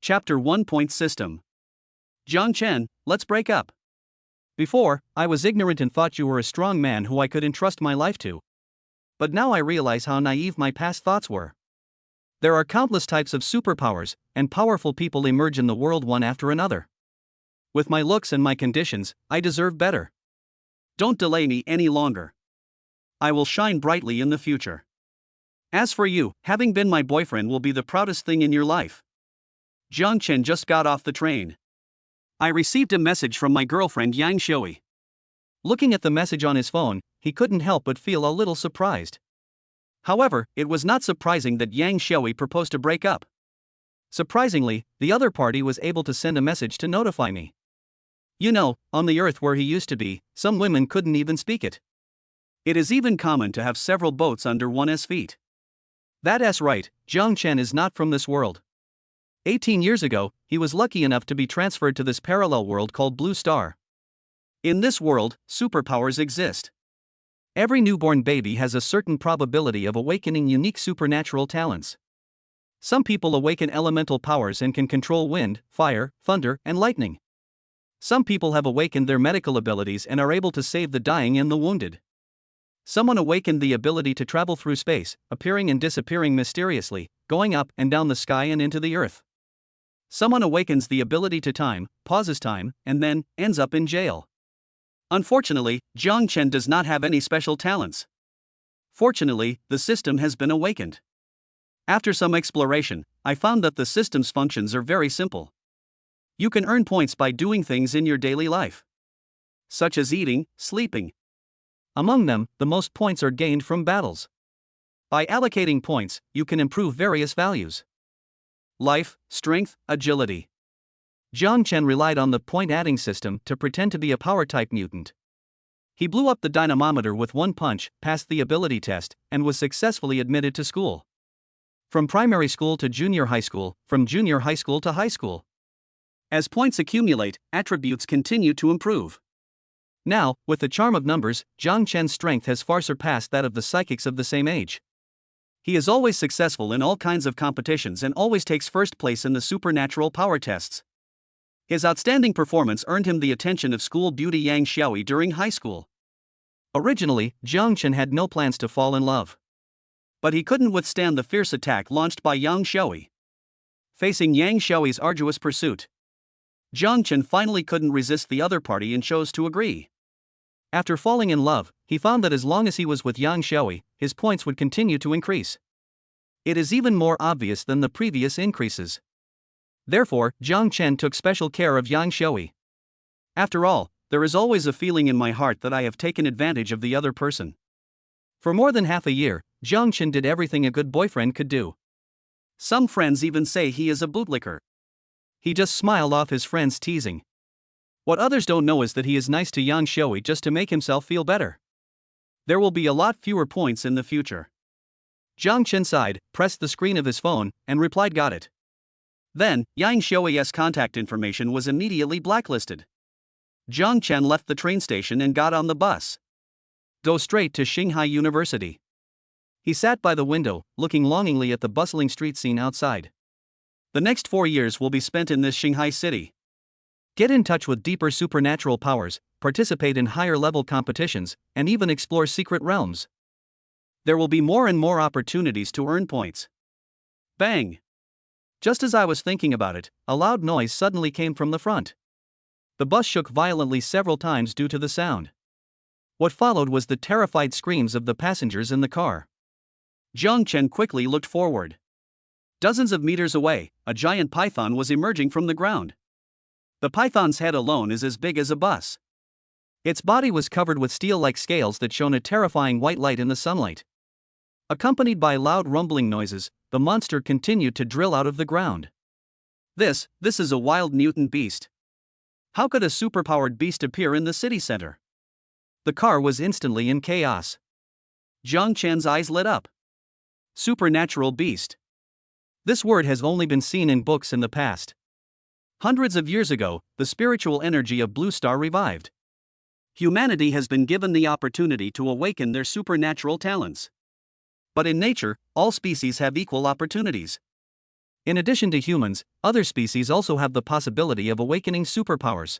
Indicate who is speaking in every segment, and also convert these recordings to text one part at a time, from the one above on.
Speaker 1: Chapter 1. Point System. Jiang Chen, let's break up. Before, I was ignorant and thought you were a strong man who I could entrust my life to. But now I realize how naive my past thoughts were. There are countless types of superpowers, and powerful people emerge in the world one after another. With my looks and my conditions, I deserve better. Don't delay me any longer. I will shine brightly in the future. As for you, having been my boyfriend will be the proudest thing in your life. Jiang Chen just got off the train. I received a message from my girlfriend Yang Xiaoi. Looking at the message on his phone, he couldn't help but feel a little surprised. However, it was not surprising that Yang Xiaoi proposed to break up. Surprisingly, the other party was able to send a message to notify me. You know, on the earth where he used to be, some women couldn't even speak it. It is even common to have several boats under one's feet. That's right, Jiang Chen is not from this world. 18 years ago, he was lucky enough to be transferred to this parallel world called Blue Star. In this world, superpowers exist. Every newborn baby has a certain probability of awakening unique supernatural talents. Some people awaken elemental powers and can control wind, fire, thunder, and lightning. Some people have awakened their medical abilities and are able to save the dying and the wounded. Someone awakened the ability to travel through space, appearing and disappearing mysteriously, going up and down the sky and into the earth. Someone awakens the ability to time, pauses time, and then ends up in jail. Unfortunately, Jiang Chen does not have any special talents. Fortunately, the system has been awakened. After some exploration, I found that the system's functions are very simple. You can earn points by doing things in your daily life, such as eating, sleeping. Among them, the most points are gained from battles. By allocating points, you can improve various values. Life, strength, agility. Jiang Chen relied on the point-adding system to pretend to be a power-type mutant. He blew up the dynamometer with one punch, passed the ability test, and was successfully admitted to school. From primary school to junior high school, from junior high school to high school. As points accumulate, attributes continue to improve. Now, with the charm of numbers, Jiang Chen's strength has far surpassed that of the psychics of the same age. He is always successful in all kinds of competitions and always takes first place in the supernatural power tests. His outstanding performance earned him the attention of school beauty Yang Xiaoi during high school. Originally, Jiang Chen had no plans to fall in love. But he couldn't withstand the fierce attack launched by Yang Xiaoi. Facing Yang Xiaoi's arduous pursuit, Jiang Chen finally couldn't resist the other party and chose to agree. After falling in love, he found that as long as he was with Yang Xiaoi, his points would continue to increase. It is even more obvious than the previous increases. Therefore, Jiang Chen took special care of Yang Xiaoi. After all, there is always a feeling in my heart that I have taken advantage of the other person. For more than half a year, Jiang Chen did everything a good boyfriend could do. Some friends even say he is a bootlicker. He just smiled off his friends' teasing. What others don't know is that he is nice to Yang Xiaoi just to make himself feel better. There will be a lot fewer points in the future. Jiang Chen sighed, pressed the screen of his phone, and replied, "Got it." Then, Yang Xiaoi's contact information was immediately blacklisted. Jiang Chen left the train station and got on the bus. Go straight to Shanghai University. He sat by the window, looking longingly at the bustling street scene outside. The next 4 years will be spent in this Shanghai city. Get in touch with deeper supernatural powers, participate in higher-level competitions, and even explore secret realms. There will be more and more opportunities to earn points. Bang! Just as I was thinking about it, a loud noise suddenly came from the front. The bus shook violently several times due to the sound. What followed was the terrified screams of the passengers in the car. Jiang Chen quickly looked forward. Dozens of meters away, a giant python was emerging from the ground. The python's head alone is as big as a bus. Its body was covered with steel-like scales that shone a terrifying white light in the sunlight. Accompanied by loud rumbling noises, the monster continued to drill out of the ground. This is a wild mutant beast. How could a superpowered beast appear in the city center? The car was instantly in chaos. Jiang Chen's eyes lit up. Supernatural beast. This word has only been seen in books in the past. Hundreds of years ago, the spiritual energy of Blue Star revived. Humanity has been given the opportunity to awaken their supernatural talents. But in nature, all species have equal opportunities. In addition to humans, other species also have the possibility of awakening superpowers.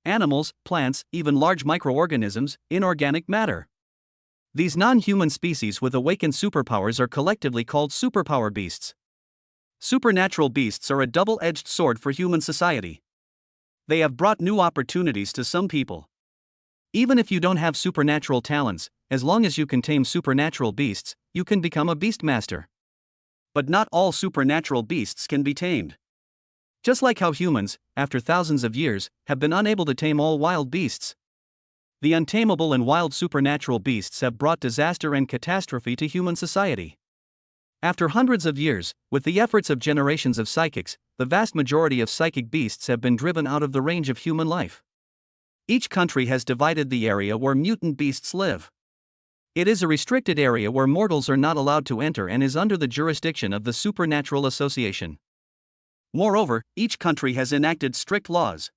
Speaker 1: Animals, plants, even large microorganisms, inorganic matter. These non-human species with awakened superpowers are collectively called superpower beasts. Supernatural beasts are a double-edged sword for human society. They have brought new opportunities to some people. Even if you don't have supernatural talents, as long as you can tame supernatural beasts, you can become a beastmaster. But not all supernatural beasts can be tamed. Just like how humans, after thousands of years, have been unable to tame all wild beasts. The untamable and wild supernatural beasts have brought disaster and catastrophe to human society. After hundreds of years, with the efforts of generations of psychics, the vast majority of psychic beasts have been driven out of the range of human life. Each country has divided the area where mutant beasts live. It is a restricted area where mortals are not allowed to enter and is under the jurisdiction of the Supernatural Association. Moreover, each country has enacted strict laws.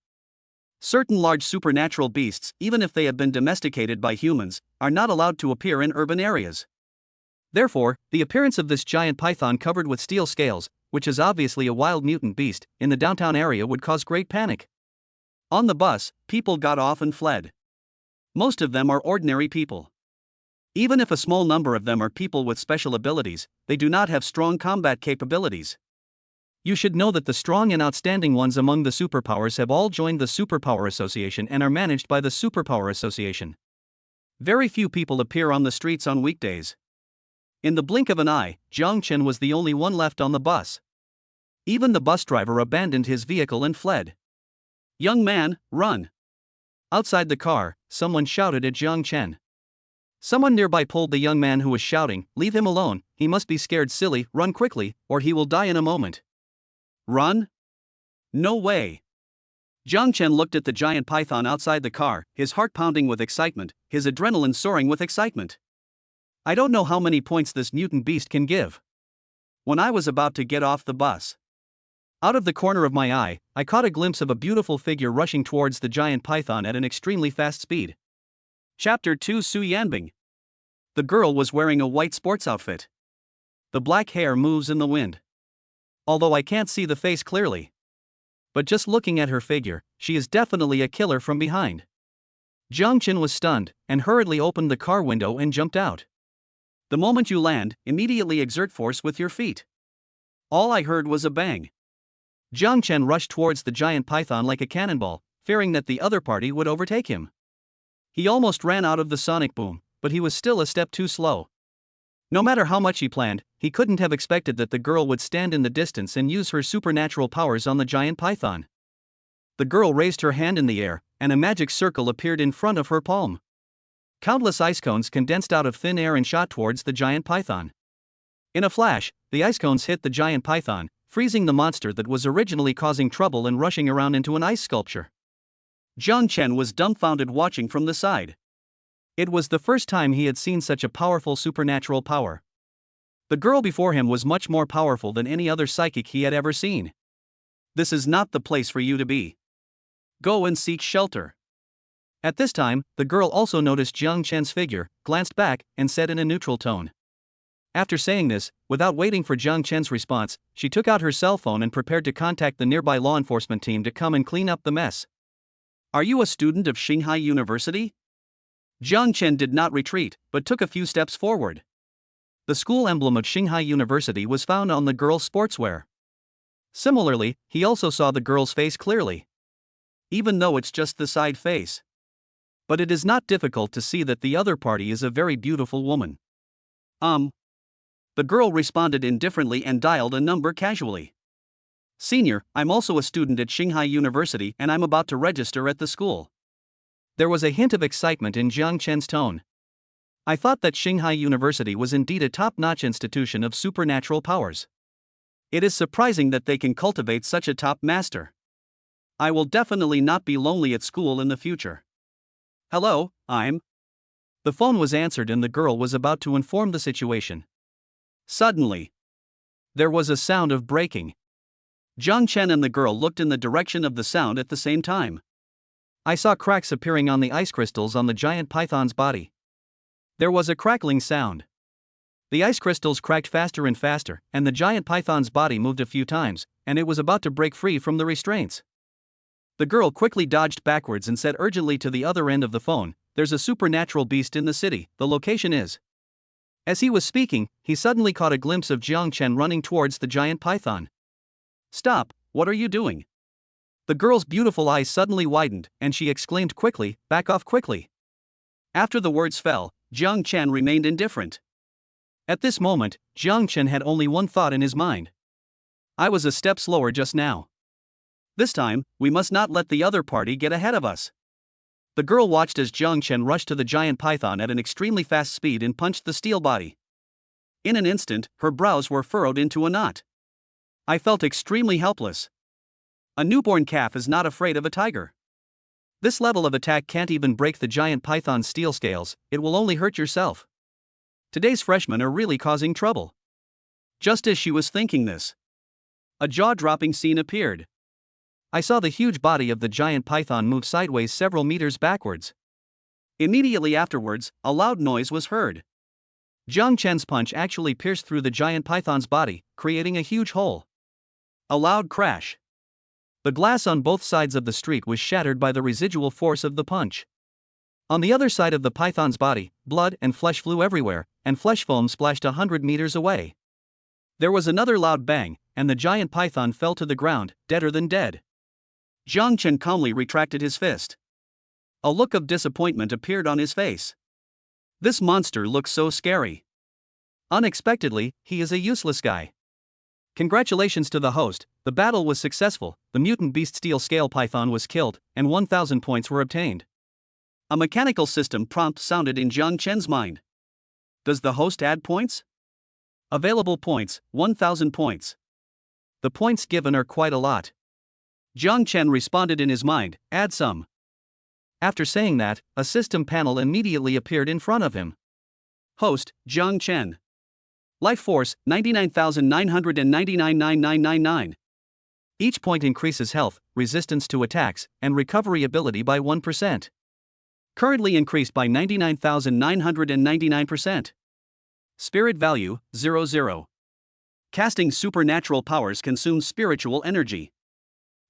Speaker 1: Certain large supernatural beasts, even if they have been domesticated by humans, are not allowed to appear in urban areas. Therefore, the appearance of this giant python covered with steel scales, which is obviously a wild mutant beast, in the downtown area would cause great panic. On the bus, people got off and fled. Most of them are ordinary people. Even if a small number of them are people with special abilities, they do not have strong combat capabilities. You should know that the strong and outstanding ones among the superpowers have all joined the Superpower Association and are managed by the Superpower Association. Very few people appear on the streets on weekdays. In the blink of an eye, Jiang Chen was the only one left on the bus. Even the bus driver abandoned his vehicle and fled. "Young man, run!" Outside the car, someone shouted at Jiang Chen. Someone nearby pulled the young man who was shouting, "Leave him alone, he must be scared silly, run quickly, or he will die in a moment." Run? No way. Jiang Chen looked at the giant python outside the car, his heart pounding with excitement, his adrenaline soaring with excitement. I don't know how many points this mutant beast can give. When I was about to get off the bus, out of the corner of my eye, I caught a glimpse of a beautiful figure rushing towards the giant python at an extremely fast speed. Chapter 2 Su Yanbing. The girl was wearing a white sports outfit. The black hair moves in the wind. Although I can't see the face clearly. But just looking at her figure, she is definitely a killer from behind. Jiang Chen was stunned, and hurriedly opened the car window and jumped out. The moment you land, immediately exert force with your feet. All I heard was a bang. Jiang Chen rushed towards the giant python like a cannonball, fearing that the other party would overtake him. He almost ran out of the sonic boom, but he was still a step too slow. No matter how much he planned, he couldn't have expected that the girl would stand in the distance and use her supernatural powers on the giant python. The girl raised her hand in the air, and a magic circle appeared in front of her palm. Countless ice cones condensed out of thin air and shot towards the giant python. In a flash, the ice cones hit the giant python, freezing the monster that was originally causing trouble and rushing around into an ice sculpture. Jiang Chen was dumbfounded watching from the side. It was the first time he had seen such a powerful supernatural power. The girl before him was much more powerful than any other psychic he had ever seen. This is not the place for you to be. Go and seek shelter. At this time, the girl also noticed Jiang Chen's figure, glanced back, and said in a neutral tone. After saying this, without waiting for Jiang Chen's response, she took out her cell phone and prepared to contact the nearby law enforcement team to come and clean up the mess. Are you a student of Xinghai University? Jiang Chen did not retreat, but took a few steps forward. The school emblem of Xinghai University was found on the girl's sportswear. Similarly, he also saw the girl's face clearly. Even though it's just the side face. But it is not difficult to see that the other party is a very beautiful woman. The girl responded indifferently and dialed a number casually. Senior, I'm also a student at Xinghai University and I'm about to register at the school. There was a hint of excitement in Jiang Chen's tone. I thought that Xinghai University was indeed a top-notch institution of supernatural powers. It is surprising that they can cultivate such a top master. I will definitely not be lonely at school in the future. Hello, I'm... The phone was answered and the girl was about to inform the situation. Suddenly, there was a sound of breaking. Jiang Chen and the girl looked in the direction of the sound at the same time. I saw cracks appearing on the ice crystals on the giant python's body. There was a crackling sound. The ice crystals cracked faster and faster, and the giant python's body moved a few times, and it was about to break free from the restraints. The girl quickly dodged backwards and said urgently to the other end of the phone, "There's a supernatural beast in the city, the location is." As he was speaking, he suddenly caught a glimpse of Jiang Chen running towards the giant python. "Stop, what are you doing?" The girl's beautiful eyes suddenly widened, and she exclaimed quickly, "Back off quickly." After the words fell, Jiang Chen remained indifferent. At this moment, Jiang Chen had only one thought in his mind. I was a step slower just now. This time, we must not let the other party get ahead of us. The girl watched as Jiang Chen rushed to the giant python at an extremely fast speed and punched the steel body. In an instant, her brows were furrowed into a knot. I felt extremely helpless. A newborn calf is not afraid of a tiger. This level of attack can't even break the giant python's steel scales, it will only hurt yourself. Today's freshmen are really causing trouble. Just as she was thinking this, a jaw-dropping scene appeared. I saw the huge body of the giant python move sideways several meters backwards. Immediately afterwards, a loud noise was heard. Jiang Chen's punch actually pierced through the giant python's body, creating a huge hole. A loud crash. The glass on both sides of the street was shattered by the residual force of the punch. On the other side of the python's body, blood and flesh flew everywhere, and flesh foam splashed 100 meters away. There was another loud bang, and the giant python fell to the ground, deader than dead. Jiang Chen calmly retracted his fist. A look of disappointment appeared on his face. This monster looks so scary. Unexpectedly, he is a useless guy. Congratulations to the host, the battle was successful, the mutant beast steel scale python was killed, and 1,000 points were obtained. A mechanical system prompt sounded in Jiang Chen's mind. Does the host add points? Available points, 1,000 points. The points given are quite a lot. Jiang Chen responded in his mind, add some. After saying that, a system panel immediately appeared in front of him. Host, Jiang Chen. Life force, 99,999,999. Each point increases health, resistance to attacks, and recovery ability by 1%. Currently increased by 99,999%. Spirit value, 00. Casting supernatural powers consumes spiritual energy.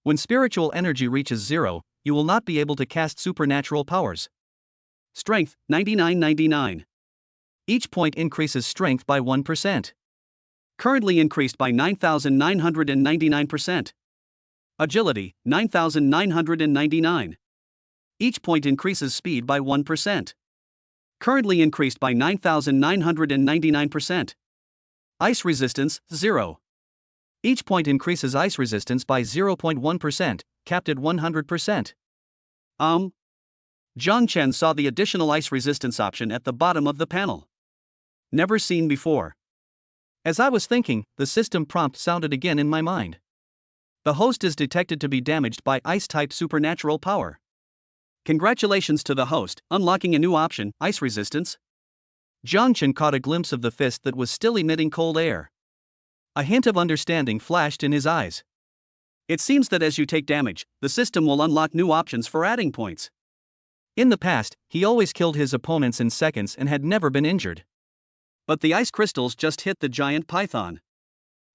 Speaker 1: When spiritual energy reaches 0, you will not be able to cast supernatural powers. Strength, 9999. Each point increases strength by 1%. Currently increased by 9,999%. Agility, 9,999. Each point increases speed by 1%. Currently increased by 9,999%. Ice resistance, 0. Each point increases ice resistance by 0.1%, capped at 100%. Jiang Chen saw the additional ice resistance option at the bottom of the panel. Never seen before. As I was thinking, the system prompt sounded again in my mind. The host is detected to be damaged by ice-type supernatural power. Congratulations to the host, unlocking a new option, ice resistance. Jiang Chen caught a glimpse of the fist that was still emitting cold air. A hint of understanding flashed in his eyes. It seems that as you take damage, the system will unlock new options for adding points. In the past, he always killed his opponents in seconds and had never been injured. But the ice crystals just hit the giant python.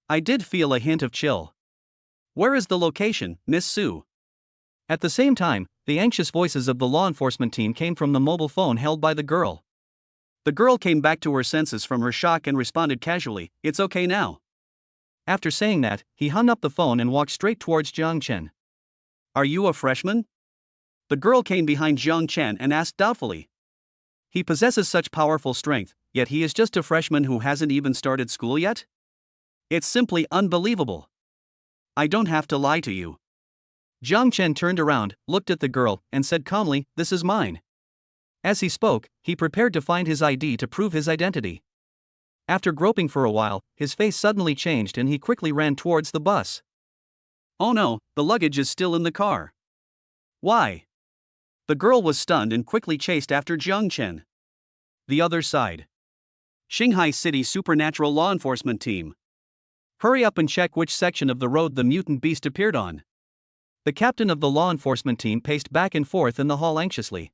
Speaker 1: I did feel a hint of chill. Where is the location, Miss Su? At the same time, the anxious voices of the law enforcement team came from the mobile phone held by the girl. The girl came back to her senses from her shock and responded casually, "It's okay now." After saying that, he hung up the phone and walked straight towards Jiang Chen. Are you a freshman? The girl came behind Jiang Chen and asked doubtfully. He possesses such powerful strength, yet he is just a freshman who hasn't even started school yet? It's simply unbelievable. I don't have to lie to you. Jiang Chen turned around, looked at the girl, and said calmly, "This is mine." As he spoke, he prepared to find his ID to prove his identity. After groping for a while, his face suddenly changed and he quickly ran towards the bus. Oh no, the luggage is still in the car. Why? The girl was stunned and quickly chased after Jiang Chen. The other side. Shanghai City Supernatural Law Enforcement Team. Hurry up and check which section of the road the mutant beast appeared on. The captain of the law enforcement team paced back and forth in the hall anxiously.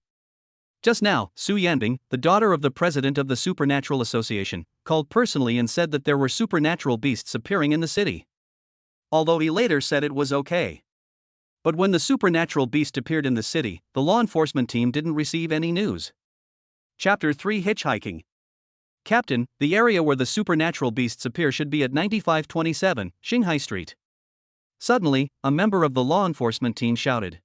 Speaker 1: Just now, Su Yanbing, the daughter of the president of the Supernatural Association, called personally and said that there were supernatural beasts appearing in the city. Although he later said it was okay. But when the supernatural beast appeared in the city, the law enforcement team didn't receive any news. Chapter 3 Hitchhiking. Captain, the area where the supernatural beasts appear should be at 9527, Xinghai Street. Suddenly, a member of the law enforcement team shouted.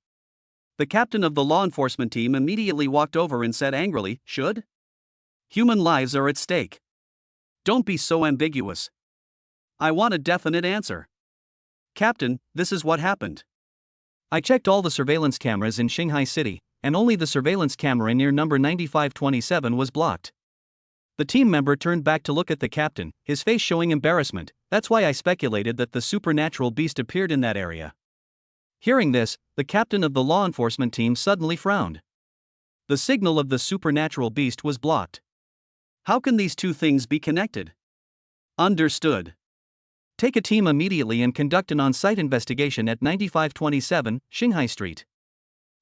Speaker 1: The captain of the law enforcement team immediately walked over and said angrily, "Should? Human lives are at stake. Don't be so ambiguous. I want a definite answer." "Captain, this is what happened. I checked all the surveillance cameras in Xinghai City, and only the surveillance camera near number 9527 was blocked." The team member turned back to look at the captain, his face showing embarrassment. "That's why I speculated that the supernatural beast appeared in that area." Hearing this, the captain of the law enforcement team suddenly frowned. The signal of the supernatural beast was blocked. How can these two things be connected? Understood. Take a team immediately and conduct an on-site investigation at 9527, Xinghai Street.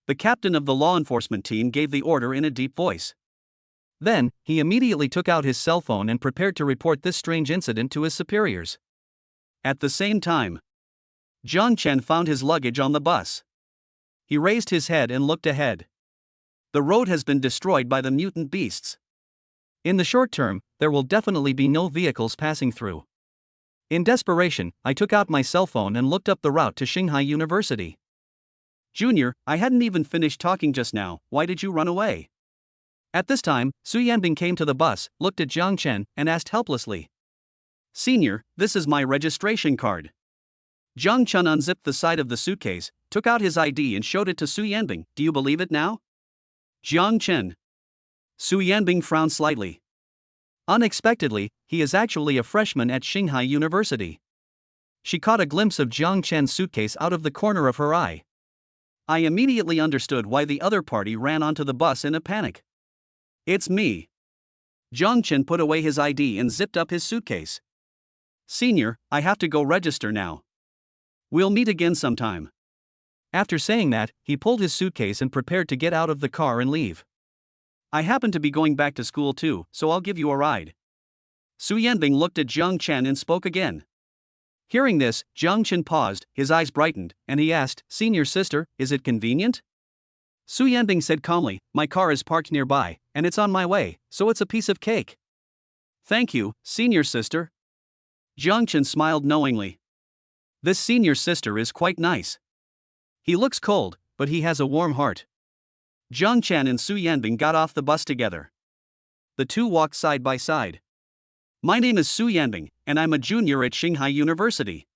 Speaker 1: The captain of the law enforcement team gave the order in a deep voice. Then, he immediately took out his cell phone and prepared to report this strange incident to his superiors. At the same time, Jiang Chen found his luggage on the bus. He raised his head and looked ahead. The road has been destroyed by the mutant beasts. In the short term, there will definitely be no vehicles passing through. In desperation, I took out my cell phone and looked up the route to Xinghai University. "Junior, I hadn't even finished talking just now, why did you run away?" At this time, Su Yanbing came to the bus, looked at Jiang Chen, and asked helplessly. "Senior, this is my registration card." Jiang Chen unzipped the side of the suitcase, took out his ID and showed it to Su Yanbing. "Do you believe it now?" Jiang Chen. Su Yanbing frowned slightly. Unexpectedly, he is actually a freshman at Xinghai University. She caught a glimpse of Jiang Chen's suitcase out of the corner of her eye. I immediately understood why the other party ran onto the bus in a panic. "It's me." Jiang Chen put away his ID and zipped up his suitcase. "Senior, I have to go register now. We'll meet again sometime." After saying that, he pulled his suitcase and prepared to get out of the car and leave. "I happen to be going back to school too, so I'll give you a ride." Su Yanbing looked at Jiang Chen and spoke again. Hearing this, Jiang Chen paused, his eyes brightened, and he asked, "Senior sister, is it convenient?" Su Yanbing said calmly, "My car is parked nearby, and it's on my way, so it's a piece of cake." "Thank you, senior sister." Jiang Chen smiled knowingly. This senior sister is quite nice. He looks cold, but he has a warm heart. Jiang Chen and Su Yanbing got off the bus together. The two walked side by side. "My name is Su Yanbing, and I'm a junior at Xinghai University."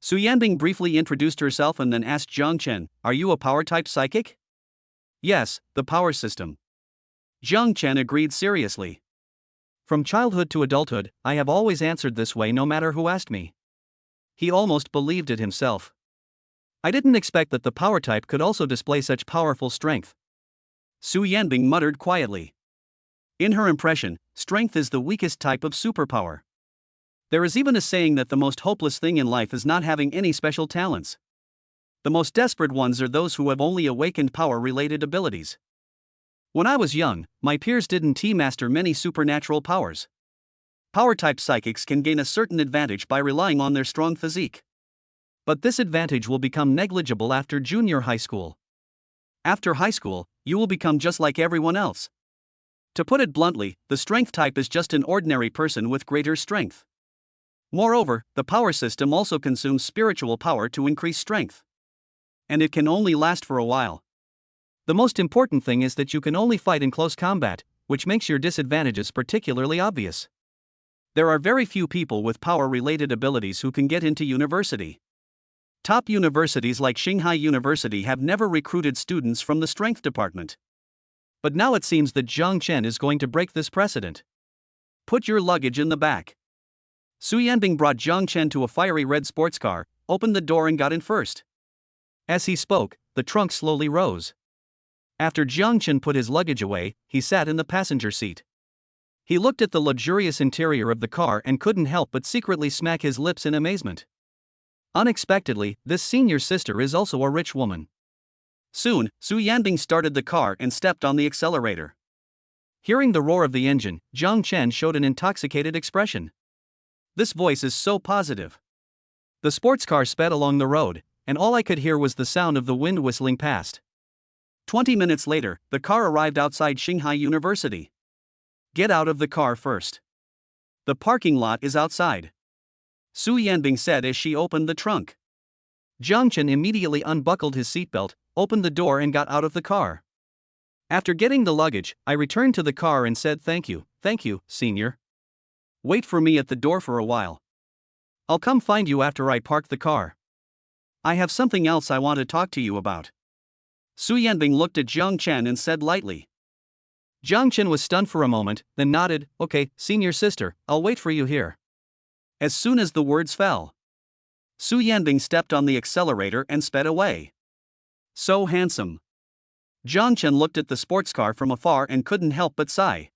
Speaker 1: Su Yanbing briefly introduced herself and then asked Jiang Chen, "Are you a power-type psychic?" "Yes, the power system." Jiang Chen agreed seriously. "From childhood to adulthood, I have always answered this way no matter who asked me." He almost believed it himself. I didn't expect that the power type could also display such powerful strength. Su Yanbing muttered quietly. In her impression, strength is the weakest type of superpower. There is even a saying that the most hopeless thing in life is not having any special talents. The most desperate ones are those who have only awakened power-related abilities. When I was young, my peers didn't master many supernatural powers. Power-type psychics can gain a certain advantage by relying on their strong physique. But this advantage will become negligible after junior high school. After high school, you will become just like everyone else. To put it bluntly, the strength type is just an ordinary person with greater strength. Moreover, the power system also consumes spiritual power to increase strength. And it can only last for a while. The most important thing is that you can only fight in close combat, which makes your disadvantages particularly obvious. There are very few people with power-related abilities who can get into university. Top universities like Xinghai University have never recruited students from the strength department. But now it seems that Jiang Chen is going to break this precedent. "Put your luggage in the back." Su Yanbing brought Jiang Chen to a fiery red sports car, opened the door and got in first. As he spoke, the trunk slowly rose. After Jiang Chen put his luggage away, he sat in the passenger seat. He looked at the luxurious interior of the car and couldn't help but secretly smack his lips in amazement. Unexpectedly, this senior sister is also a rich woman. Soon, Su Yanbing started the car and stepped on the accelerator. Hearing the roar of the engine, Zhang Chen showed an intoxicated expression. This voice is so positive. The sports car sped along the road, and all I could hear was the sound of the wind whistling past. 20 minutes later, the car arrived outside Xinghai University. Get out of the car first. The parking lot is outside, Su Yanbing said as she opened the trunk. Zhang Chen immediately unbuckled his seatbelt, opened the door and got out of the car. After getting the luggage, I returned to the car and said thank you, senior. Wait for me at the door for a while. I'll come find you after I park the car. I have something else I want to talk to you about. Su Yanbing looked at Zhang Chen and said lightly. Zhang Chen was stunned for a moment, then nodded, okay, senior sister, I'll wait for you here. As soon as the words fell, Su Yanbing stepped on the accelerator and sped away. So handsome. Zhang Chen looked at the sports car from afar and couldn't help but sigh.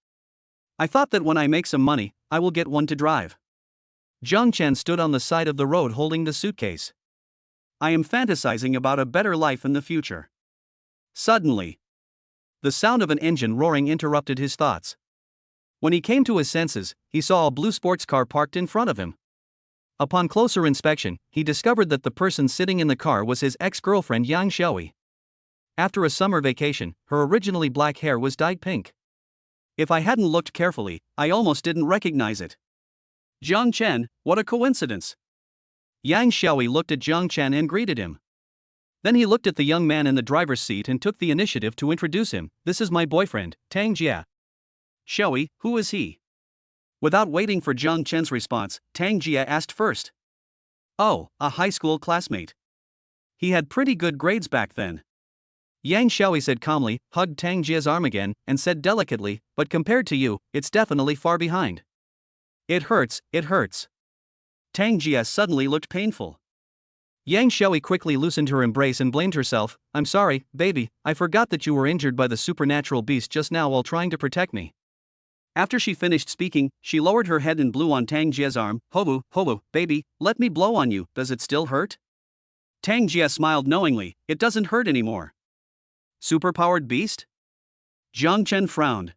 Speaker 1: I thought that when I make some money, I will get one to drive. Zhang Chen stood on the side of the road holding the suitcase. I am fantasizing about a better life in the future. Suddenly, the sound of an engine roaring interrupted his thoughts. When he came to his senses, he saw a blue sports car parked in front of him. Upon closer inspection, he discovered that the person sitting in the car was his ex-girlfriend Yang Xiaoi. After a summer vacation, her originally black hair was dyed pink. If I hadn't looked carefully, I almost didn't recognize it. Zhang Chen, what a coincidence. Yang Xiaoi looked at Zhang Chen and greeted him. Then he looked at the young man in the driver's seat and took the initiative to introduce him. This is my boyfriend, Tangjia. Xiaoi, who is he? Without waiting for Zhang Chen's response, Tangjia asked first. Oh, a high school classmate. He had pretty good grades back then. Yang Xiaoi said calmly, hugged Tangjia's arm again, and said delicately, but compared to you, it's definitely far behind. It hurts. Tangjia suddenly looked painful. Yang Xiaoi quickly loosened her embrace and blamed herself. I'm sorry, baby, I forgot that you were injured by the supernatural beast just now while trying to protect me. After she finished speaking, she lowered her head and blew on Tangjia's arm. Hobu, baby, let me blow on you, does it still hurt? Tangjia smiled knowingly, it doesn't hurt anymore. Superpowered beast? Zhang Chen frowned.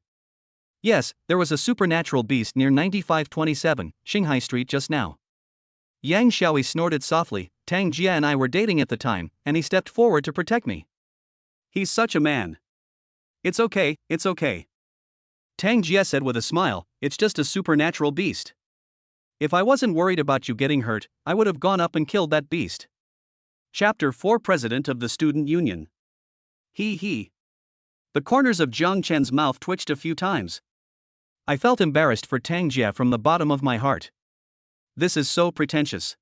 Speaker 1: Yes, there was a supernatural beast near 9527, Xinghai Street just now. Yang Xiaoi snorted softly. Tangjia and I were dating at the time, and he stepped forward to protect me. He's such a man. It's okay. Tangjia said with a smile, it's just a supernatural beast. If I wasn't worried about you getting hurt, I would have gone up and killed that beast. Chapter 4 President of the Student Union. He. The corners of Zhang Chen's mouth twitched a few times. I felt embarrassed for Tangjia from the bottom of my heart. This is so pretentious.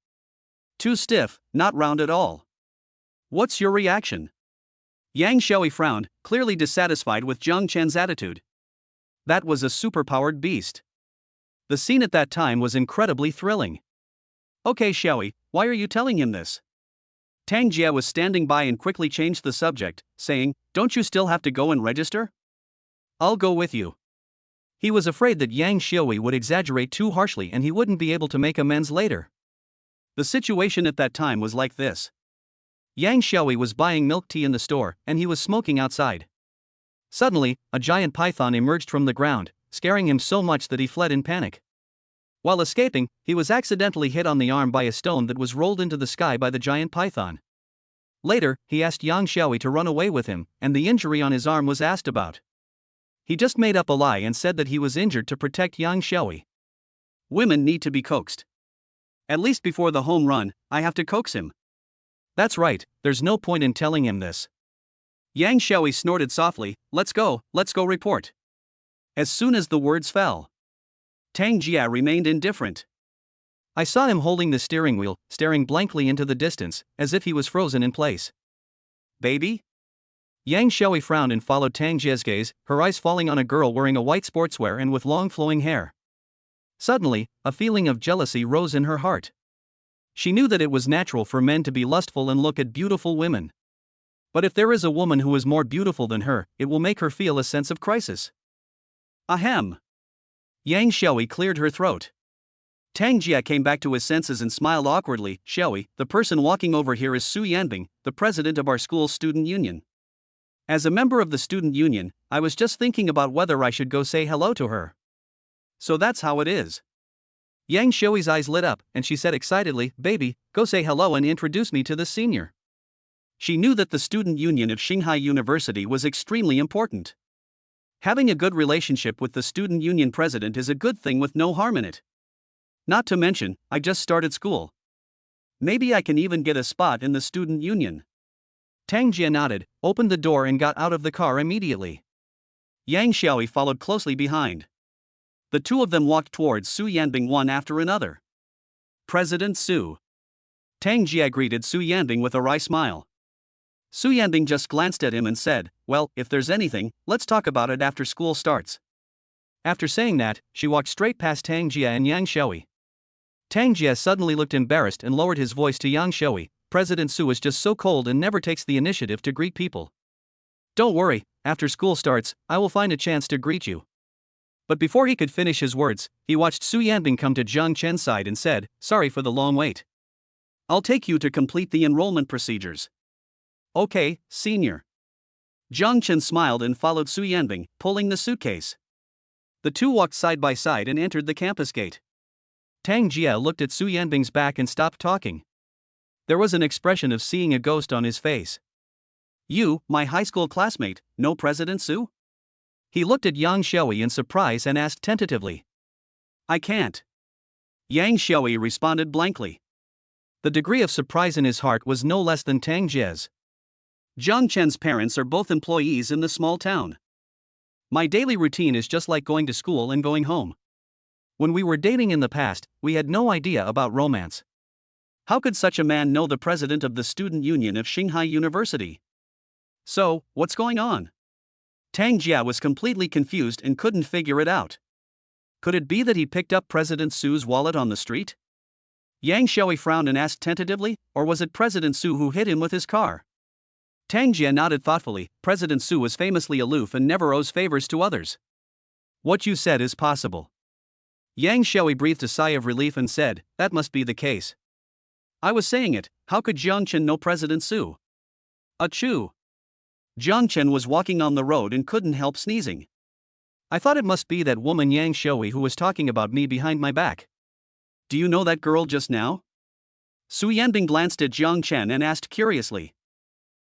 Speaker 1: Too stiff, not round at all. What's your reaction? Yang Xiaoi frowned, clearly dissatisfied with Zhang Chen's attitude. That was a superpowered beast. The scene at that time was incredibly thrilling. Okay Xiaoi, why are you telling him this? Tangjia was standing by and quickly changed the subject, saying, don't you still have to go and register? I'll go with you. He was afraid that Yang Xiaoi would exaggerate too harshly and he wouldn't be able to make amends later. The situation at that time was like this. Yang Xiaoi was buying milk tea in the store, and he was smoking outside. Suddenly, a giant python emerged from the ground, scaring him so much that he fled in panic. While escaping, he was accidentally hit on the arm by a stone that was rolled into the sky by the giant python. Later, he asked Yang Xiaoi to run away with him, and the injury on his arm was asked about. He just made up a lie and said that he was injured to protect Yang Xiaoi. Women need to be coaxed. At least before the home run, I have to coax him. That's right, there's no point in telling him this. Yang Xiaoi snorted softly, let's go report. As soon as the words fell, Tangjia remained indifferent. I saw him holding the steering wheel, staring blankly into the distance, as if he was frozen in place. Baby? Yang Xiaoi frowned and followed Tangjia's gaze, her eyes falling on a girl wearing a white sportswear and with long flowing hair. Suddenly, a feeling of jealousy rose in her heart. She knew that it was natural for men to be lustful and look at beautiful women. But if there is a woman who is more beautiful than her, it will make her feel a sense of crisis. Ahem. Yang Xiaoi cleared her throat. Tangjia came back to his senses and smiled awkwardly. Xiaoi, the person walking over here is Su Yanbing, the president of our school's student union. As a member of the student union, I was just thinking about whether I should go say hello to her. So that's how it is. Yang Xiaoi's eyes lit up, and she said excitedly, "Baby, go say hello and introduce me to the senior." She knew that the student union of Shanghai University was extremely important. Having a good relationship with the student union president is a good thing with no harm in it. Not to mention, I just started school. Maybe I can even get a spot in the student union. Tangjia nodded, opened the door and got out of the car immediately. Yang Xiaoi followed closely behind. The two of them walked towards Su Yanbing one after another. President Su. Tangjia greeted Su Yanbing with a wry smile. Su Yanbing just glanced at him and said, "Well, if there's anything, let's talk about it after school starts." After saying that, she walked straight past Tangjia and Yang Xiaoi. Tangjia suddenly looked embarrassed and lowered his voice to Yang Xiaoi. "President Su is just so cold and never takes the initiative to greet people. Don't worry, after school starts, I will find a chance to greet you." But before he could finish his words, he watched Su Yanbing come to Zhang Chen's side and said, "Sorry for the long wait. I'll take you to complete the enrollment procedures." "Okay, senior." Zhang Chen smiled and followed Su Yanbing, pulling the suitcase. The two walked side by side and entered the campus gate. Tangjia looked at Su Yanbing's back and stopped talking. There was an expression of seeing a ghost on his face. "You, my high school classmate, know President Su?" He looked at Yang Xiaoi in surprise and asked tentatively. "I can't." Yang Xiaoi responded blankly. The degree of surprise in his heart was no less than Tangjia's. Zhang Chen's parents are both employees in the small town. My daily routine is just like going to school and going home. When we were dating in the past, we had no idea about romance. How could such a man know the president of the student union of Shanghai University? So, what's going on? Tangjia was completely confused and couldn't figure it out. Could it be that he picked up President Su's wallet on the street? Yang Xiaoi frowned and asked tentatively, or was it President Su who hit him with his car? Tangjia nodded thoughtfully. President Su is famously aloof and never owes favors to others. What you said is possible. Yang Xiaoi breathed a sigh of relief and said, "That must be the case." I was saying it, how could Zhang Chen know President Su? Achoo! Zhang Chen was walking on the road and couldn't help sneezing. I thought it must be that woman Yang Xiaoi who was talking about me behind my back. Do you know that girl just now? Su Yanbing glanced at Zhang Chen and asked curiously.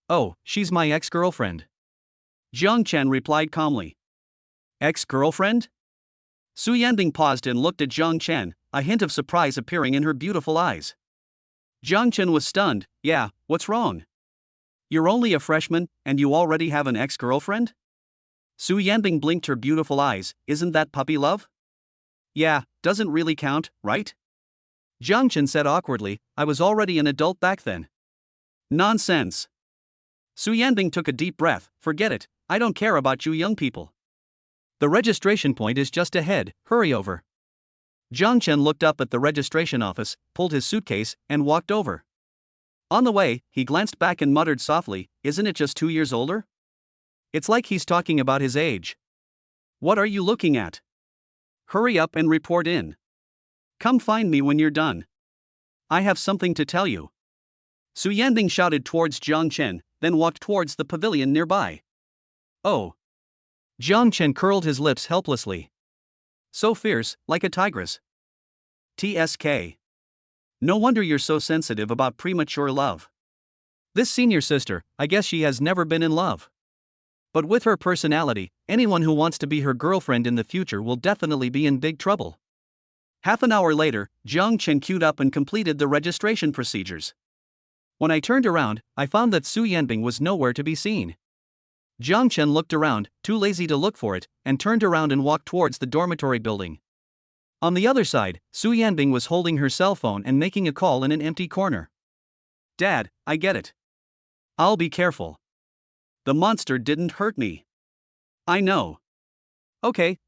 Speaker 1: Oh, she's my ex-girlfriend. Zhang Chen replied calmly. Ex-girlfriend? Su Yanbing paused and looked at Zhang Chen, a hint of surprise appearing in her beautiful eyes. Zhang Chen was stunned. Yeah, what's wrong? You're only a freshman, and you already have an ex-girlfriend? Su Yanbing blinked her beautiful eyes. Isn't that puppy love? Yeah, doesn't really count, right? Zhang Chen said awkwardly, I was already an adult back then. Nonsense. Su Yanbing took a deep breath. Forget it, I don't care about you young people. The registration point is just ahead, hurry over. Zhang Chen looked up at the registration office, pulled his suitcase, and walked over. On the way, he glanced back and muttered softly, isn't it just 2 years older? It's like he's talking about his age. What are you looking at? Hurry up and report in. Come find me when you're done. I have something to tell you. Su Yanbing shouted towards Zhang Chen, then walked towards the pavilion nearby. Oh. Zhang Chen curled his lips helplessly. So fierce, like a tigress. TSK. No wonder you're so sensitive about premature love. This senior sister, I guess she has never been in love. But with her personality, anyone who wants to be her girlfriend in the future will definitely be in big trouble. Half an hour later, Zhang Chen queued up and completed the registration procedures. When I turned around, I found that Su Yanbing was nowhere to be seen. Zhang Chen looked around, too lazy to look for it, and turned around and walked towards the dormitory building. On the other side, Su Yanbing was holding her cell phone and making a call in an empty corner. Dad, I get it. I'll be careful. The monster didn't hurt me. I know. Okay,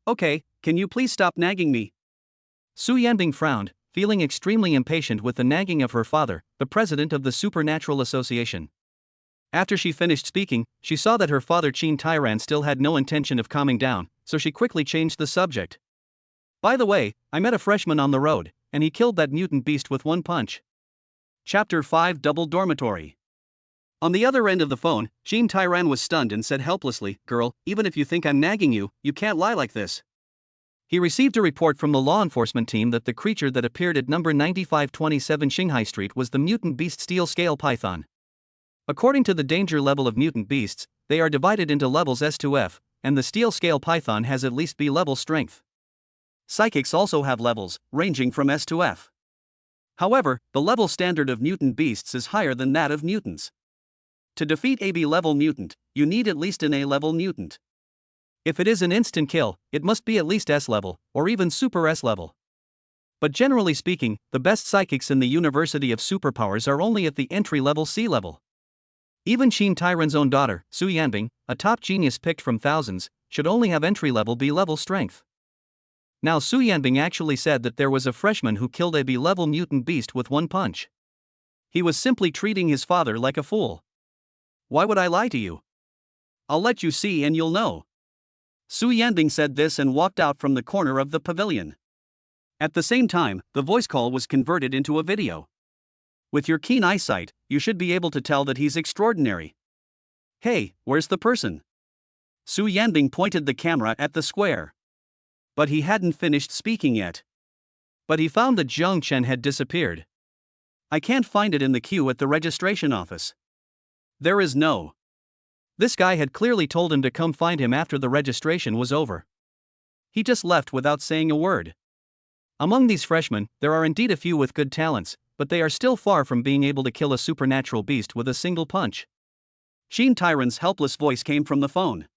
Speaker 1: can you please stop nagging me? Su Yanbing frowned, feeling extremely impatient with the nagging of her father, the president of the Supernatural Association. After she finished speaking, she saw that her father Qin Tairan still had no intention of calming down, so she quickly changed the subject. By the way, I met a freshman on the road, and he killed that mutant beast with one punch. Chapter 5 Double Dormitory. On the other end of the phone, Jean Tyran was stunned and said helplessly, "Girl, even if you think I'm nagging you, you can't lie like this." He received a report from the law enforcement team that the creature that appeared at number 9527 Shanghai Street was the mutant beast steel scale python. According to the danger level of mutant beasts, they are divided into levels S to F, and the steel scale python has at least B level strength. Psychics also have levels, ranging from S to F. However, the level standard of mutant beasts is higher than that of mutants. To defeat a B-level mutant, you need at least an A-level mutant. If it is an instant kill, it must be at least S-level, or even Super S-level. But generally speaking, the best psychics in the University of Superpowers are only at the entry-level C-level. Even Jean Tyran's own daughter, Su Yanbing, a top genius picked from thousands, should only have entry-level B-level strength. Now Su Yanbing actually said that there was a freshman who killed a B-level mutant beast with one punch. He was simply treating his father like a fool. Why would I lie to you? I'll let you see and you'll know. Su Yanbing said this and walked out from the corner of the pavilion. At the same time, the voice call was converted into a video. With your keen eyesight, you should be able to tell that he's extraordinary. Hey, where's the person? Su Yanbing pointed the camera at the square. But he hadn't finished speaking yet. But he found that Zhang Chen had disappeared. I can't find it in the queue at the registration office. There is no. This guy had clearly told him to come find him after the registration was over. He just left without saying a word. Among these freshmen, there are indeed a few with good talents, but they are still far from being able to kill a supernatural beast with a single punch. Jean Tyran's helpless voice came from the phone.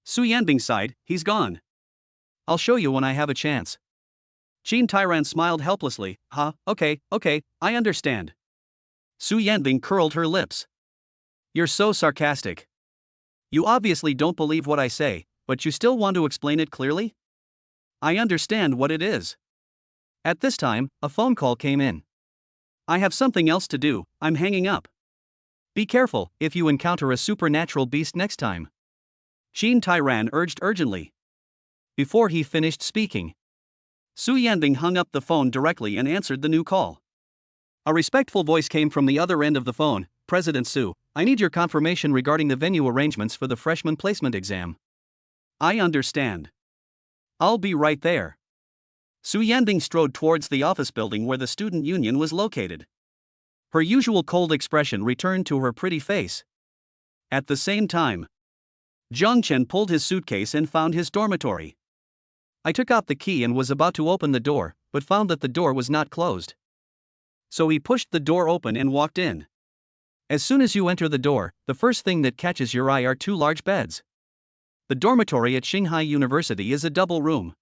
Speaker 1: Su Yanbing sighed, "He's gone. I'll show you when I have a chance." Jean Tyran smiled helplessly, "Huh, okay, I understand." Su Yanbing curled her lips. "You're so sarcastic. You obviously don't believe what I say, but you still want to explain it clearly? I understand what it is." At this time, a phone call came in. "I have something else to do, I'm hanging up. Be careful if you encounter a supernatural beast next time," Jean Tyran urged urgently. Before he finished speaking, Su Yanbing hung up the phone directly and answered the new call. A respectful voice came from the other end of the phone. "President Su, I need your confirmation regarding the venue arrangements for the freshman placement exam." "I understand. I'll be right there." Su Yanbing strode towards the office building where the student union was located. Her usual cold expression returned to her pretty face. At the same time, Zhang Chen pulled his suitcase and found his dormitory. "I took out the key and was about to open the door, but found that the door was not closed. So he pushed the door open and walked in. As soon as you enter the door, the first thing that catches your eye are two large beds. The dormitory at Shanghai University is a double room.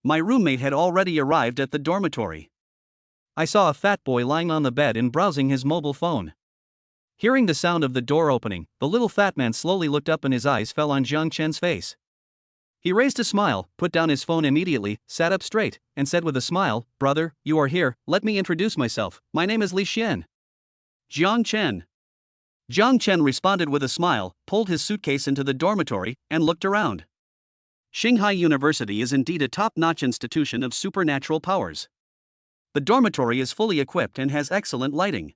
Speaker 1: My roommate had already arrived at the dormitory. I saw a fat boy lying on the bed and browsing his mobile phone. Hearing the sound of the door opening, the little fat man slowly looked up and his eyes fell on Zhang Chen's face. He raised a smile, put down his phone immediately, sat up straight, and said with a smile, "Brother, you are here, let me introduce myself, my name is Li Xian." "Zhang Chen." Zhang Chen responded with a smile, pulled his suitcase into the dormitory, and looked around. Shanghai University is indeed a top-notch institution of supernatural powers. The dormitory is fully equipped and has excellent lighting.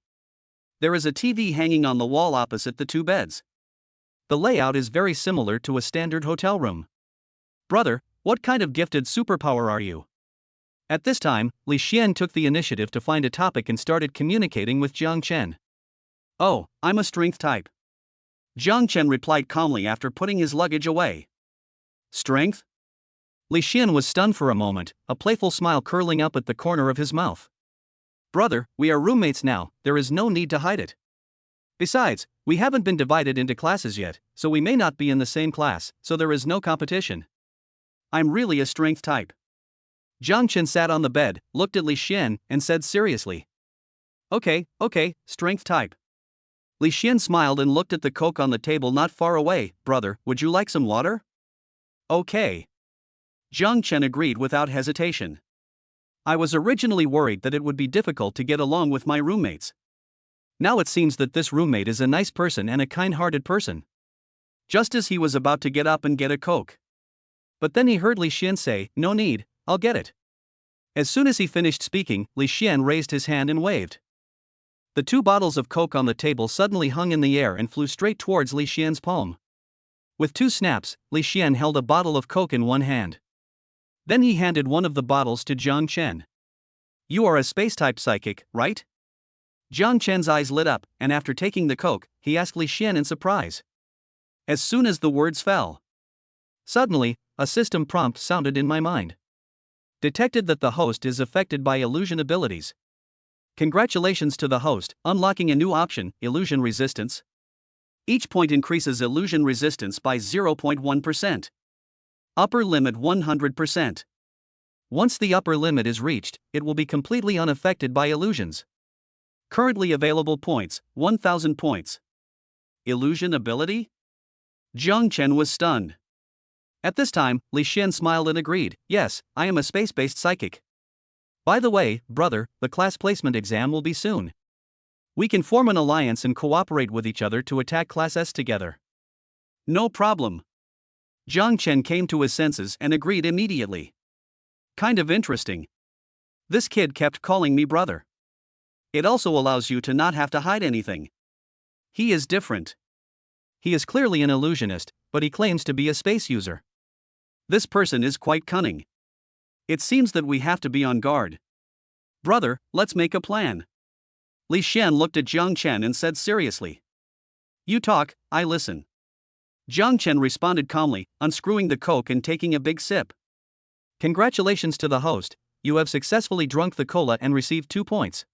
Speaker 1: There is a TV hanging on the wall opposite the two beds. The layout is very similar to a standard hotel room. "Brother, what kind of gifted superpower are you?" At this time, Li Xian took the initiative to find a topic and started communicating with Zhang Chen. "Oh, I'm a strength type." Zhang Chen replied calmly after putting his luggage away. "Strength?" Li Xian was stunned for a moment, a playful smile curling up at the corner of his mouth. "Brother, we are roommates now, there is no need to hide it. Besides, we haven't been divided into classes yet, so we may not be in the same class, so there is no competition. I'm really a strength type." Zhang Chen sat on the bed, looked at Li Xian, and said seriously. Okay, strength type." Li Xian smiled and looked at the Coke on the table not far away. "Brother, would you like some water?" "Okay." Zhang Chen agreed without hesitation. "I was originally worried that it would be difficult to get along with my roommates. Now it seems that this roommate is a nice person and a kind-hearted person." Just as he was about to get up and get a Coke. But then he heard Li Xian say, "No need, I'll get it." As soon as he finished speaking, Li Xian raised his hand and waved. The two bottles of Coke on the table suddenly hung in the air and flew straight towards Li Xian's palm. With two snaps, Li Xian held a bottle of Coke in one hand. Then he handed one of the bottles to Jiang Chen. "You are a space-type psychic, right?" Jiang Chen's eyes lit up, and after taking the Coke, he asked Li Xian in surprise. As soon as the words fell, suddenly, a system prompt sounded in my mind. Detected that the host is affected by illusion abilities. Congratulations to the host, unlocking a new option, illusion resistance. Each point increases illusion resistance by 0.1%. Upper limit 100%. Once the upper limit is reached, it will be completely unaffected by illusions. Currently available points, 1000 points. Illusion ability? Jiang Chen was stunned. At this time, Li Xian smiled and agreed, "Yes, I am a space-based psychic. By the way, brother, the class placement exam will be soon. We can form an alliance and cooperate with each other to attack Class S together." "No problem." Jiang Chen came to his senses and agreed immediately. "Kind of interesting. This kid kept calling me brother. It also allows you to not have to hide anything. He is different. He is clearly an illusionist, but he claims to be a space user. This person is quite cunning. It seems that we have to be on guard. Brother, let's make a plan." Li Xian looked at Jiang Chen and said seriously. "You talk, I listen." Jiang Chen responded calmly, unscrewing the Coke and taking a big sip. "Congratulations to the host, you have successfully drunk the cola and received 2 points.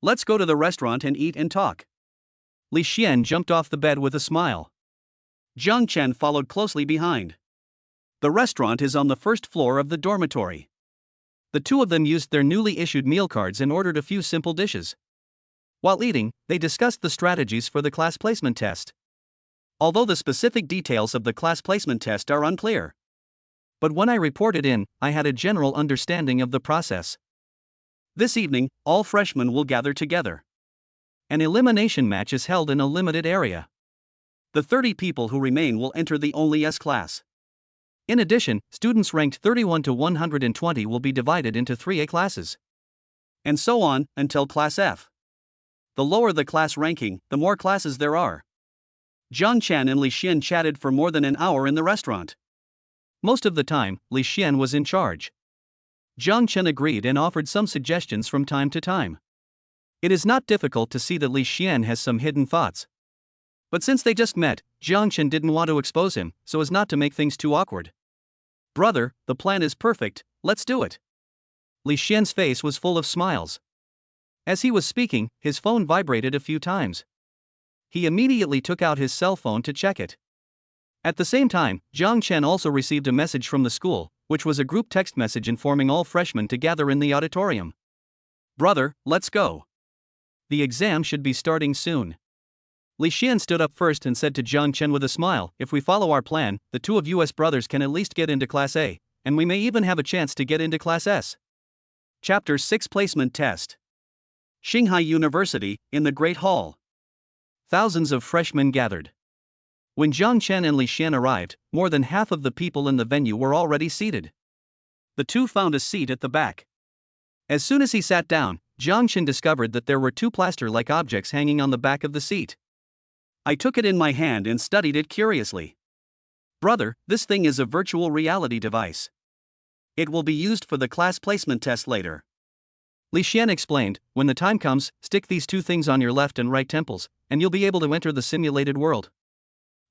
Speaker 1: Let's go to the restaurant and eat and talk." Li Xian jumped off the bed with a smile. Jiang Chen followed closely behind. The restaurant is on the first floor of the dormitory. The two of them used their newly issued meal cards and ordered a few simple dishes. While eating, they discussed the strategies for the class placement test. Although the specific details of the class placement test are unclear. But when I reported in, I had a general understanding of the process. This evening, all freshmen will gather together. An elimination match is held in a limited area. The 30 people who remain will enter the only S class. In addition, students ranked 31 to 120 will be divided into 3A classes. And so on, until Class F. The lower the class ranking, the more classes there are. Jiang Chen and Li Xian chatted for more than an hour in the restaurant. Most of the time, Li Xian was in charge. Jiang Chen agreed and offered some suggestions from time to time. It is not difficult to see that Li Xian has some hidden thoughts. But since they just met, Jiang Chen didn't want to expose him, so as not to make things too awkward. "Brother, the plan is perfect, let's do it." Li Xian's face was full of smiles. As he was speaking, his phone vibrated a few times. He immediately took out his cell phone to check it. At the same time, Jiang Chen also received a message from the school, which was a group text message informing all freshmen to gather in the auditorium. "Brother, let's go. The exam should be starting soon." Li Xian stood up first and said to Jiang Chen with a smile, "If we follow our plan, the two of you as brothers can at least get into Class A, and we may even have a chance to get into Class S." Chapter 6 Placement Test. Xinghai University, in the Great Hall. Thousands of freshmen gathered. When Jiang Chen and Li Xian arrived, more than half of the people in the venue were already seated. The two found a seat at the back. As soon as he sat down, Jiang Chen discovered that there were two plaster-like objects hanging on the back of the seat. I took it in my hand and studied it curiously. "Brother, this thing is a virtual reality device. It will be used for the class placement test later." Li Xian explained, "When the time comes, stick these two things on your left and right temples, and you'll be able to enter the simulated world."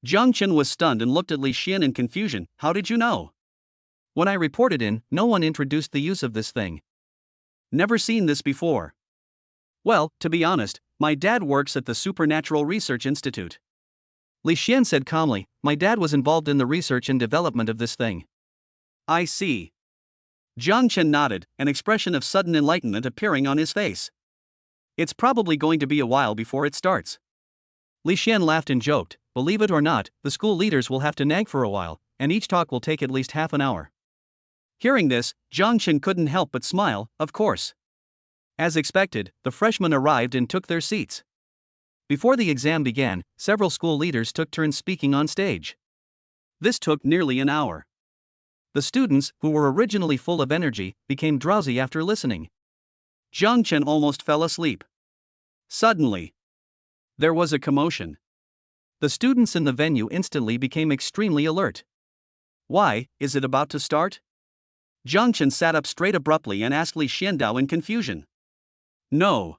Speaker 1: Jiang Chen was stunned and looked at Li Xian in confusion. "How did you know?" "When I reported in, no one introduced the use of this thing." "Never seen this before." "Well, to be honest, my dad works at the Supernatural Research Institute." Li Xian said calmly, "My dad was involved in the research and development of this thing." "I see." Jiang Chen nodded, an expression of sudden enlightenment appearing on his face. "It's probably going to be a while before it starts." Li Xian laughed and joked, "Believe it or not, the school leaders will have to nag for a while, and each talk will take at least half an hour." Hearing this, Jiang Chen couldn't help but smile, of course. As expected, the freshmen arrived and took their seats. Before the exam began, several school leaders took turns speaking on stage. This took nearly an hour. The students, who were originally full of energy, became drowsy after listening. Jiang Chen almost fell asleep. Suddenly, there was a commotion. The students in the venue instantly became extremely alert. Why, is it about to start? Zhang Chen sat up straight abruptly and asked Li Xiandao in confusion. No.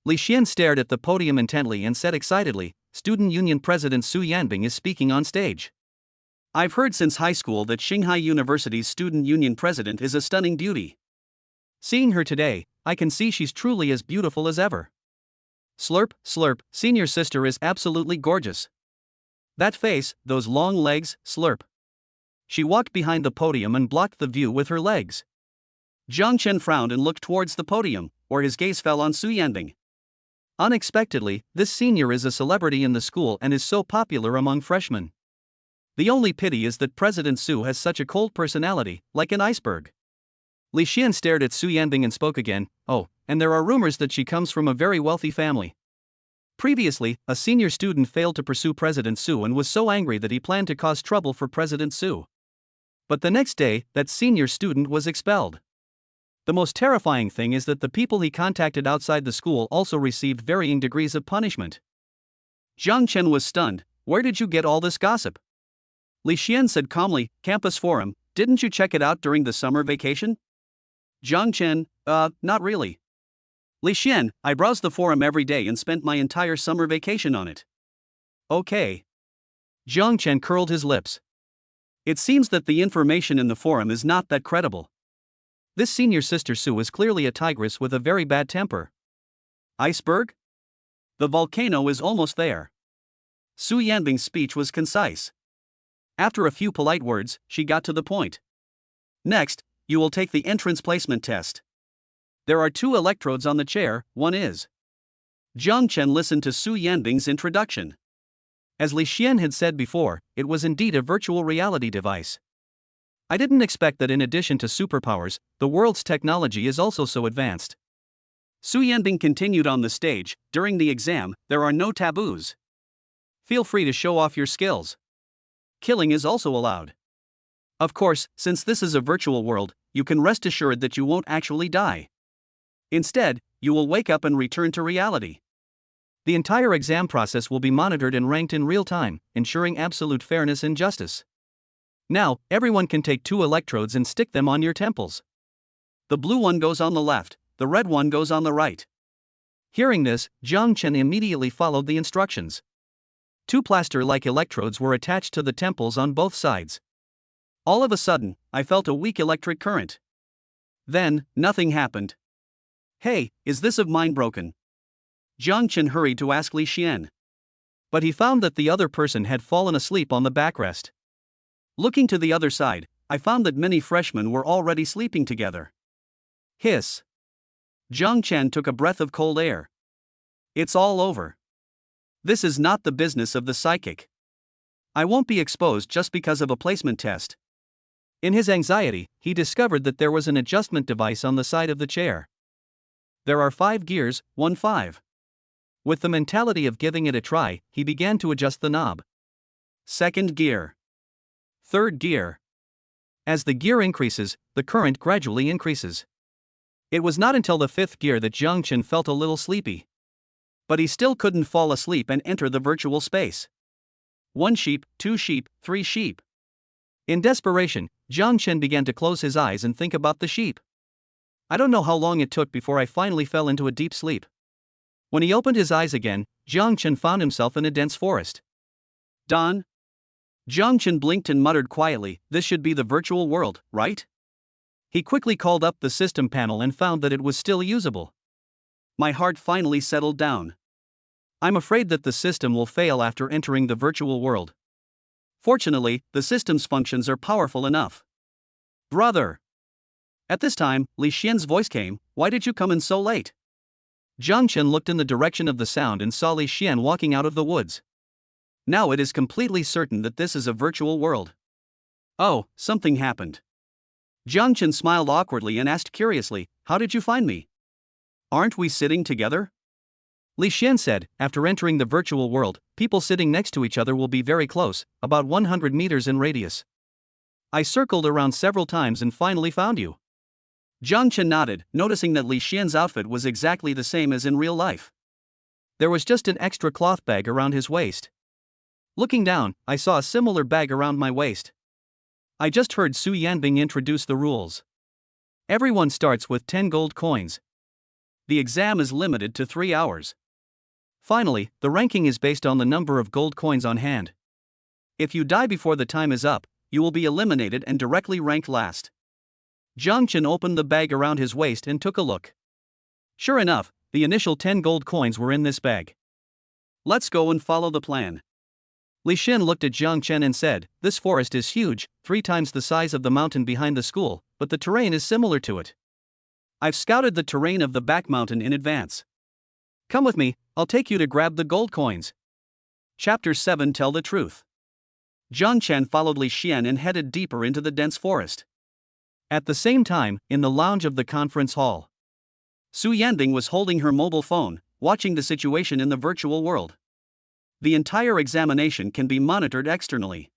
Speaker 1: Li Xian stared at the podium intently and said excitedly, Student Union President Su Yanbing is speaking on stage. I've heard since high school that Shanghai University's Student Union President is a stunning beauty. Seeing her today, I can see she's truly as beautiful as ever. Slurp, slurp, senior sister is absolutely gorgeous. That face, those long legs, slurp. She walked behind the podium and blocked the view with her legs. Zhang Chen frowned and looked towards the podium, where his gaze fell on Su Yanbing. Unexpectedly, this senior is a celebrity in the school and is so popular among freshmen. The only pity is that President Su has such a cold personality, like an iceberg. Li Xian stared at Su Yanbing and spoke again, oh, and there are rumors that she comes from a very wealthy family. Previously, a senior student failed to pursue President Su and was so angry that he planned to cause trouble for President Su. But the next day, that senior student was expelled. The most terrifying thing is that the people he contacted outside the school also received varying degrees of punishment. Zhang Chen was stunned. Where did you get all this gossip? Li Xian said calmly, Campus Forum, didn't you check it out during the summer vacation? Zhang Chen, not really. Li Xian, I browsed the forum every day and spent my entire summer vacation on it. Okay. Zhang Chen curled his lips. It seems that the information in the forum is not that credible. This senior sister Su is clearly a tigress with a very bad temper. Iceberg? The volcano is almost there. Su Yanbing's speech was concise. After a few polite words, she got to the point. Next, you will take the entrance placement test. There are 2 electrodes on the chair, one is. Zhang Chen listened to Su Yanbing's introduction. As Li Xian had said before, it was indeed a virtual reality device. I didn't expect that in addition to superpowers, the world's technology is also so advanced. Su Yanbing continued on the stage, during the exam, there are no taboos. Feel free to show off your skills. Killing is also allowed. Of course, since this is a virtual world, you can rest assured that you won't actually die. Instead, you will wake up and return to reality. The entire exam process will be monitored and ranked in real time, ensuring absolute fairness and justice. Now, everyone can take 2 electrodes and stick them on your temples. The blue one goes on the left, the red one goes on the right. Hearing this, Zhang Chen immediately followed the instructions. 2 plaster-like electrodes were attached to the temples on both sides. All of a sudden, I felt a weak electric current. Then, nothing happened. Hey, is this of mine broken? Zhang Chen hurried to ask Li Xian. But he found that the other person had fallen asleep on the backrest. Looking to the other side, I found that many freshmen were already sleeping together. Hiss. Zhang Chen took a breath of cold air. It's all over. This is not the business of the psychic. I won't be exposed just because of a placement test. In his anxiety, he discovered that there was an adjustment device on the side of the chair. There are 5 gears, 1-5. With the mentality of giving it a try, he began to adjust the knob. 2nd gear. 3rd gear. As the gear increases, the current gradually increases. It was not until the 5th gear that Zhang Chen felt a little sleepy. But he still couldn't fall asleep and enter the virtual space. 1 sheep, 2 sheep, 3 sheep. In desperation, Zhang Chen began to close his eyes and think about the sheep. I don't know how long it took before I finally fell into a deep sleep. When he opened his eyes again, Zhang Chen found himself in a dense forest. Don? Zhang Chen blinked and muttered quietly, this should be the virtual world, right? He quickly called up the system panel and found that it was still usable. My heart finally settled down. I'm afraid that the system will fail after entering the virtual world. Fortunately, the system's functions are powerful enough. Brother! At this time, Li Xian's voice came, why did you come in so late? Zhang Chen looked in the direction of the sound and saw Li Xian walking out of the woods. Now it is completely certain that this is a virtual world. Oh, something happened. Zhang Chen smiled awkwardly and asked curiously, how did you find me? Aren't we sitting together? Li Xian said, after entering the virtual world, people sitting next to each other will be very close, about 100 meters in radius. I circled around several times and finally found you. Zhang Chen nodded, noticing that Li Xian's outfit was exactly the same as in real life. There was just an extra cloth bag around his waist. Looking down, I saw a similar bag around my waist. I just heard Su Yanbing introduce the rules. Everyone starts with 10 gold coins. The exam is limited to 3 hours. Finally, the ranking is based on the number of gold coins on hand. If you die before the time is up, you will be eliminated and directly ranked last. Jiang Chen opened the bag around his waist and took a look. Sure enough, the initial 10 gold coins were in this bag. Let's go and follow the plan. Li Xin looked at Jiang Chen and said, "This forest is huge, 3 times the size of the mountain behind the school, but the terrain is similar to it. I've scouted the terrain of the back mountain in advance. Come with me, I'll take you to grab the gold coins." Chapter 7 Tell the Truth. Jiang Chen followed Li Xian and headed deeper into the dense forest. At the same time, in the lounge of the conference hall, Su Yanbing was holding her mobile phone, watching the situation in the virtual world. The entire examination can be monitored externally.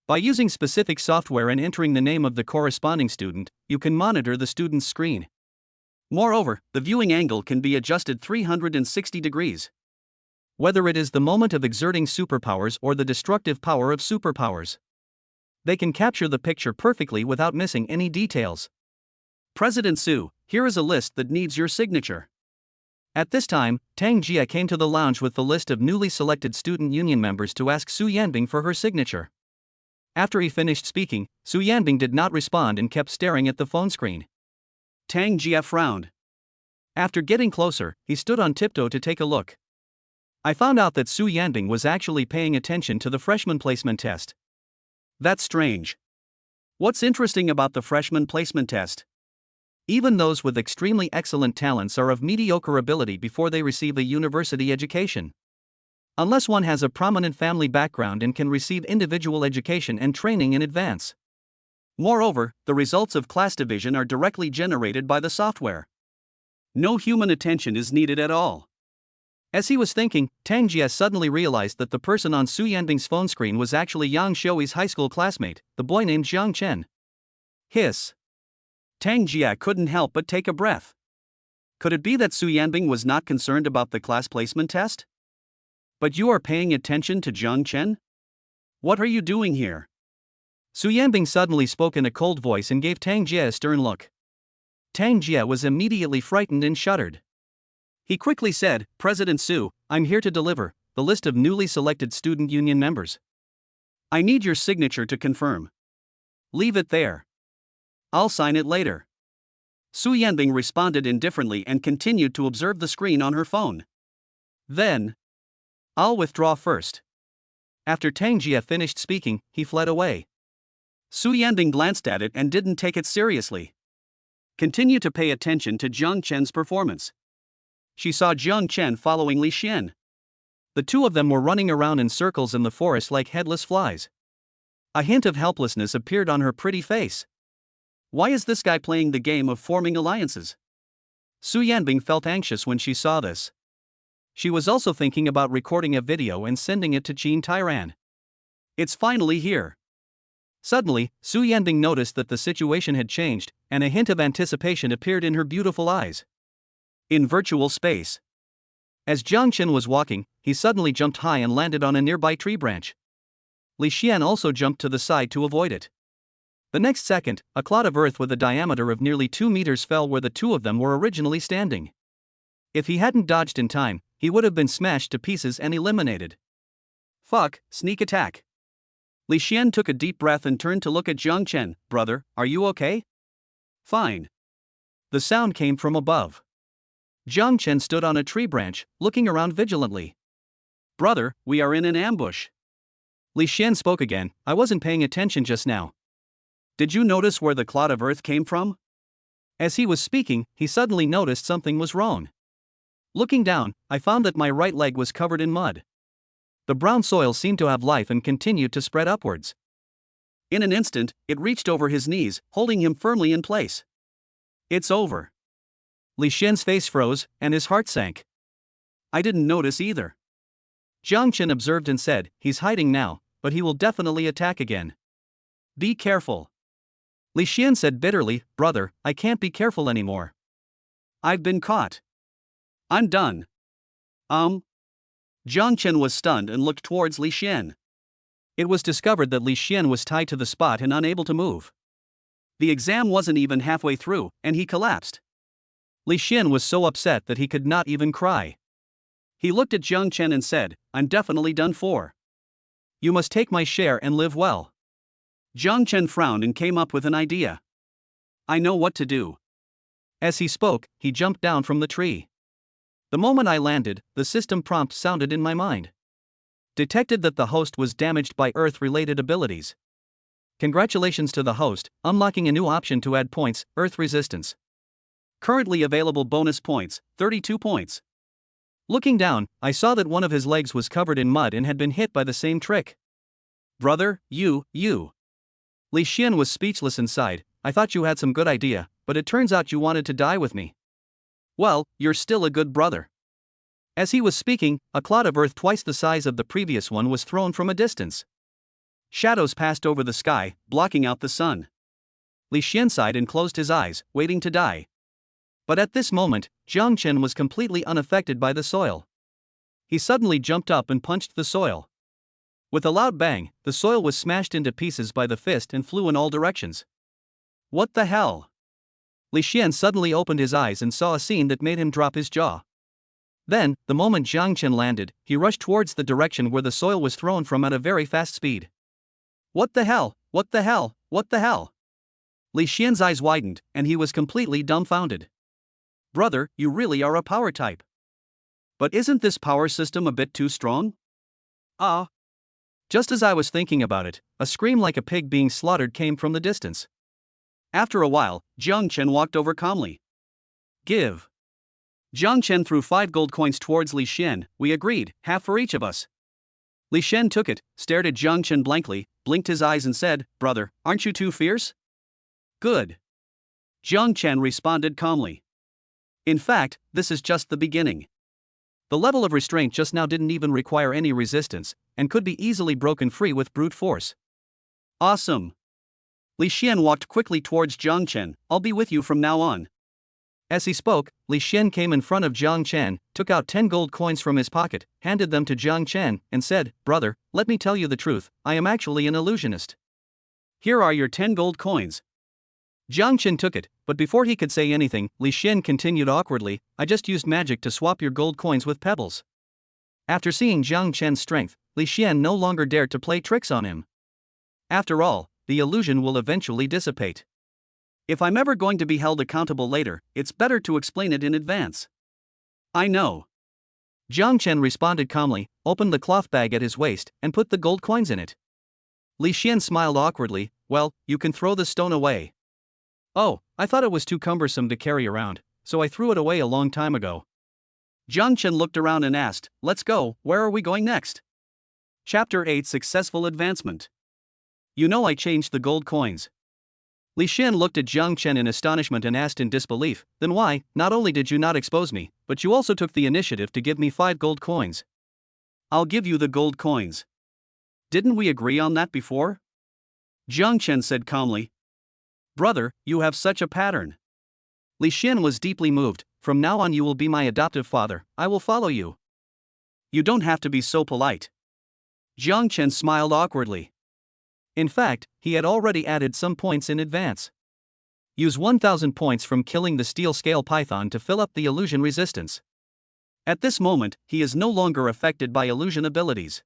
Speaker 1: By using specific software and entering the name of the corresponding student, you can monitor the student's screen. Moreover, the viewing angle can be adjusted 360 degrees. Whether it is the moment of exerting superpowers or the destructive power of superpowers, they can capture the picture perfectly without missing any details. President Su, here is a list that needs your signature. At this time, Tangjia came to the lounge with the list of newly selected student union members to ask Su Yanbing for her signature. After he finished speaking, Su Yanbing did not respond and kept staring at the phone screen. Tangjia frowned. After getting closer, he stood on tiptoe to take a look. I found out that Su Yanbing was actually paying attention to the freshman placement test. That's strange. What's interesting about the freshman placement test? Even those with extremely excellent talents are of mediocre ability before they receive a university education. Unless one has a prominent family background and can receive individual education and training in advance. Moreover, the results of class division are directly generated by the software. No human attention is needed at all. As he was thinking, Tangjia suddenly realized that the person on Su Yanbing's phone screen was actually Yang Xiaoi's high school classmate, the boy named Jiang Chen. Hiss. Tangjia couldn't help but take a breath. Could it be that Su Yanbing was not concerned about the class placement test? But you are paying attention to Jiang Chen? What are you doing here? Su Yanbing suddenly spoke in a cold voice and gave Tangjia a stern look. Tangjia was immediately frightened and shuddered. He quickly said, "President Su, I'm here to deliver the list of newly selected student union members. I need your signature to confirm." "Leave it there. I'll sign it later." Su Yanbing responded indifferently and continued to observe the screen on her phone. Then, "I'll withdraw first." After Tangjia finished speaking, he fled away. Su Yanbing glanced at it and didn't take it seriously. Continue to pay attention to Jiang Chen's performance. She saw Jiang Chen following Li Xian. The two of them were running around in circles in the forest like headless flies. A hint of helplessness appeared on her pretty face. Why is this guy playing the game of forming alliances? Su Yanbing felt anxious when she saw this. She was also thinking about recording a video and sending it to Qin Tairan. It's finally here. Suddenly, Su Yanbing noticed that the situation had changed, and a hint of anticipation appeared in her beautiful eyes. In virtual space. As Jiang Chen was walking, he suddenly jumped high and landed on a nearby tree branch. Li Xian also jumped to the side to avoid it. The next second, a clod of earth with a diameter of nearly 2 meters fell where the two of them were originally standing. If he hadn't dodged in time, he would have been smashed to pieces and eliminated. Fuck, sneak attack. Li Xian took a deep breath and turned to look at Jiang Chen. "Brother, are you okay?" "Fine." The sound came from above. Jiang Chen stood on a tree branch, looking around vigilantly. "Brother, we are in an ambush." Li Xian spoke again. "I wasn't paying attention just now. Did you notice where the clod of earth came from?" As he was speaking, he suddenly noticed something was wrong. Looking down, I found that my right leg was covered in mud. The brown soil seemed to have life and continued to spread upwards. In an instant, it reached over his knees, holding him firmly in place. "It's over." Li Xian's face froze, and his heart sank. "I didn't notice either." Jiang Chen observed and said, "He's hiding now, but he will definitely attack again. Be careful." Li Xian said bitterly, "Brother, I can't be careful anymore. I've been caught. I'm done." Jiang Chen was stunned and looked towards Li Xian. It was discovered that Li Xian was tied to the spot and unable to move. The exam wasn't even halfway through, and he collapsed. Li Xian was so upset that he could not even cry. He looked at Jiang Chen and said, "I'm definitely done for. You must take my share and live well." Jiang Chen frowned and came up with an idea. "I know what to do." As he spoke, he jumped down from the tree. The moment I landed, the system prompt sounded in my mind. Detected that the host was damaged by Earth-related abilities. Congratulations to the host, unlocking a new option to add points, Earth Resistance. Currently available bonus points, 32 points. Looking down, I saw that one of his legs was covered in mud and had been hit by the same trick. "Brother, you. Li Xian was speechless inside. "I thought you had some good idea, but it turns out you wanted to die with me." "Well, you're still a good brother." As he was speaking, a clod of earth twice the size of the previous one was thrown from a distance. Shadows passed over the sky, blocking out the sun. Li Xian sighed and closed his eyes, waiting to die. But at this moment, Jiang Chen was completely unaffected by the soil. He suddenly jumped up and punched the soil. With a loud bang, the soil was smashed into pieces by the fist and flew in all directions. "What the hell?" Li Xian suddenly opened his eyes and saw a scene that made him drop his jaw. Then, the moment Jiang Chen landed, he rushed towards the direction where the soil was thrown from at a very fast speed. "What the hell? What the hell? What the hell?" Li Xian's eyes widened, and he was completely dumbfounded. "Brother, you really are a power type. But isn't this power system a bit too strong?" Just as I was thinking about it, a scream like a pig being slaughtered came from the distance. After a while, Jiang Chen walked over calmly. "Give." Jiang Chen threw 5 gold coins towards Li Xian. "We agreed, half for each of us." Li Xian took it, stared at Jiang Chen blankly, blinked his eyes and said, "Brother, aren't you too fierce?" "Good." Jiang Chen responded calmly. "In fact, this is just the beginning. The level of restraint just now didn't even require any resistance, and could be easily broken free with brute force." "Awesome." Li Xian walked quickly towards Jiang Chen. "I'll be with you from now on." As he spoke, Li Xian came in front of Jiang Chen, took out 10 gold coins from his pocket, handed them to Jiang Chen, and said, "Brother, let me tell you the truth, I am actually an illusionist. Here are your 10 gold coins." Jiang Chen took it, but before he could say anything, Li Xian continued awkwardly, "I just used magic to swap your gold coins with pebbles." After seeing Jiang Chen's strength, Li Xian no longer dared to play tricks on him. After all, the illusion will eventually dissipate. If I'm ever going to be held accountable later, it's better to explain it in advance. "I know." Jiang Chen responded calmly, opened the cloth bag at his waist, and put the gold coins in it. Li Xian smiled awkwardly. "Well, you can throw the stone away." "Oh, I thought it was too cumbersome to carry around, so I threw it away a long time ago." Jiang Chen looked around and asked, "Let's go, where are we going next?" Chapter 8 Successful Advancement. "You know I changed the gold coins." Li Xian looked at Jiang Chen in astonishment and asked in disbelief, "Then why, not only did you not expose me, but you also took the initiative to give me 5 gold coins?" "I'll give you the gold coins. Didn't we agree on that before?" Jiang Chen said calmly. "Brother, you have such a pattern." Li Xian was deeply moved. "From now on you will be my adoptive father, I will follow you." "You don't have to be so polite." Jiang Chen smiled awkwardly. In fact, he had already added some points in advance. Use 1000 points from killing the steel scale python to fill up the illusion resistance. At this moment, he is no longer affected by illusion abilities.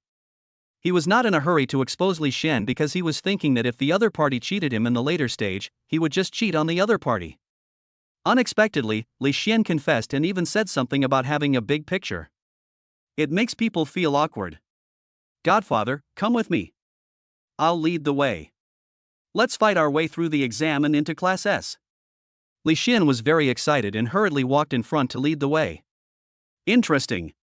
Speaker 1: He was not in a hurry to expose Li Xian because he was thinking that if the other party cheated him in the later stage, he would just cheat on the other party. Unexpectedly, Li Xian confessed and even said something about having a big picture. It makes people feel awkward. "Godfather, come with me. I'll lead the way. Let's fight our way through the exam and into Class S." Li Xian was very excited and hurriedly walked in front to lead the way. Interesting.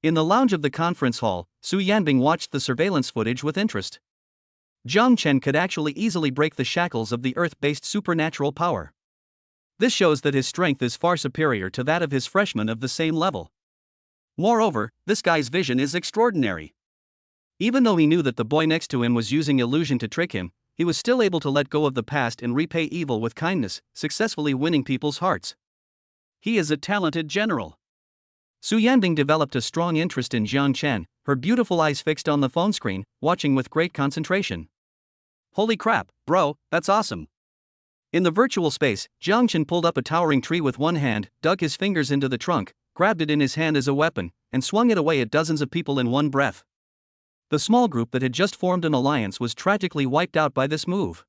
Speaker 1: In the lounge of the conference hall, Su Yanbing watched the surveillance footage with interest. Jiang Chen could actually easily break the shackles of the Earth-based supernatural power. This shows that his strength is far superior to that of his freshmen of the same level. Moreover, this guy's vision is extraordinary. Even though he knew that the boy next to him was using illusion to trick him, he was still able to let go of the past and repay evil with kindness, successfully winning people's hearts. He is a talented general. Su Yanbing developed a strong interest in Jiang Chen, her beautiful eyes fixed on the phone screen, watching with great concentration. Holy crap, bro, that's awesome. In the virtual space, Jiang Chen pulled up a towering tree with one hand, dug his fingers into the trunk, grabbed it in his hand as a weapon, and swung it away at dozens of people in one breath. The small group that had just formed an alliance was tragically wiped out by this move.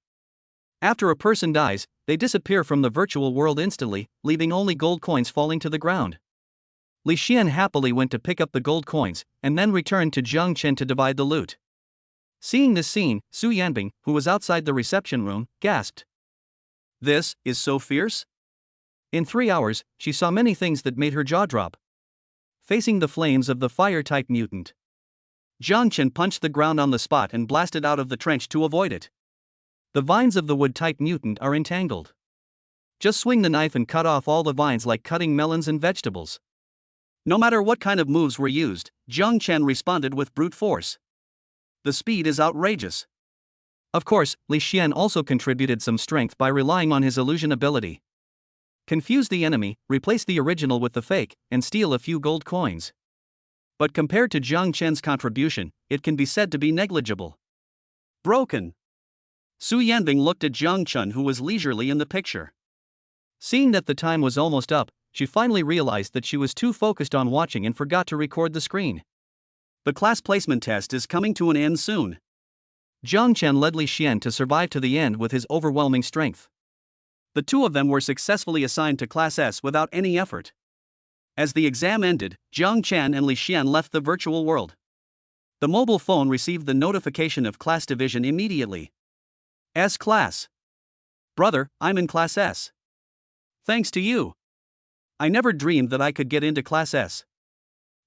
Speaker 1: After a person dies, they disappear from the virtual world instantly, leaving only gold coins falling to the ground. Li Xian happily went to pick up the gold coins, and then returned to Jiang Chen to divide the loot. Seeing this scene, Su Yanbing, who was outside the reception room, gasped. This is so fierce? In 3 hours, she saw many things that made her jaw drop. Facing the flames of the fire-type mutant, Jiang Chen punched the ground on the spot and blasted out of the trench to avoid it. The vines of the wood-type mutant are entangled. Just swing the knife and cut off all the vines like cutting melons and vegetables. No matter what kind of moves were used, Jiang Chen responded with brute force. The speed is outrageous. Of course, Li Xian also contributed some strength by relying on his illusion ability. Confuse the enemy, replace the original with the fake, and steal a few gold coins. But compared to Jiang Chen's contribution, it can be said to be negligible. Broken. Su Yanbing looked at Jiang Chen, who was leisurely in the picture. Seeing that the time was almost up, she finally realized that she was too focused on watching and forgot to record the screen. The class placement test is coming to an end soon. Jiang Chen led Li Xian to survive to the end with his overwhelming strength. The two of them were successfully assigned to Class S without any effort. As the exam ended, Jiang Chen and Li Xian left the virtual world. The mobile phone received the notification of class division immediately. S class. Brother, I'm in Class S. Thanks to you. I never dreamed that I could get into Class S.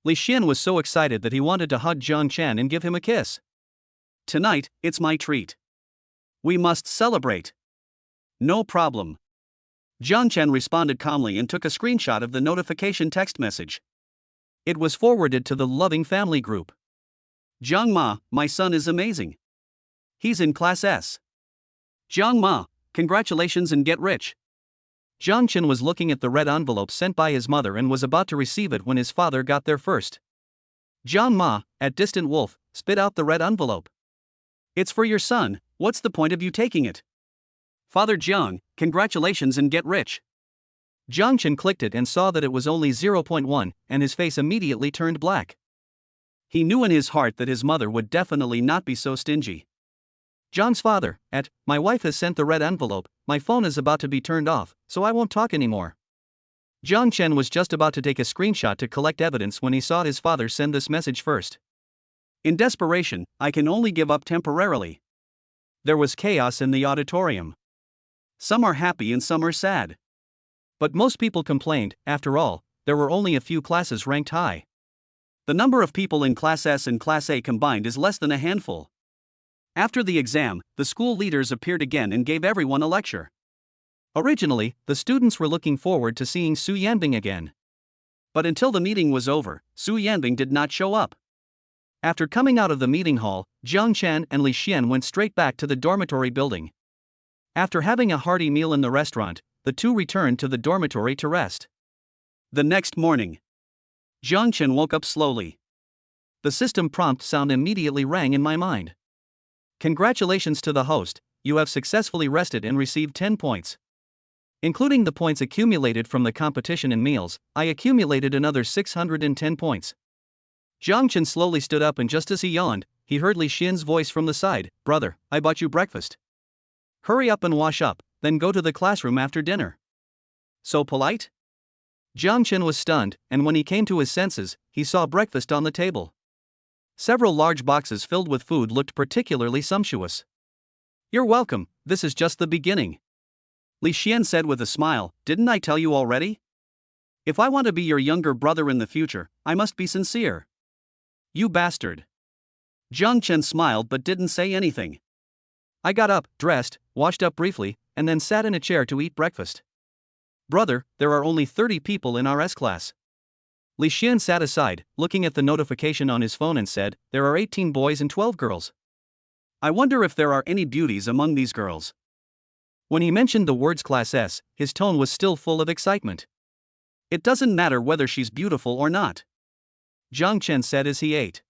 Speaker 1: Li Xian was so excited that he wanted to hug Jiang Chen and give him a kiss. Tonight, it's my treat. We must celebrate. No problem. Jiang Chen responded calmly and took a screenshot of the notification text message. It was forwarded to the loving family group. Jiang Ma, my son is amazing. He's in Class S. Jiang Ma, congratulations and get rich. Jiang Chen was looking at the red envelope sent by his mother and was about to receive it when his father got there first. Jiang Ma, at Distant Wolf, spit out the red envelope. It's for your son, what's the point of you taking it? Father Jiang, congratulations and get rich. Jiang Chen clicked it and saw that it was only 0.1, and his face immediately turned black. He knew in his heart that his mother would definitely not be so stingy. John's father, my wife has sent the red envelope, my phone is about to be turned off, so I won't talk anymore. Jiang Chen was just about to take a screenshot to collect evidence when he saw his father send this message first. In desperation, I can only give up temporarily. There was chaos in the auditorium. Some are happy and some are sad. But most people complained. After all, there were only a few classes ranked high. The number of people in Class S and Class A combined is less than a handful. After the exam, the school leaders appeared again and gave everyone a lecture. Originally, the students were looking forward to seeing Su Yanbing again. But until the meeting was over, Su Yanbing did not show up. After coming out of the meeting hall, Jiang Chen and Li Xian went straight back to the dormitory building. After having a hearty meal in the restaurant, the two returned to the dormitory to rest. The next morning, Jiang Chen woke up slowly. The system prompt sound immediately rang in my mind. Congratulations to the host, you have successfully rested and received 10 points. Including the points accumulated from the competition in meals, I accumulated another 610 points. Jiang Chen slowly stood up and just as he yawned, he heard Li Xian's voice from the side, "Brother, I bought you breakfast. Hurry up and wash up, then go to the classroom after dinner." So polite? Jiang Chen was stunned, and when he came to his senses, he saw breakfast on the table. Several large boxes filled with food looked particularly sumptuous. "You're welcome, this is just the beginning." Li Xian said with a smile, "Didn't I tell you already? If I want to be your younger brother in the future, I must be sincere." "You bastard." Jiang Chen smiled but didn't say anything. I got up, dressed, washed up briefly, and then sat in a chair to eat breakfast. "Brother, there are only 30 people in our S class." Li Xian sat aside, looking at the notification on his phone and said, "There are 18 boys and 12 girls. I wonder if there are any beauties among these girls." When he mentioned the words Class S, his tone was still full of excitement. It doesn't matter whether she's beautiful or not, Zhang Chen said as he ate.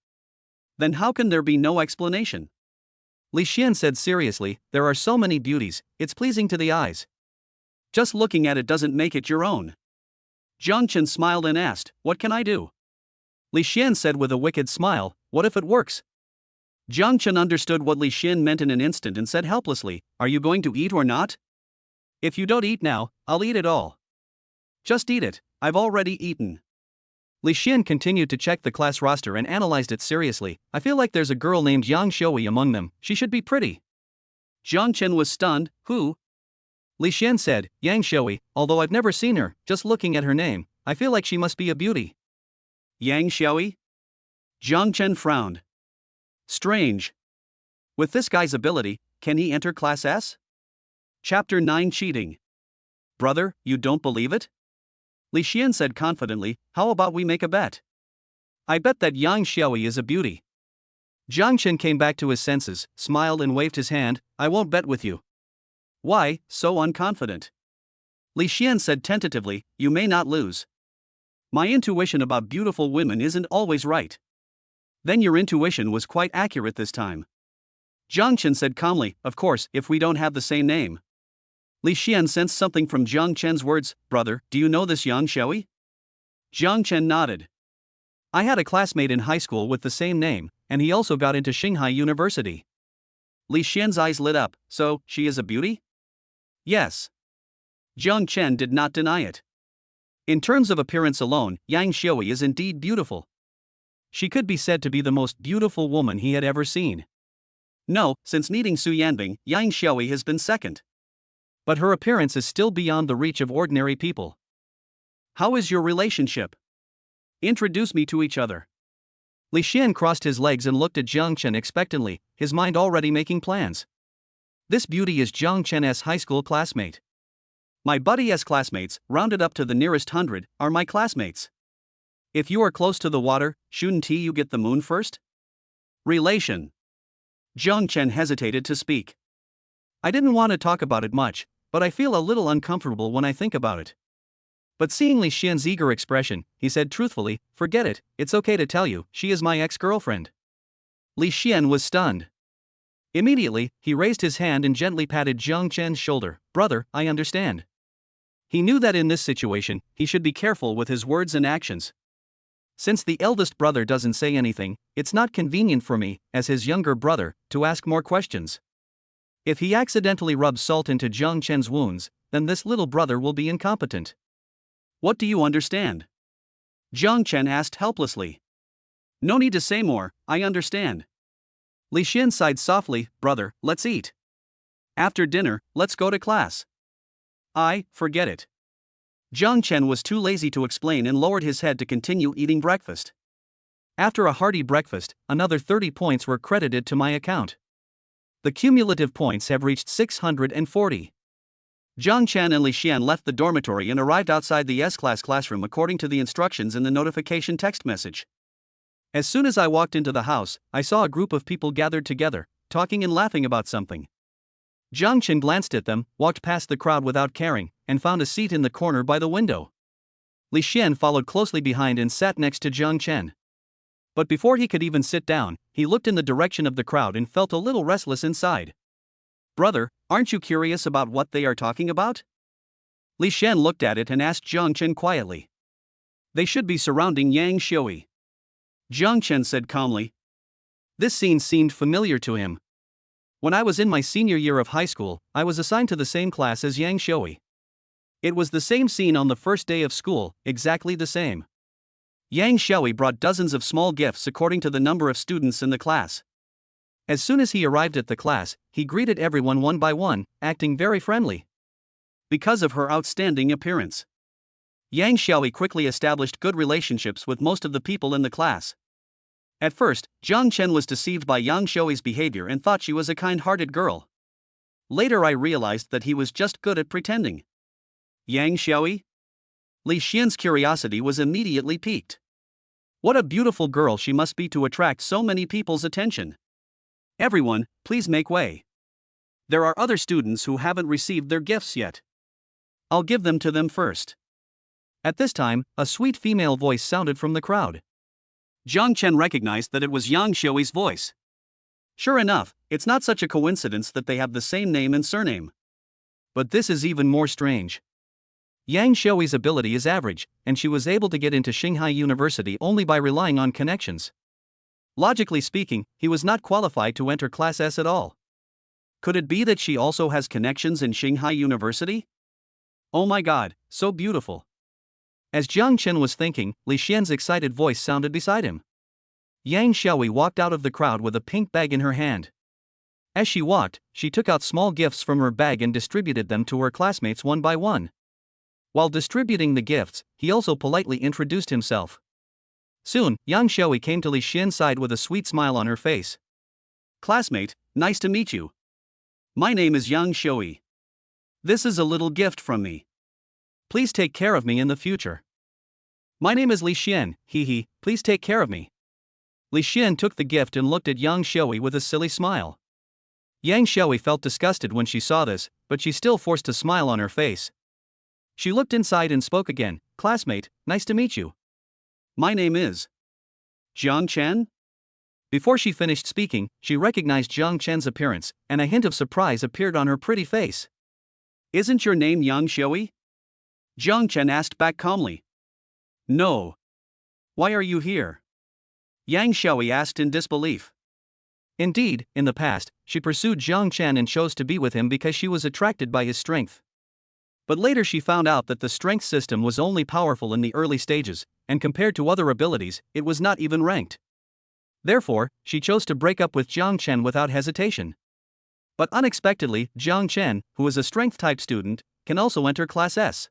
Speaker 1: Then how can there be no explanation? Li Xian said seriously, there are so many beauties, it's pleasing to the eyes. Just looking at it doesn't make it your own. Zhang Chen smiled and asked, what can I do? Li Xian said with a wicked smile, what if it works? Zhang Chen understood what Li Xian meant in an instant and said helplessly, are you going to eat or not? If you don't eat now, I'll eat it all. Just eat it, I've already eaten. Li Xian continued to check the class roster and analyzed it seriously. I feel like there's a girl named Yang Xiaoi among them, she should be pretty. Zhang Chen was stunned, who? Li Xian said, Yang Xiaoi, although I've never seen her, just looking at her name, I feel like she must be a beauty. Yang Xiaoi? Zhang Chen frowned. Strange. With this guy's ability, can he enter Class S? Chapter 9 Cheating. Brother, you don't believe it? Li Xian said confidently, how about we make a bet? I bet that Yang Xiaoi is a beauty. Zhang Chen came back to his senses, smiled and waved his hand, I won't bet with you. Why, so unconfident? Li Xian said tentatively, you may not lose. My intuition about beautiful women isn't always right. Then your intuition was quite accurate this time. Zhang Chen said calmly, of course, if we don't have the same name. Li Xian sensed something from Zhang Chen's words, brother, do you know this Yang Xiaoi? Zhang Chen nodded. I had a classmate in high school with the same name, and he also got into Shanghai University. Li Xian's eyes lit up, so, she is a beauty? Yes. Zhang Chen did not deny it. In terms of appearance alone, Yang Xiaoi is indeed beautiful. She could be said to be the most beautiful woman he had ever seen. No, since meeting Su Yanbing, Yang Xiaoi has been second. But her appearance is still beyond the reach of ordinary people. How is your relationship? Introduce me to each other. Li Xian crossed his legs and looked at Zhang Chen expectantly, his mind already making plans. This beauty is Zhang Chen's high school classmate. My buddy's classmates, rounded up to the nearest 100, are my classmates. If you are close to the water, shouldn't you get the moon first? Relation. Zhang Chen hesitated to speak. I didn't want to talk about it much, but I feel a little uncomfortable when I think about it. But seeing Li Xian's eager expression, he said truthfully, forget it, it's okay to tell you, she is my ex-girlfriend. Li Xian was stunned. Immediately, he raised his hand and gently patted Zhang Chen's shoulder, brother, I understand. He knew that in this situation, he should be careful with his words and actions. Since the eldest brother doesn't say anything, it's not convenient for me, as his younger brother, to ask more questions. If he accidentally rubs salt into Zhang Chen's wounds, then this little brother will be incompetent. What do you understand? Zhang Chen asked helplessly. No need to say more, I understand. Li Xian sighed softly, brother, let's eat. After dinner, let's go to class. Forget it. Zhang Chen was too lazy to explain and lowered his head to continue eating breakfast. After a hearty breakfast, another 30 points were credited to my account. The cumulative points have reached 640. Zhang Chen and Li Xian left the dormitory and arrived outside the S-class classroom according to the instructions in the notification text message. As soon as I walked into the house, I saw a group of people gathered together, talking and laughing about something. Zhang Chen glanced at them, walked past the crowd without caring, and found a seat in the corner by the window. Li Xian followed closely behind and sat next to Zhang Chen. But before he could even sit down, he looked in the direction of the crowd and felt a little restless inside. Brother, aren't you curious about what they are talking about? Li Xian looked at it and asked Zhang Chen quietly. They should be surrounding Yang Xiaoi. Zhang Chen said calmly. This scene seemed familiar to him. When I was in my senior year of high school, I was assigned to the same class as Yang Xiaoi. It was the same scene on the first day of school, exactly the same. Yang Xiaoi brought dozens of small gifts according to the number of students in the class. As soon as he arrived at the class, he greeted everyone one by one, acting very friendly. Because of her outstanding appearance, Yang Xiaoi quickly established good relationships with most of the people in the class. At first, Zhang Chen was deceived by Yang Xiaoi's behavior and thought she was a kind-hearted girl. Later I realized that he was just good at pretending. Yang Xiaoi? Li Xian's curiosity was immediately piqued. What a beautiful girl she must be to attract so many people's attention. Everyone, please make way. There are other students who haven't received their gifts yet. I'll give them to them first. At this time, a sweet female voice sounded from the crowd. Jiang Chen recognized that it was Yang Xiaoi's voice. Sure enough, it's not such a coincidence that they have the same name and surname. But this is even more strange. Yang Xiaoi's ability is average, and she was able to get into Shanghai University only by relying on connections. Logically speaking, he was not qualified to enter Class S at all. Could it be that she also has connections in Shanghai University? Oh my god, so beautiful. As Jiang Chen was thinking, Li Xian's excited voice sounded beside him. Yang Xiaoi walked out of the crowd with a pink bag in her hand. As she walked, she took out small gifts from her bag and distributed them to her classmates one by one. While distributing the gifts, he also politely introduced himself. Soon, Yang Xiaoi came to Li Xian's side with a sweet smile on her face. Classmate, nice to meet you. My name is Yang Xiaoi. This is a little gift from me. Please take care of me in the future. My name is Li Xian, please take care of me. Li Xian took the gift and looked at Yang Xiaoi with a silly smile. Yang Xiaoi felt disgusted when she saw this, but she still forced a smile on her face. She looked inside and spoke again, classmate, nice to meet you. My name is Jiang Chen? Before she finished speaking, she recognized Jiang Chen's appearance, and a hint of surprise appeared on her pretty face. Isn't your name Yang Xiaoi? Jiang Chen asked back calmly. No. Why are you here? Yang Xiaoi asked in disbelief. Indeed, in the past, she pursued Jiang Chen and chose to be with him because she was attracted by his strength. But later she found out that the strength system was only powerful in the early stages, and compared to other abilities, it was not even ranked. Therefore, she chose to break up with Jiang Chen without hesitation. But unexpectedly, Jiang Chen, who is a strength-type student, can also enter Class S.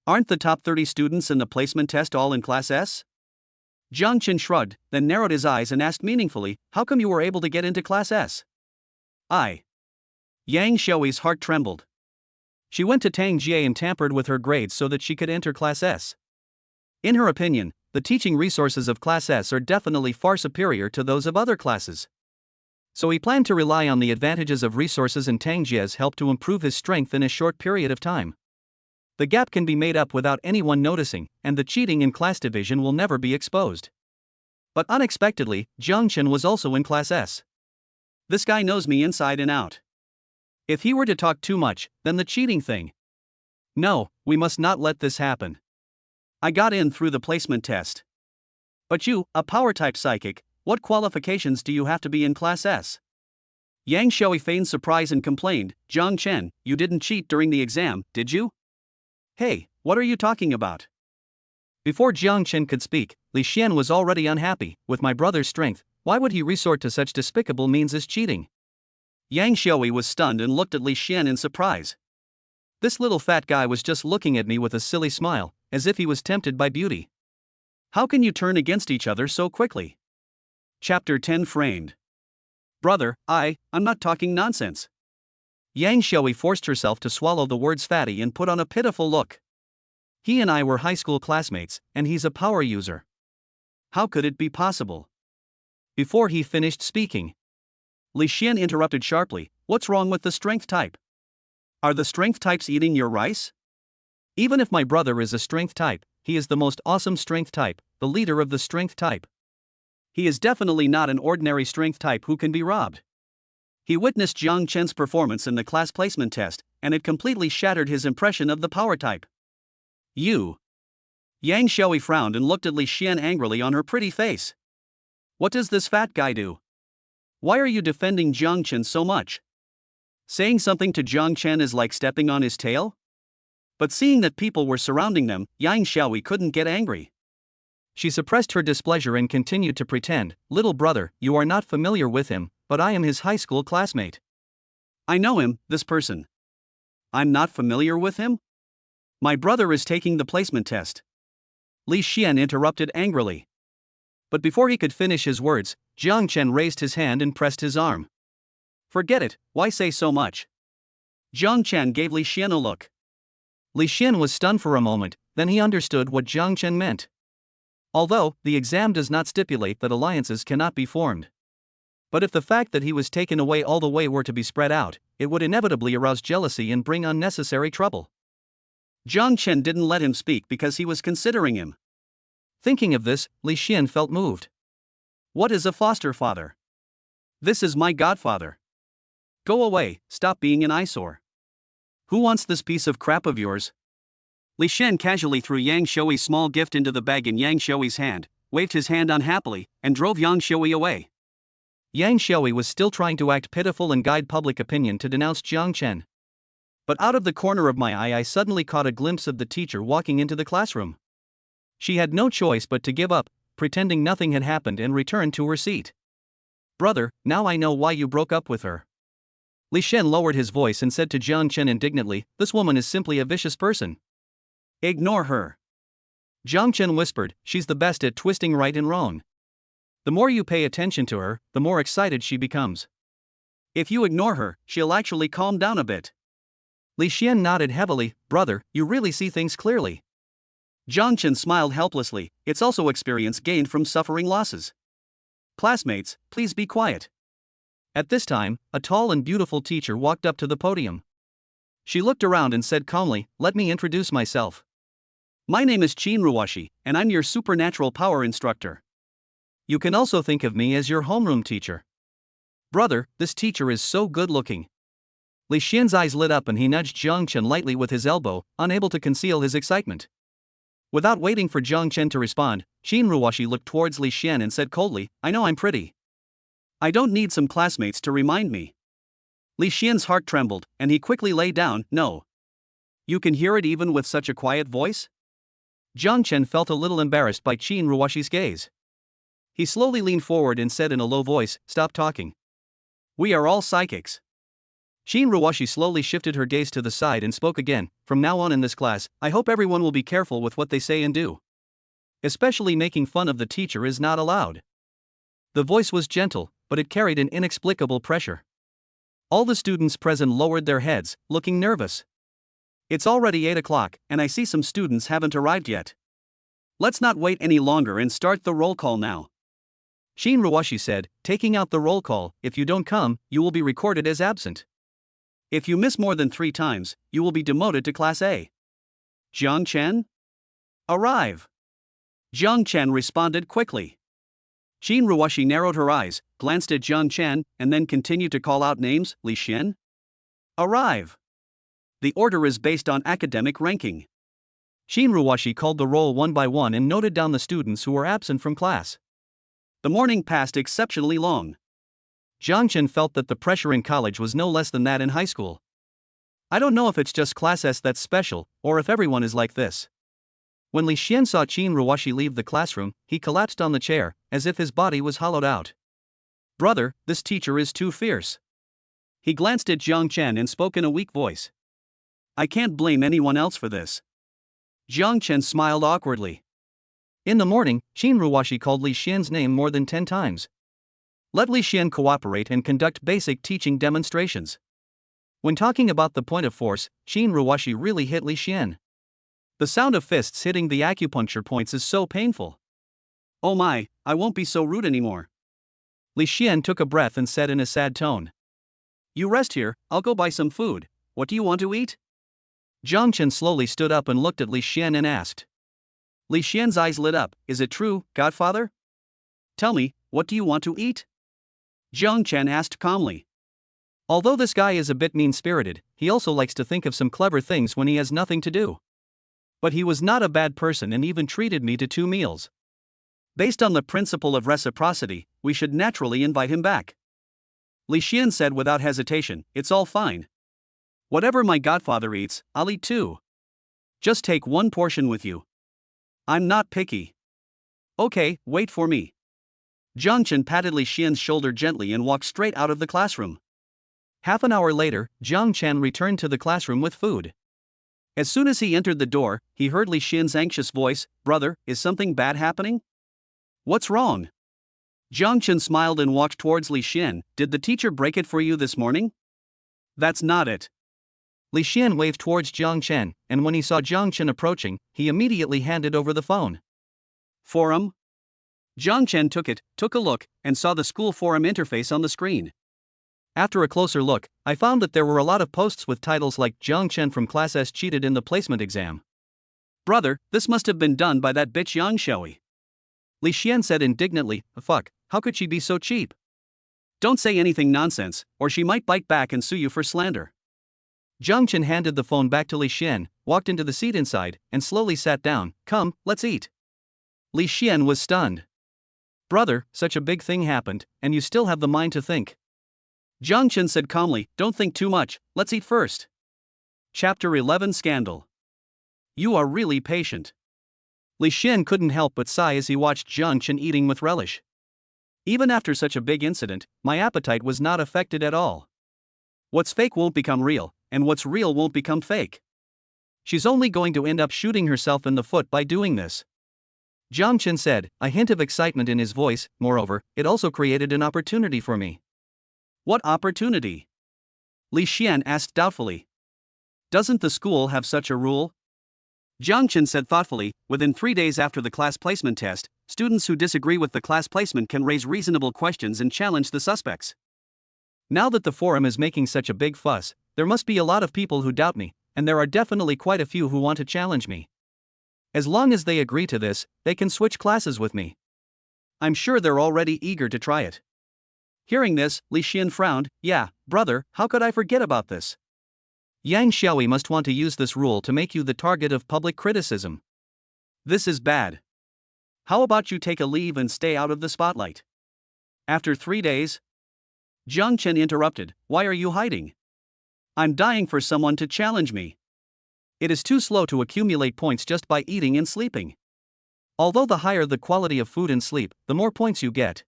Speaker 1: Aren't the top 30 students in the placement test all in Class S? Jiang Chen shrugged, then narrowed his eyes and asked meaningfully, how come you were able to get into Class S? Yang Xiaoi's heart trembled. She went to Tangjia and tampered with her grades so that she could enter Class S. In her opinion, the teaching resources of Class S are definitely far superior to those of other classes. So he planned to rely on the advantages of resources and Tangjia's help to improve his strength in a short period of time. The gap can be made up without anyone noticing, and the cheating in class division will never be exposed. But unexpectedly, Jiang Chen was also in Class S. This guy knows me inside and out. If he were to talk too much, then the cheating thing. No, we must not let this happen. I got in through the placement test. But you, a power-type psychic, what qualifications do you have to be in Class S? Yang Xiaoi feigned surprise and complained, Jiang Chen, you didn't cheat during the exam, did you? Hey, what are you talking about? Before Jiang Chen could speak, Li Xian was already unhappy. With my brother's strength, why would he resort to such despicable means as cheating? Yang Xiaoi was stunned and looked at Li Xian in surprise. This little fat guy was just looking at me with a silly smile, as if he was tempted by beauty. How can you turn against each other so quickly? Chapter 10 Framed. Brother, I'm not talking nonsense. Yang Xiaoi forced herself to swallow the words fatty and put on a pitiful look. He and I were high school classmates, and he's a power user. How could it be possible? Before he finished speaking, Li Xian interrupted sharply, what's wrong with the strength type? Are the strength types eating your rice? Even if my brother is a strength type, he is the most awesome strength type, the leader of the strength type. He is definitely not an ordinary strength type who can be robbed. He witnessed Jiang Chen's performance in the class placement test, and it completely shattered his impression of the power type. You. Yang Xiaoi frowned and looked at Li Xian angrily on her pretty face. What does this fat guy do? Why are you defending Jiang Chen so much? Saying something to Jiang Chen is like stepping on his tail? But seeing that people were surrounding them, Yang Xiaoi couldn't get angry. She suppressed her displeasure and continued to pretend, little brother, you are not familiar with him, but I am his high school classmate. I know him, this person. I'm not familiar with him? My brother is taking the placement test. Li Xian interrupted angrily. But before he could finish his words, Jiang Chen raised his hand and pressed his arm. Forget it, why say so much? Jiang Chen gave Li Xian a look. Li Xian was stunned for a moment, then he understood what Jiang Chen meant. Although, the exam does not stipulate that alliances cannot be formed. But if the fact that he was taken away all the way were to be spread out, it would inevitably arouse jealousy and bring unnecessary trouble. Jiang Chen didn't let him speak because he was considering him. Thinking of this, Li Xian felt moved. What is a foster father? This is my godfather. Go away, stop being an eyesore. Who wants this piece of crap of yours? Li Xian casually threw Yang Xiaoi's small gift into the bag in Yang Xiaoi's hand, waved his hand unhappily, and drove Yang Xiaoi away. Yang Xiaoi was still trying to act pitiful and guide public opinion to denounce Jiang Chen. But out of the corner of my eye I suddenly caught a glimpse of the teacher walking into the classroom. She had no choice but to give up, pretending nothing had happened and return to her seat. Brother, now I know why you broke up with her. Li Xian lowered his voice and said to Jiang Chen indignantly, this woman is simply a vicious person. Ignore her. Jiang Chen whispered, she's the best at twisting right and wrong. The more you pay attention to her, the more excited she becomes. If you ignore her, she'll actually calm down a bit. Li Xian nodded heavily, brother, you really see things clearly. Jiang Chen smiled helplessly, it's also experience gained from suffering losses. Classmates, please be quiet. At this time, a tall and beautiful teacher walked up to the podium. She looked around and said calmly, let me introduce myself. My name is Qin Ruoshi, and I'm your supernatural power instructor. You can also think of me as your homeroom teacher. Brother, this teacher is so good looking. Li Xian's eyes lit up and he nudged Jiang Chen lightly with his elbow, unable to conceal his excitement. Without waiting for Jiang Chen to respond, Qin Ruoshi looked towards Li Xian and said coldly, I know I'm pretty. I don't need some classmates to remind me. Li Xian's heart trembled, and he quickly lay down, no. You can hear it even with such a quiet voice? Jiang Chen felt a little embarrassed by Qin Ruoshi's gaze. He slowly leaned forward and said in a low voice, stop talking. We are all psychics. Qin Ruoshi slowly shifted her gaze to the side and spoke again, from now on in this class, I hope everyone will be careful with what they say and do. Especially making fun of the teacher is not allowed. The voice was gentle, but it carried an inexplicable pressure. All the students present lowered their heads, looking nervous. It's already 8 o'clock, and I see some students haven't arrived yet. Let's not wait any longer and start the roll call now. Qin Ruoshi said, taking out the roll call, if you don't come, you will be recorded as absent. If you miss more than 3 times, you will be demoted to Class A. Jiang Chen? Arrive. Jiang Chen responded quickly. Qin Ruoshi narrowed her eyes, glanced at Jiang Chen, and then continued to call out names, Li Xian? Arrive. The order is based on academic ranking. Qin Ruoshi called the roll one by one and noted down the students who were absent from class. The morning passed exceptionally long. Jiang Chen felt that the pressure in college was no less than that in high school. I don't know if it's just Class S that's special, or if everyone is like this. When Li Xian saw Qin Ruoshi leave the classroom, he collapsed on the chair, as if his body was hollowed out. Brother, this teacher is too fierce. He glanced at Jiang Chen and spoke in a weak voice. I can't blame anyone else for this. Jiang Chen smiled awkwardly. In the morning, Qin Ruoshi called Li Xian's name more than 10 times. Let Li Xian cooperate and conduct basic teaching demonstrations. When talking about the point of force, Qin Ruoshi really hit Li Xian. The sound of fists hitting the acupuncture points is so painful. Oh my, I won't be so rude anymore. Li Xian took a breath and said in a sad tone. You rest here, I'll go buy some food. What do you want to eat? Jiang Chen slowly stood up and looked at Li Xian and asked. Li Xian's eyes lit up, is it true, Godfather? Tell me, what do you want to eat? Jiang Chen asked calmly. Although this guy is a bit mean-spirited, he also likes to think of some clever things when he has nothing to do. But he was not a bad person and even treated me to 2 meals. Based on the principle of reciprocity, we should naturally invite him back. Li Xian said without hesitation, it's all fine. Whatever my godfather eats, I'll eat too. Just take 1 portion with you. I'm not picky. Okay, wait for me. Jiang Chen patted Li Xian's shoulder gently and walked straight out of the classroom. Half an hour later, Jiang Chen returned to the classroom with food. As soon as he entered the door, he heard Li Xian's anxious voice, Brother, is something bad happening? What's wrong? Jiang Chen smiled and walked towards Li Xian, did the teacher break it for you this morning? That's not it. Li Xian waved towards Jiang Chen, and when he saw Jiang Chen approaching, he immediately handed over the phone. Forum? Jiang Chen took it, took a look, and saw the school forum interface on the screen. After a closer look, I found that there were a lot of posts with titles like Jiang Chen from Class S cheated in the placement exam. Brother, this must have been done by that bitch Yang Xiaoi. Li Xian said indignantly, fuck, how could she be so cheap? Don't say anything nonsense, or she might bite back and sue you for slander. Jiang Chen handed the phone back to Li Xian, walked into the seat inside, and slowly sat down. Come, let's eat. Li Xian was stunned. Brother, such a big thing happened, and you still have the mind to think. Jiang Chen said calmly, don't think too much, let's eat first. Chapter 11 Scandal. You are really patient. Li Xian couldn't help but sigh as he watched Jiang Chen eating with relish. Even after such a big incident, my appetite was not affected at all. What's fake won't become real, and what's real won't become fake. She's only going to end up shooting herself in the foot by doing this. Jiang Chen said, a hint of excitement in his voice. Moreover, it also created an opportunity for me. What opportunity? Li Xian asked doubtfully. Doesn't the school have such a rule? Jiang Chen said thoughtfully, within 3 days after the class placement test, students who disagree with the class placement can raise reasonable questions and challenge the suspects. Now that the forum is making such a big fuss, there must be a lot of people who doubt me, and there are definitely quite a few who want to challenge me. As long as they agree to this, they can switch classes with me. I'm sure they're already eager to try it. Hearing this, Li Xian frowned. Yeah, brother, how could I forget about this? Yang Xiaoi must want to use this rule to make you the target of public criticism. This is bad. How about you take a leave and stay out of the spotlight? After 3 days? Jiang Chen interrupted, why are you hiding? I'm dying for someone to challenge me. It is too slow to accumulate points just by eating and sleeping. Although the higher the quality of food and sleep, the more points you get.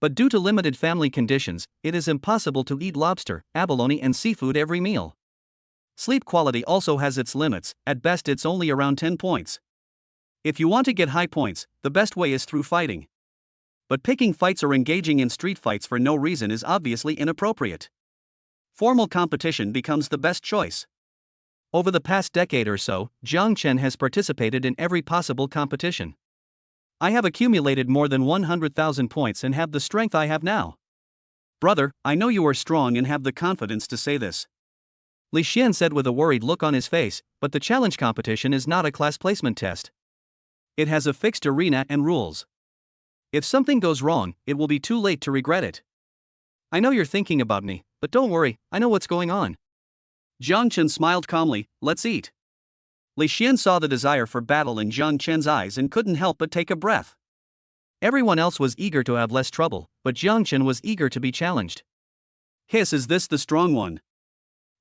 Speaker 1: But due to limited family conditions, it is impossible to eat lobster, abalone and seafood every meal. Sleep quality also has its limits, at best it's only around 10 points. If you want to get high points, the best way is through fighting. But picking fights or engaging in street fights for no reason is obviously inappropriate. Formal competition becomes the best choice. Over the past decade or so, Jiang Chen has participated in every possible competition. I have accumulated more than 100,000 points and have the strength I have now. Brother, I know you are strong and have the confidence to say this. Li Xian said with a worried look on his face, but the challenge competition is not a class placement test. It has a fixed arena and rules. If something goes wrong, it will be too late to regret it. I know you're thinking about me, but don't worry, I know what's going on. Jiang Chen smiled calmly, let's eat. Li Xian saw the desire for battle in Jiang Chen's eyes and couldn't help but take a breath. Everyone else was eager to have less trouble, but Jiang Chen was eager to be challenged. Is this the strong one?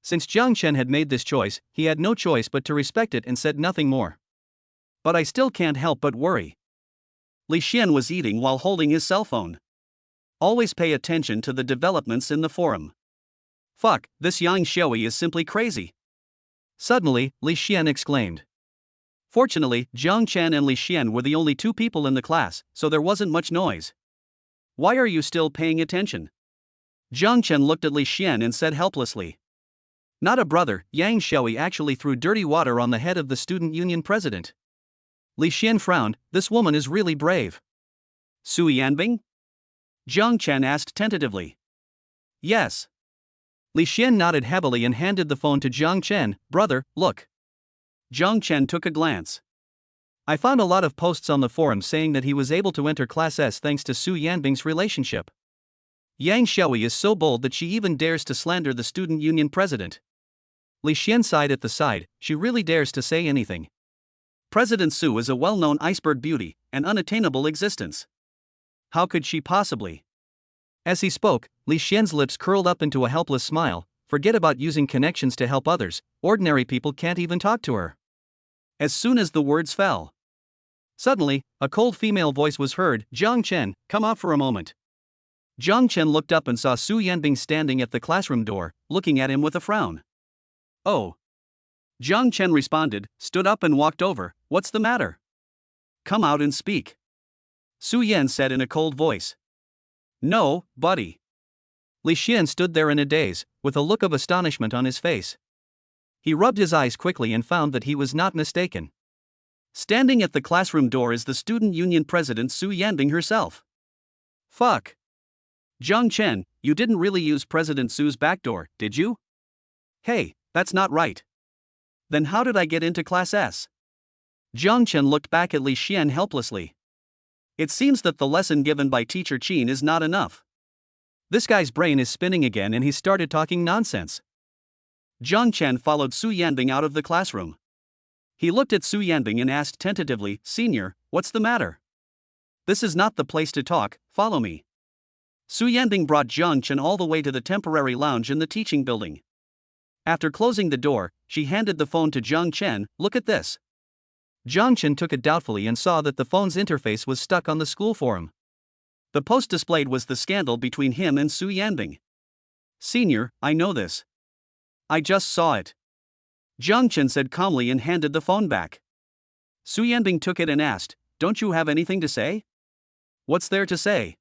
Speaker 1: Since Jiang Chen had made this choice, he had no choice but to respect it and said nothing more. But I still can't help but worry. Li Xian was eating while holding his cell phone. Always pay attention to the developments in the forum. Fuck, this Yang Xiaoi is simply crazy. Suddenly, Li Xian exclaimed. Fortunately, Jiang Chen and Li Xian were the only 2 people in the class, so there wasn't much noise. Why are you still paying attention? Jiang Chen looked at Li Xian and said helplessly. Not a brother, Yang Xiaoi actually threw dirty water on the head of the student union president. Li Xian frowned, this woman is really brave. Su Yanbing? Jiang Chen asked tentatively. Yes. Li Xian nodded heavily and handed the phone to Jiang Chen. Brother, look. Jiang Chen took a glance. I found a lot of posts on the forum saying that he was able to enter Class S thanks to Su Yanbing's relationship. Yang Xiaoi is so bold that she even dares to slander the student union president. Li Xian sighed at the side, she really dares to say anything. President Su is a well-known iceberg beauty, an unattainable existence. How could she possibly? As he spoke, Li Xian's lips curled up into a helpless smile. Forget about using connections to help others, ordinary people can't even talk to her. As soon as the words fell. Suddenly, a cold female voice was heard, Jiang Chen, come out for a moment. Jiang Chen looked up and saw Su Yanbing standing at the classroom door, looking at him with a frown. Oh. Jiang Chen responded, stood up and walked over, what's the matter? Come out and speak. Su Yan said in a cold voice. No, buddy. Li Xian stood there in a daze, with a look of astonishment on his face. He rubbed his eyes quickly and found that he was not mistaken. Standing at the classroom door is the student union president Su Yanbing herself. Fuck. Jiang Chen, you didn't really use President Su's backdoor, did you? Hey, that's not right. Then how did I get into Class S? Jiang Chen looked back at Li Xian helplessly. It seems that the lesson given by Teacher Qin is not enough. This guy's brain is spinning again and he started talking nonsense. Jiang Chen followed Su Yanbing out of the classroom. He looked at Su Yanbing and asked tentatively, "Senior, what's the matter?" "This is not the place to talk, follow me." Su Yanbing brought Jiang Chen all the way to the temporary lounge in the teaching building. After closing the door, she handed the phone to Jiang Chen. "Look at this." Jiang Chen took it doubtfully and saw that the phone's interface was stuck on the school forum. The post displayed was the scandal between him and Su Yanbing. "Senior, I know this. I just saw it," Jiang Chen said calmly and handed the phone back. Su Yanbing took it and asked, "Don't you have anything to say?" "What's there to say?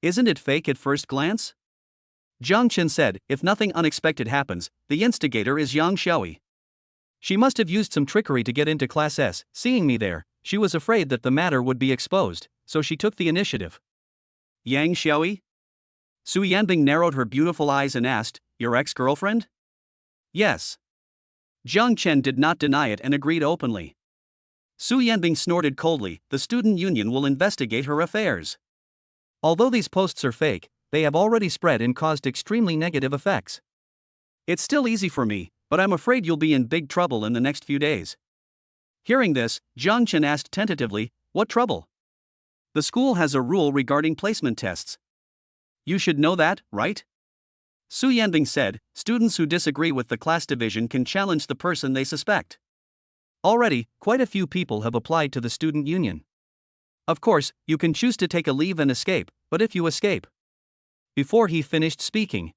Speaker 1: Isn't it fake at first glance?" Jiang Chen said, "If nothing unexpected happens, the instigator is Yang Xiaoi. She must have used some trickery to get into Class S. Seeing me there, she was afraid that the matter would be exposed, so she took the initiative." "Yang Xiaoi?" Su Yanbing narrowed her beautiful eyes and asked, "Your ex-girlfriend?" "Yes." Jiang Chen did not deny it and agreed openly. Su Yanbing snorted coldly, "The student union will investigate her affairs. Although these posts are fake, they have already spread and caused extremely negative effects. It's still easy for me, but I'm afraid you'll be in big trouble in the next few days." Hearing this, Jiang Chen asked tentatively, "What trouble?" "The school has a rule regarding placement tests. You should know that, right?" Su Yanbing said, "Students who disagree with the class division can challenge the person they suspect. Already, quite a few people have applied to the student union. Of course, you can choose to take a leave and escape, but if you escape..." Before he finished speaking,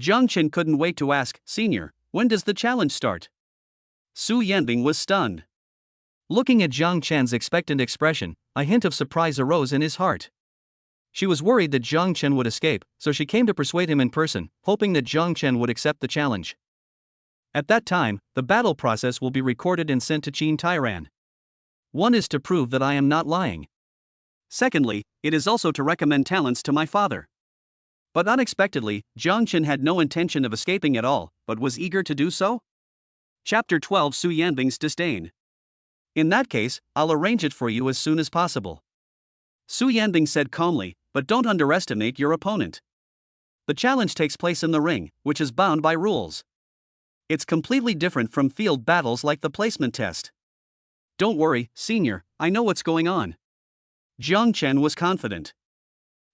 Speaker 1: Jiang Chen couldn't wait to ask, "Senior, when does the challenge start?" Su Yanbing was stunned. Looking at Jiang Chen's expectant expression, a hint of surprise arose in his heart. She was worried that Jiang Chen would escape, so she came to persuade him in person, hoping that Jiang Chen would accept the challenge. At that time, the battle process will be recorded and sent to Qin Tairan. One is to prove that I am not lying. Secondly, it is also to recommend talents to my father. But unexpectedly, Jiang Chen had no intention of escaping at all, but was eager to do so. Chapter 12: Su Yanbing's disdain. "In that case, I'll arrange it for you as soon as possible," Su Yanbing said calmly, "but don't underestimate your opponent. The challenge takes place in the ring, which is bound by rules. It's completely different from field battles like the placement test. Don't worry, senior, I know what's going on." Jiang Chen was confident.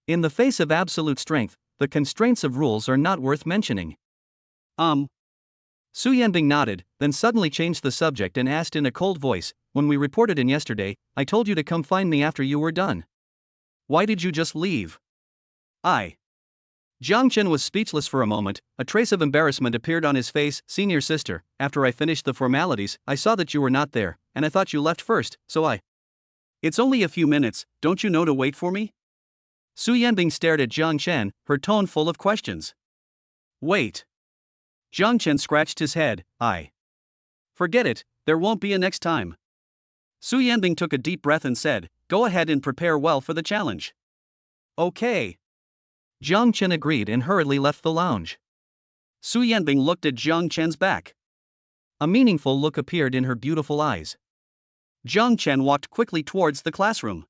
Speaker 1: In the face of absolute strength, the constraints of rules are not worth mentioning. Su Yanbing nodded, then suddenly changed the subject and asked in a cold voice, "When we reported in yesterday, I told you to come find me after you were done. Why did you just leave?" Jiang Chen was speechless for a moment. A trace of embarrassment appeared on his face. "Senior sister, after I finished the formalities, I saw that you were not there, and I thought you left first, so I..." "It's only a few minutes, don't you know to wait for me?" Su Yanbing stared at Jiang Chen, her tone full of questions. "Wait." Jiang Chen scratched his head. Forget it, there won't be a next time." Su Yanbing took a deep breath and said, "Go ahead and prepare well for the challenge." "Okay." Jiang Chen agreed and hurriedly left the lounge. Su Yanbing looked at Jiang Chen's back. A meaningful look appeared in her beautiful eyes. Jiang Chen walked quickly towards the classroom.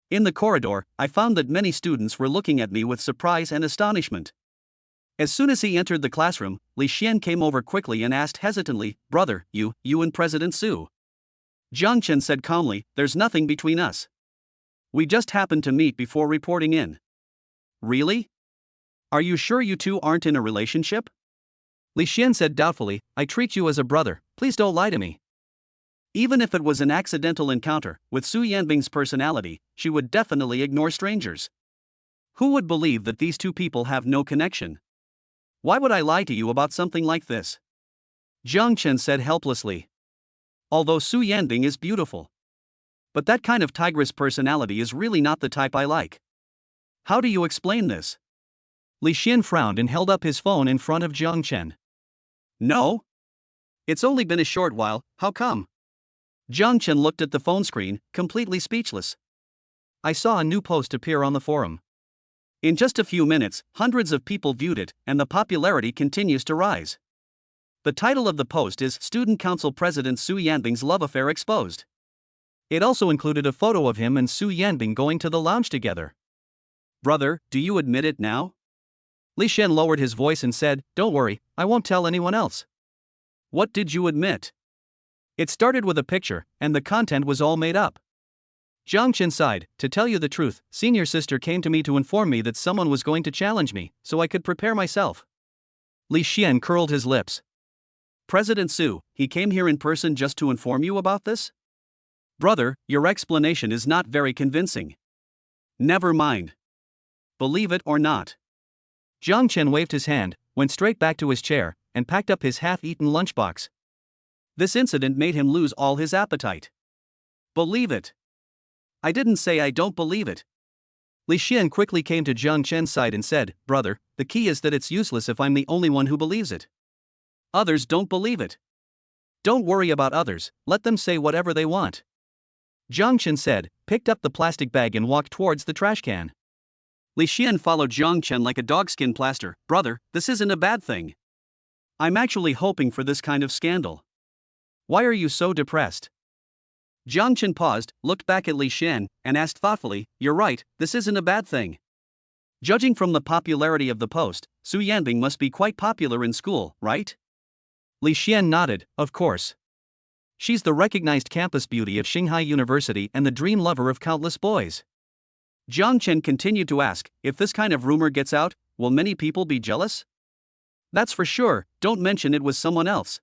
Speaker 1: In the corridor, I found that many students were looking at me with surprise and astonishment. As soon as he entered the classroom, Li Xian came over quickly and asked hesitantly, "Brother, you and President Su?" Jiang Chen said calmly, "There's nothing between us. We just happened to meet before reporting in." "Really? Are you sure you two aren't in a relationship?" Li Xian said doubtfully, "I treat you as a brother, please don't lie to me." Even if it was an accidental encounter, with Su Yanbing's personality, she would definitely ignore strangers. Who would believe that these two people have no connection? Why would I lie to you about something like this? Jiang Chen said helplessly. Although Su Yanbing is beautiful. But that kind of tigress personality is really not the type I like. How do you explain this? Li Xian frowned and held up his phone in front of Jiang Chen. No? It's only been a short while, how come? Jiang Chen looked at the phone screen, completely speechless. I saw a new post appear on the forum. In just a few minutes, hundreds of people viewed it, and the popularity continues to rise. The title of the post is Student Council President Su Yanbing's Love Affair Exposed. It also included a photo of him and Su Yanbing going to the lounge together. Brother, do you admit it now? Li Shen lowered his voice and said, Don't worry, I won't tell anyone else. What did you admit? It started with a picture, and the content was all made up. Zhang Chen sighed. To tell you the truth, senior sister came to me to inform me that someone was going to challenge me, so I could prepare myself. Li Xian curled his lips. President Su, he came here in person just to inform you about this? Brother, your explanation is not very convincing. Never mind. Believe it or not. Zhang Chen waved his hand, went straight back to his chair, and packed up his half-eaten lunchbox. This incident made him lose all his appetite. Believe it. I didn't say I don't believe it. Li Xian quickly came to Zhang Chen's side and said, Brother, the key is that it's useless if I'm the only one who believes it. Others don't believe it. Don't worry about others, let them say whatever they want. Zhang Chen said, picked up the plastic bag and walked towards the trash can. Li Xian followed Zhang Chen like a dogskin plaster. Brother, this isn't a bad thing. I'm actually hoping for this kind of scandal. Why are you so depressed? Zhang Chen paused, looked back at Li Xian, and asked thoughtfully, You're right, this isn't a bad thing. Judging from the popularity of the post, Su Yanbing must be quite popular in school, right? Li Xian nodded, of course. She's the recognized campus beauty of Shanghai University and the dream lover of countless boys. Zhang Chen continued to ask, if this kind of rumor gets out, will many people be jealous? That's for sure, don't mention it was someone else.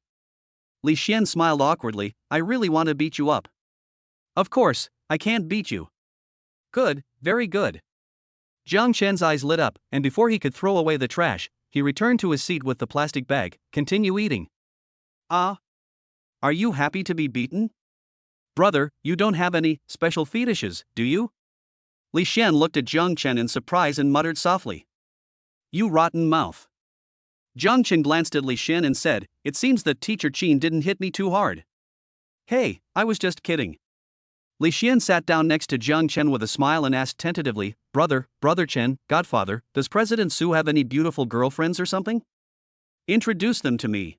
Speaker 1: Li Xian smiled awkwardly, I really want to beat you up. Of course, I can't beat you. Good, very good. Zhang Chen's eyes lit up, and before he could throw away the trash, he returned to his seat with the plastic bag. Continue eating. Ah. Are you happy to be beaten? Brother, you don't have any special fetishes, do you? Li Xian looked at Zhang Chen in surprise and muttered softly. You rotten mouth. Zhang Chen glanced at Li Xian and said, It seems that Teacher Qin didn't hit me too hard. Hey, I was just kidding. Li Xian sat down next to Zhang Chen with a smile and asked tentatively, Brother Chen, Godfather, does President Su have any beautiful girlfriends or something? Introduce them to me.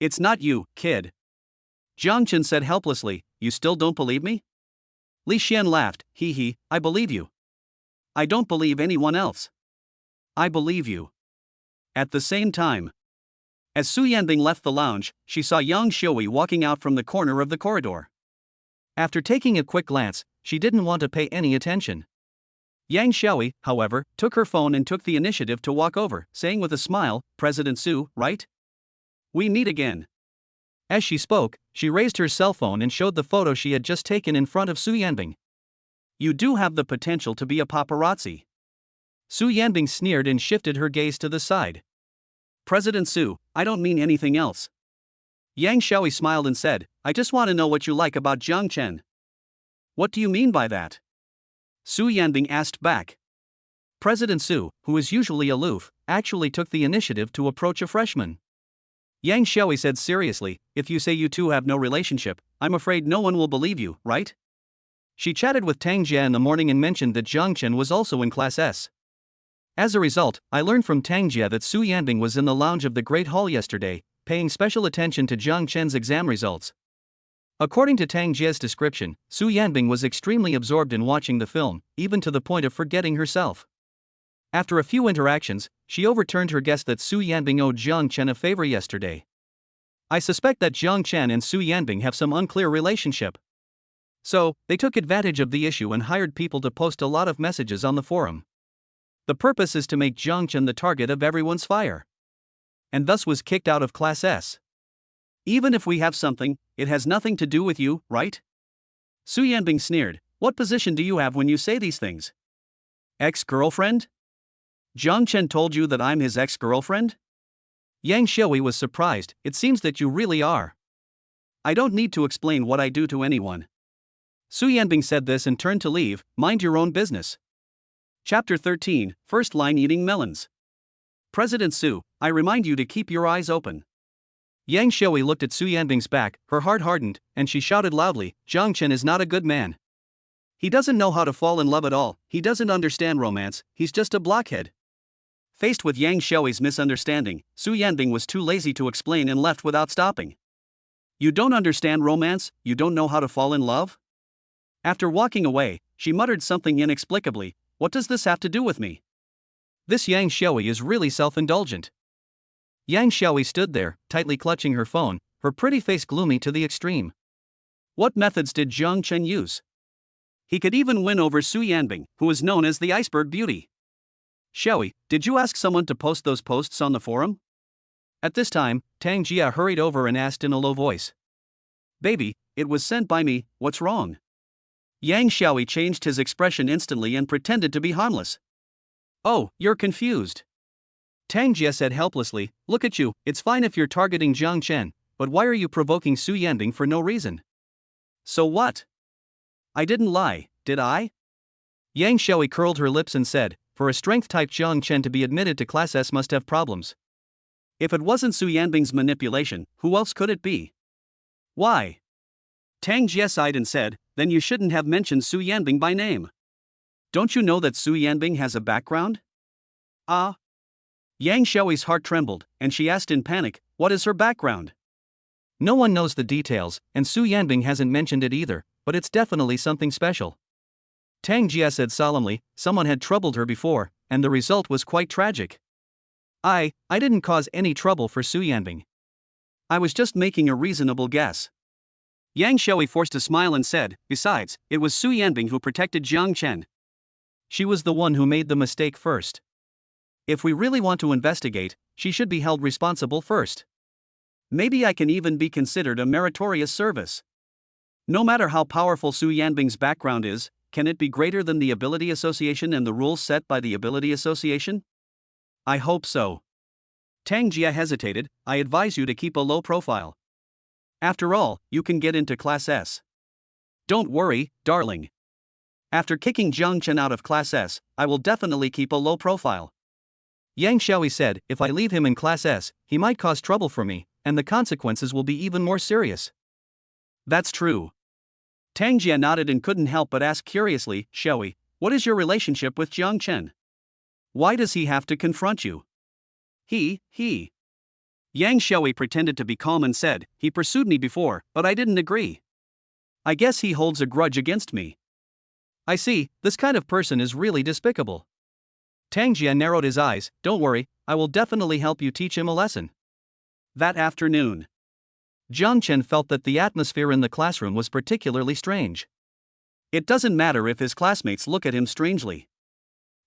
Speaker 1: It's not you, kid. Zhang Chen said helplessly, You still don't believe me? Li Xian laughed, I believe you. I don't believe anyone else. I believe you. At the same time. As Su Yanbing left the lounge, she saw young Xiaoi walking out from the corner of the corridor. After taking a quick glance, she didn't want to pay any attention. Yang Xiaoi, however, took her phone and took the initiative to walk over, saying with a smile, President Su, right? We meet again. As she spoke, she raised her cell phone and showed the photo she had just taken in front of Su Yanbing. You do have the potential to be a paparazzi. Su Yanbing sneered and shifted her gaze to the side. President Su, I don't mean anything else. Yang Xiaoi smiled and said, I just want to know what you like about Zhang Chen. What do you mean by that? Su Yanbing asked back. President Su, who is usually aloof, actually took the initiative to approach a freshman. Yang Xiaoi said seriously, If you say you two have no relationship, I'm afraid no one will believe you, right? She chatted with Tangjia in the morning and mentioned that Zhang Chen was also in Class S. As a result, I learned from Tangjia that Su Yanbing was in the lounge of the Great Hall yesterday, paying special attention to Zhang Chen's exam results. According to Tangjia's description, Su Yanbing was extremely absorbed in watching the film, even to the point of forgetting herself. After a few interactions, she overturned her guess that Su Yanbing owed Zhang Chen a favor yesterday. I suspect that Zhang Chen and Su Yanbing have some unclear relationship. So, they took advantage of the issue and hired people to post a lot of messages on the forum. The purpose is to make Zhang Chen the target of everyone's fire. And thus was kicked out of Class S. Even if we have something, it has nothing to do with you, right? Su Yanbing sneered, What position do you have when you say these things? Ex-girlfriend? Zhang Chen told you that I'm his ex-girlfriend? Yang Xiaoi was surprised, It seems that you really are. I don't need to explain what I do to anyone. Su Yanbing said this and turned to leave, Mind your own business. Chapter 13, First Line Eating Melons. President Su, I remind you to keep your eyes open. Yang Xiaoi looked at Su Yanbing's back, her heart hardened, and she shouted loudly, Zhang Chen is not a good man. He doesn't know how to fall in love at all, he doesn't understand romance, he's just a blockhead. Faced with Yang Xiaoi's misunderstanding, Su Yanbing was too lazy to explain and left without stopping. You don't understand romance, you don't know how to fall in love? After walking away, she muttered something inexplicably, what does this have to do with me? This Yang Xiaoi is really self-indulgent. Yang Xiaoi stood there, tightly clutching her phone, her pretty face gloomy to the extreme. What methods did Zhang Chen use? He could even win over Su Yanbing, who is known as the iceberg beauty. Xiaoi, did you ask someone to post those posts on the forum? At this time, Tangjia hurried over and asked in a low voice. Baby, it was sent by me, what's wrong? Yang Xiaoi changed his expression instantly and pretended to be harmless. Oh, you're confused. Tangjia said helplessly, look at you, it's fine if you're targeting Zhang Chen, but why are you provoking Su Yanbing for no reason? So what? I didn't lie, did I? Yang Xiaoi curled her lips and said, for a strength-type Zhang Chen to be admitted to Class S must have problems. If it wasn't Su Yanbing's manipulation, who else could it be? Why? Tangjia sighed and said, then you shouldn't have mentioned Su Yanbing by name. Don't you know that Su Yanbing has a background? Ah? Yang Xiaoi's heart trembled, and she asked in panic, what is her background? No one knows the details, and Su Yanbing hasn't mentioned it either, but it's definitely something special. Tangjia said solemnly, someone had troubled her before, and the result was quite tragic. I didn't cause any trouble for Su Yanbing. I was just making a reasonable guess. Yang Xiaoi forced a smile and said, besides, it was Su Yanbing who protected Zhang Chen. She was the one who made the mistake first. If we really want to investigate, she should be held responsible first. Maybe I can even be considered a meritorious service. No matter how powerful Su Yanbing's background is, can it be greater than the Ability Association and the rules set by the Ability Association? I hope so. Tangjia hesitated, I advise you to keep a low profile. After all, you can get into Class S. Don't worry, darling. After kicking Zhang Chen out of Class S, I will definitely keep a low profile. Yang Xiaoi said, if I leave him in Class S, he might cause trouble for me, and the consequences will be even more serious. That's true. Tangjia nodded and couldn't help but ask curiously, Xiaoi, what is your relationship with Zhang Chen? Why does he have to confront you? He. Yang Xiaoi pretended to be calm and said, he pursued me before, but I didn't agree. I guess he holds a grudge against me. I see, this kind of person is really despicable. Tangjia narrowed his eyes, don't worry, I will definitely help you teach him a lesson. That afternoon, Zhang Chen felt that the atmosphere in the classroom was particularly strange. It doesn't matter if his classmates look at him strangely.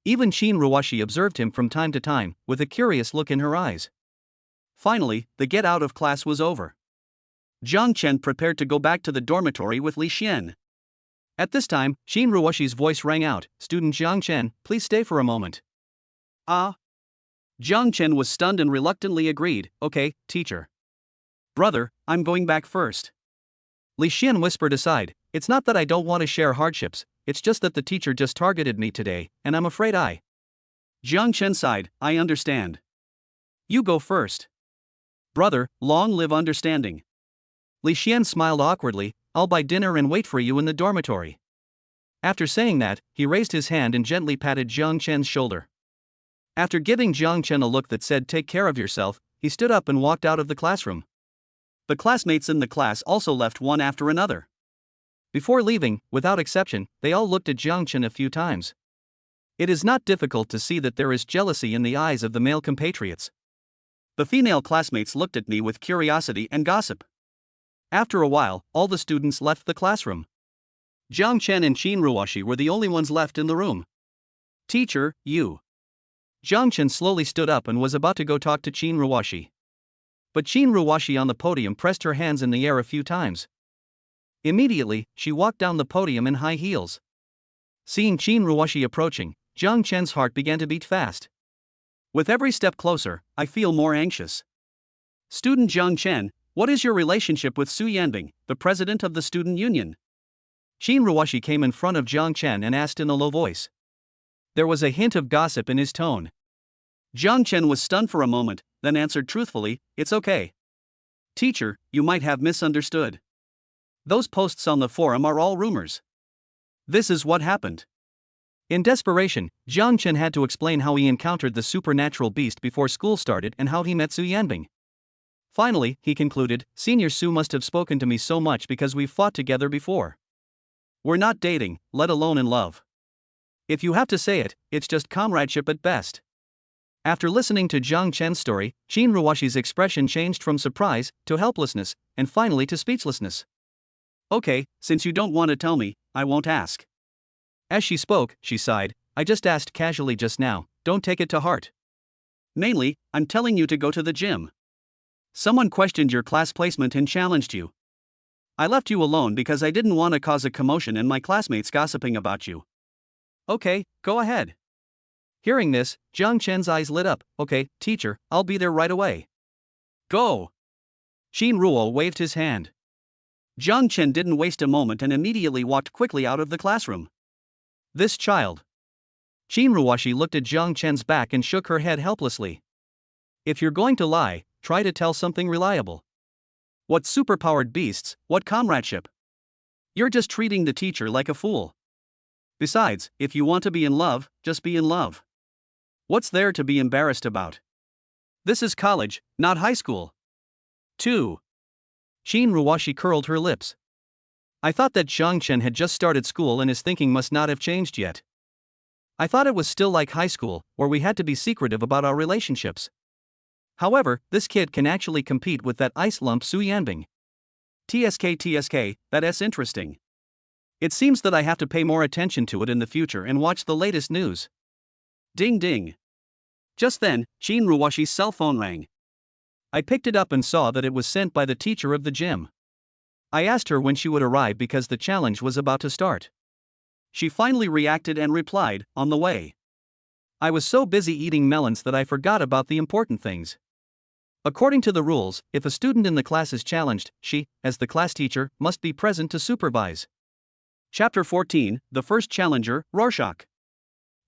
Speaker 1: Even Qin Ruoshi observed him from time to time, with a curious look in her eyes. Finally, the get out of class was over. Zhang Chen prepared to go back to the dormitory with Li Xian. At this time, Qin Ruoshi's voice rang out, student Zhang Chen, please stay for a moment. Ah? Zhang Chen was stunned and reluctantly agreed, okay, teacher. Brother, I'm going back first. Li Xian whispered aside, it's not that I don't want to share hardships, it's just that the teacher just targeted me today, and I'm afraid I. Zhang Chen sighed, I understand. You go first. Brother, long live understanding. Li Xian smiled awkwardly, I'll buy dinner and wait for you in the dormitory. After saying that, he raised his hand and gently patted Zhang Chen's shoulder. After giving Zhang Chen a look that said take care of yourself, he stood up and walked out of the classroom. The classmates in the class also left one after another. Before leaving, without exception, they all looked at Zhang Chen a few times. It is not difficult to see that there is jealousy in the eyes of the male compatriots. The female classmates looked at me with curiosity and gossip. After a while, all the students left the classroom. Zhang Chen and Qin Ruoshi were the only ones left in the room. Teacher, you. Zhang Chen slowly stood up and was about to go talk to Qin Ruoshi. But Qin Ruoshi on the podium pressed her hands in the air a few times. Immediately, she walked down the podium in high heels. Seeing Qin Ruoshi approaching, Zhang Chen's heart began to beat fast. With every step closer, I feel more anxious. Student Zhang Chen, what is your relationship with Su Yanbing, the president of the student union? Qin Ruoshi came in front of Zhang Chen and asked in a low voice. There was a hint of gossip in his tone. Zhang Chen was stunned for a moment, then answered truthfully, it's okay. Teacher, you might have misunderstood. Those posts on the forum are all rumors. This is what happened. In desperation, Jiang Chen had to explain how he encountered the supernatural beast before school started and how he met Su Yanbing. Finally, he concluded, Senior Su must have spoken to me so much because we've fought together before. We're not dating, let alone in love. If you have to say it, it's just comradeship at best. After listening to Jiang Chen's story, Qin Ruoshi's expression changed from surprise to helplessness, and finally to speechlessness. Okay, since you don't want to tell me, I won't ask. As she spoke, she sighed, I just asked casually just now, don't take it to heart. Mainly, I'm telling you to go to the gym. Someone questioned your class placement and challenged you. I left you alone because I didn't want to cause a commotion and my classmates gossiping about you. Okay, go ahead. Hearing this, Jiang Chen's eyes lit up. Okay, teacher, I'll be there right away. Go! Qin Ruo waved his hand. Jiang Chen didn't waste a moment and immediately walked quickly out of the classroom. This child. Qin Ruoshi looked at Jiang Chen's back and shook her head helplessly. If you're going to lie, try to tell something reliable. What superpowered beasts, what comradeship? You're just treating the teacher like a fool. Besides, if you want to be in love, just be in love. What's there to be embarrassed about? This is college, not high school. 2. Qin Ruoshi curled her lips. I thought that Jiang Chen had just started school and his thinking must not have changed yet. I thought it was still like high school, where we had to be secretive about our relationships. However, this kid can actually compete with that ice lump Su Yanbing. TSK, that's interesting. It seems that I have to pay more attention to it in the future and watch the latest news. Ding ding. Just then, Qin Ruoshi's cell phone rang. I picked it up and saw that it was sent by the teacher of the gym. I asked her when she would arrive because the challenge was about to start. She finally reacted and replied, on the way. I was so busy eating melons that I forgot about the important things. According to the rules, if a student in the class is challenged, she, as the class teacher, must be present to supervise. Chapter 14, The First Challenger, Rorschach.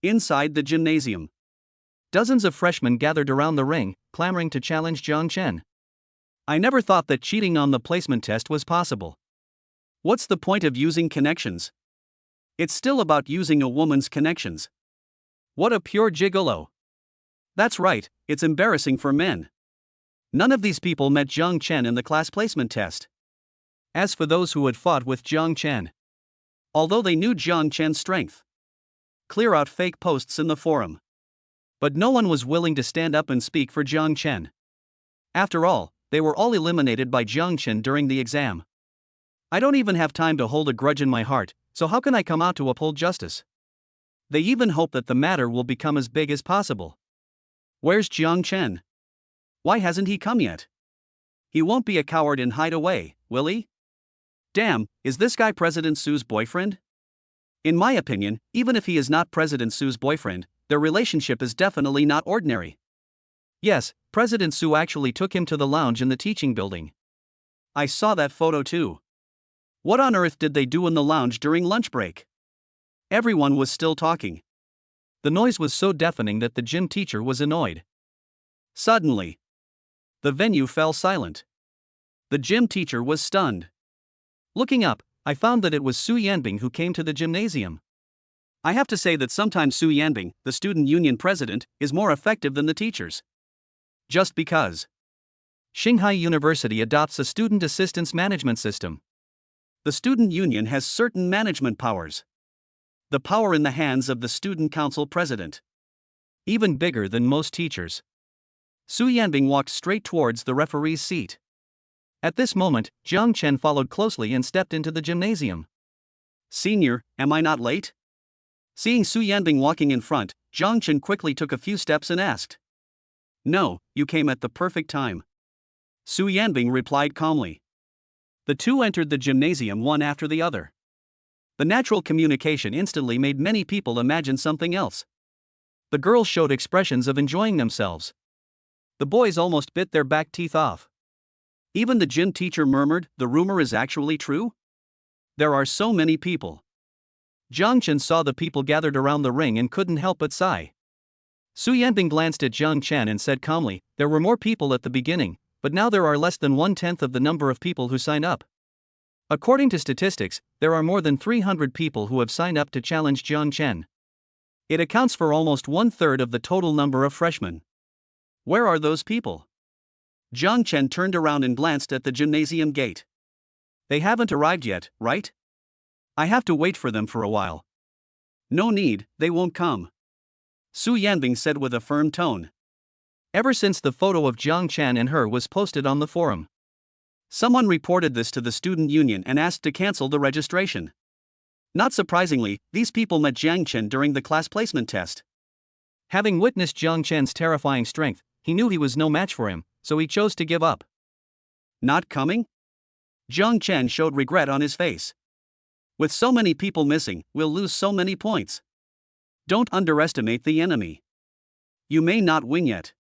Speaker 1: Inside the gymnasium. Dozens of freshmen gathered around the ring, clamoring to challenge Jiang Chen. I never thought that cheating on the placement test was possible. What's the point of using connections? It's still about using a woman's connections. What a pure gigolo. That's right, it's embarrassing for men. None of these people met Jiang Chen in the class placement test. As for those who had fought with Jiang Chen, although they knew Jiang Chen's strength, clear out fake posts in the forum. But no one was willing to stand up and speak for Jiang Chen. After all, they were all eliminated by Jiang Chen during the exam. I don't even have time to hold a grudge in my heart, so how can I come out to uphold justice? They even hope that the matter will become as big as possible. Where's Jiang Chen? Why hasn't he come yet? He won't be a coward and hide away, will he? Damn, is this guy President Su's boyfriend? In my opinion, even if he is not President Su's boyfriend, their relationship is definitely not ordinary. Yes, President Su actually took him to the lounge in the teaching building. I saw that photo too. What on earth did they do in the lounge during lunch break? Everyone was still talking. The noise was so deafening that the gym teacher was annoyed. Suddenly, the venue fell silent. The gym teacher was stunned. Looking up, I found that it was Su Yanbing who came to the gymnasium. I have to say that sometimes Su Yanbing, the student union president, is more effective than the teachers. Just because Shanghai University adopts a student assistance management system. The student union has certain management powers. The power in the hands of the student council president. Even bigger than most teachers. Su Yanbing walked straight towards the referee's seat. At this moment, Jiang Chen followed closely and stepped into the gymnasium. Senior, am I not late? Seeing Su Yanbing walking in front, Jiang Chen quickly took a few steps and asked. No, you came at the perfect time. Su Yanbing replied calmly. The two entered the gymnasium one after the other. The natural communication instantly made many people imagine something else. The girls showed expressions of enjoying themselves. The boys almost bit their back teeth off. Even the gym teacher murmured, the rumor is actually true? There are so many people. Jiang Chen saw the people gathered around the ring and couldn't help but sigh. Su Yanbing glanced at Jiang Chen and said calmly, there were more people at the beginning, but now there are less than 1/10 of the number of people who sign up. According to statistics, there are more than 300 people who have signed up to challenge Jiang Chen. It accounts for almost 1/3 of the total number of freshmen. Where are those people? Jiang Chen turned around and glanced at the gymnasium gate. They haven't arrived yet, right? I have to wait for them for a while. No need, they won't come. Su Yanbing said with a firm tone. Ever since the photo of Jiang Chen and her was posted on the forum, someone reported this to the student union and asked to cancel the registration. Not surprisingly, these people met Jiang Chen during the class placement test. Having witnessed Jiang Chen's terrifying strength, he knew he was no match for him, so he chose to give up. Not coming? Jiang Chen showed regret on his face. With so many people missing, we'll lose so many points. Don't underestimate the enemy. You may not win yet.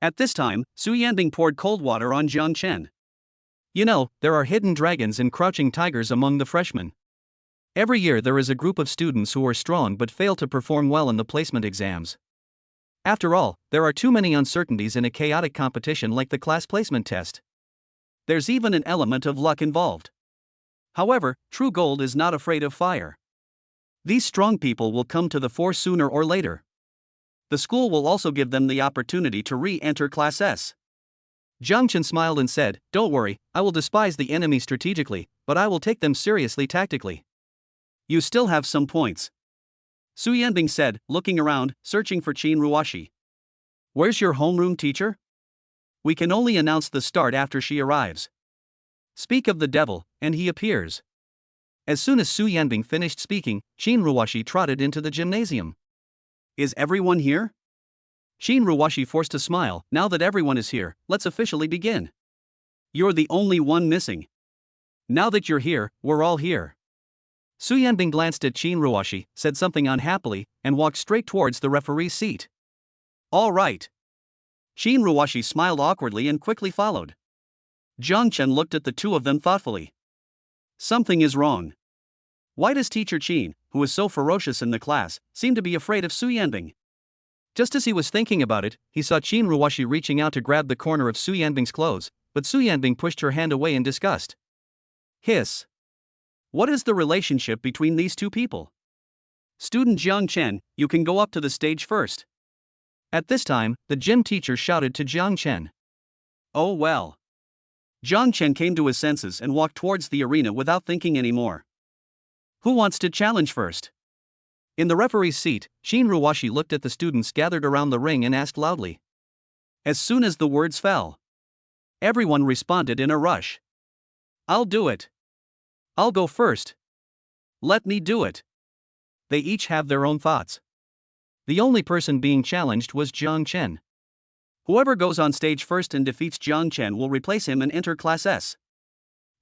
Speaker 1: At this time, Su Yanbing poured cold water on Jiang Chen. You know, there are hidden dragons and crouching tigers among the freshmen. Every year there is a group of students who are strong but fail to perform well in the placement exams. After all, there are too many uncertainties in a chaotic competition like the class placement test. There's even an element of luck involved. However, true gold is not afraid of fire. These strong people will come to the fore sooner or later. The school will also give them the opportunity to re-enter Class S. Jiang Chen smiled and said, "Don't worry, I will despise the enemy strategically, but I will take them seriously tactically." You still have some points. Su Yanbing said, looking around, searching for Qin Ruoshi. Where's your homeroom teacher? We can only announce the start after she arrives. Speak of the devil, and he appears. As soon as Su Yanbing finished speaking, Qin Ruoshi trotted into the gymnasium. Is everyone here? Qin Ruoshi forced a smile. Now that everyone is here, let's officially begin. You're the only one missing. Now that you're here, we're all here. Su Yanbing glanced at Qin Ruoshi, said something unhappily, and walked straight towards the referee's seat. All right. Qin Ruoshi smiled awkwardly and quickly followed. Jiang Chen looked at the two of them thoughtfully. Something is wrong. Why does teacher Qin, who is so ferocious in the class, seem to be afraid of Su Yanbing? Just as he was thinking about it, he saw Qin Ruoshi reaching out to grab the corner of Su Yanbing's clothes, but Su Yanbing pushed her hand away in disgust. Hiss. What is the relationship between these two people? Student Jiang Chen, you can go up to the stage first. At this time, the gym teacher shouted to Jiang Chen. Oh well. Jiang Chen came to his senses and walked towards the arena without thinking anymore. Who wants to challenge first? In the referee's seat, Qin Ruoshi looked at the students gathered around the ring and asked loudly. As soon as the words fell, everyone responded in a rush. I'll do it. I'll go first. Let me do it. They each have their own thoughts. The only person being challenged was Jiang Chen. Whoever goes on stage first and defeats Jiang Chen will replace him and enter Class S.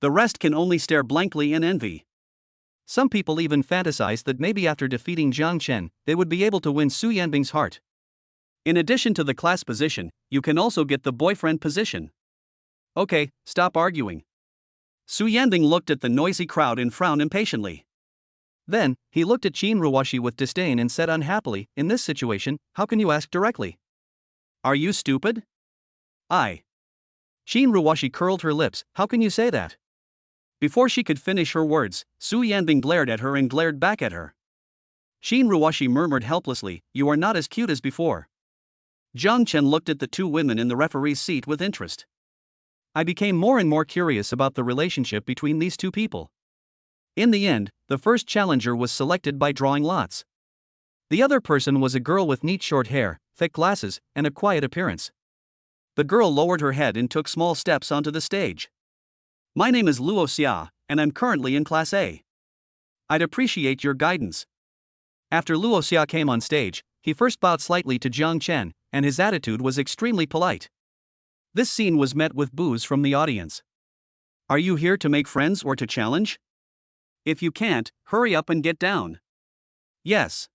Speaker 1: The rest can only stare blankly in envy. Some people even fantasize that maybe after defeating Jiang Chen, they would be able to win Su Yanbing's heart. In addition to the class position, you can also get the boyfriend position. Okay, stop arguing. Su Yanbing looked at the noisy crowd and frowned impatiently. Then, he looked at Qin Ruoshi with disdain and said unhappily, in this situation, how can you ask directly? Are you stupid? Qin Ruoshi curled her lips, how can you say that? Before she could finish her words, Su Yanbing glared at her and glared back at her. Qin Ruoshi murmured helplessly, you are not as cute as before. Jiang Chen looked at the two women in the referee's seat with interest. I became more and more curious about the relationship between these two people. In the end, the first challenger was selected by drawing lots. The other person was a girl with neat short hair, thick glasses, and a quiet appearance. The girl lowered her head and took small steps onto the stage. My name is Luo Xia, and I'm currently in Class A. I'd appreciate your guidance. After Luo Xia came on stage, he first bowed slightly to Jiang Chen, and his attitude was extremely polite. This scene was met with boos from the audience. Are you here to make friends or to challenge? If you can't, hurry up and get down. Yes.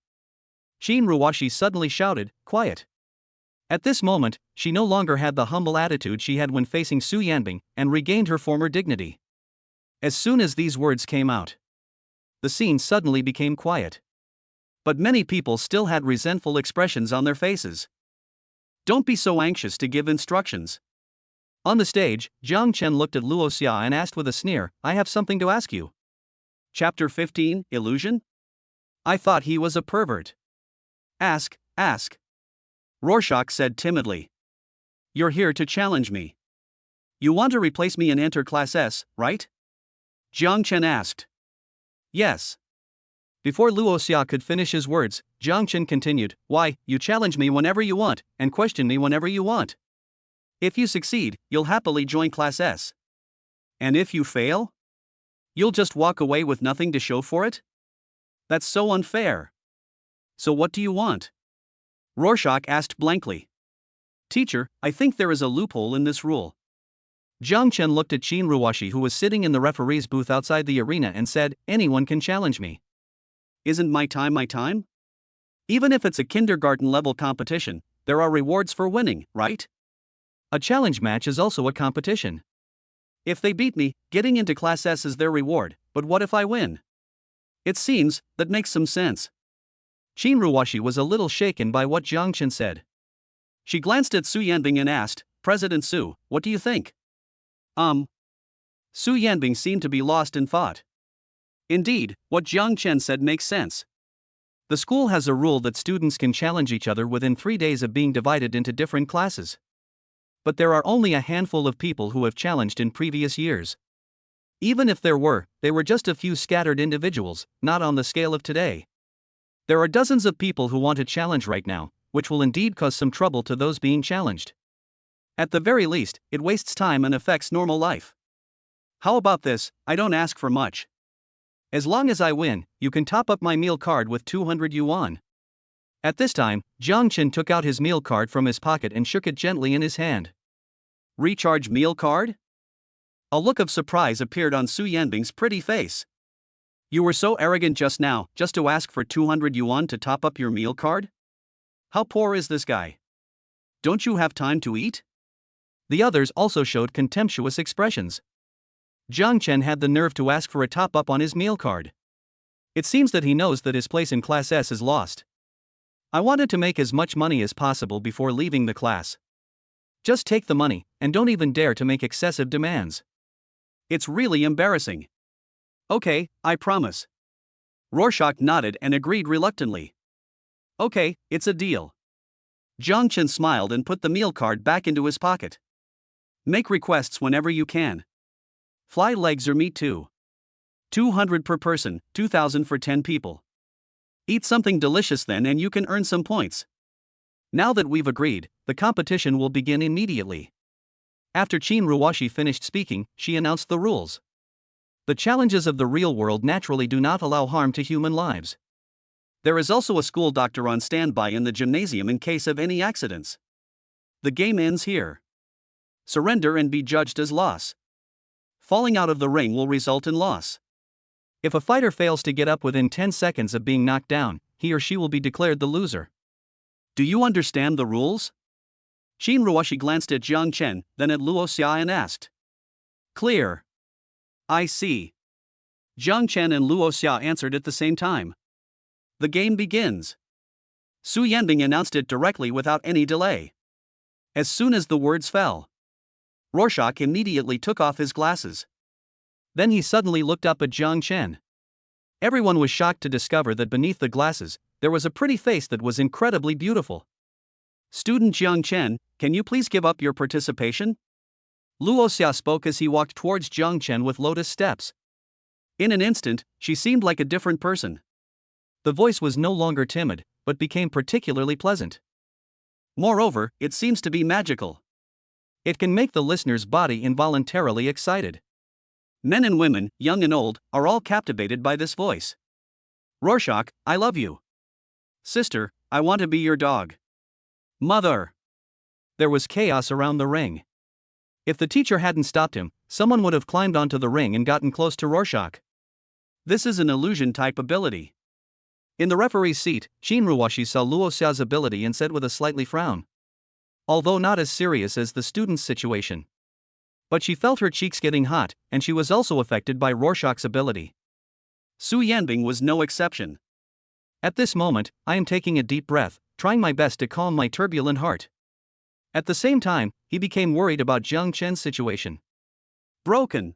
Speaker 1: Qin Ruoshi suddenly shouted, quiet. At this moment, she no longer had the humble attitude she had when facing Su Yanbing, and regained her former dignity. As soon as these words came out, the scene suddenly became quiet. But many people still had resentful expressions on their faces. Don't be so anxious to give instructions. On the stage, Jiang Chen looked at Luo Xia and asked with a sneer, I have something to ask you. Chapter 15, Illusion? I thought he was a pervert. Ask. Rorschach said timidly. You're here to challenge me. You want to replace me and enter Class S, right? Jiang Chen asked. Yes. Before Luo Xia could finish his words, Jiang Chen continued, Why, you challenge me whenever you want, and question me whenever you want. If you succeed, you'll happily join Class S. And if you fail? You'll just walk away with nothing to show for it? That's so unfair. So what do you want? Rorschach asked blankly. Teacher, I think there is a loophole in this rule. Jiang Chen looked at Qin Ruoshi, who was sitting in the referee's booth outside the arena, and said, Anyone can challenge me. Isn't my time my time? Even if it's a kindergarten-level competition, there are rewards for winning, right? A challenge match is also a competition. If they beat me, getting into Class S is their reward, but what if I win? It seems, that makes some sense. Qin Ruoshi was a little shaken by what Jiang Chen said. She glanced at Su Yanbing and asked, President Su, what do you think? Su Yanbing seemed to be lost in thought. Indeed, what Jiang Chen said makes sense. The school has a rule that students can challenge each other within 3 days of being divided into different classes. But there are only a handful of people who have challenged in previous years. Even if there were, they were just a few scattered individuals, not on the scale of today. There are dozens of people who want to challenge right now, which will indeed cause some trouble to those being challenged. At the very least, it wastes time and affects normal life. How about this? I don't ask for much. As long as I win, you can top up my meal card with 200 yuan. At this time, Jiang Chen took out his meal card from his pocket and shook it gently in his hand. Recharge meal card? A look of surprise appeared on Su Yanbing's pretty face. You were so arrogant just now, just to ask for 200 yuan to top up your meal card? How poor is this guy? Don't you have time to eat? The others also showed contemptuous expressions. Jiang Chen had the nerve to ask for a top-up on his meal card. It seems that he knows that his place in Class S is lost. I wanted to make as much money as possible before leaving the class. Just take the money, and don't even dare to make excessive demands. It's really embarrassing. Okay, I promise. Rorschach nodded and agreed reluctantly. Okay, it's a deal. Jiang Chen smiled and put the meal card back into his pocket. Make requests whenever you can. Fly legs or meat too. 200 per person, 2,000 for 10 people. Eat something delicious then and you can earn some points. Now that we've agreed, the competition will begin immediately. After Qin Ruoshi finished speaking, she announced the rules. The challenges of the real world naturally do not allow harm to human lives. There is also a school doctor on standby in the gymnasium in case of any accidents. The game ends here. Surrender and be judged as loss. Falling out of the ring will result in loss. If a fighter fails to get up within 10 seconds of being knocked down, he or she will be declared the loser. Do you understand the rules? Qin Ruoshi glanced at Jiang Chen, then at Luo Xia and asked. Clear. I see. Jiang Chen and Luo Xia answered at the same time. The game begins. Su Yanbing announced it directly without any delay. As soon as the words fell, Rorschach immediately took off his glasses. Then he suddenly looked up at Jiang Chen. Everyone was shocked to discover that beneath the glasses, there was a pretty face that was incredibly beautiful. Student Jiang Chen, can you please give up your participation? Luo Xia spoke as he walked towards Jiang Chen with lotus steps. In an instant, she seemed like a different person. The voice was no longer timid, but became particularly pleasant. Moreover, it seems to be magical. It can make the listener's body involuntarily excited. Men and women, young and old, are all captivated by this voice. Rorschach, I love you. Sister, I want to be your dog. Mother. There was chaos around the ring. If the teacher hadn't stopped him, someone would have climbed onto the ring and gotten close to Rorschach. This is an illusion-type ability. In the referee's seat, Qin Ruoshi saw Luo Xia's ability and said with a slightly frown. Although not as serious as the student's situation. But she felt her cheeks getting hot, and she was also affected by Rorschach's ability. Su Yanbing was no exception. At this moment, I am taking a deep breath, trying my best to calm my turbulent heart. At the same time, he became worried about Jiang Chen's situation. Broken.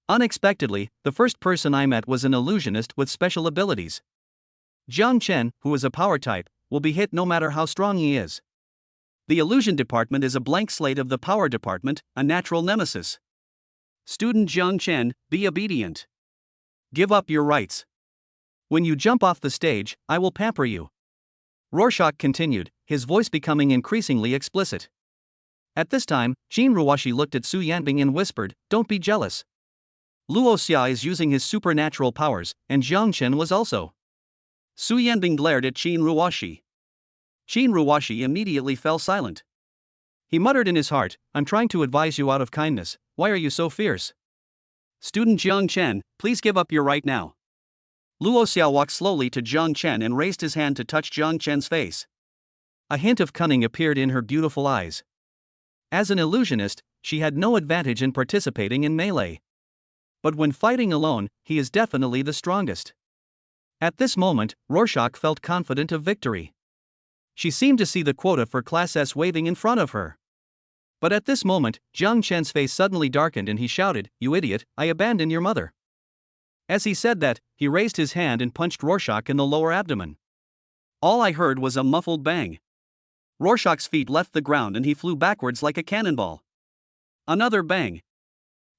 Speaker 1: Unexpectedly, the first person I met was an illusionist with special abilities. Jiang Chen, who is a power type, will be hit no matter how strong he is. The illusion department is a blank slate of the power department, a natural nemesis. Student Jiang Chen, be obedient. Give up your rights. When you jump off the stage, I will pamper you. Rorschach continued, his voice becoming increasingly explicit. At this time, Jin Ruoshi looked at Su Yanbing and whispered, "Don't be jealous. Luo Xia is using his supernatural powers, and Jiang Chen was also." Su Yanbing glared at Jin Ruoshi. Jin Ruoshi immediately fell silent. He muttered in his heart, "I'm trying to advise you out of kindness, why are you so fierce? Student Jiang Chen, please give up your right now." Luo Xia walked slowly to Jiang Chen and raised his hand to touch Jiang Chen's face. A hint of cunning appeared in her beautiful eyes. As an illusionist, she had no advantage in participating in melee. But when fighting alone, he is definitely the strongest. At this moment, Rorschach felt confident of victory. She seemed to see the quota for Class S waving in front of her. But at this moment, Jiang Chen's face suddenly darkened and he shouted, "You idiot, I abandon your mother." As he said that, he raised his hand and punched Rorschach in the lower abdomen. All I heard was a muffled bang. Rorschach's feet left the ground and he flew backwards like a cannonball. Another bang.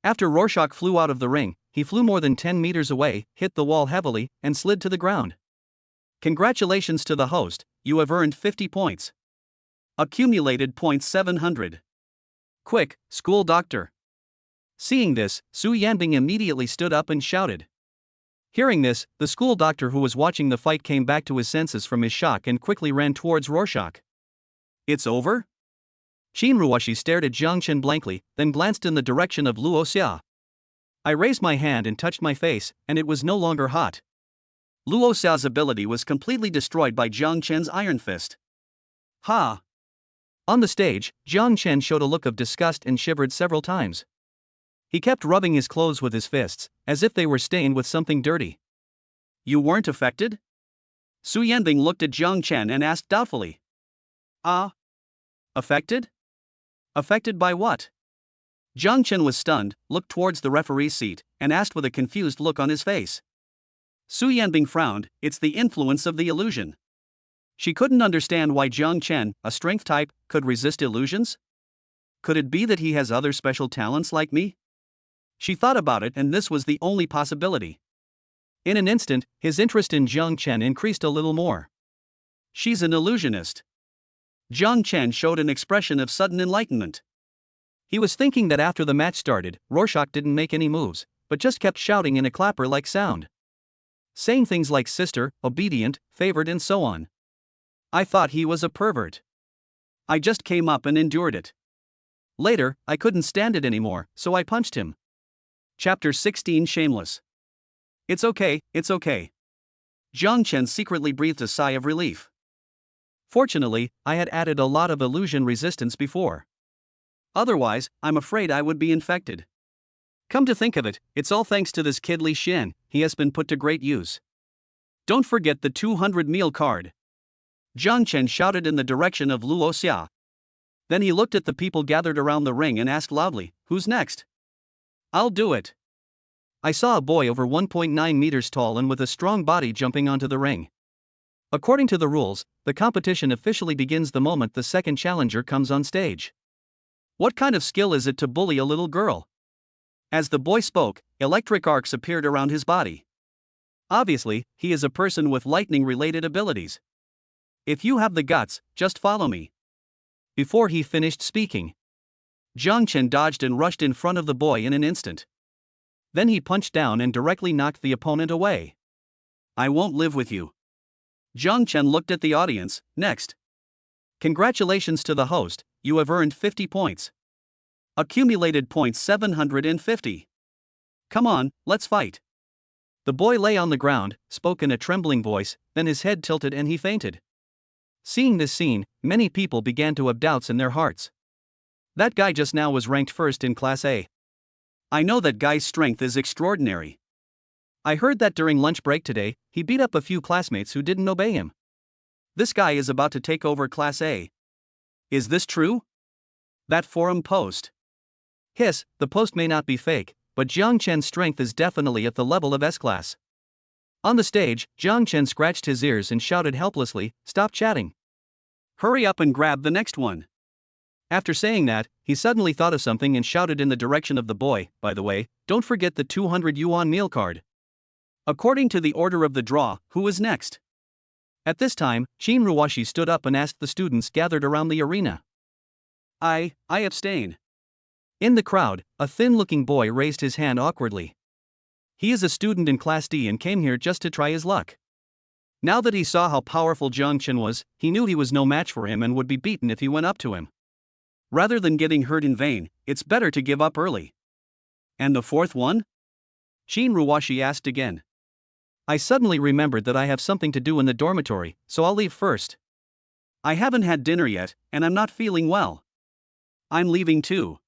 Speaker 1: After Rorschach flew out of the ring, he flew more than 10 meters away, hit the wall heavily, and slid to the ground. Congratulations to the host, you have earned 50 points. Accumulated points 700. Quick, school doctor. Seeing this, Su Yanbing immediately stood up and shouted. Hearing this, the school doctor who was watching the fight came back to his senses from his shock and quickly ran towards Rorschach. It's over? Jin Ruoshi stared at Jiang Chen blankly, then glanced in the direction of Luo Xia. I raised my hand and touched my face, and it was no longer hot. Luo Xia's ability was completely destroyed by Jiang Chen's iron fist. Ha! On the stage, Jiang Chen showed a look of disgust and shivered several times. He kept rubbing his clothes with his fists, as if they were stained with something dirty. You weren't affected? Su Yanbing looked at Jiang Chen and asked doubtfully. Affected? Affected by what? Jiang Chen was stunned, looked towards the referee's seat, and asked with a confused look on his face. Su Yanbing frowned, it's the influence of the illusion. She couldn't understand why Jiang Chen, a strength type, could resist illusions? Could it be that he has other special talents like me? She thought about it and this was the only possibility. In an instant, his interest in Jiang Chen increased a little more. She's an illusionist. Jiang Chen showed an expression of sudden enlightenment. He was thinking that after the match started, Rorschach didn't make any moves, but just kept shouting in a clapper-like sound. Saying things like sister, obedient, favored and so on. I thought he was a pervert. I just came up and endured it. Later, I couldn't stand it anymore, so I punched him. Chapter 16 Shameless. It's okay, it's okay. Jiang Chen secretly breathed a sigh of relief. Fortunately, I had added a lot of illusion resistance before. Otherwise, I'm afraid I would be infected. Come to think of it, it's all thanks to this kid Li Xian, he has been put to great use. Don't forget the 200 meal card. Jiang Chen shouted in the direction of Luo Xia. Then he looked at the people gathered around the ring and asked loudly, who's next? I'll do it. I saw a boy over 1.9 meters tall and with a strong body jumping onto the ring. According to the rules, the competition officially begins the moment the second challenger comes on stage. What kind of skill is it to bully a little girl? As the boy spoke, electric arcs appeared around his body. Obviously, he is a person with lightning-related abilities. If you have the guts, just follow me. Before he finished speaking, Jiang Chen dodged and rushed in front of the boy in an instant. Then he punched down and directly knocked the opponent away. I won't live with you. Jiang Chen looked at the audience. Next. Congratulations to the host, you have earned 50 points. Accumulated points 750. Come on, let's fight. The boy lay on the ground, spoke in a trembling voice, then his head tilted and he fainted. Seeing this scene, many people began to have doubts in their hearts. That guy just now was ranked first in Class A. I know that guy's strength is extraordinary. I heard that during lunch break today, he beat up a few classmates who didn't obey him. This guy is about to take over Class A. Is this true? That forum post. Hiss, the post may not be fake, but Jiang Chen's strength is definitely at the level of S-class. On the stage, Jiang Chen scratched his ears and shouted helplessly, "Stop chatting. Hurry up and grab the next one." After saying that, he suddenly thought of something and shouted in the direction of the boy, "By the way, don't forget the 200 yuan meal card. According to the order of the draw, who is next?" At this time, Qin Ruoshi stood up and asked the students gathered around the arena. I abstain." In the crowd, a thin-looking boy raised his hand awkwardly. He is a student in Class D and came here just to try his luck. Now that he saw how powerful Jiang Chen was, he knew he was no match for him and would be beaten if he went up to him. Rather than getting hurt in vain, it's better to give up early. "And the fourth one?" Qin Ruoshi asked again. "I suddenly remembered that I have something to do in the dormitory, so I'll leave first. I haven't had dinner yet, and I'm not feeling well. I'm leaving too."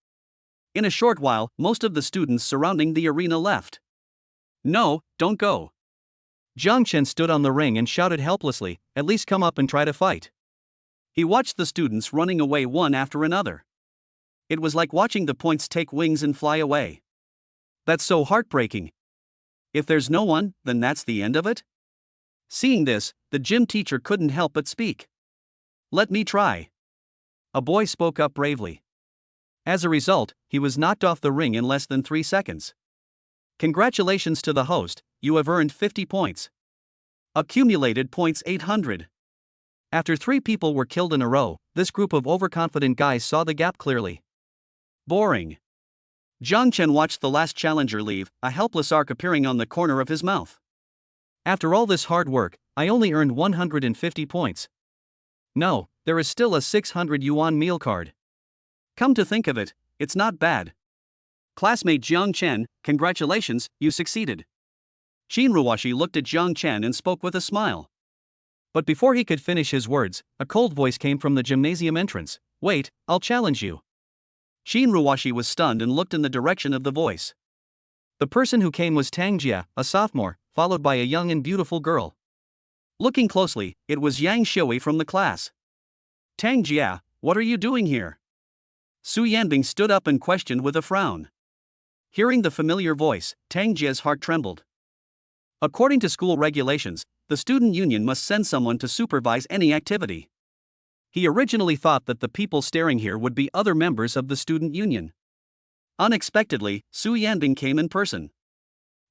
Speaker 1: In a short while, most of the students surrounding the arena left. "No, don't go." Jiang Chen stood on the ring and shouted helplessly, "At least come up and try to fight." He watched the students running away one after another. It was like watching the points take wings and fly away. That's so heartbreaking. If there's no one, then that's the end of it? Seeing this, the gym teacher couldn't help but speak. "Let me try." A boy spoke up bravely. As a result, he was knocked off the ring in less than 3 seconds. Congratulations to the host, you have earned 50 points. Accumulated points 800. After 3 people were killed in a row, this group of overconfident guys saw the gap clearly. Boring. Jiang Chen watched the last challenger leave, a helpless arc appearing on the corner of his mouth. "After all this hard work, I only earned 150 points. No, there is still a 600 yuan meal card. Come to think of it, it's not bad. Classmate Jiang Chen, congratulations, you succeeded." Qin Ruoshi looked at Jiang Chen and spoke with a smile. But before he could finish his words, a cold voice came from the gymnasium entrance. "Wait, I'll challenge you." Qin Ruoshi was stunned and looked in the direction of the voice. The person who came was Tangjia, a sophomore, followed by a young and beautiful girl. Looking closely, it was Xiaoi from the class. "Tangjia, what are you doing here?" Su Yanbing stood up and questioned with a frown. Hearing the familiar voice, Tangjia's heart trembled. According to school regulations, the student union must send someone to supervise any activity. He originally thought that the people staring here would be other members of the student union. Unexpectedly, Su Yanbing came in person.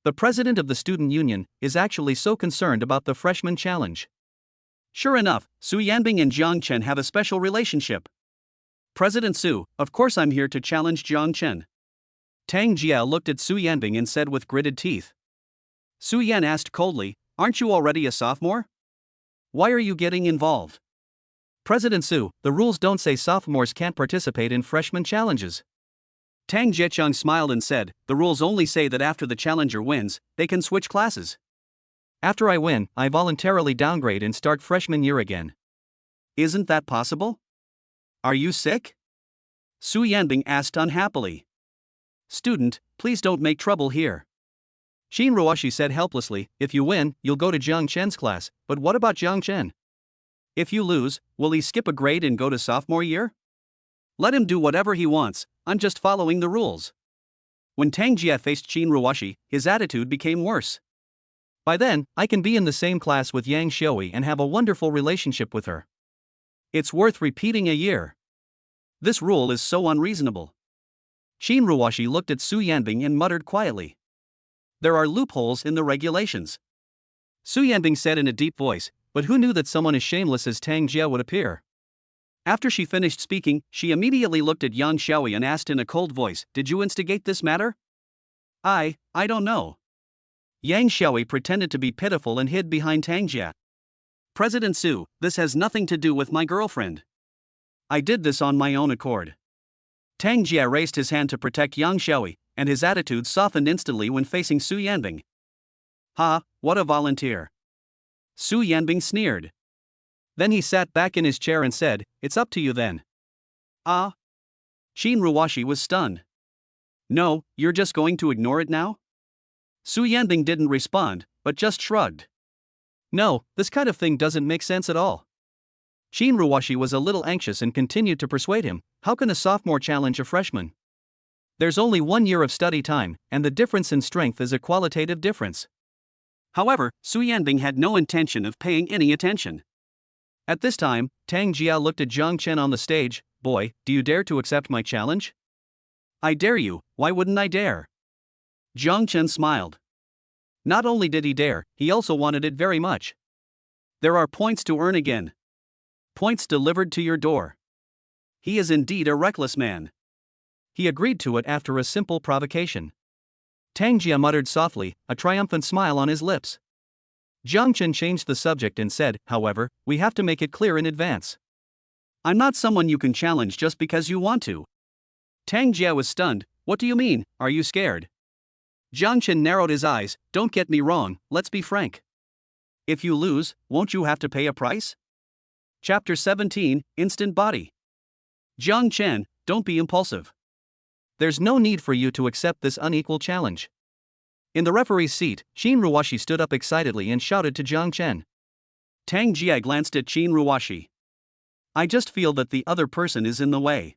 Speaker 1: The president of the student union is actually so concerned about the freshman challenge. Sure enough, Su Yanbing and Jiang Chen have a special relationship. "President Su, of course I'm here to challenge Jiang Chen." Tangjia looked at Su Yanbing and said with gritted teeth. Su Yan asked coldly, "Aren't you already a sophomore? Why are you getting involved?" "President Su, the rules don't say sophomores can't participate in freshman challenges." Tang Jiecheng smiled and said, "The rules only say that after the challenger wins, they can switch classes. After I win, I voluntarily downgrade and start freshman year again." "Isn't that possible? Are you sick?" Su Yanbing asked unhappily. "Student, please don't make trouble here." Qin Ruoshi said helplessly, "If you win, you'll go to Jiang Chen's class, but what about Jiang Chen? If you lose, will he skip a grade and go to sophomore year? Let him do whatever he wants, I'm just following the rules." When Tangjia faced Qin Ruoshi, his attitude became worse. "By then, I can be in the same class with Yang Xiaoi and have a wonderful relationship with her. It's worth repeating a year. This rule is so unreasonable." Qin Ruoshi looked at Su Yanbing and muttered quietly. "There are loopholes in the regulations." Su Yanbing said in a deep voice, "But who knew that someone as shameless as Tangjia would appear?" After she finished speaking, she immediately looked at Yang Xiaoi and asked in a cold voice, "Did you instigate this matter?" I don't know." Yang Xiaoi pretended to be pitiful and hid behind Tangjia. "President Su, this has nothing to do with my girlfriend. I did this on my own accord." Tangjia raised his hand to protect Yang Xiaoi, and his attitude softened instantly when facing Su Yanbing. "Ha, what a volunteer." Su Yanbing sneered. Then he sat back in his chair and said, "It's up to you then." "Ah?" Qin Ruoshi was stunned. "No, you're just going to ignore it now?" Su Yanbing didn't respond, but just shrugged. "No, this kind of thing doesn't make sense at all." Shin Ruwashi was a little anxious and continued to persuade him, how can a sophomore challenge a freshman? There's only 1 year of study time, and the difference in strength is a qualitative difference. However, Su Yanbing had no intention of paying any attention. At this time, Tangjia looked at Zhang Chen on the stage. Boy, do you dare to accept my challenge? I dare you, why wouldn't I dare? Zhang Chen smiled. Not only did he dare, he also wanted it very much. There are points to earn again. Points delivered to your door. He is indeed a reckless man. He agreed to it after a simple provocation. Tangjia muttered softly, a triumphant smile on his lips. Zhang Chen changed the subject and said, however, we have to make it clear in advance. I'm not someone you can challenge just because you want to. Tangjia was stunned. What do you mean, are you scared? Zhang Chen narrowed his eyes. Don't get me wrong, let's be frank. If you lose, won't you have to pay a price? Chapter 17, Instant Body. Zhang Chen, don't be impulsive. There's no need for you to accept this unequal challenge. In the referee's seat, Shin Ruwashi stood up excitedly and shouted to Zhang Chen. Tangjia glanced at Shin Ruwashi. I just feel that the other person is in the way.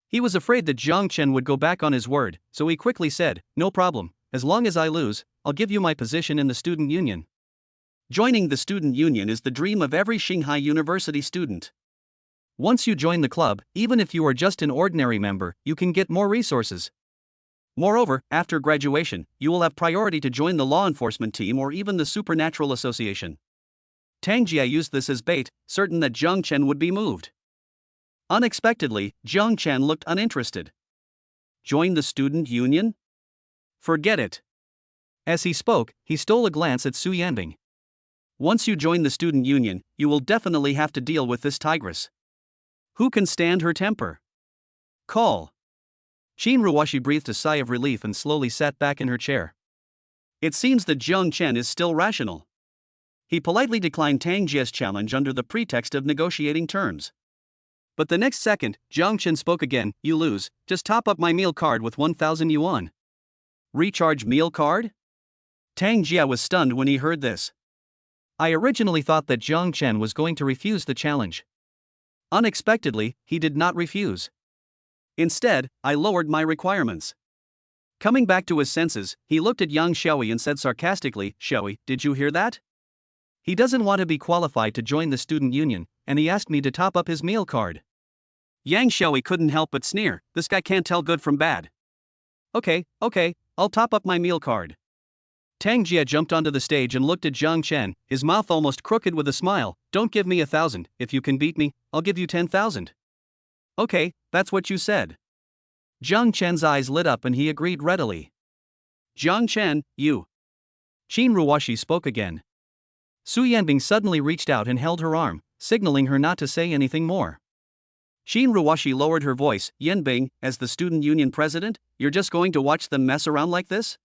Speaker 1: He was afraid that Zhang Chen would go back on his word, so he quickly said, no problem, as long as I lose, I'll give you my position in the student union. Joining the student union is the dream of every Shanghai University student. Once you join the club, even if you are just an ordinary member, you can get more resources. Moreover, after graduation, you will have priority to join the law enforcement team or even the supernatural association. Tangjia used this as bait, certain that Zhang Chen would be moved. Unexpectedly, Zhang Chen looked uninterested. Join the student union? Forget it. As he spoke, he stole a glance at Su Yanbing. Once you join the student union, you will definitely have to deal with this tigress. Who can stand her temper? Call. Shin Ruwashi breathed a sigh of relief and slowly sat back in her chair. It seems that Zhang Chen is still rational. He politely declined Tangjia's challenge under the pretext of negotiating terms. But the next second, Zhang Chen spoke again, you lose, just top up my meal card with 1,000 yuan. Recharge meal card? Tangjia was stunned when he heard this. I originally thought that Zhang Chen was going to refuse the challenge. Unexpectedly, he did not refuse. Instead, I lowered my requirements. Coming back to his senses, he looked at young Xiaoi and said sarcastically, Xiaoi, did you hear that? He doesn't want to be qualified to join the student union, and he asked me to top up his meal card. Yang Xiaoi couldn't help but sneer, this guy can't tell good from bad. Okay, I'll top up my meal card. Tangjia jumped onto the stage and looked at Zhang Chen, his mouth almost crooked with a smile. Don't give me 1,000, if you can beat me, I'll give you 10,000. Okay, that's what you said. Zhang Chen's eyes lit up and he agreed readily. Zhang Chen, you. Shin Ruwashi spoke again. Su Yanbing suddenly reached out and held her arm, signaling her not to say anything more. Shin Ruwashi lowered her voice, Yanbing, as the student union president, you're just going to watch them mess around like this?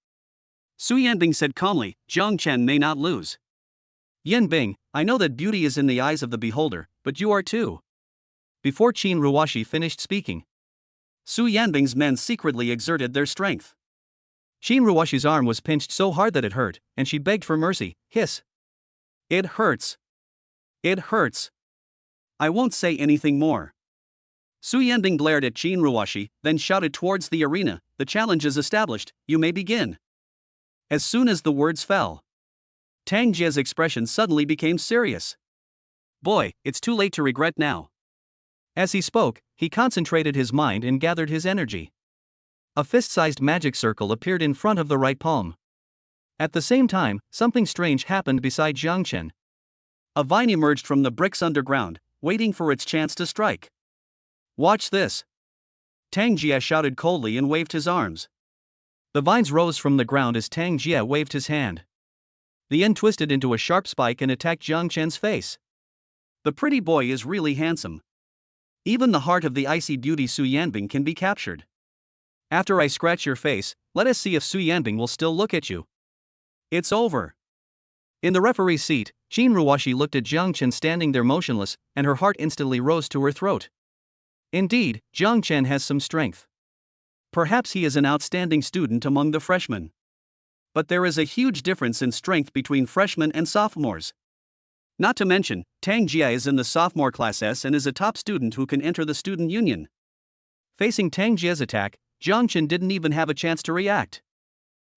Speaker 1: Su Yanbing said calmly, Zhang Chen may not lose. Yanbing, I know that beauty is in the eyes of the beholder, but you are too. Before Shin Ruwashi finished speaking, Su Yanbing's men secretly exerted their strength. Shin Ruwashi's arm was pinched so hard that it hurt, and she begged for mercy, hiss. It hurts. It hurts. I won't say anything more. Su Yanbing glared at Shin Ruwashi, then shouted towards the arena, the challenge is established, you may begin. As soon as the words fell, Tangjia's expression suddenly became serious. Boy, it's too late to regret now. As he spoke, he concentrated his mind and gathered his energy. A fist-sized magic circle appeared in front of the right palm. At the same time, something strange happened beside Zhang Chen. A vine emerged from the bricks underground, waiting for its chance to strike. Watch this. Tangjia shouted coldly and waved his arms. The vines rose from the ground as Tangjia waved his hand. The end twisted into a sharp spike and attacked Zhang Chen's face. The pretty boy is really handsome. Even the heart of the icy beauty Su Yanbing can be captured. After I scratch your face, let us see if Su Yanbing will still look at you. It's over. In the referee's seat, Shin Ruwashi looked at Zhang Chen standing there motionless, and her heart instantly rose to her throat. Indeed, Zhang Chen has some strength. Perhaps he is an outstanding student among the freshmen. But there is a huge difference in strength between freshmen and sophomores. Not to mention, Tangjia is in the sophomore class S and is a top student who can enter the student union. Facing Tangjia's attack, Jiang Chen didn't even have a chance to react.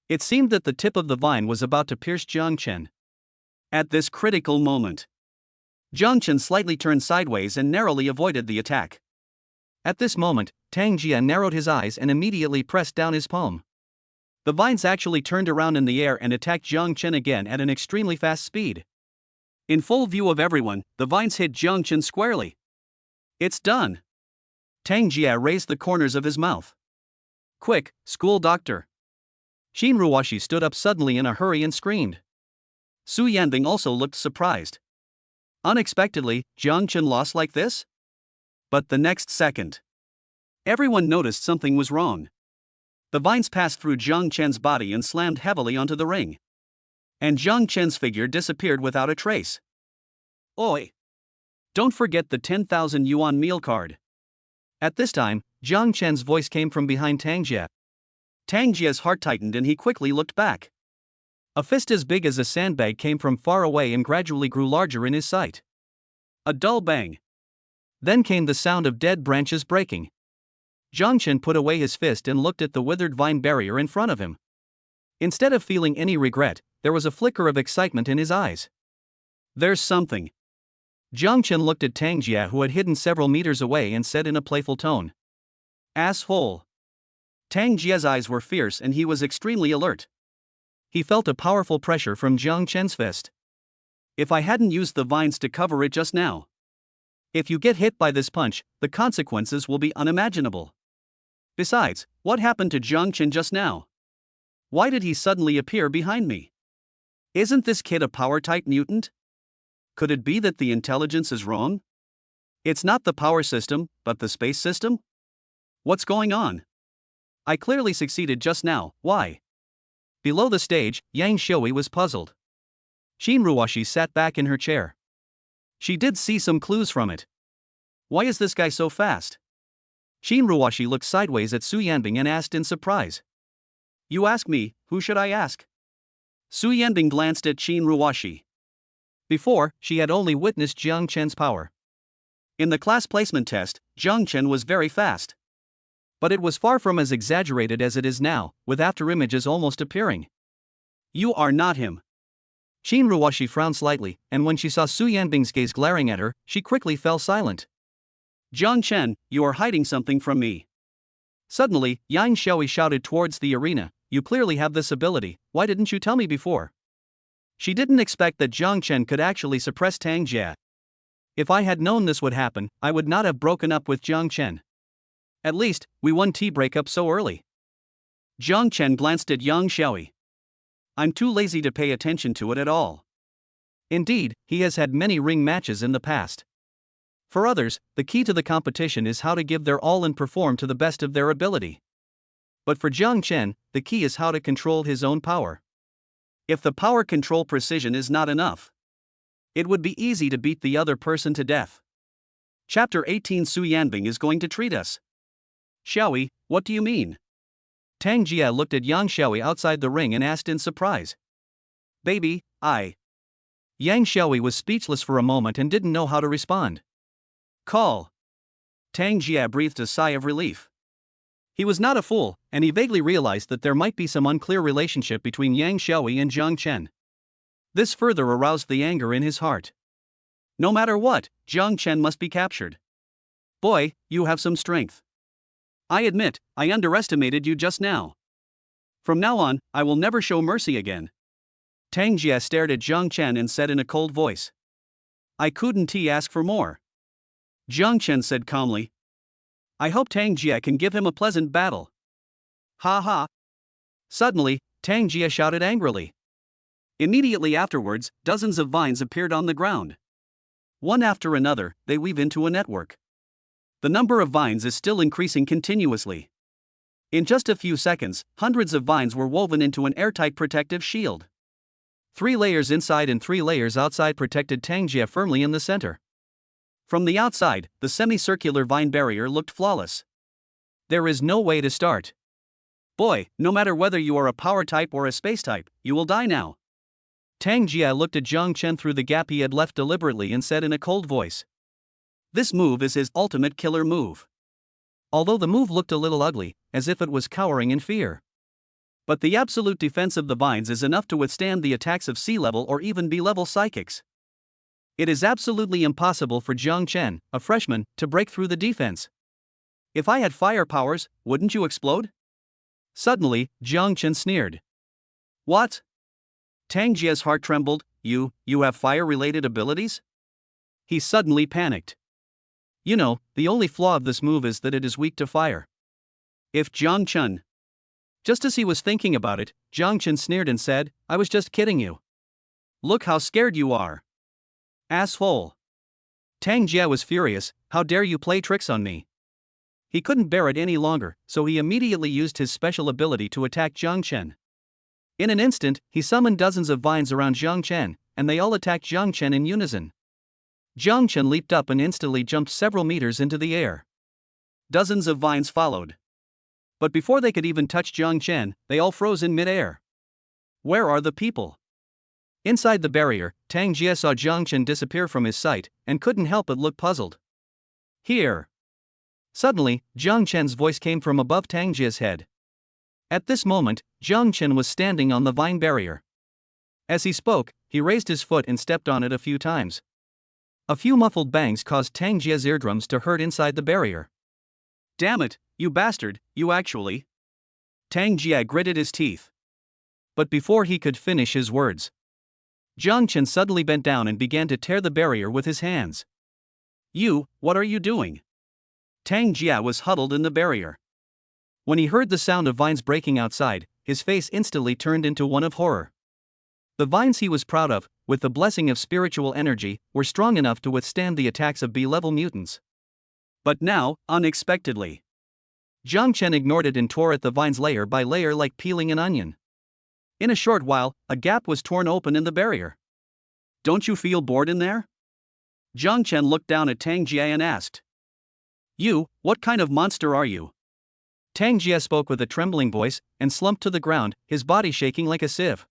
Speaker 1: It seemed that the tip of the vine was about to pierce Jiang Chen. At this critical moment, Jiang Chen slightly turned sideways and narrowly avoided the attack. At this moment, Tangjia narrowed his eyes and immediately pressed down his palm. The vines actually turned around in the air and attacked Jiang Chen again at an extremely fast speed. In full view of everyone, the vines hit Jiang Chen squarely. It's done. Tangjia raised the corners of his mouth. Quick, school doctor. Shinruwashi stood up suddenly in a hurry and screamed. Su Yanbing also looked surprised. Unexpectedly, Jiang Chen lost like this? But the next second, everyone noticed something was wrong. The vines passed through Jiang Chen's body and slammed heavily onto the ring. And Jiang Chen's figure disappeared without a trace. Oi! Don't forget the 10,000 yuan meal card. At this time, Jiang Chen's voice came from behind Tangjia. Tangjia's heart tightened and he quickly looked back. A fist as big as a sandbag came from far away and gradually grew larger in his sight. A dull bang. Then came the sound of dead branches breaking. Jiang Chen put away his fist and looked at the withered vine barrier in front of him. Instead of feeling any regret, there was a flicker of excitement in his eyes. There's something. Jiang Chen looked at Tangjia, who had hidden several meters away, and said in a playful tone. Asshole. Tangjia's eyes were fierce and he was extremely alert. He felt a powerful pressure from Jiang Chen's fist. If I hadn't used the vines to cover it just now. If you get hit by this punch, the consequences will be unimaginable. Besides, what happened to Jiang Chen just now? Why did he suddenly appear behind me? Isn't this kid a power-type mutant? Could it be that the intelligence is wrong? It's not the power system, but the space system? What's going on? I clearly succeeded just now, why? Below the stage, Yang Xiaoi was puzzled. Shinruwashi sat back in her chair. She did see some clues from it. Why is this guy so fast? Shinruwashi looked sideways at Su Yanbing and asked in surprise. You ask me, who should I ask? Su Yanbing glanced at Shinruwashi. Before, she had only witnessed Jiang Chen's power. In the class placement test, Jiang Chen was very fast. But it was far from as exaggerated as it is now, with afterimages almost appearing. You are not him. Shinruwashi frowned slightly, and when she saw Su Yanbing's gaze glaring at her, she quickly fell silent. Jiang Chen, you are hiding something from me. Suddenly, Yang Xiaoi shouted towards the arena, you clearly have this ability, why didn't you tell me before? She didn't expect that Jiang Chen could actually suppress Tangjia. If I had known this would happen, I would not have broken up with Jiang Chen. At least, we won tea breakup so early. Jiang Chen glanced at Yang Xiaoi. I'm too lazy to pay attention to it at all. Indeed, he has had many ring matches in the past. For others, the key to the competition is how to give their all and perform to the best of their ability. But for Jiang Chen, the key is how to control his own power. If the power control precision is not enough, it would be easy to beat the other person to death. Chapter 18 Su Yanbing is going to treat us. Xiaoi, what do you mean? Tangjia looked at Yang Xiaoi outside the ring and asked in surprise. Baby, I. Yang Xiaoi was speechless for a moment and didn't know how to respond. Call. Tangjia breathed a sigh of relief. He was not a fool, and he vaguely realized that there might be some unclear relationship between Yang Xiaoi and Jiang Chen. This further aroused the anger in his heart. No matter what, Jiang Chen must be captured. Boy, you have some strength. I admit, I underestimated you just now. From now on, I will never show mercy again. Tangjia stared at Jiang Chen and said in a cold voice. I couldn't ask for more. Jiang Chen said calmly. I hope Tangjia can give him a pleasant battle. Ha ha. Suddenly, Tangjia shouted angrily. Immediately afterwards, dozens of vines appeared on the ground. One after another, they weave into a network. The number of vines is still increasing continuously. In just a few seconds, hundreds of vines were woven into an airtight protective shield. 3 layers inside and 3 layers outside protected Tangjia firmly in the center. From the outside, the semicircular vine barrier looked flawless. There is no way to start. Boy, no matter whether you are a power type or a space type, you will die now. Tangjia looked at Jiang Chen through the gap he had left deliberately and said in a cold voice. This move is his ultimate killer move. Although the move looked a little ugly, as if it was cowering in fear. But the absolute defense of the vines is enough to withstand the attacks of C-level or even B-level psychics. It is absolutely impossible for Jiang Chen, a freshman, to break through the defense. If I had fire powers, wouldn't you explode? Suddenly, Jiang Chen sneered. What? Tangjia's heart trembled. You have fire-related abilities? He suddenly panicked. You know, the only flaw of this move is that it is weak to fire. If Jiang Chen. Just as he was thinking about it, Jiang Chen sneered and said, I was just kidding you. Look how scared you are. Asshole. Tangjia was furious. How dare you play tricks on me? He couldn't bear it any longer, so he immediately used his special ability to attack Jiang Chen. In an instant, he summoned dozens of vines around Jiang Chen, and they all attacked Jiang Chen in unison. Jiang Chen leaped up and instantly jumped several meters into the air. Dozens of vines followed. But before they could even touch Jiang Chen, they all froze in mid-air. Where are the people? Inside the barrier, Tangjia saw Jiang Chen disappear from his sight, and couldn't help but look puzzled. Here. Suddenly, Jiang Chen's voice came from above Tangjia's head. At this moment, Jiang Chen was standing on the vine barrier. As he spoke, he raised his foot and stepped on it a few times. A few muffled bangs caused Tangjia's eardrums to hurt inside the barrier. Damn it, you bastard, you actually. Tangjia gritted his teeth. But before he could finish his words, Jiang Chen suddenly bent down and began to tear the barrier with his hands. What are you doing? Tangjia was huddled in the barrier. When he heard the sound of vines breaking outside, his face instantly turned into one of horror. The vines he was proud of, with the blessing of spiritual energy, were strong enough to withstand the attacks of B-level mutants. But now, unexpectedly, Jiang Chen ignored it and tore at the vines layer by layer like peeling an onion. In a short while, a gap was torn open in the barrier. Don't you feel bored in there? Jiang Chen looked down at Tangjia and asked. What kind of monster are you? Tangjia spoke with a trembling voice, and slumped to the ground, his body shaking like a sieve.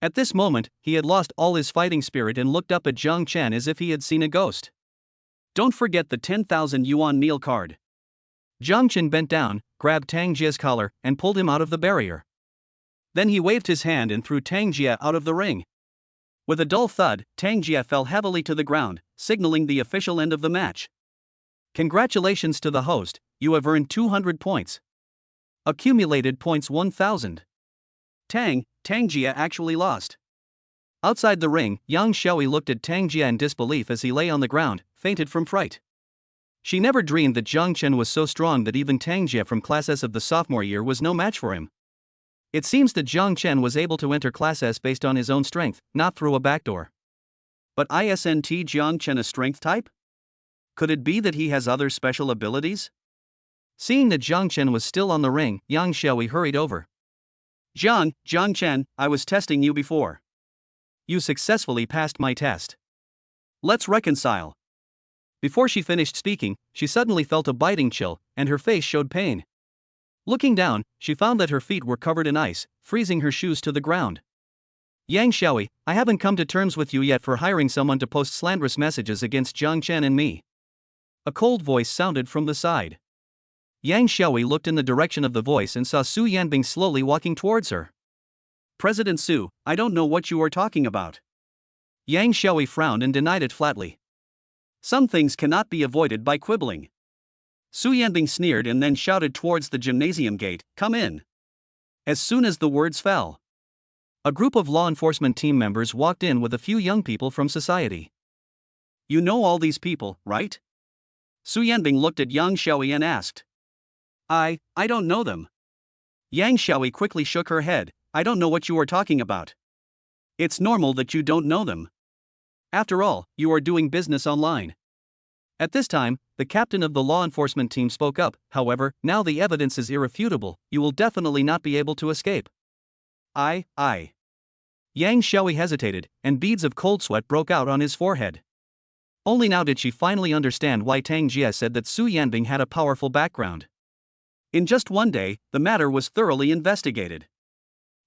Speaker 1: At this moment, he had lost all his fighting spirit and looked up at Jiang Chen as if he had seen a ghost. Don't forget the 10,000 yuan meal card. Jiang Chen bent down, grabbed Tangjia's collar, and pulled him out of the barrier. Then he waved his hand and threw Tangjia out of the ring. With a dull thud, Tangjia fell heavily to the ground, signaling the official end of the match. Congratulations to the host, you have earned 200 points. Accumulated points 1,000. Tangjia actually lost. Outside the ring, young Xiaoi looked at Tangjia in disbelief as he lay on the ground, fainted from fright. She never dreamed that Jiang Chen was so strong that even Tangjia from Class S of the sophomore year was no match for him. It seems that Jiang Chen was able to enter Class S based on his own strength, not through a backdoor. But isn't Jiang Chen a strength type? Could it be that he has other special abilities? Seeing that Jiang Chen was still on the ring, Yang Xiaoi hurried over. Jiang Chen, I was testing you before. You successfully passed my test. Let's reconcile. Before she finished speaking, she suddenly felt a biting chill, and her face showed pain. Looking down, she found that her feet were covered in ice, freezing her shoes to the ground. Yang Xiaoi, I haven't come to terms with you yet for hiring someone to post slanderous messages against Jiang Chen and me. A cold voice sounded from the side. Yang Xiaoi looked in the direction of the voice and saw Su Yanbing slowly walking towards her. President Su, I don't know what you are talking about. Yang Xiaoi frowned and denied it flatly. Some things cannot be avoided by quibbling. Su Yanbing sneered and then shouted towards the gymnasium gate, come in. As soon as the words fell, a group of law enforcement team members walked in with a few young people from society. You know all these people, right? Su Yanbing looked at Yang Xiaoi and asked. I don't know them. Yang Xiaoi quickly shook her head. I don't know what you are talking about. It's normal that you don't know them. After all, you are doing business online. At this time, the captain of the law enforcement team spoke up. However, now the evidence is irrefutable, you will definitely not be able to escape. I. Yang Xiaoi hesitated, and beads of cold sweat broke out on his forehead. Only now did she finally understand why Tangjia said that Su Yanbing had a powerful background. In just one day, the matter was thoroughly investigated.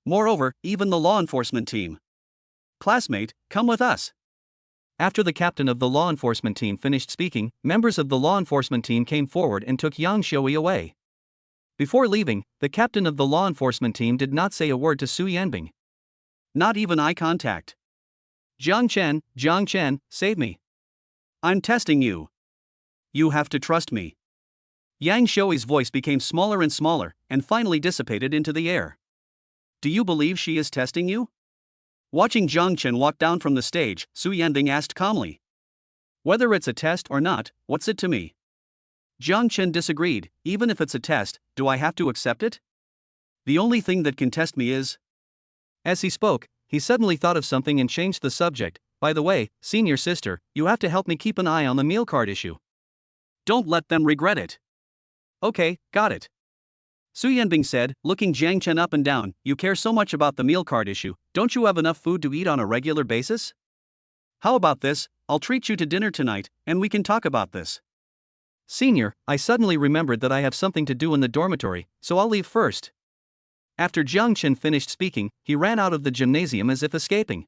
Speaker 1: Moreover, even the law enforcement team Classmate, come with us. After the captain of the law enforcement team finished speaking, members of the law enforcement team came forward and took young Xiaoi away. Before leaving, the captain of the law enforcement team did not say a word to Su Yanbing. Not even eye contact. Jiang Chen, save me. I'm testing you. You have to trust me. Yang Xiaoi's voice became smaller and finally dissipated into the air. Do you believe she is testing you? Watching Jiang Chen walk down from the stage, Su Yanbing asked calmly. Whether it's a test or not, what's it to me? Jiang Chen disagreed. Even if it's a test, do I have to accept it? The only thing that can test me is... As he spoke, he suddenly thought of something and changed the subject. By the way, senior sister, you have to help me keep an eye on the meal card issue. Don't let them regret it. Okay, got it. Su Yanbing said, looking Jiang Chen up and down. You care so much about the meal card issue, don't you have enough food to eat on a regular basis? How about this, I'll treat you to dinner tonight, and we can talk about this. Senior, I suddenly remembered that I have something to do in the dormitory, so I'll leave first. After Jiang Chen finished speaking, he ran out of the gymnasium as if escaping.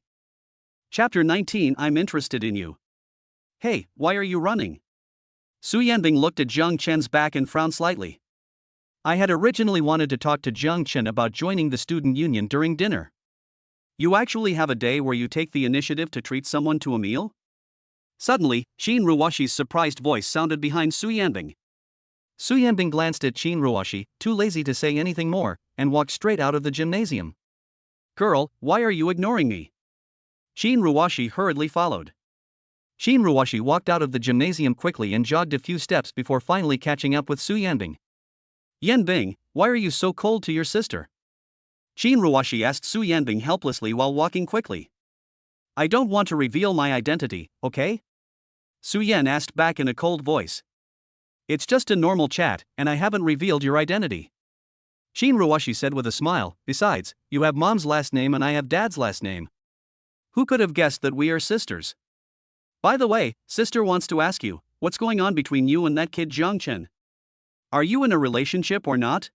Speaker 1: Chapter 19. I'm interested in you. Hey, why are you running? Su Yanbing looked at Jiang Chen's back and frowned slightly. I had originally wanted to talk to Jiang Chen about joining the student union during dinner. You actually have a day where you take the initiative to treat someone to a meal? Suddenly, Qin Ruoshi's surprised voice sounded behind Su Yanbing. Su Yanbing glanced at Qin Ruoshi, too lazy to say anything more, and walked straight out of the gymnasium. Girl, why are you ignoring me? Qin Ruoshi hurriedly followed. Qin Ruoshi walked out of the gymnasium quickly and jogged a few steps before finally catching up with Su Yanbing. Yanbing, why are you so cold to your sister? Qin Ruoshi asked Su Yanbing helplessly while walking quickly. I don't want to reveal my identity, okay? Su Yan asked back in a cold voice. It's just a normal chat, and I haven't revealed your identity. Qin Ruoshi said with a smile, besides, you have mom's last name and I have dad's last name. Who could have guessed that we are sisters? By the way, sister wants to ask you, what's going on between you and that kid Jiang Chen? Are you in a relationship or not?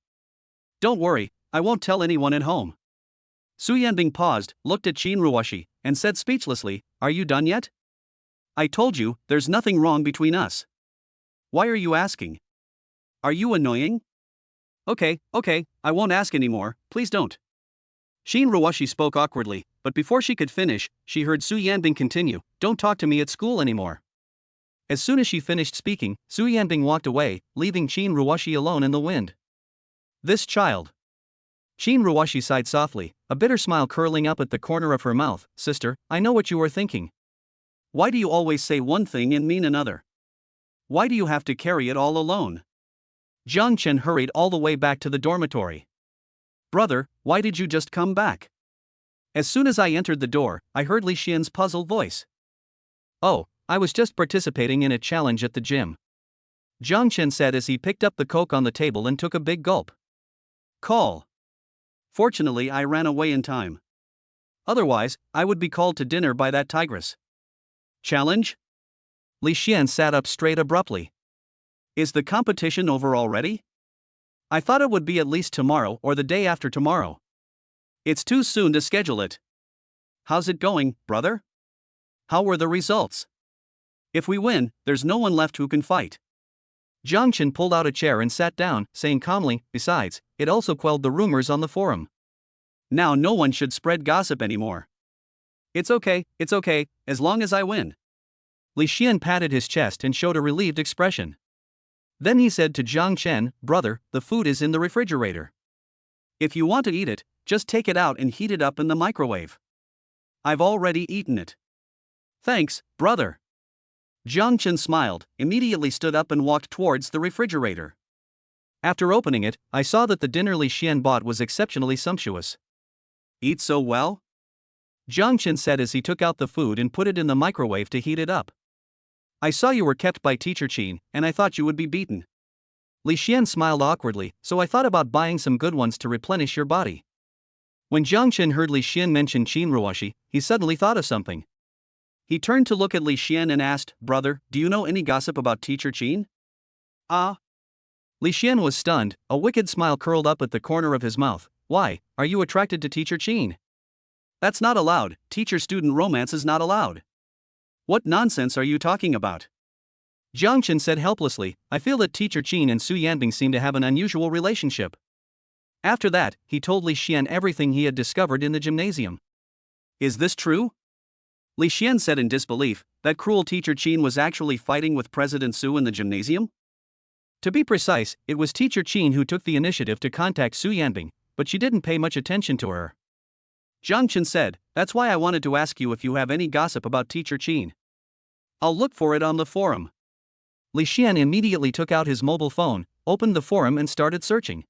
Speaker 1: Don't worry, I won't tell anyone at home. Su Yanbing paused, looked at Qin Ruoshi, and said speechlessly, are you done yet? I told you, there's nothing wrong between us. Why are you asking? Are you annoying? Okay, I won't ask anymore, please don't. Qin Ruoshi spoke awkwardly, but before she could finish, she heard Su Yanbing continue, don't talk to me at school anymore. As soon as she finished speaking, Su Yanbing walked away, leaving Qin Ruoshi alone in the wind. This child. Qin Ruoshi sighed softly, a bitter smile curling up at the corner of her mouth. Sister, I know what you are thinking. Why do you always say one thing and mean another? Why do you have to carry it all alone? Jiang Chen hurried all the way back to the dormitory. Brother, why did you just come back? As soon as I entered the door, I heard Li Xian's puzzled voice. Oh, I was just participating in a challenge at the gym. Jiang Chen said as he picked up the Coke on the table and took a big gulp. Call. Fortunately, I ran away in time. Otherwise, I would be called to dinner by that tigress. Challenge? Li Xian sat up straight abruptly. Is the competition over already? I thought it would be at least tomorrow or the day after tomorrow. It's too soon to schedule it. How's it going, brother? How were the results? If we win, there's no one left who can fight. Jiang Chen pulled out a chair and sat down, saying calmly, besides, it also quelled the rumors on the forum. Now no one should spread gossip anymore. It's okay, as long as I win. Li Xian patted his chest and showed a relieved expression. Then he said to Jiang Chen, brother, the food is in the refrigerator. If you want to eat it, just take it out and heat it up in the microwave. I've already eaten it. Thanks, brother. Jiang Chen smiled, immediately stood up and walked towards the refrigerator. After opening it, I saw that the dinner Li Xian bought was exceptionally sumptuous. Eat so well? Jiang Chen said as he took out the food and put it in the microwave to heat it up. I saw you were kept by Teacher Qin, and I thought you would be beaten. Li Xian smiled awkwardly, so I thought about buying some good ones to replenish your body. When Jiang Chen heard Li Xian mention Qin Ruoshi, he suddenly thought of something. He turned to look at Li Xian and asked, brother, do you know any gossip about Teacher Qin? Ah. Li Xian was stunned, a wicked smile curled up at the corner of his mouth. Why, are you attracted to Teacher Qin? That's not allowed. Teacher-student romance is not allowed. What nonsense are you talking about? Jiang Chen said helplessly. I feel that Teacher Qin and Su Yanbing seem to have an unusual relationship. After that, he told Li Xian everything he had discovered in the gymnasium. Is this true? Li Xian said in disbelief. That cruel Teacher Qin was actually fighting with President Su in the gymnasium? To be precise, it was Teacher Qin who took the initiative to contact Su Yanbing, but she didn't pay much attention to her. Jiang Chen said, that's why I wanted to ask you if you have any gossip about Teacher Qin. I'll look for it on the forum. Li Xian immediately took out his mobile phone, opened the forum and started searching.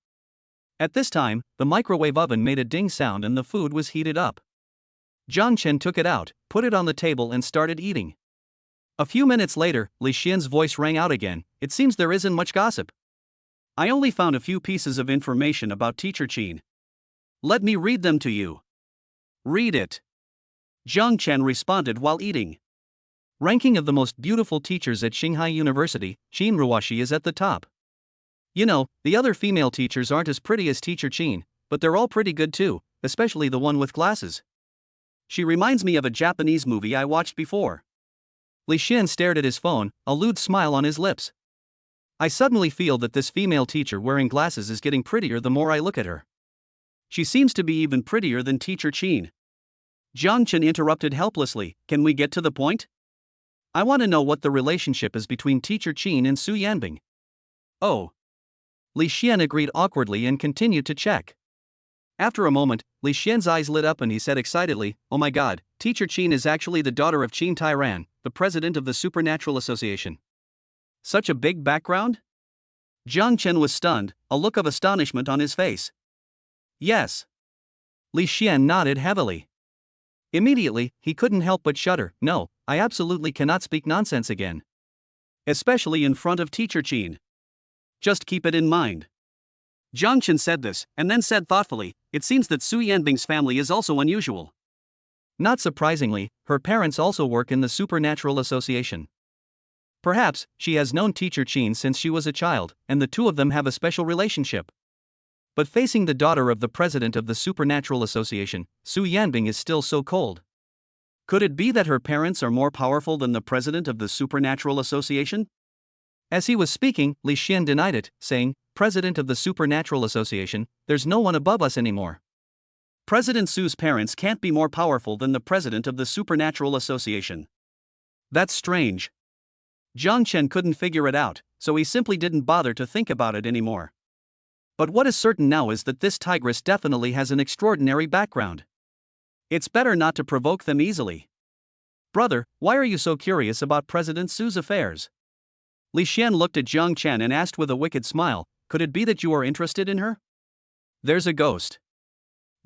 Speaker 1: At this time, the microwave oven made a ding sound and the food was heated up. Jiang Chen took it out, put it on the table and started eating. A few minutes later, Li Xian's voice rang out again. It seems there isn't much gossip. I only found a few pieces of information about Teacher Qin. Let me read them to you. Read it. Jiang Chen responded while eating. Ranking of the most beautiful teachers at Shanghai University, Qin Ruoxi is at the top. You know, the other female teachers aren't as pretty as Teacher Qin, but they're all pretty good too, especially the one with glasses. She reminds me of a Japanese movie I watched before. Li Xian stared at his phone, a lewd smile on his lips. I suddenly feel that this female teacher wearing glasses is getting prettier the more I look at her. She seems to be even prettier than Teacher Qin. Jiang Chen interrupted helplessly. Can we get to the point? I want to know what the relationship is between Teacher Qin and Su Yanbing. Oh. Li Xian agreed awkwardly and continued to check. After a moment, Li Xian's eyes lit up and he said excitedly, oh my god, Teacher Qin is actually the daughter of Qin Tairan, the president of the Supernatural Association. Such a big background? Jiang Chen was stunned, a look of astonishment on his face. Yes. Li Xian nodded heavily. Immediately, he couldn't help but shudder. No, I absolutely cannot speak nonsense again. Especially in front of Teacher Qin. Just keep it in mind. Jiang Chen said this, and then said thoughtfully, it seems that Su Yanbing's family is also unusual. Not surprisingly, her parents also work in the Supernatural Association. Perhaps, she has known Teacher Qin since she was a child, and the two of them have a special relationship. But facing the daughter of the president of the Supernatural Association, Su Yanbing is still so cold. Could it be that her parents are more powerful than the president of the Supernatural Association? As he was speaking, Li Xian denied it, saying, President of the Supernatural Association, there's no one above us anymore. President Su's parents can't be more powerful than the president of the Supernatural Association. That's strange. Jiang Chen couldn't figure it out, so he simply didn't bother to think about it anymore. But what is certain now is that this tigress definitely has an extraordinary background. It's better not to provoke them easily. Brother, why are you so curious about President Su's affairs? Li Xian looked at Jiang Chen and asked with a wicked smile, could it be that you are interested in her? There's a ghost.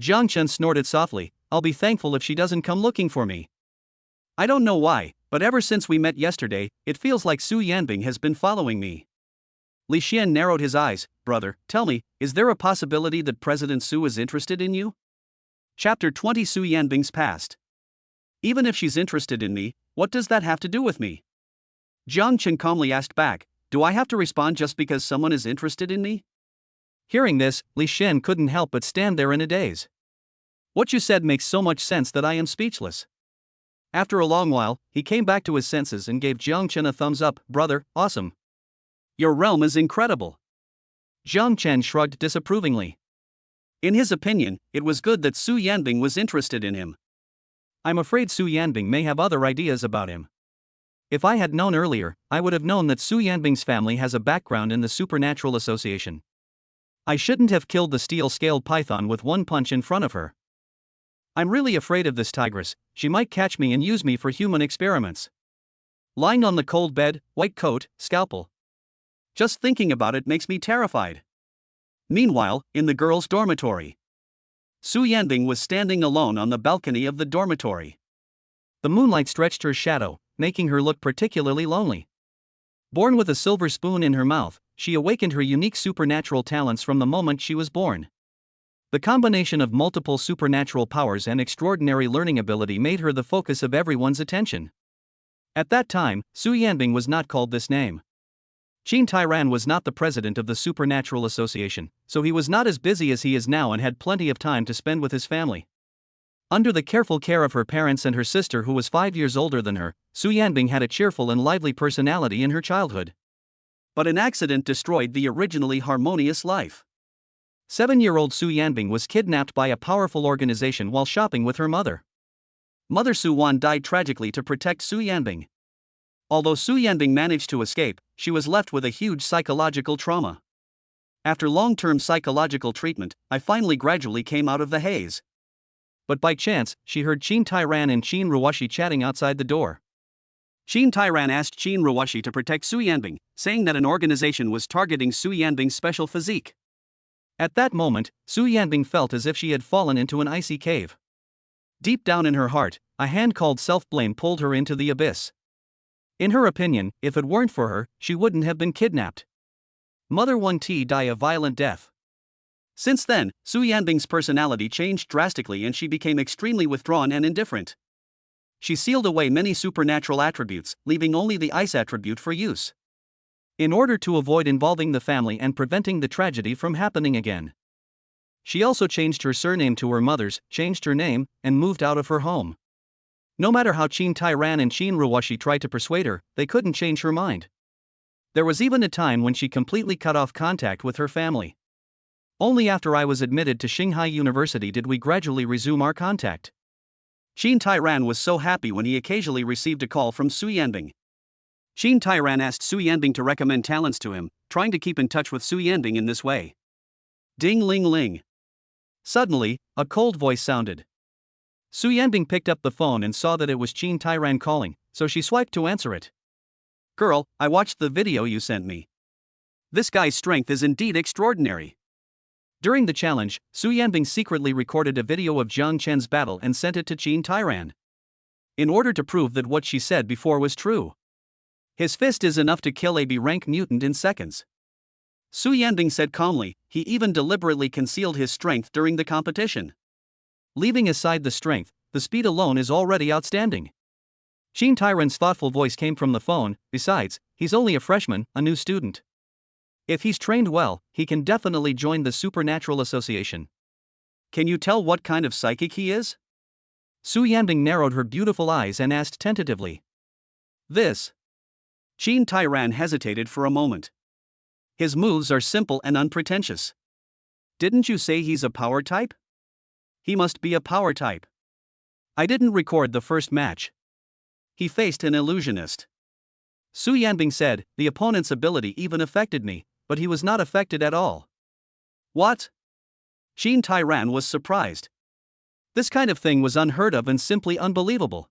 Speaker 1: Jiang Chen snorted softly, I'll be thankful if she doesn't come looking for me. I don't know why, but ever since we met yesterday, it feels like Su Yanbing has been following me. Li Xian narrowed his eyes. Brother, tell me, is there a possibility that President Su is interested in you? Chapter 20 Su Yanbing's past. Even if she's interested in me, what does that have to do with me? Jiang Chen calmly asked back, do I have to respond just because someone is interested in me? Hearing this, Li Xian couldn't help but stand there in a daze. What you said makes so much sense that I am speechless. After a long while, he came back to his senses and gave Jiang Chen a thumbs up. Brother, awesome. Your realm is incredible. Jiang Chen shrugged disapprovingly. In his opinion, it was good that Su Yanbing was interested in him. I'm afraid Su Yanbing may have other ideas about him. If I had known earlier, I would have known that Su Yanbing's family has a background in the Supernatural Association. I shouldn't have killed the steel-scaled python with one punch in front of her. I'm really afraid of this tigress, she might catch me and use me for human experiments. Lying on the cold bed, white coat, scalpel. Just thinking about it makes me terrified. Meanwhile, in the girls' dormitory, Su Yanbing was standing alone on the balcony of the dormitory. The moonlight stretched her shadow, making her look particularly lonely. Born with a silver spoon in her mouth, she awakened her unique supernatural talents from the moment she was born. The combination of multiple supernatural powers and extraordinary learning ability made her the focus of everyone's attention. At that time, Su Yanbing was not called this name. Qin Tairan was not the president of the Supernatural Association, so he was not as busy as he is now and had plenty of time to spend with his family. Under the careful care of her parents and her sister who was 5 years older than her, Su Yanbing had a cheerful and lively personality in her childhood. But an accident destroyed the originally harmonious life. 7-year-old Su Yanbing was kidnapped by a powerful organization while shopping with her mother. Mother Su Wan died tragically to protect Su Yanbing. Although Su Yanbing managed to escape, she was left with a huge psychological trauma. After long-term psychological treatment, I finally gradually came out of the haze. But by chance, she heard Qin Tairan and Qin Ruoshi chatting outside the door. Qin Tairan asked Qin Ruoshi to protect Su Yanbing, saying that an organization was targeting Su Yanbing's special physique. At that moment, Su Yanbing felt as if she had fallen into an icy cave. Deep down in her heart, a hand called self-blame pulled her into the abyss. In her opinion, if it weren't for her, she wouldn't have been kidnapped. Mother Wan Ti died a violent death. Since then, Su Yanbing's personality changed drastically and she became extremely withdrawn and indifferent. She sealed away many supernatural attributes, leaving only the ice attribute for use. In order to avoid involving the family and preventing the tragedy from happening again. She also changed her surname to her mother's, changed her name, and moved out of her home. No matter how Qin Tairan and Qin Ruoshi tried to persuade her, they couldn't change her mind. There was even a time when she completely cut off contact with her family. Only after I was admitted to Shanghai University did we gradually resume our contact. Qin Tairan was so happy when he occasionally received a call from Su Yanbing. Qin Tairan asked Su Yanbing to recommend talents to him, trying to keep in touch with Su Yanbing in this way. Ding ling ling. Suddenly, a cold voice sounded. Su Yanbing picked up the phone and saw that it was Qin Tairan calling, so she swiped to answer it. Girl, I watched the video you sent me. This guy's strength is indeed extraordinary. During the challenge, Su Yanbing secretly recorded a video of Jiang Chen's battle and sent it to Qin Tairan. In order to prove that what she said before was true. His fist is enough to kill a B-rank mutant in seconds. Su Yanbing said calmly, he even deliberately concealed his strength during the competition. Leaving aside the strength, the speed alone is already outstanding. Qin Tairan's thoughtful voice came from the phone, besides, he's only a freshman, a new student. If he's trained well, he can definitely join the Supernatural Association. Can you tell what kind of psychic he is? Su Yanbing narrowed her beautiful eyes and asked tentatively. This. Qin Tairan hesitated for a moment. His moves are simple and unpretentious. Didn't you say he's a power type? He must be a power type. I didn't record the first match. He faced an illusionist. Su Yanbing said, the opponent's ability even affected me, but he was not affected at all. What? Qin Tairan was surprised. This kind of thing was unheard of and simply unbelievable.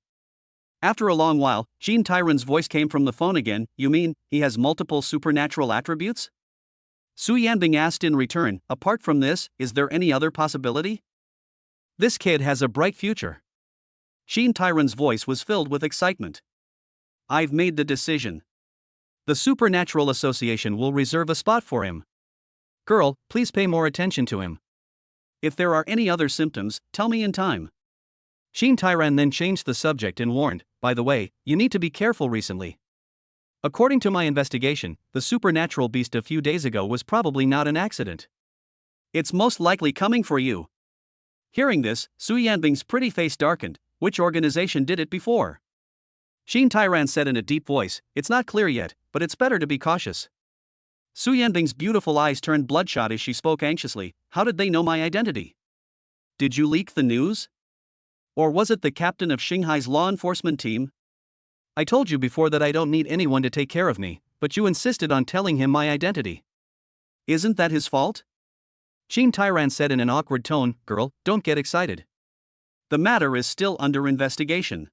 Speaker 1: After a long while, Qin Tairan's voice came from the phone again. You mean, he has multiple supernatural attributes? Su Yanbing asked in return, apart from this, is there any other possibility? This kid has a bright future. Qin Tairan's voice was filled with excitement. I've made the decision. The Supernatural Association will reserve a spot for him. Girl, please pay more attention to him. If there are any other symptoms, tell me in time. Qin Tairan then changed the subject and warned, by the way, you need to be careful recently. According to my investigation, the supernatural beast a few days ago was probably not an accident. It's most likely coming for you. Hearing this, Su Yanbing's pretty face darkened. Which organization did it before? Qin Tairan said in a deep voice, it's not clear yet, but it's better to be cautious. Su Yanbing's beautiful eyes turned bloodshot as she spoke anxiously. How did they know my identity? Did you leak the news? Or was it the captain of Shanghai's law enforcement team? I told you before that I don't need anyone to take care of me, but you insisted on telling him my identity. Isn't that his fault? Qin Tairan said in an awkward tone, girl, don't get excited. The matter is still under investigation.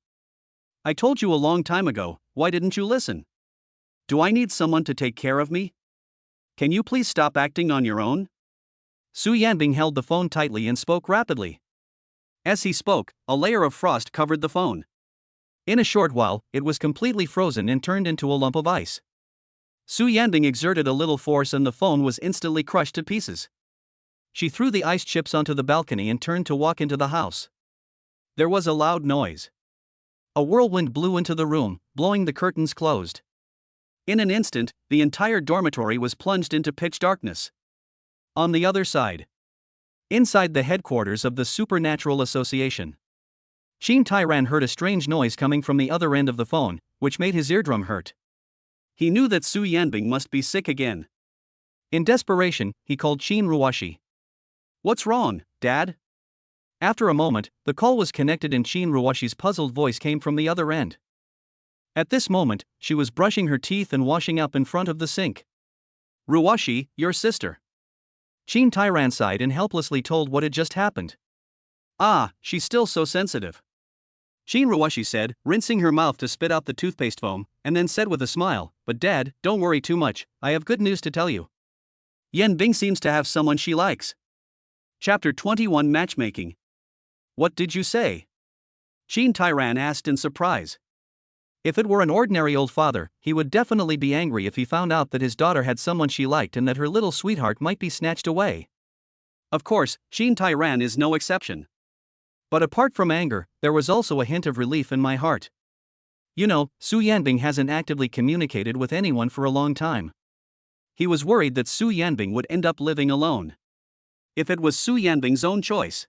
Speaker 1: I told you a long time ago, why didn't you listen? Do I need someone to take care of me? Can you please stop acting on your own? Su Yanbing held the phone tightly and spoke rapidly. As he spoke, a layer of frost covered the phone. In a short while, it was completely frozen and turned into a lump of ice. Su Yanbing exerted a little force and the phone was instantly crushed to pieces. She threw the ice chips onto the balcony and turned to walk into the house. There was a loud noise. A whirlwind blew into the room, blowing the curtains closed. In an instant, the entire dormitory was plunged into pitch darkness. On the other side, inside the headquarters of the Supernatural Association, Qin Tairan heard a strange noise coming from the other end of the phone, which made his eardrum hurt. He knew that Su Yanbing must be sick again. In desperation, he called Qin Ruoshi. "What's wrong, Dad?" After a moment, the call was connected and Qin Ruoshi's puzzled voice came from the other end. At this moment, she was brushing her teeth and washing up in front of the sink. "Ruoshi, your sister." Qin Tairan sighed and helplessly told what had just happened. "Ah, she's still so sensitive," Qin Ruoshi said, rinsing her mouth to spit out the toothpaste foam, and then said with a smile, "But Dad, don't worry too much, I have good news to tell you. Yanbing seems to have someone she likes." Chapter 21 Matchmaking. "What did you say?" Qin Tairan asked in surprise. If it were an ordinary old father, he would definitely be angry if he found out that his daughter had someone she liked and that her little sweetheart might be snatched away. Of course, Qin Tairan is no exception. But apart from anger, there was also a hint of relief in my heart. You know, Su Yanbing hasn't actively communicated with anyone for a long time. He was worried that Su Yanbing would end up living alone. If it was Su Yanbing's own choice,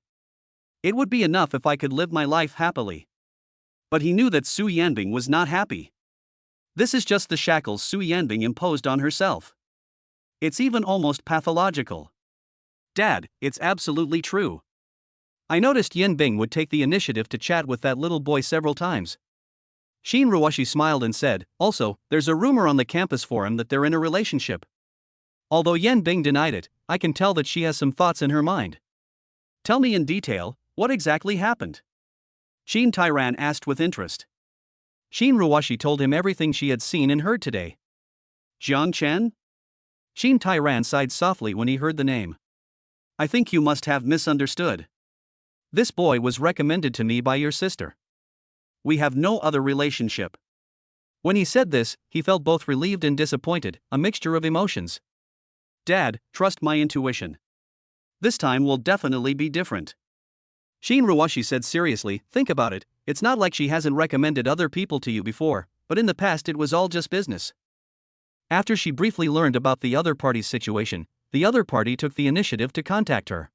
Speaker 1: it would be enough if I could live my life happily. But he knew that Su Yanbing was not happy. This is just the shackles Su Yanbing imposed on herself. It's even almost pathological. Dad, it's absolutely true. I noticed Yanbing would take the initiative to chat with that little boy several times. Qin Ruoshi smiled and said, "Also, there's a rumor on the campus forum that they're in a relationship." Although Yanbing denied it, I can tell that she has some thoughts in her mind. "Tell me in detail, what exactly happened?" Qin Tairan asked with interest. Qin Ruoshi told him everything she had seen and heard today. "Jiang Chen?" Qin Tairan sighed softly when he heard the name. "I think you must have misunderstood. This boy was recommended to me by your sister. We have no other relationship." When he said this, he felt both relieved and disappointed, a mixture of emotions. "Dad, trust my intuition. This time will definitely be different." Qin Ruoshi said seriously, "Think about it, it's not like she hasn't recommended other people to you before, but in the past it was all just business." After she briefly learned about the other party's situation, the other party took the initiative to contact her.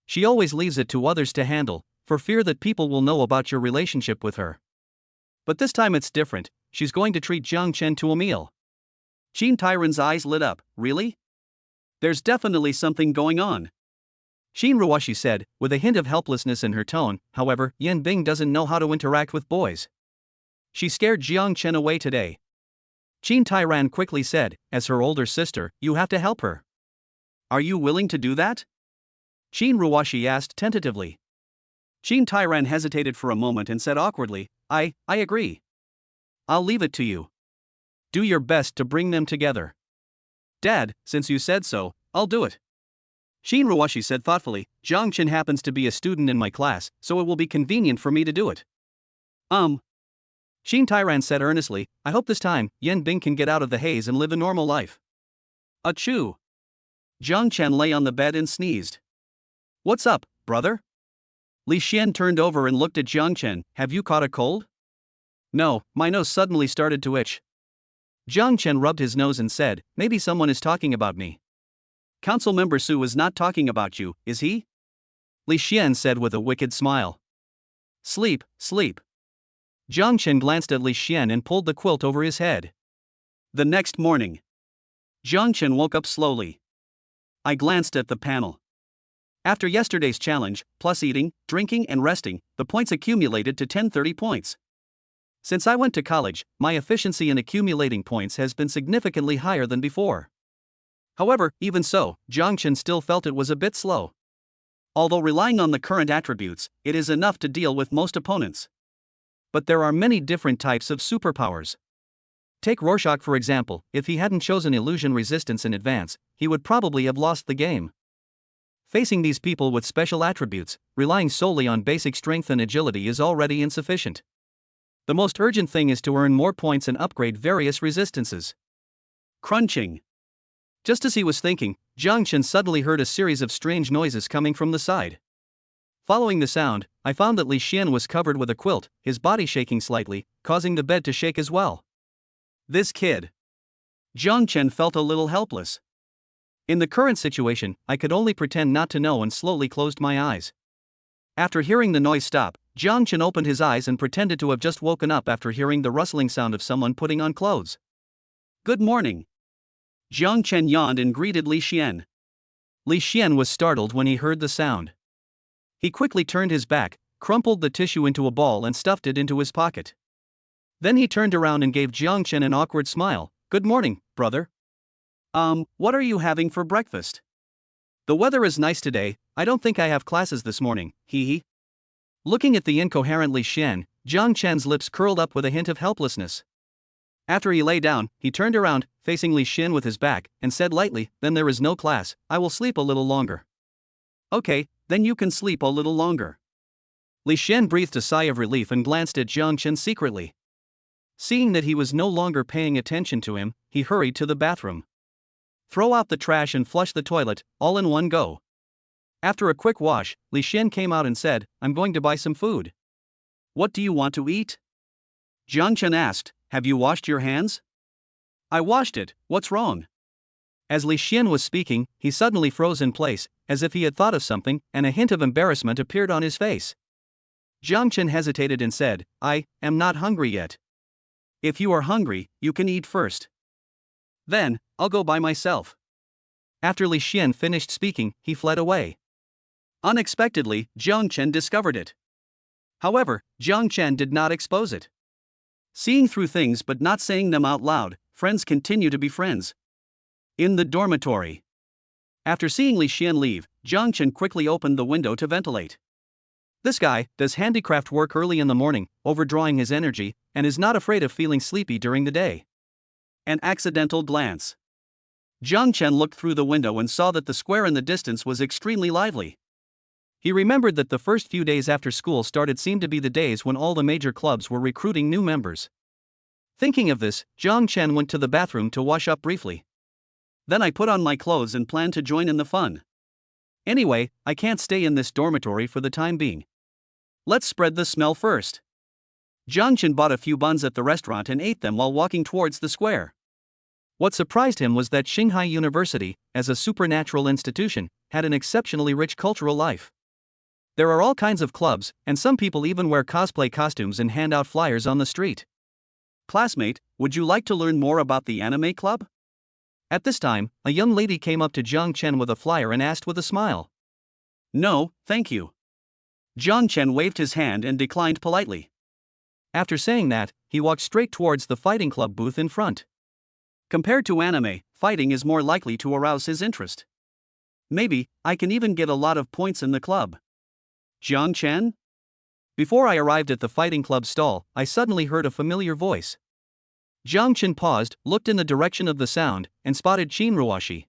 Speaker 1: She always leaves it to others to handle, for fear that people will know about your relationship with her. But this time it's different, she's going to treat Jiang Chen to a meal. Qin Tairan's eyes lit up. "Really? There's definitely something going on." Qin Ruoshi said, with a hint of helplessness in her tone. "However, Yanbing doesn't know how to interact with boys. She scared Jiang Chen away today." Qin Tairan quickly said, "As her older sister, you have to help her. Are you willing to do that?" Qin Ruoshi asked tentatively. Qin Tairan hesitated for a moment and said awkwardly, I agree. I'll leave it to you. Do your best to bring them together." "Dad, since you said so, I'll do it." Qin Ruoshi said thoughtfully, "Jiang Chen happens to be a student in my class, so it will be convenient for me to do it." Qin Tairan said earnestly, "I hope this time, Yanbing can get out of the haze and live a normal life." Achoo! Jiang Chen lay on the bed and sneezed. "What's up, brother?" Li Xian turned over and looked at Jiang Chen. "Have you caught a cold?" "No, my nose suddenly started to itch." Jiang Chen rubbed his nose and said, "Maybe someone is talking about me." "Council member Su is not talking about you, is he?" Li Xian said with a wicked smile. Sleep, sleep." Jiang Chen glanced at Li Xian and pulled the quilt over his head. The next morning, Jiang Chen woke up slowly. I glanced at the panel. After yesterday's challenge, plus eating, drinking and resting, the points accumulated to 1030 points. Since I went to college, my efficiency in accumulating points has been significantly higher than before. However, even so, Jiang Chen still felt it was a bit slow. Although relying on the current attributes, it is enough to deal with most opponents. But there are many different types of superpowers. Take Rorschach for example. If he hadn't chosen illusion resistance in advance, he would probably have lost the game. Facing these people with special attributes, relying solely on basic strength and agility is already insufficient. The most urgent thing is to earn more points and upgrade various resistances. Crunching. Just as he was thinking, Jiang Chen suddenly heard a series of strange noises coming from the side. Following the sound, I found that Li Xian was covered with a quilt, his body shaking slightly, causing the bed to shake as well. This kid. Jiang Chen felt a little helpless. In the current situation, I could only pretend not to know and slowly closed my eyes. After hearing the noise stop, Jiang Chen opened his eyes and pretended to have just woken up after hearing the rustling sound of someone putting on clothes. Good morning. Jiang Chen yawned and greeted Li Xian. Li Xian was startled when he heard the sound. He quickly turned his back, crumpled the tissue into a ball and stuffed it into his pocket. Then he turned around and gave Jiang Chen an awkward smile. Good morning, brother. What are you having for breakfast? The weather is nice today, I don't think I have classes this morning, hee. Looking at the incoherent Li Xian, Jiang Chen's lips curled up with a hint of helplessness. After he lay down, he turned around, facing Li Xian with his back, and said lightly, then there is no class, I will sleep a little longer. Okay, then you can sleep a little longer. Li Xian breathed a sigh of relief and glanced at Jiang Chen secretly. Seeing that he was no longer paying attention to him, he hurried to the bathroom. Throw out the trash and flush the toilet, all in one go. After a quick wash, Li Xian came out and said, I'm going to buy some food. What do you want to eat? Jiang Chen asked, have you washed your hands? I washed it, what's wrong? As Li Xian was speaking, he suddenly froze in place, as if he had thought of something, and a hint of embarrassment appeared on his face. Jiang Chen hesitated and said, I am not hungry yet. If you are hungry, you can eat first. Then, I'll go by myself. After Li Xian finished speaking, he fled away. Unexpectedly, Jiang Chen discovered it. However, Jiang Chen did not expose it. Seeing through things but not saying them out loud, friends continue to be friends. In the dormitory. After seeing Li Xian leave, Jiang Chen quickly opened the window to ventilate. This guy does handicraft work early in the morning, overdrawing his energy, and is not afraid of feeling sleepy during the day. An accidental glance. Jiang Chen looked through the window and saw that the square in the distance was extremely lively. He remembered that the first few days after school started seemed to be the days when all the major clubs were recruiting new members. Thinking of this, Jiang Chen went to the bathroom to wash up briefly. Then I put on my clothes and planned to join in the fun. Anyway, I can't stay in this dormitory for the time being. Let's spread the smell first. Jiang Chen bought a few buns at the restaurant and ate them while walking towards the square. What surprised him was that Qinghai University, as a supernatural institution, had an exceptionally rich cultural life. There are all kinds of clubs, and some people even wear cosplay costumes and hand out flyers on the street. Classmate, would you like to learn more about the anime club? At this time, a young lady came up to Jiang Chen with a flyer and asked with a smile. No, thank you. Jiang Chen waved his hand and declined politely. After saying that, he walked straight towards the fighting club booth in front. Compared to anime, fighting is more likely to arouse his interest. Maybe, I can even get a lot of points in the club. Jiang Chen? Before I arrived at the fighting club stall, I suddenly heard a familiar voice. Jiang Chen paused, looked in the direction of the sound, and spotted Qin Ruoshi.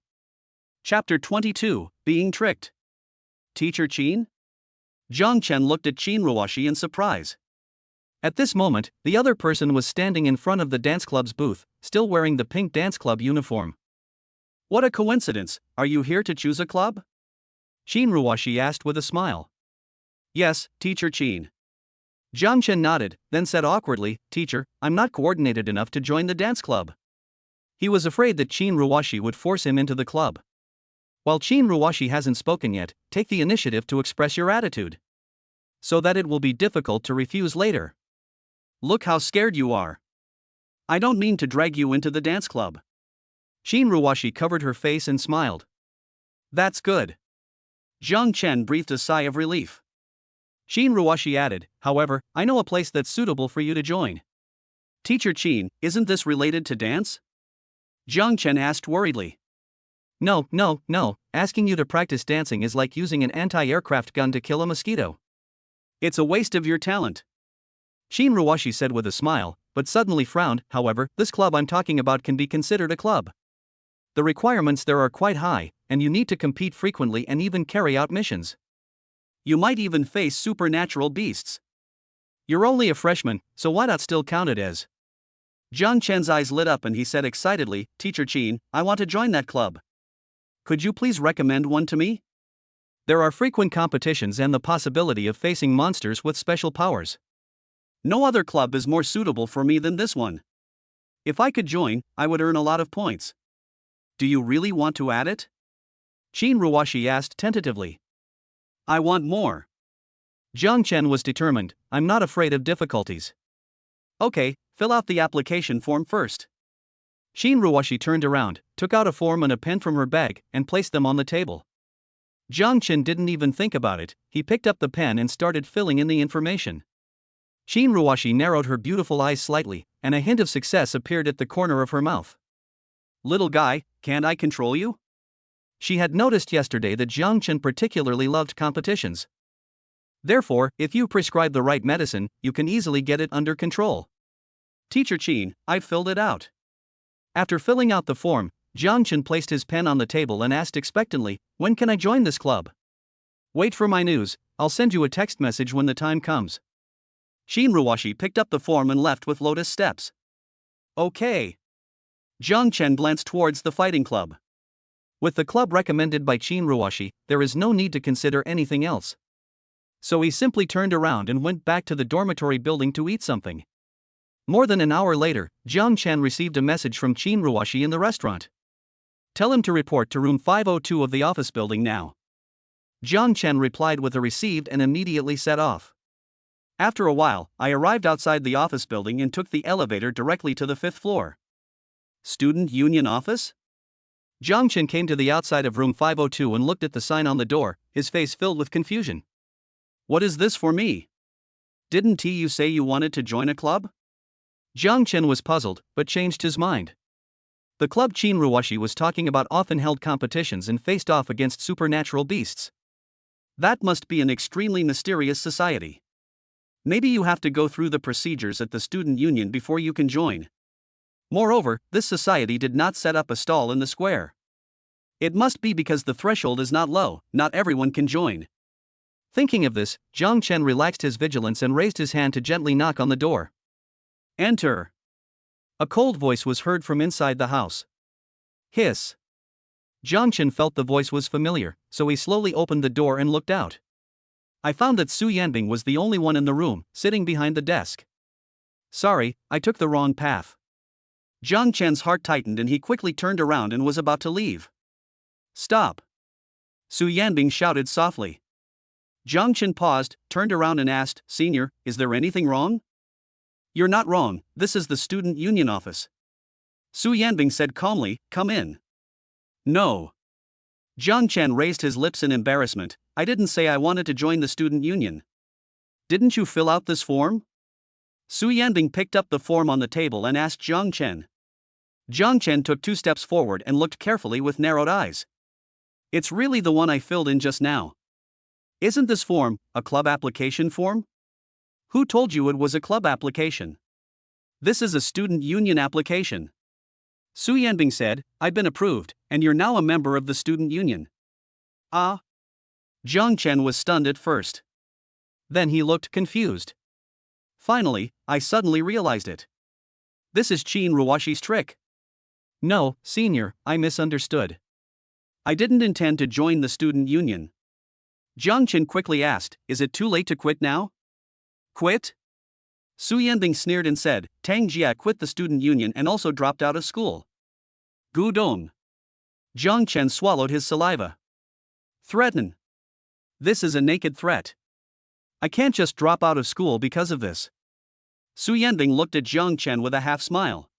Speaker 1: Chapter 22, Being Tricked. Teacher Qin? Jiang Chen looked at Qin Ruoshi in surprise. At this moment, the other person was standing in front of the dance club's booth, still wearing the pink dance club uniform. What a coincidence, are you here to choose a club? Qin Ruoshi asked with a smile. Yes, Teacher Qin. Jiang Chen nodded, then said awkwardly, Teacher, I'm not coordinated enough to join the dance club. He was afraid that Qin Ruoshi would force him into the club. While Qin Ruoshi hasn't spoken yet, take the initiative to express your attitude. So that it will be difficult to refuse later. Look how scared you are. I don't mean to drag you into the dance club. Qin Ruoshi covered her face and smiled. That's good. Jiang Chen breathed a sigh of relief. Qin Ruoshi added, however, I know a place that's suitable for you to join. Teacher Qin, isn't this related to dance? Jiang Chen asked worriedly. No, asking you to practice dancing is like using an anti-aircraft gun to kill a mosquito. It's a waste of your talent. Qin Ruoshi said with a smile, but suddenly frowned. However, this club I'm talking about can be considered a club. The requirements there are quite high, and you need to compete frequently and even carry out missions. You might even face supernatural beasts. You're only a freshman, so why not still count it as? Jiang Chen's eyes lit up and he said excitedly, Teacher Qin, I want to join that club. Could you please recommend one to me? There are frequent competitions and the possibility of facing monsters with special powers. No other club is more suitable for me than this one. If I could join, I would earn a lot of points. Do you really want to add it? Qin Ruoshi asked tentatively. I want more. Jiang Chen was determined. I'm not afraid of difficulties. Okay, fill out the application form first. Qin Ruoshi turned around, took out a form and a pen from her bag, and placed them on the table. Jiang Chen didn't even think about it, he picked up the pen and started filling in the information. Qin Ruoshi narrowed her beautiful eyes slightly, and a hint of success appeared at the corner of her mouth. Little guy, can't I control you? She had noticed yesterday that Jiang Chen particularly loved competitions. Therefore, if you prescribe the right medicine, you can easily get it under control. Teacher Qin, I've filled it out. After filling out the form, Jiang Chen placed his pen on the table and asked expectantly, when can I join this club? Wait for my news, I'll send you a text message when the time comes. Qin Ruoshi picked up the form and left with lotus steps. Okay. Jiang Chen glanced towards the fighting club. With the club recommended by Qin Ruoshi, there is no need to consider anything else. So he simply turned around and went back to the dormitory building to eat something. More than an hour later, Jiang Chen received a message from Qin Ruoshi in the restaurant. Tell him to report to room 502 of the office building now. Jiang Chen replied with a received and immediately set off. After a while, I arrived outside the office building and took the elevator directly to the 5th floor. Student Union office? Jiang Chen came to the outside of room 502 and looked at the sign on the door, his face filled with confusion. What is this for me? Didn't you say you wanted to join a club? Jiang Chen was puzzled, but changed his mind. The club Qin Ruoshi was talking about often held competitions and faced off against supernatural beasts. That must be an extremely mysterious society. Maybe you have to go through the procedures at the student union before you can join. Moreover, this society did not set up a stall in the square. It must be because the threshold is not low, not everyone can join. Thinking of this, Jiang Chen relaxed his vigilance and raised his hand to gently knock on the door. Enter. A cold voice was heard from inside the house. Hiss. Jiang Chen felt the voice was familiar, so he slowly opened the door and looked out. I found that Su Yanbing was the only one in the room, sitting behind the desk. Sorry, I took the wrong path. Jiang Chen's heart tightened and he quickly turned around and was about to leave. Stop. Su Yanbing shouted softly. Jiang Chen paused, turned around and asked, Senior, is there anything wrong? You're not wrong, this is the student union office. Su Yanbing said calmly, come in. No. Jiang Chen raised his lips in embarrassment, I didn't say I wanted to join the student union. Didn't you fill out this form? Su Yanbing picked up the form on the table and asked Jiang Chen. Jiang Chen took 2 steps forward and looked carefully with narrowed eyes. It's really the one I filled in just now. Isn't this form a club application form? Who told you it was a club application? This is a student union application. Su Yanbing said, I've been approved, and you're now a member of the student union. Ah? Jiang Chen was stunned at first. Then he looked confused. Finally, I suddenly realized it. This is Qin Ruoshi's trick. No, Senior, I misunderstood. I didn't intend to join the student union. Jiang Chen quickly asked, is it too late to quit now? Quit? Su Yanbing sneered and said, Tangjia quit the student union and also dropped out of school. Gudong. Jiang Chen swallowed his saliva. Threaten. This is a naked threat. I can't just drop out of school because of this. Su Yanbing looked at Jiang Chen with a half smile.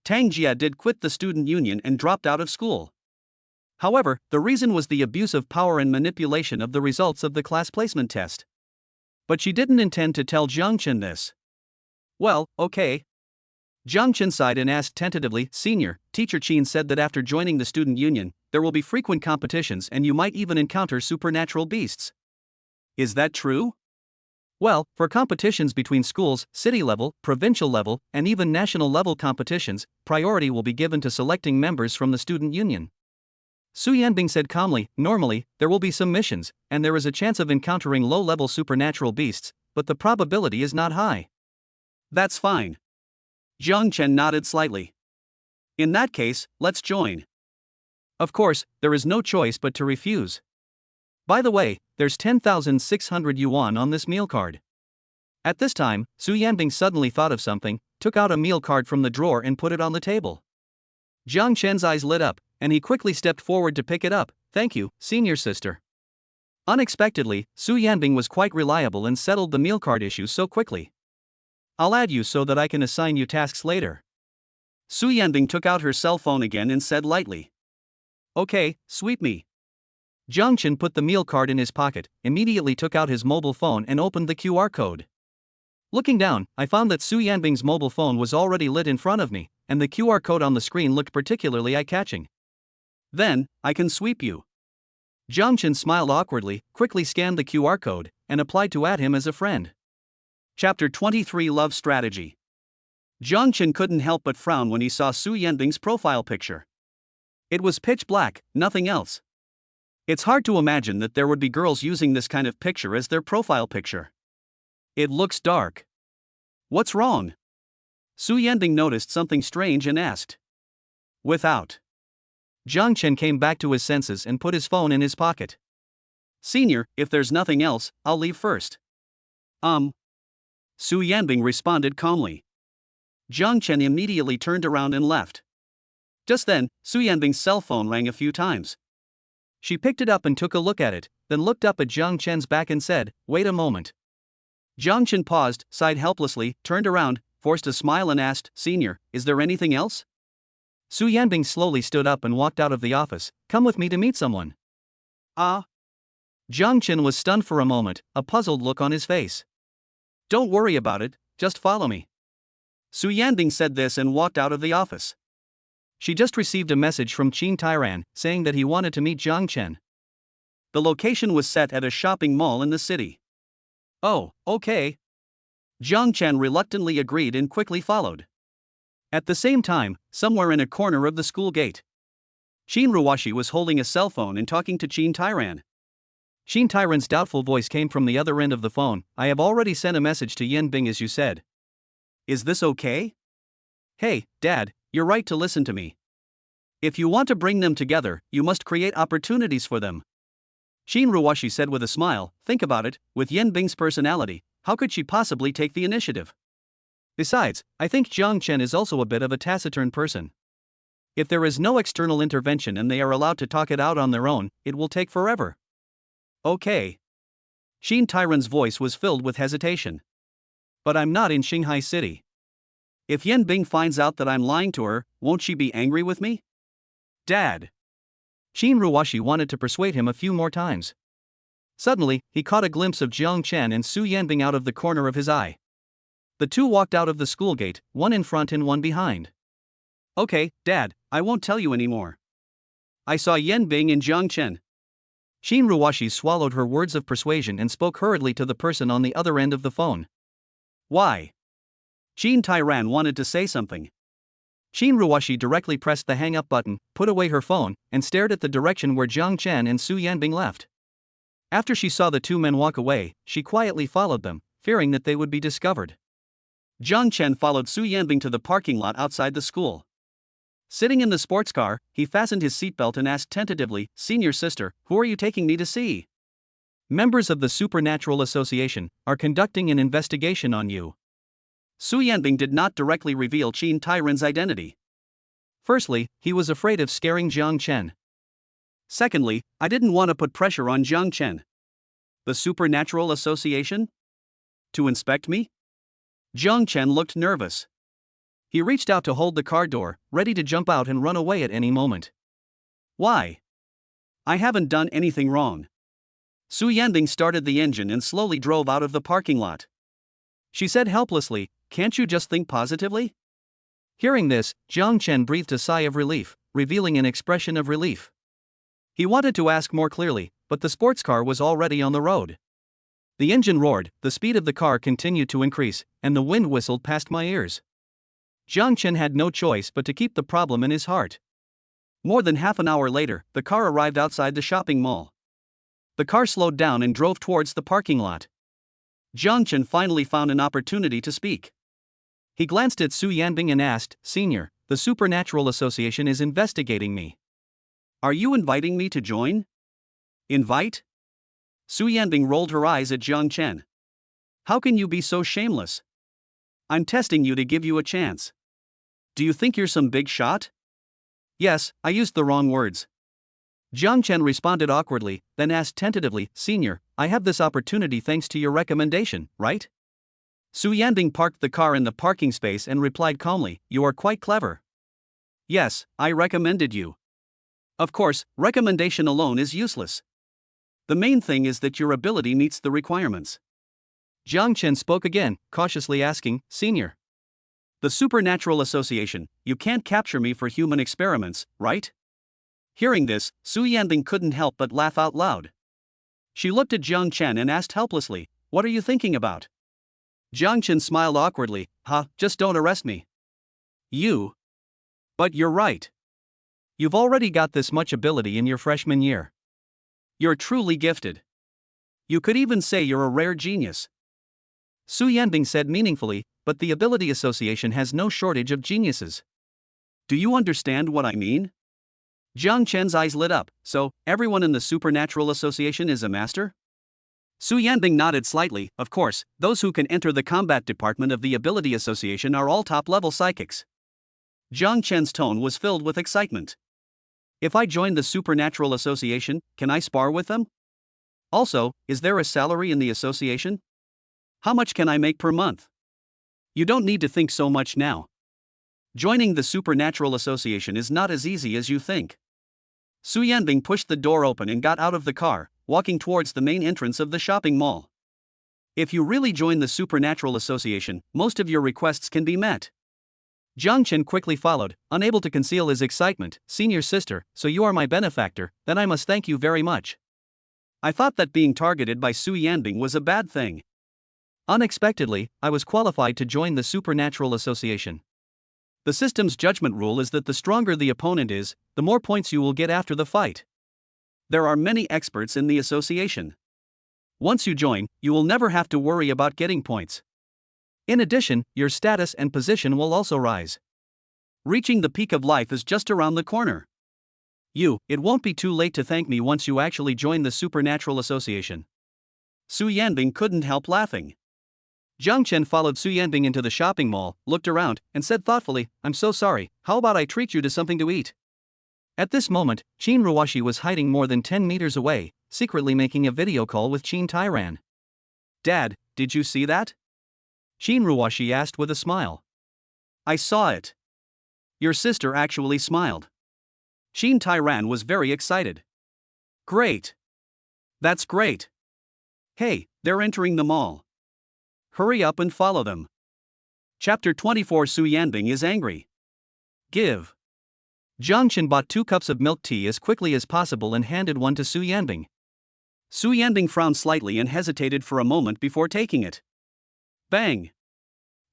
Speaker 1: Tangjia did quit the student union and dropped out of school. However, the reason was the abuse of power and manipulation of the results of the class placement test. But she didn't intend to tell Jiang Chen this. Well, okay. Jiang Chen sighed and asked tentatively, Senior, Teacher Qin said that after joining the student union, there will be frequent competitions and you might even encounter supernatural beasts. Is that true? Well, for competitions between schools, city level, provincial level, and even national level competitions, priority will be given to selecting members from the student union. Su Yanbing said calmly, normally, there will be some missions, and there is a chance of encountering low-level supernatural beasts, but the probability is not high. That's fine. Jiang Chen nodded slightly. In that case, let's join. Of course, there is no choice but to refuse. By the way, there's 10,600 yuan on this meal card. At this time, Su Yanbing suddenly thought of something, took out a meal card from the drawer and put it on the table. Jiang Chen's eyes lit up, and he quickly stepped forward to pick it up. Thank you, Senior Sister. Unexpectedly, Su Yanbing was quite reliable and settled the meal card issue so quickly. I'll add you so that I can assign you tasks later. Su Yanbing took out her cell phone again and said lightly. Okay, sweep me. Jiang Chen put the meal card in his pocket, immediately took out his mobile phone and opened the QR code. Looking down, I found that Su Yanbing's mobile phone was already lit in front of me, and the QR code on the screen looked particularly eye-catching. Then, I can sweep you. Jiang Chen smiled awkwardly, quickly scanned the QR code, and applied to add him as a friend. Chapter 23 Love Strategy. Jiang Chen couldn't help but frown when he saw Su Yanbing's profile picture. It was pitch black, nothing else. It's hard to imagine that there would be girls using this kind of picture as their profile picture. It looks dark. What's wrong? Su Yanbing noticed something strange and asked. Without. Jiang Chen came back to his senses and put his phone in his pocket. Senior, if there's nothing else, I'll leave first. Su Yanbing responded calmly. Jiang Chen immediately turned around and left. Just then, Su Yanbing's cell phone rang a few times. She picked it up and took a look at it, then looked up at Jiang Chen's back and said, "Wait a moment." Jiang Chen paused, sighed helplessly, turned around, forced a smile and asked, "Senior, is there anything else?" Su Yanbing slowly stood up and walked out of the office. "Come with me to meet someone." Ah. Jiang Chen was stunned for a moment, a puzzled look on his face. "Don't worry about it, just follow me." Su Yanbing said this and walked out of the office. She just received a message from Qin Tairan, saying that he wanted to meet Jiang Chen. The location was set at a shopping mall in the city. Oh, okay. Jiang Chen reluctantly agreed and quickly followed. At the same time, somewhere in a corner of the school gate, Qin Ruwashi was holding a cell phone and talking to Qin Tairan. Qin Tairan's doubtful voice came from the other end of the phone. "I have already sent a message to Yanbing as you said. Is this okay?" "Hey, Dad, you're right to listen to me. If you want to bring them together, you must create opportunities for them." Qin Ruwashi said with a smile, "Think about it, with Yanbing's personality, how could she possibly take the initiative? Besides, I think Jiang Chen is also a bit of a taciturn person. If there is no external intervention and they are allowed to talk it out on their own, it will take forever." "Okay." Qin Tairan's voice was filled with hesitation. "But I'm not in Shanghai City. If Yanbing finds out that I'm lying to her, won't she be angry with me?" "Dad." Qin Ruwashi wanted to persuade him a few more times. Suddenly, he caught a glimpse of Jiang Chen and Su Yanbing out of the corner of his eye. The two walked out of the school gate, one in front and one behind. "Okay, Dad, I won't tell you anymore. I saw Yanbing and Jiang Chen." Qin Ruwashi swallowed her words of persuasion and spoke hurriedly to the person on the other end of the phone. "Why?" Qin Tairan wanted to say something. Qin Ruwashi directly pressed the hang-up button, put away her phone, and stared at the direction where Jiang Chen and Su Yanbing left. After she saw the two men walk away, she quietly followed them, fearing that they would be discovered. Jiang Chen followed Su Yanbing to the parking lot outside the school. Sitting in the sports car, he fastened his seatbelt and asked tentatively, "Senior sister, who are you taking me to see?" "Members of the Supernatural Association are conducting an investigation on you." Su Yanbing did not directly reveal Qin Tairan's identity. Firstly, he was afraid of scaring Jiang Chen. Secondly, I didn't want to put pressure on Jiang Chen. "The Supernatural Association? To inspect me?" Jiang Chen looked nervous. He reached out to hold the car door, ready to jump out and run away at any moment. "Why? I haven't done anything wrong." Su Yanbing started the engine and slowly drove out of the parking lot. She said helplessly, "Can't you just think positively?" Hearing this, Jiang Chen breathed a sigh of relief, revealing an expression of relief. He wanted to ask more clearly, but the sports car was already on the road. The engine roared, the speed of the car continued to increase, and the wind whistled past my ears. Jiang Chen had no choice but to keep the problem in his heart. More than half an hour later, the car arrived outside the shopping mall. The car slowed down and drove towards the parking lot. Jiang Chen finally found an opportunity to speak. He glanced at Su Yanbing and asked, "Senior, the Supernatural Association is investigating me. Are you inviting me to join?" "Invite?" Su Yanbing rolled her eyes at Jiang Chen. "How can you be so shameless? I'm testing you to give you a chance. Do you think you're some big shot?" "Yes, I used the wrong words." Jiang Chen responded awkwardly, then asked tentatively, Senior, I have this opportunity thanks to your recommendation, right? Su Yanbing parked the car in the parking space and replied calmly, You are quite clever. Yes, I recommended you. Of course, recommendation alone is useless. The main thing is that your ability meets the requirements. Jiang Chen spoke again, cautiously asking, Senior. The supernatural association, you can't capture me for human experiments, right? Hearing this, Su Yanbing couldn't help but laugh out loud. She looked at Jiang Chen and asked helplessly, What are you thinking about? Jiang Chen smiled awkwardly, just don't arrest me. You? But you're right. You've already got this much ability in your freshman year. You're truly gifted. You could even say you're a rare genius. Su Yanbing said meaningfully, but the ability association has no shortage of geniuses. Do you understand what I mean? Jiang Chen's eyes lit up, so, everyone in the Supernatural Association is a master? Su Yanbing nodded slightly, of course, those who can enter the combat department of the Ability Association are all top-level psychics. Jiang Chen's tone was filled with excitement. If I join the Supernatural Association, can I spar with them? Also, is there a salary in the association? How much can I make per month? You don't need to think so much now. Joining the Supernatural Association is not as easy as you think. Su Yanbing pushed the door open and got out of the car, walking towards the main entrance of the shopping mall. If you really join the Supernatural Association, most of your requests can be met. Jiang Chen quickly followed, unable to conceal his excitement. Senior sister, so you are my benefactor, then I must thank you very much. I thought that being targeted by Su Yanbing was a bad thing. Unexpectedly, I was qualified to join the Supernatural Association. The system's judgment rule is that the stronger the opponent is, the more points you will get after the fight. There are many experts in the association. Once you join, you will never have to worry about getting points. In addition, your status and position will also rise. Reaching the peak of life is just around the corner. It won't be too late to thank me once you actually join the Supernatural Association. Su Yanbing couldn't help laughing. Jiang Chen followed Su Yanbing into the shopping mall, looked around, and said thoughtfully, I'm so sorry, how about I treat you to something to eat? At this moment, Qin Ruoshi was hiding more than 10 meters away, secretly making a video call with Qin Tairan. Dad, did you see that? Qin Ruoshi asked with a smile. I saw it. Your sister actually smiled. Qin Tairan was very excited. Great. That's great. Hey, they're entering the mall. Hurry up and follow them. Chapter 24 Su Yanbing is angry. Give. Jiang Chen bought 2 cups of milk tea as quickly as possible and handed one to Su Yanbing. Su Yanbing frowned slightly and hesitated for a moment before taking it. Bang!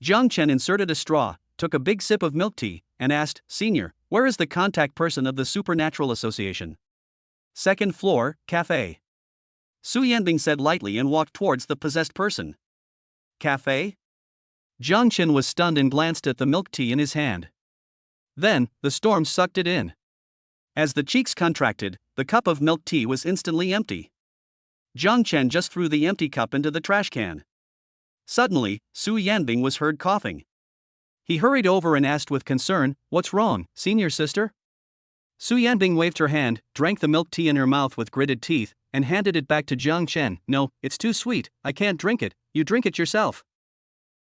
Speaker 1: Jiang Chen inserted a straw, took a big sip of milk tea, and asked, Senior, where is the contact person of the Supernatural Association? Second floor, cafe. Su Yanbing said lightly and walked towards the possessed person. Cafe? Jiang Chen was stunned and glanced at the milk tea in his hand. Then, the storm sucked it in. As the cheeks contracted, the cup of milk tea was instantly empty. Jiang Chen just threw the empty cup into the trash can. Suddenly, Su Yanbing was heard coughing. He hurried over and asked with concern, What's wrong, senior sister? Su Yanbing waved her hand, drank the milk tea in her mouth with gritted teeth, and handed it back to Jiang Chen. No, it's too sweet, I can't drink it, you drink it yourself.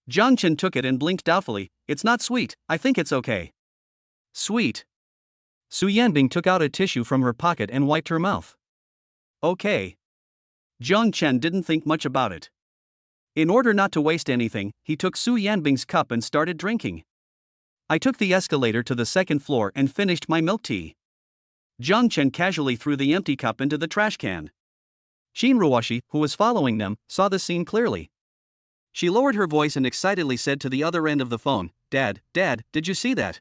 Speaker 1: Jiang Chen took it and blinked doubtfully. It's not sweet, I think it's okay. Sweet. Su Yanbing took out a tissue from her pocket and wiped her mouth. Okay. Jiang Chen didn't think much about it. In order not to waste anything, he took Su Yanbing's cup and started drinking. I took the escalator to the second floor and finished my milk tea. Jiang Chen casually threw the empty cup into the trash can. Qin Ruoshi, who was following them, saw the scene clearly. She lowered her voice and excitedly said to the other end of the phone, Dad, did you see that?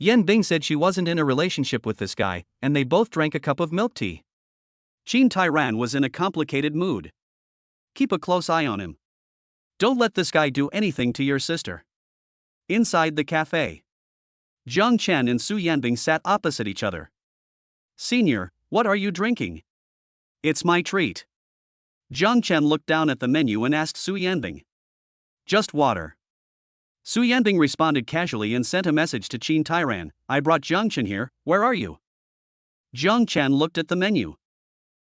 Speaker 1: Yanbing said she wasn't in a relationship with this guy, and they both drank a cup of milk tea. Qin Tairan was in a complicated mood. Keep a close eye on him. Don't let this guy do anything to your sister. Inside the cafe, Jiang Chen and Su Yanbing sat opposite each other. Senior, what are you drinking? It's my treat. Jiang Chen looked down at the menu and asked Su Yanbing. Just water. Su Yanbing responded casually and sent a message to Qin Tairan. I brought Jiang Chen here, where are you? Jiang Chen looked at the menu.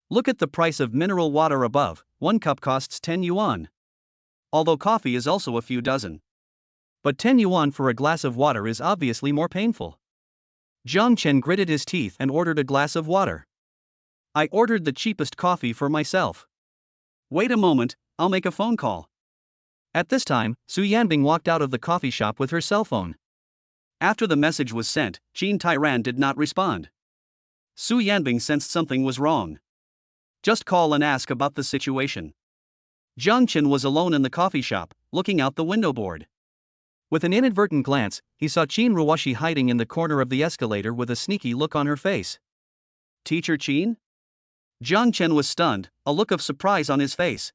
Speaker 1: Look at the price of mineral water above, 1 cup costs 10 yuan. Although coffee is also a few dozen. But 10 yuan for a glass of water is obviously more painful. Jiang Chen gritted his teeth and ordered a glass of water. I ordered the cheapest coffee for myself. Wait a moment, I'll make a phone call. At this time, Su Yanbing walked out of the coffee shop with her cell phone. After the message was sent, Qin Tairan did not respond. Su Yanbing sensed something was wrong. Just call and ask about the situation. Jiang Chen was alone in the coffee shop, looking out the window board. With an inadvertent glance, he saw Qin Ruoshi hiding in the corner of the escalator with a sneaky look on her face. Teacher Qin? Jiang Chen was stunned, a look of surprise on his face.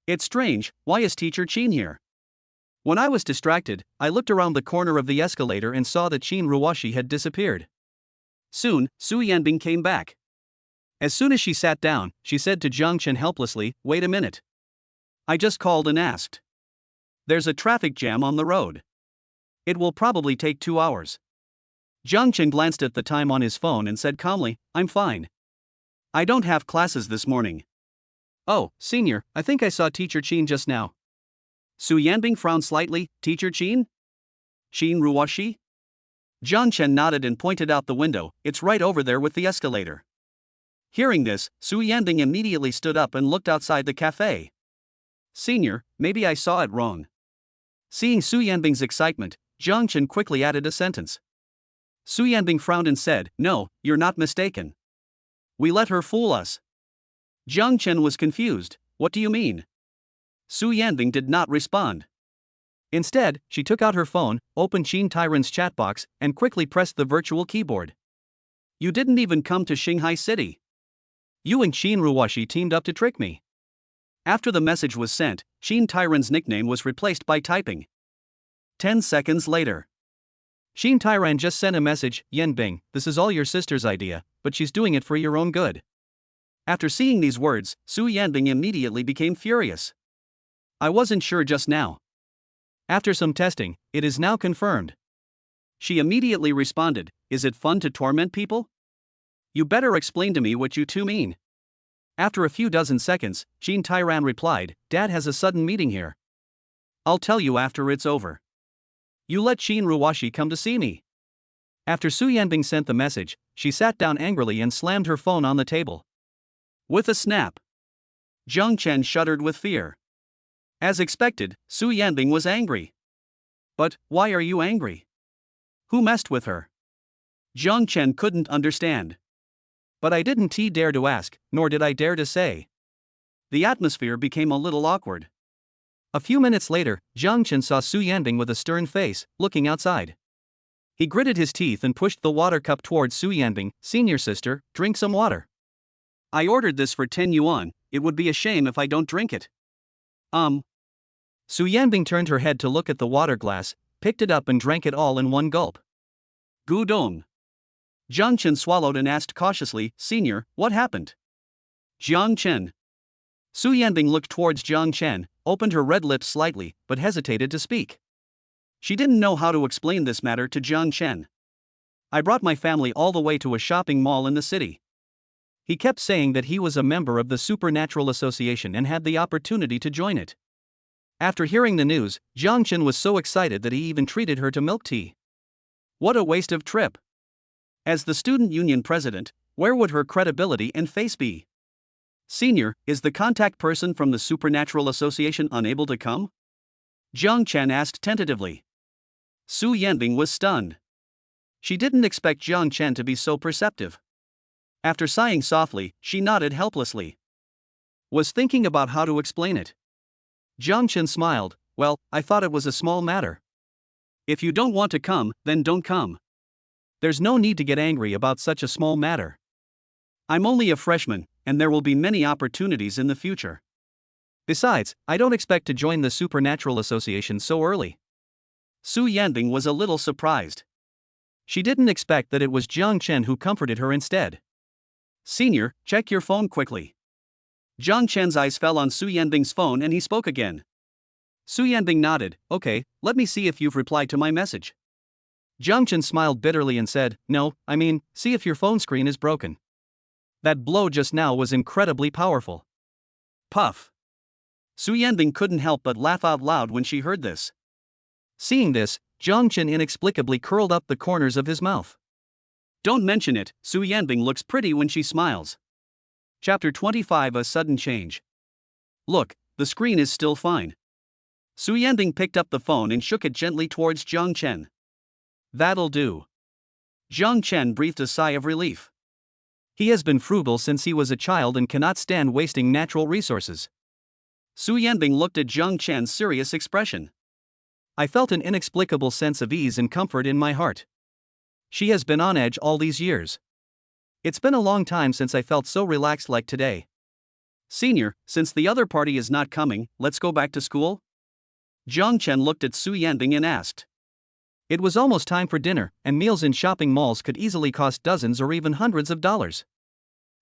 Speaker 1: It's strange, why is Teacher Qin here? When I was distracted, I looked around the corner of the escalator and saw that Qin Ruoshi had disappeared. Soon, Su Yanbing came back. As soon as she sat down, she said to Jiang Chen helplessly, "Wait a minute. I just called and asked. There's a traffic jam on the road. It will probably take 2 hours." Jiang Chen glanced at the time on his phone and said calmly, "I'm fine. I don't have classes this morning." "Oh, senior, I think I saw Teacher Qin just now." Su Yanbing frowned slightly. "Teacher Qin? Qin Ruoshi?" Jiang Chen nodded and pointed out the window. "It's right over there with the escalator." Hearing this, Su Yanbing immediately stood up and looked outside the cafe. "Senior, maybe I saw it wrong." Seeing Su Yanbing's excitement, Jiang Chen quickly added a sentence. Su Yanbing frowned and said, "No, you're not mistaken. We let her fool us." Jiang Chen was confused. "What do you mean?" Su Yanbing did not respond. Instead, she took out her phone, opened Qin Tairan's chat box, and quickly pressed the virtual keyboard. "You didn't even come to Shanghai City. You and Qin Ruoshi teamed up to trick me." After the message was sent, Qin Tairan's nickname was replaced by typing. 10 seconds later. Qin Tairan just sent a message, "Yanbing, this is all your sister's idea, but she's doing it for your own good." After seeing these words, Su Yanbing immediately became furious. "I wasn't sure just now. After some testing, it is now confirmed." She immediately responded, "Is it fun to torment people? You better explain to me what you two mean." After a few dozen seconds, Qin Tairan replied, "Dad has a sudden meeting here. I'll tell you after it's over. You let Qin Ruoshi come to see me." After Su Yanbing sent the message, she sat down angrily and slammed her phone on the table. With a snap, Jiang Chen shuddered with fear. As expected, Su Yanbing was angry. "But, why are you angry? Who messed with her?" Jiang Chen couldn't understand. "But I didn't dare to ask, nor did I dare to say." The atmosphere became a little awkward. A few minutes later, Jiang Chen saw Su Yanbing with a stern face, looking outside. He gritted his teeth and pushed the water cup towards Su Yanbing. "Senior sister, drink some water. I ordered this for 10 yuan, it would be a shame if I don't drink it." Su Yanbing turned her head to look at the water glass, picked it up and drank it all in one gulp. "Gudong." Jiang Chen swallowed and asked cautiously, "Senior, what happened?" "Jiang Chen." Su Yanbing looked towards Jiang Chen, opened her red lips slightly, but hesitated to speak. She didn't know how to explain this matter to Jiang Chen. "I brought my family all the way to a shopping mall in the city. He kept saying that he was a member of the Supernatural Association and had the opportunity to join it." After hearing the news, Jiang Chen was so excited that he even treated her to milk tea. What a waste of trip. As the student union president, where would her credibility and face be? "Senior, is the contact person from the Supernatural Association unable to come?" Jiang Chen asked tentatively. Su Yanbing was stunned. She didn't expect Jiang Chen to be so perceptive. After sighing softly, she nodded helplessly. Was thinking about how to explain it. Jiang Chen smiled. "Well, I thought it was a small matter. If you don't want to come, then don't come. There's no need to get angry about such a small matter. I'm only a freshman, and there will be many opportunities in the future. Besides, I don't expect to join the Supernatural Association so early." Su Yanbing was a little surprised. She didn't expect that it was Jiang Chen who comforted her instead. "Senior, check your phone quickly." Jiang Chen's eyes fell on Su Yanbing's phone and he spoke again. Su Yanbing nodded. "Okay, let me see if you've replied to my message." Jiang Chen smiled bitterly and said, "No, I mean, see if your phone screen is broken." That blow just now was incredibly powerful. Puff. Su Yanbing couldn't help but laugh out loud when she heard this. Seeing this, Jiang Chen inexplicably curled up the corners of his mouth. Don't mention it, Su Yanbing looks pretty when she smiles. Chapter 25: A Sudden Change. Look, the screen is still fine. Su Yanbing picked up the phone and shook it gently towards Jiang Chen. That'll do. Jiang Chen breathed a sigh of relief. He has been frugal since he was a child and cannot stand wasting natural resources. Su Yanbing looked at Jiang Chen's serious expression. I felt an inexplicable sense of ease and comfort in my heart. She has been on edge all these years. It's been a long time since I felt so relaxed like today. Senior, since the other party is not coming, let's go back to school? Jiang Chen looked at Su Yanbing and asked. It was almost time for dinner, and meals in shopping malls could easily cost dozens or even hundreds of dollars.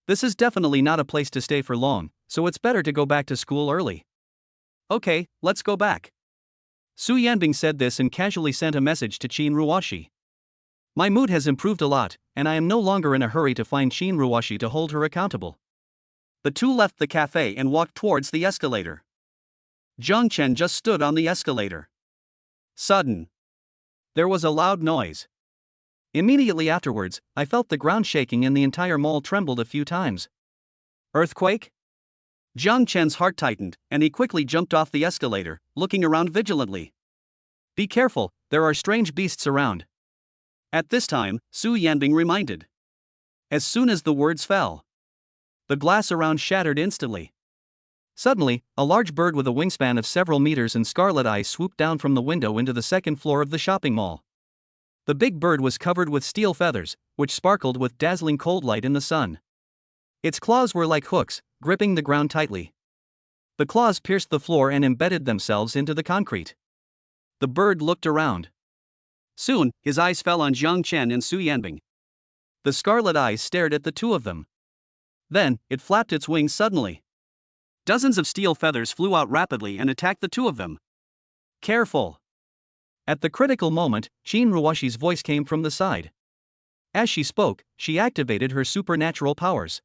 Speaker 1: This is definitely not a place to stay for long, so it's better to go back to school early. Okay, let's go back. Su Yanbing said this and casually sent a message to Qin Ruoshi. My mood has improved a lot, and I am no longer in a hurry to find Qin Ruoshi to hold her accountable. The two left the cafe and walked towards the escalator. Jiang Chen just stood on the escalator. Sudden. There was a loud noise. Immediately afterwards, I felt the ground shaking and the entire mall trembled a few times. Earthquake? Jiang Chen's heart tightened, and he quickly jumped off the escalator, looking around vigilantly. Be careful, there are strange beasts around. At this time, Su Yanbing reminded. As soon as the words fell, the glass around shattered instantly. Suddenly, a large bird with a wingspan of several meters and scarlet eyes swooped down from the window into the second floor of the shopping mall. The big bird was covered with steel feathers, which sparkled with dazzling cold light in the sun. Its claws were like hooks, gripping the ground tightly. The claws pierced the floor and embedded themselves into the concrete. The bird looked around. Soon, his eyes fell on Jiang Chen and Su Yanbing. The scarlet eyes stared at the two of them. Then, it flapped its wings suddenly. Dozens of steel feathers flew out rapidly and attacked the two of them. Careful! At the critical moment, Qin Ruoshi's voice came from the side. As she spoke, she activated her supernatural powers.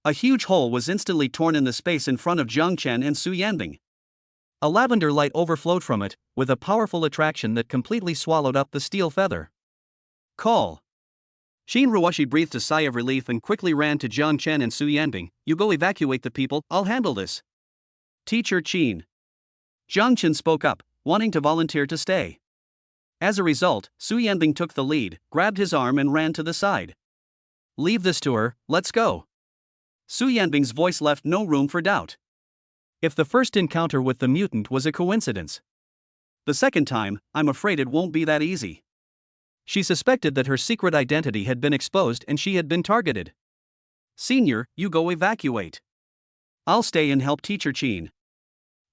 Speaker 1: A huge hole was instantly torn in the space in front of Jiang Chen and Su Yanbing. A lavender light overflowed from it, with a powerful attraction that completely swallowed up the steel feather. Call! Qin Ruoshi breathed a sigh of relief and quickly ran to Jiang Chen and Su Yanbing. You go evacuate the people, I'll handle this. Teacher Qin. Jiang Chen spoke up, wanting to volunteer to stay. As a result, Su Yanbing took the lead, grabbed his arm and ran to the side. Leave this to her, let's go. Su Yanbing's voice left no room for doubt. If the first encounter with the mutant was a coincidence, the second time, I'm afraid it won't be that easy. She suspected that her secret identity had been exposed and she had been targeted. Senior, you go evacuate. I'll stay and help Teacher Qin.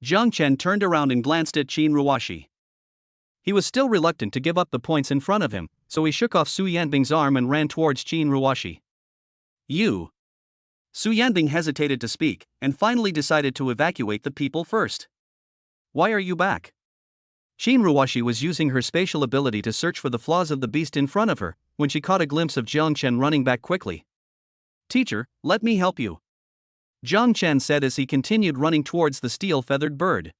Speaker 1: Jiang Chen turned around and glanced at Qin Ruoshi. He was still reluctant to give up the points in front of him, so he shook off Su Yanbing's arm and ran towards Qin Ruoshi. You. Su Yanbing hesitated to speak, and finally decided to evacuate the people first. Why are you back? Qin Ruoshi was using her spatial ability to search for the flaws of the beast in front of her, when she caught a glimpse of Jiang Chen running back quickly. Teacher, let me help you. Jiang Chen said as he continued running towards the steel-feathered bird.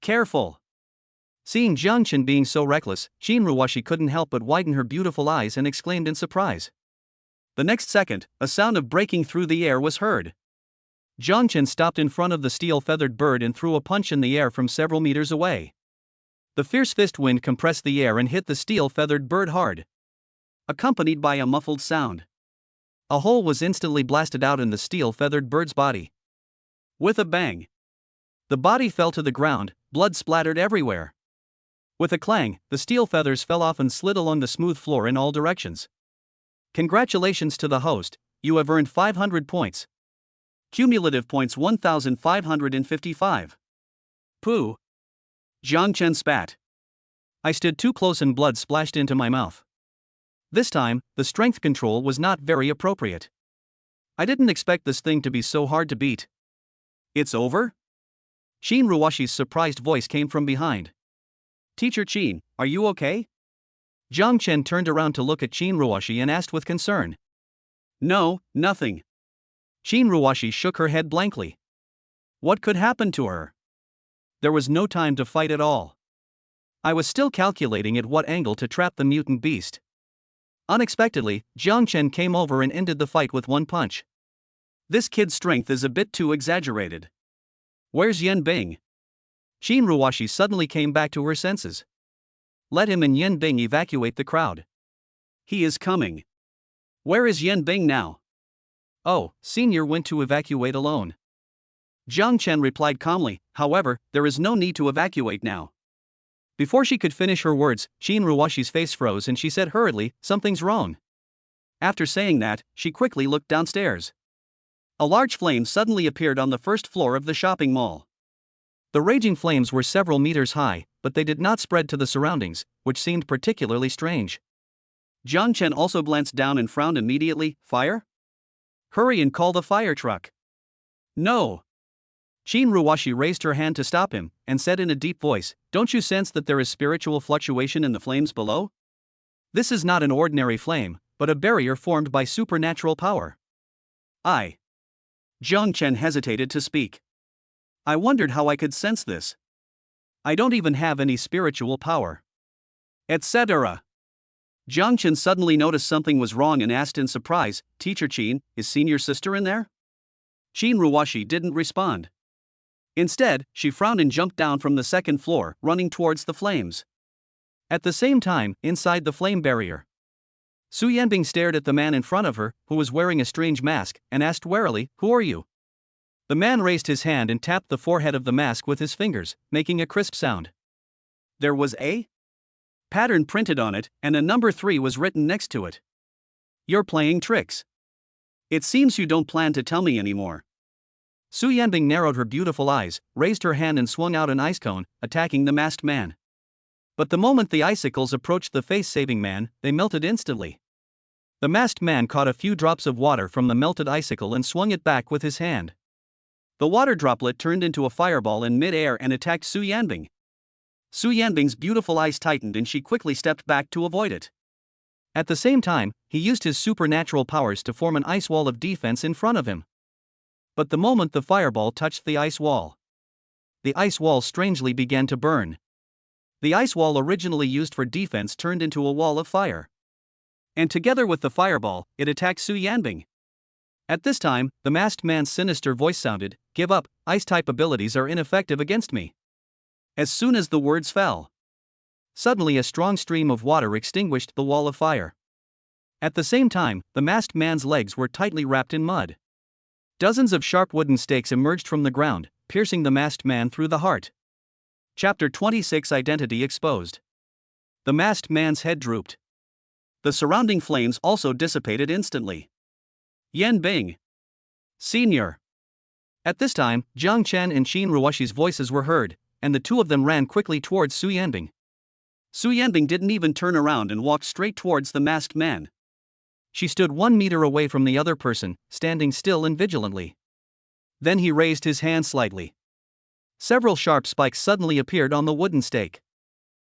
Speaker 1: Careful. Seeing Jiang Chen being so reckless, Qin Ruoshi couldn't help but widen her beautiful eyes and exclaimed in surprise. The next second, a sound of breaking through the air was heard. Jiang Chen stopped in front of the steel-feathered bird and threw a punch in the air from several meters away. The fierce fist wind compressed the air and hit the steel-feathered bird hard, accompanied by a muffled sound. A hole was instantly blasted out in the steel-feathered bird's body. With a bang, the body fell to the ground, blood splattered everywhere. With a clang, the steel feathers fell off and slid along the smooth floor in all directions. Congratulations to the host, you have earned 500 points. Cumulative points 1,555. Pooh. Jiang Chen spat. I stood too close and blood splashed into my mouth. This time, the strength control was not very appropriate. I didn't expect this thing to be so hard to beat. It's over? Qin Ruoshi's surprised voice came from behind. Teacher Qin, are you okay? Jiang Chen turned around to look at Qin Ruoshi and asked with concern. No, nothing. Qin Ruoshi shook her head blankly. What could happen to her? There was no time to fight at all. I was still calculating at what angle to trap the mutant beast. Unexpectedly, Jiang Chen came over and ended the fight with one punch. This kid's strength is a bit too exaggerated. Where's Yanbing? Qin Ruoshi suddenly came back to her senses. Let him and Yanbing evacuate the crowd. He is coming. Where is Yanbing now? Oh, Senior went to evacuate alone. Jiang Chen replied calmly, however, there is no need to evacuate now. Before she could finish her words, Qin Ruoshi's face froze and she said hurriedly, something's wrong. After saying that, she quickly looked downstairs. A large flame suddenly appeared on the first floor of the shopping mall. The raging flames were several meters high, but they did not spread to the surroundings, which seemed particularly strange. Jiang Chen also glanced down and frowned immediately. Fire? Hurry and call the fire truck. No. Qin Ruoshi raised her hand to stop him, and said in a deep voice, don't you sense that there is spiritual fluctuation in the flames below? This is not an ordinary flame, but a barrier formed by supernatural power. Jiang Chen hesitated to speak. I wondered how I could sense this. I don't even have any spiritual power. Etc. Jiang Chen suddenly noticed something was wrong and asked in surprise, Teacher Qin, is Senior Sister in there? Qin Ruoshi didn't respond. Instead, she frowned and jumped down from the second floor, running towards the flames. At the same time, inside the flame barrier, Su Yanbing stared at the man in front of her, who was wearing a strange mask, and asked warily, who are you? The man raised his hand and tapped the forehead of the mask with his fingers, making a crisp sound. There was a pattern printed on it, and a number 3 was written next to it. You're playing tricks. It seems you don't plan to tell me anymore. Su Yanbing narrowed her beautiful eyes, raised her hand and swung out an ice cone, attacking the masked man. But the moment the icicles approached the face-saving man, they melted instantly. The masked man caught a few drops of water from the melted icicle and swung it back with his hand. The water droplet turned into a fireball in mid-air and attacked Su Yanbing. Su Yanbing's beautiful eyes tightened and she quickly stepped back to avoid it. At the same time, he used his supernatural powers to form an ice wall of defense in front of him. But the moment the fireball touched the ice wall, the ice wall strangely began to burn. The ice wall originally used for defense turned into a wall of fire. And together with the fireball, it attacked Su Yanbing. At this time, the masked man's sinister voice sounded, give up, ice-type abilities are ineffective against me. As soon as the words fell, suddenly a strong stream of water extinguished the wall of fire. At the same time, the masked man's legs were tightly wrapped in mud. Dozens of sharp wooden stakes emerged from the ground, piercing the masked man through the heart. Chapter 26 Identity Exposed. The masked man's head drooped. The surrounding flames also dissipated instantly. Yanbing. Senior. At this time, Jiang Chen and Qin Ruoshi's voices were heard, and the two of them ran quickly towards Su Yanbing. Su Yanbing didn't even turn around and walked straight towards the masked man. She stood 1 meter away from the other person, standing still and vigilantly. Then he raised his hand slightly. Several sharp spikes suddenly appeared on the wooden stake.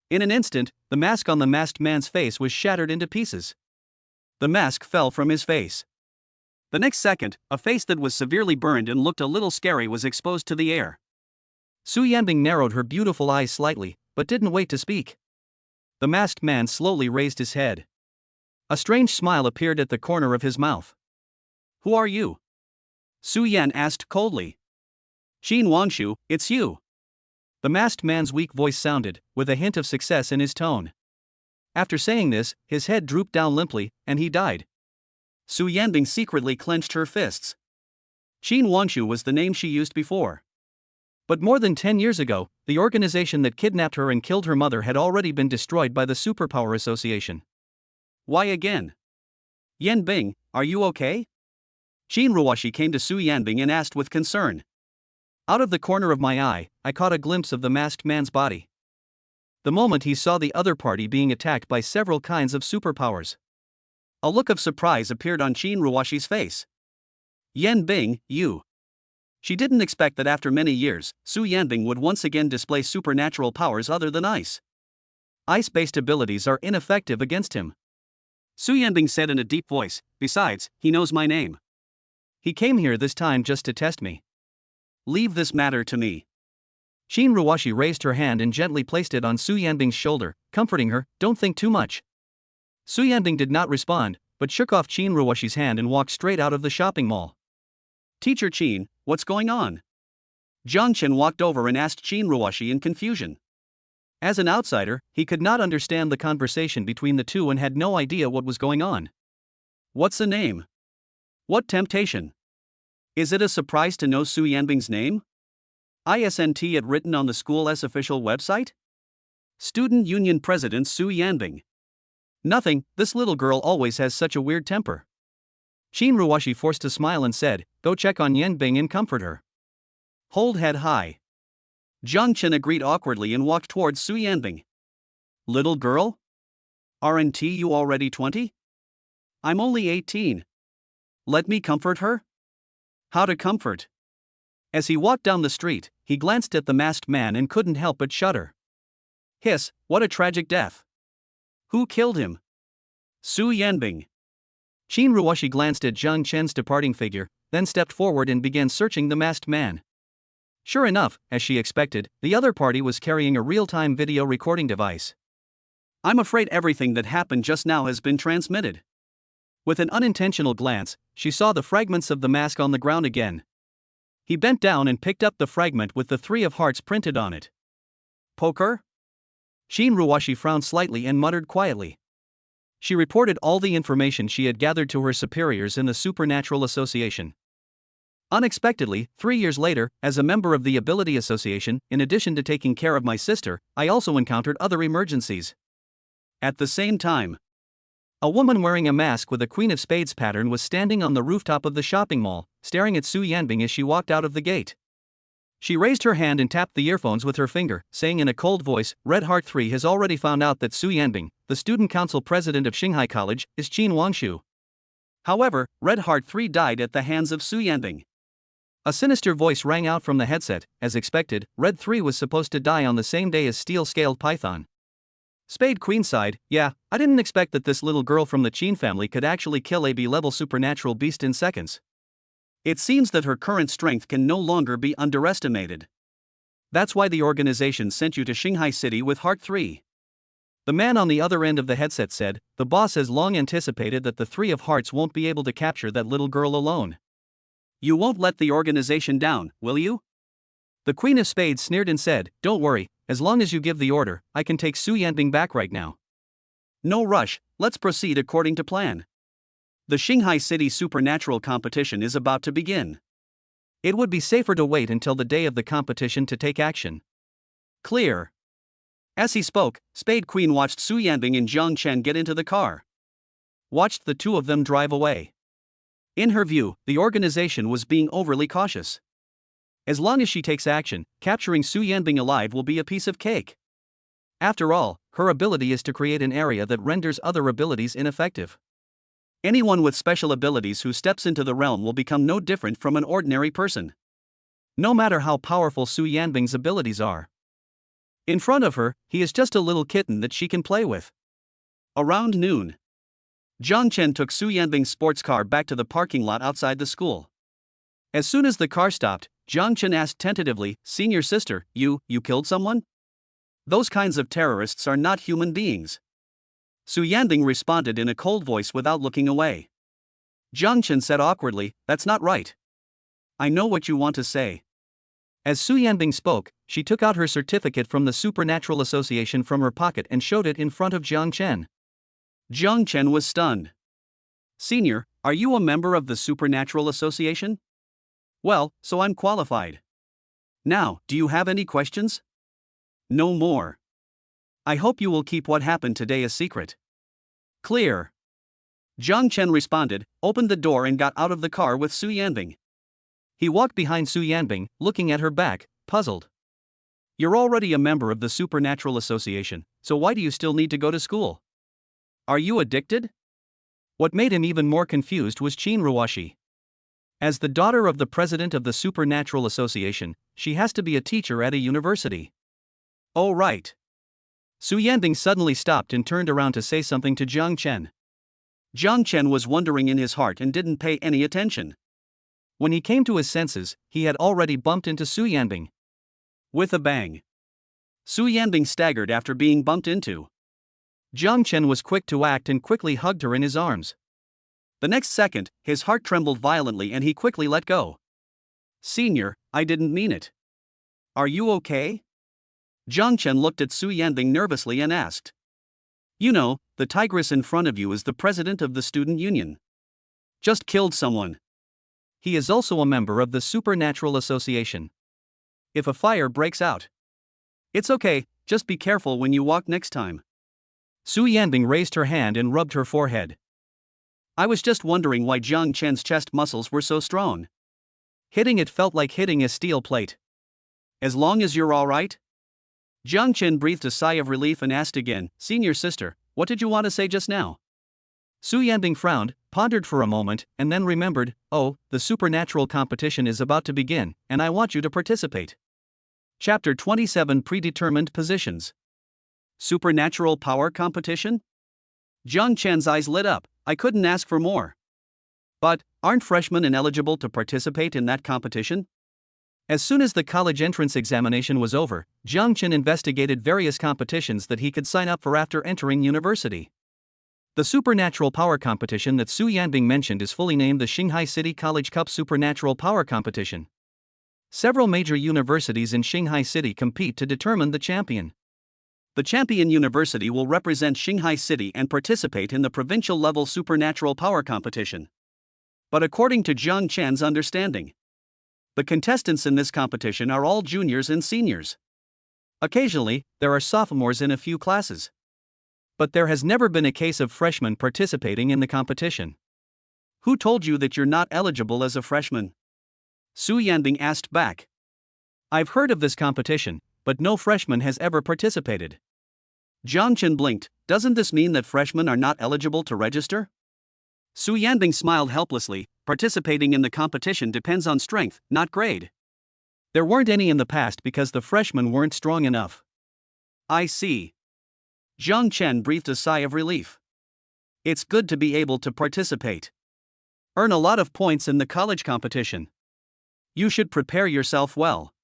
Speaker 1: In an instant, the mask on the masked man's face was shattered into pieces. The mask fell from his face. The next second, a face that was severely burned and looked a little scary was exposed to the air. Su Yanbing narrowed her beautiful eyes slightly, but didn't wait to speak. The masked man slowly raised his head. A strange smile appeared at the corner of his mouth. Who are you? Su Yan asked coldly. Qin Wanshu, it's you. The masked man's weak voice sounded, with a hint of success in his tone. After saying this, his head drooped down limply, and he died. Su Yanbing secretly clenched her fists. Qin Wanshu was the name she used before. But more than 10 years ago, the organization that kidnapped her and killed her mother had already been destroyed by the Superpower Association. Why again? Yanbing, are you okay? Qin Ruoshi came to Su Yanbing and asked with concern. Out of the corner of my eye, I caught a glimpse of the masked man's body. The moment he saw the other party being attacked by several kinds of superpowers. A look of surprise appeared on Qin Ruoshi's face. Yanbing, you. She didn't expect that after many years, Su Yanbing would once again display supernatural powers other than ice. Ice-based abilities are ineffective against him. Su Yanbing said in a deep voice, besides, he knows my name. He came here this time just to test me. Leave this matter to me. Qin Ruoshi raised her hand and gently placed it on Su Yanbing's shoulder, comforting her, don't think too much. Su Yanbing did not respond, but shook off Qin Ruoshi's hand and walked straight out of the shopping mall. Teacher Qin, what's going on? Zhang Chen walked over and asked Qin Ruoshi in confusion. As an outsider, he could not understand the conversation between the two and had no idea what was going on. What's the name? What temptation? Is it a surprise to know Su Yanbing's name? Isn't it written on the school's official website? Student Union President Su Yanbing. Nothing, this little girl always has such a weird temper. Qin Ruoshi forced a smile and said, go check on Yanbing and comfort her. Hold head high. Zhang Chen agreed awkwardly and walked towards Su Yanbing. Little girl? Aren't you already 20? I'm only 18. Let me comfort her? How to comfort? As he walked down the street, he glanced at the masked man and couldn't help but shudder. Hiss, what a tragic death. Who killed him? Su Yanbing. Qin Ruoshi glanced at Zhang Chen's departing figure, then stepped forward and began searching the masked man. Sure enough, as she expected, the other party was carrying a real-time video recording device. I'm afraid everything that happened just now has been transmitted. With an unintentional glance, she saw the fragments of the mask on the ground again. He bent down and picked up the fragment with the 3 of hearts printed on it. Poker? Qin Ruoshi frowned slightly and muttered quietly. She reported all the information she had gathered to her superiors in the Supernatural Association. Unexpectedly, 3 years later, as a member of the Ability Association, in addition to taking care of my sister, I also encountered other emergencies. At the same time, a woman wearing a mask with a Queen of Spades pattern was standing on the rooftop of the shopping mall, staring at Su Yanbing as she walked out of the gate. She raised her hand and tapped the earphones with her finger, saying in a cold voice, Red Heart 3 has already found out that Su Yanbing, the student council president of Xinghai College, is Qin Wangshu. However, Red Heart 3 died at the hands of Su Yanbing. A sinister voice rang out from the headset. As expected, Red 3 was supposed to die on the same day as Steel-Scaled Python. Spade Queen sighed, yeah, I didn't expect that this little girl from the Qin family could actually kill a B-level supernatural beast in seconds. It seems that her current strength can no longer be underestimated. That's why the organization sent you to Xinghai City with Heart 3. The man on the other end of the headset said, the boss has long anticipated that the 3 of Hearts won't be able to capture that little girl alone. You won't let the organization down, will you? The Queen of Spades sneered and said, don't worry, as long as you give the order, I can take Su Yanbing back right now. No rush, let's proceed according to plan. The Xinghai City Supernatural competition is about to begin. It would be safer to wait until the day of the competition to take action. Clear. As he spoke, Spade Queen watched Su Yanbing and Zhang Chen get into the car. Watched the two of them drive away. In her view, the organization was being overly cautious. As long as she takes action, capturing Su Yanbing alive will be a piece of cake. After all, her ability is to create an area that renders other abilities ineffective. Anyone with special abilities who steps into the realm will become no different from an ordinary person. No matter how powerful Su Yanbing's abilities are. In front of her, he is just a little kitten that she can play with. Around noon, Zhang Chen took Su Yanbing's sports car back to the parking lot outside the school. As soon as the car stopped, Zhang Chen asked tentatively, Senior sister, you killed someone? Those kinds of terrorists are not human beings. Su Yanbing responded in a cold voice without looking away. Zhang Chen said awkwardly, that's not right. I know what you want to say. As Su Yanbing spoke, she took out her certificate from the Supernatural Association from her pocket and showed it in front of Zhang Chen. Zhang Chen was stunned. Senior, are you a member of the Supernatural Association? Well, so I'm qualified. Now, do you have any questions? No more. I hope you will keep what happened today a secret. Clear. Zhang Chen responded, opened the door and got out of the car with Su Yanbing. He walked behind Su Yanbing, looking at her back, puzzled. You're already a member of the Supernatural Association, so why do you still need to go to school? Are you addicted? What made him even more confused was Qin Ruoshi. As the daughter of the president of the Supernatural Association, she has to be a teacher at a university. Oh right. Su Yanbing suddenly stopped and turned around to say something to Jiang Chen. Jiang Chen was wondering in his heart and didn't pay any attention. When he came to his senses, he had already bumped into Su Yanbing. With a bang. Su Yanbing staggered after being bumped into. Jiang Chen was quick to act and quickly hugged her in his arms. The next second, his heart trembled violently and he quickly let go. "Senior, I didn't mean it. Are you okay?" Jiang Chen looked at Su Yanbing nervously and asked. "You know, the tigress in front of you is the president of the student union. Just killed someone. He is also a member of the Supernatural Association. If a fire breaks out, it's okay, just be careful when you walk next time." Su Yanbing raised her hand and rubbed her forehead. I was just wondering why Jiang Chen's chest muscles were so strong. Hitting it felt like hitting a steel plate. "As long as you're alright?" Jiang Chen breathed a sigh of relief and asked again, "Senior sister, what did you want to say just now?" Su Yanbing frowned, pondered for a moment, and then remembered, "Oh, the supernatural competition is about to begin, and I want you to participate." Chapter 27 Predetermined Positions. Supernatural power competition? Jiang Chen's eyes lit up. I couldn't ask for more. But, aren't freshmen ineligible to participate in that competition? As soon as the college entrance examination was over, Jiang Chen investigated various competitions that he could sign up for after entering university. The Supernatural Power Competition that Su Yanbing mentioned is fully named the Shanghai City College Cup Supernatural Power Competition. Several major universities in Shanghai City compete to determine the champion. The champion university will represent Shanghai City and participate in the provincial-level Supernatural Power Competition. But according to Jiang Chen's understanding, the contestants in this competition are all juniors and seniors. Occasionally, there are sophomores in a few classes. But there has never been a case of freshmen participating in the competition. "Who told you that you're not eligible as a freshman?" Su Yanbing asked back. "I've heard of this competition, but no freshman has ever participated." Jiang Chen blinked. "Doesn't this mean that freshmen are not eligible to register?" Su Yanbing smiled helplessly. "Participating in the competition depends on strength, not grade. There weren't any in the past because the freshmen weren't strong enough." "I see." Jiang Chen breathed a sigh of relief. "It's good to be able to participate. Earn a lot of points in the college competition. You should prepare yourself well."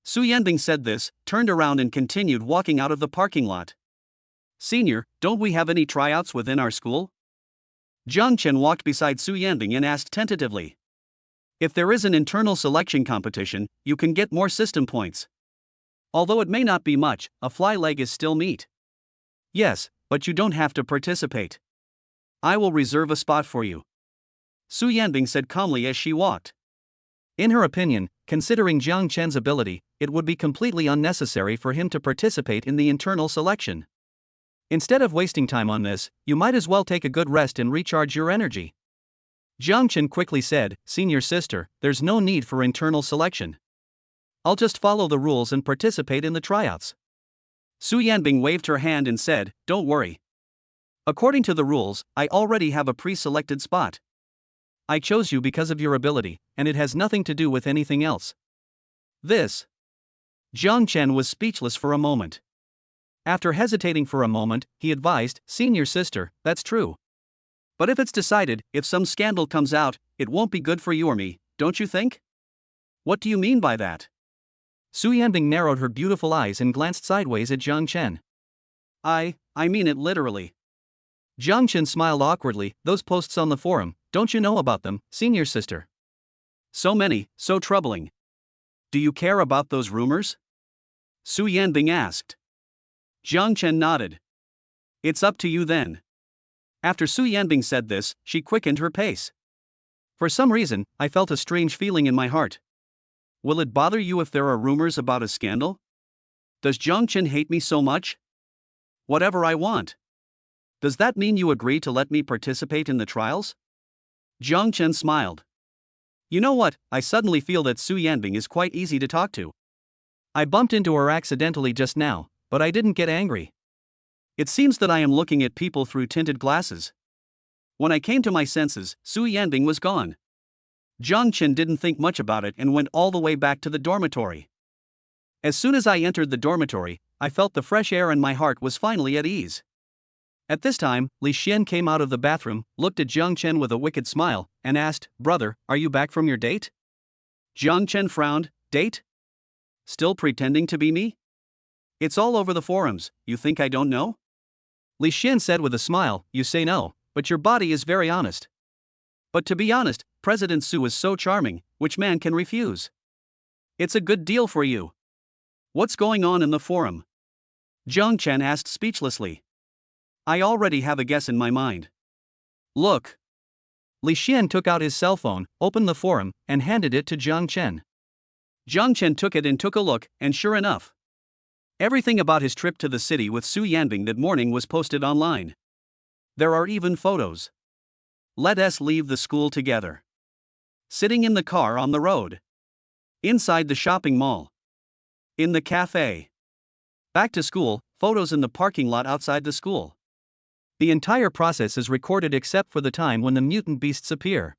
Speaker 1: Su Yanbing said this, turned around and continued walking out of the parking lot. "Senior, don't we have any tryouts within our school?" Jiang Chen walked beside Su Yanbing and asked tentatively. "If there is an internal selection competition, you can get more system points. Although it may not be much, a fly leg is still meat." "Yes, but you don't have to participate. I will reserve a spot for you," Su Yanbing said calmly as she walked. In her opinion, considering Jiang Chen's ability, it would be completely unnecessary for him to participate in the internal selection. Instead of wasting time on this, you might as well take a good rest and recharge your energy. Jiang Chen quickly said, "Senior sister, there's no need for internal selection. I'll just follow the rules and participate in the tryouts." Su Yanbing waved her hand and said, "Don't worry. According to the rules, I already have a pre-selected spot. I chose you because of your ability, and it has nothing to do with anything else." This. Jiang Chen was speechless for a moment. After hesitating for a moment, he advised, "Senior sister, that's true. But if it's decided, if some scandal comes out, it won't be good for you or me, don't you think?" "What do you mean by that?" Su Yanbing narrowed her beautiful eyes and glanced sideways at Jiang Chen. I mean it literally." Jiang Chen smiled awkwardly. "Those posts on the forum, don't you know about them, senior sister? So many, so troubling. Do you care about those rumors?" Su Yanbing asked. Jiang Chen nodded. "It's up to you then." After Su Yanbing said this, she quickened her pace. "For some reason, I felt a strange feeling in my heart. Will it bother you if there are rumors about a scandal? Does Jiang Chen hate me so much? Whatever I want. Does that mean you agree to let me participate in the trials?" Jiang Chen smiled. "You know what, I suddenly feel that Su Yanbing is quite easy to talk to. I bumped into her accidentally just now, but I didn't get angry. It seems that I am looking at people through tinted glasses. When I came to my senses, Su Yanbing was gone." Jiang Chen didn't think much about it and went all the way back to the dormitory. "As soon as I entered the dormitory, I felt the fresh air and my heart was finally at ease. At this time, Li Xian came out of the bathroom, looked at Jiang Chen with a wicked smile, and asked, "Brother, are you back from your date?" Jiang Chen frowned. "Date? Still pretending to be me? It's all over the forums, you think I don't know?" Li Xian said with a smile, "You say no, but your body is very honest." "But to be honest, President Su is so charming, which man can refuse? It's a good deal for you." "What's going on in the forum?" Jiang Chen asked speechlessly. "I already have a guess in my mind. Look." Li Xian took out his cell phone, opened the forum, and handed it to Jiang Chen. Jiang Chen took it and took a look, and sure enough, everything about his trip to the city with Su Yanbing that morning was posted online. There are even photos. Let us leave the school together. Sitting in the car on the road. Inside the shopping mall. In the cafe. Back to school, photos in the parking lot outside the school. The entire process is recorded except for the time when the mutant beasts appear.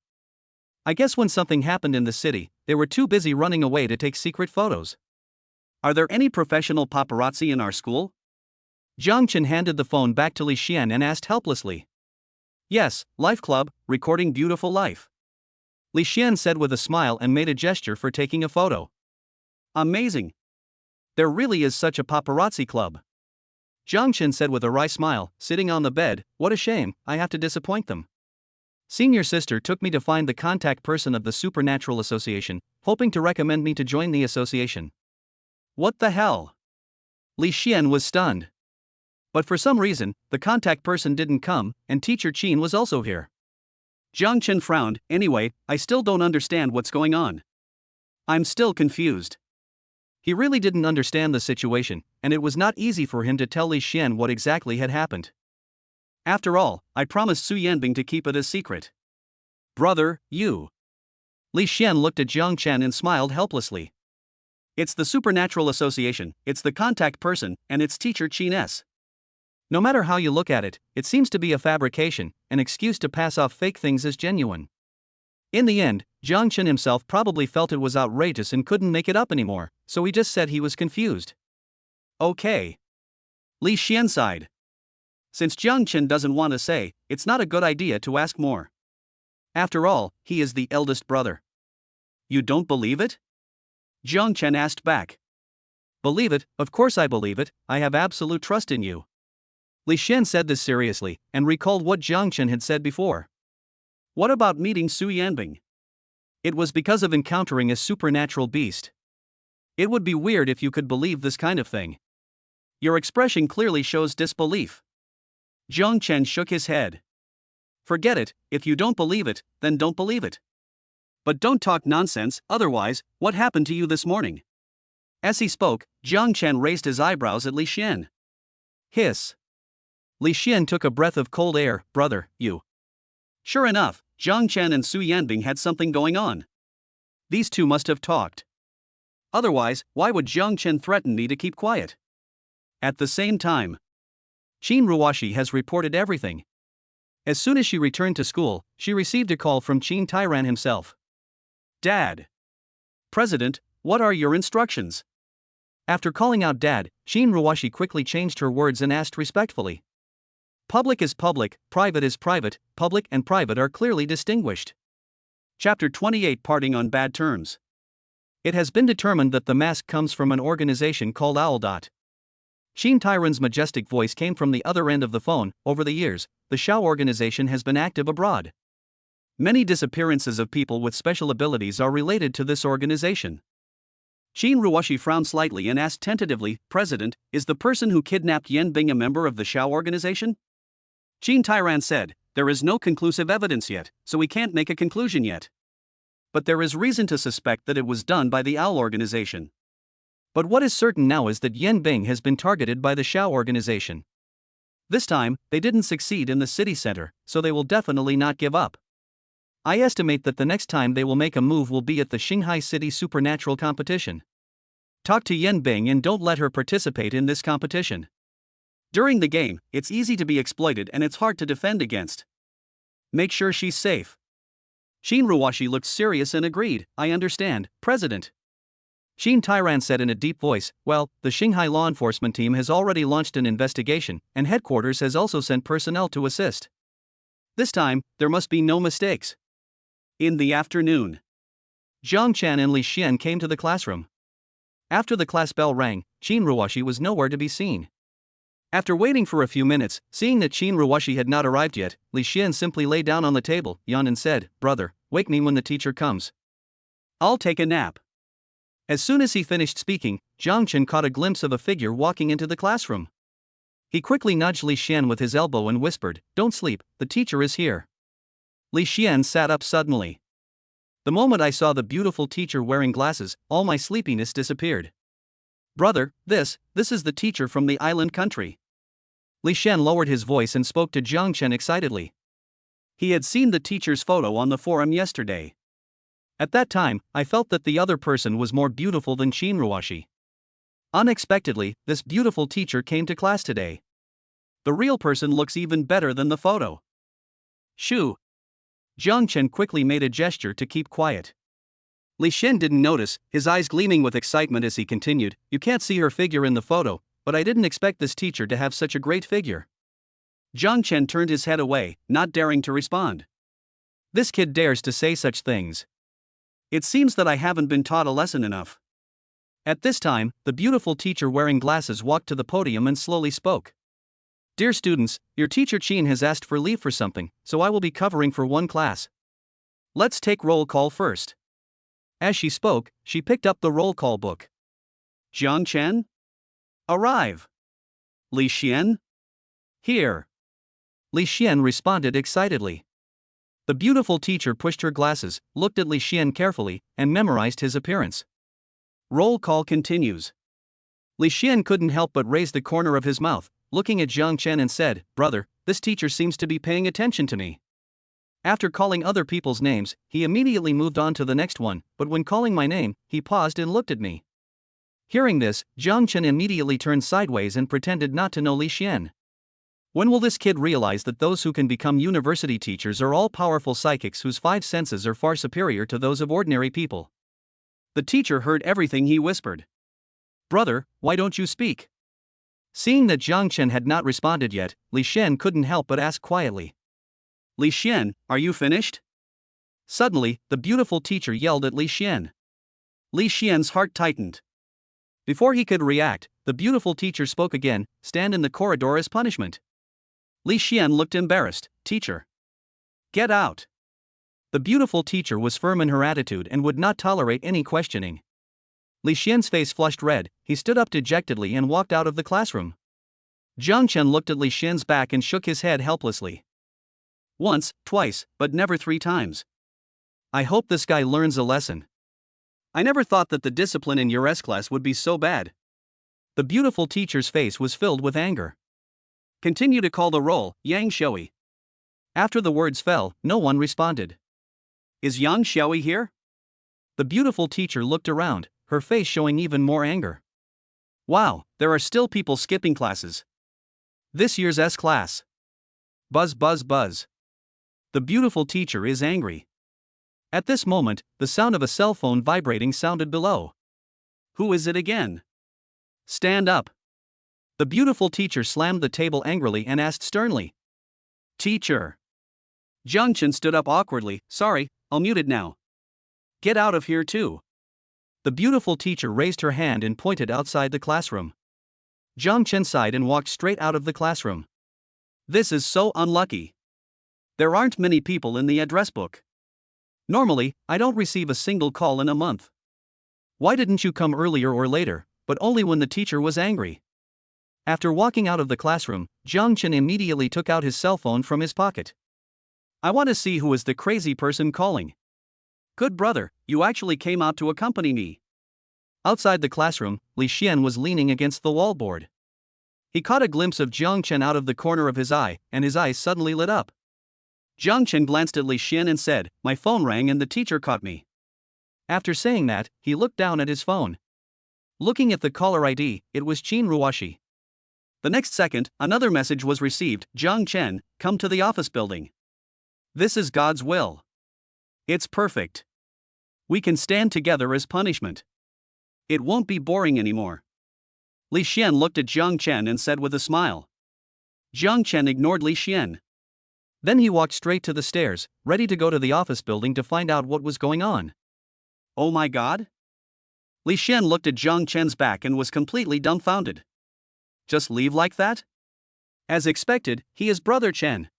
Speaker 1: I guess when something happened in the city, they were too busy running away to take secret photos. Are there any professional paparazzi in our school? Jiang Chen handed the phone back to Li Xian and asked helplessly. Yes, Life Club, recording beautiful life. Li Xian said with a smile and made a gesture for taking a photo. Amazing. There really is such a paparazzi club. Jiang Chen said with a wry smile, sitting on the bed, what a shame, I have to disappoint them. Senior sister took me to find the contact person of the Supernatural Association, hoping to recommend me to join the association. What the hell? Li Xian was stunned. But for some reason, the contact person didn't come, and teacher Qin was also here. Jiang Chen frowned. Anyway, I still don't understand what's going on. I'm still confused. He really didn't understand the situation, and it was not easy for him to tell Li Xian what exactly had happened. After all, I promised Su Yanbing to keep it a secret. Brother, you. Li Xian looked at Jiang Chen and smiled helplessly. It's the Supernatural Association, it's the contact person, and it's teacher Qin S. No matter how you look at it, it seems to be a fabrication, an excuse to pass off fake things as genuine. In the end, Jiang Chen himself probably felt it was outrageous and couldn't make it up anymore, so he just said he was confused. Okay. Li Xian sighed. Since Jiang Chen doesn't want to say, it's not a good idea to ask more. After all, he is the eldest brother. You don't believe it? Jiang Chen asked back. Believe it, of course I believe it, I have absolute trust in you. Li Xian said this seriously, and recalled what Jiang Chen had said before. What about meeting Su Yanbing? It was because of encountering a supernatural beast. It would be weird if you could believe this kind of thing. Your expression clearly shows disbelief. Jiang Chen shook his head. Forget it, if you don't believe it, then don't believe it. But don't talk nonsense, otherwise, what happened to you this morning? As he spoke, Jiang Chen raised his eyebrows at Li Xian. Hiss. Li Xian took a breath of cold air. Brother, you. Sure enough, Jiang Chen and Su Yanbing had something going on. These two must have talked. Otherwise, why would Jiang Chen threaten me to keep quiet? At the same time, Qin Ruoshi has reported everything. As soon as she returned to school, she received a call from Qin Tairan himself. Dad. President, what are your instructions? After calling out Dad, Qin Ruoshi quickly changed her words and asked respectfully. Public is public, private is private, public and private are clearly distinguished. Chapter 28 Parting on Bad Terms. It has been determined that the mask comes from an organization called allocate. Qin Tairan's majestic voice came from the other end of the phone. Over the years, the Xiaoi organization has been active abroad. Many disappearances of people with special abilities are related to this organization. Qin Ruoshi frowned slightly and asked tentatively, President, is the person who kidnapped Yanbing a member of the Xiaoi organization? Qin Tairan said, there is no conclusive evidence yet, so we can't make a conclusion yet. But there is reason to suspect that it was done by the Owl organization. But what is certain now is that Yanbing has been targeted by the Xiaoi organization. This time, they didn't succeed in the city center, so they will definitely not give up. I estimate that the next time they will make a move will be at the Shanghai City Supernatural competition. Talk to Yanbing and don't let her participate in this competition. During the game, it's easy to be exploited and it's hard to defend against. Make sure she's safe. Qin Ruoshi looked serious and agreed, I understand, President. Qin Tairan said in a deep voice, well, the Shanghai law enforcement team has already launched an investigation, and headquarters has also sent personnel to assist. This time, there must be no mistakes. In the afternoon, Zhang Chen and Li Xian came to the classroom. After the class bell rang, Qin Ruoshi was nowhere to be seen. After waiting for a few minutes, seeing that Qin Ruoshi had not arrived yet, Li Xian simply lay down on the table, yawned and said, brother, wake me when the teacher comes. I'll take a nap. As soon as he finished speaking, Zhang Chen caught a glimpse of a figure walking into the classroom. He quickly nudged Li Xian with his elbow and whispered, don't sleep, the teacher is here. Li Xian sat up suddenly. The moment I saw the beautiful teacher wearing glasses, all my sleepiness disappeared. Brother, this is the teacher from the island country. Li Xian lowered his voice and spoke to Zhang Chen excitedly. He had seen the teacher's photo on the forum yesterday. At that time, I felt that the other person was more beautiful than Qin Ruoshi. Unexpectedly, this beautiful teacher came to class today. The real person looks even better than the photo. Shoo! Zhang Chen quickly made a gesture to keep quiet. Li Xian didn't notice, his eyes gleaming with excitement as he continued, you can't see her figure in the photo, but I didn't expect this teacher to have such a great figure. Zhang Chen turned his head away, not daring to respond. This kid dares to say such things. It seems that I haven't been taught a lesson enough. At this time, the beautiful teacher wearing glasses walked to the podium and slowly spoke. Dear students, your teacher Qin has asked for leave for something, so I will be covering for one class. Let's take roll call first. As she spoke, she picked up the roll call book. Zhang Chen? Arrive. Li Xian? Here. Li Xian responded excitedly. The beautiful teacher pushed her glasses, looked at Li Xian carefully, and memorized his appearance. Roll call continues. Li Xian couldn't help but raise the corner of his mouth, looking at Zhang Chen and said, brother, this teacher seems to be paying attention to me. After calling other people's names, he immediately moved on to the next one, but when calling my name, he paused and looked at me. Hearing this, Zhang Chen immediately turned sideways and pretended not to know Li Xian. When will this kid realize that those who can become university teachers are all powerful psychics whose 5 senses are far superior to those of ordinary people? The teacher heard everything he whispered. Brother, why don't you speak? Seeing that Zhang Chen had not responded yet, Li Xian couldn't help but ask quietly. Li Xian, are you finished? Suddenly, the beautiful teacher yelled at Li Xian. Li Xian's heart tightened. Before he could react, the beautiful teacher spoke again, stand in the corridor as punishment. Li Xian looked embarrassed, teacher. Get out. The beautiful teacher was firm in her attitude and would not tolerate any questioning. Li Xian's face flushed red, he stood up dejectedly and walked out of the classroom. Zhang Chen looked at Li Xian's back and shook his head helplessly. Once, twice, but never 3 times. I hope this guy learns a lesson. I never thought that the discipline in your S class would be so bad. The beautiful teacher's face was filled with anger. Continue to call the roll, Yang Xiaoi. After the words fell, no one responded. Is Yang Xiaoi here? The beautiful teacher looked around, her face showing even more anger. Wow, there are still people skipping classes. This year's S class. Buzz buzz buzz. The beautiful teacher is angry. At this moment, the sound of a cell phone vibrating sounded below. Who is it again? Stand up. The beautiful teacher slammed the table angrily and asked sternly. Teacher. Zhang Chen stood up awkwardly, sorry, I'll mute it now. Get out of here too. The beautiful teacher raised her hand and pointed outside the classroom. Zhang Chen sighed and walked straight out of the classroom. This is so unlucky. There aren't many people in the address book. Normally, I don't receive a single call in a month. Why didn't you come earlier or later, but only when the teacher was angry? After walking out of the classroom, Zhang Chen immediately took out his cell phone from his pocket. I want to see who is the crazy person calling. Good brother, you actually came out to accompany me. Outside the classroom, Li Xian was leaning against the wallboard. He caught a glimpse of Zhang Chen out of the corner of his eye, and his eyes suddenly lit up. Zhang Chen glanced at Li Xian and said, my phone rang and the teacher caught me. After saying that, he looked down at his phone. Looking at the caller ID, it was Qin Ruoshi. The next second, another message was received, Zhang Chen, come to the office building. This is God's will. It's perfect. We can stand together as punishment. It won't be boring anymore. Li Xian looked at Jiang Chen and said with a smile. Jiang Chen ignored Li Xian. Then he walked straight to the stairs, ready to go to the office building to find out what was going on. Oh my god? Li Xian looked at Jiang Chen's back and was completely dumbfounded. Just leave like that? As expected, he is Brother Chen.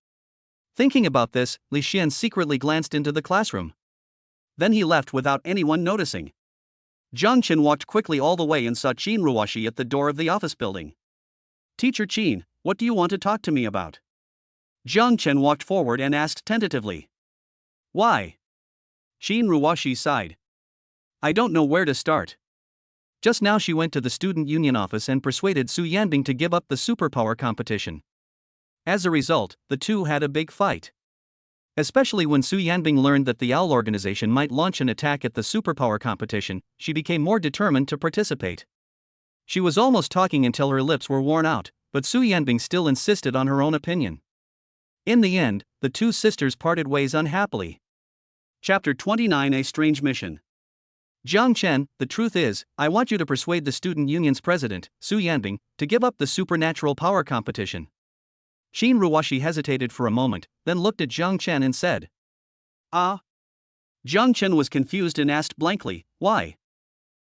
Speaker 1: Thinking about this, Li Xian secretly glanced into the classroom. Then he left without anyone noticing. Jiang Chen walked quickly all the way and saw Qin Ruoshi at the door of the office building. Teacher Qin, what do you want to talk to me about? Jiang Chen walked forward and asked tentatively. Why? Qin Ruoshi sighed. I don't know where to start. Just now she went to the student union office and persuaded Su Yanbing to give up the superpower competition. As a result, the two had a big fight. Especially when Su Yanbing learned that the OWL organization might launch an attack at the superpower competition, she became more determined to participate. She was almost talking until her lips were worn out, but Su Yanbing still insisted on her own opinion. In the end, the two sisters parted ways unhappily. Chapter 29: A Strange Mission. Jiang Chen, the truth is, I want you to persuade the student union's president, Su Yanbing, to give up the supernatural power competition. Qin Ruoshi hesitated for a moment, then looked at Jiang Chen and said. Ah? Jiang Chen was confused and asked blankly, why?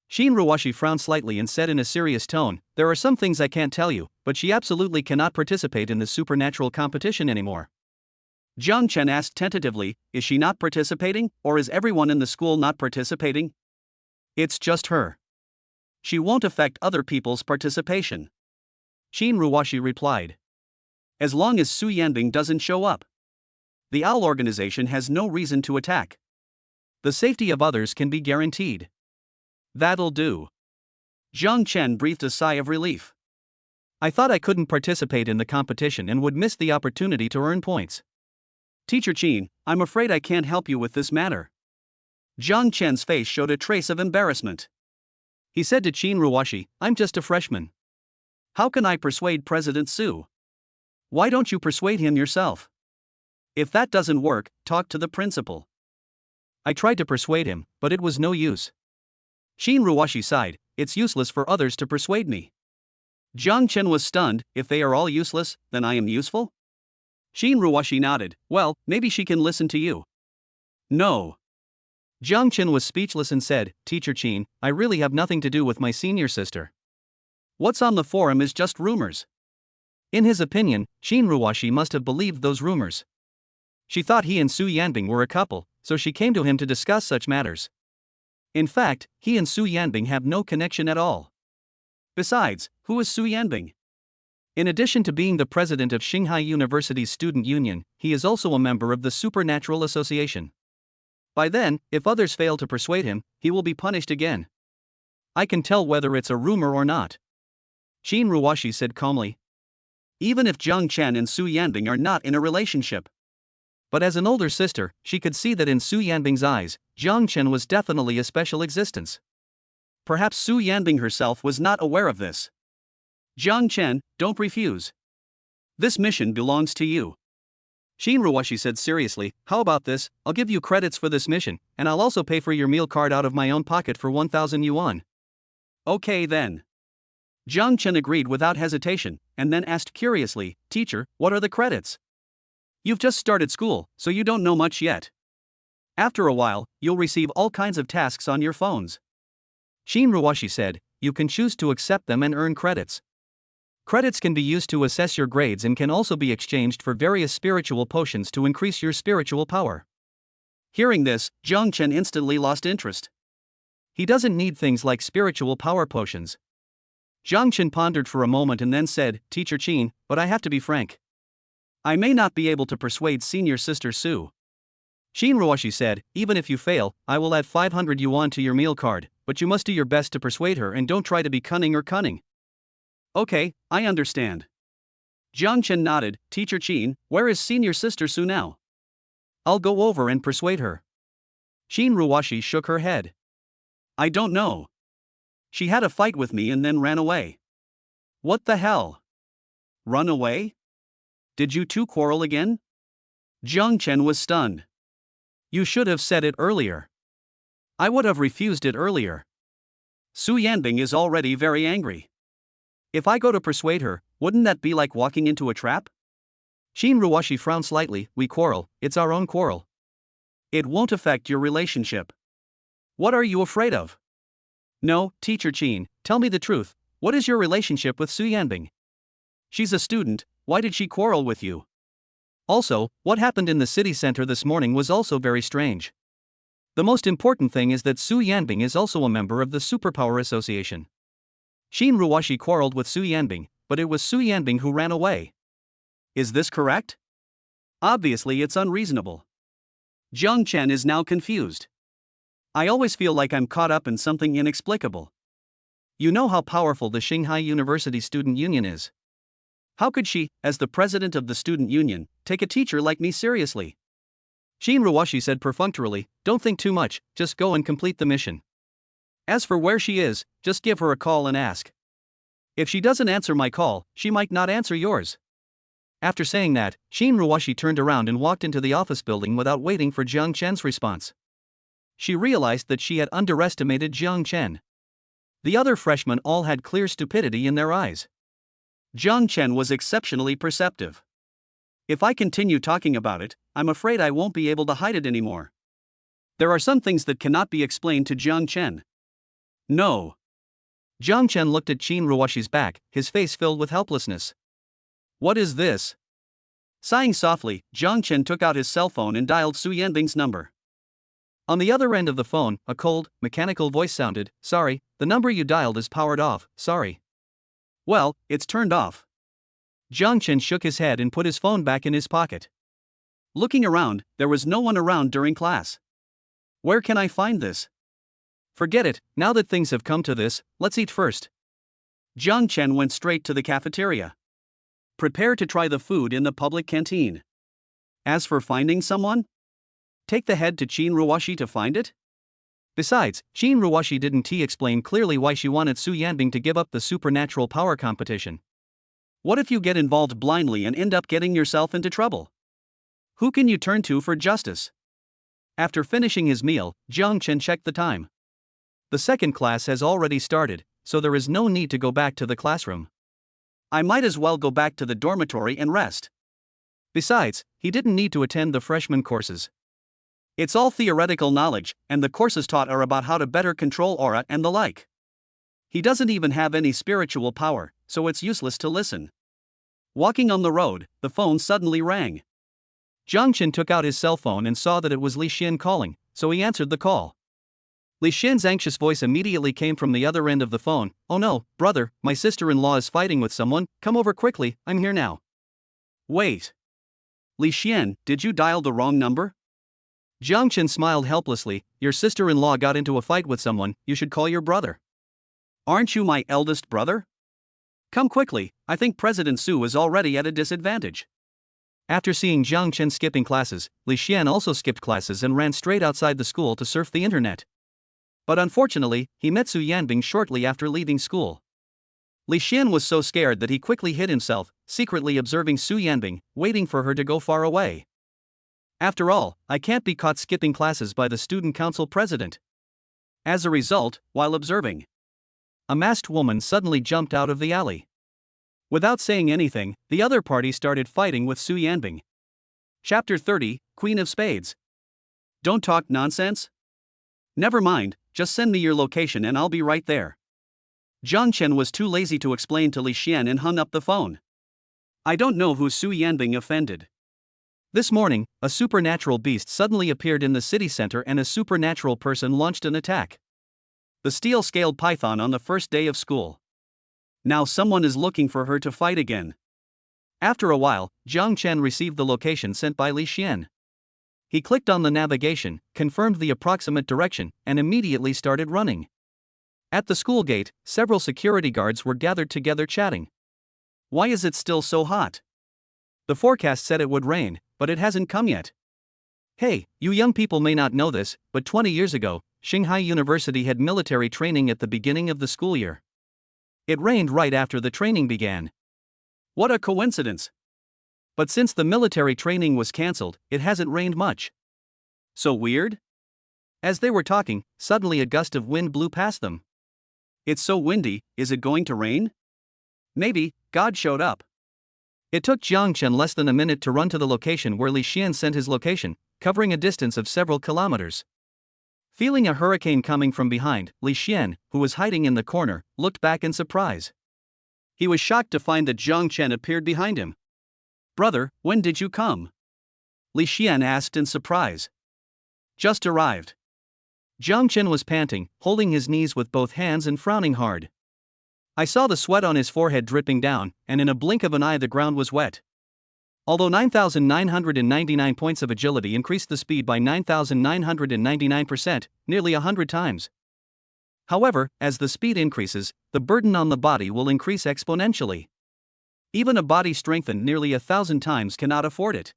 Speaker 1: Qin Ruoshi frowned slightly and said in a serious tone, there are some things I can't tell you, but she absolutely cannot participate in the supernatural competition anymore. Jiang Chen asked tentatively, is she not participating, or is everyone in the school not participating? It's just her. She won't affect other people's participation. Qin Ruoshi replied. As long as Su Yanbing doesn't show up. The OWL organization has no reason to attack. The safety of others can be guaranteed. That'll do. Jiang Chen breathed a sigh of relief. I thought I couldn't participate in the competition and would miss the opportunity to earn points. Teacher Qin, I'm afraid I can't help you with this matter. Jiang Chen's face showed a trace of embarrassment. He said to Qin Ruoshi, I'm just a freshman. How can I persuade President Su? Why don't you persuade him yourself? If that doesn't work, talk to the principal. I tried to persuade him, but it was no use. Qin Ruoshi sighed, it's useless for others to persuade me. Jiang Chen was stunned, if they are all useless, then I am useful? Qin Ruoshi nodded, well, maybe she can listen to you. No. Jiang Chen was speechless and said, Teacher Qin, I really have nothing to do with my senior sister. What's on the forum is just rumors. In his opinion, Qin Ruoshi must have believed those rumors. She thought he and Su Yanbing were a couple, so she came to him to discuss such matters. In fact, he and Su Yanbing have no connection at all. Besides, who is Su Yanbing? In addition to being the president of Shanghai University's student union, he is also a member of the Supernatural Association. By then, if others fail to persuade him, he will be punished again. I can tell whether it's a rumor or not. Qin Ruoshi said calmly. Even if Jiang Chen and Su Yanbing are not in a relationship. But as an older sister, she could see that in Su Yanbing's eyes, Jiang Chen was definitely a special existence. Perhaps Su Yanbing herself was not aware of this. Jiang Chen, don't refuse. This mission belongs to you. Qin Ruoshi said seriously, how about this, I'll give you credits for this mission, and I'll also pay for your meal card out of my own pocket for 1,000 yuan. Okay then. Jiang Chen agreed without hesitation, and then asked curiously, Teacher, what are the credits? You've just started school, so you don't know much yet. After a while, you'll receive all kinds of tasks on your phones. Qin Ruoshi said, you can choose to accept them and earn credits. Credits can be used to assess your grades and can also be exchanged for various spiritual potions to increase your spiritual power. Hearing this, Jiang Chen instantly lost interest. He doesn't need things like spiritual power potions. Jiang Chen pondered for a moment and then said, Teacher Qin, but I have to be frank. I may not be able to persuade senior sister Su. Qin Ruoshi said, even if you fail, I will add 500 yuan to your meal card, but you must do your best to persuade her and don't try to be cunning or cunning. Okay, I understand. Jiang Chen nodded, Teacher Qin, where is senior sister Su now? I'll go over and persuade her. Qin Ruoshi shook her head. I don't know. She had a fight with me and then ran away. What the hell? Run away? Did you two quarrel again? Jiang Chen was stunned. You should have said it earlier. I would have refused it earlier. Su Yanbing is already very angry. If I go to persuade her, wouldn't that be like walking into a trap? Shin Ruwashi frowned slightly. We quarrel, it's our own quarrel. It won't affect your relationship. What are you afraid of? No, Teacher Chin, tell me the truth, what is your relationship with Su Yanbing? She's a student, why did she quarrel with you? Also, what happened in the city center this morning was also very strange. The most important thing is that Su Yanbing is also a member of the Superpower Association. Shin Ruwashi quarreled with Su Yanbing, but it was Su Yanbing who ran away. Is this correct? Obviously it's unreasonable. Jiang Chen is now confused. I always feel like I'm caught up in something inexplicable. You know how powerful the Shanghai University Student Union is. How could she, as the president of the student union, take a teacher like me seriously? Shin Ruwashi said perfunctorily, don't think too much, just go and complete the mission. As for where she is, just give her a call and ask. If she doesn't answer my call, she might not answer yours. After saying that, Shin Ruwashi turned around and walked into the office building without waiting for Jiang Chen's response. She realized that she had underestimated Jiang Chen. The other freshmen all had clear stupidity in their eyes. Jiang Chen was exceptionally perceptive. If I continue talking about it, I'm afraid I won't be able to hide it anymore. There are some things that cannot be explained to Jiang Chen. No. Jiang Chen looked at Shin Ruwashi's back, his face filled with helplessness. What is this? Sighing softly, Jiang Chen took out his cell phone and dialed Su Yanbing's number. On the other end of the phone, a cold, mechanical voice sounded, sorry, the number you dialed is powered off, sorry. Well, it's turned off. Jiang Chen shook his head and put his phone back in his pocket. Looking around, there was no one around during class. Where can I find this? Forget it, now that things have come to this, let's eat first. Jiang Chen went straight to the cafeteria. Prepare to try the food in the public canteen. As for finding someone? Take the head to Shin Ruwashi to find it? Besides, Shin Ruwashi didn't explain clearly why she wanted Su Yanbing to give up the supernatural power competition. What if you get involved blindly and end up getting yourself into trouble? Who can you turn to for justice? After finishing his meal, Jiang Chen checked the time. The second class has already started, so there is no need to go back to the classroom. I might as well go back to the dormitory and rest. Besides, he didn't need to attend the freshman courses. It's all theoretical knowledge, and the courses taught are about how to better control aura and the like. He doesn't even have any spiritual power, so it's useless to listen. Walking on the road, the phone suddenly rang. Jiang Chen took out his cell phone and saw that it was Li Xian calling, so he answered the call. Li Xian's anxious voice immediately came from the other end of the phone. Oh no, brother, my sister-in-law is fighting with someone, come over quickly, I'm here now. Wait. Li Xian, did you dial the wrong number? Jiang Chen smiled helplessly, your sister-in-law got into a fight with someone, you should call your brother. Aren't you my eldest brother? Come quickly, I think President Su is already at a disadvantage. After seeing Jiang Chen skipping classes, Li Xian also skipped classes and ran straight outside the school to surf the internet. But unfortunately, he met Su Yanbing shortly after leaving school. Li Xian was so scared that he quickly hid himself, secretly observing Su Yanbing, waiting for her to go far away. After all, I can't be caught skipping classes by the student council president. As a result, while observing, a masked woman suddenly jumped out of the alley. Without saying anything, the other party started fighting with Su Yanbing. Chapter 30, Queen of Spades. Don't talk nonsense? Never mind, just send me your location and I'll be right there. Jiang Chen was too lazy to explain to Li Xian and hung up the phone. I don't know who Su Yanbing offended. This morning, a supernatural beast suddenly appeared in the city center and a supernatural person launched an attack. The steel-scaled python on the first day of school. Now someone is looking for her to fight again. After a while, Jiang Chen received the location sent by Li Xian. He clicked on the navigation, confirmed the approximate direction, and immediately started running. At the school gate, several security guards were gathered together chatting. Why is it still so hot? The forecast said it would rain, but it hasn't come yet. Hey, you young people may not know this, but 20 years ago, Shanghai University had military training at the beginning of the school year. It rained right after the training began. What a coincidence! But since the military training was cancelled, it hasn't rained much. So weird? As they were talking, suddenly a gust of wind blew past them. It's so windy, is it going to rain? Maybe, God showed up. It took Jiang Chen less than a minute to run to the location where Li Xian sent his location, covering a distance of several kilometers. Feeling a hurricane coming from behind, Li Xian, who was hiding in the corner, looked back in surprise. He was shocked to find that Jiang Chen appeared behind him. "Brother, when did you come?" Li Xian asked in surprise. "Just arrived." Jiang Chen was panting, holding his knees with both hands and frowning hard. I saw the sweat on his forehead dripping down, and in a blink of an eye the ground was wet. Although 9,999 points of agility increased the speed by 9,999%, nearly 100 times. However, as the speed increases, the burden on the body will increase exponentially. Even a body strengthened nearly 1,000 times cannot afford it.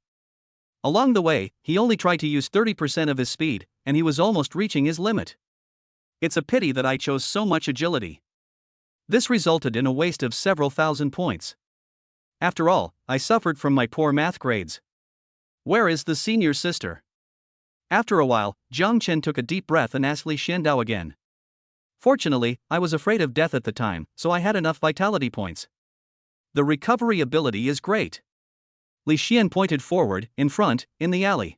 Speaker 1: Along the way, he only tried to use 30% of his speed, and he was almost reaching his limit. It's a pity that I chose so much agility. This resulted in a waste of several thousand points. After all, I suffered from my poor math grades. Where is the senior sister? After a while, Jiang Chen took a deep breath and asked Li Xiandao again. Fortunately, I was afraid of death at the time, so I had enough vitality points. The recovery ability is great. Li Xian pointed forward, in front, in the alley.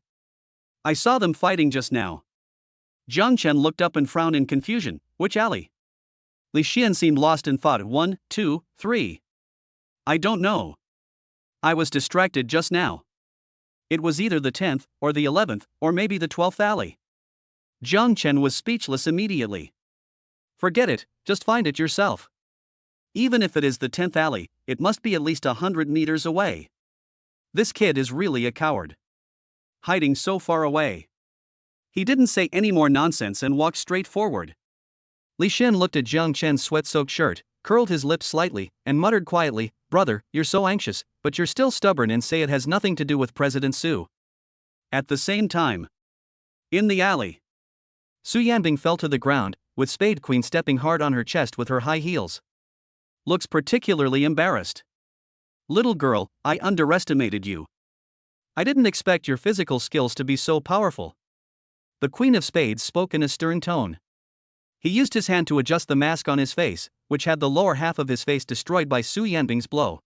Speaker 1: I saw them fighting just now. Jiang Chen looked up and frowned in confusion. Which alley? Li Xian seemed lost in thought. 1, 2, 3. I don't know. I was distracted just now. It was either the 10th, or the 11th, or maybe the 12th alley. Jiang Chen was speechless immediately. Forget it, just find it yourself. Even if it is the 10th alley, it must be at least 100 meters away. This kid is really a coward. Hiding so far away. He didn't say any more nonsense and walked straight forward. Li Xian looked at Jiang Chen's sweat-soaked shirt, curled his lips slightly, and muttered quietly, "Brother, you're so anxious, but you're still stubborn and say it has nothing to do with President Su." At the same time, in the alley, Su Yanbing fell to the ground, with Spade Queen stepping hard on her chest with her high heels. Looks particularly embarrassed. "Little girl, I underestimated you. I didn't expect your physical skills to be so powerful." The Queen of Spades spoke in a stern tone. He used his hand to adjust the mask on his face, which had the lower half of his face destroyed by Su Yanbing's blow.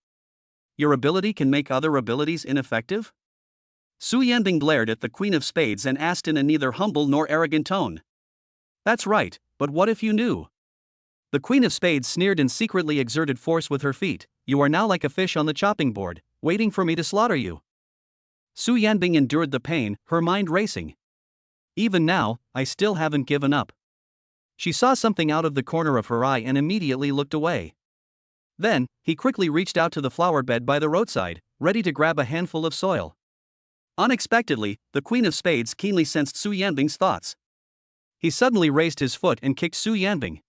Speaker 1: "Your ability can make other abilities ineffective?" Su Yanbing glared at the Queen of Spades and asked in a neither humble nor arrogant tone. "That's right, but what if you knew?" The Queen of Spades sneered and secretly exerted force with her feet. "You are now like a fish on the chopping board, waiting for me to slaughter you." Su Yanbing endured the pain, her mind racing. Even now, I still haven't given up. She saw something out of the corner of her eye and immediately looked away. Then, he quickly reached out to the flower bed by the roadside, ready to grab a handful of soil. Unexpectedly, the Queen of Spades keenly sensed Su Yanbing's thoughts. He suddenly raised his foot and kicked Su Yanbing.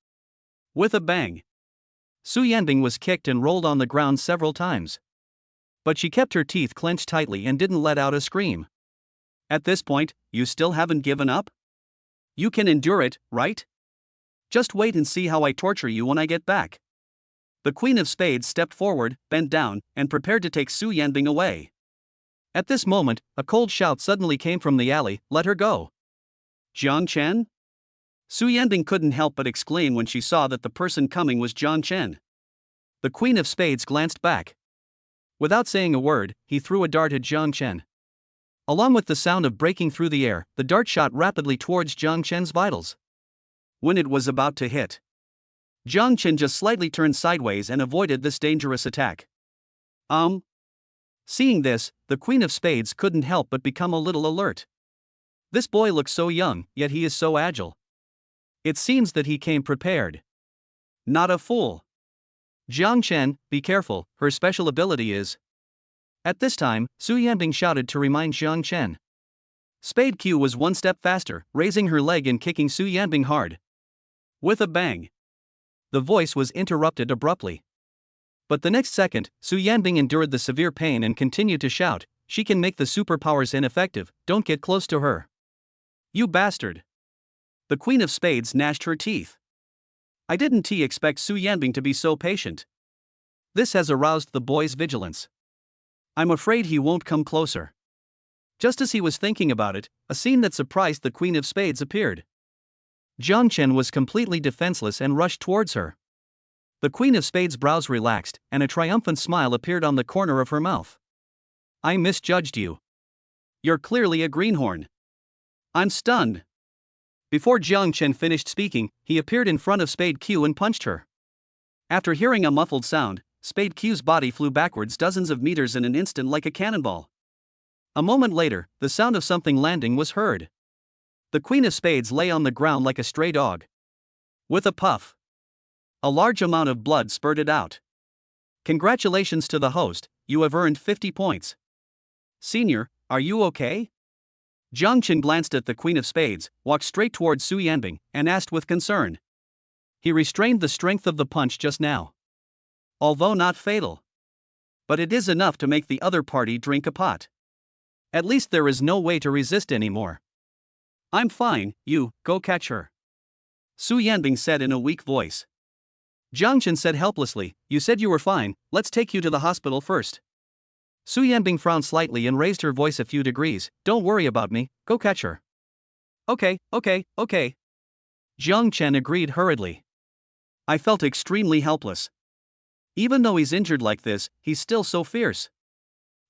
Speaker 1: With a bang. Su Yanbing was kicked and rolled on the ground several times. But she kept her teeth clenched tightly and didn't let out a scream. "At this point, you still haven't given up? You can endure it, right? Just wait and see how I torture you when I get back." The Queen of Spades stepped forward, bent down, and prepared to take Su Yanbing away. At this moment, a cold shout suddenly came from the alley. "Let her go!" "Jiang Chen?" Su Yanbing couldn't help but exclaim when she saw that the person coming was Jiang Chen. The Queen of Spades glanced back. Without saying a word, he threw a dart at Jiang Chen. Along with the sound of breaking through the air, the dart shot rapidly towards Jiang Chen's vitals. When it was about to hit, Jiang Chen just slightly turned sideways and avoided this dangerous attack. Seeing this, the Queen of Spades couldn't help but become a little alert. This boy looks so young, yet he is so agile. It seems that he came prepared. Not a fool. "Jiang Chen, be careful, her special ability is..." At this time, Su Yanbing shouted to remind Jiang Chen. Spade Q was one step faster, raising her leg and kicking Su Yanbing hard. With a bang. The voice was interrupted abruptly. But the next second, Su Yanbing endured the severe pain and continued to shout, "She can make the superpowers ineffective, don't get close to her. You bastard." The Queen of Spades gnashed her teeth. I didn't expect Su Yanbing to be so patient. This has aroused the boy's vigilance. I'm afraid he won't come closer. Just as he was thinking about it, a scene that surprised the Queen of Spades appeared. Jiang Chen was completely defenseless and rushed towards her. The Queen of Spades' brows relaxed, and a triumphant smile appeared on the corner of her mouth. I misjudged you. You're clearly a greenhorn. I'm stunned. Before Jiang Chen finished speaking, he appeared in front of Spade Q and punched her. After hearing a muffled sound, Spade Q's body flew backwards dozens of meters in an instant like a cannonball. A moment later, the sound of something landing was heard. The Queen of Spades lay on the ground like a stray dog. With a puff, a large amount of blood spurted out. Congratulations to the host, you have earned 50 points. Senior, are you okay? Jiang Chen glanced at the Queen of Spades, walked straight towards Su Yanbing, and asked with concern. He restrained the strength of the punch just now. Although not fatal. But it is enough to make the other party drink a pot. At least there is no way to resist anymore. I'm fine, you, go catch her. Su Yanbing said in a weak voice. Jiang Chen said helplessly, you said you were fine, let's take you to the hospital first. Su Yanbing frowned slightly and raised her voice a few degrees, don't worry about me, go catch her. Okay. Jiang Chen agreed hurriedly. I felt extremely helpless. Even though he's injured like this, he's still so fierce.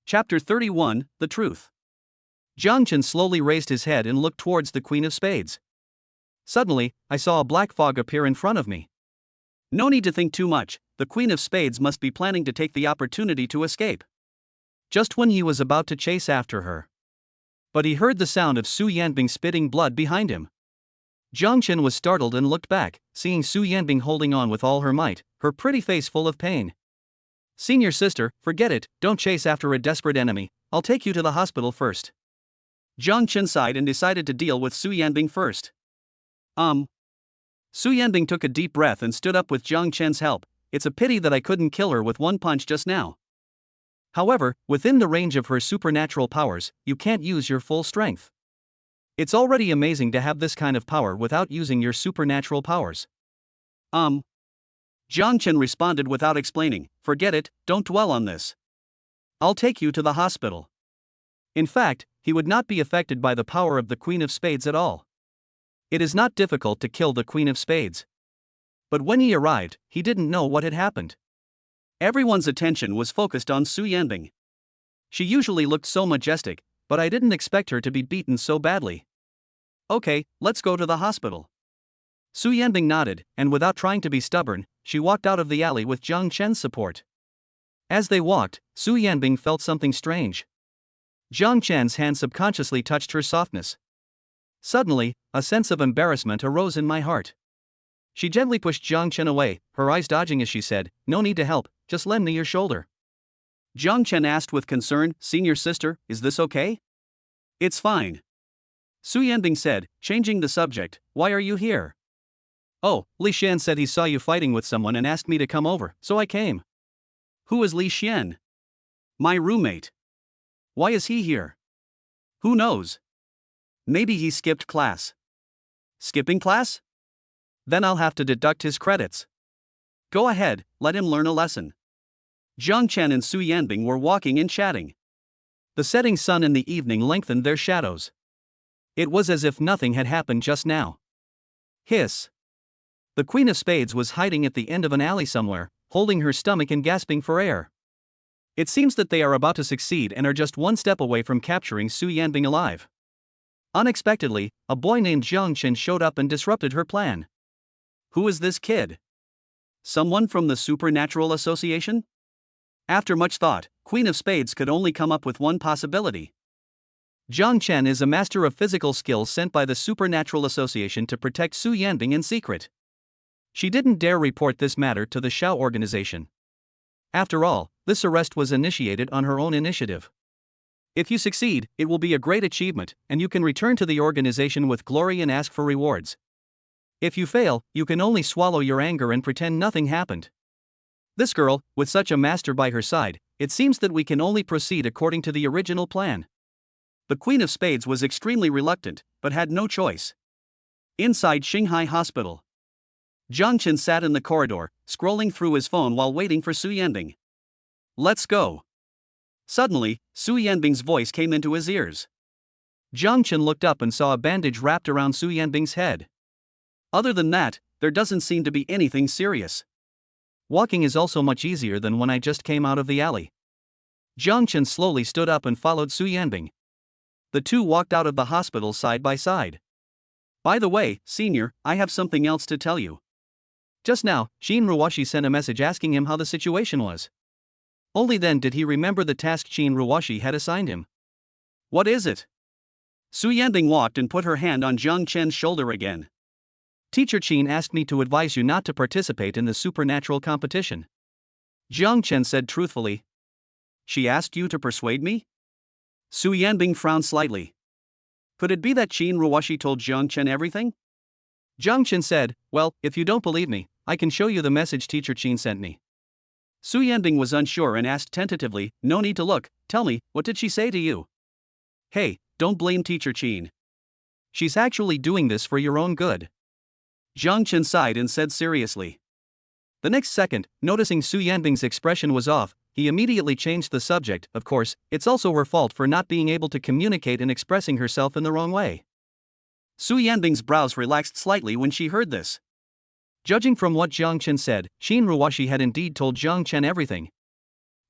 Speaker 1: Chapter 31, The Truth. Jiang Chen slowly raised his head and looked towards the Queen of Spades. Suddenly, I saw a black fog appear in front of me. No need to think too much, the Queen of Spades must be planning to take the opportunity to escape. Just when he was about to chase after her. But he heard the sound of Su Yanbing spitting blood behind him. Jiang Chen was startled and looked back, seeing Su Yanbing holding on with all her might, her pretty face full of pain. Senior sister, forget it, don't chase after a desperate enemy, I'll take you to the hospital first. Jiang Chen sighed and decided to deal with Su Yanbing first. Su Yanbing took a deep breath and stood up with Jiang Chen's help. It's a pity that I couldn't kill her with one punch just now. However, within the range of her supernatural powers, you can't use your full strength. It's already amazing to have this kind of power without using your supernatural powers. Jiang Chen responded without explaining, forget it, don't dwell on this. I'll take you to the hospital. In fact, he would not be affected by the power of the Queen of Spades at all. It is not difficult to kill the Queen of Spades. But when he arrived, he didn't know what had happened. Everyone's attention was focused on Su Yanbing. She usually looked so majestic, but I didn't expect her to be beaten so badly. Okay, let's go to the hospital. Su Yanbing nodded, and without trying to be stubborn, she walked out of the alley with Jiang Chen's support. As they walked, Su Yanbing felt something strange. Jiang Chen's hand subconsciously touched her softness. Suddenly, a sense of embarrassment arose in my heart. She gently pushed Jiang Chen away, her eyes dodging as she said, no need to help, just lend me your shoulder. Jiang Chen asked with concern, senior sister, is this okay? It's fine. Su Yanbing said, changing the subject, why are you here? Oh, Li Xian said he saw you fighting with someone and asked me to come over, so I came. Who is Li Xian? My roommate. Why is he here? Who knows? Maybe he skipped class. Skipping class? Then I'll have to deduct his credits. Go ahead, let him learn a lesson. Jiang Chen and Su Yanbing were walking and chatting. The setting sun in the evening lengthened their shadows. It was as if nothing had happened just now. Hiss. The Queen of Spades was hiding at the end of an alley somewhere, holding her stomach and gasping for air. It seems that they are about to succeed and are just one step away from capturing Su Yanbing alive. Unexpectedly, a boy named Jiang Chen showed up and disrupted her plan. Who is this kid? Someone from the Supernatural Association? After much thought, Queen of Spades could only come up with one possibility. Jiang Chen is a master of physical skills sent by the Supernatural Association to protect Su Yanbing in secret. She didn't dare report this matter to the Xiao organization. After all, this arrest was initiated on her own initiative. If you succeed, it will be a great achievement, and you can return to the organization with glory and ask for rewards. If you fail, you can only swallow your anger and pretend nothing happened. This girl, with such a master by her side, it seems that we can only proceed according to the original plan. The Queen of Spades was extremely reluctant, but had no choice. Inside Shanghai Hospital, Jiang Chen sat in the corridor, scrolling through his phone while waiting for Su Yanbing. Let's go. Suddenly, Su Yanbing's voice came into his ears. Jiang Chen looked up and saw a bandage wrapped around Su Yanbing's head. Other than that, there doesn't seem to be anything serious. Walking is also much easier than when I just came out of the alley. Jiang Chen slowly stood up and followed Su Yanbing. The two walked out of the hospital side by side. By the way, senior, I have something else to tell you. Just now, Qin Ruoshi sent a message asking him how the situation was. Only then did he remember the task Qin Ruoshi had assigned him. What is it? Su Yanbing walked and put her hand on Jiang Chen's shoulder again. Teacher Qin asked me to advise you not to participate in the supernatural competition. Jiang Chen said truthfully. She asked you to persuade me? Su Yanbing frowned slightly. Could it be that Qin Ruoshi told Jiang Chen everything? Jiang Chen said, well, if you don't believe me, I can show you the message Teacher Qin sent me. Su Yanbing was unsure and asked tentatively, no need to look, tell me, what did she say to you? Hey, don't blame Teacher Qin. She's actually doing this for your own good. Jiang Chen sighed and said seriously. The next second, noticing Su Yanbing's expression was off, he immediately changed the subject. Of course, it's also her fault for not being able to communicate and expressing herself in the wrong way. Su Yanbing's brows relaxed slightly when she heard this. Judging from what Jiang Chen said, Qin Ruoshi had indeed told Jiang Chen everything.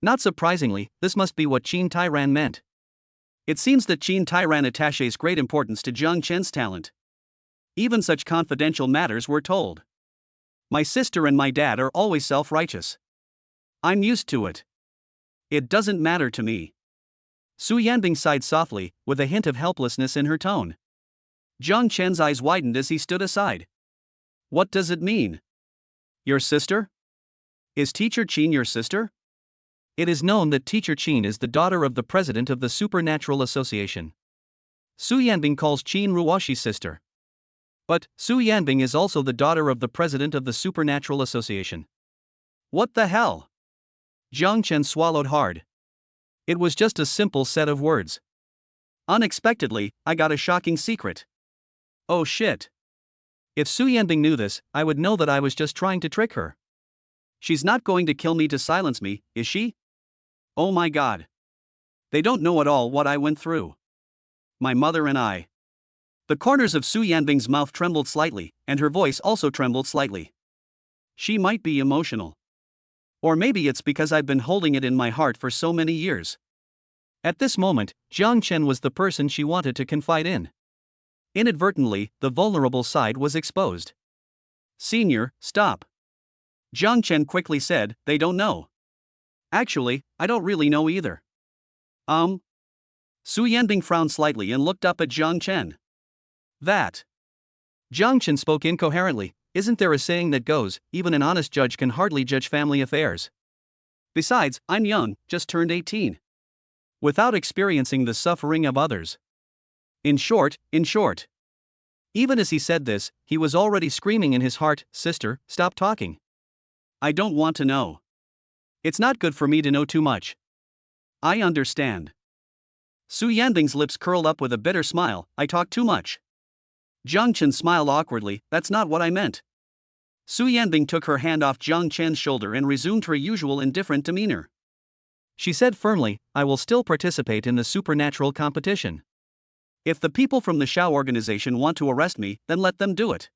Speaker 1: Not surprisingly, this must be what Qin Tairan meant. It seems that Qin Tairan attaches great importance to Jiang Chen's talent. Even such confidential matters were told. My sister and my dad are always self-righteous. I'm used to it. It doesn't matter to me. Su Yanbing sighed softly, with a hint of helplessness in her tone. Jiang Chen's eyes widened as he stood aside. What does it mean? Your sister? Is Teacher Qin your sister? It is known that Teacher Qin is the daughter of the president of the Supernatural Association. Su Yanbing calls Qin Ruoshi's sister. But Su Yanbing is also the daughter of the president of the Supernatural Association. What the hell? Jiang Chen swallowed hard. It was just a simple set of words. Unexpectedly, I got a shocking secret. Oh shit. If Su Yanbing knew this, I would know that I was just trying to trick her. She's not going to kill me to silence me, is she? Oh my god. They don't know at all what I went through. My mother and I. The corners of Su Yanbing's mouth trembled slightly, and her voice also trembled slightly. She might be emotional. Or maybe it's because I've been holding it in my heart for so many years. At this moment, Jiang Chen was the person she wanted to confide in. Inadvertently, the vulnerable side was exposed. Senior, stop. Jiang Chen quickly said, they don't know. Actually, I don't really know either. Su Yanbing frowned slightly and looked up at Jiang Chen. That. Jiang Chen spoke incoherently. Isn't there a saying that goes, even an honest judge can hardly judge family affairs? Besides, I'm young, just turned 18. Without experiencing the suffering of others. In short. Even as he said this, he was already screaming in his heart, sister, stop talking. I don't want to know. It's not good for me to know too much. I understand. Su Yanbing's lips curled up with a bitter smile, I talk too much. Jiang Chen smiled awkwardly, that's not what I meant. Su Yanbing took her hand off Jiang Chen's shoulder and resumed her usual indifferent demeanor. She said firmly, I will still participate in the supernatural competition. If the people from the Xiao organization want to arrest me, then let them do it.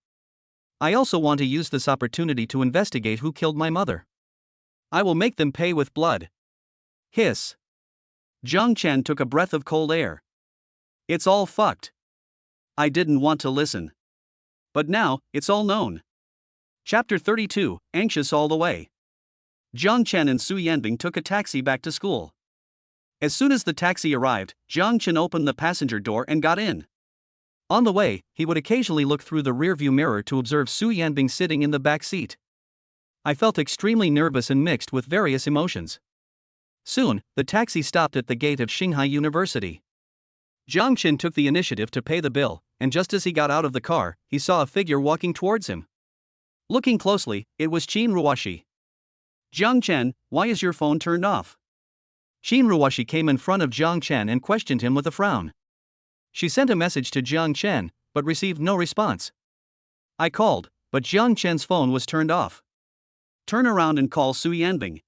Speaker 1: I also want to use this opportunity to investigate who killed my mother. I will make them pay with blood. Hiss. Jiang Chen took a breath of cold air. It's all fucked. I didn't want to listen. But now, it's all known. Chapter 32, Anxious All the Way. Jiang Chen and Su Yanbing took a taxi back to school. As soon as the taxi arrived, Jiang Chen opened the passenger door and got in. On the way, he would occasionally look through the rearview mirror to observe Su Yanbing sitting in the back seat. I felt extremely nervous and mixed with various emotions. Soon, the taxi stopped at the gate of Xinghai University. Jiang Chen took the initiative to pay the bill, and just as he got out of the car, he saw a figure walking towards him. Looking closely, it was Qin Ruoshi. Jiang Chen, why is your phone turned off? Qin Ruoshi came in front of Jiang Chen and questioned him with a frown. She sent a message to Jiang Chen, but received no response. I called, but Jiang Chen's phone was turned off. Turn around and call Su Yanbing.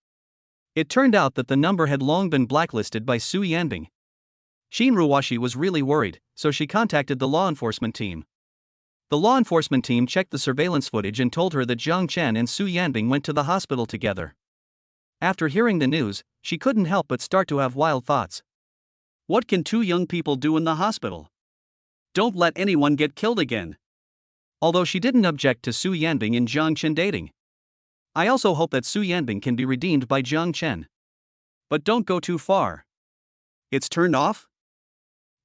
Speaker 1: It turned out that the number had long been blacklisted by Su Yanbing. Qin Ruoshi was really worried, so she contacted the law enforcement team. The law enforcement team checked the surveillance footage and told her that Jiang Chen and Su Yanbing went to the hospital together. After hearing the news, she couldn't help but start to have wild thoughts. What can two young people do in the hospital? Don't let anyone get killed again. Although she didn't object to Su Yanbing and Jiang Chen dating. I also hope that Su Yanbing can be redeemed by Jiang Chen. But don't go too far. It's turned off?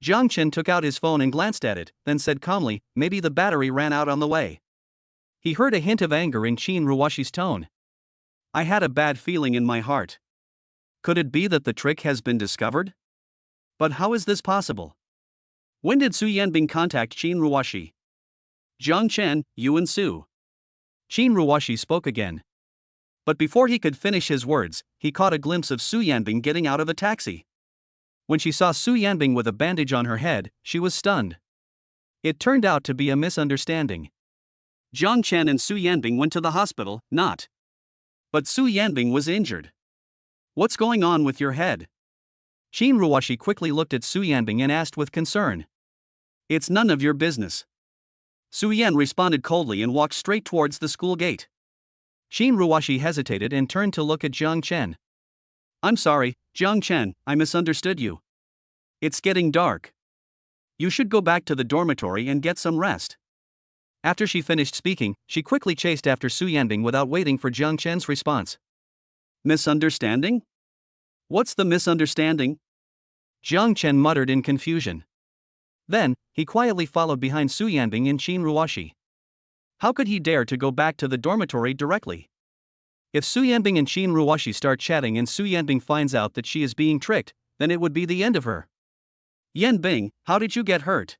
Speaker 1: Jiang Chen took out his phone and glanced at it, then said calmly, maybe the battery ran out on the way. He heard a hint of anger in Qin Ruoshi's tone. I had a bad feeling in my heart. Could it be that the trick has been discovered? But how is this possible? When did Su Yanbing contact Qin Ruoshi? Jiang Chen, you and Su. Qin Ruoshi spoke again. But before he could finish his words, he caught a glimpse of Su Yanbing getting out of a taxi. When she saw Su Yanbing with a bandage on her head, she was stunned. It turned out to be a misunderstanding. Jiang Chen and Su Yanbing went to the hospital, not. But Su Yanbing was injured. What's going on with your head? Qin Ruoshi quickly looked at Su Yanbing and asked with concern. It's none of your business. Su Yan responded coldly and walked straight towards the school gate. Qin Ruoshi hesitated and turned to look at Jiang Chen. I'm sorry, Jiang Chen, I misunderstood you. It's getting dark. You should go back to the dormitory and get some rest. After she finished speaking, she quickly chased after Su Yanbing without waiting for Jiang Chen's response. Misunderstanding? What's the misunderstanding? Jiang Chen muttered in confusion. Then, he quietly followed behind Su Yanbing and Qin Ruoshi. How could he dare to go back to the dormitory directly? If Su Yanbing and Qin Ruoshi start chatting and Su Yanbing finds out that she is being tricked, then it would be the end of her. Yanbing, how did you get hurt?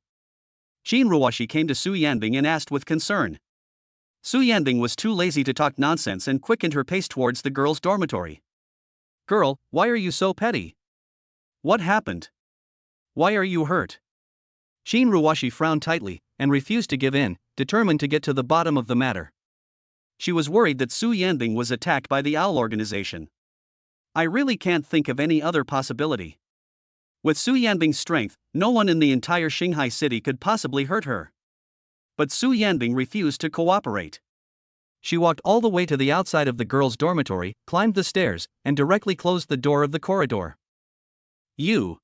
Speaker 1: Qin Ruoshi came to Su Yanbing and asked with concern. Su Yanbing was too lazy to talk nonsense and quickened her pace towards the girls' dormitory. Girl, why are you so petty? What happened? Why are you hurt? Qin Ruoshi frowned tightly and refused to give in, determined to get to the bottom of the matter. She was worried that Su Yanbing was attacked by the Owl organization. I really can't think of any other possibility. With Su Yanbing's strength, no one in the entire Shanghai city could possibly hurt her. But Su Yanbing refused to cooperate. She walked all the way to the outside of the girls' dormitory, climbed the stairs, and directly closed the door of the corridor. You.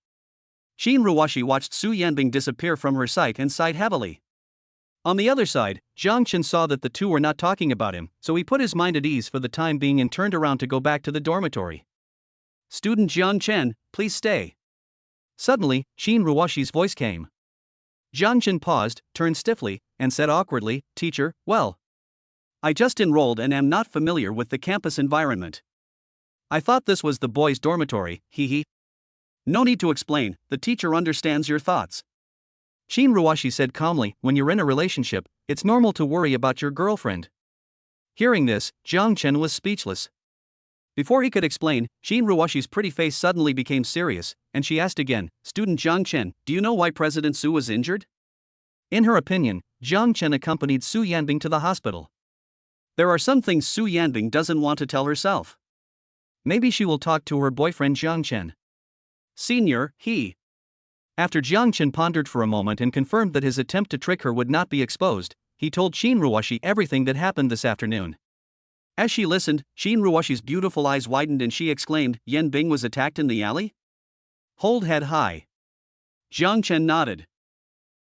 Speaker 1: Qin Ruoshi watched Su Yanbing disappear from her sight and sighed heavily. On the other side, Jiang Chen saw that the two were not talking about him, so he put his mind at ease for the time being and turned around to go back to the dormitory. Student Jiang Chen, please stay. Suddenly, Qin Ruoshi's voice came. Jiang Chen paused, turned stiffly, and said awkwardly, Teacher, well. I just enrolled and am not familiar with the campus environment. I thought this was the boys' dormitory, hee. No need to explain, the teacher understands your thoughts. Qin Ruoshi said calmly, when you're in a relationship, it's normal to worry about your girlfriend. Hearing this, Jiang Chen was speechless. Before he could explain, Qin Ruoshi's pretty face suddenly became serious, and she asked again, Student Jiang Chen, do you know why President Su was injured? In her opinion, Jiang Chen accompanied Su Yanbing to the hospital. There are some things Su Yanbing doesn't want to tell herself. Maybe she will talk to her boyfriend Jiang Chen. Senior, he. After Jiang Chen pondered for a moment and confirmed that his attempt to trick her would not be exposed, he told Qin Ruoshi everything that happened this afternoon. As she listened, Qin Ruoshi's beautiful eyes widened and she exclaimed, Yanbing was attacked in the alley? Hold head high. Jiang Chen nodded.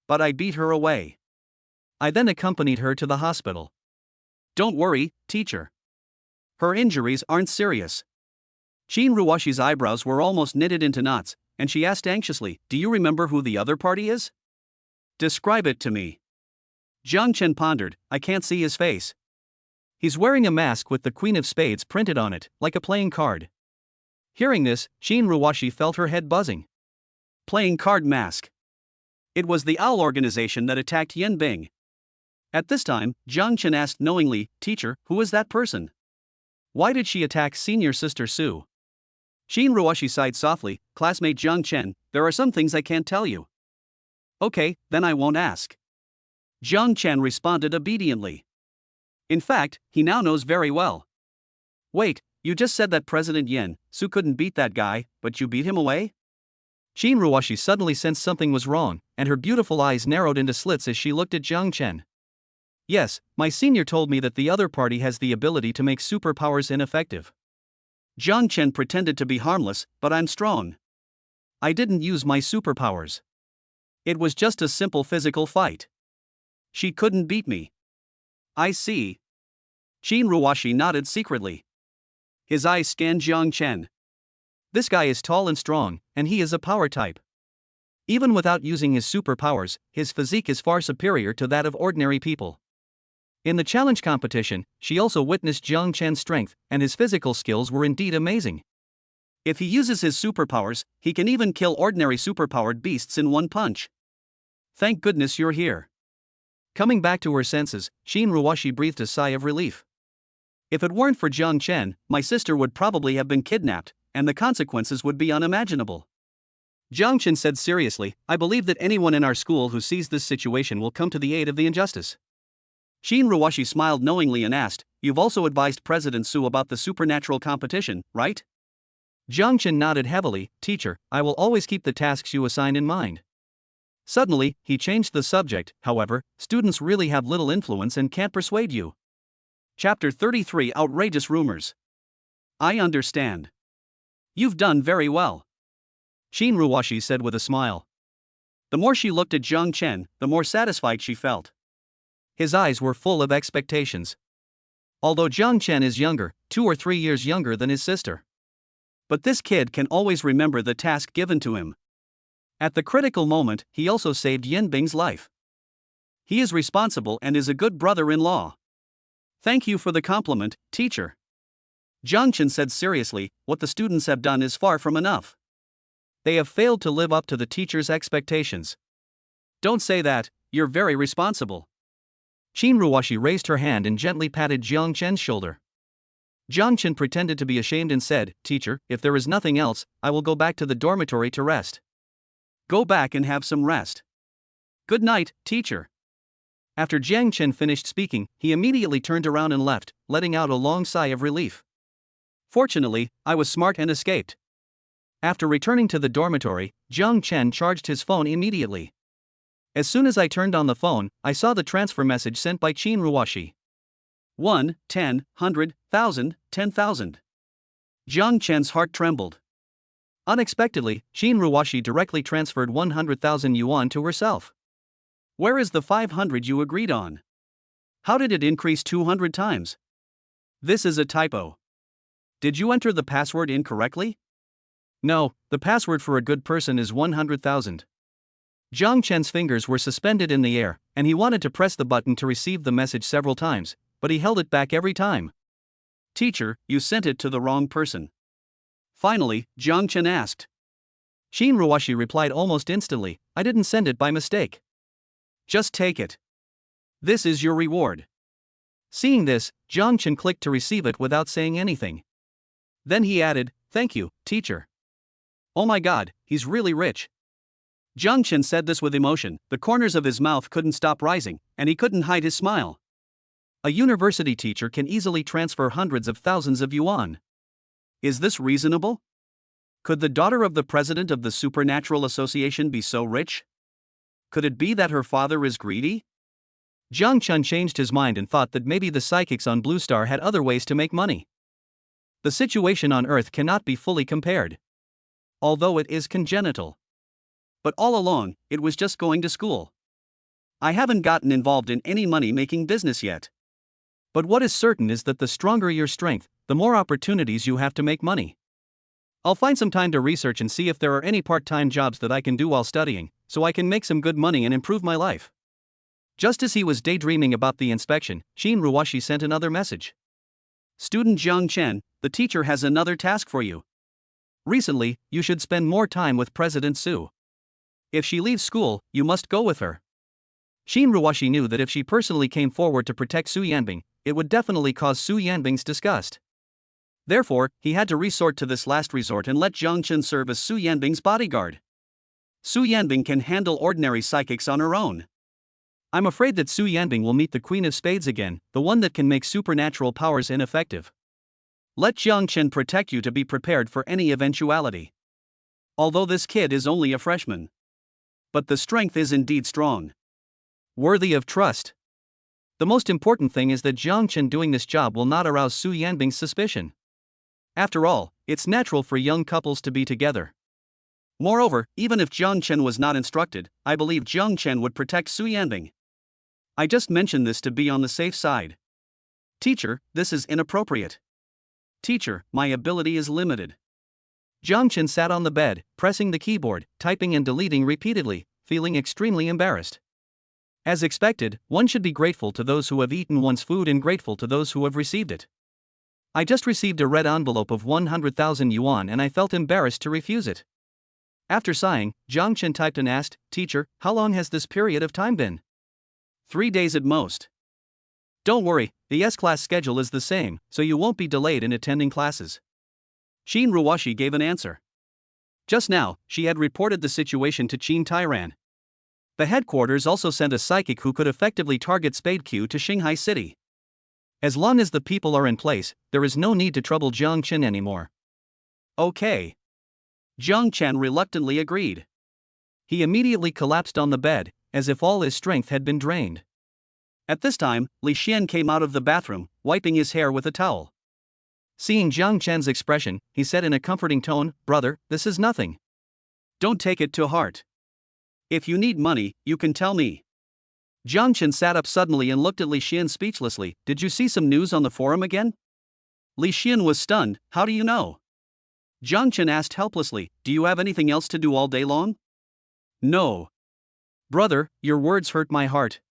Speaker 1: But I beat her away. I then accompanied her to the hospital. Don't worry, teacher. Her injuries aren't serious. Qin Ruoshi's eyebrows were almost knitted into knots, and she asked anxiously, do you remember who the other party is? Describe it to me. Jiang Chen pondered, I can't see his face. He's wearing a mask with the Queen of Spades printed on it, like a playing card. Hearing this, Qin Ruoshi felt her head buzzing. Playing card mask. It was the Owl organization that attacked Yanbing. At this time, Jiang Chen asked knowingly, Teacher, who is that person? Why did she attack senior sister Su? Qin Ruoshi sighed softly, Classmate Jiang Chen, there are some things I can't tell you. Okay, then I won't ask. Jiang Chen responded obediently. In fact, he now knows very well. Wait, you just said that President Su couldn't beat that guy, but you beat him away? Qin Ruoshi suddenly sensed something was wrong, and her beautiful eyes narrowed into slits as she looked at Jiang Chen. Yes, my senior told me that the other party has the ability to make superpowers ineffective. Jiang Chen pretended to be harmless, but I'm strong. I didn't use my superpowers. It was just a simple physical fight. She couldn't beat me. I see. Qin Ruoshi nodded secretly. His eyes scanned Jiang Chen. This guy is tall and strong, and he is a power type. Even without using his superpowers, his physique is far superior to that of ordinary people. In the challenge competition, she also witnessed Jiang Chen's strength, and his physical skills were indeed amazing. If he uses his superpowers, he can even kill ordinary superpowered beasts in one punch. Thank goodness you're here. Coming back to her senses, Qin Ruoshi breathed a sigh of relief. If it weren't for Jiang Chen, my sister would probably have been kidnapped, and the consequences would be unimaginable. Jiang Chen said seriously, I believe that anyone in our school who sees this situation will come to the aid of the injustice. Qin Ruoshi smiled knowingly and asked, You've also advised President Su about the supernatural competition, right? Jiang Chen nodded heavily, Teacher, I will always keep the tasks you assign in mind. Suddenly, he changed the subject, however, students really have little influence and can't persuade you. Chapter 33 Outrageous Rumors. I understand. You've done very well. Qin Ruoshi said with a smile. The more she looked at Jiang Chen, the more satisfied she felt. His eyes were full of expectations. Although Jiang Chen is younger, 2 or 3 years younger than his sister. But this kid can always remember the task given to him. At the critical moment, he also saved Yanbing's life. He is responsible and is a good brother-in-law. Thank you for the compliment, teacher. Jiang Chen said seriously, what the students have done is far from enough. They have failed to live up to the teacher's expectations. Don't say that, you're very responsible. Qin Ruoshi raised her hand and gently patted Jiang Chen's shoulder. Jiang Chen pretended to be ashamed and said, Teacher, if there is nothing else, I will go back to the dormitory to rest. Go back and have some rest. Good night, teacher. After Jiang Chen finished speaking, he immediately turned around and left, letting out a long sigh of relief. Fortunately, I was smart and escaped. After returning to the dormitory, Jiang Chen charged his phone immediately. As soon as I turned on the phone, I saw the transfer message sent by Qin Ruoshi. 1, 10, 100, 1,000, 10,000. Jiang Chen's heart trembled. Unexpectedly, Qin Ruoshi directly transferred 100,000 yuan to herself. Where is the 500 you agreed on? How did it increase 200 times? This is a typo. Did you enter the password incorrectly? No, the password for a good person is 100,000. Jiang Chen's fingers were suspended in the air, and he wanted to press the button to receive the message several times, but he held it back every time. Teacher, you sent it to the wrong person. Finally, Jiang Chen asked. Qin Ruoshi replied almost instantly, I didn't send it by mistake. Just take it. This is your reward. Seeing this, Jiang Chen clicked to receive it without saying anything. Then he added, Thank you, teacher. Oh my god, he's really rich. Jiang Chen said this with emotion, the corners of his mouth couldn't stop rising, and he couldn't hide his smile. A university teacher can easily transfer hundreds of thousands of yuan. Is this reasonable? Could the daughter of the president of the Supernatural Association be so rich? Could it be that her father is greedy? Jiang Chen changed his mind and thought that maybe the psychics on Blue Star had other ways to make money. The situation on Earth cannot be fully compared. Although it is congenital. But all along, it was just going to school. I haven't gotten involved in any money-making business yet. But what is certain is that the stronger your strength, the more opportunities you have to make money. I'll find some time to research and see if there are any part-time jobs that I can do while studying, so I can make some good money and improve my life. Just as he was daydreaming about the inspection, Qin Ruoshi sent another message. Student Jiang Chen, the teacher has another task for you. Recently, you should spend more time with President Su. If she leaves school, you must go with her. Qin Ruoshi knew that if she personally came forward to protect Su Yanbing, it would definitely cause Su Yanbing's disgust. Therefore, he had to resort to this last resort and let Jiang Chen serve as Su Yanbing's bodyguard. Su Yanbing can handle ordinary psychics on her own. I'm afraid that Su Yanbing will meet the Queen of Spades again, the one that can make supernatural powers ineffective. Let Jiang Chen protect you to be prepared for any eventuality. Although this kid is only a freshman. But the strength is indeed strong. Worthy of trust. The most important thing is that Jiang Chen doing this job will not arouse Su Yanbing's suspicion. After all, it's natural for young couples to be together. Moreover, even if Jiang Chen was not instructed, I believe Jiang Chen would protect Su Yanbing. I just mentioned this to be on the safe side. Teacher, this is inappropriate. Teacher, my ability is limited. Jiang Chen sat on the bed, pressing the keyboard, typing and deleting repeatedly, feeling extremely embarrassed. As expected, one should be grateful to those who have eaten one's food and grateful to those who have received it. I just received a red envelope of 100,000 yuan and I felt embarrassed to refuse it. After sighing, Jiang Chen typed and asked, Teacher, how long has this period of time been? 3 days at most. Don't worry, the S-class schedule is the same, so you won't be delayed in attending classes. Qin Ruoshi gave an answer. Just now, she had reported the situation to Qin Tairan. The headquarters also sent a psychic who could effectively target Spade Q to Shanghai City. As long as the people are in place, there is no need to trouble Jiang Chen anymore. Okay. Jiang Chen reluctantly agreed. He immediately collapsed on the bed, as if all his strength had been drained. At this time, Li Xian came out of the bathroom, wiping his hair with a towel. Seeing Jiang Chen's expression, he said in a comforting tone, Brother, this is nothing. Don't take it to heart. If you need money, you can tell me. Jiang Chen sat up suddenly and looked at Li Xian speechlessly. Did you see some news on the forum again? Li Xian was stunned. How do you know? Jiang Chen asked helplessly, Do you have anything else to do all day long? No. Brother, your words hurt my heart.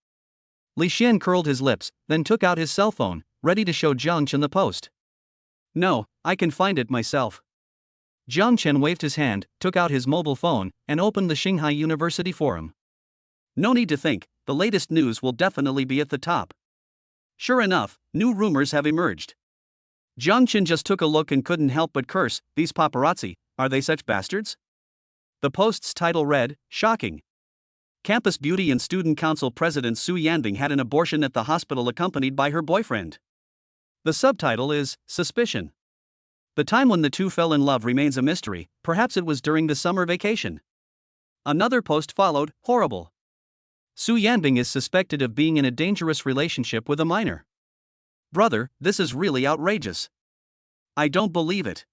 Speaker 1: Li Xian curled his lips, then took out his cell phone, ready to show Jiang Chen the post. No, I can find it myself. Jiang Chen waved his hand, took out his mobile phone, and opened the Shanghai University forum. No need to think, the latest news will definitely be at the top. Sure enough, new rumors have emerged. Jiang Chen just took a look and couldn't help but curse, these paparazzi, are they such bastards? The post's title read, Shocking. Campus Beauty and Student Council President Su Yanbing had an abortion at the hospital accompanied by her boyfriend. The subtitle is, Suspicion. The time when the two fell in love remains a mystery, perhaps it was during the summer vacation. Another post followed, Horrible. Su Yanbing is suspected of being in a dangerous relationship with a minor. Brother, this is really outrageous. I don't believe it.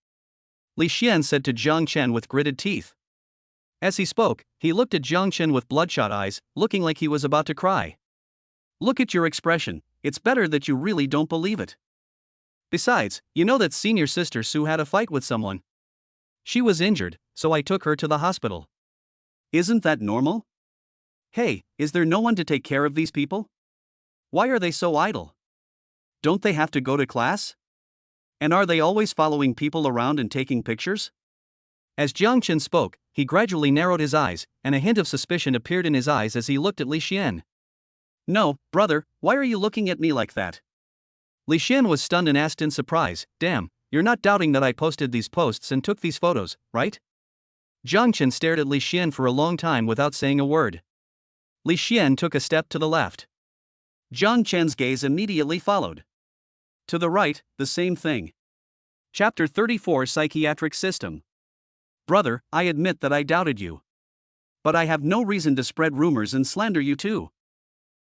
Speaker 1: Li Xian said to Jiang Chen with gritted teeth. As he spoke, he looked at Jiang Chen with bloodshot eyes, looking like he was about to cry. Look at your expression, it's better that you really don't believe it. Besides, you know that senior sister Su had a fight with someone. She was injured, so I took her to the hospital. Isn't that normal? Hey, is there no one to take care of these people? Why are they so idle? Don't they have to go to class? And are they always following people around and taking pictures? As Jiang Chen spoke, he gradually narrowed his eyes, and a hint of suspicion appeared in his eyes as he looked at Li Xian. No, brother, why are you looking at me like that? Li Xian was stunned and asked in surprise, Damn, you're not doubting that I posted these posts and took these photos, right? Jiang Chen stared at Li Xian for a long time without saying a word. Li Xian took a step to the left. Jiang Chen's gaze immediately followed. To the right, the same thing. Chapter 34 Psychiatric System. Brother, I admit that I doubted you. But I have no reason to spread rumors and slander you too.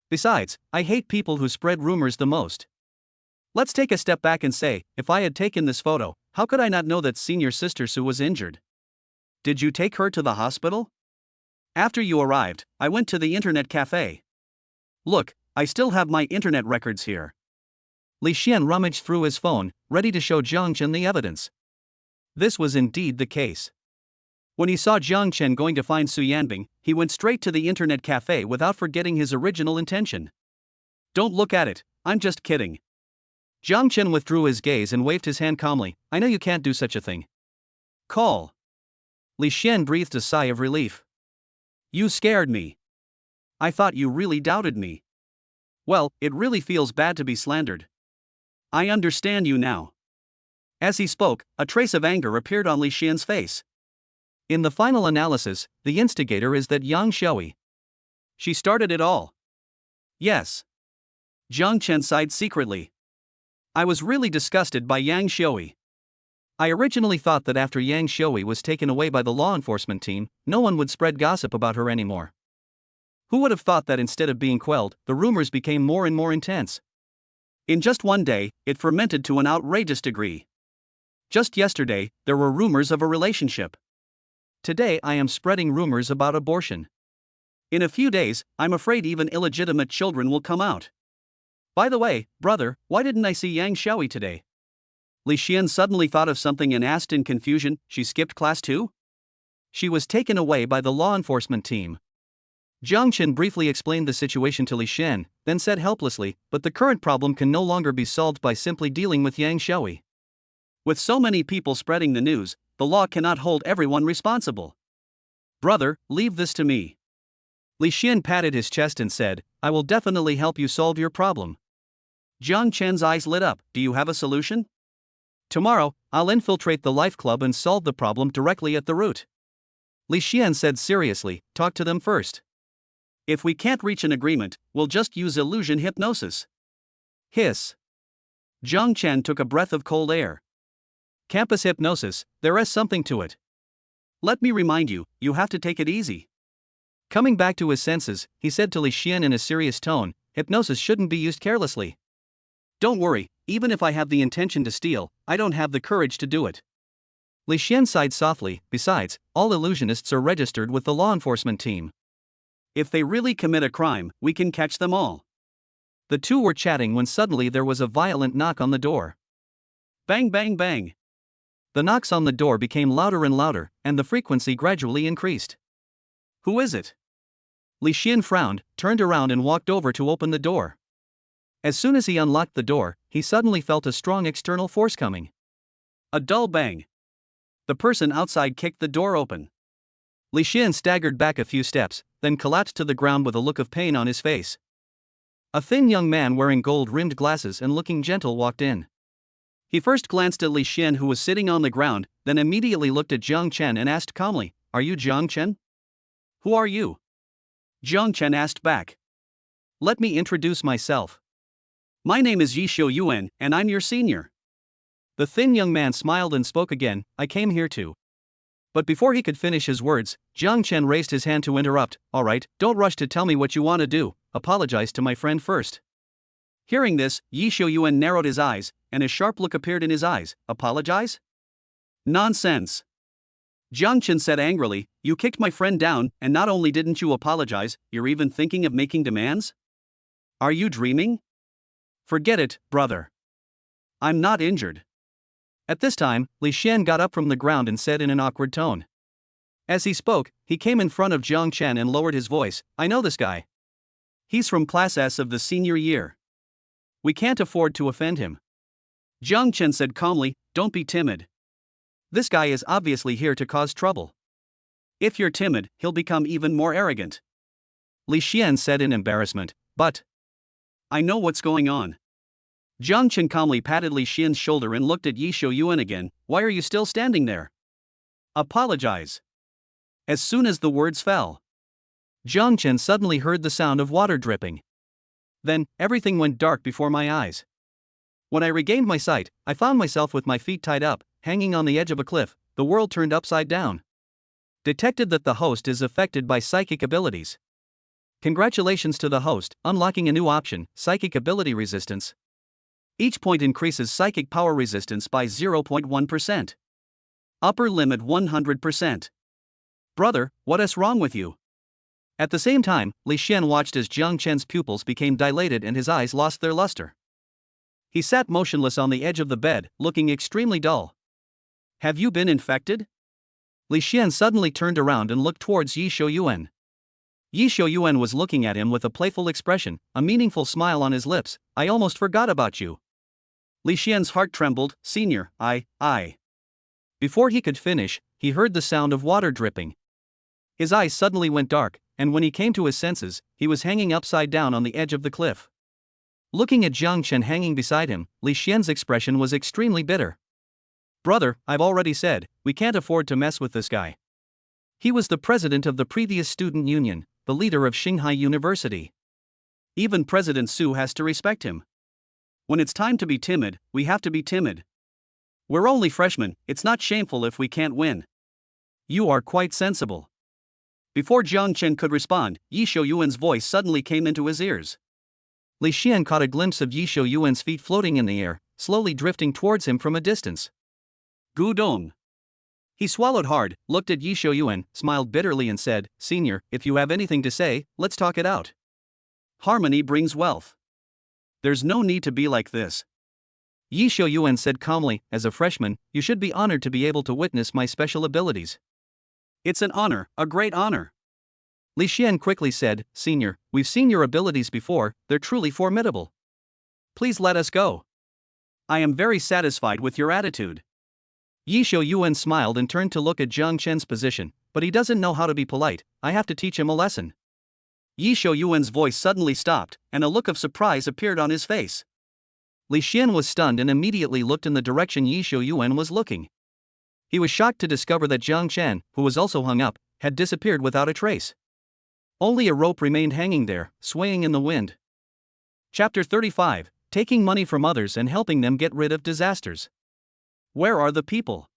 Speaker 1: Besides, I hate people who spread rumors the most. Let's take a step back and say, if I had taken this photo, how could I not know that senior sister Su was injured? Did you take her to the hospital? After you arrived, I went to the internet cafe. Look, I still have my internet records here. Li Xian rummaged through his phone, ready to show Jiang Chen the evidence. This was indeed the case. When he saw Jiang Chen going to find Su Yanbing, he went straight to the internet cafe without forgetting his original intention. Don't look at it, I'm just kidding. Jiang Chen withdrew his gaze and waved his hand calmly. I know you can't do such a thing. Call. Li Xian breathed a sigh of relief. You scared me. I thought you really doubted me. Well, it really feels bad to be slandered. I understand you now. As he spoke, a trace of anger appeared on Li Xian's face. In the final analysis, the instigator is that Yang Xiaoi. She started it all. Yes. Jiang Chen sighed secretly. I was really disgusted by Yang Xiaoi. I originally thought that after Yang Xiaoi was taken away by the law enforcement team, no one would spread gossip about her anymore. Who would have thought that instead of being quelled, the rumors became more and more intense? In just one day, it fermented to an outrageous degree. Just yesterday, there were rumors of a relationship. Today I am spreading rumors about abortion. In a few days, I'm afraid even illegitimate children will come out. By the way, brother, why didn't I see Yang Xiaoi today? Li Xian suddenly thought of something and asked in confusion, she skipped class too? She was taken away by the law enforcement team. Jiang Chen briefly explained the situation to Li Xian, then said helplessly, but the current problem can no longer be solved by simply dealing with Yang Xiaoi. With so many people spreading the news, the law cannot hold everyone responsible. Brother, leave this to me. Li Xian patted his chest and said, I will definitely help you solve your problem. Jiang Chen's eyes lit up, do you have a solution? Tomorrow, I'll infiltrate the Life Club and solve the problem directly at the root. Li Xian said seriously, talk to them first. If we can't reach an agreement, we'll just use illusion hypnosis. Hiss. Jiang Chen took a breath of cold air. Campus hypnosis, there is something to it. Let me remind you, you have to take it easy. Coming back to his senses, he said to Li Xian in a serious tone, hypnosis shouldn't be used carelessly. Don't worry, even if I have the intention to steal, I don't have the courage to do it. Li Xian sighed softly, besides, all illusionists are registered with the law enforcement team. If they really commit a crime, we can catch them all. The two were chatting when suddenly there was a violent knock on the door. Bang bang bang. The knocks on the door became louder and louder, and the frequency gradually increased. Who is it? Li Xian frowned, turned around and walked over to open the door. As soon as he unlocked the door, he suddenly felt a strong external force coming. A dull bang. The person outside kicked the door open. Li Xian staggered back a few steps, then collapsed to the ground with a look of pain on his face. A thin young man wearing gold-rimmed glasses and looking gentle walked in. He first glanced at Li Xian, who was sitting on the ground, then immediately looked at Jiang Chen and asked calmly, Are you Jiang Chen? Who are you? Jiang Chen asked back. Let me introduce myself. My name is Xiaoi Yuan, and I'm your senior. The thin young man smiled and spoke again, I came here to. But before he could finish his words, Jiang Chen raised his hand to interrupt. Alright, don't rush to tell me what you want to do, apologize to my friend first. Hearing this, Xiaoi Yuan narrowed his eyes, and a sharp look appeared in his eyes. Apologize? Nonsense. Jiang Chen said angrily, you kicked my friend down, and not only didn't you apologize, you're even thinking of making demands? Are you dreaming? Forget it, brother. I'm not injured. At this time, Li Xian got up from the ground and said in an awkward tone. As he spoke, he came in front of Jiang Chen and lowered his voice, I know this guy. He's from Class S of the senior year. We can't afford to offend him. Jiang Chen said calmly, don't be timid. This guy is obviously here to cause trouble. If you're timid, he'll become even more arrogant. Li Xian said in embarrassment, but I know what's going on. Jiang Chen calmly patted Li Xian's shoulder and looked at Xiaoi Yuan again, why are you still standing there? Apologize. As soon as the words fell, Jiang Chen suddenly heard the sound of water dripping. Then, everything went dark before my eyes. When I regained my sight, I found myself with my feet tied up, hanging on the edge of a cliff, the world turned upside down. Detected that the host is affected by psychic abilities. Congratulations to the host, unlocking a new option, psychic ability resistance. Each point increases psychic power resistance by 0.1%. Upper limit 100%. Brother, what is wrong with you? At the same time, Li Xian watched as Jiang Chen's pupils became dilated and his eyes lost their luster. He sat motionless on the edge of the bed, looking extremely dull. Have you been infected? Li Xian suddenly turned around and looked towards Xiaoi Yuan. Xiaoi Yuan was looking at him with a playful expression, a meaningful smile on his lips. I almost forgot about you. Li Xian's heart trembled, Senior, I. Before he could finish, he heard the sound of water dripping. His eyes suddenly went dark, and when he came to his senses, he was hanging upside down on the edge of the cliff. Looking at Jiang Chen hanging beside him, Li Xian's expression was extremely bitter. Brother, I've already said, we can't afford to mess with this guy. He was the president of the previous student union, the leader of Xinghai University. Even President Su has to respect him. When it's time to be timid, we have to be timid. We're only freshmen, it's not shameful if we can't win. You are quite sensible. Before Jiang Chen could respond, Yi Shouyuan's voice suddenly came into his ears. Li Xian caught a glimpse of Yi Shouyuan's feet floating in the air, slowly drifting towards him from a distance. Gu Dong. He swallowed hard, looked at Yi Shouyuan, smiled bitterly and said, "Senior, if you have anything to say, let's talk it out. Harmony brings wealth. There's no need to be like this." Yi Shouyuan said calmly, "As a freshman, you should be honored to be able to witness my special abilities." "It's an honor, a great honor." Li Xian quickly said, "Senior, we've seen your abilities before, they're truly formidable. Please let us go. I am very satisfied with your attitude." Yi Shouyuan smiled and turned to look at Jiang Chen's position, "But he doesn't know how to be polite, I have to teach him a lesson." Yi Shouyuan's voice suddenly stopped, and a look of surprise appeared on his face. Li Xian was stunned and immediately looked in the direction Yi Shouyuan was looking. He was shocked to discover that Jiang Chen, who was also hung up, had disappeared without a trace. Only a rope remained hanging there, swaying in the wind. Chapter 35, Taking Money from Others and Helping Them Get Rid of Disasters. Where are the people?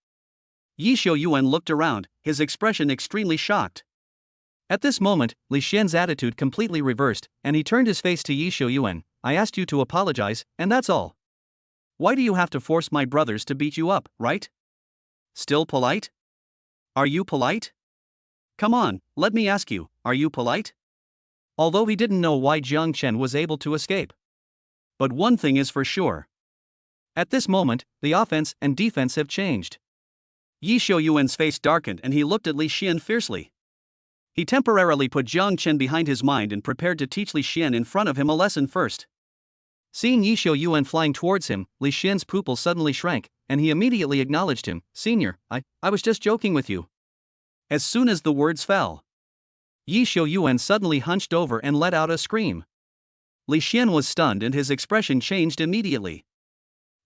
Speaker 1: Yi Shouyuan looked around, his expression extremely shocked. At this moment, Li Xian's attitude completely reversed, and he turned his face to Yi Shouyuan. "I asked you to apologize, and that's all. Why do you have to force my brothers to beat you up, right? Still polite? Are you polite? Come on, let me ask you, are you polite?" Although he didn't know why Jiang Chen was able to escape. But one thing is for sure. At this moment, the offense and defense have changed. Yi Shouyuan's face darkened and he looked at Li Xian fiercely. He temporarily put Jiang Chen behind his mind and prepared to teach Li Xian in front of him a lesson first. Seeing Yi Shouyuan flying towards him, Li Xian's pupils suddenly shrank, and he immediately acknowledged him. "Senior, I was just joking with you." As soon as the words fell, Yi Shouyuan suddenly hunched over and let out a scream. Li Xian was stunned and his expression changed immediately.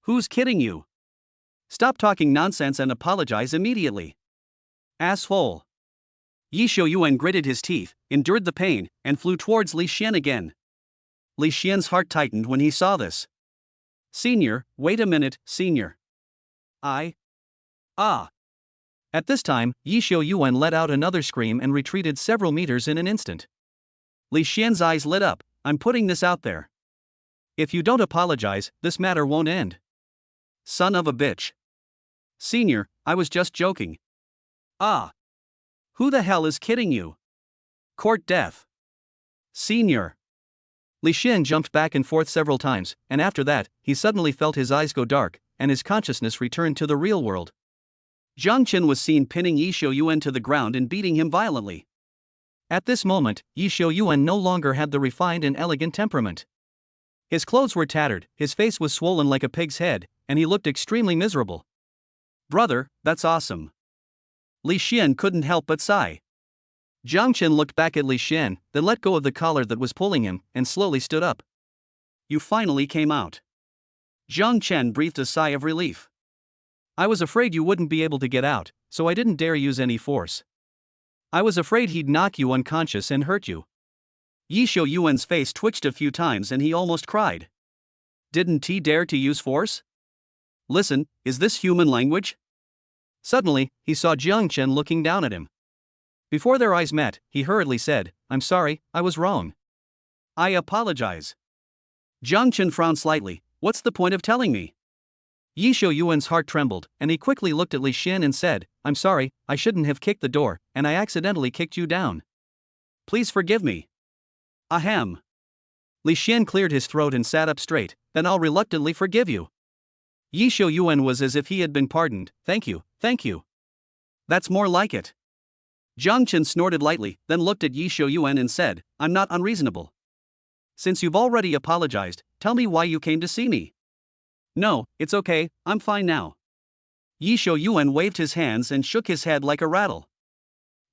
Speaker 1: "Who's kidding you? Stop talking nonsense and apologize immediately. Asshole." Yi Shouyuan gritted his teeth, endured the pain, and flew towards Li Xian again. Li Xian's heart tightened when he saw this. "Senior, wait a minute, Senior. At this time, Yi Shouyuan let out another scream and retreated several meters in an instant. Li Xian's eyes lit up. "I'm putting this out there. If you don't apologize, this matter won't end. Son of a bitch. Senior, I was just joking." Who the hell is kidding you? Court death. Senior. Li Xian jumped back and forth several times, and after that, he suddenly felt his eyes go dark, and his consciousness returned to the real world. Jiang Chen was seen pinning Yi Shouyuan to the ground and beating him violently. At this moment, Yi Shouyuan no longer had the refined and elegant temperament. His clothes were tattered, his face was swollen like a pig's head, and he looked extremely miserable. "Brother, that's awesome." Li Xian couldn't help but sigh. Jiang Chen looked back at Li Xian, then let go of the collar that was pulling him, and slowly stood up. "You finally came out." Jiang Chen breathed a sigh of relief. "I was afraid you wouldn't be able to get out, so I didn't dare use any force. I was afraid he'd knock you unconscious and hurt you." Yi Shouyuan's face twitched a few times and he almost cried. "Didn't he dare to use force? Listen, is this human language?" Suddenly, he saw Jiang Chen looking down at him. Before their eyes met, he hurriedly said, "I'm sorry, I was wrong. I apologize." Jiang Chen frowned slightly. "What's the point of telling me?" Yi Shouyuan's heart trembled, and he quickly looked at Li Xian and said, "I'm sorry, I shouldn't have kicked the door, and I accidentally kicked you down. Please forgive me." "Ahem." Li Xian cleared his throat and sat up straight. "Then I'll reluctantly forgive you." Yi Shouyuan was as if he had been pardoned. Thank you. That's more like it." Jiang Chen snorted lightly, then looked at Yi Shouyuan and said, "I'm not unreasonable. Since you've already apologized, tell me why you came to see me." "No, it's okay, I'm fine now." Yi Shouyuan waved his hands and shook his head like a rattle.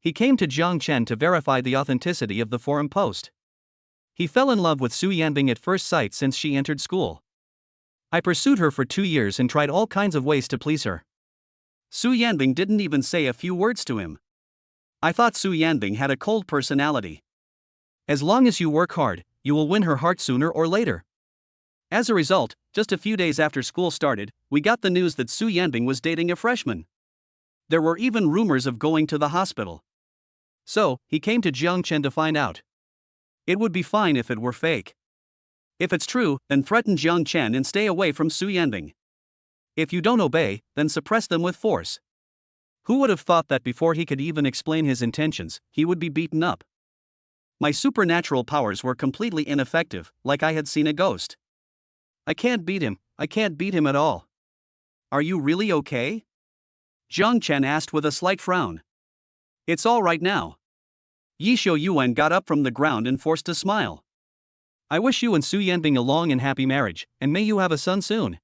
Speaker 1: He came to Jiang Chen to verify the authenticity of the forum post. He fell in love with Su Yanbing at first sight since she entered school. "I pursued her for 2 years and tried all kinds of ways to please her. Su Yanbing didn't even say a few words to him. I thought Su Yanbing had a cold personality. As long as you work hard, you will win her heart sooner or later." As a result, just a few days after school started, we got the news that Su Yanbing was dating a freshman. There were even rumors of going to the hospital. So, he came to Jiang Chen to find out. It would be fine if it were fake. If it's true, then threaten Jiang Chen and stay away from Su Yanbing. If you don't obey, then suppress them with force. Who would have thought that before he could even explain his intentions, he would be beaten up? My supernatural powers were completely ineffective, like I had seen a ghost. I can't beat him at all. Are you really okay? Jiang Chen asked with a slight frown. It's all right now. Xiaoi got up from the ground and forced a smile. I wish you and Su Yanbing a long and happy marriage, and may you have a son soon.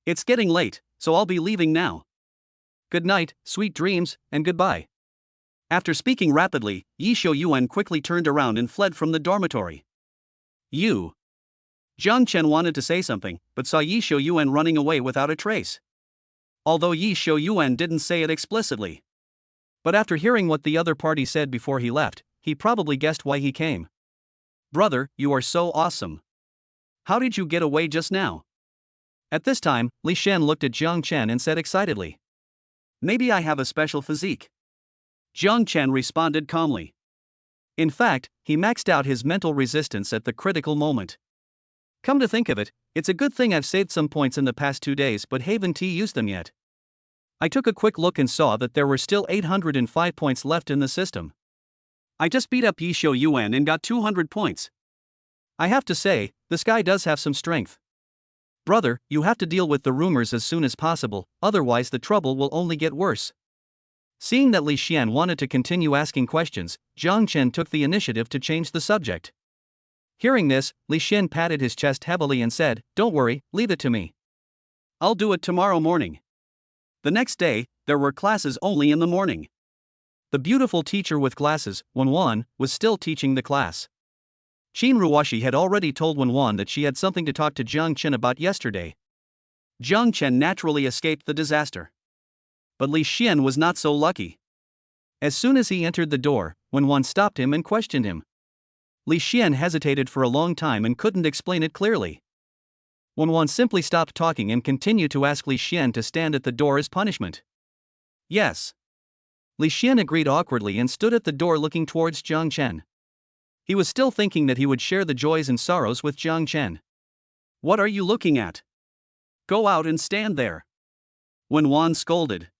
Speaker 1: It's getting late, so I'll be leaving now. Good night, sweet dreams, and goodbye. After speaking rapidly, Xiaoi quickly turned around and fled from the dormitory. You. Jiang Chen wanted to say something, but saw Xiaoi running away without a trace. Although Xiaoi didn't say it explicitly. But after hearing what the other party said before he left, he probably guessed why he came. Brother, you are so awesome. How did you get away just now? At this time, Li Shen looked at Jiang Chen and said excitedly. Maybe I have a special physique. Jiang Chen responded calmly. In fact, he maxed out his mental resistance at the critical moment. Come to think of it, it's a good thing I've saved some points in the past 2 days but haven't used them yet. I took a quick look and saw that there were still 805 points left in the system. I just beat up Xiaoi and got 200 points. I have to say, this guy does have some strength. Brother, you have to deal with the rumors as soon as possible, otherwise the trouble will only get worse. Seeing that Li Xian wanted to continue asking questions, Jiang Chen took the initiative to change the subject. Hearing this, Li Xian patted his chest heavily and said, "Don't worry, leave it to me. I'll do it tomorrow morning." The next day, there were classes only in the morning. The beautiful teacher with glasses, Wenwan, was still teaching the class. Qin Ruoshi had already told Wenwan that she had something to talk to Jiang Chen about yesterday. Jiang Chen naturally escaped the disaster. But Li Xian was not so lucky. As soon as he entered the door, Wenwan stopped him and questioned him. Li Xian hesitated for a long time and couldn't explain it clearly. Wenwan simply stopped talking and continued to ask Li Xian to stand at the door as punishment. Yes. Li Xian agreed awkwardly and stood at the door looking towards Jiang Chen. He was still thinking that he would share the joys and sorrows with Jiang Chen. What are you looking at? Go out and stand there. Wenwan scolded.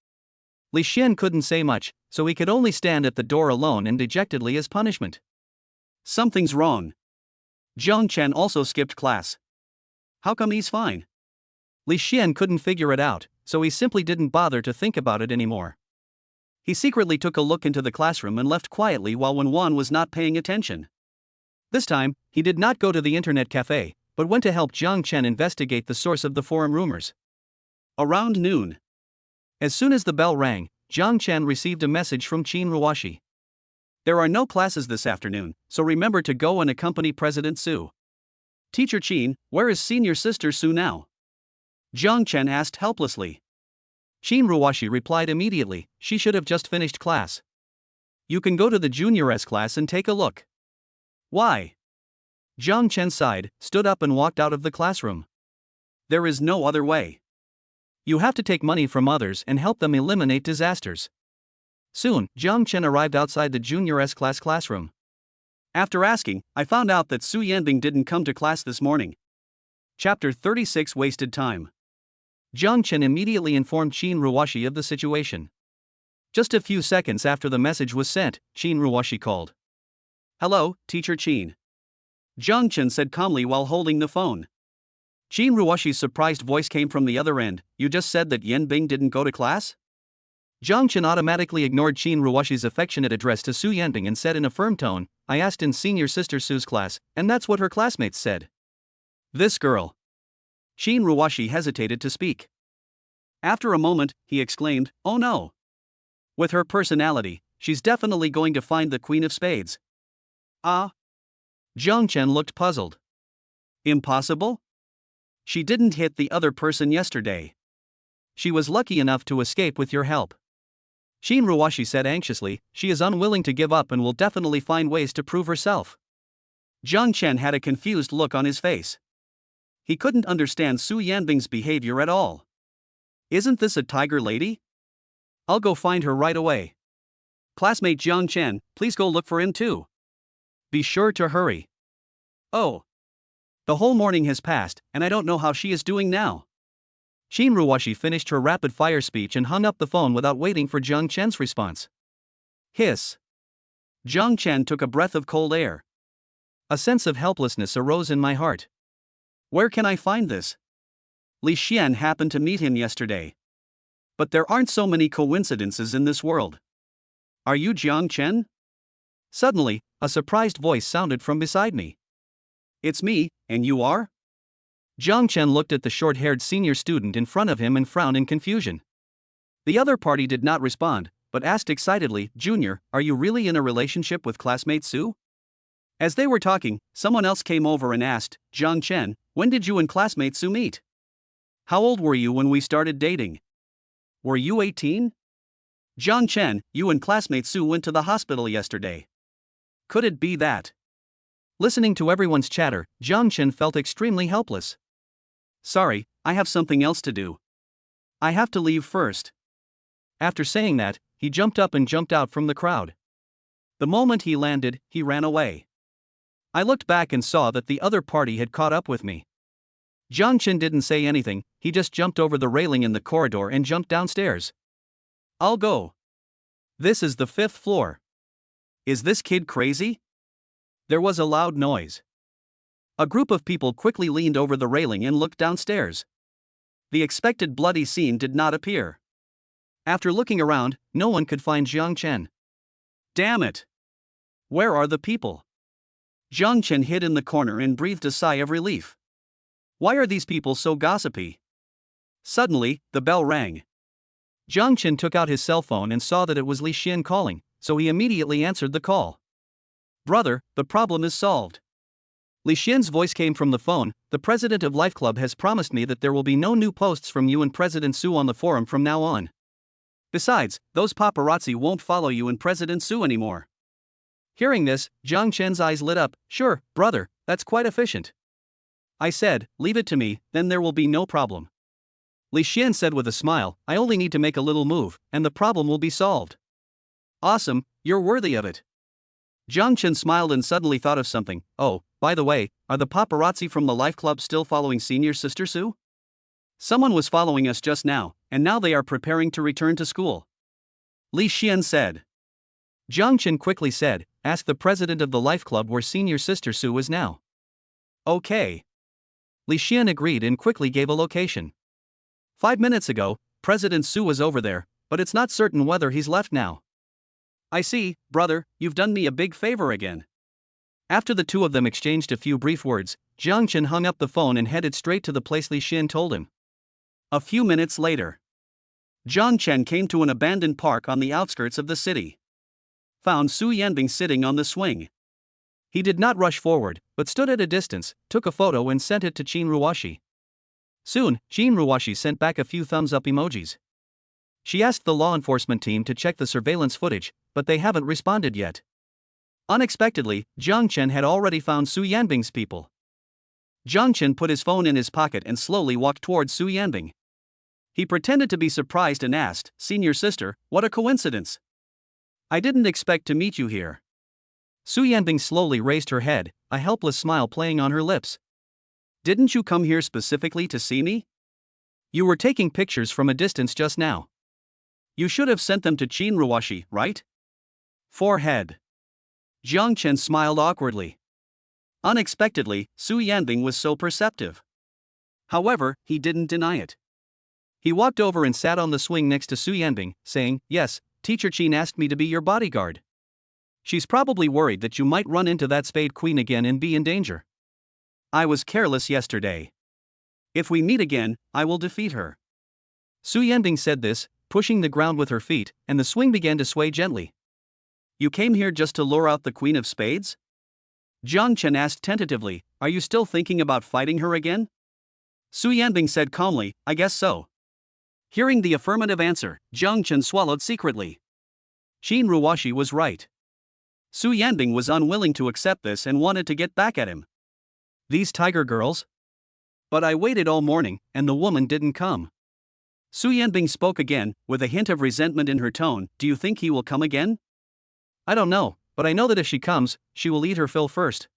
Speaker 1: Li Xian couldn't say much, so he could only stand at the door alone and dejectedly as punishment. Something's wrong. Jiang Chen also skipped class. How come he's fine? Li Xian couldn't figure it out, so he simply didn't bother to think about it anymore. He secretly took a look into the classroom and left quietly while Wenwan was not paying attention. This time, he did not go to the internet cafe, but went to help Jiang Chen investigate the source of the forum rumors. Around noon. As soon as the bell rang, Jiang Chen received a message from Qin Ruoshi. There are no classes this afternoon, so remember to go and accompany President Su. Teacher Qin, where is senior sister Su now? Jiang Chen asked helplessly. Qin Ruoshi replied immediately, she should have just finished class. You can go to the junior S class and take a look. Why? Jiang Chen sighed, stood up and walked out of the classroom. There is no other way. You have to take money from others and help them eliminate disasters. Soon, Jiang Chen arrived outside the junior S class classroom. After asking, I found out that Su Yanbing didn't come to class this morning. Chapter 36 Wasted Time. Jiang Chen immediately informed Qin Ruoshi of the situation. Just a few seconds after the message was sent, Qin Ruoshi called. Hello, Teacher Qin. Jiang Chen said calmly while holding the phone. Qin Ruoshi's surprised voice came from the other end. You just said that Yanbing didn't go to class? Jiang Chen automatically ignored Qin Ruoshi's affectionate address to Su Yanbing and said in a firm tone, I asked in senior sister Su's class, and that's what her classmates said. This girl. Qin Ruoshi hesitated to speak. After a moment, he exclaimed, oh no. With her personality, she's definitely going to find the Queen of Spades. Ah? Jiang Chen looked puzzled. Impossible? She didn't hit the other person yesterday. She was lucky enough to escape with your help. Qin Ruoshi said anxiously, she is unwilling to give up and will definitely find ways to prove herself. Jiang Chen had a confused look on his face. He couldn't understand Su Yanbing's behavior at all. Isn't this a tiger lady? I'll go find her right away. Classmate Jiang Chen, please go look for him too. Be sure to hurry. Oh. The whole morning has passed, and I don't know how she is doing now. Qin Ruoshi finished her rapid-fire speech and hung up the phone without waiting for Jiang Chen's response. Hiss. Jiang Chen took a breath of cold air. A sense of helplessness arose in my heart. Where can I find this? Li Xian happened to meet him yesterday. But there aren't so many coincidences in this world. Are you Jiang Chen? Suddenly, a surprised voice sounded from beside me. It's me, and you are? Jiang Chen looked at the short-haired senior student in front of him and frowned in confusion. The other party did not respond, but asked excitedly, Junior, are you really in a relationship with classmate Su? As they were talking, someone else came over and asked, Jiang Chen, when did you and classmate Su meet? How old were you when we started dating? Were you 18? Jiang Chen, you and classmate Su went to the hospital yesterday. Could it be that? Listening to everyone's chatter, Jiang Chen felt extremely helpless. Sorry, I have something else to do. I have to leave first. After saying that, he jumped up and jumped out from the crowd. The moment he landed, he ran away. I looked back and saw that the other party had caught up with me. Jiang Chen didn't say anything, he just jumped over the railing in the corridor and jumped downstairs. I'll go. This is the 5th floor. Is this kid crazy? There was a loud noise. A group of people quickly leaned over the railing and looked downstairs. The expected bloody scene did not appear. After looking around, no one could find Jiang Chen. Damn it! Where are the people? Jiang Chen hid in the corner and breathed a sigh of relief. Why are these people so gossipy? Suddenly, the bell rang. Jiang Chen took out his cell phone and saw that it was Li Xian calling, so he immediately answered the call. Brother, the problem is solved. Li Xian's voice came from the phone. The president of Life Club has promised me that there will be no new posts from you and President Su on the forum from now on. Besides, those paparazzi won't follow you and President Su anymore. Hearing this, Jiang Chen's eyes lit up. Sure, brother, that's quite efficient. I said, leave it to me, then there will be no problem. Li Xian said with a smile, I only need to make a little move, and the problem will be solved. Awesome, you're worthy of it. Jiang Chen smiled and suddenly thought of something. Oh, by the way, are the paparazzi from the Life Club still following senior sister Su? Someone was following us just now, and now they are preparing to return to school. Li Xian said. Jiang Chen quickly said, ask the president of the Life Club where senior sister Su is now. Okay. Li Xian agreed and quickly gave a location. 5 minutes ago, President Su was over there, but it's not certain whether he's left now. I see, brother, you've done me a big favor again. After the two of them exchanged a few brief words, Jiang Chen hung up the phone and headed straight to the place Li Xian told him. A few minutes later, Jiang Chen came to an abandoned park on the outskirts of the city. Found Su Yanbing sitting on the swing. He did not rush forward, but stood at a distance, took a photo and sent it to Qin Ruoshi. Soon, Qin Ruoshi sent back a few thumbs-up emojis. She asked the law enforcement team to check the surveillance footage, but they haven't responded yet. Unexpectedly, Jiang Chen had already found Su Yanbing's people. Jiang Chen put his phone in his pocket and slowly walked towards Su Yanbing. He pretended to be surprised and asked, Senior sister, what a coincidence. I didn't expect to meet you here. Su Yanbing slowly raised her head, a helpless smile playing on her lips. Didn't you come here specifically to see me? You were taking pictures from a distance just now. You should have sent them to Qin Ruoshi, right? Forehead. Jiang Chen smiled awkwardly. Unexpectedly, Su Yanbing was so perceptive. However, he didn't deny it. He walked over and sat on the swing next to Su Yanbing, saying, Yes, Teacher Qin asked me to be your bodyguard. She's probably worried that you might run into that Spade Queen again and be in danger. I was careless yesterday. If we meet again, I will defeat her. Su Yanbing said this, pushing the ground with her feet, and the swing began to sway gently. You came here just to lure out the Queen of Spades? Jiang Chen asked tentatively, Are you still thinking about fighting her again? Su Yanbing said calmly, I guess so. Hearing the affirmative answer, Jiang Chen swallowed secretly. Qin Ruoshi was right. Su Yanbing was unwilling to accept this and wanted to get back at him. These tiger girls? But I waited all morning, and the woman didn't come. Su Yanbing spoke again, with a hint of resentment in her tone, Do you think he will come again? I don't know, but I know that if she comes, she will eat her fill first.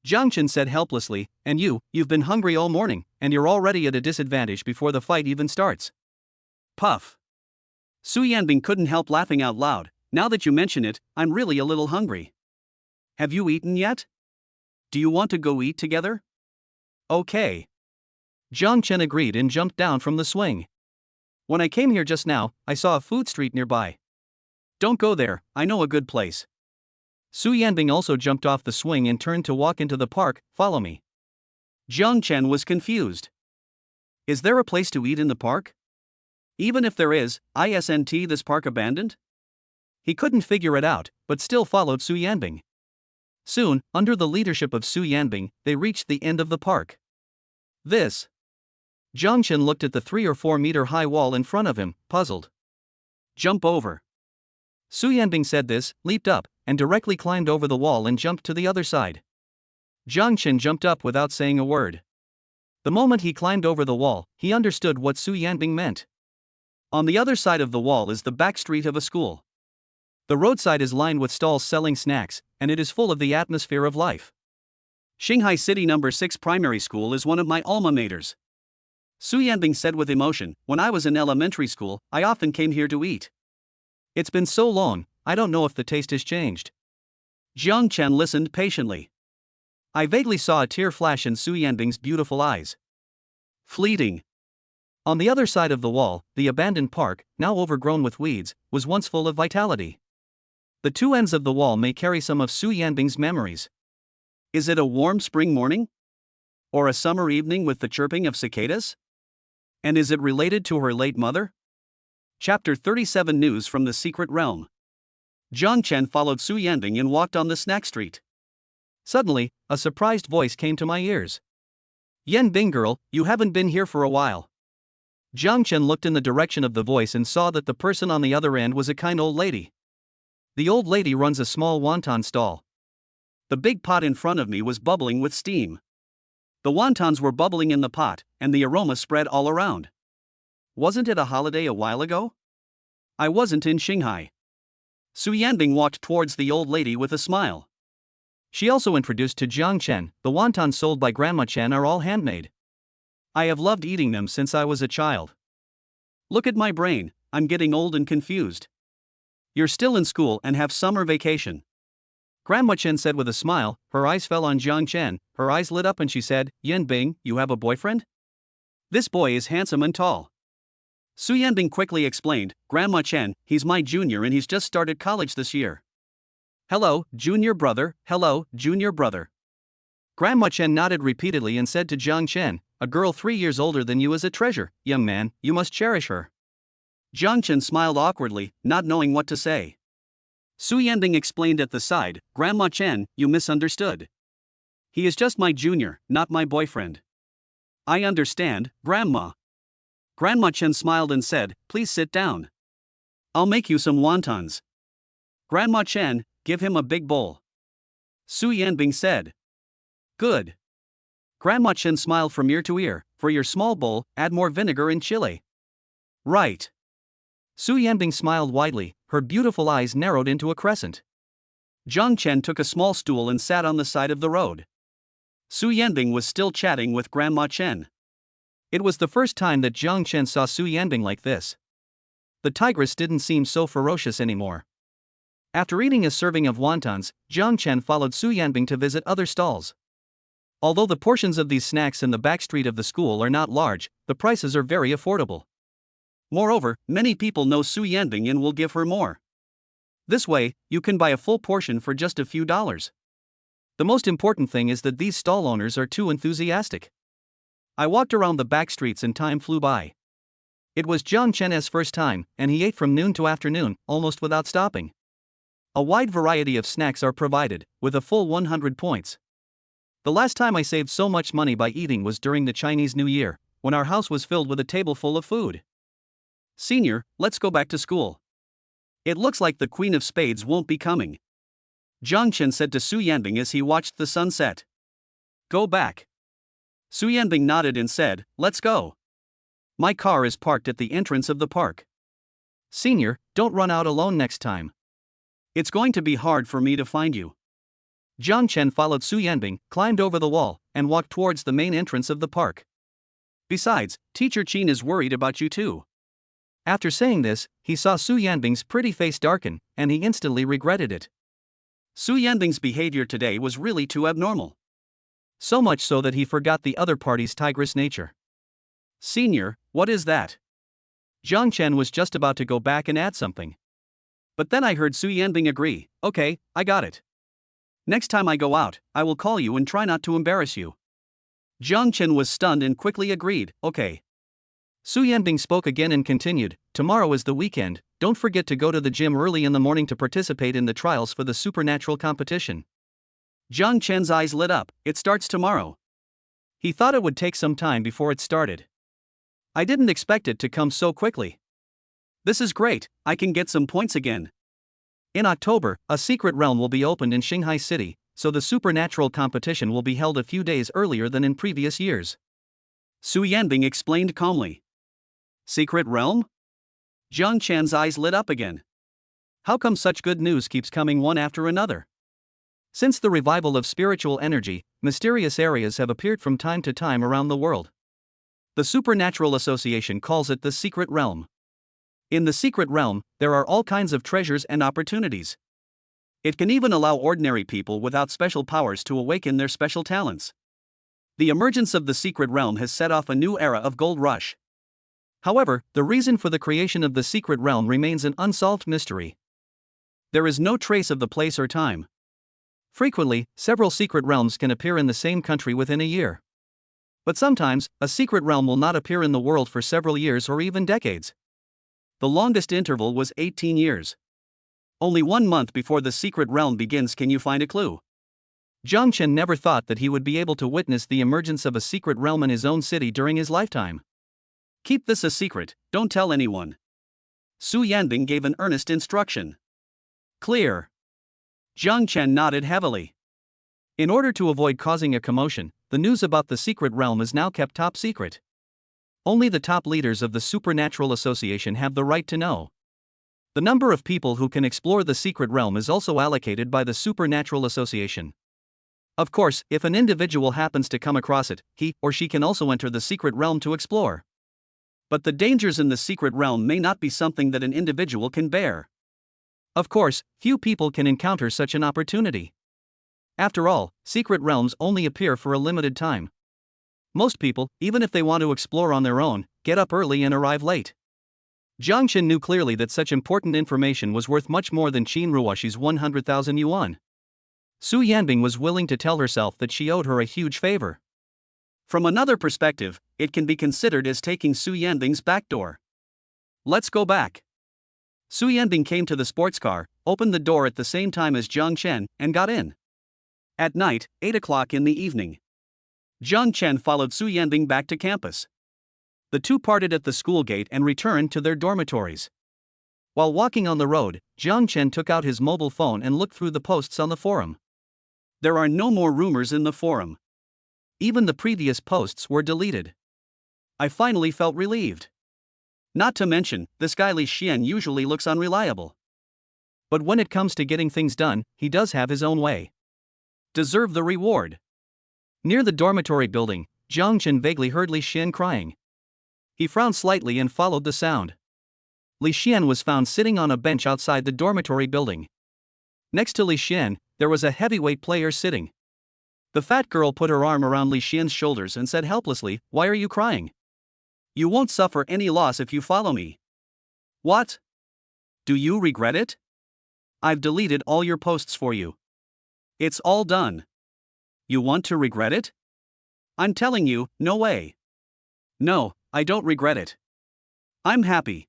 Speaker 1: Jiang Chen said helplessly, and you've been hungry all morning, and you're already at a disadvantage before the fight even starts. Puff. Su Yanbing couldn't help laughing out loud. Now that you mention it, I'm really a little hungry. Have you eaten yet? Do you want to go eat together? Okay. Jiang Chen agreed and jumped down from the swing. When I came here just now, I saw a food street nearby. Don't go there, I know a good place. Su Yanbing also jumped off the swing and turned to walk into the park. Follow me. Jiang Chen was confused. Is there a place to eat in the park? Even if there is, isn't this park abandoned? He couldn't figure it out, but still followed Su Yanbing. Soon, under the leadership of Su Yanbing, they reached the end of the park. This. Jiang Chen looked at the 3 or 4 meter high wall in front of him, puzzled. Jump over. Su Yanbing said this, leaped up, and directly climbed over the wall and jumped to the other side. Jiang Chen jumped up without saying a word. The moment he climbed over the wall, he understood what Su Yanbing meant. On the other side of the wall is the back street of a school. The roadside is lined with stalls selling snacks, and it is full of the atmosphere of life. Shanghai City No. 6 Primary School is one of my alma maters. Su Yanbing said with emotion, when I was in elementary school, I often came here to eat. It's been so long, I don't know if the taste has changed. Jiang Chen listened patiently. I vaguely saw a tear flash in Su Yanbing's beautiful eyes. Fleeting. On the other side of the wall, the abandoned park, now overgrown with weeds, was once full of vitality. The two ends of the wall may carry some of Su Yanbing's memories. Is it a warm spring morning? Or a summer evening with the chirping of cicadas? And is it related to her late mother? Chapter 37 News from the Secret Realm. Jiang Chen followed Su Yanbing and walked on the snack street. Suddenly, a surprised voice came to my ears. Yanbing girl, you haven't been here for a while. Jiang Chen looked in the direction of the voice and saw that the person on the other end was a kind old lady. The old lady runs a small wonton stall. The big pot in front of me was bubbling with steam. The wontons were bubbling in the pot, and the aroma spread all around. Wasn't it a holiday a while ago? I wasn't in Shanghai. Su Yanbing walked towards the old lady with a smile. She also introduced to Jiang Chen, the wontons sold by Grandma Chen are all handmade. I have loved eating them since I was a child. Look at my brain, I'm getting old and confused. You're still in school and have summer vacation. Grandma Chen said with a smile. Her eyes fell on Jiang Chen, her eyes lit up and she said, Yanbing, you have a boyfriend? This boy is handsome and tall. Su Yanbing quickly explained, Grandma Chen, he's my junior and he's just started college this year. Hello, junior brother, hello, junior brother. Grandma Chen nodded repeatedly and said to Jiang Chen, a girl 3 years older than you is a treasure, young man, you must cherish her. Jiang Chen smiled awkwardly, not knowing what to say. Su Yanbing explained at the side, Grandma Chen, you misunderstood. He is just my junior, not my boyfriend. I understand, Grandma. Grandma Chen smiled and said, please sit down. I'll make you some wontons. Grandma Chen, give him a big bowl. Su Yanbing said. Good. Grandma Chen smiled from ear to ear, for your small bowl, add more vinegar and chili. Right. Su Yanbing smiled widely, her beautiful eyes narrowed into a crescent. Jiang Chen took a small stool and sat on the side of the road. Su Yanbing was still chatting with Grandma Chen. It was the first time that Jiang Chen saw Su Yanbing like this. The tigress didn't seem so ferocious anymore. After eating a serving of wontons, Jiang Chen followed Su Yanbing to visit other stalls. Although the portions of these snacks in the back street of the school are not large, the prices are very affordable. Moreover, many people know Su Yanbing and will give her more. This way, you can buy a full portion for just a few dollars. The most important thing is that these stall owners are too enthusiastic. I walked around the back streets and time flew by. It was Jiang Chen's first time, and he ate from noon to afternoon, almost without stopping. A wide variety of snacks are provided, with a full 100 points. The last time I saved so much money by eating was during the Chinese New Year, when our house was filled with a table full of food. Senior, let's go back to school. It looks like the Queen of Spades won't be coming. Jiang Chen said to Su Yanbing as he watched the sunset. Go back. Su Yanbing nodded and said, let's go. My car is parked at the entrance of the park. Senior, don't run out alone next time. It's going to be hard for me to find you. Jiang Chen followed Su Yanbing, climbed over the wall, and walked towards the main entrance of the park. Besides, Teacher Qin is worried about you too. After saying this, he saw Su Yanbing's pretty face darken, and he instantly regretted it. Su Yanbing's behavior today was really too abnormal. So much so that he forgot the other party's tigress nature. Senior, what is that? Jiang Chen was just about to go back and add something. But then I heard Su Yanbing agree, okay, I got it. Next time I go out, I will call you and try not to embarrass you. Jiang Chen was stunned and quickly agreed, okay. Su Yanbing spoke again and continued, tomorrow is the weekend, don't forget to go to the gym early in the morning to participate in the trials for the supernatural competition. Jiang Chen's eyes lit up, it starts tomorrow. He thought it would take some time before it started. I didn't expect it to come so quickly. This is great, I can get some points again. In October, a secret realm will be opened in Shanghai City, so the supernatural competition will be held a few days earlier than in previous years. Su Yanbing explained calmly. Secret realm? Jiang Chen's eyes lit up again. How come such good news keeps coming one after another? Since the revival of spiritual energy, mysterious areas have appeared from time to time around the world. The Supernatural Association calls it the Secret Realm. In the Secret Realm, there are all kinds of treasures and opportunities. It can even allow ordinary people without special powers to awaken their special talents. The emergence of the Secret Realm has set off a new era of gold rush. However, the reason for the creation of the Secret Realm remains an unsolved mystery. There is no trace of the place or time. Frequently, several secret realms can appear in the same country within a year. But sometimes, a secret realm will not appear in the world for several years or even decades. The longest interval was 18 years. Only 1 month before the secret realm begins can you find a clue. Jiang Chen never thought that he would be able to witness the emergence of a secret realm in his own city during his lifetime. Keep this a secret, don't tell anyone. Su Yanbing gave an earnest instruction. Clear. Jiang Chen nodded heavily. In order to avoid causing a commotion, the news about the secret realm is now kept top secret. Only the top leaders of the Supernatural Association have the right to know. The number of people who can explore the secret realm is also allocated by the Supernatural Association. Of course, if an individual happens to come across it, he or she can also enter the secret realm to explore. But the dangers in the secret realm may not be something that an individual can bear. Of course, few people can encounter such an opportunity. After all, secret realms only appear for a limited time. Most people, even if they want to explore on their own, get up early and arrive late. Jiang Chen knew clearly that such important information was worth much more than Qin Ruoshi's 100,000 yuan. Su Yanbing was willing to tell herself that she owed her a huge favor. From another perspective, it can be considered as taking Su Yanbing's back door. Let's go back. Su Yanbing came to the sports car, opened the door at the same time as Jiang Chen, and got in. At night, 8 o'clock in the evening. Jiang Chen followed Su Yanbing back to campus. The two parted at the school gate and returned to their dormitories. While walking on the road, Jiang Chen took out his mobile phone and looked through the posts on the forum. There are no more rumors in the forum. Even the previous posts were deleted. I finally felt relieved. Not to mention, this guy Li Xian usually looks unreliable. But when it comes to getting things done, he does have his own way. Deserve the reward. Near the dormitory building, Jiang Chen vaguely heard Li Xian crying. He frowned slightly and followed the sound. Li Xian was found sitting on a bench outside the dormitory building. Next to Li Xian, there was a heavyweight player sitting. The fat girl put her arm around Li Xian's shoulders and said helplessly, "Why are you crying? You won't suffer any loss if you follow me." What? Do you regret it? I've deleted all your posts for you. It's all done. You want to regret it? I'm telling you, no way. No, I don't regret it. I'm happy.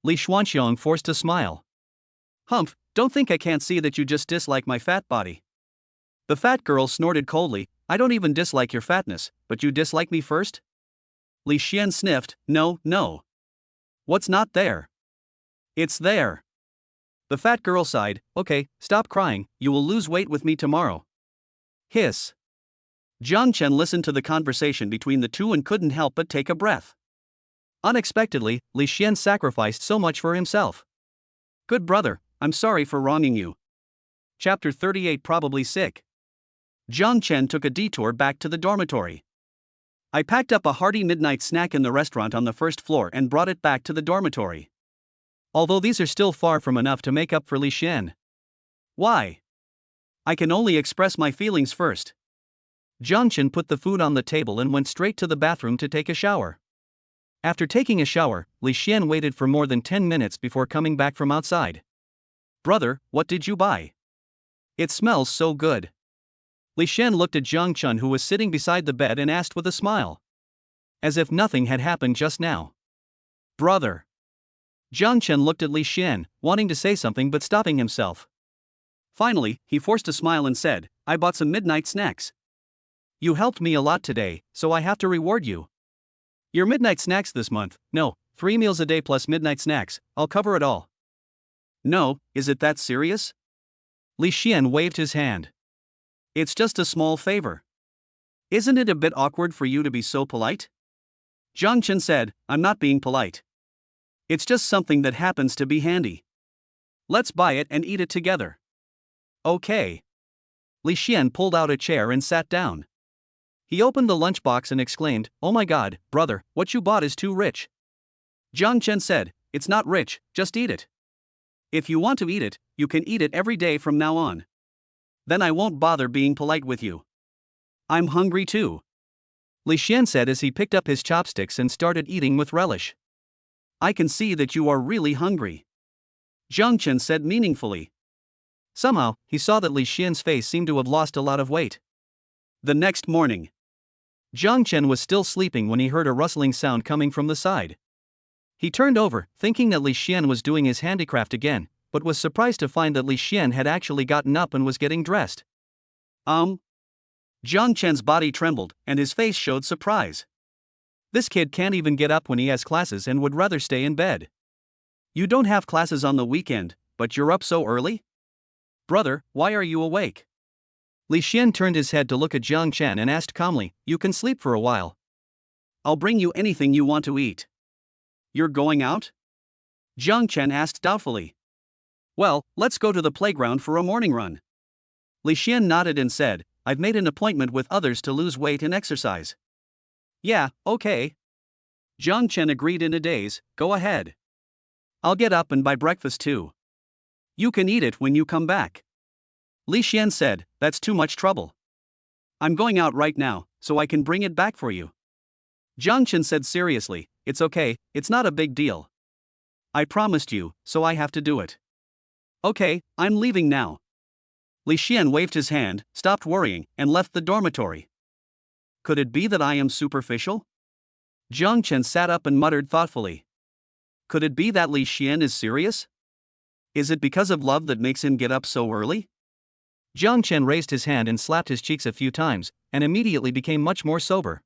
Speaker 1: Li Xuanxiang forced a smile. Humph, don't think I can't see that you just dislike my fat body. The fat girl snorted coldly, I don't even dislike your fatness, but you dislike me first? Li Xian sniffed, no. What's not there? It's there. The fat girl sighed, okay, stop crying, you will lose weight with me tomorrow. Hiss. Jiang Chen listened to the conversation between the two and couldn't help but take a breath. Unexpectedly, Li Xian sacrificed so much for himself. Good brother, I'm sorry for wronging you. Chapter 38 Probably Sick. Jiang Chen took a detour back to the dormitory. I packed up a hearty midnight snack in the restaurant on the first floor and brought it back to the dormitory. Although these are still far from enough to make up for Li Xian. Why? I can only express my feelings first. Jiang Chen put the food on the table and went straight to the bathroom to take a shower. After taking a shower, Li Xian waited for more than 10 minutes before coming back from outside. Brother, what did you buy? It smells so good. Li Xian looked at Jiang Chen, who was sitting beside the bed, and asked with a smile. As if nothing had happened just now. Brother. Jiang Chen looked at Li Xian, wanting to say something but stopping himself. Finally, he forced a smile and said, I bought some midnight snacks. You helped me a lot today, so I have to reward you. Your midnight snacks this month? No, 3 meals a day plus midnight snacks, I'll cover it all. No, is it that serious? Li Xian waved his hand. It's just a small favor. Isn't it a bit awkward for you to be so polite? Jiang Chen said, I'm not being polite. It's just something that happens to be handy. Let's buy it and eat it together. Okay. Li Xian pulled out a chair and sat down. He opened the lunchbox and exclaimed, Oh my god, brother, what you bought is too rich. Jiang Chen said, It's not rich, just eat it. If you want to eat it, you can eat it every day from now on. Then I won't bother being polite with you. I'm hungry too. Li Xian said as he picked up his chopsticks and started eating with relish. I can see that you are really hungry. Jiang Chen said meaningfully. Somehow, he saw that Li Xian's face seemed to have lost a lot of weight. The next morning, Jiang Chen was still sleeping when he heard a rustling sound coming from the side. He turned over, thinking that Li Xian was doing his handicraft again, but was surprised to find that Li Xian had actually gotten up and was getting dressed. Jiang Chen's body trembled, and his face showed surprise. This kid can't even get up when he has classes and would rather stay in bed. You don't have classes on the weekend, but you're up so early? Brother, why are you awake? Li Xian turned his head to look at Jiang Chen and asked calmly, You can sleep for a while. I'll bring you anything you want to eat. You're going out? Jiang Chen asked doubtfully. Well, let's go to the playground for a morning run. Li Xian nodded and said, I've made an appointment with others to lose weight and exercise. Yeah, okay. Jiang Chen agreed in a daze, Go ahead. I'll get up and buy breakfast too. You can eat it when you come back. Li Xian said, That's too much trouble. I'm going out right now, so I can bring it back for you. Jiang Chen said seriously, It's okay, it's not a big deal. I promised you, so I have to do it. Okay, I'm leaving now. Li Xian waved his hand, stopped worrying, and left the dormitory. Could it be that I am superficial? Jiang Chen sat up and muttered thoughtfully. Could it be that Li Xian is serious? Is it because of love that makes him get up so early? Jiang Chen raised his hand and slapped his cheeks a few times, and immediately became much more sober.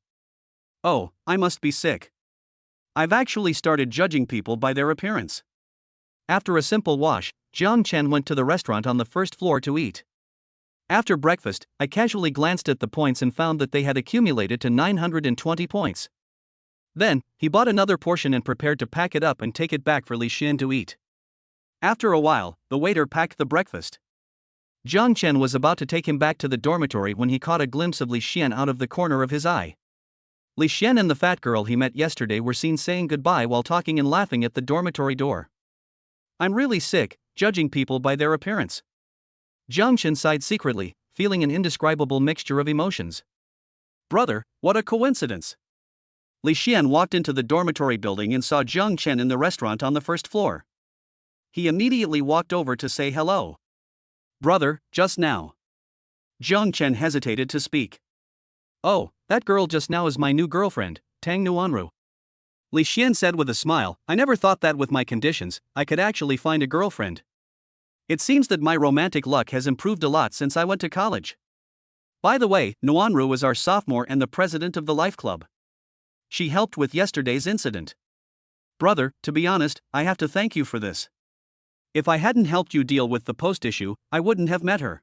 Speaker 1: Oh, I must be sick. I've actually started judging people by their appearance. After a simple wash, Jiang Chen went to the restaurant on the first floor to eat. After breakfast, I casually glanced at the points and found that they had accumulated to 920 points. Then, he bought another portion and prepared to pack it up and take it back for Li Xian to eat. After a while, the waiter packed the breakfast. Jiang Chen was about to take him back to the dormitory when he caught a glimpse of Li Xian out of the corner of his eye. Li Xian and the fat girl he met yesterday were seen saying goodbye while talking and laughing at the dormitory door. I'm really sick, judging people by their appearance. Jiang Chen sighed secretly, feeling an indescribable mixture of emotions. Brother, what a coincidence! Li Xian walked into the dormitory building and saw Jiang Chen in the restaurant on the first floor. He immediately walked over to say hello. Brother, just now. Jiang Chen hesitated to speak. Oh, that girl just now is my new girlfriend, Tang Nuanru. Li Xian said with a smile, I never thought that with my conditions, I could actually find a girlfriend. It seems that my romantic luck has improved a lot since I went to college. By the way, Nuanru is our sophomore and the president of the Life Club. She helped with yesterday's incident. Brother, to be honest, I have to thank you for this. If I hadn't helped you deal with the post issue, I wouldn't have met her.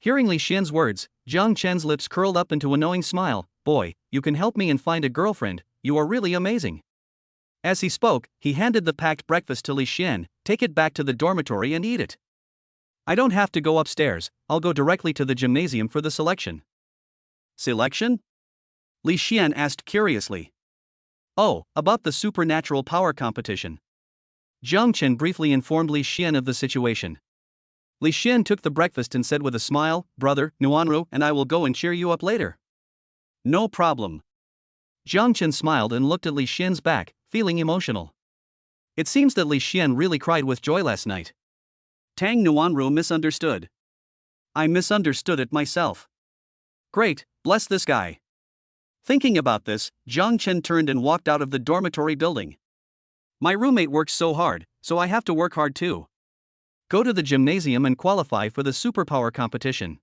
Speaker 1: Hearing Li Xian's words, Jiang Chen's lips curled up into a knowing smile. Boy, you can help me and find a girlfriend, you are really amazing. As he spoke, he handed the packed breakfast to Li Xian. Take it back to the dormitory and eat it. I don't have to go upstairs, I'll go directly to the gymnasium for the selection. Selection? Li Xian asked curiously. Oh, about the supernatural power competition. Jiang Chen briefly informed Li Xian of the situation. Li Xian took the breakfast and said with a smile, "Brother, Nuanru and I will go and cheer you up later." No problem. Jiang Chen smiled and looked at Li Xian's back, feeling emotional. It seems that Li Xian really cried with joy last night. Tang Nuanru misunderstood. I misunderstood it myself. Great, bless this guy. Thinking about this, Jiang Chen turned and walked out of the dormitory building. My roommate works so hard, so I have to work hard too. Go to the gymnasium and qualify for the superpower competition.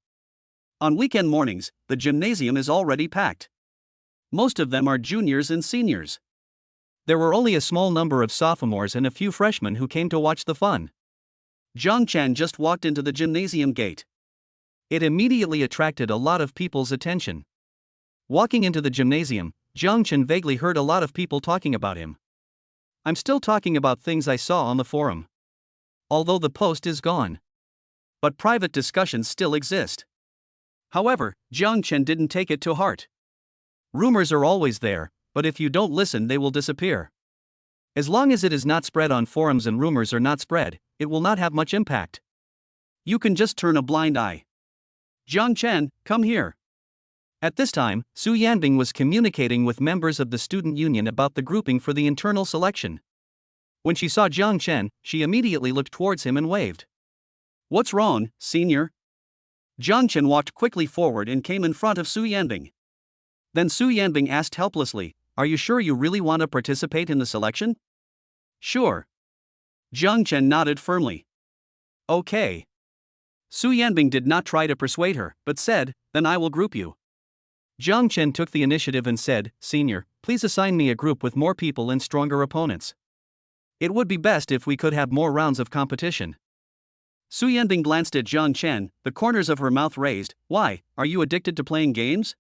Speaker 1: On weekend mornings, the gymnasium is already packed. Most of them are juniors and seniors. There were only a small number of sophomores and a few freshmen who came to watch the fun. Jiang Chen just walked into the gymnasium gate. It immediately attracted a lot of people's attention. Walking into the gymnasium, Jiang Chen vaguely heard a lot of people talking about him. I'm still talking about things I saw on the forum. Although the post is gone. But private discussions still exist. However, Jiang Chen didn't take it to heart. Rumors are always there, but if you don't listen, they will disappear. As long as it is not spread on forums and rumors are not spread, it will not have much impact. You can just turn a blind eye. Jiang Chen, come here. At this time, Su Yanbing was communicating with members of the student union about the grouping for the internal selection. When she saw Jiang Chen, she immediately looked towards him and waved. What's wrong, senior? Jiang Chen walked quickly forward and came in front of Su Yanbing. Then Su Yanbing asked helplessly, "Are you sure you really want to participate in the selection?" Sure. Jiang Chen nodded firmly. Okay. Su Yanbing did not try to persuade her, but said, "Then I will group you." Jiang Chen took the initiative and said, "Senior, please assign me a group with more people and stronger opponents. It would be best if we could have more rounds of competition." Su Yanbing glanced at Jiang Chen, the corners of her mouth raised. Why, are you addicted to playing games?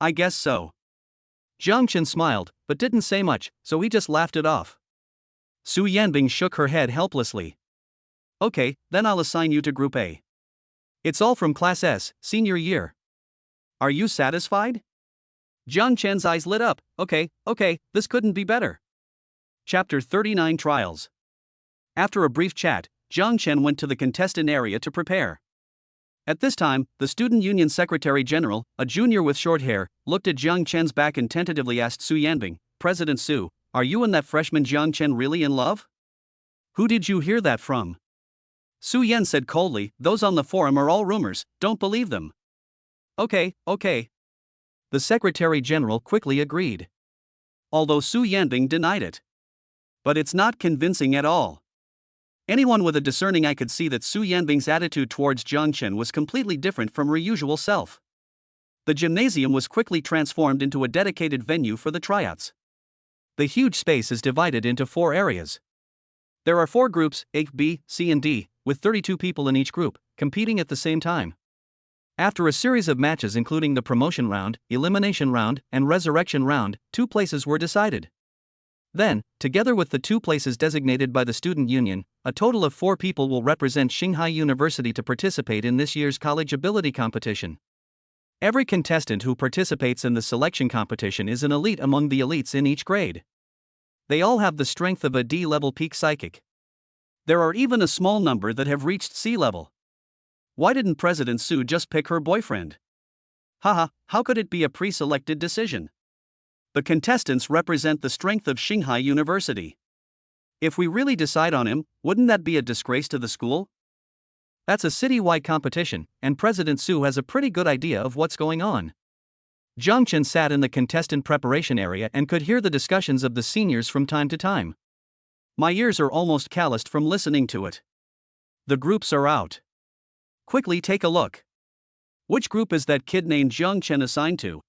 Speaker 1: I guess so. Jiang Chen smiled, but didn't say much, so he just laughed it off. Su Yanbing shook her head helplessly. Okay, then I'll assign you to Group A. It's all from Class S, senior year. Are you satisfied? Jiang Chen's eyes lit up. Okay, this couldn't be better. Chapter 39 Trials. After a brief chat, Jiang Chen went to the contestant area to prepare. At this time, the Student Union Secretary General, a junior with short hair, looked at Jiang Chen's back and tentatively asked Su Yanbing, "President Su, are you and that freshman Jiang Chen really in love?" "Who did you hear that from?" Su Yan said coldly, "Those on the forum are all rumors, don't believe them." Okay. The Secretary General quickly agreed. Although Su Yanbing denied it. But it's not convincing at all. Anyone with a discerning eye could see that Su Yanbing's attitude towards Jiang Chen was completely different from her usual self. The gymnasium was quickly transformed into a dedicated venue for the tryouts. The huge space is divided into 4 areas. There are 4 groups, A, B, C and D, with 32 people in each group, competing at the same time. After a series of matches including the promotion round, elimination round, and resurrection round, 2 places were decided. Then, together with the 2 places designated by the student union, a total of 4 people will represent Shanghai University to participate in this year's college ability competition. Every contestant who participates in the selection competition is an elite among the elites in each grade. They all have the strength of a D-level peak psychic. There are even a small number that have reached C-level. Why didn't President Su just pick her boyfriend? Haha, how could it be a pre-selected decision? The contestants represent the strength of Shanghai University. If we really decide on him, wouldn't that be a disgrace to the school? That's a city-wide competition, and President Su has a pretty good idea of what's going on. Jiang Chen sat in the contestant preparation area and could hear the discussions of the seniors from time to time. My ears are almost calloused from listening to it. The groups are out. Quickly take a look. Which group is that kid named Jiang Chen assigned to?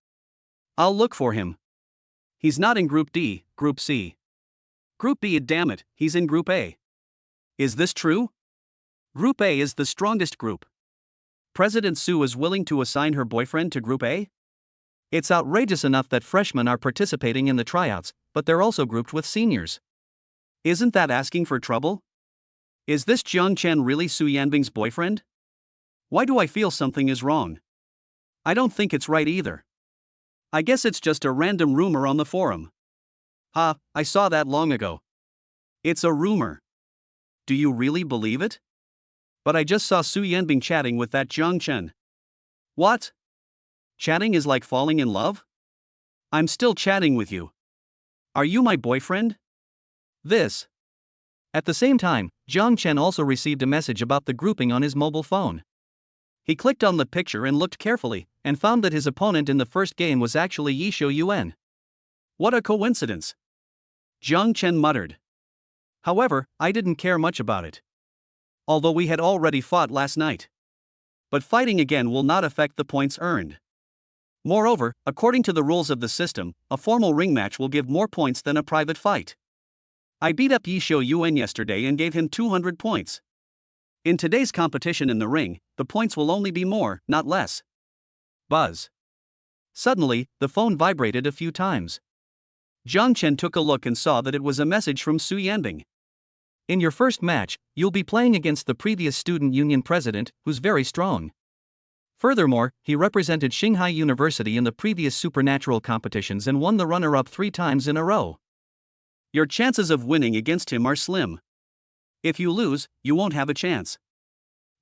Speaker 1: I'll look for him. He's not in Group D, Group C. Group B, damn it, he's in Group A. Is this true? Group A is the strongest group. President Su is willing to assign her boyfriend to Group A? It's outrageous enough that freshmen are participating in the tryouts, but they're also grouped with seniors. Isn't that asking for trouble? Is this Jiang Chen really Su Yanbing's boyfriend? Why do I feel something is wrong? I don't think it's right either. I guess it's just a random rumor on the forum. I saw that long ago. It's a rumor. Do you really believe it? But I just saw Su Yanbing chatting with that Jiang Chen. What? Chatting is like falling in love? I'm still chatting with you. Are you my boyfriend? This. At the same time, Jiang Chen also received a message about the grouping on his mobile phone. He clicked on the picture and looked carefully, and found that his opponent in the first game was actually Xiaoi. What a coincidence! Jiang Chen muttered. However, I didn't care much about it. Although we had already fought last night. But fighting again will not affect the points earned. Moreover, according to the rules of the system, a formal ring match will give more points than a private fight. I beat up Xiaoi yesterday and gave him 200 points. In today's competition in the ring, the points will only be more, not less. Buzz. Suddenly, the phone vibrated a few times. Jiang Chen took a look and saw that it was a message from Su Yanbing. In your first match, you'll be playing against the previous student union president, who's very strong. Furthermore, he represented Shanghai University in the previous supernatural competitions and won the runner-up 3 times in a row. Your chances of winning against him are slim. If you lose, you won't have a chance.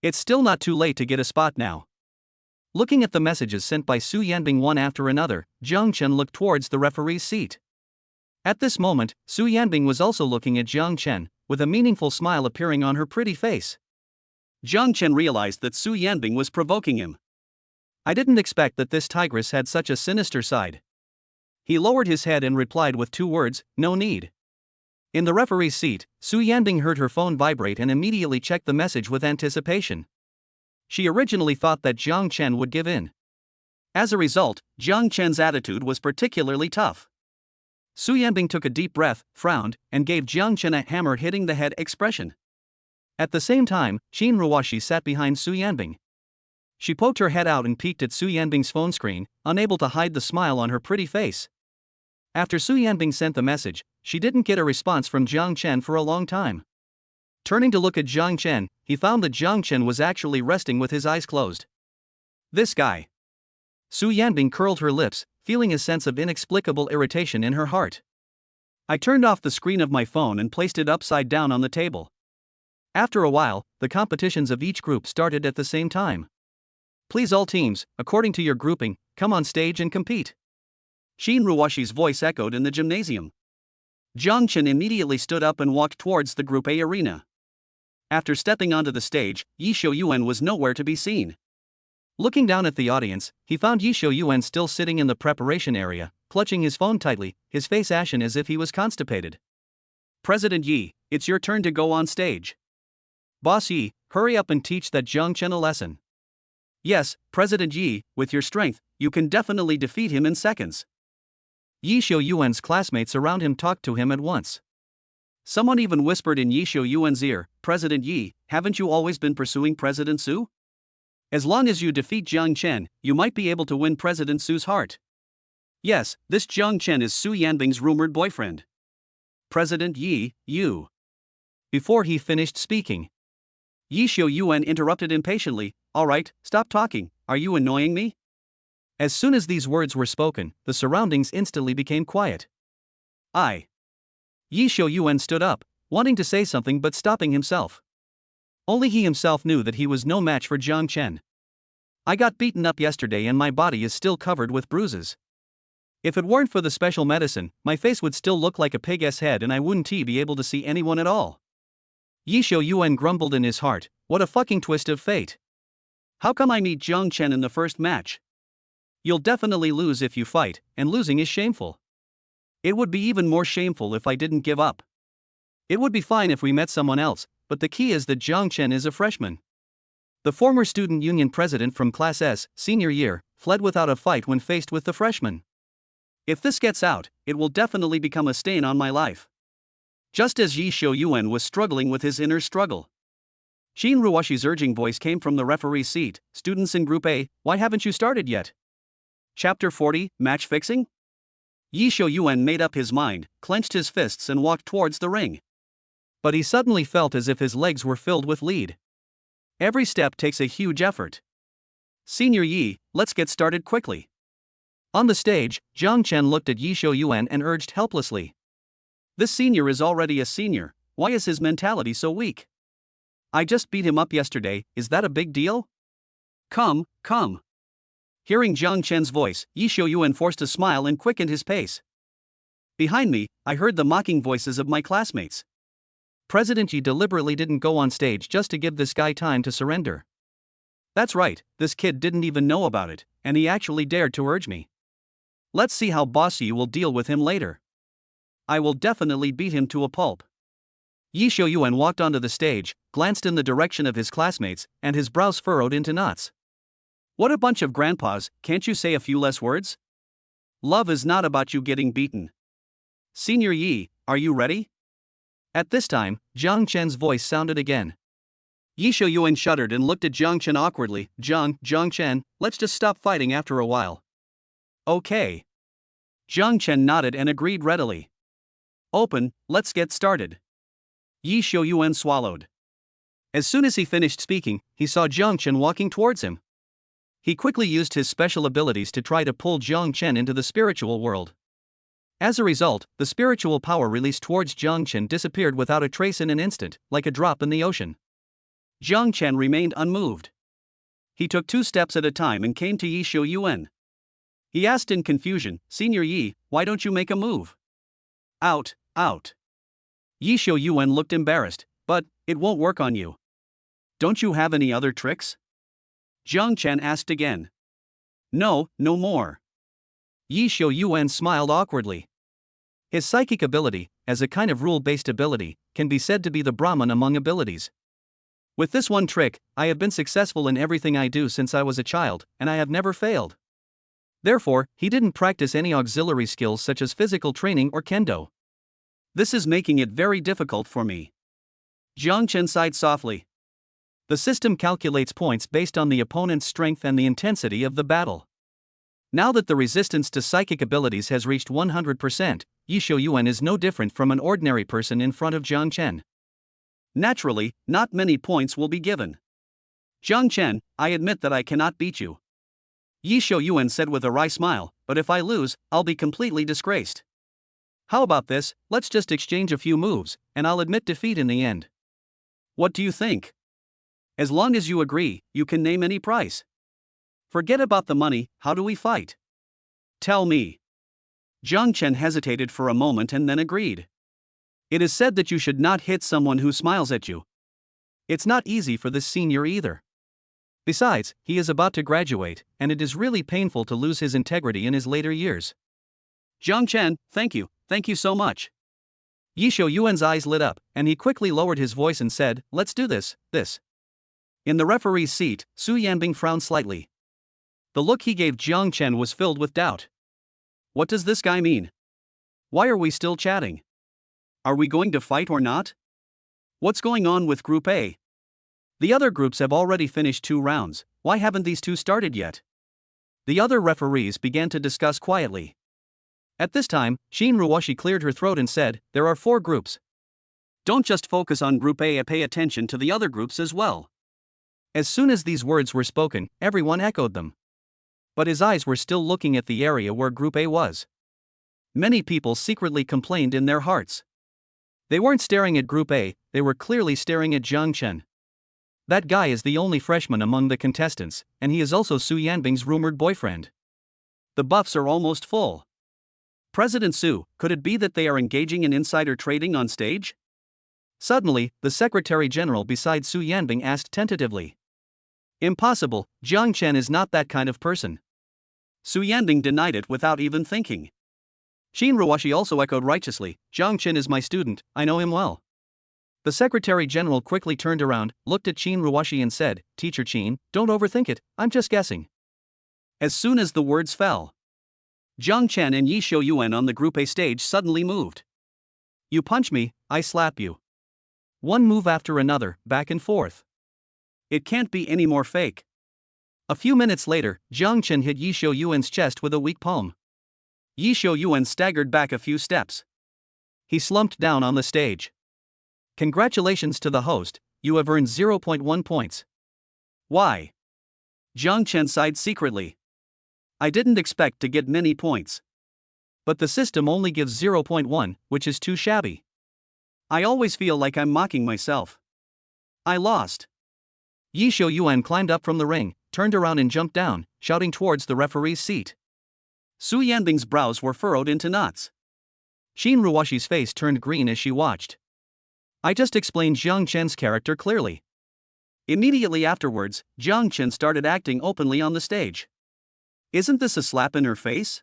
Speaker 1: It's still not too late to get a spot now. Looking at the messages sent by Su Yanbing one after another, Jiang Chen looked towards the referee's seat. At this moment, Su Yanbing was also looking at Jiang Chen, with a meaningful smile appearing on her pretty face. Jiang Chen realized that Su Yanbing was provoking him. I didn't expect that this tigress had such a sinister side. He lowered his head and replied with 2 words, no need. In the referee's seat, Su Yanbing heard her phone vibrate and immediately checked the message with anticipation. She originally thought that Jiang Chen would give in. As a result, Jiang Chen's attitude was particularly tough. Su Yanbing took a deep breath, frowned, and gave Jiang Chen a hammer-hitting-the-head expression. At the same time, Qin Ruoshi sat behind Su Yanbing. She poked her head out and peeked at Su Yanbing's phone screen, unable to hide the smile on her pretty face. After Su Yanbing sent the message, she didn't get a response from Jiang Chen for a long time. Turning to look at Jiang Chen, he found that Jiang Chen was actually resting with his eyes closed. This guy. Su Yanbing curled her lips, feeling a sense of inexplicable irritation in her heart. I turned off the screen of my phone and placed it upside down on the table. After a while, the competitions of each group started at the same time. Please all teams, according to your grouping, come on stage and compete. Qin Ruoshi's voice echoed in the gymnasium. Jiang Chen immediately stood up and walked towards the Group A arena. After stepping onto the stage, Xiaoi was nowhere to be seen. Looking down at the audience, he found Xiaoi still sitting in the preparation area, clutching his phone tightly, his face ashen as if he was constipated. President Yi, it's your turn to go on stage. Boss Yi, hurry up and teach that Jiang Chen a lesson. Yes, President Yi, with your strength, you can definitely defeat him in seconds. Xiaoyuan's classmates around him talked to him at once. Someone even whispered in Xiaoyuan's ear, President Yi, haven't you always been pursuing President Su? As long as you defeat Jiang Chen, you might be able to win President Su's heart. Yes, this Jiang Chen is Su Yanbing's rumored boyfriend. President Yi, you. Before he finished speaking, Xiaoyuan interrupted impatiently, alright, stop talking, are you annoying me? As soon as these words were spoken, the surroundings instantly became quiet. Xiaoyuan stood up, wanting to say something but stopping himself. Only he himself knew that he was no match for Jiang Chen. I got beaten up yesterday and my body is still covered with bruises. If it weren't for the special medicine, my face would still look like a pig's head and I wouldn't be able to see anyone at all. Xiaoyuan grumbled in his heart, what a fucking twist of fate. How come I meet Jiang Chen in the first match? You'll definitely lose if you fight, and losing is shameful. It would be even more shameful if I didn't give up. It would be fine if we met someone else, but the key is that Jiang Chen is a freshman. The former student union president from Class S, senior year, fled without a fight when faced with the freshman. If this gets out, it will definitely become a stain on my life. Just as Xiaoyuan was struggling with his inner struggle, Qin Ruoshi's urging voice came from the referee's seat, students in Group A, why haven't you started yet? Chapter 40, Match Fixing? Yi Xiaoyuan made up his mind, clenched his fists and walked towards the ring. But he suddenly felt as if his legs were filled with lead. Every step takes a huge effort. Senior Yi, let's get started quickly. On the stage, Zhang Chen looked at Yi Xiaoyuan and urged helplessly. This senior is already a senior, why is his mentality so weak? I just beat him up yesterday, is that a big deal? Come, come. Hearing Zhang Chen's voice, Yi Xiaoyuan forced a smile and quickened his pace. Behind me, I heard the mocking voices of my classmates. President Yi deliberately didn't go on stage just to give this guy time to surrender. That's right, this kid didn't even know about it, and he actually dared to urge me. Let's see how Boss Yi will deal with him later. I will definitely beat him to a pulp. Yi Xiaoyuan walked onto the stage, glanced in the direction of his classmates, and his brows furrowed into knots. What a bunch of grandpas, can't you say a few less words? Love is not about you getting beaten. Senior Yi, are you ready? At this time, Zhang Chen's voice sounded again. Yi Xiaoyuan shuddered and looked at Zhang Chen awkwardly. Zhang Chen, let's just stop fighting after a while. Okay. Zhang Chen nodded and agreed readily. Open, let's get started. Yi Xiaoyuan swallowed. As soon as he finished speaking, he saw Zhang Chen walking towards him. He quickly used his special abilities to try to pull Zhang Chen into the spiritual world. As a result, the spiritual power released towards Zhang Chen disappeared without a trace in an instant, like a drop in the ocean. Zhang Chen remained unmoved. He took 2 steps at a time and came to Yi Xiaoyuan. He asked in confusion, Senior Yi, why don't you make a move? Out. Yi Xiaoyuan looked embarrassed, but it won't work on you. Don't you have any other tricks? Zhang Chen asked again. No more. Yi Xiaoyuan smiled awkwardly. His psychic ability, as a kind of rule-based ability, can be said to be the Brahman among abilities. With this one trick, I have been successful in everything I do since I was a child, and I have never failed. Therefore, he didn't practice any auxiliary skills such as physical training or kendo. This is making it very difficult for me. Zhang Chen sighed softly. The system calculates points based on the opponent's strength and the intensity of the battle. Now that the resistance to psychic abilities has reached 100%, Yi Xiaoyuan is no different from an ordinary person in front of Zhang Chen. Naturally, not many points will be given. Zhang Chen, I admit that I cannot beat you. Yi Xiaoyuan said with a wry smile, but if I lose, I'll be completely disgraced. How about this, let's just exchange a few moves, and I'll admit defeat in the end. What do you think? As long as you agree, you can name any price. Forget about the money, how do we fight? Tell me. Zhang Chen hesitated for a moment and then agreed. It is said that you should not hit someone who smiles at you. It's not easy for this senior either. Besides, he is about to graduate, and it is really painful to lose his integrity in his later years. Zhang Chen, thank you so much. Yi Xiaoyuan's eyes lit up, and he quickly lowered his voice and said, let's do this. In the referee's seat, Su Yanbing frowned slightly. The look he gave Zhang Chen was filled with doubt. What does this guy mean? Why are we still chatting? Are we going to fight or not? What's going on with Group A? The other groups have already finished 2 rounds, why haven't these 2 started yet? The other referees began to discuss quietly. At this time, Xin Ruoshi cleared her throat and said, there are 4 groups. Don't just focus on Group A, pay attention to the other groups as well. As soon as these words were spoken, everyone echoed them. But his eyes were still looking at the area where Group A was. Many people secretly complained in their hearts. They weren't staring at Group A, they were clearly staring at Zhang Chen. That guy is the only freshman among the contestants, and he is also Su Yanbing's rumored boyfriend. The buffs are almost full. President Su, could it be that they are engaging in insider trading on stage? Suddenly, the Secretary General beside Su Yanbing asked tentatively. Impossible, Zhang Chen is not that kind of person. Su Yanbing denied it without even thinking. Xin Ruoshi also echoed righteously, Zhang Chen is my student, I know him well. The Secretary General quickly turned around, looked at Xin Ruoshi and said, Teacher Qin, don't overthink it, I'm just guessing. As soon as the words fell, Zhang Chen and Yi Xiaoyuan on the Group A stage suddenly moved. You punch me, I slap you. One move after another, back and forth. It can't be any more fake. A few minutes later, Jiang Chen hit Yi Xiaoyuan's chest with a weak palm. Yi Xiaoyuan staggered back a few steps. He slumped down on the stage. Congratulations to the host, you have earned 0.1 points. Why? Jiang Chen sighed secretly. I didn't expect to get many points. But the system only gives 0.1, which is too shabby. I always feel like I'm mocking myself. I lost. Yi Xiaoyuan climbed up from the ring, turned around and jumped down, shouting towards the referee's seat. Su Yanbing's brows were furrowed into knots. Xin Ruoshi's face turned green as she watched. I just explained Jiang Chen's character clearly. Immediately afterwards, Jiang Chen started acting openly on the stage. Isn't this a slap in her face?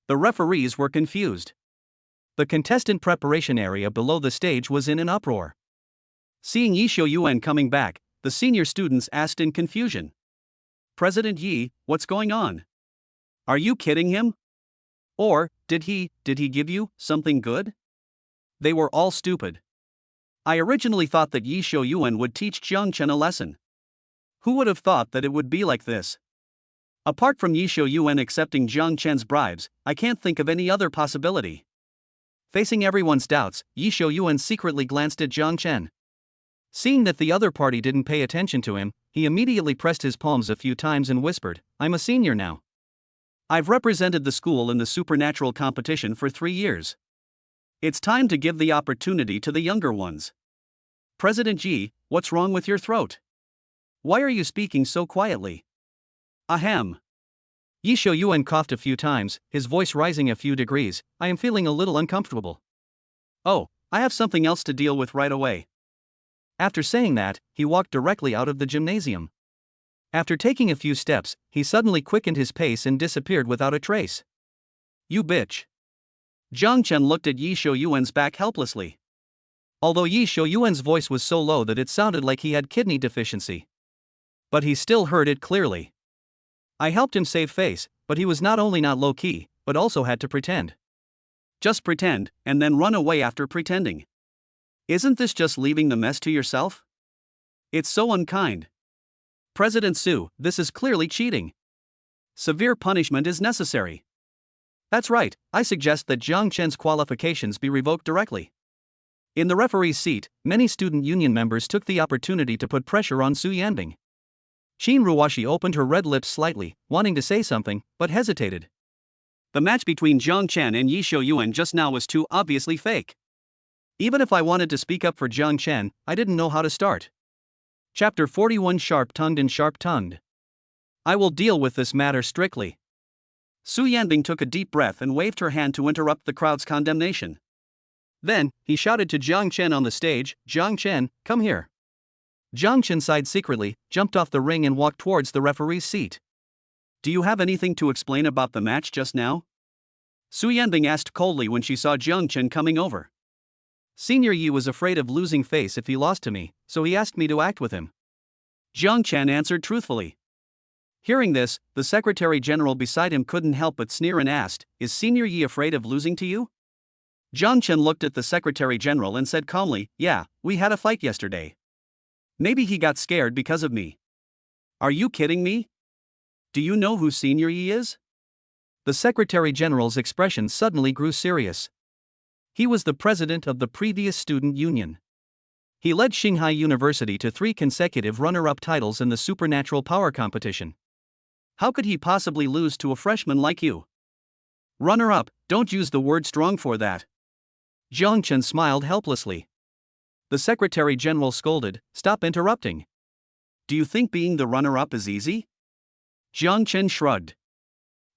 Speaker 1: The referees were confused. The contestant preparation area below the stage was in an uproar. Seeing Yi Xiaoyuan coming back, the senior students asked in confusion. President Yi, what's going on? Are you kidding him? Or, did he give you something good? They were all stupid. I originally thought that Yi Xiaoyuan would teach Jiang Chen a lesson. Who would have thought that it would be like this? Apart from Yi Xiaoyuan accepting Jiang Chen's bribes, I can't think of any other possibility. Facing everyone's doubts, Yi Xiaoyuan secretly glanced at Jiang Chen. Seeing that the other party didn't pay attention to him, he immediately pressed his palms a few times and whispered, I'm a senior now. I've represented the school in the supernatural competition for 3 years. It's time to give the opportunity to the younger ones. President Yi, what's wrong with your throat? Why are you speaking so quietly? Ahem. Yi Xiaoyuan coughed a few times, his voice rising a few degrees. I am feeling a little uncomfortable. Oh, I have something else to deal with right away. After saying that, he walked directly out of the gymnasium. After taking a few steps, he suddenly quickened his pace and disappeared without a trace. You bitch. Jiang Chen looked at Yi Xiaoyuan's back helplessly. Although Yi Xiaoyuan's voice was so low that it sounded like he had kidney deficiency. But he still heard it clearly. I helped him save face, but he was not only not low-key, but also had to pretend. Just pretend, and then run away after pretending. Isn't this just leaving the mess to yourself? It's so unkind. President Su, this is clearly cheating. Severe punishment is necessary. That's right, I suggest that Jiang Chen's qualifications be revoked directly. In the referee's seat, many student union members took the opportunity to put pressure on Su Yanbing. Xin Ruoshi opened her red lips slightly, wanting to say something, but hesitated. The match between Jiang Chen and Yi Xiaoyuan just now was too obviously fake. Even if I wanted to speak up for Jiang Chen, I didn't know how to start. Chapter 41 Sharp-tongued and sharp-tongued. I will deal with this matter strictly. Su Yanbing took a deep breath and waved her hand to interrupt the crowd's condemnation. Then, he shouted to Jiang Chen on the stage, Jiang Chen, come here. Jiang Chen sighed secretly, jumped off the ring and walked towards the referee's seat. Do you have anything to explain about the match just now? Su Yanbing asked coldly when she saw Jiang Chen coming over. Senior Yi was afraid of losing face if he lost to me, so he asked me to act with him. Jiang Chen answered truthfully. Hearing this, the Secretary General beside him couldn't help but sneer and asked, Is Senior Yi afraid of losing to you? Jiang Chen looked at the Secretary General and said calmly, Yeah, we had a fight yesterday. Maybe he got scared because of me. Are you kidding me? Do you know who Senior Yi is? The Secretary General's expression suddenly grew serious. He was the president of the previous student union. He led Shanghai University to 3 consecutive runner-up titles in the supernatural power competition. How could he possibly lose to a freshman like you? Runner-up, don't use the word strong for that. Jiang Chen smiled helplessly. The Secretary General scolded, Stop interrupting. Do you think being the runner-up is easy? Jiang Chen shrugged.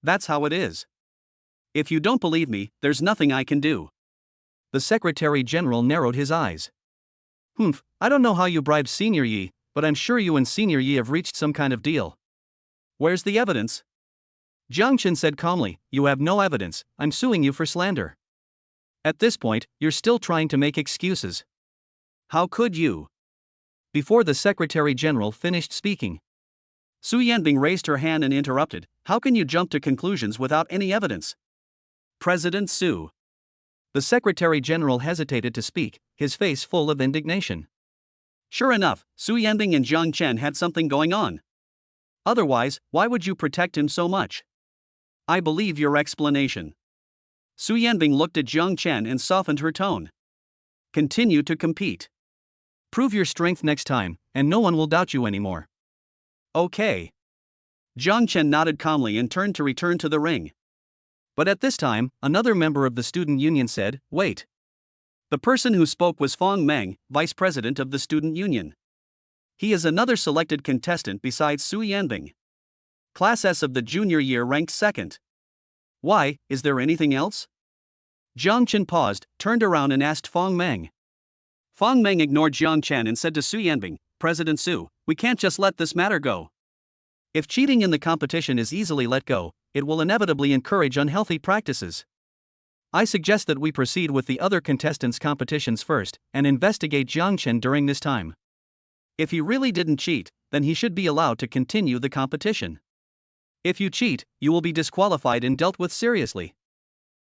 Speaker 1: That's how it is. If you don't believe me, there's nothing I can do. The Secretary General narrowed his eyes. I don't know how you bribed Senior Yi, but I'm sure you and Senior Yi have reached some kind of deal. Where's the evidence? Jiang Chen said calmly, You have no evidence, I'm suing you for slander. At this point, you're still trying to make excuses. How could you? Before the Secretary General finished speaking, Su Yanbing raised her hand and interrupted, How can you jump to conclusions without any evidence? President Su. The Secretary General hesitated to speak, his face full of indignation. Sure enough, Su Yanbing and Jiang Chen had something going on. Otherwise, why would you protect him so much? I believe your explanation. Su Yanbing looked at Jiang Chen and softened her tone. Continue to compete. Prove your strength next time, and no one will doubt you anymore. Okay. Jiang Chen nodded calmly and turned to return to the ring. But at this time, another member of the student union said, "Wait." The person who spoke was Fong Meng, vice president of the student union. He is another selected contestant besides Su Yanbing. Class S of the junior year ranked second. Why, is there anything else? Jiang Chen paused, turned around and asked Fong Meng. Fong Meng ignored Jiang Chen and said to Su Yanbing, "President Su, we can't just let this matter go. If cheating in the competition is easily let go, it will inevitably encourage unhealthy practices. I suggest that we proceed with the other contestants' competitions first and investigate Jiang Chen during this time. If he really didn't cheat, then he should be allowed to continue the competition. If you cheat, you will be disqualified and dealt with seriously."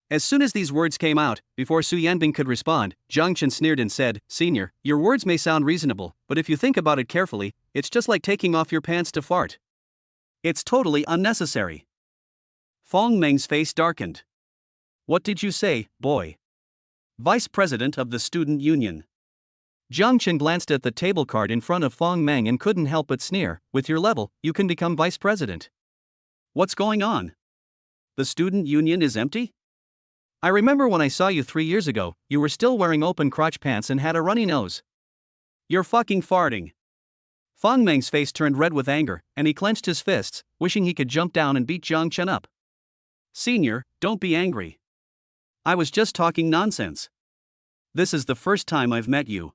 Speaker 1: As soon as these words came out, before Su Yanbing could respond, Jiang Chen sneered and said, "Senior, your words may sound reasonable, but if you think about it carefully, it's just like taking off your pants to fart. It's totally unnecessary." Fong Meng's face darkened. "What did you say, boy?" Vice President of the Student Union. Jiang Chen glanced at the table card in front of Fong Meng and couldn't help but sneer. "With your level, you can become vice president. What's going on? The student union is empty? I remember when I saw you 3 years ago, you were still wearing open crotch pants and had a runny nose. You're fucking farting." Fong Meng's face turned red with anger, and he clenched his fists, wishing he could jump down and beat Jiang Chen up. "Senior, don't be angry. I was just talking nonsense. This is the first time I've met you."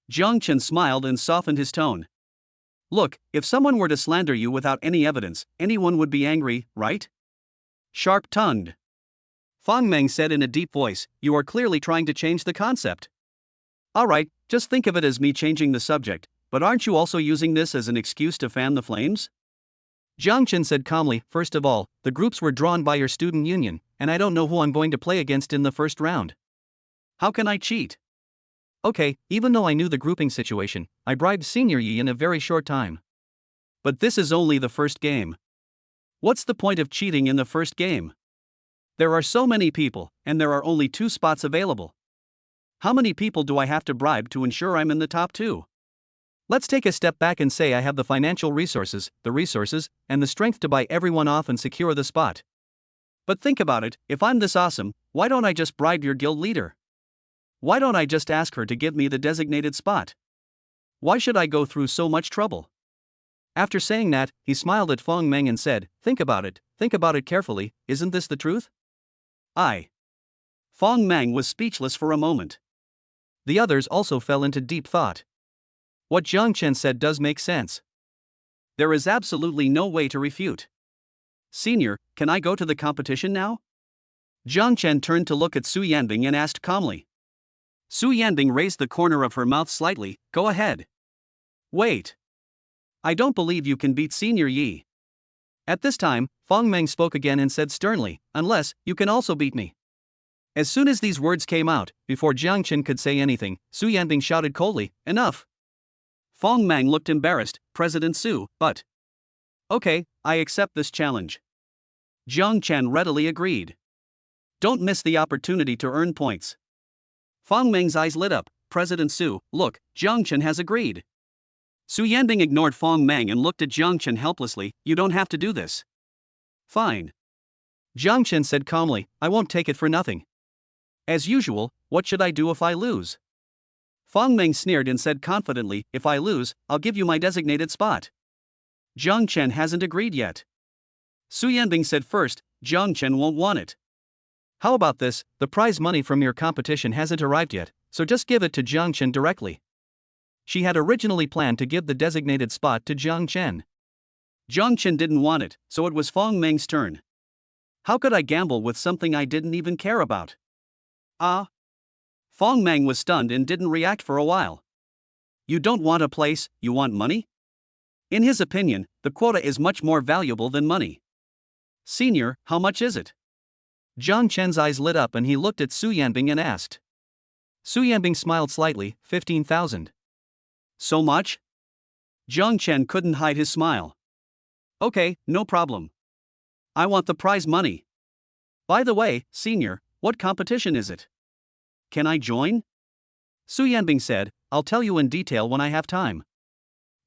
Speaker 1: Jiang Chen smiled and softened his tone. "Look, if someone were to slander you without any evidence, anyone would be angry, right? Sharp-tongued." Fong Meng said in a deep voice, "You are clearly trying to change the concept. Alright, just think of it as me changing the subject, but aren't you also using this as an excuse to fan the flames?" Jiang Chen said calmly, "First of all, the groups were drawn by your student union, and I don't know who I'm going to play against in the first round. How can I cheat? Okay, even though I knew the grouping situation, I bribed Senior Yi in a very short time. But this is only the first game. What's the point of cheating in the first game? There are so many people, and there are only 2 spots available. How many people do I have to bribe to ensure I'm in the top 2? Let's take a step back and say I have the financial resources, and the strength to buy everyone off and secure the spot. But think about it, if I'm this awesome, why don't I just bribe your guild leader? Why don't I just ask her to give me the designated spot? Why should I go through so much trouble?" After saying that, he smiled at Fong Meng and said, think about it carefully, isn't this the truth?" Fong Meng was speechless for a moment. The others also fell into deep thought. What Jiang Chen said does make sense. There is absolutely no way to refute. "Senior, can I go to the competition now?" Jiang Chen turned to look at Su Yanbing and asked calmly. Su Yanbing raised the corner of her mouth slightly. "Go ahead." "Wait. I don't believe you can beat Senior Yi." At this time, Fong Meng spoke again and said sternly, "Unless, you can also beat me." As soon as these words came out, before Jiang Chen could say anything, Su Yanbing shouted coldly, "Enough." Fong Meng looked embarrassed. "President Su, but..." "Okay, I accept this challenge." Jiang Chen readily agreed. "Don't miss the opportunity to earn points." Fong Meng's eyes lit up. "President Su, look, Jiang Chen has agreed." Su Yanbing ignored Fong Meng and looked at Jiang Chen helplessly. "You don't have to do this." "Fine." Jiang Chen said calmly, "I won't take it for nothing. As usual, what should I do if I lose?" Fong Meng sneered and said confidently, "If I lose, I'll give you my designated spot." Jiang Chen hasn't agreed yet. Su Yanbing said first, "Jiang Chen won't want it." "How about this, the prize money from your competition hasn't arrived yet, so just give it to Jiang Chen directly." She had originally planned to give the designated spot to Jiang Chen. Jiang Chen didn't want it, so it was Fong Meng's turn. How could I gamble with something I didn't even care about? Fong Meng was stunned and didn't react for a while. "You don't want a place, you want money?" In his opinion, the quota is much more valuable than money. "Senior, how much is it?" Jiang Chen's eyes lit up and he looked at Su Yanbing and asked. Su Yanbing smiled slightly. 15,000. So much? Jiang Chen couldn't hide his smile. Okay, no problem. I want the prize money. By the way, senior, what competition is it? Can I join? Su Yanbing said, I'll tell you in detail when I have time.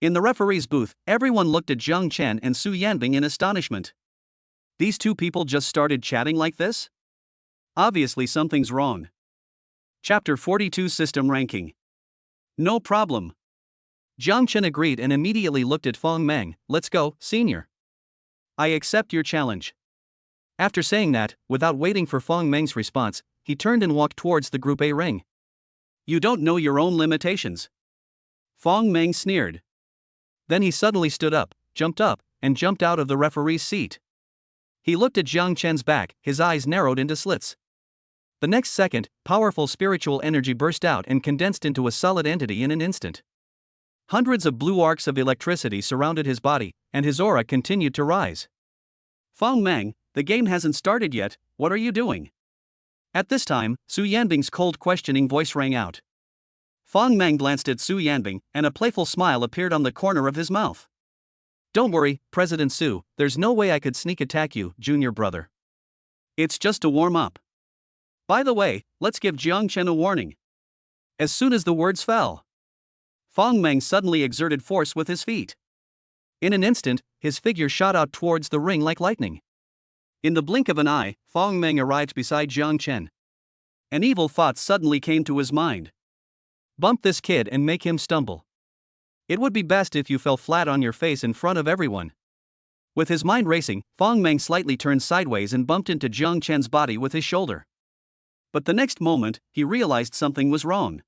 Speaker 1: In the referee's booth, everyone looked at Zhang Chen and Su Yanbing in astonishment. These two people just started chatting like this? Obviously something's wrong. Chapter 42 System Ranking. No problem. Zhang Chen agreed and immediately looked at Feng Meng. Let's go, senior. I accept your challenge. After saying that, without waiting for Feng Meng's response, he turned and walked towards the Group A ring. You don't know your own limitations. Feng Meng sneered. Then he suddenly stood up, and jumped out of the referee's seat. He looked at Zhang Chen's back, his eyes narrowed into slits. The next second, powerful spiritual energy burst out and condensed into a solid entity in an instant. Hundreds of blue arcs of electricity surrounded his body, and his aura continued to rise. Feng Meng, the game hasn't started yet, what are you doing? At this time, Su Yanbing's cold questioning voice rang out. Feng Meng glanced at Su Yanbing, and a playful smile appeared on the corner of his mouth. Don't worry, President Su, there's no way I could sneak attack you, junior brother. It's just to warm up. By the way, let's give Zhang Chen a warning. As soon as the words fell, Feng Meng suddenly exerted force with his feet. In an instant, his figure shot out towards the ring like lightning. In the blink of an eye, Feng Meng arrived beside Zhang Chen. An evil thought suddenly came to his mind. Bump this kid and make him stumble. It would be best if you fell flat on your face in front of everyone. With his mind racing, Feng Meng slightly turned sideways and bumped into Zhang Chen's body with his shoulder. But the next moment, he realized something was wrong.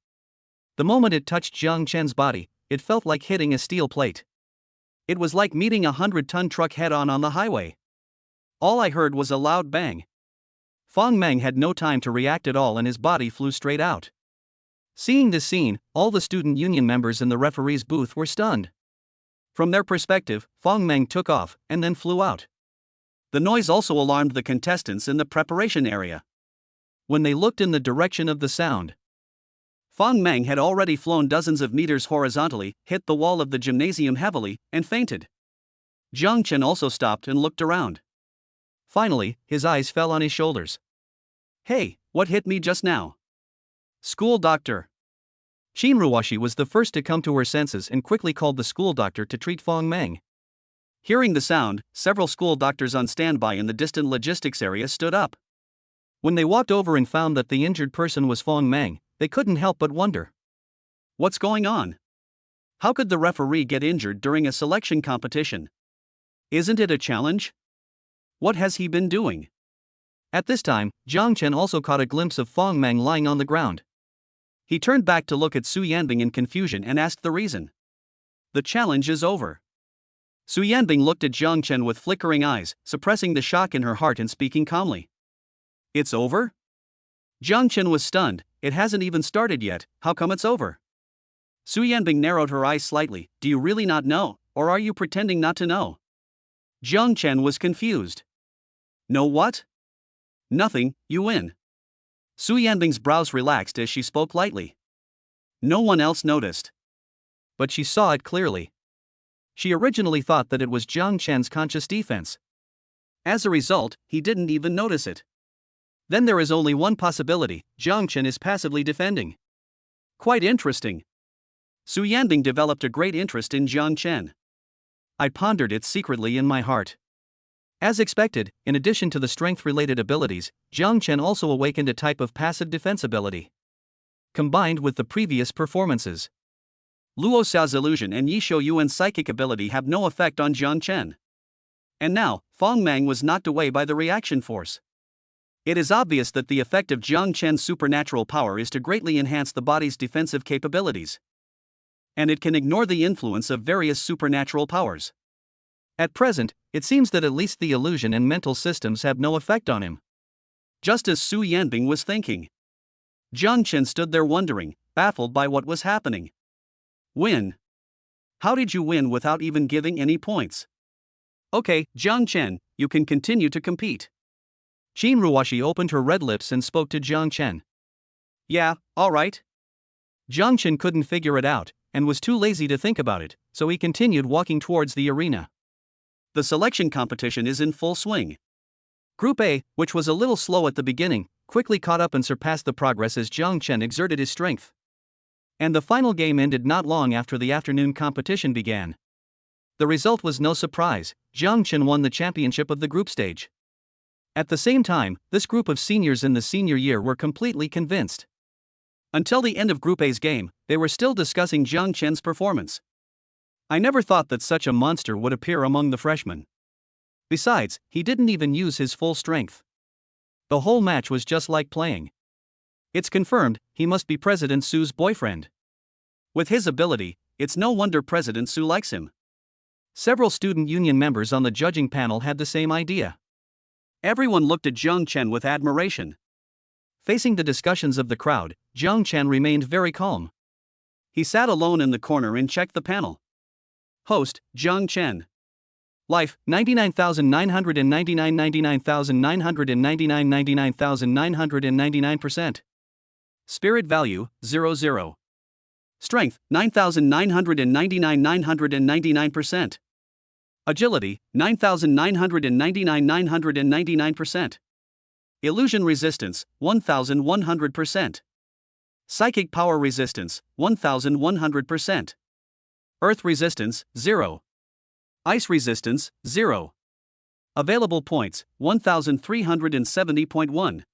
Speaker 1: The moment it touched Zhang Chen's body, it felt like hitting a steel plate. It was like meeting a 100-ton truck head-on on the highway. All I heard was a loud bang. Feng Meng had no time to react at all and his body flew straight out. Seeing this scene, all the student union members in the referee's booth were stunned. From their perspective, Feng Meng took off and then flew out. The noise also alarmed the contestants in the preparation area. When they looked in the direction of the sound, Feng Meng had already flown dozens of meters horizontally, hit the wall of the gymnasium heavily, and fainted. Zhang Chen also stopped and looked around. Finally, his eyes fell on his shoulders. Hey, what hit me just now? School doctor. Ruoshi was the first to come to her senses and quickly called the school doctor to treat Feng Meng. Hearing the sound, several school doctors on standby in the distant logistics area stood up. When they walked over and found that the injured person was Feng Meng, they couldn't help but wonder. What's going on? How could the referee get injured during a selection competition? Isn't it a challenge? What has he been doing? At this time, Zhang Chen also caught a glimpse of Feng Meng lying on the ground. He turned back to look at Su Yanbing in confusion and asked the reason. The challenge is over. Su Yanbing looked at Zhang Chen with flickering eyes, suppressing the shock in her heart and speaking calmly. It's over? Zhang Chen was stunned. It hasn't even started yet, how come it's over? Su Yanbing narrowed her eyes slightly. Do you really not know, or are you pretending not to know? Zhang Chen was confused. No what? Nothing, you win. Su Yanbing's brows relaxed as she spoke lightly. No one else noticed. But she saw it clearly. She originally thought that it was Zhang Chen's conscious defense. As a result, he didn't even notice it. Then there is only one possibility, Zhang Chen is passively defending. Quite interesting. Su Yanbing developed a great interest in Zhang Chen. I pondered it secretly in my heart. As expected, in addition to the strength-related abilities, Zhang Chen also awakened a type of passive defense ability. Combined with the previous performances, Luo Xiao's illusion and Yi Shou Yuan's psychic ability have no effect on Zhang Chen. And now, Feng Meng was knocked away by the reaction force. It is obvious that the effect of Zhang Chen's supernatural power is to greatly enhance the body's defensive capabilities. And it can ignore the influence of various supernatural powers. At present, it seems that at least the illusion and mental systems have no effect on him. Just as Su Yanbing was thinking. Zhang Chen stood there wondering, baffled by what was happening. Win? How did you win without even giving any points? Okay, Zhang Chen, you can continue to compete. Ruoshi opened her red lips and spoke to Zhang Chen. Yeah, alright. Zhang Chen couldn't figure it out, and was too lazy to think about it, so he continued walking towards the arena. The selection competition is in full swing. Group A, which was a little slow at the beginning, quickly caught up and surpassed the progress as Jiang Chen exerted his strength. And the final game ended not long after the afternoon competition began. The result was no surprise. Jiang Chen won the championship of the group stage. At the same time, this group of seniors in the senior year were completely convinced. Until the end of Group A's game, they were still discussing Jiang Chen's performance. I never thought that such a monster would appear among the freshmen. Besides, he didn't even use his full strength. The whole match was just like playing. It's confirmed, he must be President Su's boyfriend. With his ability, it's no wonder President Su likes him. Several student union members on the judging panel had the same idea. Everyone looked at Jiang Chen with admiration. Facing the discussions of the crowd, Jiang Chen remained very calm. He sat alone in the corner and checked the panel. Host, Jiang Chen. Life, 99,999 99,999 99,999%. Spirit value, 00. Strength, 9,999 999%. Agility, 9,999 999%. Illusion resistance, 1,100%. Psychic power resistance, 1,100%. Earth resistance, 0. Ice resistance, 0. Available points, 1,370.1.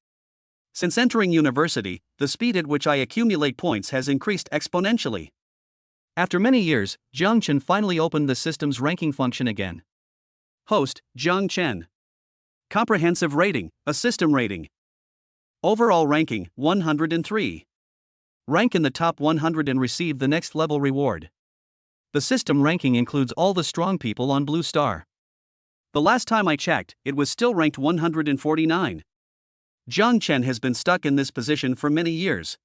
Speaker 1: Since entering university, the speed at which I accumulate points has increased exponentially. After many years, Jiang Chen finally opened the system's ranking function again. Host, Jiang Chen. Comprehensive rating, a system rating. Overall ranking, 103. Rank in the top 100 and receive the next level reward. The system ranking includes all the strong people on Blue Star. The last time I checked, it was still ranked 149. Jiang Chen has been stuck in this position for many years.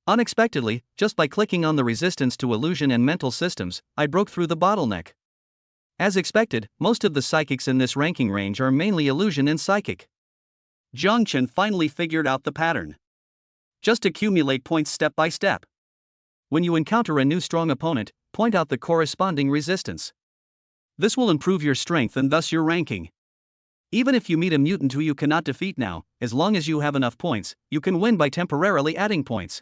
Speaker 1: Unexpectedly, just by clicking on the resistance to illusion and mental systems, I broke through the bottleneck. As expected, most of the psychics in this ranking range are mainly illusion and psychic. Jiang Chen finally figured out the pattern. Just accumulate points step by step. When you encounter a new strong opponent, point out the corresponding resistance. This will improve your strength and thus your ranking. Even if you meet a mutant who you cannot defeat now, as long as you have enough points, you can win by temporarily adding points.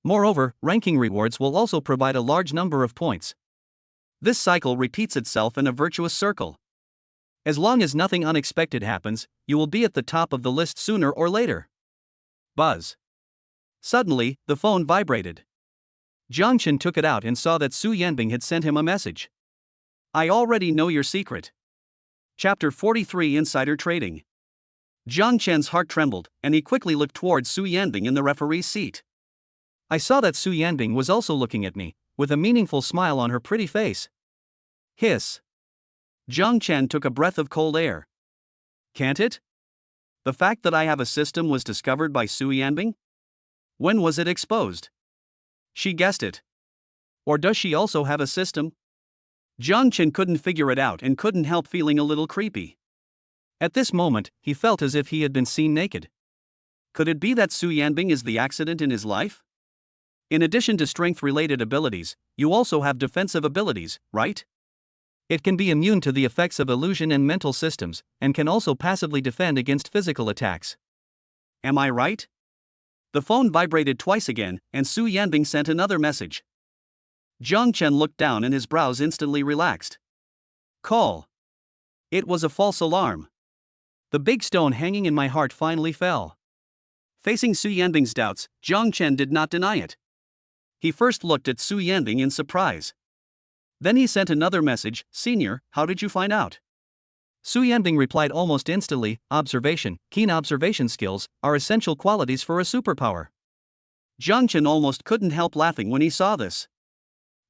Speaker 1: Moreover, ranking rewards will also provide a large number of points. This cycle repeats itself in a virtuous circle. As long as nothing unexpected happens, you will be at the top of the list sooner or later. Buzz. Suddenly, the phone vibrated. Jiang Chen took it out and saw that Su Yanbing had sent him a message. I already know your secret. Chapter 43 Insider Trading. Jiang Chen's heart trembled, and he quickly looked towards Su Yanbing in the referee's seat. I saw that Su Yanbing was also looking at me, with a meaningful smile on her pretty face. Hiss. Jiang Chen took a breath of cold air. Can't it? The fact that I have a system was discovered by Su Yanbing? When was it exposed? She guessed it. Or does she also have a system? Jiang Chen couldn't figure it out and couldn't help feeling a little creepy. At this moment, he felt as if he had been seen naked. Could it be that Su Yanbing is the accident in his life? In addition to strength-related abilities, you also have defensive abilities, right? It can be immune to the effects of illusion and mental systems, and can also passively defend against physical attacks. Am I right? The phone vibrated twice again, and Su Yanbing sent another message. Jiang Chen looked down and his brows instantly relaxed. Call. It was a false alarm. The big stone hanging in my heart finally fell. Facing Su Yanbing's doubts, Jiang Chen did not deny it. He first looked at Su Yanbing in surprise. Then he sent another message, Senior, how did you find out? Su Yanbing replied almost instantly, observation, keen observation skills, are essential qualities for a superpower. Jiang Chen almost couldn't help laughing when he saw this.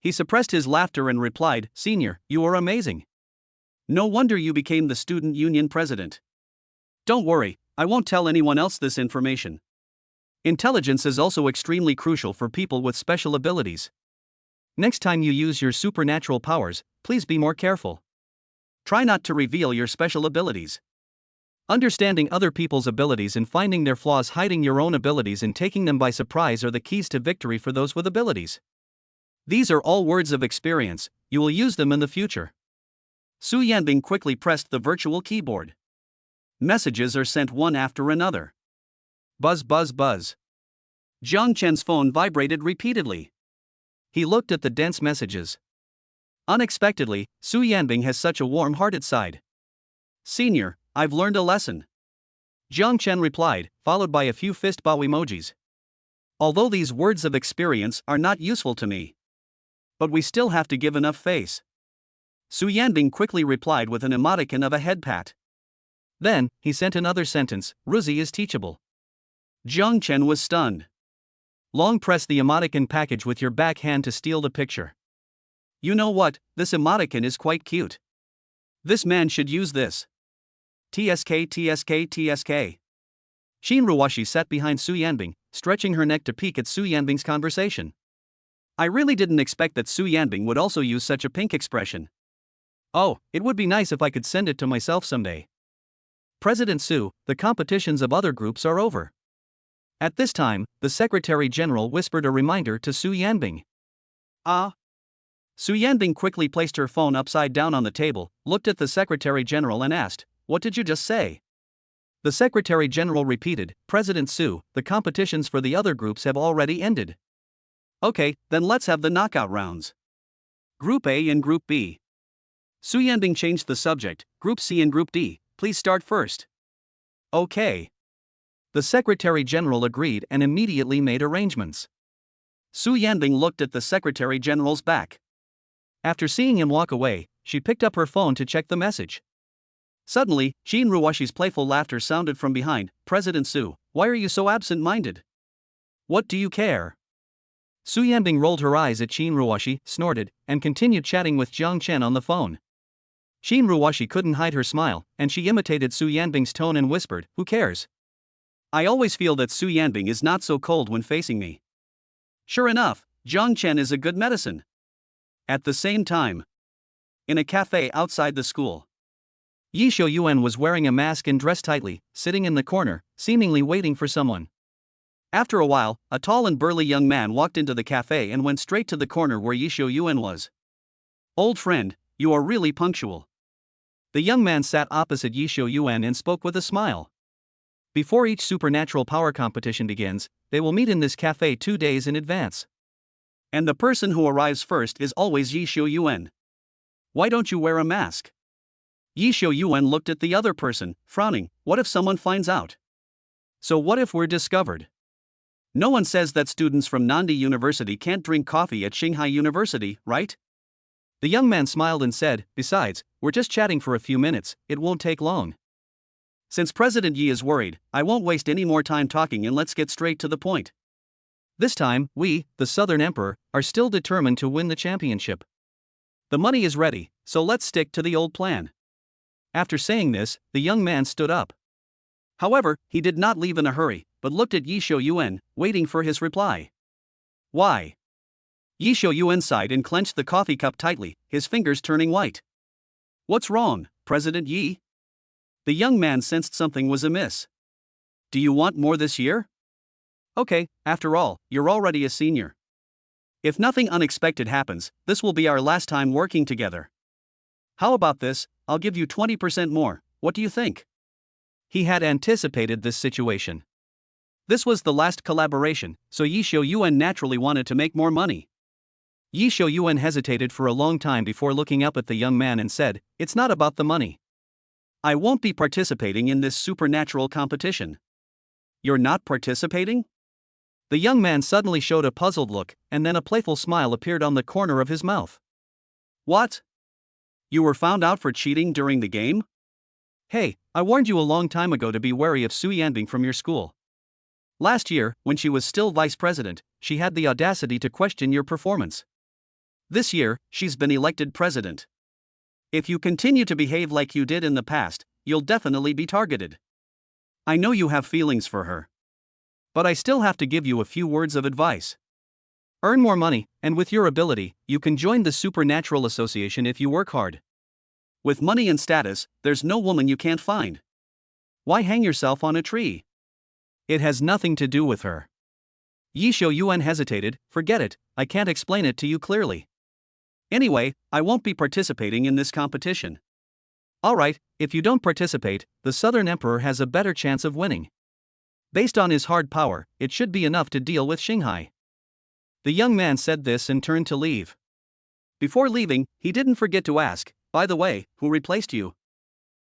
Speaker 1: He suppressed his laughter and replied, Senior, you are amazing. No wonder you became the student union president. Don't worry, I won't tell anyone else this information. Intelligence is also extremely crucial for people with special abilities. Next time you use your supernatural powers, please be more careful. Try not to reveal your special abilities. Understanding other people's abilities and finding their flaws, hiding your own abilities and taking them by surprise are the keys to victory for those with abilities. These are all words of experience, you will use them in the future. Su Yanbing quickly pressed the virtual keyboard. Messages are sent one after another. Buzz buzz buzz. Jiang Chen's phone vibrated repeatedly. He looked at the dense messages. Unexpectedly, Su Yanbing has such a warm-hearted side. Senior, I've learned a lesson. Jiang Chen replied, followed by a few fist bow emojis. Although these words of experience are not useful to me. But we still have to give enough face. Su Yanbing quickly replied with an emoticon of a head pat. Then, he sent another sentence, Ruzi is teachable. Jiang Chen was stunned. Long press the emoticon package with your back hand to steal the picture. You know what, this emoticon is quite cute. This man should use this. TSK TSK TSK. Xin Ruoshi sat behind Su Yanbing, stretching her neck to peek at Su Yanbing's conversation. I really didn't expect that Su Yanbing would also use such a pink expression. Oh, it would be nice if I could send it to myself someday. President Su, the competitions of other groups are over. At this time, the Secretary General whispered a reminder to Su Yanbing. Ah. Su Yanbing quickly placed her phone upside down on the table, looked at the Secretary General and asked, What did you just say? The Secretary General repeated, President Su, the competitions for the other groups have already ended. Okay, then let's have the knockout rounds. Group A and Group B. Su Yanbing changed the subject, Group C and Group D, please start first. Okay. The Secretary General agreed and immediately made arrangements. Su Yanbing looked at the Secretary General's back. After seeing him walk away, she picked up her phone to check the message. Suddenly, Xin Ruoshi's playful laughter sounded from behind. President Su, why are you so absent-minded? What do you care? Su Yanbing rolled her eyes at Xin Ruoshi, snorted, and continued chatting with Jiang Chen on the phone. Xin Ruoshi couldn't hide her smile, and she imitated Su Yanbing's tone and whispered, Who cares? I always feel that Su Yanbing is not so cold when facing me. Sure enough, Jiang Chen is a good medicine. At the same time, in a cafe outside the school, Xiaoi was wearing a mask and dressed tightly, sitting in the corner, seemingly waiting for someone. After a while, a tall and burly young man walked into the cafe and went straight to the corner where Xiaoi was. Old friend, you are really punctual. The young man sat opposite Xiaoi and spoke with a smile. Before each supernatural power competition begins, they will meet in this cafe 2 days in advance. And the person who arrives first is always Xiaoi. Why don't you wear a mask? Xiaoi looked at the other person, frowning. What if someone finds out? So what if we're discovered? No one says that students from Nandi University can't drink coffee at Shanghai University, right? The young man smiled and said, Besides, we're just chatting for a few minutes, it won't take long. Since President Yi is worried, I won't waste any more time talking and let's get straight to the point. This time, we, the Southern Emperor, are still determined to win the championship. The money is ready, so let's stick to the old plan. After saying this, the young man stood up. However, he did not leave in a hurry, but looked at Xiaoi, waiting for his reply. Why? Xiaoi sighed and clenched the coffee cup tightly, his fingers turning white. What's wrong, President Yi? The young man sensed something was amiss. Do you want more this year? Okay, after all, you're already a senior. If nothing unexpected happens, this will be our last time working together. How about this? I'll give you 20% more, what do you think? He had anticipated this situation. This was the last collaboration, so Xiaoi naturally wanted to make more money. Xiaoi hesitated for a long time before looking up at the young man and said, It's not about the money. I won't be participating in this supernatural competition. You're not participating? The young man suddenly showed a puzzled look, and then a playful smile appeared on the corner of his mouth. What? You were found out for cheating during the game? Hey, I warned you a long time ago to be wary of Su Yanbing from your school. Last year, when she was still vice president, she had the audacity to question your performance. This year, she's been elected president. If you continue to behave like you did in the past, you'll definitely be targeted. I know you have feelings for her. But I still have to give you a few words of advice. Earn more money, and with your ability, you can join the Supernatural Association if you work hard. With money and status, there's no woman you can't find. Why hang yourself on a tree? It has nothing to do with her. Xiaoi hesitated, Forget it, I can't explain it to you clearly. Anyway, I won't be participating in this competition. Alright, if you don't participate, the Southern Emperor has a better chance of winning. Based on his hard power, it should be enough to deal with Xinghai. The young man said this and turned to leave. Before leaving, he didn't forget to ask, by the way, who replaced you?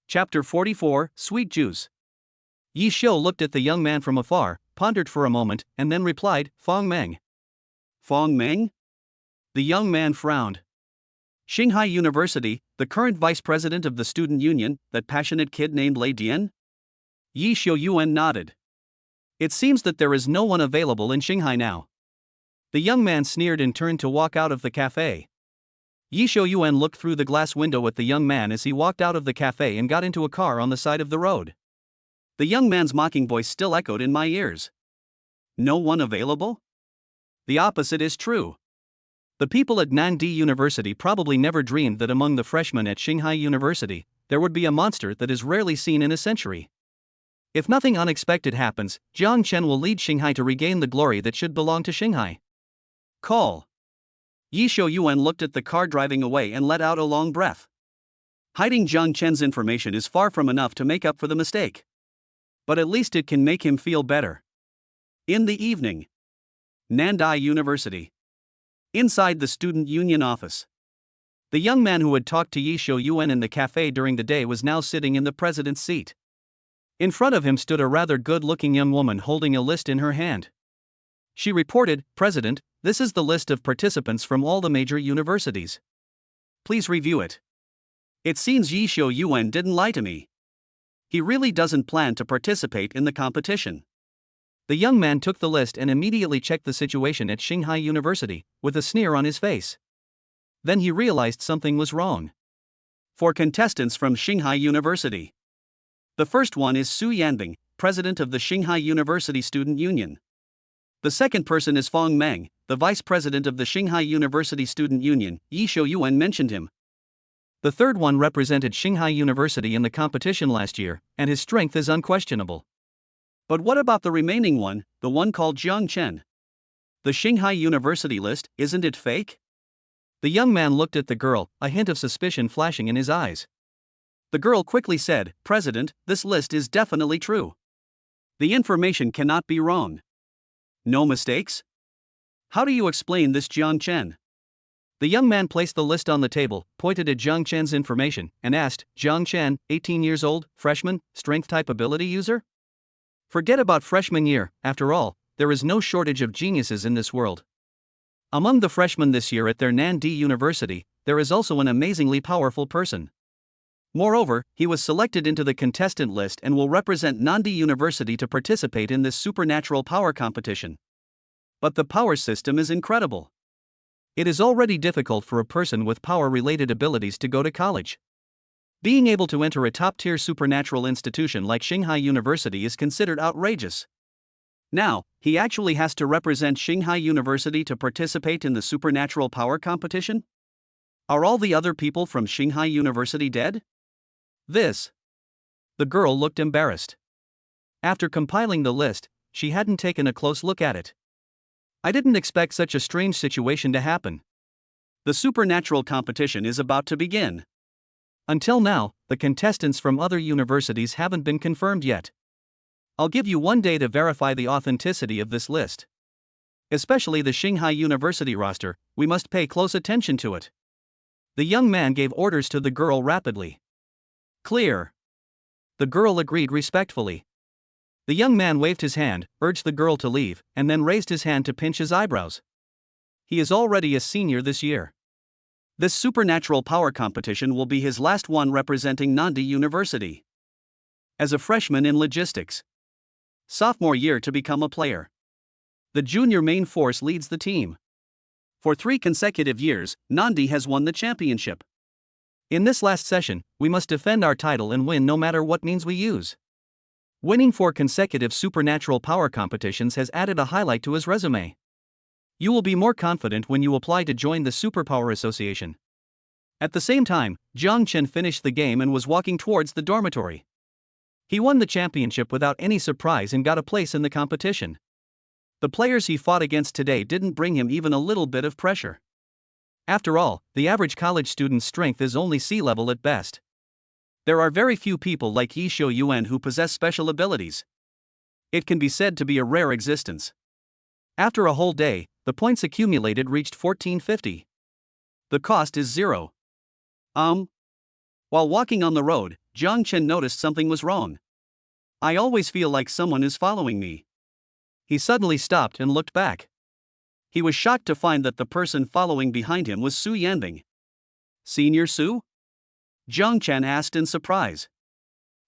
Speaker 1: Chapter 44, Sweet Juice. Yi Xiu looked at the young man from afar, pondered for a moment, and then replied, Fong Meng. Fong Meng? The young man frowned. Xinghai University, the current vice president of the student union, that passionate kid named Lei Dian? Yi Xiu Yuan nodded. It seems that there is no one available in Xinghai now. The young man sneered and turned to walk out of the cafe. Yi Xiu Yuan looked through the glass window at the young man as he walked out of the cafe and got into a car on the side of the road. The young man's mocking voice still echoed in my ears. No one available? The opposite is true. The people at Nandi University probably never dreamed that among the freshmen at Xinghai University, there would be a monster that is rarely seen in a century. If nothing unexpected happens, Jiang Chen will lead Xinghai to regain the glory that should belong to Xinghai. Call. Yi Xiu Yuan looked at the car driving away and let out a long breath. Hiding Jiang Chen's information is far from enough to make up for the mistake. But at least it can make him feel better. In the evening. Nandi University. Inside the student union office. The young man who had talked to Yi Xiu Yuan in the cafe during the day was now sitting in the president's seat. In front of him stood a rather good-looking young woman holding a list in her hand. She reported, President, this is the list of participants from all the major universities. Please review it. It seems Yi Xiu Yuan didn't lie to me. He really doesn't plan to participate in the competition. The young man took the list and immediately checked the situation at Xinghai University, with a sneer on his face. Then he realized something was wrong. 4 contestants from Xinghai University. The first one is Su Yanbing, president of the Xinghai University Student Union. The second person is Fong Meng, the vice president of the Xinghai University Student Union. Yi Xiu Yuan mentioned him. The third one represented Xinghai University in the competition last year, and his strength is unquestionable. But what about the remaining one, the one called Jiang Chen? The Xinghai University list, isn't it fake? The young man looked at the girl, a hint of suspicion flashing in his eyes. The girl quickly said, President, this list is definitely true. The information cannot be wrong. No mistakes? How do you explain this Jiang Chen? The young man placed the list on the table, pointed at Jiang Chen's information, and asked, Jiang Chen, 18 years old, freshman, strength type ability user? Forget about freshman year, after all, there is no shortage of geniuses in this world. Among the freshmen this year at their Nandi University, there is also an amazingly powerful person. Moreover, he was selected into the contestant list and will represent Nandi University to participate in this supernatural power competition. But the power system is incredible. It is already difficult for a person with power-related abilities to go to college. Being able to enter a top-tier supernatural institution like Xinghai University is considered outrageous. Now, he actually has to represent Xinghai University to participate in the supernatural power competition? Are all the other people from Xinghai University dead? The girl looked embarrassed. After compiling the list, she hadn't taken a close look at it. I didn't expect such a strange situation to happen. The supernatural competition is about to begin. Until now, the contestants from other universities haven't been confirmed yet. I'll give you 1 day to verify the authenticity of this list. Especially the Xinghai University roster, we must pay close attention to it. The young man gave orders to the girl rapidly. Clear. The girl agreed respectfully. The young man waved his hand, urged the girl to leave, and then raised his hand to pinch his eyebrows. He is already a senior this year. This supernatural power competition will be his last one representing Nandi University. As a freshman in logistics. Sophomore year to become a player. The junior main force leads the team. For 3 consecutive years, Nandi has won the championship. In this last session, we must defend our title and win no matter what means we use. Winning 4 consecutive supernatural power competitions has added a highlight to his resume. You will be more confident when you apply to join the Superpower Association. At the same time, Jiang Chen finished the game and was walking towards the dormitory. He won the championship without any surprise and got a place in the competition. The players he fought against today didn't bring him even a little bit of pressure. After all, the average college student's strength is only sea level at best. There are very few people like Yi Xiao Yuan who possess special abilities. It can be said to be a rare existence. After a whole day, the points accumulated reached 1450. The cost is 0. While walking on the road, Zhang Chen noticed something was wrong. I always feel like someone is following me. He suddenly stopped and looked back. He was shocked to find that the person following behind him was Su Yanbing. Senior Su? Zhang Chen asked in surprise.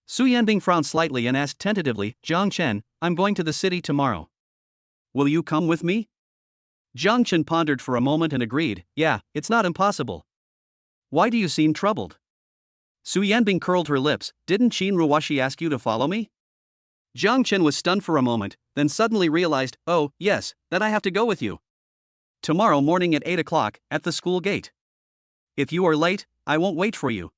Speaker 1: Su Yanbing frowned slightly and asked tentatively, Zhang Chen, I'm going to the city tomorrow. Will you come with me? Zhang Chen pondered for a moment and agreed, yeah, it's not impossible. Why do you seem troubled? Su Yanbing curled her lips, didn't Qin Ruoshi ask you to follow me? Zhang Chen was stunned for a moment, then suddenly realized, oh, yes, that I have to go with you. Tomorrow morning at 8 o'clock, at the school gate. If you are late, I won't wait for you.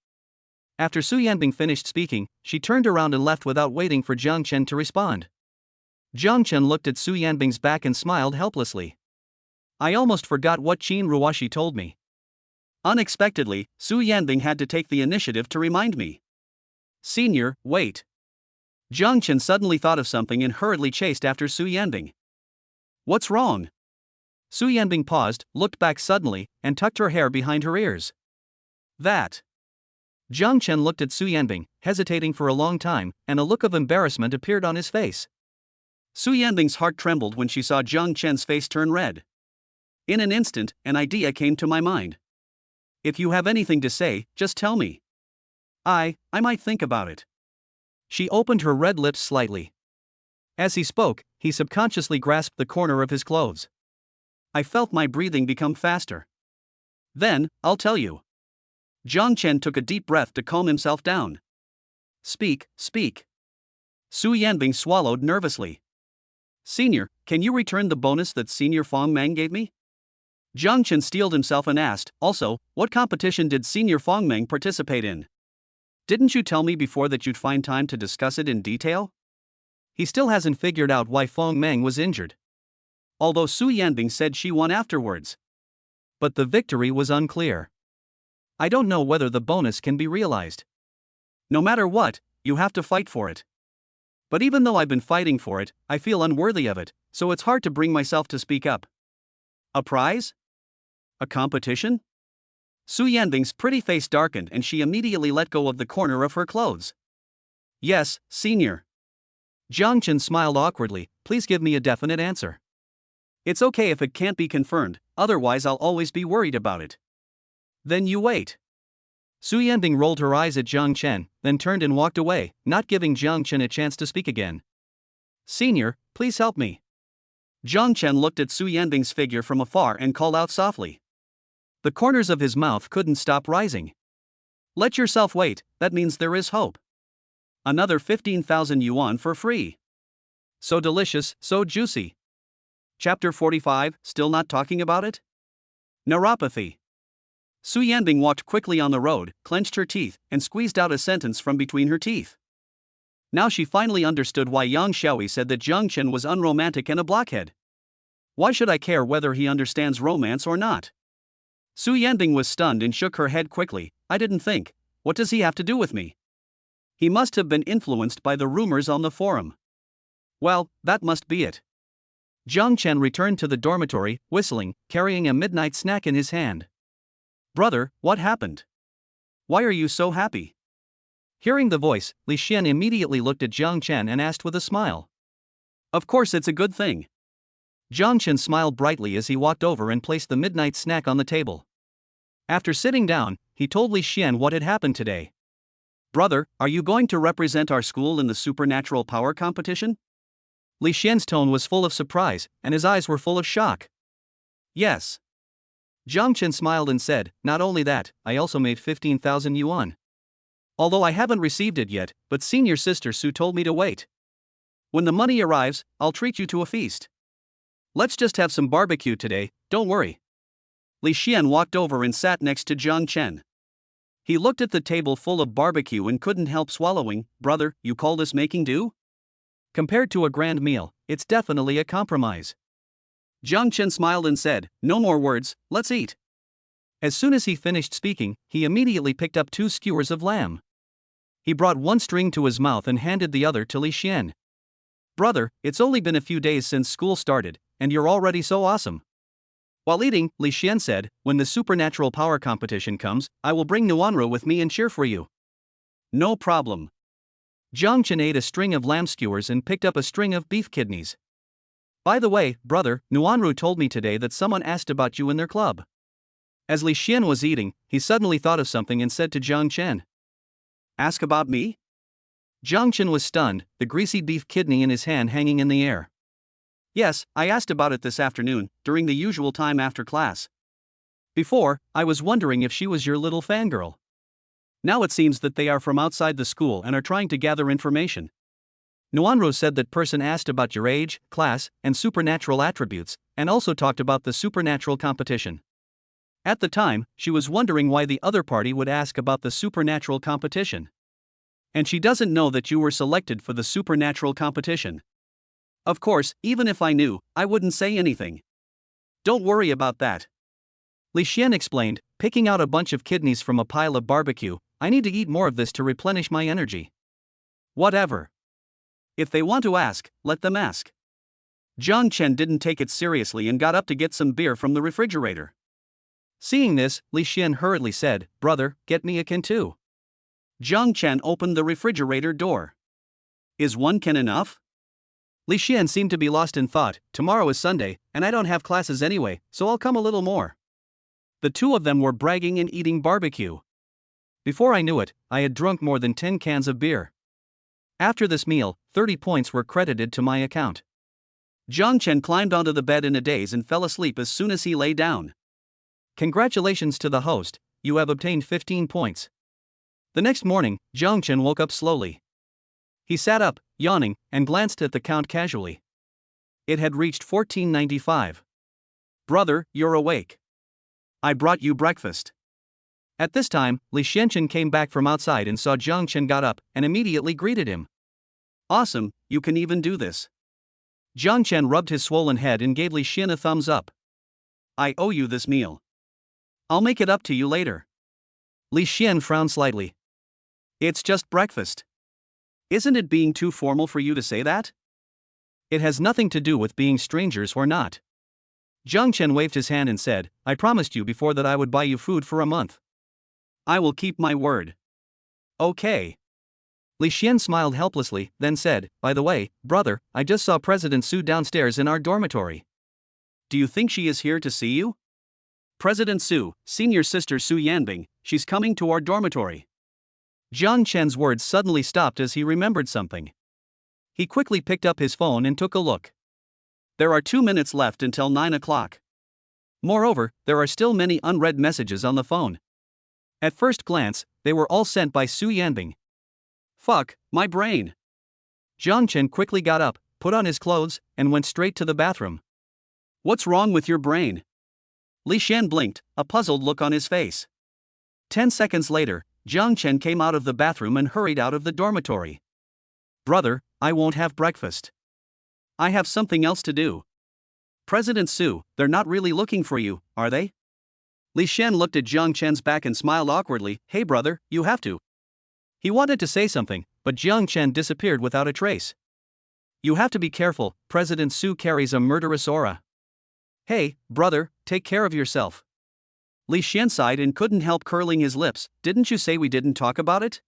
Speaker 1: After Su Yanbing finished speaking, she turned around and left without waiting for Zhang Chen to respond. Zhang Chen looked at Su Yanbing's back and smiled helplessly. I almost forgot what Qin Ruoshi told me. Unexpectedly, Su Yanbing had to take the initiative to remind me. Senior, wait. Zhang Chen suddenly thought of something and hurriedly chased after Su Yanbing. What's wrong? Su Yanbing paused, looked back suddenly, and tucked her hair behind her ears. That. Zhang Chen looked at Su Yanbing, hesitating for a long time, and a look of embarrassment appeared on his face. Su Yanbing's heart trembled when she saw Zhang Chen's face turn red. In an instant, an idea came to my mind. If you have anything to say, just tell me. I might think about it. She opened her red lips slightly. As he spoke, he subconsciously grasped the corner of his clothes. I felt my breathing become faster. Then, I'll tell you. Zhang Chen took a deep breath to calm himself down. Speak, speak. Su Yanbing swallowed nervously. Senior, can you return the bonus that Senior Fong Meng gave me? Zhang Chen steeled himself and asked, also, what competition did Senior Fong Meng participate in? Didn't you tell me before that you'd find time to discuss it in detail? He still hasn't figured out why Fong Meng was injured. Although Su Yanbing said she won afterwards. But the victory was unclear. I don't know whether the bonus can be realized. No matter what, you have to fight for it. But even though I've been fighting for it, I feel unworthy of it, so it's hard to bring myself to speak up. A prize? A competition? Su Yanbing's pretty face darkened and she immediately let go of the corner of her clothes. Yes, senior. Zhang Chen smiled awkwardly, please give me a definite answer. It's okay if it can't be confirmed, otherwise I'll always be worried about it. Then you wait. Su Yanbing rolled her eyes at Zhang Chen, then turned and walked away, not giving Zhang Chen a chance to speak again. Senior, please help me. Zhang Chen looked at Su Yanbing's figure from afar and called out softly. The corners of his mouth couldn't stop rising. Let yourself wait, that means there is hope. Another 15,000 yuan for free. So delicious, so juicy. Chapter 45, still not talking about it? Neuropathy. Su Yanbing walked quickly on the road, clenched her teeth, and squeezed out a sentence from between her teeth. Now she finally understood why Yang Xiaoi said that Zhang Chen was unromantic and a blockhead. Why should I care whether he understands romance or not? Su Yanbing was stunned and shook her head quickly. I didn't think. What does he have to do with me? He must have been influenced by the rumors on the forum. Well, that must be it. Zhang Chen returned to the dormitory, whistling, carrying a midnight snack in his hand. Brother, what happened? Why are you so happy? Hearing the voice, Li Xian immediately looked at Zhang Chen and asked with a smile. Of course it's a good thing. Zhang Chen smiled brightly as he walked over and placed the midnight snack on the table. After sitting down, he told Li Xian what had happened today. Brother, are you going to represent our school in the supernatural power competition? Li Xian's tone was full of surprise, and his eyes were full of shock. Yes. Zhang Chen smiled and said, not only that, I also made 15,000 yuan. Although I haven't received it yet, but senior sister Su told me to wait. When the money arrives, I'll treat you to a feast. Let's just have some barbecue today, don't worry. Li Xian walked over and sat next to Zhang Chen. He looked at the table full of barbecue and couldn't help swallowing. Brother, you call this making do? Compared to a grand meal, it's definitely a compromise. Zhang Chen smiled and said, no more words, let's eat. As soon as he finished speaking, he immediately picked up 2 skewers of lamb. He brought one string to his mouth and handed the other to Li Xian. Brother, it's only been a few days since school started, and you're already so awesome. While eating, Li Xian said, when the supernatural power competition comes, I will bring Nuanru with me and cheer for you. No problem. Zhang Chen ate a string of lamb skewers and picked up a string of beef kidneys. By the way, brother, Nuanru told me today that someone asked about you in their club. As Li Xian was eating, he suddenly thought of something and said to Zhang Chen. Ask about me? Zhang Chen was stunned, the greasy beef kidney in his hand hanging in the air. Yes, I asked about it this afternoon, during the usual time after class. Before, I was wondering if she was your little fangirl. Now it seems that they are from outside the school and are trying to gather information. Nuanro said that person asked about your age, class, and supernatural attributes, and also talked about the supernatural competition. At the time, she was wondering why the other party would ask about the supernatural competition. And she doesn't know that you were selected for the supernatural competition. Of course, even if I knew, I wouldn't say anything. Don't worry about that. Li Xian explained, picking out a bunch of kidneys from a pile of barbecue. I need to eat more of this to replenish my energy. Whatever. If they want to ask, let them ask. Zhang Chen didn't take it seriously and got up to get some beer from the refrigerator. Seeing this, Li Xian hurriedly said, brother, get me a can too. Zhang Chen opened the refrigerator door. Is one can enough? Li Xian seemed to be lost in thought. Tomorrow is Sunday, and I don't have classes anyway, so I'll come a little more. The two of them were bragging and eating barbecue. Before I knew it, I had drunk more than 10 cans of beer. After this meal, 30 points were credited to my account. Zhang Chen climbed onto the bed in a daze and fell asleep as soon as he lay down. Congratulations to the host, you have obtained 15 points. The next morning, Zhang Chen woke up slowly. He sat up, yawning, and glanced at the count casually. It had reached 1495. Brother, you're awake. I brought you breakfast. At this time, Li Xianchen came back from outside and saw Zhang Chen got up and immediately greeted him. Awesome, you can even do this. Zhang Chen rubbed his swollen head and gave Li Xian a thumbs up. I owe you this meal. I'll make it up to you later. Li Xian frowned slightly. It's just breakfast. Isn't it being too formal for you to say that? It has nothing to do with being strangers or not. Zhang Chen waved his hand and said, I promised you before that I would buy you food for a month. I will keep my word. Okay. Li Xian smiled helplessly, then said, by the way, brother, I just saw President Su downstairs in our dormitory. Do you think she is here to see you? President Su, senior sister Su Yanbing, she's coming to our dormitory. Zhang Chen's words suddenly stopped as he remembered something. He quickly picked up his phone and took a look. There are 2 minutes left until 9 o'clock. Moreover, there are still many unread messages on the phone. At first glance, they were all sent by Su Yanbing. Fuck, my brain. Zhang Chen quickly got up, put on his clothes, and went straight to the bathroom. What's wrong with your brain? Li Xian blinked, a puzzled look on his face. 10 seconds later, Zhang Chen came out of the bathroom and hurried out of the dormitory. Brother, I won't have breakfast. I have something else to do. President Su, they're not really looking for you, are they? Li Xian looked at Zhang Chen's back and smiled awkwardly. Hey brother, you have to. He wanted to say something, but Zhang Chen disappeared without a trace. You have to be careful, President Su carries a murderous aura. Hey, brother, take care of yourself. Li Xian sighed and couldn't help curling his lips. Didn't you say we didn't talk about it?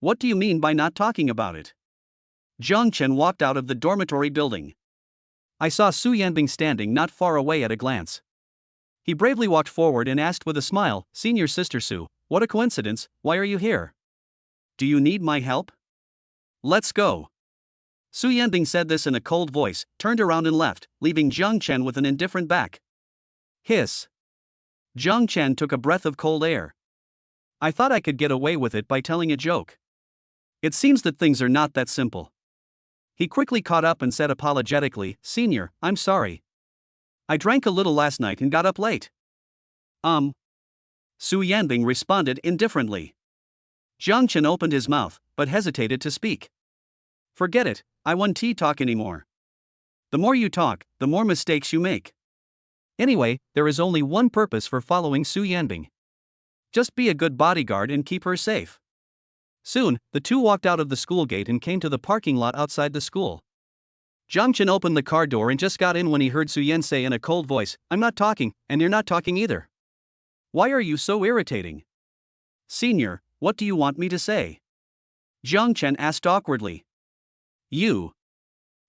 Speaker 1: What do you mean by not talking about it? Zhang Chen walked out of the dormitory building. I saw Su Yanbing standing not far away at a glance. He bravely walked forward and asked with a smile, Senior Sister Su, what a coincidence, why are you here? Do you need my help? Let's go. Su Yanbing said this in a cold voice, turned around and left, leaving Zhang Chen with an indifferent back. Hiss. Zhang Chen took a breath of cold air. I thought I could get away with it by telling a joke. It seems that things are not that simple. He quickly caught up and said apologetically, Senior, I'm sorry. I drank a little last night and got up late. Su Yanbing responded indifferently. Zhang Chen opened his mouth, but hesitated to speak. Forget it, I won't talk anymore. The more you talk, the more mistakes you make. Anyway, there is only one purpose for following Su Yanbing. Just be a good bodyguard and keep her safe. Soon, the two walked out of the school gate and came to the parking lot outside the school. Jiang Chen opened the car door and just got in when he heard Su Yan say in a cold voice, "I'm not talking, and you're not talking either. Why are you so irritating?" "Senior, what do you want me to say?" Jiang Chen asked awkwardly. "You."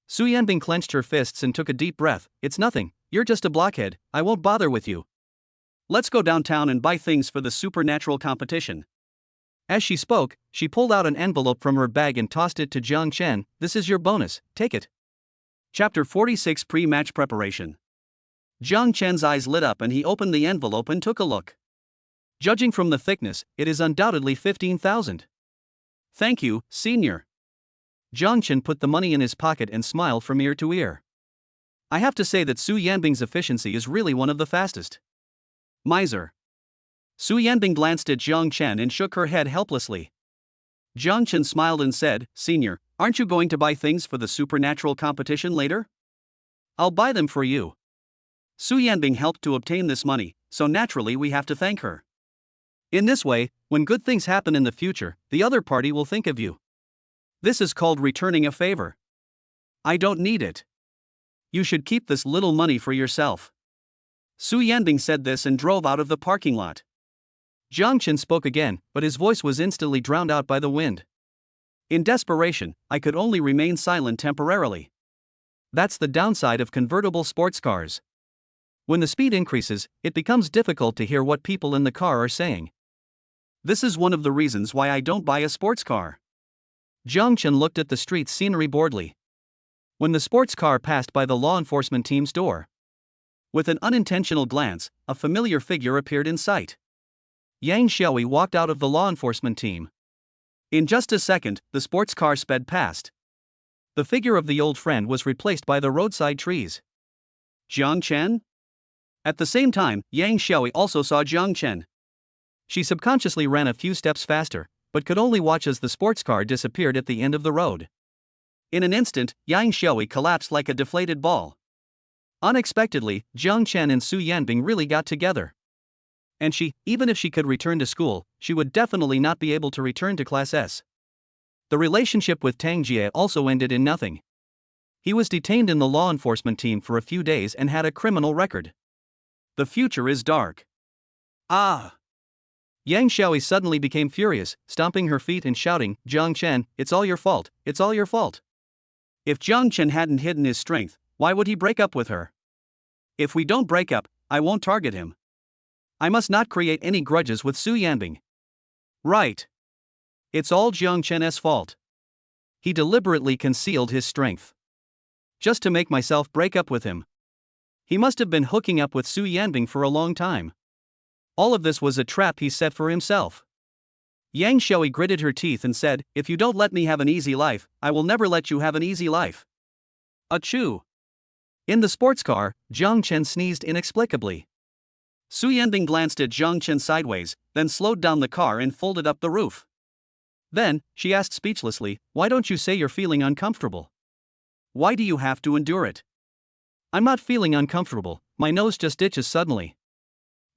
Speaker 1: Su Yanbing clenched her fists and took a deep breath. "It's nothing, you're just a blockhead, I won't bother with you. Let's go downtown and buy things for the supernatural competition." As she spoke, she pulled out an envelope from her bag and tossed it to Jiang Chen. "This is your bonus, take it." Chapter 46 Pre-Match Preparation. Jiang Chen's eyes lit up and he opened the envelope and took a look. Judging from the thickness, it is undoubtedly 15,000. "Thank you, senior." Jiang Chen put the money in his pocket and smiled from ear to ear. "I have to say that Su Yanbing's efficiency is really one of the fastest." "Miser." Su Yanbing glanced at Jiang Chen and shook her head helplessly. Jiang Chen smiled and said, "Senior, aren't you going to buy things for the supernatural competition later? I'll buy them for you." Su Yanbing helped to obtain this money, so naturally we have to thank her. In this way, when good things happen in the future, the other party will think of you. This is called returning a favor. "I don't need it. You should keep this little money for yourself." Su Yanbing said this and drove out of the parking lot. Jiang Chen spoke again, but his voice was instantly drowned out by the wind. In desperation, I could only remain silent temporarily. That's the downside of convertible sports cars. When the speed increases, it becomes difficult to hear what people in the car are saying. This is one of the reasons why I don't buy a sports car. Jiang Chen looked at the street scenery boredly. When the sports car passed by the law enforcement team's door, with an unintentional glance, a familiar figure appeared in sight. Xiaoi walked out of the law enforcement team. In just a second, the sports car sped past. The figure of the old friend was replaced by the roadside trees. "Jiang Chen?" At the same time, Xiaoi also saw Jiang Chen. She subconsciously ran a few steps faster, but could only watch as the sports car disappeared at the end of the road. In an instant, Xiaoi collapsed like a deflated ball. Unexpectedly, Jiang Chen and Su Yanbing really got together. And she, even if she could return to school, she would definitely not be able to return to Class S. The relationship with Tangjia also ended in nothing. He was detained in the law enforcement team for a few days and had a criminal record. The future is dark. Ah! Xiaoi suddenly became furious, stomping her feet and shouting, "Jiang Chen, it's all your fault, it's all your fault." If Jiang Chen hadn't hidden his strength, why would he break up with her? "If we don't break up, I won't target him. I must not create any grudges with Su Yanbing." "Right. It's all Jiang Chen's fault. He deliberately concealed his strength. Just to make myself break up with him. He must have been hooking up with Su Yanbing for a long time. All of this was a trap he set for himself." Xiaoi gritted her teeth and said, "If you don't let me have an easy life, I will never let you have an easy life." Achoo! In the sports car, Jiang Chen sneezed inexplicably. Su Yanbing glanced at Jiang Chen sideways, then slowed down the car and folded up the roof. Then, she asked speechlessly, "Why don't you say you're feeling uncomfortable? Why do you have to endure it?" "I'm not feeling uncomfortable, my nose just itches suddenly."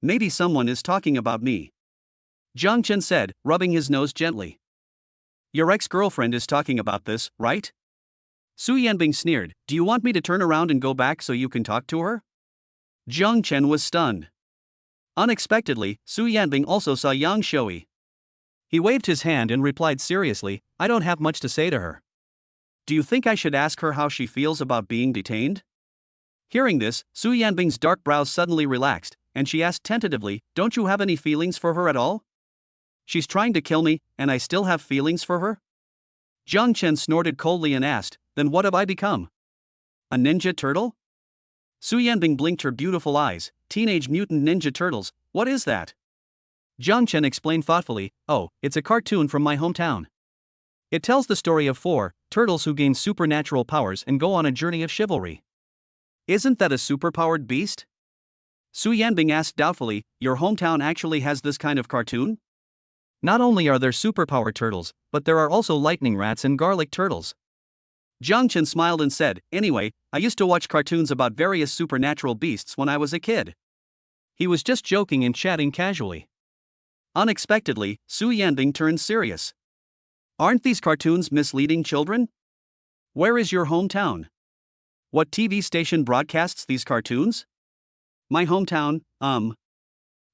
Speaker 1: "Maybe someone is talking about me," Jiang Chen said, rubbing his nose gently. "Your ex-girlfriend is talking about this, right?" Su Yanbing sneered, "Do you want me to turn around and go back so you can talk to her?" Jiang Chen was stunned. Unexpectedly, Su Yanbing also saw Xiaoi. He waved his hand and replied seriously, "I don't have much to say to her." "Do you think I should ask her how she feels about being detained?" Hearing this, Su Yanbing's dark brows suddenly relaxed, and she asked tentatively, "Don't you have any feelings for her at all?" "She's trying to kill me, and I still have feelings for her?" Jiang Chen snorted coldly and asked, "Then what have I become? A ninja turtle?" Su Yanbing blinked her beautiful eyes. "Teenage Mutant Ninja Turtles, what is that?" Jiang Chen explained thoughtfully, "Oh, it's a cartoon from my hometown. It tells the story of 4 turtles who gain supernatural powers and go on a journey of chivalry." "Isn't that a superpowered beast?" Su Yanbing asked doubtfully, "Your hometown actually has this kind of cartoon?" "Not only are there superpowered turtles, but there are also lightning rats and garlic turtles." Jiang Chen smiled and said, "Anyway, I used to watch cartoons about various supernatural beasts when I was a kid." He was just joking and chatting casually. Unexpectedly, Su Yanbing turned serious. Aren't these cartoons misleading children? Where is your hometown? What TV station broadcasts these cartoons? My hometown, Jiang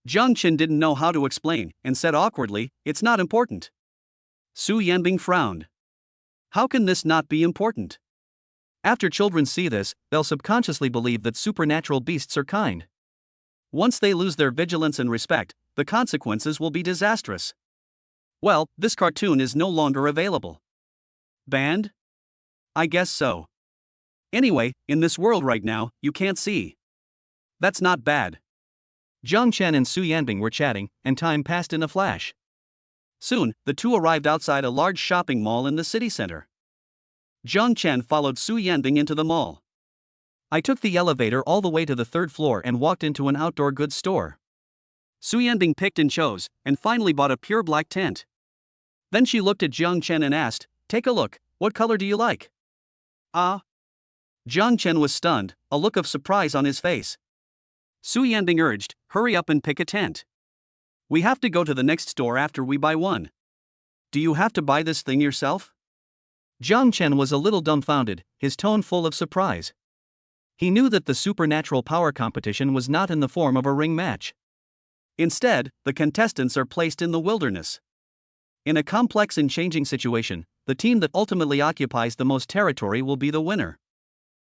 Speaker 1: Qin didn't know how to explain and said awkwardly, "It's not important." Su Yanbing frowned. How can this not be important? After children see this, they'll subconsciously believe that supernatural beasts are kind. Once they lose their vigilance and respect, the consequences will be disastrous. Well, this cartoon is no longer available. Banned? I guess so. Anyway, in this world right now, you can't see. That's not bad. Jiang Chen and Su Yanbing were chatting, and time passed in a flash. Soon, the two arrived outside a large shopping mall in the city center. Jiang Chen followed Su Yanbing into the mall. I took the elevator all the way to the third floor and walked into an outdoor goods store. Su Yanbing picked and chose, and finally bought a pure black tent. Then she looked at Jiang Chen and asked, "Take a look, what color do you like?" Ah. Jiang Chen was stunned, a look of surprise on his face. Su Yanbing urged, "Hurry up and pick a tent. We have to go to the next store after we buy one." "Do you have to buy this thing yourself?" Jiang Chen was a little dumbfounded, his tone full of surprise. He knew that the supernatural power competition was not in the form of a ring match. Instead, the contestants are placed in the wilderness. In a complex and changing situation, the team that ultimately occupies the most territory will be the winner.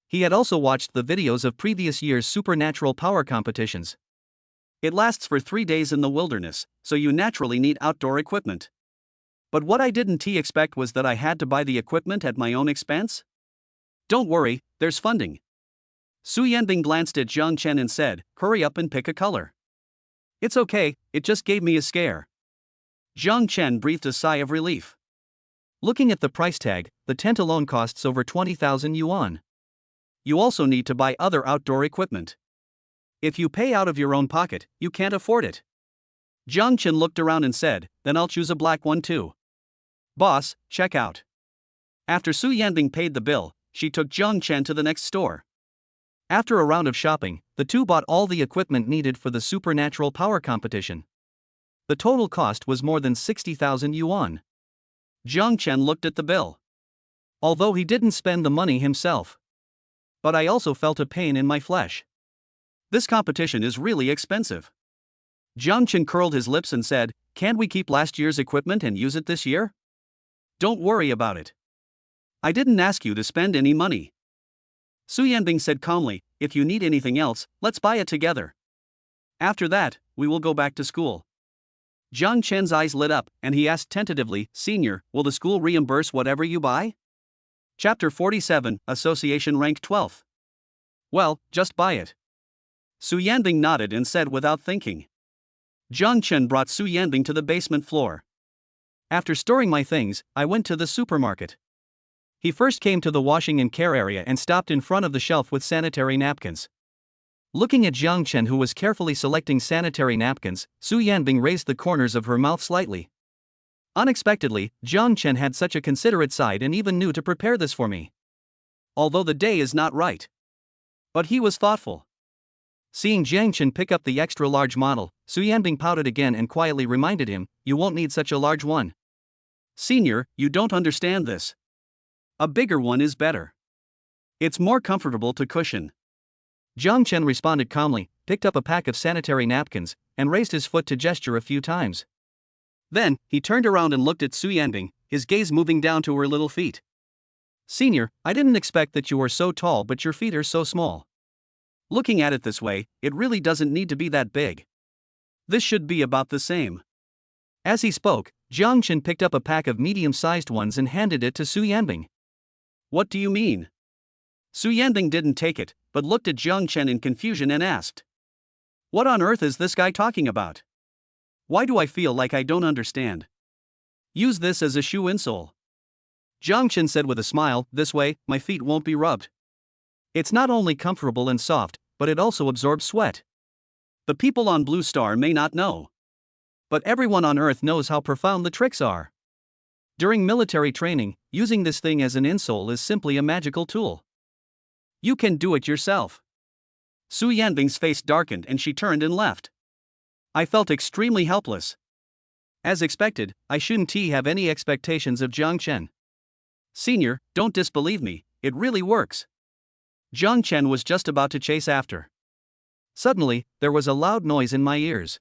Speaker 1: He had also watched the videos of previous year's supernatural power competitions. It lasts for 3 days in the wilderness, so you naturally need outdoor equipment. But what I didn't expect was that I had to buy the equipment at my own expense? Don't worry, there's funding. Su Yanbing glanced at Jiang Chen and said, "Hurry up and pick a color." "It's okay, it just gave me a scare." Jiang Chen breathed a sigh of relief. Looking at the price tag, the tent alone costs over 20,000 yuan. You also need to buy other outdoor equipment. If you pay out of your own pocket, you can't afford it. Jiang Chen looked around and said, "Then I'll choose a black one too." "Boss, check out." After Su Yanbing paid the bill, she took Jiang Chen to the next store. After a round of shopping, the two bought all the equipment needed for the supernatural power competition. The total cost was more than 60,000 yuan. Jiang Chen looked at the bill. Although he didn't spend the money himself. But I also felt a pain in my flesh. This competition is really expensive. Jiang Chen curled his lips and said, "Can't we keep last year's equipment and use it this year?" "Don't worry about it. I didn't ask you to spend any money." Su Yanbing said calmly, "If you need anything else, let's buy it together. After that, we will go back to school." Jiang Chen's eyes lit up, and he asked tentatively, "Senior, will the school reimburse whatever you buy?" Chapter 47, Association Rank 12th. "Well, just buy it." Su Yanbing nodded and said without thinking. Jiang Chen brought Su Yanbing to the basement floor. After storing my things, I went to the supermarket. He first came to the washing and care area and stopped in front of the shelf with sanitary napkins. Looking at Jiang Chen, who was carefully selecting sanitary napkins, Su Yanbing raised the corners of her mouth slightly. Unexpectedly, Jiang Chen had such a considerate side and even knew to prepare this for me. Although the day is not right. But he was thoughtful. Seeing Jiang Chen pick up the extra large model, Su Yanbing pouted again and quietly reminded him, "You won't need such a large one." "Senior, you don't understand this. A bigger one is better. It's more comfortable to cushion." Jiang Chen responded calmly, picked up a pack of sanitary napkins, and raised his foot to gesture a few times. Then, he turned around and looked at Su Yanbing, his gaze moving down to her little feet. "Senior, I didn't expect that you were so tall, but your feet are so small. Looking at it this way, it really doesn't need to be that big. This should be about the same." As he spoke, Jiang Chen picked up a pack of medium-sized ones and handed it to Su Yanbing. "What do you mean?" Su Yanbing didn't take it, but looked at Jiang Chen in confusion and asked, "What on earth is this guy talking about? Why do I feel like I don't understand? Use this as a shoe insole." Jiang Chen said with a smile, "This way, my feet won't be rubbed. It's not only comfortable and soft, but it also absorbs sweat. The people on Blue Star may not know. But everyone on Earth knows how profound the tricks are. During military training, using this thing as an insole is simply a magical tool. You can do it yourself." Su Yanbing's face darkened and she turned and left. I felt extremely helpless. As expected, I shouldn't have any expectations of Jiang Chen. Senior, don't disbelieve me, it really works. Jiang Chen was just about to chase after. Suddenly, there was a loud noise in my ears.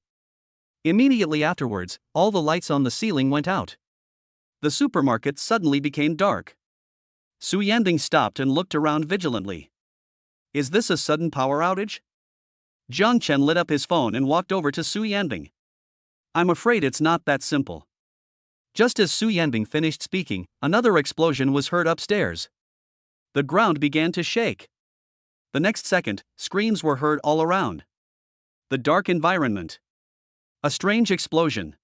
Speaker 1: Immediately afterwards, all the lights on the ceiling went out. The supermarket suddenly became dark. Su Yanbing stopped and looked around vigilantly. Is this a sudden power outage? Jiang Chen lit up his phone and walked over to Su Yanbing. I'm afraid it's not that simple. Just as Su Yanbing finished speaking, another explosion was heard upstairs. The ground began to shake. The next second, screams were heard all around. The dark environment. A strange explosion.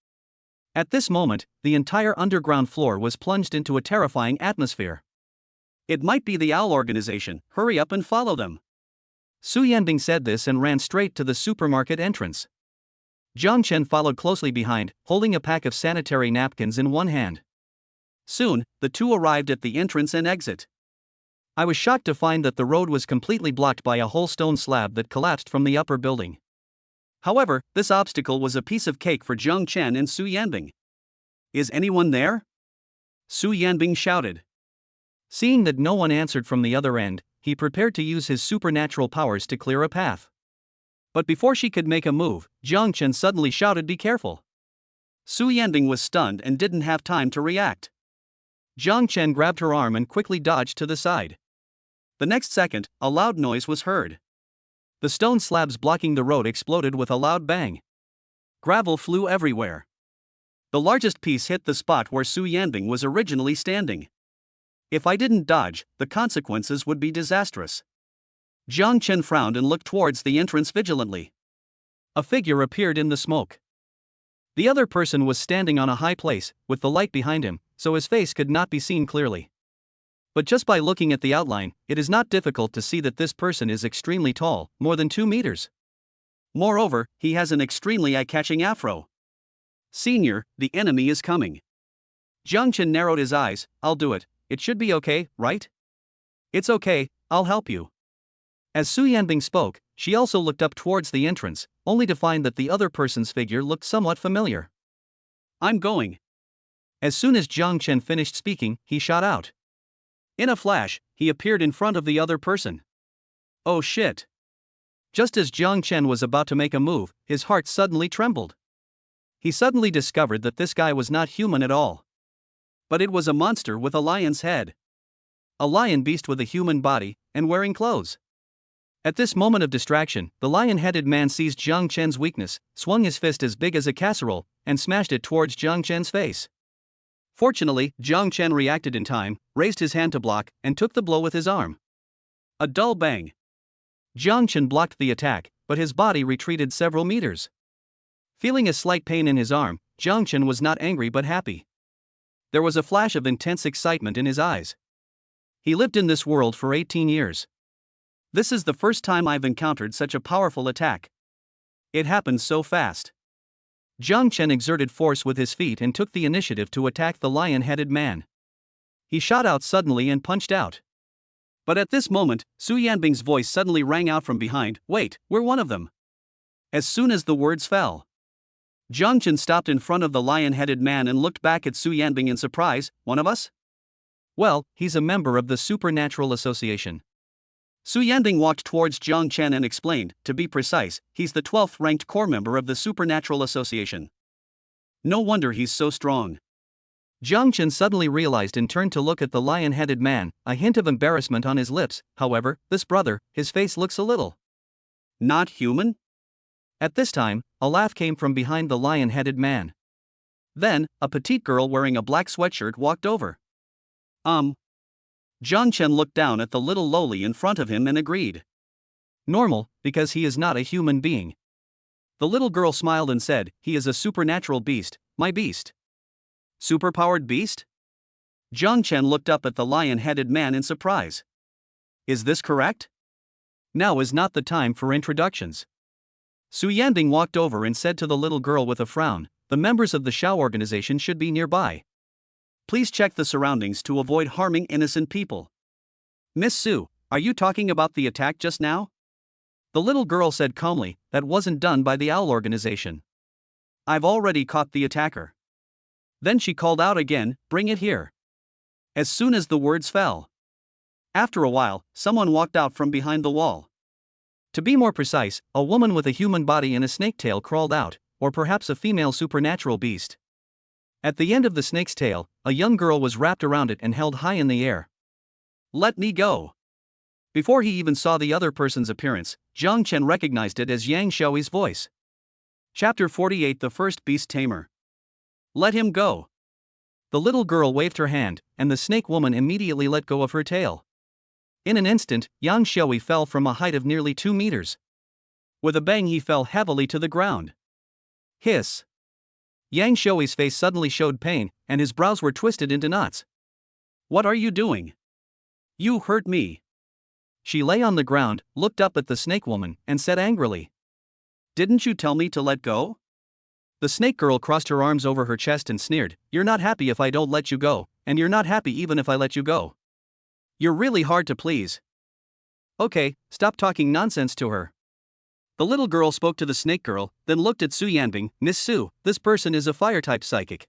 Speaker 1: At this moment, the entire underground floor was plunged into a terrifying atmosphere. It might be the Owl organization, hurry up and follow them. Su Yanbing said this and ran straight to the supermarket entrance. Jiang Chen followed closely behind, holding a pack of sanitary napkins in one hand. Soon, the two arrived at the entrance and exit. I was shocked to find that the road was completely blocked by a whole stone slab that collapsed from the upper building. However, this obstacle was a piece of cake for Jiang Chen and Su Yanbing. Is anyone there? Su Yanbing shouted. Seeing that no one answered from the other end, he prepared to use his supernatural powers to clear a path. But before she could make a move, Jiang Chen suddenly shouted, "Be careful!" Su Yanbing was stunned and didn't have time to react. Jiang Chen grabbed her arm and quickly dodged to the side. The next second, a loud noise was heard. The stone slabs blocking the road exploded with a loud bang. Gravel flew everywhere. The largest piece hit the spot where Su Yanbing was originally standing. If I didn't dodge, the consequences would be disastrous. Jiang Chen frowned and looked towards the entrance vigilantly. A figure appeared in the smoke. The other person was standing on a high place, with the light behind him, so his face could not be seen clearly. But just by looking at the outline, it is not difficult to see that this person is extremely tall, more than 2 meters. Moreover, he has an extremely eye-catching afro. Senior, the enemy is coming. Jiang Chen narrowed his eyes. I'll do it, it should be okay, right? It's okay, I'll help you. As Su Yanbing spoke, she also looked up towards the entrance, only to find that the other person's figure looked somewhat familiar. I'm going. As soon as Jiang Chen finished speaking, he shot out. In a flash, he appeared in front of the other person. Oh shit. Just as Jiang Chen was about to make a move, his heart suddenly trembled. He suddenly discovered that this guy was not human at all. But it was a monster with a lion's head. A lion beast with a human body, and wearing clothes. At this moment of distraction, the lion-headed man seized Jiang Chen's weakness, swung his fist as big as a casserole, and smashed it towards Jiang Chen's face. Fortunately, Jiang Chen reacted in time, raised his hand to block, and took the blow with his arm. A dull bang. Jiang Chen blocked the attack, but his body retreated several meters. Feeling a slight pain in his arm, Jiang Chen was not angry but happy. There was a flash of intense excitement in his eyes. He lived in this world for 18 years. This is the first time I've encountered such a powerful attack. It happened so fast. Jiang Chen exerted force with his feet and took the initiative to attack the lion-headed man. He shot out suddenly and punched out. But at this moment, Su Yanbing's voice suddenly rang out from behind, "Wait, we're one of them." As soon as the words fell, Jiang Chen stopped in front of the lion-headed man and looked back at Su Yanbing in surprise. "One of us?" "Well, he's a member of the Supernatural Association." Su Yanbing walked towards Jiang Chen and explained, to be precise, he's the 12th ranked core member of the Supernatural Association. No wonder he's so strong. Jiang Chen suddenly realized and turned to look at the lion-headed man, a hint of embarrassment on his lips. However, this brother, his face looks a little not human? At this time, a laugh came from behind the lion-headed man. Then, a petite girl wearing a black sweatshirt walked over. Jiang Chen looked down at the little lowly in front of him and agreed. Normal, because he is not a human being. The little girl smiled and said, he is a supernatural beast, my beast. Superpowered beast? Jiang Chen looked up at the lion-headed man in surprise. Is this correct? Now is not the time for introductions. Su Yanbing walked over and said to the little girl with a frown, the members of the Xiaoi organization should be nearby. Please check the surroundings to avoid harming innocent people. Miss Su, are you talking about the attack just now? The little girl said calmly, that wasn't done by the Owl organization. I've already caught the attacker. Then she called out again, "Bring it here." As soon as the words fell. After a while, someone walked out from behind the wall. To be more precise, a woman with a human body and a snake tail crawled out, or perhaps a female supernatural beast. At the end of the snake's tail, a young girl was wrapped around it and held high in the air. "Let me go." Before he even saw the other person's appearance, Zhang Chen recognized it as Yang Xiaoi's voice. Chapter 48, The First Beast Tamer. "Let him go." The little girl waved her hand, and the snake woman immediately let go of her tail. In an instant, Yang Xiaoi fell from a height of nearly 2 meters. With a bang, he fell heavily to the ground. Hiss. Yang Xiaoi's face suddenly showed pain, and his brows were twisted into knots. "What are you doing? You hurt me." She lay on the ground, looked up at the snake woman, and said angrily, "Didn't you tell me to let go?" The snake girl crossed her arms over her chest and sneered, "You're not happy if I don't let you go, and you're not happy even if I let you go. You're really hard to please." "Okay, stop talking nonsense to her." The little girl spoke to the snake girl, then looked at Su Yanbing. "Miss Su, this person is a fire-type psychic.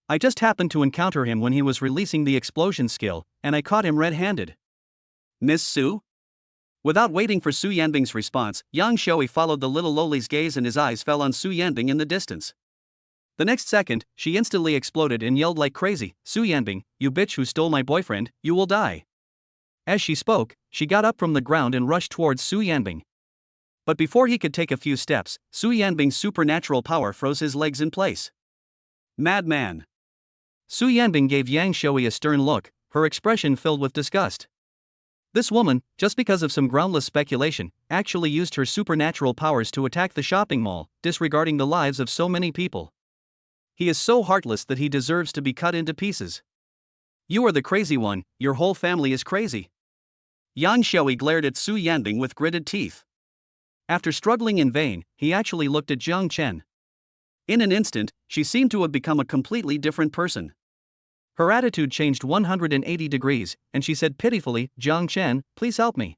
Speaker 1: I just happened to encounter him when he was releasing the explosion skill, and I caught him red-handed." "Miss Su?" Without waiting for Su Yanbing's response, Yang Xiaoi followed the little lowly's gaze and his eyes fell on Su Yanbing in the distance. The next second, she instantly exploded and yelled like crazy, "Su Yanbing, you bitch who stole my boyfriend, you will die." As she spoke, she got up from the ground and rushed towards Su Yanbing. But before he could take a few steps, Su Yanbing's supernatural power froze his legs in place. "Madman!" Su Yanbing gave Yang Xiaoi a stern look, her expression filled with disgust. This woman, just because of some groundless speculation, actually used her supernatural powers to attack the shopping mall, disregarding the lives of so many people. He is so heartless that he deserves to be cut into pieces. "You are the crazy one, your whole family is crazy." Yang Xiaoi glared at Su Yanbing with gritted teeth. After struggling in vain, he actually looked at Zhang Chen. In an instant, she seemed to have become a completely different person. Her attitude changed 180 degrees, and she said pitifully, "Zhang Chen, please help me.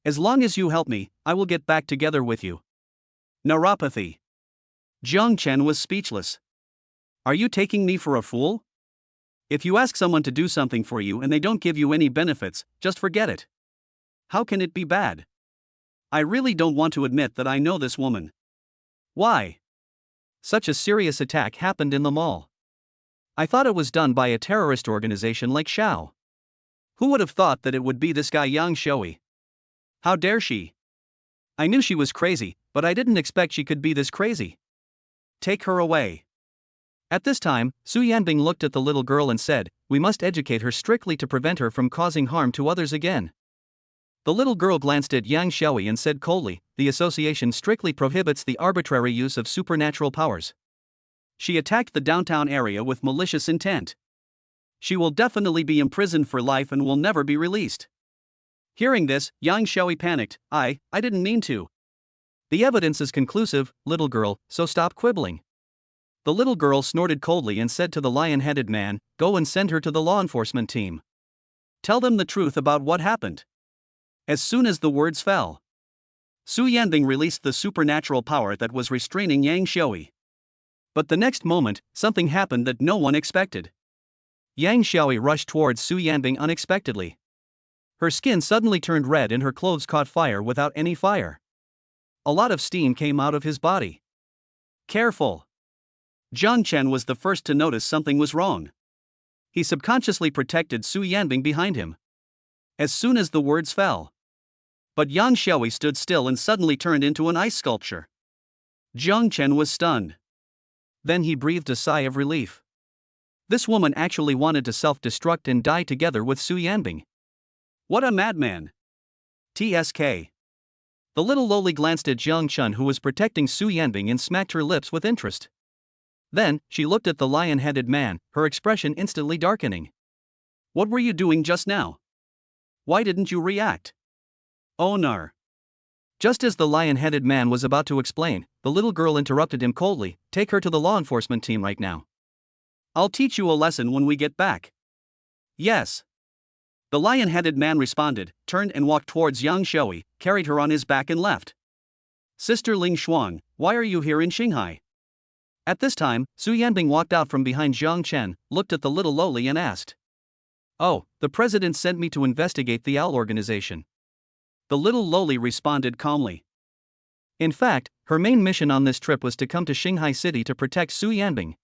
Speaker 1: As long as you help me, I will get back together with you." Neuropathy. Zhang Chen was speechless. "Are you taking me for a fool? If you ask someone to do something for you and they don't give you any benefits, just forget it. How can it be bad? I really don't want to admit that I know this woman." "Why?" "Such a serious attack happened in the mall. I thought it was done by a terrorist organization like Xiaoi. Who would have thought that it would be this guy Yang Xiaoi? How dare she? I knew she was crazy, but I didn't expect she could be this crazy. Take her away." At this time, Su Yanbing looked at the little girl and said, "We must educate her strictly to prevent her from causing harm to others again." The little girl glanced at Yang Xiaoi and said coldly, "The association strictly prohibits the arbitrary use of supernatural powers. She attacked the downtown area with malicious intent. She will definitely be imprisoned for life and will never be released." Hearing this, Yang Xiaoi panicked. I didn't mean to." "The evidence is conclusive, little girl, so stop quibbling." The little girl snorted coldly and said to the lion-headed man, "Go and send her to the law enforcement team. Tell them the truth about what happened." As soon as the words fell, Su Yanbing released the supernatural power that was restraining Yang Xiaoi. But the next moment, something happened that no one expected. Yang Xiaoi rushed towards Su Yanbing unexpectedly. Her skin suddenly turned red and her clothes caught fire without any fire. A lot of steam came out of his body. "Careful." Zhang Chen was the first to notice something was wrong. He subconsciously protected Su Yanbing behind him. As soon as the words fell. But Yang Xiaoi stood still and suddenly turned into an ice sculpture. Zhang Chen was stunned. Then he breathed a sigh of relief. This woman actually wanted to self-destruct and die together with Su Yanbing. What a madman! TSK. The little lowly glanced at Zhang Chen, who was protecting Su Yanbing, and smacked her lips with interest. Then, she looked at the lion-headed man, her expression instantly darkening. "What were you doing just now? Why didn't you react?" "Oh no." Just as the lion-headed man was about to explain, the little girl interrupted him coldly, "Take her to the law enforcement team right now. I'll teach you a lesson when we get back." "Yes." The lion-headed man responded, turned and walked towards Yang Xiaoi, carried her on his back and left. "Sister Ling Shuang, why are you here in Shanghai?" At this time, Su Yanbing walked out from behind Zhang Chen, looked at the little lowly and asked. Oh, the president sent me to investigate the owl organization. The little lowly responded calmly. In fact, her main mission on this trip was to come to Shanghai City to protect Su Yanbing.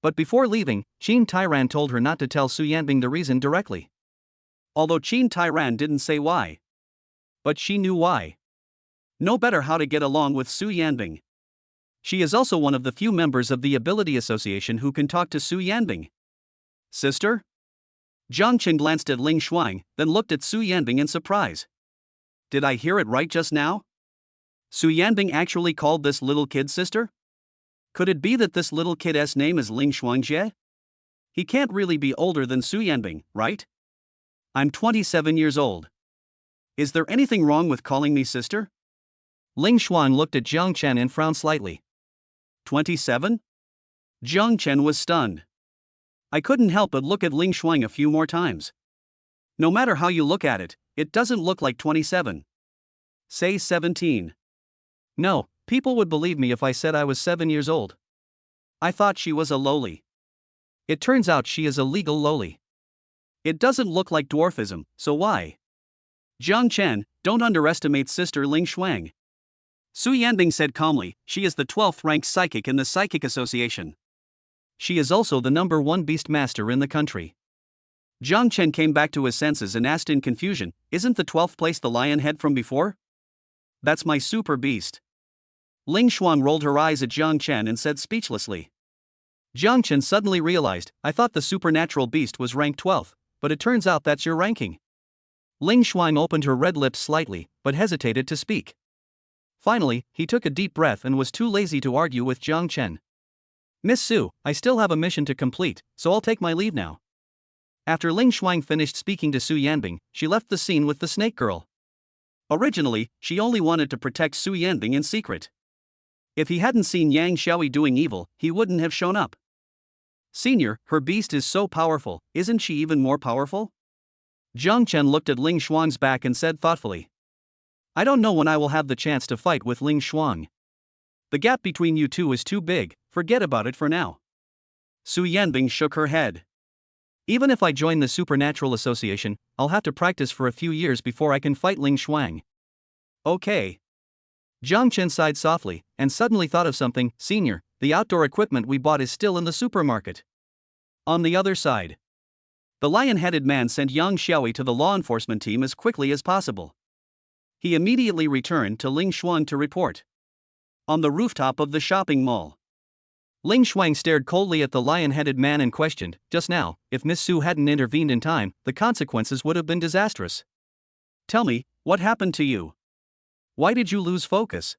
Speaker 1: But before leaving, Qin Tairan told her not to tell Su Yanbing the reason directly. Although Qin Tairan didn't say why. But she knew why. Know better how to get along with Su Yanbing. She is also one of the few members of the Ability Association who can talk to Su Yanbing. Sister? Zhang Chen glanced at Ling Shuang, then looked at Su Yanbing in surprise. Did I hear it right just now? Su Yanbing actually called this little kid sister? Could it be that this little kid's name is Ling Shuangjie? He can't really be older than Su Yanbing, right? I'm 27 years old. Is there anything wrong with calling me sister? Ling Shuang looked at Zhang Chen and frowned slightly. 27? Zhang Chen was stunned. I couldn't help but look at Ling Shuang a few more times. No matter how you look at it, it doesn't look like 27. Say 17. No, people would believe me if I said I was 7 years old. I thought she was a lowly. It turns out she is a legal lowly. It doesn't look like dwarfism, so why? Zhang Chen, don't underestimate Sister Ling Shuang. Su Yanbing said calmly, she is the 12th ranked psychic in the Psychic Association. She is also the #1 beast master in the country. Zhang Chen came back to his senses and asked in confusion, isn't the 12th place the lion head from before? That's my super beast. Ling Shuang rolled her eyes at Zhang Chen and said speechlessly. Zhang Chen suddenly realized, I thought the supernatural beast was ranked 12th, but it turns out that's your ranking. Ling Shuang opened her red lips slightly, but hesitated to speak. Finally, he took a deep breath and was too lazy to argue with Zhang Chen. Miss Su, I still have a mission to complete, so I'll take my leave now. After Ling Shuang finished speaking to Su Yanbing, she left the scene with the snake girl. Originally, she only wanted to protect Su Yanbing in secret. If he hadn't seen Yang Xiaoi doing evil, he wouldn't have shown up. Senior, her beast is so powerful, isn't she even more powerful? Zhang Chen looked at Ling Shuang's back and said thoughtfully. I don't know when I will have the chance to fight with Ling Shuang. The gap between you two is too big, forget about it for now. Su Yanbing shook her head. Even if I join the Supernatural Association, I'll have to practice for a few years before I can fight Ling Shuang. Okay. Zhang Chen sighed softly, and suddenly thought of something. Senior, the outdoor equipment we bought is still in the supermarket. On the other side. The lion-headed man sent Yang Xiaoi to the law enforcement team as quickly as possible. He immediately returned to Ling Shuang to report. On the rooftop of the shopping mall. Ling Shuang stared coldly at the lion-headed man and questioned, just now, if Miss Su hadn't intervened in time, the consequences would have been disastrous. Tell me, what happened to you? Why did you lose focus?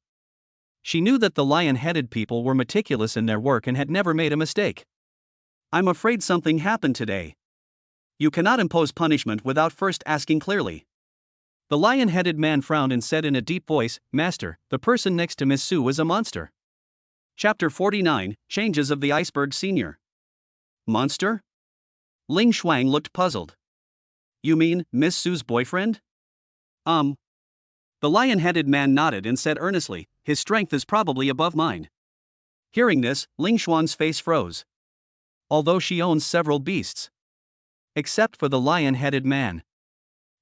Speaker 1: She knew that the lion-headed people were meticulous in their work and had never made a mistake. I'm afraid something happened today. You cannot impose punishment without first asking clearly. The lion-headed man frowned and said in a deep voice, Master, the person next to Miss Su is a monster. Chapter 49, Changes of the Iceberg Senior. Monster? Ling Shuang looked puzzled. You mean, Miss Su's boyfriend? The lion-headed man nodded and said earnestly, his strength is probably above mine. Hearing this, Ling Shuang's face froze. Although she owns several beasts. Except for the lion-headed man.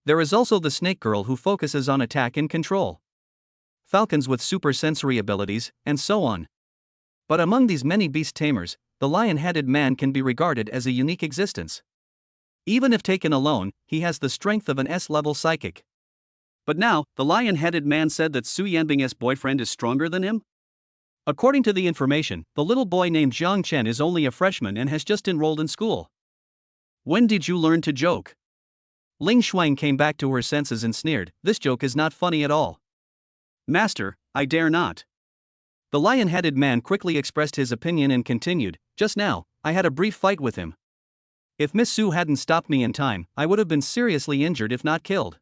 Speaker 1: There is also the snake girl who focuses on attack and control. Falcons with super sensory abilities, and so on. But among these many beast tamers, the lion-headed man can be regarded as a unique existence. Even if taken alone, he has the strength of an S-level psychic. But now, the lion-headed man said that Su Yanbing's boyfriend is stronger than him? According to the information, the little boy named Zhang Chen is only a freshman and has just enrolled in school. When did you learn to joke? Ling Shuang came back to her senses and sneered, this joke is not funny at all. Master, I dare not. The lion-headed man quickly expressed his opinion and continued, just now, I had a brief fight with him. If Miss Su hadn't stopped me in time, I would have been seriously injured if not killed.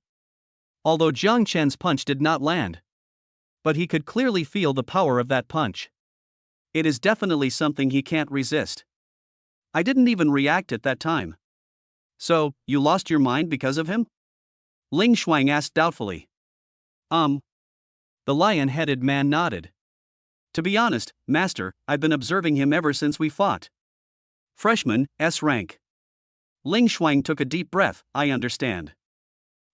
Speaker 1: Although Zhang Chen's punch did not land. But he could clearly feel the power of that punch. It is definitely something he can't resist. I didn't even react at that time. So, you lost your mind because of him? Ling Shuang asked doubtfully. The lion-headed man nodded. To be honest, Master, I've been observing him ever since we fought. Freshman, S rank. Ling Shuang took a deep breath. I understand.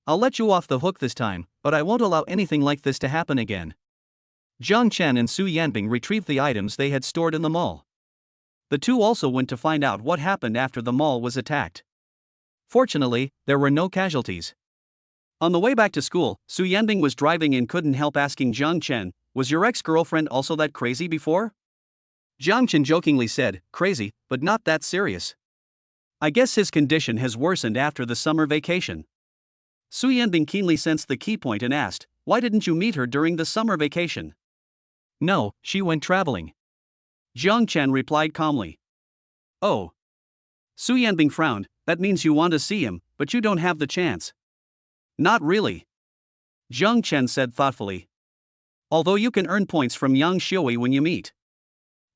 Speaker 1: I'll let you off the hook this time, but I won't allow anything like this to happen again. Jiang Chen and Su Yanbing retrieved the items they had stored in the mall. The two also went to find out what happened after the mall was attacked. Fortunately, there were no casualties. On the way back to school, Su Yanbing was driving and couldn't help asking Jiang Chen, "Was your ex-girlfriend also that crazy before?" Jiang Chen jokingly said, "Crazy, but not that serious. I guess his condition has worsened after the summer vacation." Su Yanbing keenly sensed the key point and asked, "Why didn't you meet her during the summer vacation?" "No, she went traveling." Jiang Chen replied calmly. "Oh." Su Yanbing frowned. "That means you want to see him, but you don't have the chance." "Not really." Jiang Chen said thoughtfully. "Although you can earn points from young Xiaoi when you meet.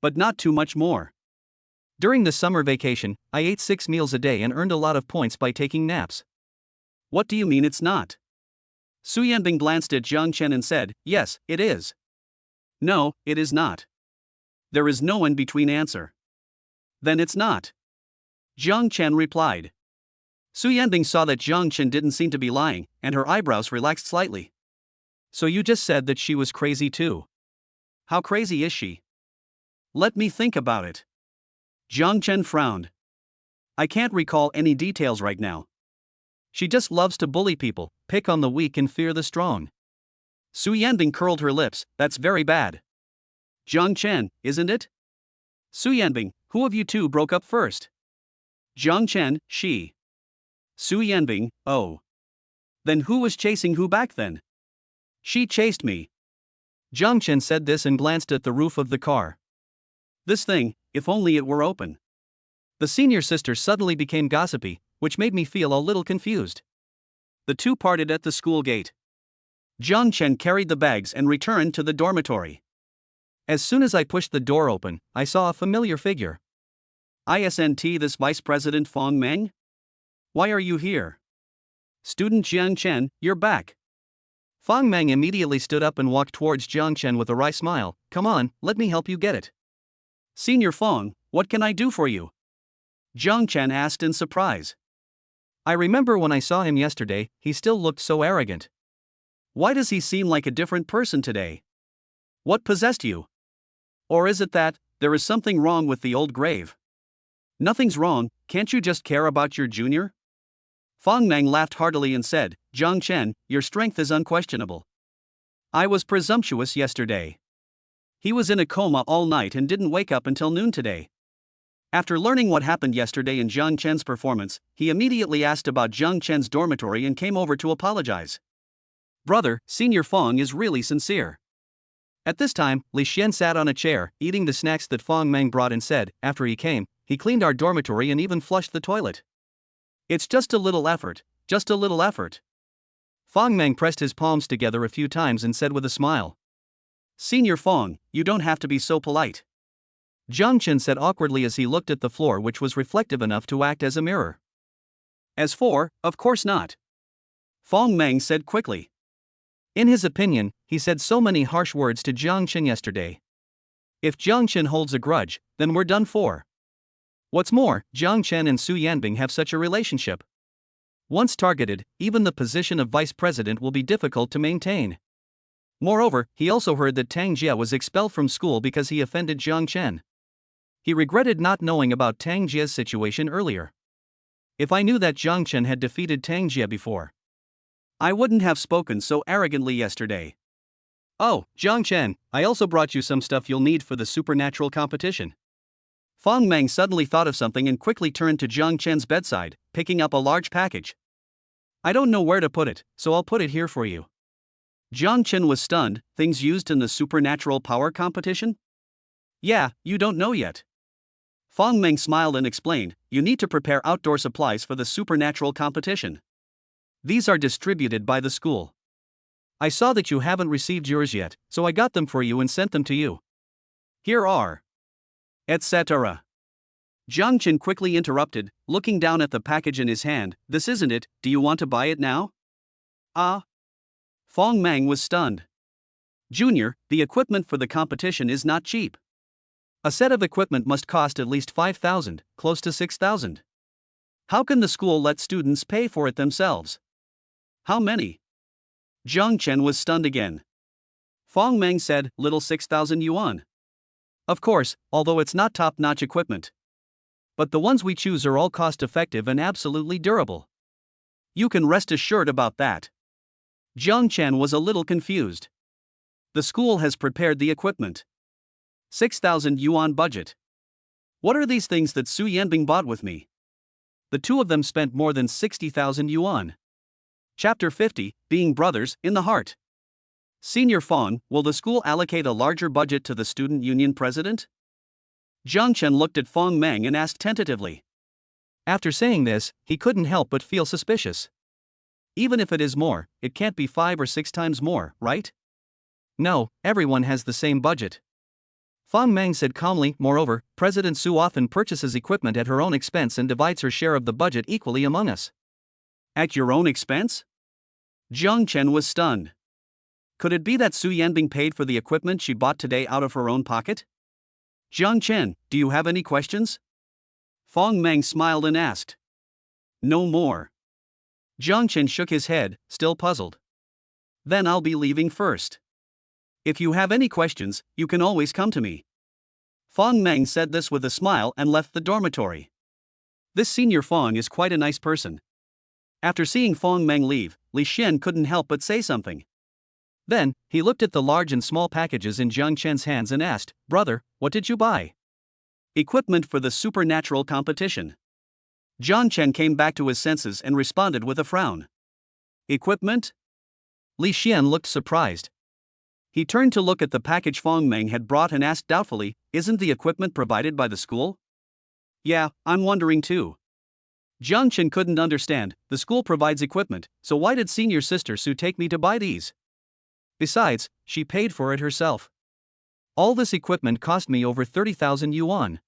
Speaker 1: But not too much more. During the summer vacation, I ate 6 meals a day and earned a lot of points by taking naps." "What do you mean it's not?" Su Yanbing glanced at Jiang Chen and said, "Yes, it is." "No, it is not." There is no in-between answer. "Then it's not." Jiang Chen replied. Su Yanbing saw that Jiang Chen didn't seem to be lying, and her eyebrows relaxed slightly. "So you just said that she was crazy too. How crazy is she?" "Let me think about it." Jiang Chen frowned. "I can't recall any details right now. She just loves to bully people, pick on the weak and fear the strong." Su Yanbing curled her lips. "That's very bad." "Jiang Chen, isn't it?" Su Yanbing, "Who of you two broke up first?" Jiang Chen, "She." Su Yanbing, "Oh. Then who was chasing who back then?" "She chased me." Jiang Chen said this and glanced at the roof of the car. "This thing, if only it were open." The senior sister suddenly became gossipy, which made me feel a little confused. The two parted at the school gate. Jiang Chen carried the bags and returned to the dormitory. As soon as I pushed the door open, I saw a familiar figure. "Isn't this Vice President Fong Meng? Why are you here?" "Student Jiang Chen, you're back." Fong Meng immediately stood up and walked towards Jiang Chen with a wry smile. "Come on, let me help you get it." "Senior Fong, what can I do for you?" Jiang Chen asked in surprise. I remember when I saw him yesterday, he still looked so arrogant. Why does he seem like a different person today? What possessed you? Or is it that there is something wrong with the old grave? "Nothing's wrong, can't you just care about your junior?" Fong Meng laughed heartily and said, "Jiang Chen, your strength is unquestionable. I was presumptuous yesterday. He was in a coma all night and didn't wake up until noon today." After learning what happened yesterday in Jiang Chen's performance, he immediately asked about Jiang Chen's dormitory and came over to apologize. "Brother, Senior Fong is really sincere." At this time, Li Xian sat on a chair, eating the snacks that Fong Meng brought and said, after he came, he cleaned our dormitory and even flushed the toilet. "It's just a little effort, just a little effort." Fong Meng pressed his palms together a few times and said with a smile, "Senior Fong, you don't have to be so polite." Jiang Chen said awkwardly as he looked at the floor, which was reflective enough to act as a mirror. "As for, of course not." Fong Meng said quickly. In his opinion, he said so many harsh words to Jiang Chen yesterday. If Jiang Chen holds a grudge, then we're done for. What's more, Jiang Chen and Su Yanbing have such a relationship. Once targeted, even the position of vice president will be difficult to maintain. Moreover, he also heard that Tangjia was expelled from school because he offended Jiang Chen. He regretted not knowing about Tangjia's situation earlier. If I knew that Jiang Chen had defeated Tangjia before, I wouldn't have spoken so arrogantly yesterday. "Oh, Jiang Chen, I also brought you some stuff you'll need for the supernatural competition." Fong Meng suddenly thought of something and quickly turned to Jiang Chen's bedside, picking up a large package. "I don't know where to put it, so I'll put it here for you." Jiang Chen was stunned. "Things used in the supernatural power competition?" "Yeah, you don't know yet." Fong Meng smiled and explained, "You need to prepare outdoor supplies for the supernatural competition. These are distributed by the school. I saw that you haven't received yours yet, so I got them for you and sent them to you. Here are. Etc. Jiang Chen quickly interrupted, looking down at the package in his hand. "This isn't it, do you want to buy it now?" "Ah." Fong Meng was stunned. Junior, the equipment for the competition is not cheap. A set of equipment must cost at least 5,000, close to 6,000. How can the school let students pay for it themselves? How many? Jiang Chen was stunned again. Fong Meng said, little 6,000 yuan. Of course, although it's not top-notch equipment. But the ones we choose are all cost-effective and absolutely durable. You can rest assured about that. Jiang Chen was a little confused. The school has prepared the equipment. 6,000 yuan budget. What are these things that Su Yanbing bought with me? The two of them spent more than 60,000 yuan. Chapter 50, Being Brothers in the Heart. Senior Fong, will the school allocate a larger budget to the student union president? Jiang Chen looked at Fong Meng and asked tentatively. After saying this, he couldn't help but feel suspicious. Even if it is more, it can't be 5 or 6 times more, right? No, everyone has the same budget. Fong Meng said calmly, moreover, President Su often purchases equipment at her own expense and divides her share of the budget equally among us. At your own expense? Jiang Chen was stunned. Could it be that Su Yanbing paid for the equipment she bought today out of her own pocket? Jiang Chen, do you have any questions? Fong Meng smiled and asked. No more. Jiang Chen shook his head, still puzzled. Then I'll be leaving first. If you have any questions, you can always come to me. Fong Meng said this with a smile and left the dormitory. This senior Fong is quite a nice person. After seeing Fong Meng leave, Li Xian couldn't help but say something. Then, he looked at the large and small packages in Jiang Chen's hands and asked, Brother, what did you buy? Equipment for the supernatural competition. Jiang Chen came back to his senses and responded with a frown. Equipment? Li Xian looked surprised. He turned to look at the package Fong Meng had brought and asked doubtfully, Isn't the equipment provided by the school? Yeah, I'm wondering too. Jiang Chen couldn't understand, the school provides equipment, so why did senior sister Su take me to buy these? Besides, she paid for it herself. All this equipment cost me over 30,000 yuan.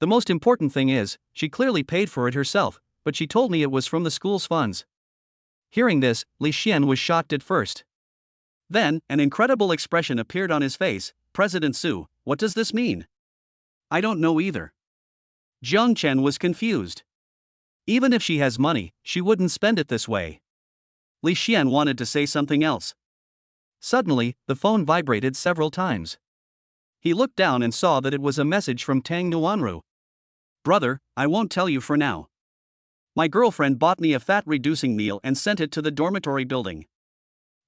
Speaker 1: The most important thing is, she clearly paid for it herself, but she told me it was from the school's funds. Hearing this, Li Xian was shocked at first. Then, an incredible expression appeared on his face. President Su, what does this mean? I don't know either. Jiang Chen was confused. Even if she has money, she wouldn't spend it this way. Li Xian wanted to say something else. Suddenly, the phone vibrated several times. He looked down and saw that it was a message from Tang Nuanru. Brother, I won't tell you for now. My girlfriend bought me a fat-reducing meal and sent it to the dormitory building.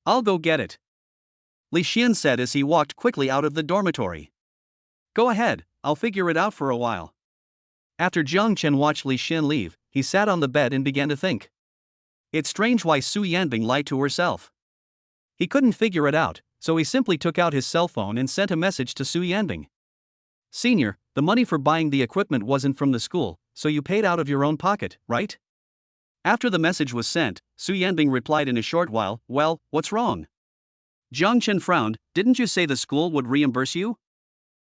Speaker 1: I'll go get it. Li Xian said as he walked quickly out of the dormitory. Go ahead, I'll figure it out for a while. After Jiang Chen watched Li Xian leave, he sat on the bed and began to think. It's strange why Su Yanbing lied to herself. He couldn't figure it out, so he simply took out his cell phone and sent a message to Su Yanbing. Senior, the money for buying the equipment wasn't from the school, so you paid out of your own pocket, right? After the message was sent, Su Yanbing replied in a short while, Well, what's wrong? Jiang Chen frowned, Didn't you say the school would reimburse you?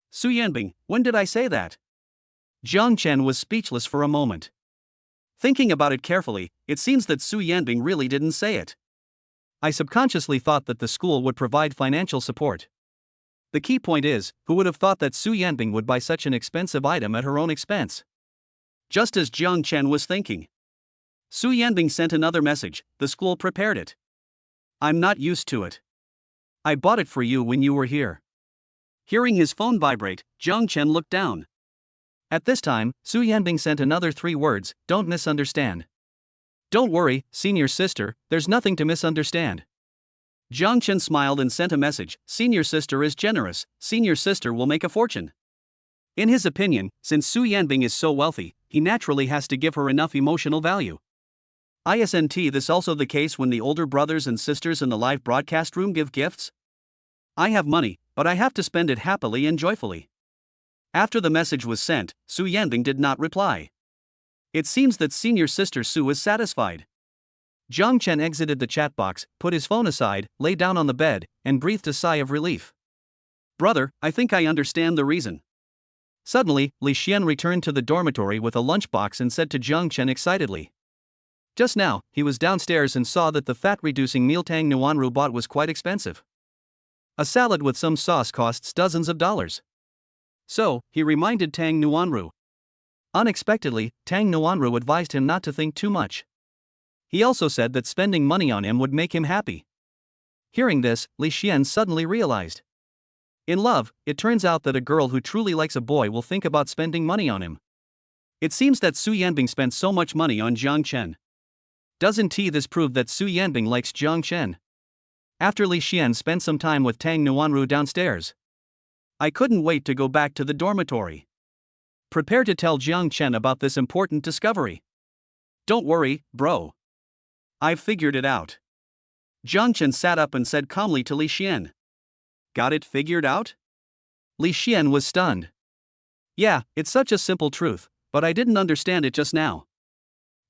Speaker 1: Su Yanbing, when did I say that? Jiang Chen was speechless for a moment. Thinking about it carefully, it seems that Su Yanbing really didn't say it. I subconsciously thought that the school would provide financial support. The key point is, who would have thought that Su Yanbing would buy such an expensive item at her own expense? Just as Jiang Chen was thinking. Su Yanbing sent another message, the school prepared it. I'm not used to it. I bought it for you when you were here. Hearing his phone vibrate, Jiang Chen looked down. At this time, Su Yanbing sent another 3 words, Don't misunderstand. Don't worry, senior sister, there's nothing to misunderstand. Jiang Chen smiled and sent a message, Senior sister is generous, senior sister will make a fortune. In his opinion, since Su Yanbing is so wealthy, he naturally has to give her enough emotional value. Isn't this also the case when the older brothers and sisters in the live broadcast room give gifts? I have money, but I have to spend it happily and joyfully. After the message was sent, Su Yanbing did not reply. It seems that senior sister Su is satisfied. Jiang Chen exited the chat box, put his phone aside, lay down on the bed, and breathed a sigh of relief. Brother, I think I understand the reason. Suddenly, Li Xian returned to the dormitory with a lunchbox and said to Jiang Chen excitedly. Just now, he was downstairs and saw that the fat-reducing meal Tang Nuanru bought was quite expensive. A salad with some sauce costs dozens of dollars. So, he reminded Tang Nuanru. Unexpectedly, Tang Nuanru advised him not to think too much. He also said that spending money on him would make him happy. Hearing this, Li Xian suddenly realized. In love, it turns out that a girl who truly likes a boy will think about spending money on him. It seems that Su Yanbing spent so much money on Jiang Chen. Doesn't this prove that Su Yanbing likes Jiang Chen? After Li Xian spent some time with Tang Nuanru downstairs. I couldn't wait to go back to the dormitory. Prepare to tell Jiang Chen about this important discovery. Don't worry, bro. I've figured it out. Jiang Chen sat up and said calmly to Li Xian. Got it figured out? Li Xian was stunned. Yeah, it's such a simple truth, but I didn't understand it just now.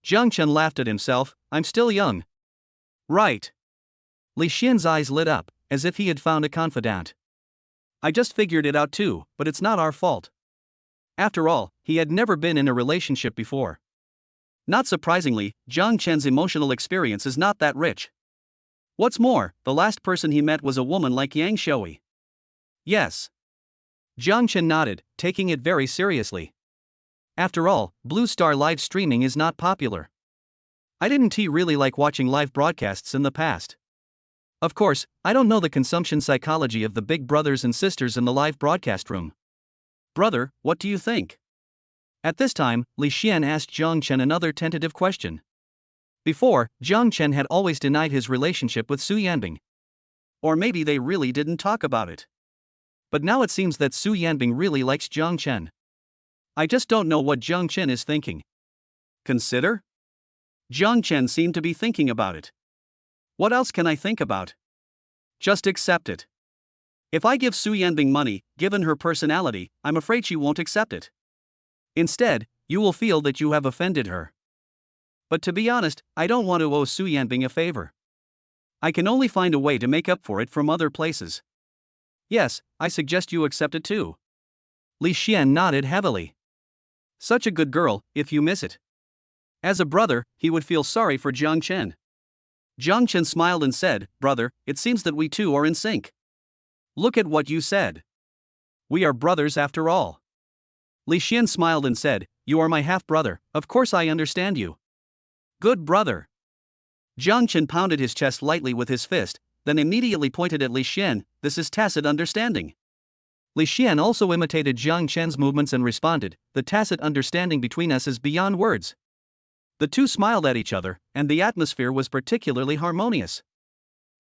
Speaker 1: Jiang Chen laughed at himself. I'm still young. Right. Li Xian's eyes lit up, as if he had found a confidant. I just figured it out too, but it's not our fault. After all, he had never been in a relationship before. Not surprisingly, Jiang Chen's emotional experience is not that rich. What's more, the last person he met was a woman like Yang Xiaoi. Yes. Jiang Chen nodded, taking it very seriously. After all, Blue Star live streaming is not popular. I didn't really like watching live broadcasts in the past. Of course, I don't know the consumption psychology of the big brothers and sisters in the live broadcast room. Brother, what do you think? At this time, Li Xian asked Jiang Chen another tentative question. Before, Jiang Chen had always denied his relationship with Su Yanbing. Or maybe they really didn't talk about it. But now it seems that Su Yanbing really likes Jiang Chen. I just don't know what Jiang Chen is thinking. Consider? Jiang Chen seemed to be thinking about it. What else can I think about? Just accept it. If I give Su Yanbing money, given her personality, I'm afraid she won't accept it. Instead, you will feel that you have offended her. But to be honest, I don't want to owe Su Yanbing a favor. I can only find a way to make up for it from other places. Yes, I suggest you accept it too. Li Xian nodded heavily. Such a good girl, if you miss it. As a brother, he would feel sorry for Jiang Chen. Jiang Chen smiled and said, Brother, it seems that we two are in sync. Look at what you said. We are brothers after all. Li Xian smiled and said, You are my half-brother, of course I understand you. Good brother. Jiang Chen pounded his chest lightly with his fist, then immediately pointed at Li Xian, This is tacit understanding. Li Xian also imitated Jiang Chen's movements and responded, The tacit understanding between us is beyond words. The two smiled at each other, and the atmosphere was particularly harmonious.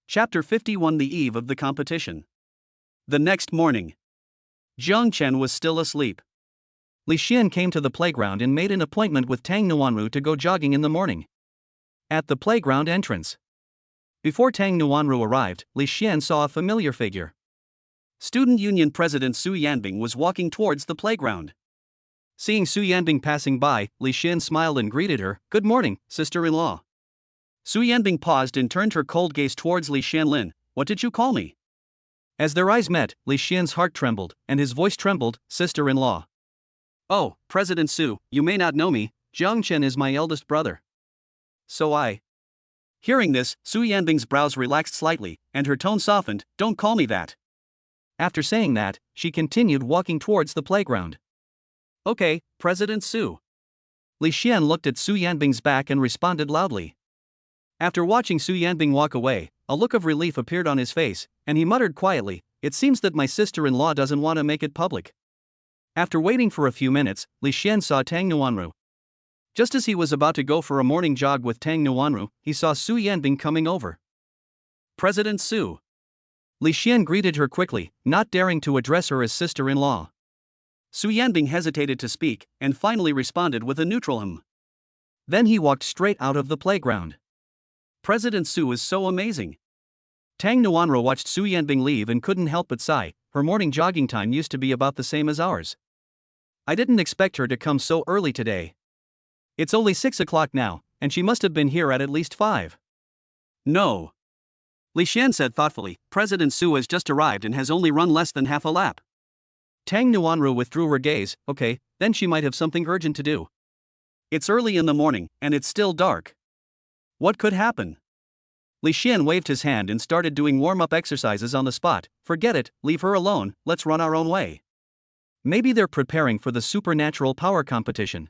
Speaker 1: Chapter 51 The eve of the competition. The next morning. Jiang Chen was still asleep. Li Xian came to the playground and made an appointment with Tang Nuanru to go jogging in the morning. At the playground entrance. Before Tang Nuanru arrived, Li Xian saw a familiar figure. Student Union President Su Yanbing was walking towards the playground. Seeing Su Yanbing passing by, Li Xian smiled and greeted her, Good morning, sister-in-law. Su Yanbing paused and turned her cold gaze towards Li Xianlin, What did you call me? As their eyes met, Li Xian's heart trembled, and his voice trembled, Sister-in-law. Oh, President Su, you may not know me, Jiang Chen is my eldest brother. So I. Hearing this, Su Yanbing's brows relaxed slightly, and her tone softened, Don't call me that. After saying that, she continued walking towards the playground. Okay, President Su. Li Xian looked at Su Yanbing's back and responded loudly. After watching Su Yanbing walk away, a look of relief appeared on his face, and he muttered quietly, It seems that my sister-in-law doesn't want to make it public. After waiting for a few minutes, Li Xian saw Tang Nuanru. Just as he was about to go for a morning jog with Tang Nuanru, he saw Su Yanbing coming over. President Su. Li Xian greeted her quickly, not daring to address her as sister-in-law. Su Yanbing hesitated to speak, and finally responded with a neutral Then he walked straight out of the playground. President Su is so amazing. Tang Nuanru watched Su Yanbing leave and couldn't help but sigh, her morning jogging time used to be about the same as ours. I didn't expect her to come so early today. It's only 6 o'clock now, and she must have been here at least 5. No. Li Xian said thoughtfully, President Su has just arrived and has only run less than half a lap. Tang Nuanru withdrew her gaze, Okay, then she might have something urgent to do. It's early in the morning, and it's still dark. What could happen? Li Xian waved his hand and started doing warm-up exercises on the spot. Forget it, leave her alone, let's run our own way. Maybe they're preparing for the supernatural power competition.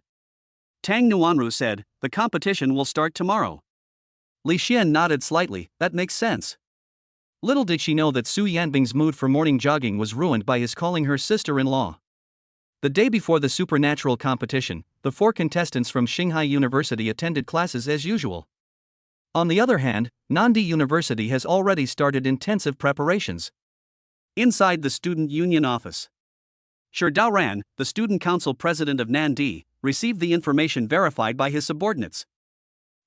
Speaker 1: Tang Nuanru said, the competition will start tomorrow. Li Xian nodded slightly, that makes sense. Little did she know that Su Yanbing's mood for morning jogging was ruined by his calling her sister-in-law. The day before the supernatural competition, the 4 contestants from Xinghai University attended classes as usual. On the other hand, Nandi University has already started intensive preparations. Inside the student union office, Shi Daoran, the student council president of Nandi, received the information verified by his subordinates.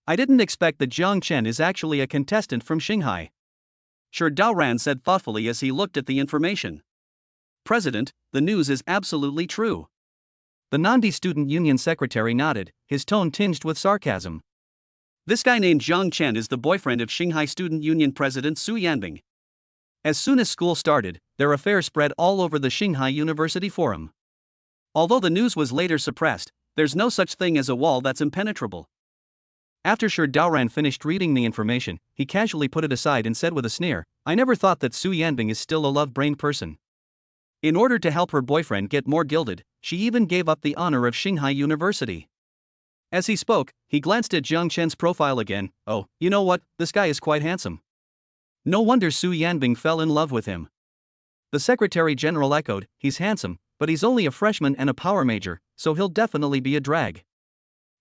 Speaker 1: I didn't expect that Jiang Chen is actually a contestant from Xinghai. Shi Daoran said thoughtfully as he looked at the information. President, the news is absolutely true. The Nandi Student Union secretary nodded, his tone tinged with sarcasm. This guy named Jiang Chen is the boyfriend of Xinghai Student Union President Su Yanbing. As soon as school started, their affair spread all over the Xinghai University forum. Although the news was later suppressed, there's no such thing as a wall that's impenetrable. After Shi Daoran finished reading the information, he casually put it aside and said with a sneer, I never thought that Su Yanbing is still a love-brained person. In order to help her boyfriend get more gilded, she even gave up the honor of Xinghai University. As he spoke, he glanced at Jiang Chen's profile again. Oh, you know what, this guy is quite handsome. No wonder Su Yanbing fell in love with him. The Secretary General echoed, he's handsome, but he's only a freshman and a power major, so he'll definitely be a drag.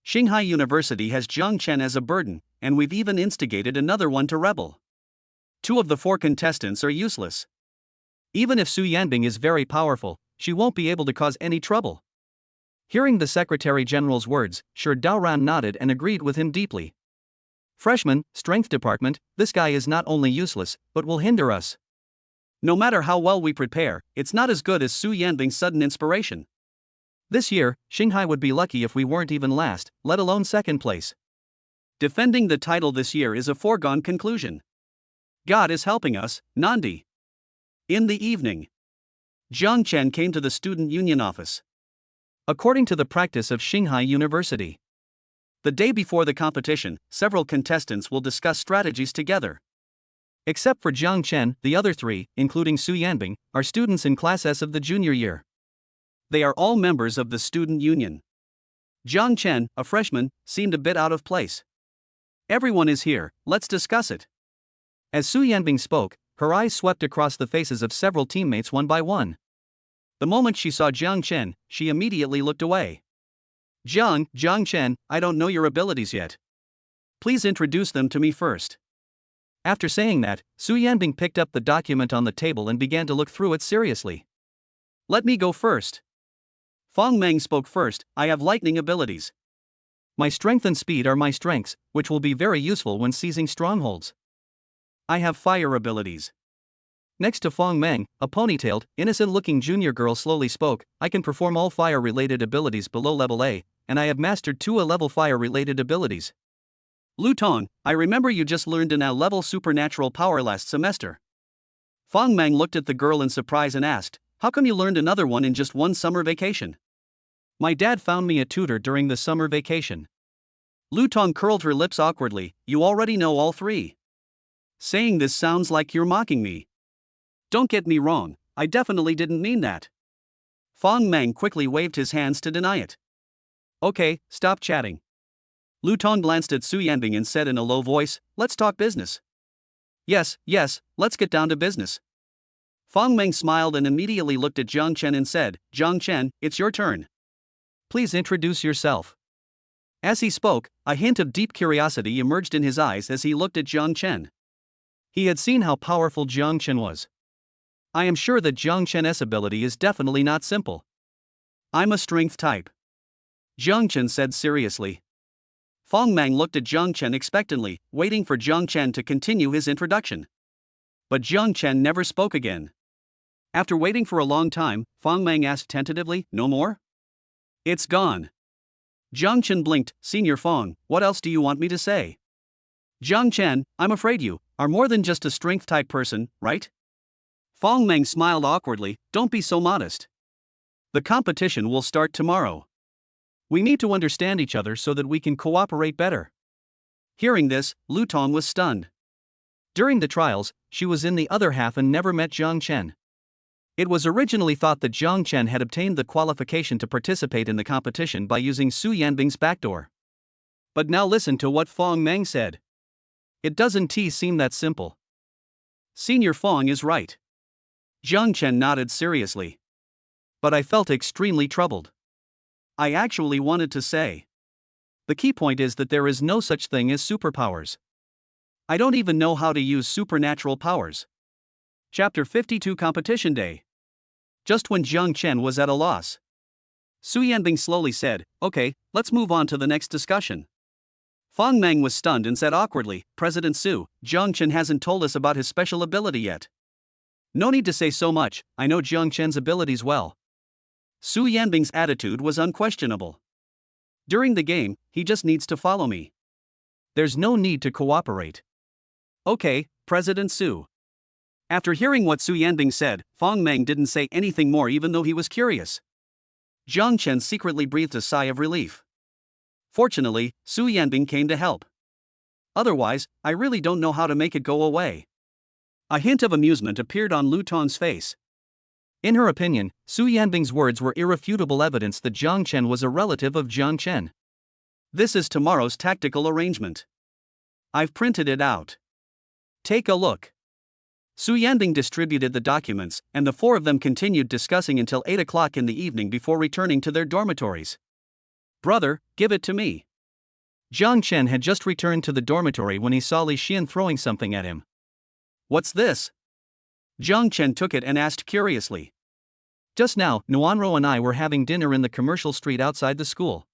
Speaker 1: Xinghai University has Jiang Chen as a burden, and we've even instigated another one to rebel. 2 of the 4 contestants are useless. Even if Su Yanbing is very powerful, she won't be able to cause any trouble. Hearing the Secretary General's words, Shi Daoran nodded and agreed with him deeply. Freshman, Strength Department, this guy is not only useless, but will hinder us. No matter how well we prepare, it's not as good as Su Yanbing's sudden inspiration. This year, Xinghai would be lucky if we weren't even last, let alone second place. Defending the title this year is a foregone conclusion. God is helping us, Nandi. In the evening, Jiang Chen came to the student union office. According to the practice of Xinghai University, the day before the competition, several contestants will discuss strategies together. Except for Jiang Chen, the other 3, including Su Yanbing, are students in Class S of the junior year. They are all members of the student union. Jiang Chen, a freshman, seemed a bit out of place. Everyone is here, let's discuss it. As Su Yanbing spoke, her eyes swept across the faces of several teammates one by one. The moment she saw Jiang Chen, she immediately looked away. Jiang Chen, I don't know your abilities yet. Please introduce them to me first. After saying that, Su Yanbing picked up the document on the table and began to look through it seriously. Let me go first. Fang Meng spoke first, I have lightning abilities. My strength and speed are my strengths, which will be very useful when seizing strongholds. I have fire abilities. Next to Fang Meng, a ponytailed, innocent-looking junior girl slowly spoke, I can perform all fire-related abilities below level A, and I have mastered 2 A-level fire-related abilities. Lu Tong, I remember you just learned an A-level supernatural power last semester. Fang Meng looked at the girl in surprise and asked, how come you learned another one in just one summer vacation? My dad found me a tutor during the summer vacation. Lu Tong curled her lips awkwardly, you already know all 3. Saying this sounds like you're mocking me. Don't get me wrong, I definitely didn't mean that. Fang Meng quickly waved his hands to deny it. Okay, stop chatting. Lu Tong glanced at Su Yanbing and said in a low voice, let's talk business. Yes, let's get down to business. Fang Meng smiled and immediately looked at Jiang Chen and said, Jiang Chen, it's your turn. Please introduce yourself. As he spoke, a hint of deep curiosity emerged in his eyes as he looked at Jiang Chen. He had seen how powerful Jiang Chen was. I am sure that Jiang Chen's ability is definitely not simple. I'm a strength type. Jiang Chen said seriously. Fang Meng looked at Jiang Chen expectantly, waiting for Jiang Chen to continue his introduction. But Jiang Chen never spoke again. After waiting for a long time, Fang Meng asked tentatively, no more? It's gone. Jiang Chen blinked, Senior Fang, what else do you want me to say? Jiang Chen, I'm afraid you are more than just a strength-type person, right? Fang Meng smiled awkwardly, don't be so modest. The competition will start tomorrow. We need to understand each other so that we can cooperate better. Hearing this, Lu Tong was stunned. During the trials, she was in the other half and never met Jiang Chen. It was originally thought that Jiang Chen had obtained the qualification to participate in the competition by using Su Yanbing's backdoor. But now listen to what Fong Meng said. It doesn't seem that simple. Senior Fong is right. Jiang Chen nodded seriously. But I felt extremely troubled. I actually wanted to say. The key point is that there is no such thing as superpowers. I don't even know how to use supernatural powers. Chapter 52 Competition Day. Just when Jiang Chen was at a loss, Su Yanbing slowly said, "Okay, let's move on to the next discussion." Fong Meng was stunned and said awkwardly, "President Su, Jiang Chen hasn't told us about his special ability yet." "No need to say so much, I know Jiang Chen's abilities well." Su Yanbing's attitude was unquestionable. "During the game, he just needs to follow me. There's no need to cooperate." "Okay, President Su." After hearing what Su Yanbing said, Fong Meng didn't say anything more even though he was curious. Jiang Chen secretly breathed a sigh of relief. Fortunately, Su Yanbing came to help. Otherwise, I really don't know how to make it go away. A hint of amusement appeared on Lu Tong's face. In her opinion, Su Yanbing's words were irrefutable evidence that Jiang Chen was a relative of Jiang Chen. "This is tomorrow's tactical arrangement. I've printed it out. Take a look." Su Yanbing distributed the documents, and the four of them continued discussing until 8 o'clock in the evening before returning to their dormitories. "Brother, give it to me." Jiang Chen had just returned to the dormitory when he saw Li Xian throwing something at him. "What's this?" Jiang Chen took it and asked curiously. "Just now, Nuanro and I were having dinner in the commercial street outside the school.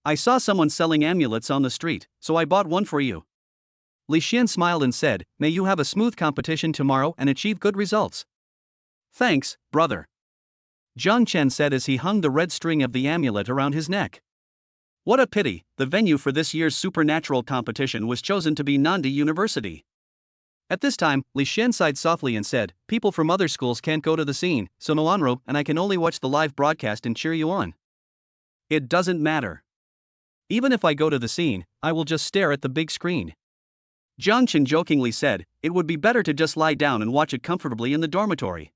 Speaker 1: I saw someone selling amulets on the street, so I bought one for you." Li Xian smiled and said, "May you have a smooth competition tomorrow and achieve good results." "Thanks, brother," Jiang Chen said as he hung the red string of the amulet around his neck. What a pity, the venue for this year's supernatural competition was chosen to be Nandi University. At this time, Li Xian sighed softly and said, "People from other schools can't go to the scene, so Nuanro and I can only watch the live broadcast and cheer you on." "It doesn't matter. Even if I go to the scene, I will just stare at the big screen." Jiang Chen jokingly said, "It would be better to just lie down and watch it comfortably in the dormitory."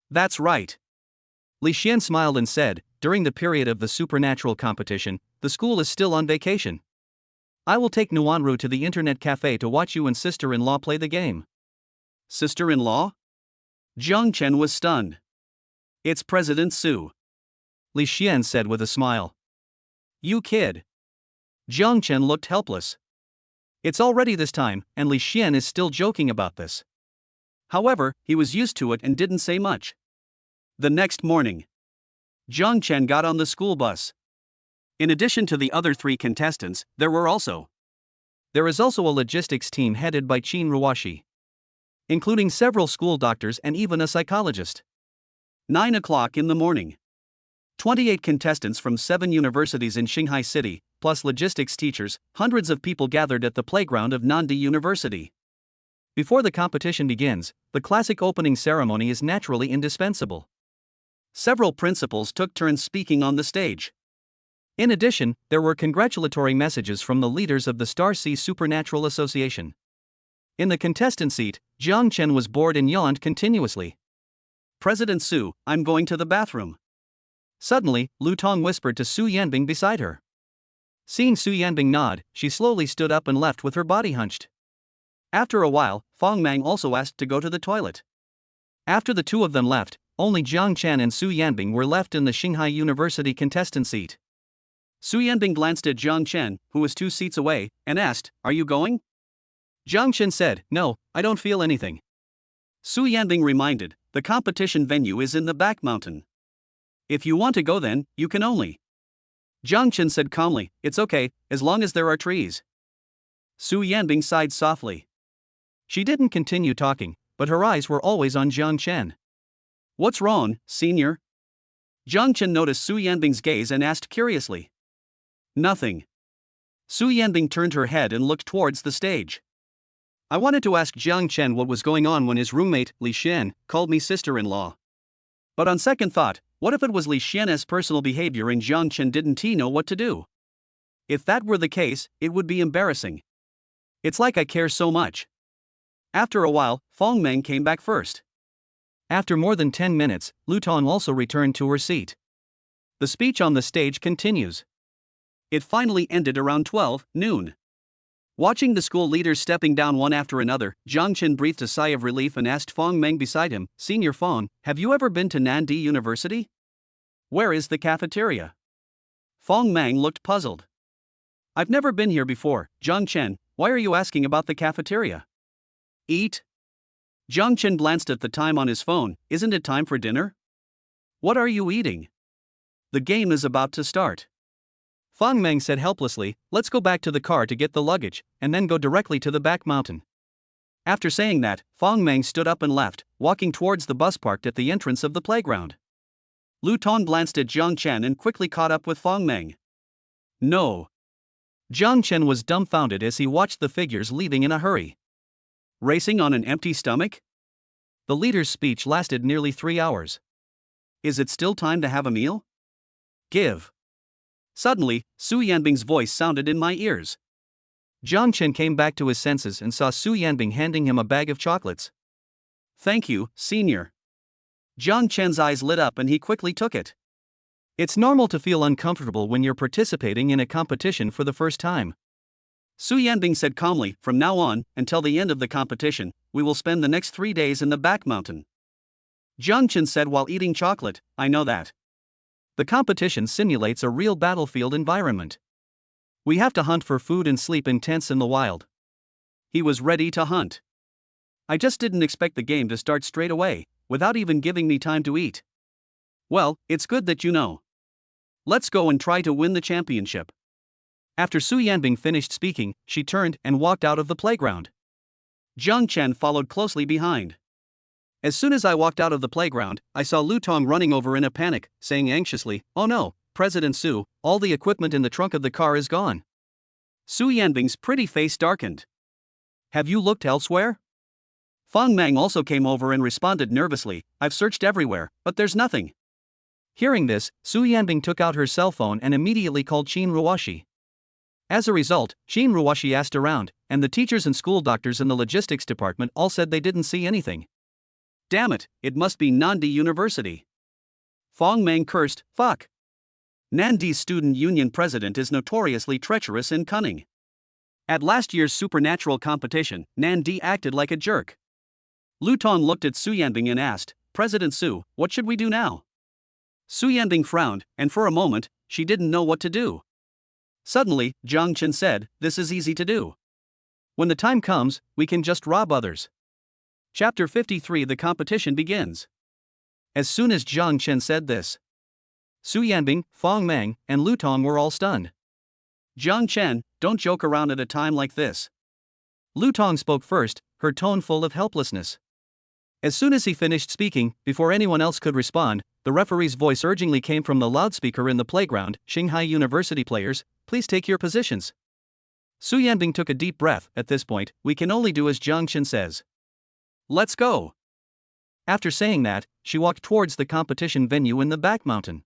Speaker 1: "That's right." Li Xian smiled and said, "During the period of the supernatural competition, the school is still on vacation. I will take Nuanru to the internet cafe to watch you and sister-in-law play the game." "Sister-in-law?" Jiang Chen was stunned. "It's President Su," Li Xian said with a smile. "You kid." Jiang Chen looked helpless. It's already this time, and Li Xian is still joking about this. However, he was used to it and didn't say much. The next morning, Jiang Chen got on the school bus. In addition to the other three contestants, there is also a logistics team headed by Qin Ruoshi, including several school doctors and even a psychologist. 9 o'clock in the morning. 28 contestants from 7 universities in Shanghai City, plus logistics teachers, hundreds of people gathered at the playground of Nandi University. Before the competition begins, the classic opening ceremony is naturally indispensable. Several principals took turns speaking on the stage. In addition, there were congratulatory messages from the leaders of the Star Sea Supernatural Association. In the contestant seat, Jiang Chen was bored and yawned continuously. "President Su, I'm going to the bathroom." Suddenly, Lu Tong whispered to Su Yanbing beside her. Seeing Su Yanbing nod, she slowly stood up and left with her body hunched. After a while, Fong Meng also asked to go to the toilet. After the two of them left, only Jiang Chen and Su Yanbing were left in the Shanghai University contestant seat. Su Yanbing glanced at Jiang Chen, who was 2 seats away, and asked, "Are you going?" Jiang Chen said, "No, I don't feel anything." Su Yanbing reminded, "The competition venue is in the back mountain. If you want to go then, you can only." Jiang Chen said calmly, "It's okay, as long as there are trees." Su Yanbing sighed softly. She didn't continue talking, but her eyes were always on Jiang Chen. "What's wrong, senior?" Jiang Chen noticed Su Yanbing's gaze and asked curiously. "Nothing." Su Yanbing turned her head and looked towards the stage. "I wanted to ask Jiang Chen what was going on when his roommate, Li Xian, called me sister-in-law. But on second thought, what if it was Li Xian's personal behavior and Jiang Chen didn't know what to do? If that were the case, it would be embarrassing. It's like I care so much." After a while, Fong Meng came back first. After more than 10 minutes, Lu Tong also returned to her seat. The speech on the stage continues. It finally ended around 12 noon. Watching the school leaders stepping down one after another, Jiang Chen breathed a sigh of relief and asked Fong Meng beside him, "Senior Fong, have you ever been to Nandi University? Where is the cafeteria?" Fong Meng looked puzzled. "I've never been here before, Jiang Chen, why are you asking about the cafeteria?" "Eat?" Jiang Chen glanced at the time on his phone. "Isn't it time for dinner?" "What are you eating?" "The game is about to start." Fong Meng said helplessly, "Let's go back to the car to get the luggage, and then go directly to the back mountain." After saying that, Fong Meng stood up and left, walking towards the bus parked at the entrance of the playground. Lu Tong glanced at Jiang Chen and quickly caught up with Fong Meng. "No." Jiang Chen was dumbfounded as he watched the figures leaving in a hurry. Racing on an empty stomach? The leader's speech lasted nearly 3 hours. Is it still time to have a meal? Give. Suddenly, Su Yanbing's voice sounded in my ears. Jiang Chen came back to his senses and saw Su Yanbing handing him a bag of chocolates. "Thank you, senior." Jiang Chen's eyes lit up and he quickly took it. It's normal to feel uncomfortable when you're participating in a competition for the first time. Su Yanbing said calmly, "From now on, until the end of the competition, we will spend the next 3 days in the back mountain." Jiang Chen said while eating chocolate, "I know that. The competition simulates a real battlefield environment. We have to hunt for food and sleep in tents in the wild." He was ready to hunt. "I just didn't expect the game to start straight away, without even giving me time to eat." "Well, it's good that you know. Let's go and try to win the championship." After Su Yanbing finished speaking, she turned and walked out of the playground. Jiang Chen followed closely behind. As soon as I walked out of the playground, I saw Lu Tong running over in a panic, saying anxiously, "Oh no, President Su, all the equipment in the trunk of the car is gone." Su Yanbing's pretty face darkened. "Have you looked elsewhere?" Fong Meng also came over and responded nervously, "I've searched everywhere, but there's nothing." Hearing this, Su Yanbing took out her cell phone and immediately called Qin Ruoshi. As a result, Qin Ruoshi asked around, and the teachers and school doctors in the logistics department all said they didn't see anything. "Damn it, it must be Nandi University." Fong Meng cursed, "Fuck. Nandi's student union president is notoriously treacherous and cunning. At last year's supernatural competition, Nandi acted like a jerk." Lu Tong looked at Su Yanbing and asked, "President Su, what should we do now?" Su Yanbing frowned, and for a moment, she didn't know what to do. Suddenly, Jiang Chen said, "This is easy to do. When the time comes, we can just rob others." Chapter 53. The competition begins. As soon as Jiang Chen said this, Su Yanbing, Fong Meng, and Lu Tong were all stunned. "Jiang Chen, don't joke around at a time like this." Lu Tong spoke first, her tone full of helplessness. As soon as he finished speaking, before anyone else could respond, the referee's voice urgently came from the loudspeaker in the playground, "Shanghai University players, please take your positions." Su Yanbing took a deep breath. At this point, we can only do as Jiang Chen says. Let's go. After saying that, she walked towards the competition venue in the back mountain.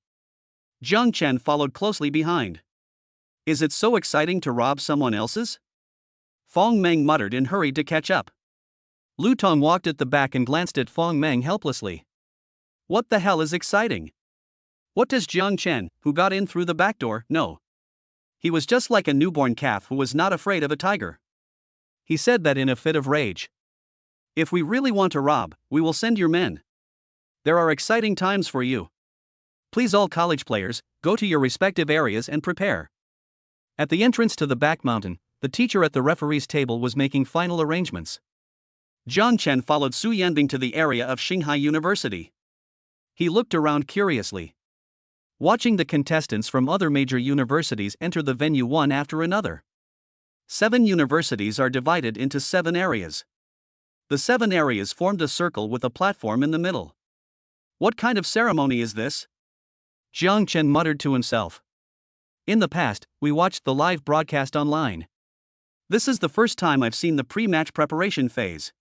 Speaker 1: Jiang Chen followed closely behind. Is it so exciting to rob someone else's? Fong Meng muttered and hurried to catch up. Lu Tong walked at the back and glanced at Fong Meng helplessly. What the hell is exciting? What does Jiang Chen, who got in through the back door, know? He was just like a newborn calf who was not afraid of a tiger. He said that in a fit of rage. If we really want to rob, we will send your men. There are exciting times for you. Please, all college players, go to your respective areas and prepare. At the entrance to the back mountain, the teacher at the referee's table was making final arrangements. Jiang Chen followed Su Yanbing to the area of Shanghai University. He looked around curiously, watching the contestants from other major universities enter the venue one after another. 7 universities are divided into 7 areas. The 7 areas formed a circle with a platform in the middle. What kind of ceremony is this? Jiang Chen muttered to himself. In the past, we watched the live broadcast online. This is the first time I've seen the pre-match preparation phase.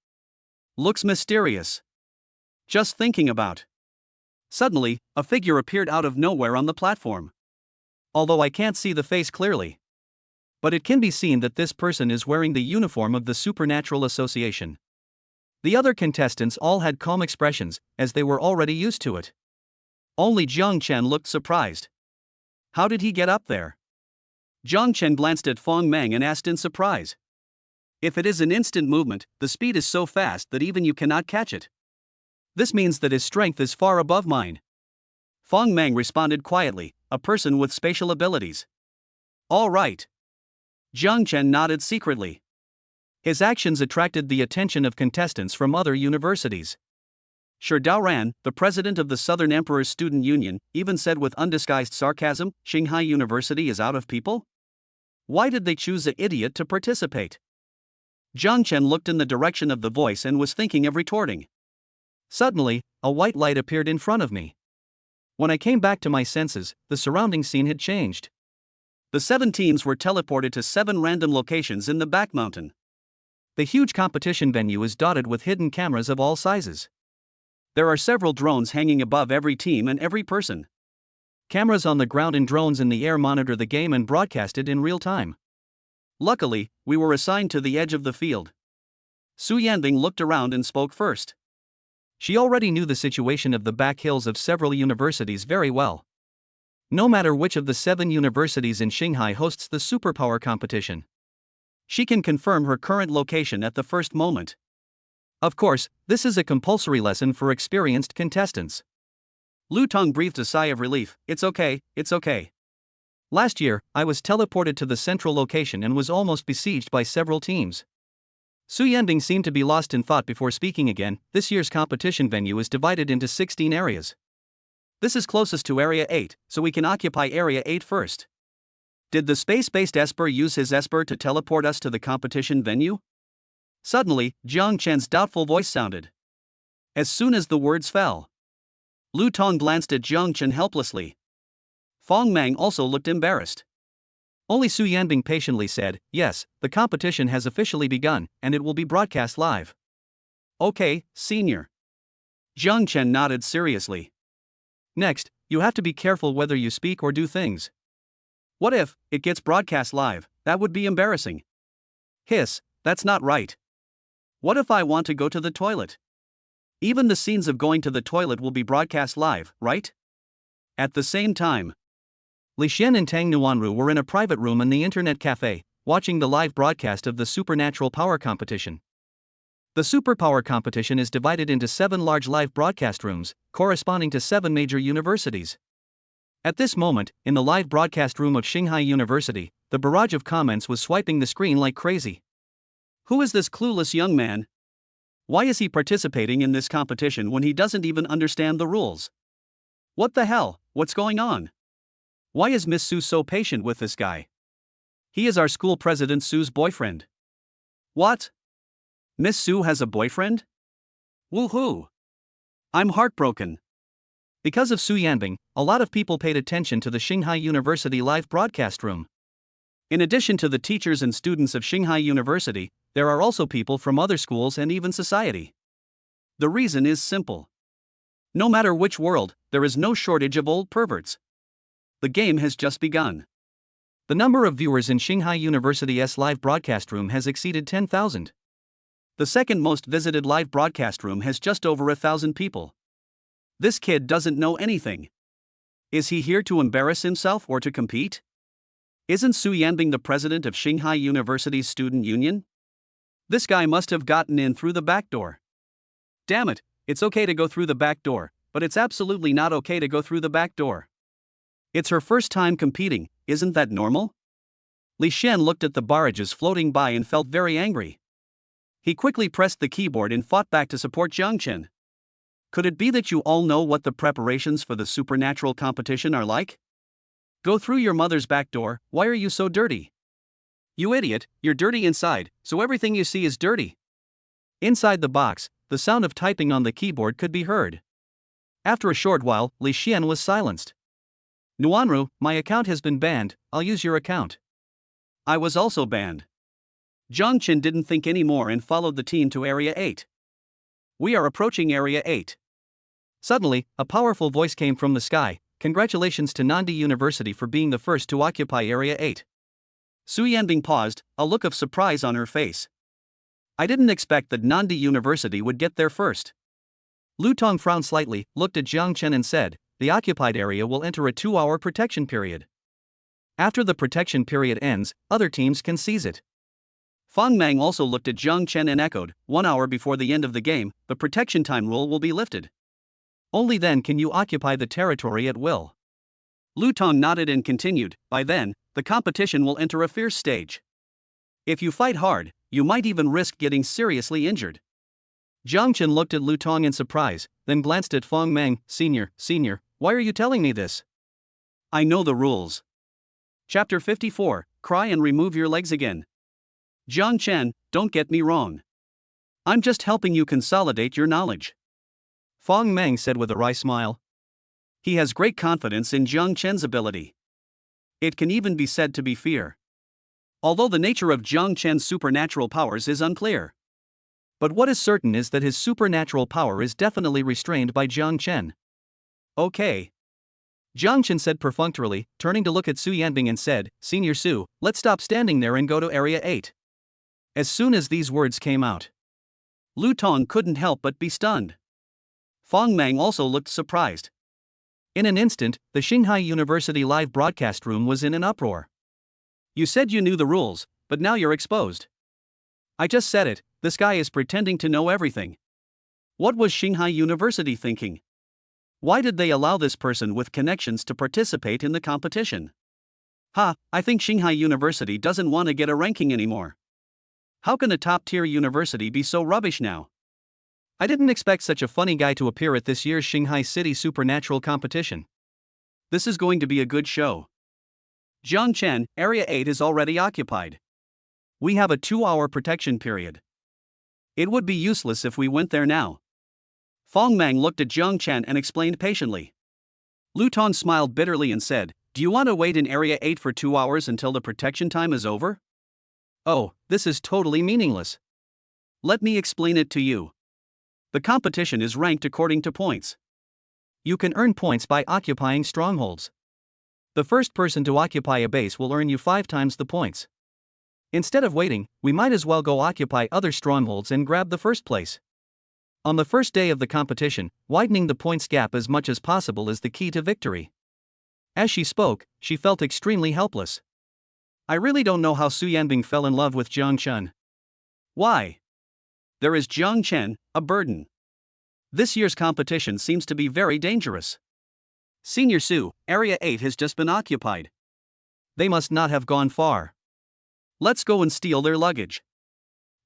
Speaker 1: Looks mysterious. Just thinking about. Suddenly, a figure appeared out of nowhere on the platform. Although I can't see the face clearly. But it can be seen that this person is wearing the uniform of the Supernatural Association. The other contestants all had calm expressions, as they were already used to it. Only Jiang Chen looked surprised. How did he get up there? Jiang Chen glanced at Fong Meng and asked in surprise. If it is an instant movement, the speed is so fast that even you cannot catch it. This means that his strength is far above mine. Fong Meng responded quietly, a person with spatial abilities. All right. Jiang Chen nodded secretly. His actions attracted the attention of contestants from other universities. Shi Daoran, the president of the Southern Emperor's Student Union, even said with undisguised sarcasm, Shanghai University is out of people? Why did they choose an idiot to participate? Jiang Chen looked in the direction of the voice and was thinking of retorting. Suddenly, a white light appeared in front of me. When I came back to my senses, the surrounding scene had changed. The 7 teams were teleported to 7 random locations in the back mountain. The huge competition venue is dotted with hidden cameras of all sizes. There are several drones hanging above every team and every person. Cameras on the ground and drones in the air monitor the game and broadcast it in real time. Luckily, we were assigned to the edge of the field. Su Yanbing looked around and spoke first. She already knew the situation of the back hills of several universities very well. No matter which of the 7 universities in Shanghai hosts the superpower competition, she can confirm her current location at the first moment. Of course, this is a compulsory lesson for experienced contestants. Lu Tong breathed a sigh of relief. It's okay, it's okay. Last year, I was teleported to the central location and was almost besieged by several teams. Su Yanbing seemed to be lost in thought before speaking again. This year's competition venue is divided into 16 areas. This is closest to Area 8, so we can occupy Area 8 first. Did the space-based Esper use his Esper to teleport us to the competition venue? Suddenly, Jiang Chen's doubtful voice sounded. As soon as the words fell, Lu Tong glanced at Jiang Chen helplessly. Fong Meng also looked embarrassed. Only Su Yanbing patiently said, yes, the competition has officially begun, and it will be broadcast live. Okay, senior. Jiang Chen nodded seriously. Next, you have to be careful whether you speak or do things. What if it gets broadcast live? That would be embarrassing. Hiss, that's not right. What if I want to go to the toilet? Even the scenes of going to the toilet will be broadcast live, right? At the same time, Li Xian and Tang Nuanru were in a private room in the internet cafe, watching the live broadcast of the supernatural power competition. The superpower competition is divided into 7 large live broadcast rooms, corresponding to 7 major universities. At this moment, in the live broadcast room of Shanghai University, the barrage of comments was swiping the screen like crazy. Who is this clueless young man? Why is he participating in this competition when he doesn't even understand the rules? What the hell, what's going on? Why is Miss Su so patient with this guy? He is our school president Su's boyfriend. What? Miss Su has a boyfriend? Woohoo! I'm heartbroken. Because of Su Yanbing, a lot of people paid attention to the Shanghai University live broadcast room. In addition to the teachers and students of Shanghai University, there are also people from other schools and even society. The reason is simple. No matter which world, there is no shortage of old perverts. The game has just begun. The number of viewers in Shanghai University's live broadcast room has exceeded 10,000. The second most visited live broadcast room has just over 1,000 people. This kid doesn't know anything. Is he here to embarrass himself or to compete? Isn't Su Yanbing the president of Shanghai University's student union? This guy must have gotten in through the back door. Damn it, it's okay to go through the back door, but it's absolutely not okay to go through the back door. It's her first time competing, isn't that normal? Li Xian looked at the barrages floating by and felt very angry. He quickly pressed the keyboard and fought back to support Jiang Chen. Could it be that you all know what the preparations for the supernatural competition are like? Go through your mother's back door. Why are you so dirty? You idiot, you're dirty inside, so everything you see is dirty. Inside the box, the sound of typing on the keyboard could be heard. After a short while, Li Xian was silenced. Nuanru, my account has been banned, I'll use your account. I was also banned. Jiang Chen didn't think any more and followed the team to Area 8. We are approaching Area 8. Suddenly, a powerful voice came from the sky. Congratulations to Nandi University for being the first to occupy Area 8. Su Yanbing paused, a look of surprise on her face. I didn't expect that Nandi University would get there first. Lu Tong frowned slightly, looked at Jiang Chen and said, the occupied area will enter a 2-hour protection period. After the protection period ends, other teams can seize it. Fang Mang also looked at Jiang Chen and echoed, 1 hour before the end of the game, the protection time rule will be lifted. Only then can you occupy the territory at will. Lu Tong nodded and continued, by then, the competition will enter a fierce stage. If you fight hard, you might even risk getting seriously injured. Jiang Chen looked at Lu Tong in surprise, then glanced at Fang Mang, Senior, why are you telling me this? I know the rules. Chapter 54, Cry and Remove Your Legs Again. Jiang Chen, don't get me wrong. I'm just helping you consolidate your knowledge. Fang Mang said with a wry smile. He has great confidence in Jiang Chen's ability. It can even be said to be fear. Although the nature of Jiang Chen's supernatural powers is unclear. But what is certain is that his supernatural power is definitely restrained by Jiang Chen. Okay. Jiang Chen said perfunctorily, turning to look at Su Yanbing and said, Senior Su, let's stop standing there and go to Area 8. As soon as these words came out, Lu Tong couldn't help but be stunned. Fang Mang also looked surprised. In an instant, the Xinghai University live broadcast room was in an uproar. You said you knew the rules, but now you're exposed. I just said it, this guy is pretending to know everything. What was Xinghai University thinking? Why did they allow this person with connections to participate in the competition? I think Xinghai University doesn't want to get a ranking anymore. How can a top-tier university be so rubbish now? I didn't expect such a funny guy to appear at this year's Xinghai City Supernatural competition. This is going to be a good show. Jiang Chen, Area 8 is already occupied. We have a 2-hour protection period. It would be useless if we went there now. Fang Mang looked at Jiang Chen and explained patiently. Lu Tong smiled bitterly and said, do you want to wait in Area 8 for 2 hours until the protection time is over? Oh, this is totally meaningless. Let me explain it to you. The competition is ranked according to points. You can earn points by occupying strongholds. The first person to occupy a base will earn you 5 times the points. Instead of waiting, we might as well go occupy other strongholds and grab the first place. On the first day of the competition, widening the points gap as much as possible is the key to victory. As she spoke, she felt extremely helpless. I really don't know how Su Yanbing fell in love with Jiang Chen. Why? There is Jiang Chen, a burden. This year's competition seems to be very dangerous. Senior Su, Area 8 has just been occupied. They must not have gone far. Let's go and steal their luggage.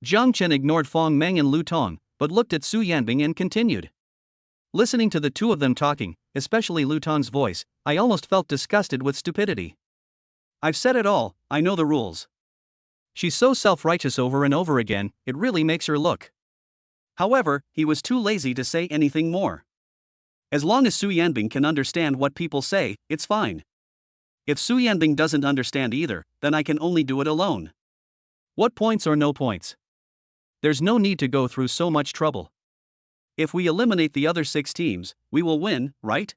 Speaker 1: Jiang Chen ignored Fang Mang and Lu Tong, but looked at Su Yanbing and continued. Listening to the two of them talking, especially Lu Tong's voice, I almost felt disgusted with stupidity. I've said it all, I know the rules. She's so self-righteous over and over again, it really makes her look. However, he was too lazy to say anything more. As long as Su Yanbing can understand what people say, it's fine. If Su Yanbing doesn't understand either, then I can only do it alone. What points or no points? There's no need to go through so much trouble. If we eliminate the other 6 teams, we will win, right?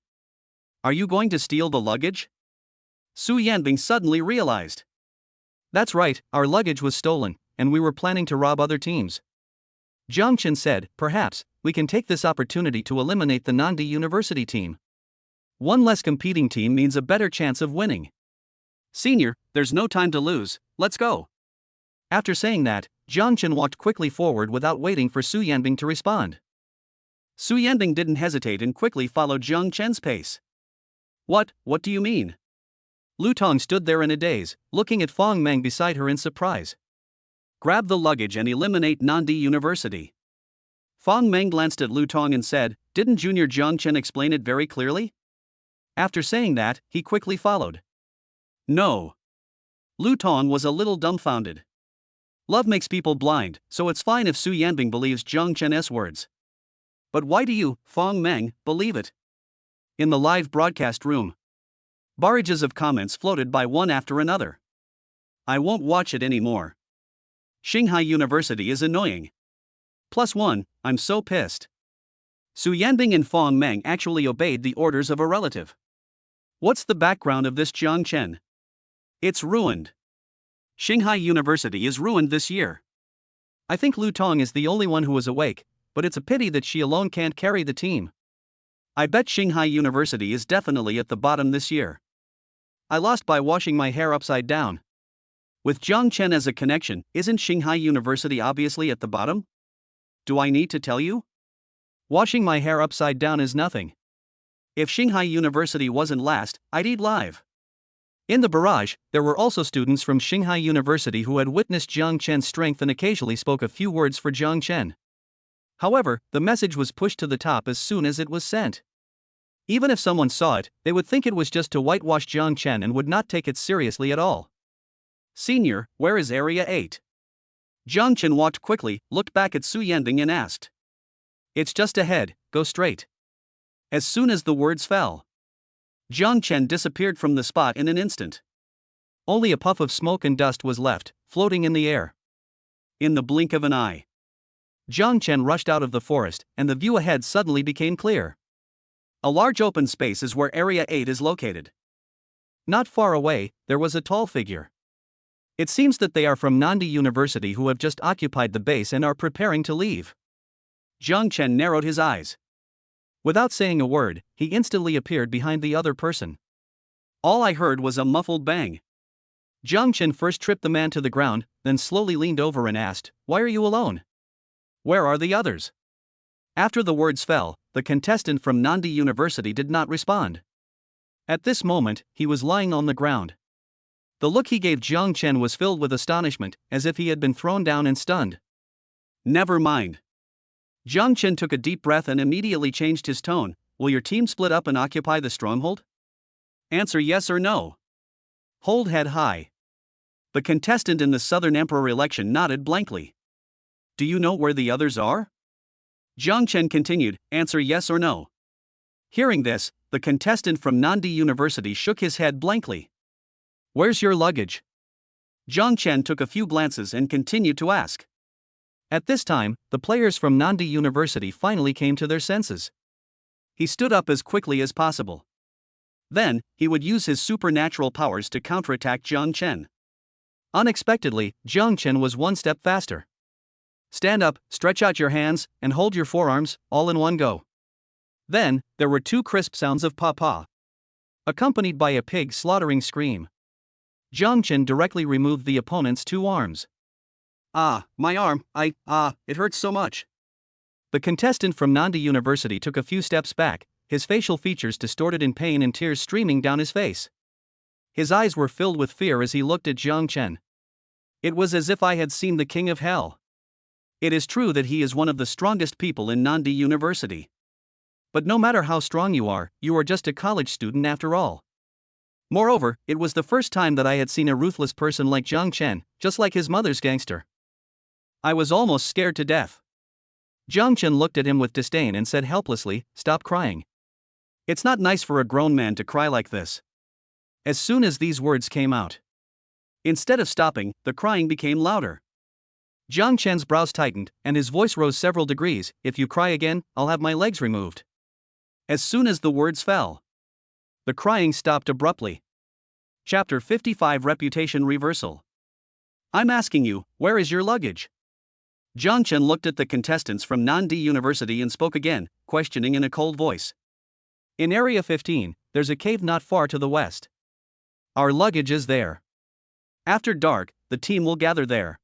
Speaker 1: Are you going to steal the luggage? Su Yanbing suddenly realized. That's right, our luggage was stolen, and we were planning to rob other teams. Jiang Chen said, perhaps, we can take this opportunity to eliminate the Nandi University team. One less competing team means a better chance of winning. Senior, there's no time to lose, let's go. After saying that, Jiang Chen walked quickly forward without waiting for Su Yanbing to respond. Su Yanbing didn't hesitate and quickly followed Jiang Chen's pace. What do you mean? Lu Tong stood there in a daze, looking at Fang Mang beside her in surprise. Grab the luggage and eliminate Nandi University. Fang Mang glanced at Lu Tong and said, didn't Junior Jiang Chen explain it very clearly? After saying that, he quickly followed. No. Lu Tong was a little dumbfounded. Love makes people blind, so it's fine if Su Yanbing believes Jiang Chen's words. But why do you, Fang Mang, believe it? In the live broadcast room, barrages of comments floated by one after another. I won't watch it anymore. Xinghai University is annoying. +1, I'm so pissed. Su Yanbing and Fang Mang actually obeyed the orders of a relative. What's the background of this Jiang Chen? It's ruined. Xinghai University is ruined this year. I think Lu Tong is the only one who was awake, but it's a pity that she alone can't carry the team. I bet Shanghai University is definitely at the bottom this year. I lost by washing my hair upside down. With Jiang Chen as a connection, isn't Shanghai University obviously at the bottom? Do I need to tell you? Washing my hair upside down is nothing. If Shanghai University wasn't last, I'd eat live. In the barrage, there were also students from Shanghai University who had witnessed Jiang Chen's strength and occasionally spoke a few words for Jiang Chen. However, the message was pushed to the top as soon as it was sent. Even if someone saw it, they would think it was just to whitewash Jiang Chen and would not take it seriously at all. Senior, where is Area 8? Jiang Chen walked quickly, looked back at Su Yanbing and asked. It's just ahead, go straight. As soon as the words fell, Jiang Chen disappeared from the spot in an instant. Only a puff of smoke and dust was left, floating in the air. In the blink of an eye, Jiang Chen rushed out of the forest, and the view ahead suddenly became clear. A large open space is where Area 8 is located. Not far away, there was a tall figure. It seems that they are from Nandi University who have just occupied the base and are preparing to leave. Jiang Chen narrowed his eyes. Without saying a word, he instantly appeared behind the other person. All I heard was a muffled bang. Jiang Chen first tripped the man to the ground, then slowly leaned over and asked, "Why are you alone? Where are the others?" After the words fell, the contestant from Nandi University did not respond. At this moment, he was lying on the ground. The look he gave Jiang Chen was filled with astonishment, as if he had been thrown down and stunned. Never mind. Jiang Chen took a deep breath and immediately changed his tone. Will your team split up and occupy the stronghold? Answer yes or no. Hold head high. The contestant in the Southern Emperor election nodded blankly. Do you know where the others are? Jiang Chen continued, answer yes or no. Hearing this, the contestant from Nandi University shook his head blankly. Where's your luggage? Jiang Chen took a few glances and continued to ask. At this time, the players from Nandi University finally came to their senses. He stood up as quickly as possible. Then, he would use his supernatural powers to counterattack Jiang Chen. Unexpectedly, Jiang Chen was one step faster. Stand up, stretch out your hands, and hold your forearms, all in one go. Then, there were two crisp sounds of pa-pa, accompanied by a pig slaughtering scream. Jiang Chen directly removed the opponent's two arms. Ah, my arm, it hurts so much. The contestant from Nandi University took a few steps back, his facial features distorted in pain and tears streaming down his face. His eyes were filled with fear as he looked at Jiang Chen. It was as if I had seen the king of hell. It is true that he is one of the strongest people in Nandi University. But no matter how strong you are just a college student after all. Moreover, it was the first time that I had seen a ruthless person like Jiang Chen, just like his mother's gangster. I was almost scared to death. Jiang Chen looked at him with disdain and said helplessly, "Stop crying. It's not nice for a grown man to cry like this." As soon as these words came out, instead of stopping, the crying became louder. Jiang Chen's brows tightened, and his voice rose several degrees. If you cry again, I'll have my legs removed. As soon as the words fell, the crying stopped abruptly. Chapter 55 Reputation Reversal. I'm asking you, where is your luggage? Jiang Chen looked at the contestants from Nandi University and spoke again, questioning in a cold voice. In Area 15, there's a cave not far to the west. Our luggage is there. After dark, the team will gather there.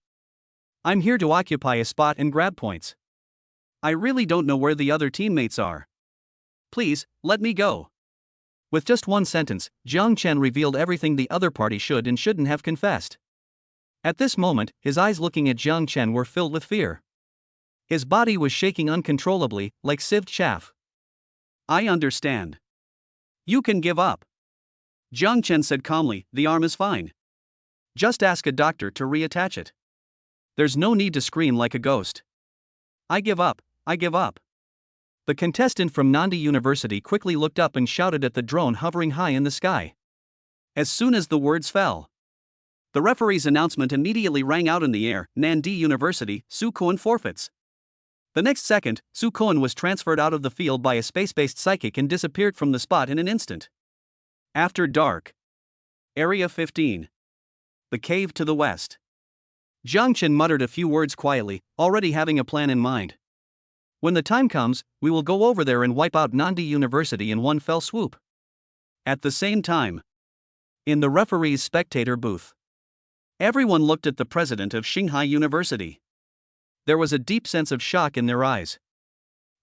Speaker 1: I'm here to occupy a spot and grab points. I really don't know where the other teammates are. Please, let me go. With just one sentence, Jiang Chen revealed everything the other party should and shouldn't have confessed. At this moment, his eyes looking at Jiang Chen were filled with fear. His body was shaking uncontrollably, like sieved chaff. I understand. You can give up. Jiang Chen said calmly, the arm is fine. Just ask a doctor to reattach it. There's no need to scream like a ghost. I give up, I give up. The contestant from Nandi University quickly looked up and shouted at the drone hovering high in the sky. As soon as the words fell, the referee's announcement immediately rang out in the air. Nandi University, Su Kuan forfeits. The next second, Su Kuan was transferred out of the field by a space-based psychic and disappeared from the spot in an instant. After dark. Area 15. The cave to the west. Jiang Chen muttered a few words quietly, already having a plan in mind. When the time comes, we will go over there and wipe out Nandi University in one fell swoop. At the same time, in the referee's spectator booth, everyone looked at the president of Xinghai University. There was a deep sense of shock in their eyes.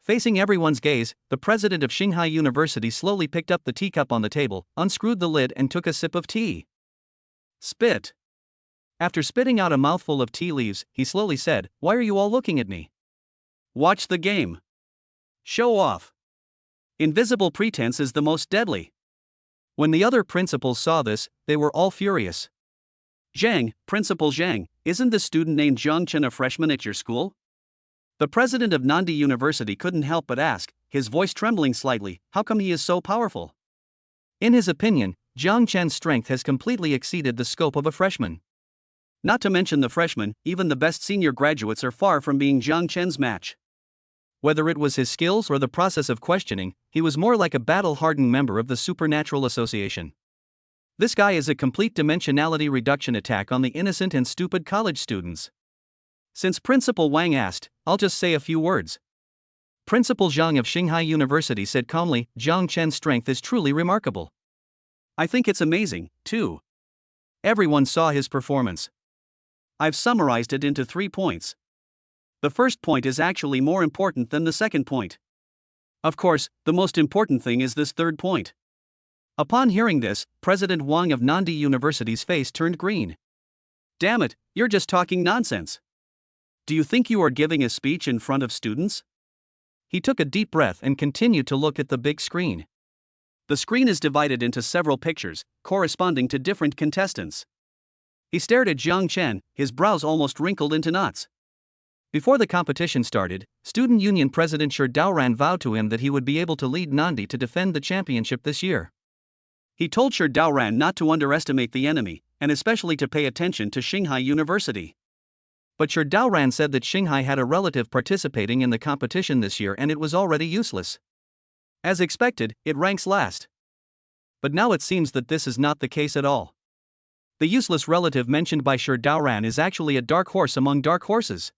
Speaker 1: Facing everyone's gaze, the president of Xinghai University slowly picked up the teacup on the table, unscrewed the lid, and took a sip of tea. Spit. After spitting out a mouthful of tea leaves, he slowly said, "Why are you all looking at me? Watch the game. Show off. Invisible pretense is the most deadly." When the other principals saw this, they were all furious. "Zhang, Principal Zhang, isn't the student named Jiang Chen a freshman at your school?" The president of Nandi University couldn't help but ask, his voice trembling slightly, "How come he is so powerful?" In his opinion, Jiang Chen's strength has completely exceeded the scope of a freshman. Not to mention the freshmen, even the best senior graduates are far from being Jiang Chen's match. Whether it was his skills or the process of questioning, he was more like a battle-hardened member of the Supernatural Association. This guy is a complete dimensionality reduction attack on the innocent and stupid college students. Since Principal Wang asked, I'll just say a few words. Principal Zhang of Xinghai University said calmly, "Jiang Chen's strength is truly remarkable. I think it's amazing, too." Everyone saw his performance. I've summarized it into 3 points. The first point is actually more important than the second point. Of course, the most important thing is this third point. Upon hearing this, President Wang of Nandi University's face turned green. "Damn it, you're just talking nonsense. Do you think you are giving a speech in front of students?" He took a deep breath and continued to look at the big screen. The screen is divided into several pictures, corresponding to different contestants. He stared at Jiang Chen, his brows almost wrinkled into knots. Before the competition started, Student Union President Shi Daoran vowed to him that he would be able to lead Nandi to defend the championship this year. He told Shi Daoran not to underestimate the enemy, and especially to pay attention to Xinghai University. But Shi Daoran said that Xinghai had a relative participating in the competition this year and it was already useless. As expected, it ranks last. But now it seems that this is not the case at all. The useless relative mentioned by Shi Daoran is actually a dark horse among dark horses.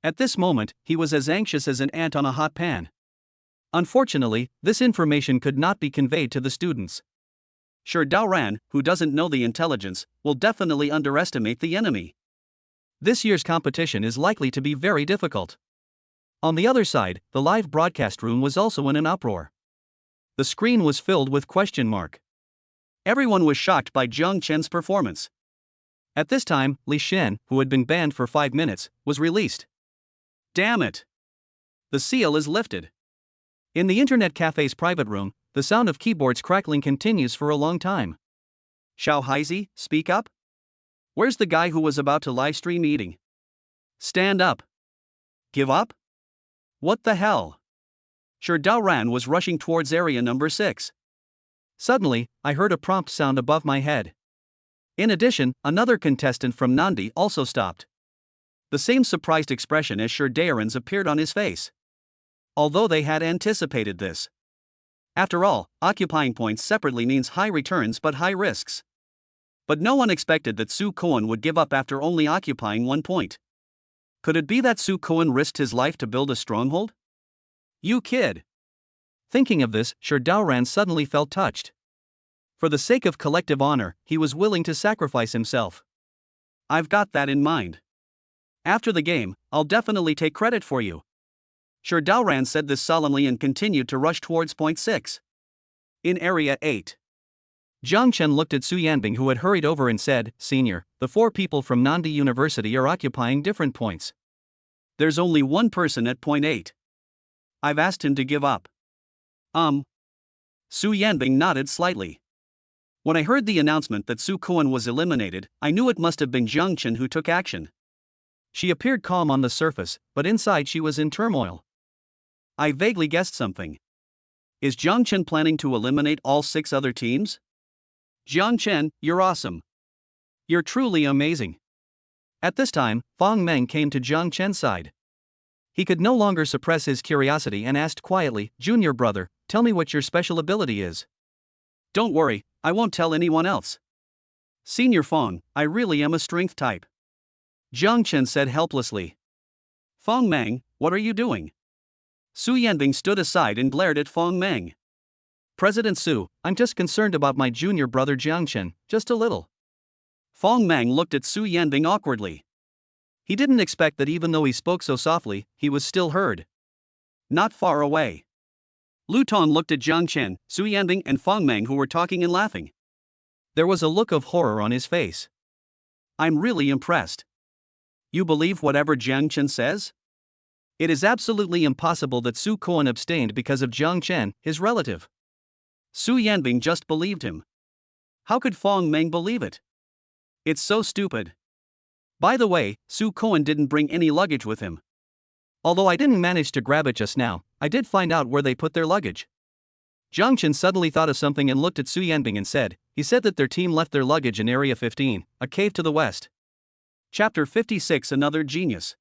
Speaker 1: At this moment, he was as anxious as an ant on a hot pan. Unfortunately, this information could not be conveyed to the students. Shi Daoran, who doesn't know the intelligence, will definitely underestimate the enemy. This year's competition is likely to be very difficult. On the other side, the live broadcast room was also in an uproar. The screen was filled with question mark. Everyone was shocked by Jiang Chen's performance. At this time, Li Shen, who had been banned for 5 minutes, was released. Damn it! The seal is lifted. In the internet cafe's private room, the sound of keyboards crackling continues for a long time. Xiao Haizi, speak up? Where's the guy who was about to live stream eating? Stand up. Give up? What the hell? Shi Daoran was rushing towards area number 6. Suddenly, I heard a prompt sound above my head. In addition, another contestant from Nandi also stopped. The same surprised expression as Shi Daoran's appeared on his face. Although they had anticipated this. After all, occupying points separately means high returns but high risks. But no one expected that Su Koan would give up after only occupying 1 point. Could it be that Su Koan risked his life to build a stronghold? You kid! Thinking of this, Shi Daoran suddenly felt touched. For the sake of collective honor, he was willing to sacrifice himself. I've got that in mind. After the game, I'll definitely take credit for you. Shi Daoran said this solemnly and continued to rush towards point 6. In area 8. Jiang Chen looked at Su Yanbing, who had hurried over, and said, "Senior, the 4 people from Nandi University are occupying different points. There's only one person at point 8. I've asked him to give up." Su Yanbing nodded slightly. When I heard the announcement that Su Koan was eliminated, I knew it must have been Jiang Chen who took action. She appeared calm on the surface, but inside she was in turmoil. I vaguely guessed something. Is Jiang Chen planning to eliminate all 6 other teams? Jiang Chen, you're awesome. You're truly amazing. At this time, Fang Meng came to Jiang Chen's side. He could no longer suppress his curiosity and asked quietly, "Junior brother, tell me what your special ability is." "Don't worry, I won't tell anyone else. Senior Fang, I really am a strength type." Jiang Chen said helplessly. Feng Mang, what are you doing? Su Yanbing stood aside and glared at Feng Mang. President Su, I'm just concerned about my junior brother Jiang Chen, just a little. Feng Mang looked at Su Yanbing awkwardly. He didn't expect that even though he spoke so softly, he was still heard. Not far away. Lu Tong looked at Jiang Chen, Su Yanbing and Feng Mang who were talking and laughing. There was a look of horror on his face. I'm really impressed. You believe whatever Jiang Chen says? It is absolutely impossible that Su Koan abstained because of Jiang Chen, his relative. Su Yanbing just believed him. How could Feng Mang believe it? It's so stupid. By the way, Su Koan didn't bring any luggage with him. Although I didn't manage to grab it just now, I did find out where they put their luggage. Jiang Chen suddenly thought of something and looked at Su Yanbing and said, he said that their team left their luggage in Area 15, a cave to the west. Chapter 56 Another Genius.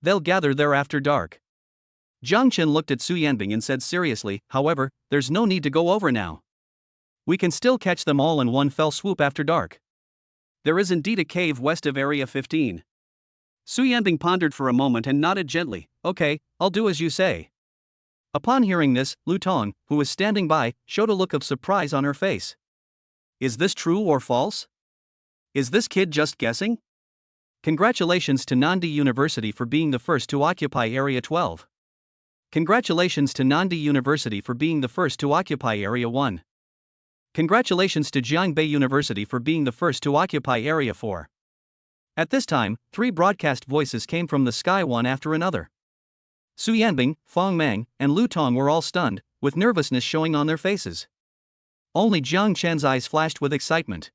Speaker 1: They'll gather there after dark. Jiang Chen looked at Su Yanbing and said seriously, however, there's no need to go over now. We can still catch them all in one fell swoop after dark. There is indeed a cave west of Area 15. Su Yanbing pondered for a moment and nodded gently, okay, I'll do as you say. Upon hearing this, Lu Tong, who was standing by, showed a look of surprise on her face. Is this true or false? Is this kid just guessing? Congratulations to Nandi University for being the first to occupy Area 12. Congratulations to Nandi University for being the first to occupy Area 1. Congratulations to Jiangbei University for being the first to occupy Area 4. At this time, 3 broadcast voices came from the sky one after another. Su Yanbing, Feng Mang, and Lu Tong were all stunned, with nervousness showing on their faces. Only Jiang Chen's eyes flashed with excitement.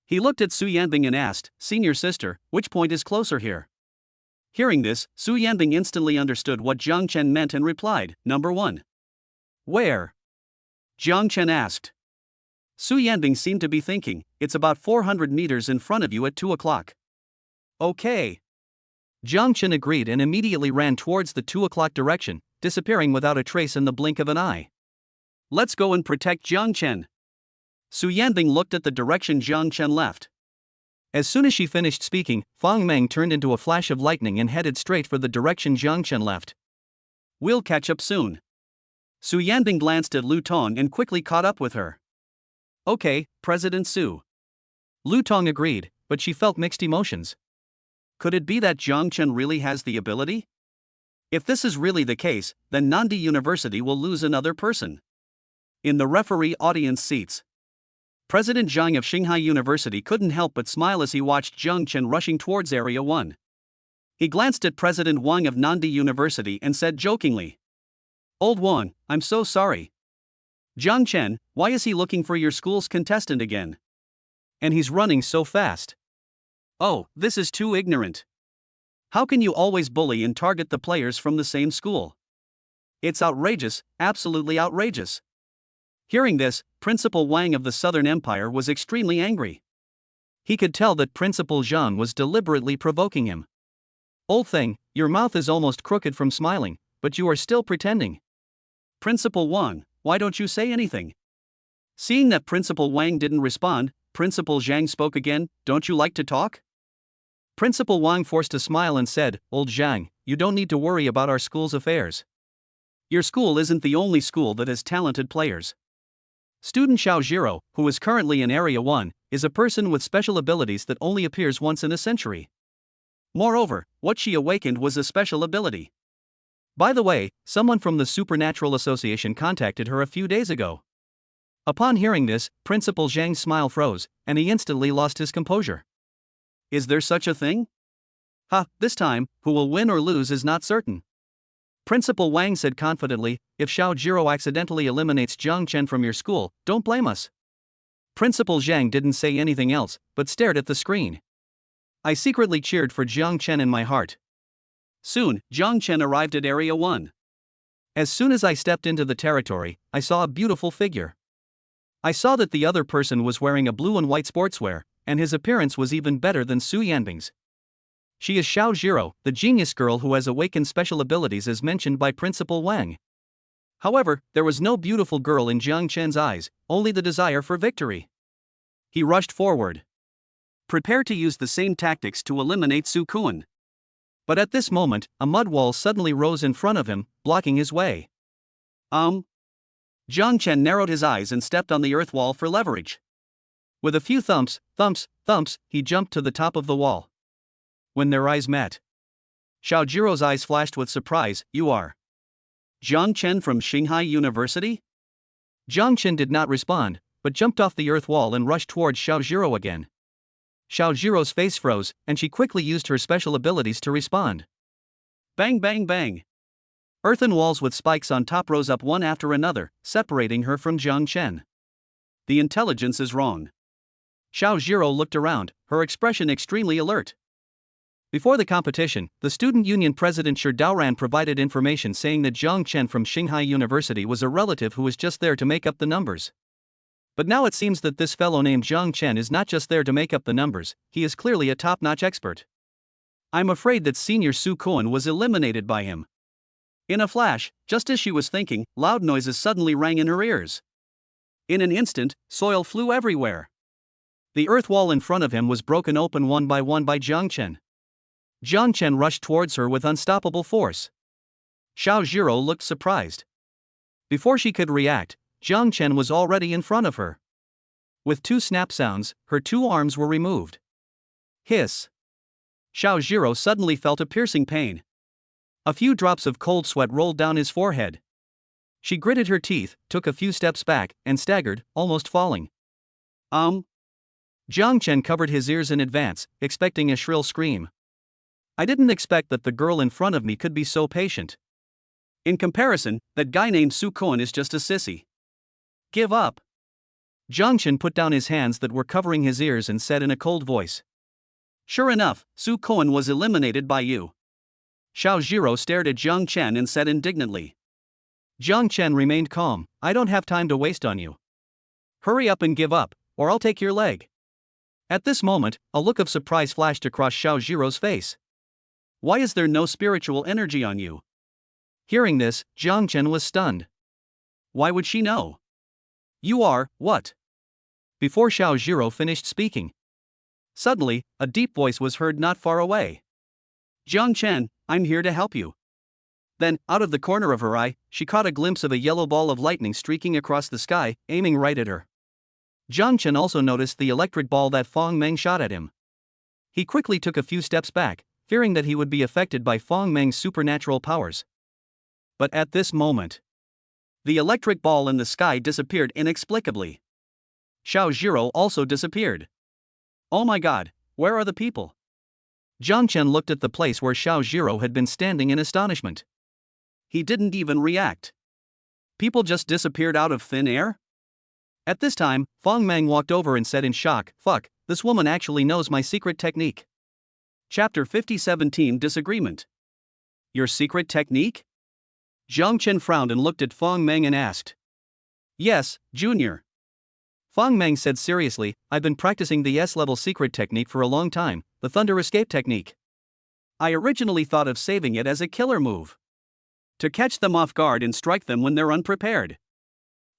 Speaker 1: He looked at Su Yanbing and asked, Senior sister, which point is closer here? Hearing this, Su Yanbing instantly understood what Jiang Chen meant and replied, Number 1. Where? Jiang Chen asked. Su Yanbing seemed to be thinking, it's about 400 meters in front of you at 2 o'clock. Okay. Jiang Chen agreed and immediately ran towards the 2 o'clock direction, disappearing without a trace in the blink of an eye. Let's go and protect Jiang Chen. Su Yanbing looked at the direction Jiang Chen left. As soon as she finished speaking, Feng Mang turned into a flash of lightning and headed straight for the direction Jiang Chen left. We'll catch up soon. Su Yanbing glanced at Lu Tong and quickly caught up with her. Okay, President Su. Lu Tong agreed, but she felt mixed emotions. Could it be that Jiang Chen really has the ability? If this is really the case, then Nandi University will lose another person. In the referee audience seats, President Zhang of Xinghai University couldn't help but smile as he watched Jiang Chen rushing towards Area 1. He glanced at President Wang of Nandi University and said jokingly, Old Wang, I'm so sorry. Jiang Chen, why is he looking for your school's contestant again? And he's running so fast. Oh, this is too ignorant. How can you always bully and target the players from the same school? It's outrageous, absolutely outrageous. Hearing this, Principal Wang of the Southern Empire was extremely angry. He could tell that Principal Zhang was deliberately provoking him. Old thing, your mouth is almost crooked from smiling, but you are still pretending. Principal Wang, why don't you say anything? Seeing that Principal Wang didn't respond, Principal Zhang spoke again, don't you like to talk? Principal Wang forced a smile and said, Old Zhang, you don't need to worry about our school's affairs. Your school isn't the only school that has talented players. Student Xiao Zhiro, who is currently in Area 1, is a person with special abilities that only appears once in a century. Moreover, what she awakened was a special ability. By the way, someone from the Supernatural Association contacted her a few days ago. Upon hearing this, Principal Zhang's smile froze, and he instantly lost his composure. Is there such a thing? This time, who will win or lose is not certain. Principal Wang said confidently, if Xiao Zhiro accidentally eliminates Jiang Chen from your school, don't blame us. Principal Zhang didn't say anything else, but stared at the screen. I secretly cheered for Jiang Chen in my heart. Soon, Jiang Chen arrived at Area 1. As soon as I stepped into the territory, I saw a beautiful figure. I saw that the other person was wearing a blue and white sportswear, and his appearance was even better than Su Yanbing's. She is Xiao Zhiro, the genius girl who has awakened special abilities as mentioned by Principal Wang. However, there was no beautiful girl in Jiang Chen's eyes, only the desire for victory. He rushed forward. prepare to use the same tactics to eliminate Su Kuan. But at this moment, a mud wall suddenly rose in front of him, blocking his way. Jiang Chen narrowed his eyes and stepped on the earth wall for leverage. With a few thumps, he jumped to the top of the wall. When their eyes met, Xiao Jiro's eyes flashed with surprise. You are Jiang Chen from Shanghai University? Jiang Chen did not respond, but jumped off the earth wall and rushed towards Xiao Jiro again. Xiao Jiro's face froze, and she quickly used her special abilities to respond. Bang bang bang! Earthen walls with spikes on top rose up one after another, separating her from Jiang Chen. The intelligence is wrong. Xiao Jiro looked around, her expression extremely alert. Before the competition, the student union president Shi Daoran provided information saying that Jiang Chen from Shanghai University was a relative who was just there to make up the numbers. But now it seems that this fellow named Jiang Chen is not just there to make up the numbers, he is clearly a top-notch expert. I'm afraid that senior Su Kuan was eliminated by him. In a flash, just as she was thinking, loud noises suddenly rang in her ears. In an instant, soil flew everywhere. The earth wall in front of him was broken open one by Jiang Chen. Jiang Chen rushed towards her with unstoppable force. Xiao Jiro looked surprised. Before she could react, Jiang Chen was already in front of her. With two snap sounds, her two arms were removed. Hiss! Xiao Jiro suddenly felt a piercing pain. A few drops of cold sweat rolled down his forehead. She gritted her teeth, took a few steps back, and staggered, almost falling. Jiang Chen covered his ears in advance, expecting a shrill scream. I didn't expect that the girl in front of me could be so patient. In comparison, that guy named Su Kuan is just a sissy. Give up. Jiang Chen put down his hands that were covering his ears and said in a cold voice. Sure enough, Su Kuan was eliminated by you. Xiao Jiro stared at Jiang Chen and said indignantly. Jiang Chen remained calm. I don't have time to waste on you. Hurry up and give up, or I'll take your leg. At this moment, a look of surprise flashed across Xiao Jiro's face. Why is there no spiritual energy on you? Hearing this, Jiang Chen was stunned. Why would she know? You are, what? Before Xiao Jiro finished speaking. Suddenly, a deep voice was heard not far away. Jiang Chen, I'm here to help you. Then, out of the corner of her eye, she caught a glimpse of a yellow ball of lightning streaking across the sky, aiming right at her. Jiang Chen also noticed the electric ball that Fong Meng shot at him. He quickly took a few steps back, fearing that he would be affected by Fong Meng's supernatural powers. But at this moment, the electric ball in the sky disappeared inexplicably. Xiao Jiro also disappeared. Oh my god, where are the people? Jiang Chen looked at the place where Xiao Jiro had been standing in astonishment. He didn't even react. People just disappeared out of thin air? At this time, Fong Meng walked over and said in shock, fuck, this woman actually knows my secret technique. Chapter 50-17 Disagreement. Your secret technique? Jiang Chen frowned and looked at Fong Meng and asked. Yes, Junior. Fong Meng said seriously, I've been practicing the S-level secret technique for a long time, the Thunder Escape technique. I originally thought of saving it as a killer move. To catch them off guard and strike them when they're unprepared.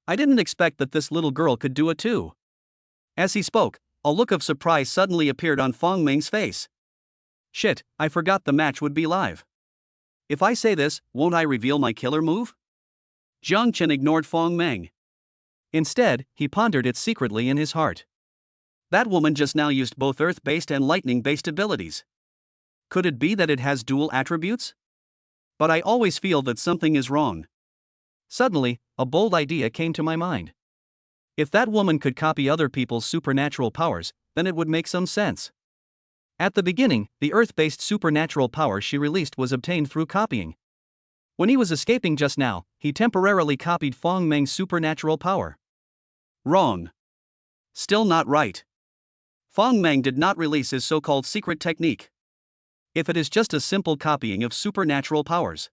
Speaker 1: I didn't expect that this little girl could do it too. As he spoke, a look of surprise suddenly appeared on Fong Meng's face. Shit, I forgot the match would be live. If I say this, won't I reveal my killer move? Jiang Chen ignored Fong Meng. Instead, he pondered it secretly in his heart. That woman just now used both earth-based and lightning-based abilities. Could it be that it has dual attributes? But I always feel that something is wrong. Suddenly, a bold idea came to my mind. If that woman could copy other people's supernatural powers, then it would make some sense. At the beginning, the earth-based supernatural power she released was obtained through copying. When he was escaping just now, he temporarily copied Fong Meng's supernatural power. Wrong. Still not right. Fong Meng did not release his so-called secret technique. If it is just a simple copying of supernatural powers,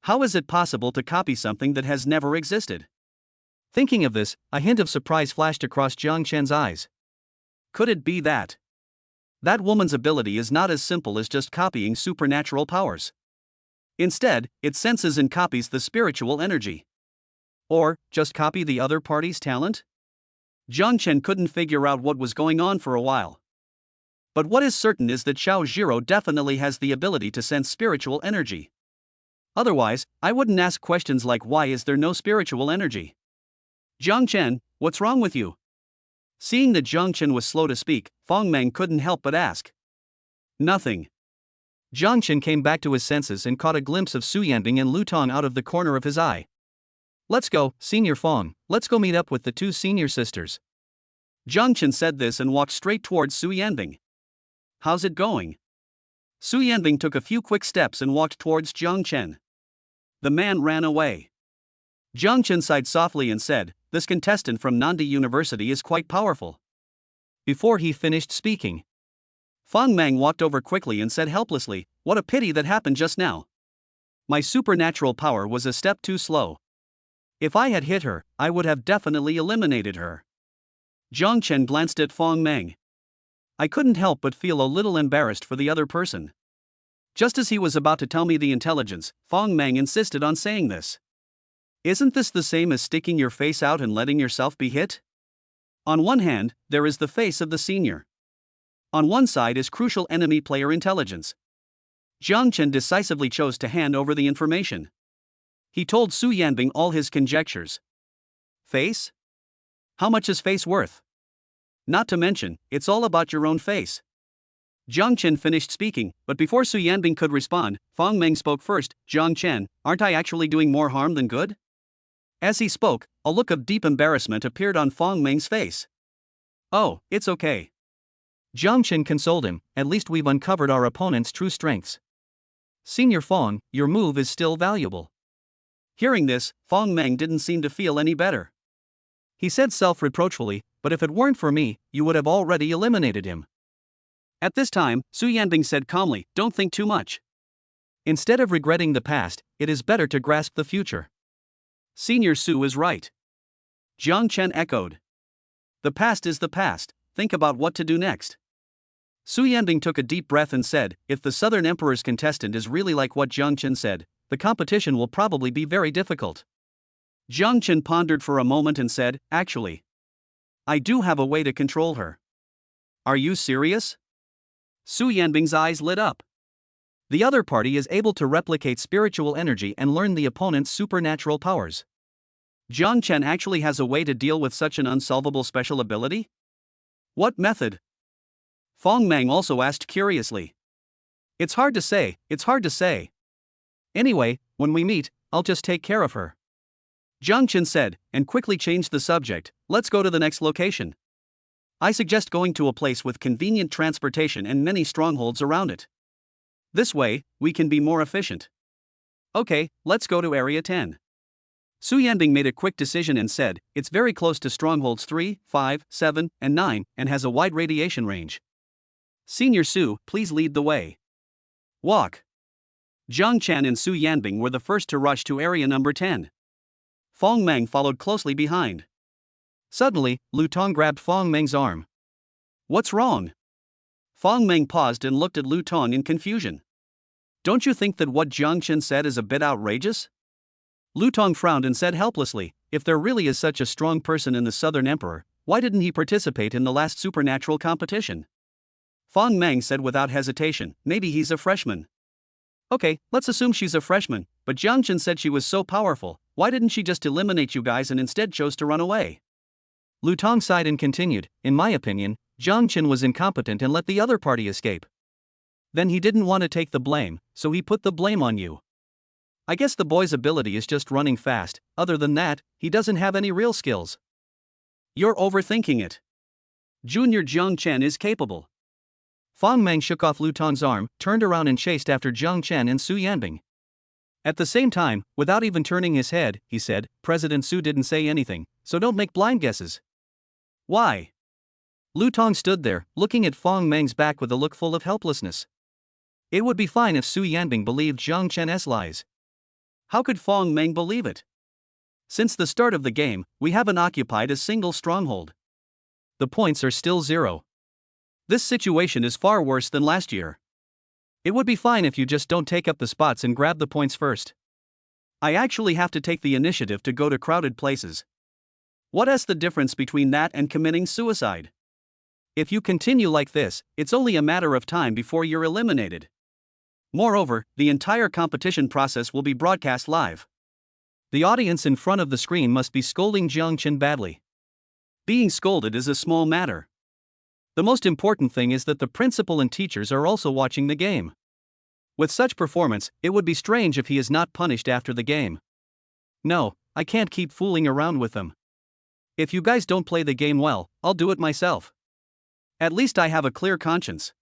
Speaker 1: how is it possible to copy something that has never existed? Thinking of this, a hint of surprise flashed across Jiang Chen's eyes. Could it be that that woman's ability is not as simple as just copying supernatural powers? Instead, it senses and copies the spiritual energy. Or, just copy the other party's talent? Jiang Chen couldn't figure out what was going on for a while. But what is certain is that Xiao Zhiro definitely has the ability to sense spiritual energy. Otherwise, I wouldn't ask questions like why is there no spiritual energy? Jiang Chen, what's wrong with you? Seeing that Jiang Chen was slow to speak, Fong Meng couldn't help but ask. Nothing. Jiang Chen came back to his senses and caught a glimpse of Su Yanbing and Lu Tong out of the corner of his eye. Let's go, Senior Fong, let's go meet up with the two senior sisters. Jiang Chen said this and walked straight towards Su Yanbing. How's it going? Su Yanbing took a few quick steps and walked towards Jiang Chen. The man ran away. Jiang Chen sighed softly and said, this contestant from Nandi University is quite powerful. Before he finished speaking, Fong Meng walked over quickly and said helplessly, what a pity that happened just now. My supernatural power was a step too slow. If I had hit her, I would have definitely eliminated her. Jiang Chen glanced at Fong Meng. I couldn't help but feel a little embarrassed for the other person. Just as he was about to tell me the intelligence, Fong Meng insisted on saying this. Isn't this the same as sticking your face out and letting yourself be hit? On one hand, there is the face of the senior. On one side is crucial enemy player intelligence. Jiang Chen decisively chose to hand over the information. He told Su Yanbing all his conjectures. Face? How much is face worth? Not to mention, it's all about your own face. Jiang Chen finished speaking, but before Su Yanbing could respond, Fong Meng spoke first. Jiang Chen, aren't I actually doing more harm than good? As he spoke, a look of deep embarrassment appeared on Fong Meng's face. Oh, it's okay. Jiang Chen consoled him, at least we've uncovered our opponent's true strengths. Senior Fong, your move is still valuable. Hearing this, Fong Meng didn't seem to feel any better. He said self-reproachfully, but if it weren't for me, you would have already eliminated him. At this time, Su Yanbing said calmly, don't think too much. Instead of regretting the past, it is better to grasp the future. Senior Su is right. Jiang Chen echoed. The past is the past, think about what to do next. Su Yanbing took a deep breath and said, if the Southern Emperor's contestant is really like what Jiang Chen said, the competition will probably be very difficult. Jiang Chen pondered for a moment and said, actually, I do have a way to control her. Are you serious? Su Yanbing's eyes lit up. The other party is able to replicate spiritual energy and learn the opponent's supernatural powers. Jiang Chen actually has a way to deal with such an unsolvable special ability? What method? Fong Meng also asked curiously. It's hard to say. Anyway, when we meet, I'll just take care of her. Jiang Chen said, and quickly changed the subject, let's go to the next location. I suggest going to a place with convenient transportation and many strongholds around it. This way, we can be more efficient. Okay, let's go to Area 10. Su Yanbing made a quick decision and said, it's very close to strongholds 3, 5, 7, and 9, and has a wide radiation range. Senior Su, please lead the way. Walk. Jiang Chen and Su Yanbing were the first to rush to area number 10. Fong Meng followed closely behind. Suddenly, Lu Tong grabbed Fong Meng's arm. What's wrong? Fong Meng paused and looked at Lu Tong in confusion. Don't you think that what Jiang Chen said is a bit outrageous? Lu Tong frowned and said helplessly, if there really is such a strong person in the Southern Emperor, why didn't he participate in the last supernatural competition? Fong Meng said without hesitation, maybe he's a freshman. Okay, let's assume she's a freshman, but Jiang Chen said she was so powerful, why didn't she just eliminate you guys and instead chose to run away? Lu Tong sighed and continued, in my opinion, Jiang Chen was incompetent and let the other party escape. Then he didn't want to take the blame, so he put the blame on you. I guess the boy's ability is just running fast, other than that, he doesn't have any real skills. You're overthinking it. Junior Jiang Chen is capable. Fong Meng shook off Lu Tong's arm, turned around and chased after Jiang Chen and Su Yanbing. At the same time, without even turning his head, he said, President Su didn't say anything, so don't make blind guesses. Why? Lu Tong stood there, looking at Fong Meng's back with a look full of helplessness. It would be fine if Su Yanbing believed Jiang Chen's lies. How could Fong Meng believe it? Since the start of the game, we haven't occupied a single stronghold. The points are still 0. This situation is far worse than last year. It would be fine if you just don't take up the spots and grab the points first. I actually have to take the initiative to go to crowded places. What is the difference between that and committing suicide? If you continue like this, it's only a matter of time before you're eliminated. Moreover, the entire competition process will be broadcast live. The audience in front of the screen must be scolding Jiang Chen badly. Being scolded is a small matter. The most important thing is that the principal and teachers are also watching the game. With such performance, it would be strange if he is not punished after the game. No, I can't keep fooling around with them. If you guys don't play the game well, I'll do it myself. At least I have a clear conscience.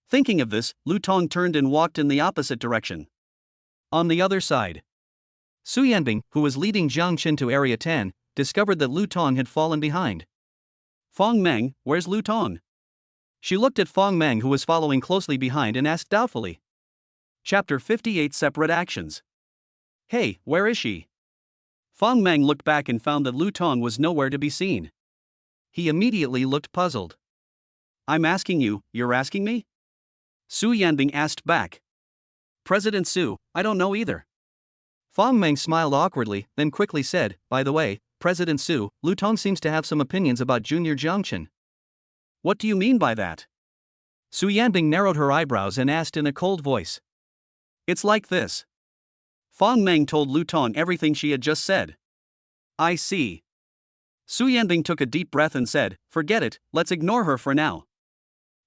Speaker 1: Thinking of this, Lu Tong turned and walked in the opposite direction. On the other side, Su Yanbing, who was leading Jiang Chen to Area 10, discovered that Lu Tong had fallen behind. Fong Meng, where's Lu Tong? She looked at Fong Meng, who was following closely behind, and asked doubtfully. Chapter 58 Separate Actions. Hey, where is she? Fong Meng looked back and found that Lu Tong was nowhere to be seen. He immediately looked puzzled. I'm asking you, you're asking me? Su Yanbing asked back. President Su, I don't know either. Fong Meng smiled awkwardly, then quickly said, by the way, President Su, Lu Tong seems to have some opinions about Junior Jiang Chen. What do you mean by that? Su Yanbing narrowed her eyebrows and asked in a cold voice. It's like this. Fong Meng told Lu Tong everything she had just said. I see. Su Yanbing took a deep breath and said, forget it, let's ignore her for now.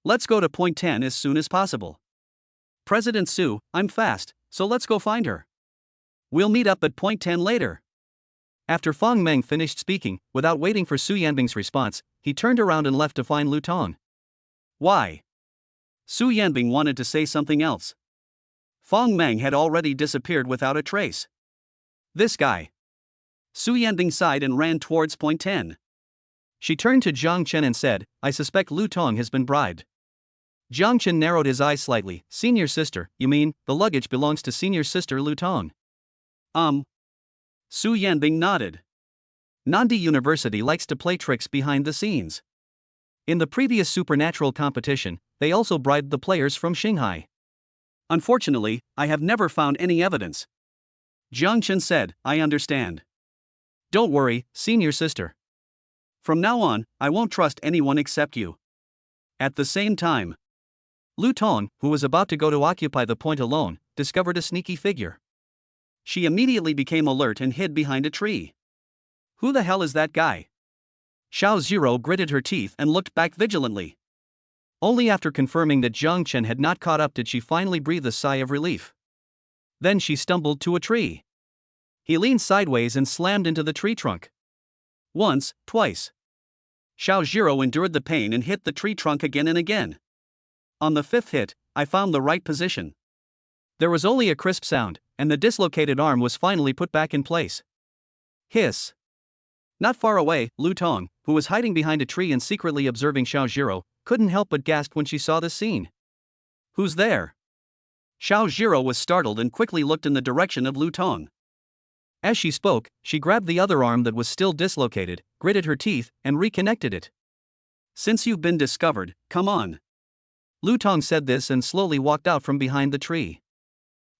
Speaker 1: Let's go to point 10 as soon as possible. President Su, I'm fast, so let's go find her. We'll meet up at point 10 later. After Fong Meng finished speaking, without waiting for Su Yanbing's response, he turned around and left to find Lu Tong. Why? Su Yanbing wanted to say something else. Fong Meng had already disappeared without a trace. This guy. Su Yanbing sighed and ran towards point 10. She turned to Jiang Chen and said, I suspect Lu Tong has been bribed. Jiang Chen narrowed his eyes slightly. Senior sister, you mean, the luggage belongs to senior sister Lu Tong? Su Yanbing nodded. Nandi University likes to play tricks behind the scenes. In the previous supernatural competition, they also bribed the players from Shanghai. Unfortunately, I have never found any evidence. Jiang Chen said, I understand. Don't worry, senior sister. From now on, I won't trust anyone except you. At the same time, Lu Tong, who was about to go to occupy the point alone, discovered a sneaky figure. She immediately became alert and hid behind a tree. Who the hell is that guy? Xiaoi gritted her teeth and looked back vigilantly. Only after confirming that Jiang Chen had not caught up did she finally breathe a sigh of relief. Then she stumbled to a tree. He leaned sideways and slammed into the tree trunk. Once, twice. Xiaoi endured the pain and hit the tree trunk again and again. On the fifth hit, I found the right position. There was only a crisp sound, and the dislocated arm was finally put back in place. Hiss. Not far away, Lu Tong, who was hiding behind a tree and secretly observing Xiaoi, couldn't help but gasp when she saw this scene. Who's there? Xiaoi was startled and quickly looked in the direction of Lu Tong. As she spoke, she grabbed the other arm that was still dislocated, gritted her teeth, and reconnected it. Since you've been discovered, come on. Lu Tong said this and slowly walked out from behind the tree.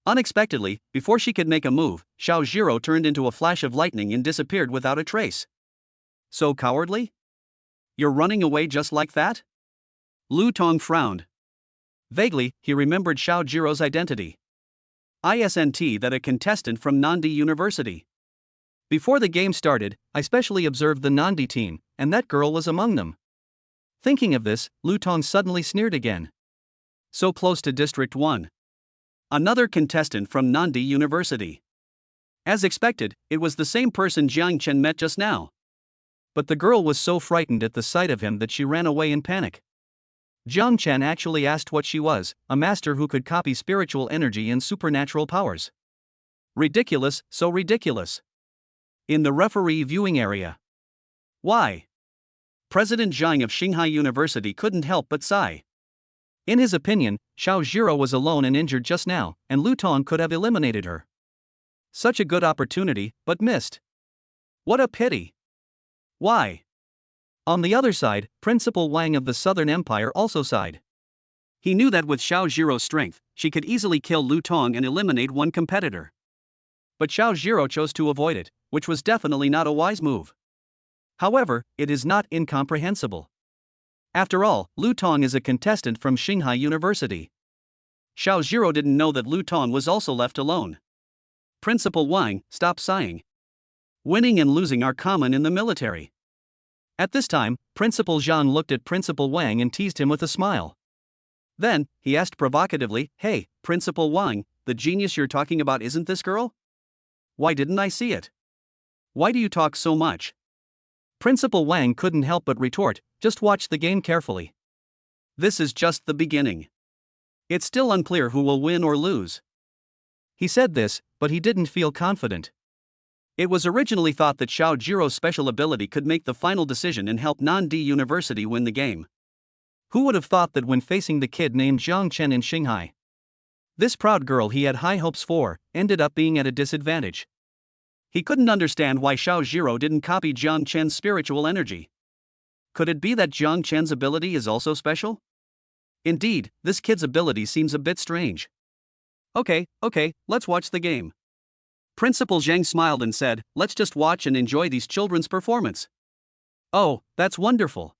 Speaker 1: Unexpectedly, before she could make a move, Xiaoi turned into a flash of lightning and disappeared without a trace. So cowardly? You're running away just like that? Lu Tong frowned. Vaguely, he remembered Xiaojiro's identity. ISNT, that a contestant from Nandi University. Before the game started, I specially observed the Nandi team, and that girl was among them. Thinking of this, Lu Tong suddenly sneered again. So close to District 1. Another contestant from Nandi University. As expected, it was the same person Jiang Chen met just now. But the girl was so frightened at the sight of him that she ran away in panic. Jiang Chen actually asked what she was, a master who could copy spiritual energy and supernatural powers. Ridiculous, so ridiculous. In the referee viewing area. Why? President Zhang of Shanghai University couldn't help but sigh. In his opinion, Xiaoi was alone and injured just now, and Lu Tong could have eliminated her. Such a good opportunity, but missed. What a pity. Why? On the other side, Principal Wang of the Southern Empire also sighed. He knew that with Xiaojiro's strength, she could easily kill Lu Tong and eliminate one competitor. But Xiaojiro chose to avoid it, which was definitely not a wise move. However, it is not incomprehensible. After all, Lu Tong is a contestant from Xinghai University. Xiao Zhiro didn't know that Lu Tong was also left alone. Principal Wang, stop sighing. Winning and losing are common in the military. At this time, Principal Zhang looked at Principal Wang and teased him with a smile. Then, he asked provocatively, "Hey, Principal Wang, the genius you're talking about isn't this girl? Why didn't I see it? Why do you talk so much?" Principal Wang couldn't help but retort, "Just watch the game carefully. This is just the beginning. It's still unclear who will win or lose." He said this, but he didn't feel confident. It was originally thought that Xiao Jiro's special ability could make the final decision and help Non-D University win the game. Who would have thought that when facing the kid named Zhang Chen in Xinghai? This proud girl he had high hopes for ended up being at a disadvantage. He couldn't understand why Xiao Jiro didn't copy Zhang Chen's spiritual energy. Could it be that Zhang Chen's ability is also special? Indeed, this kid's ability seems a bit strange. Okay, let's watch the game. Principal Zhang smiled and said, "Let's just watch and enjoy these children's performance." Oh, that's wonderful.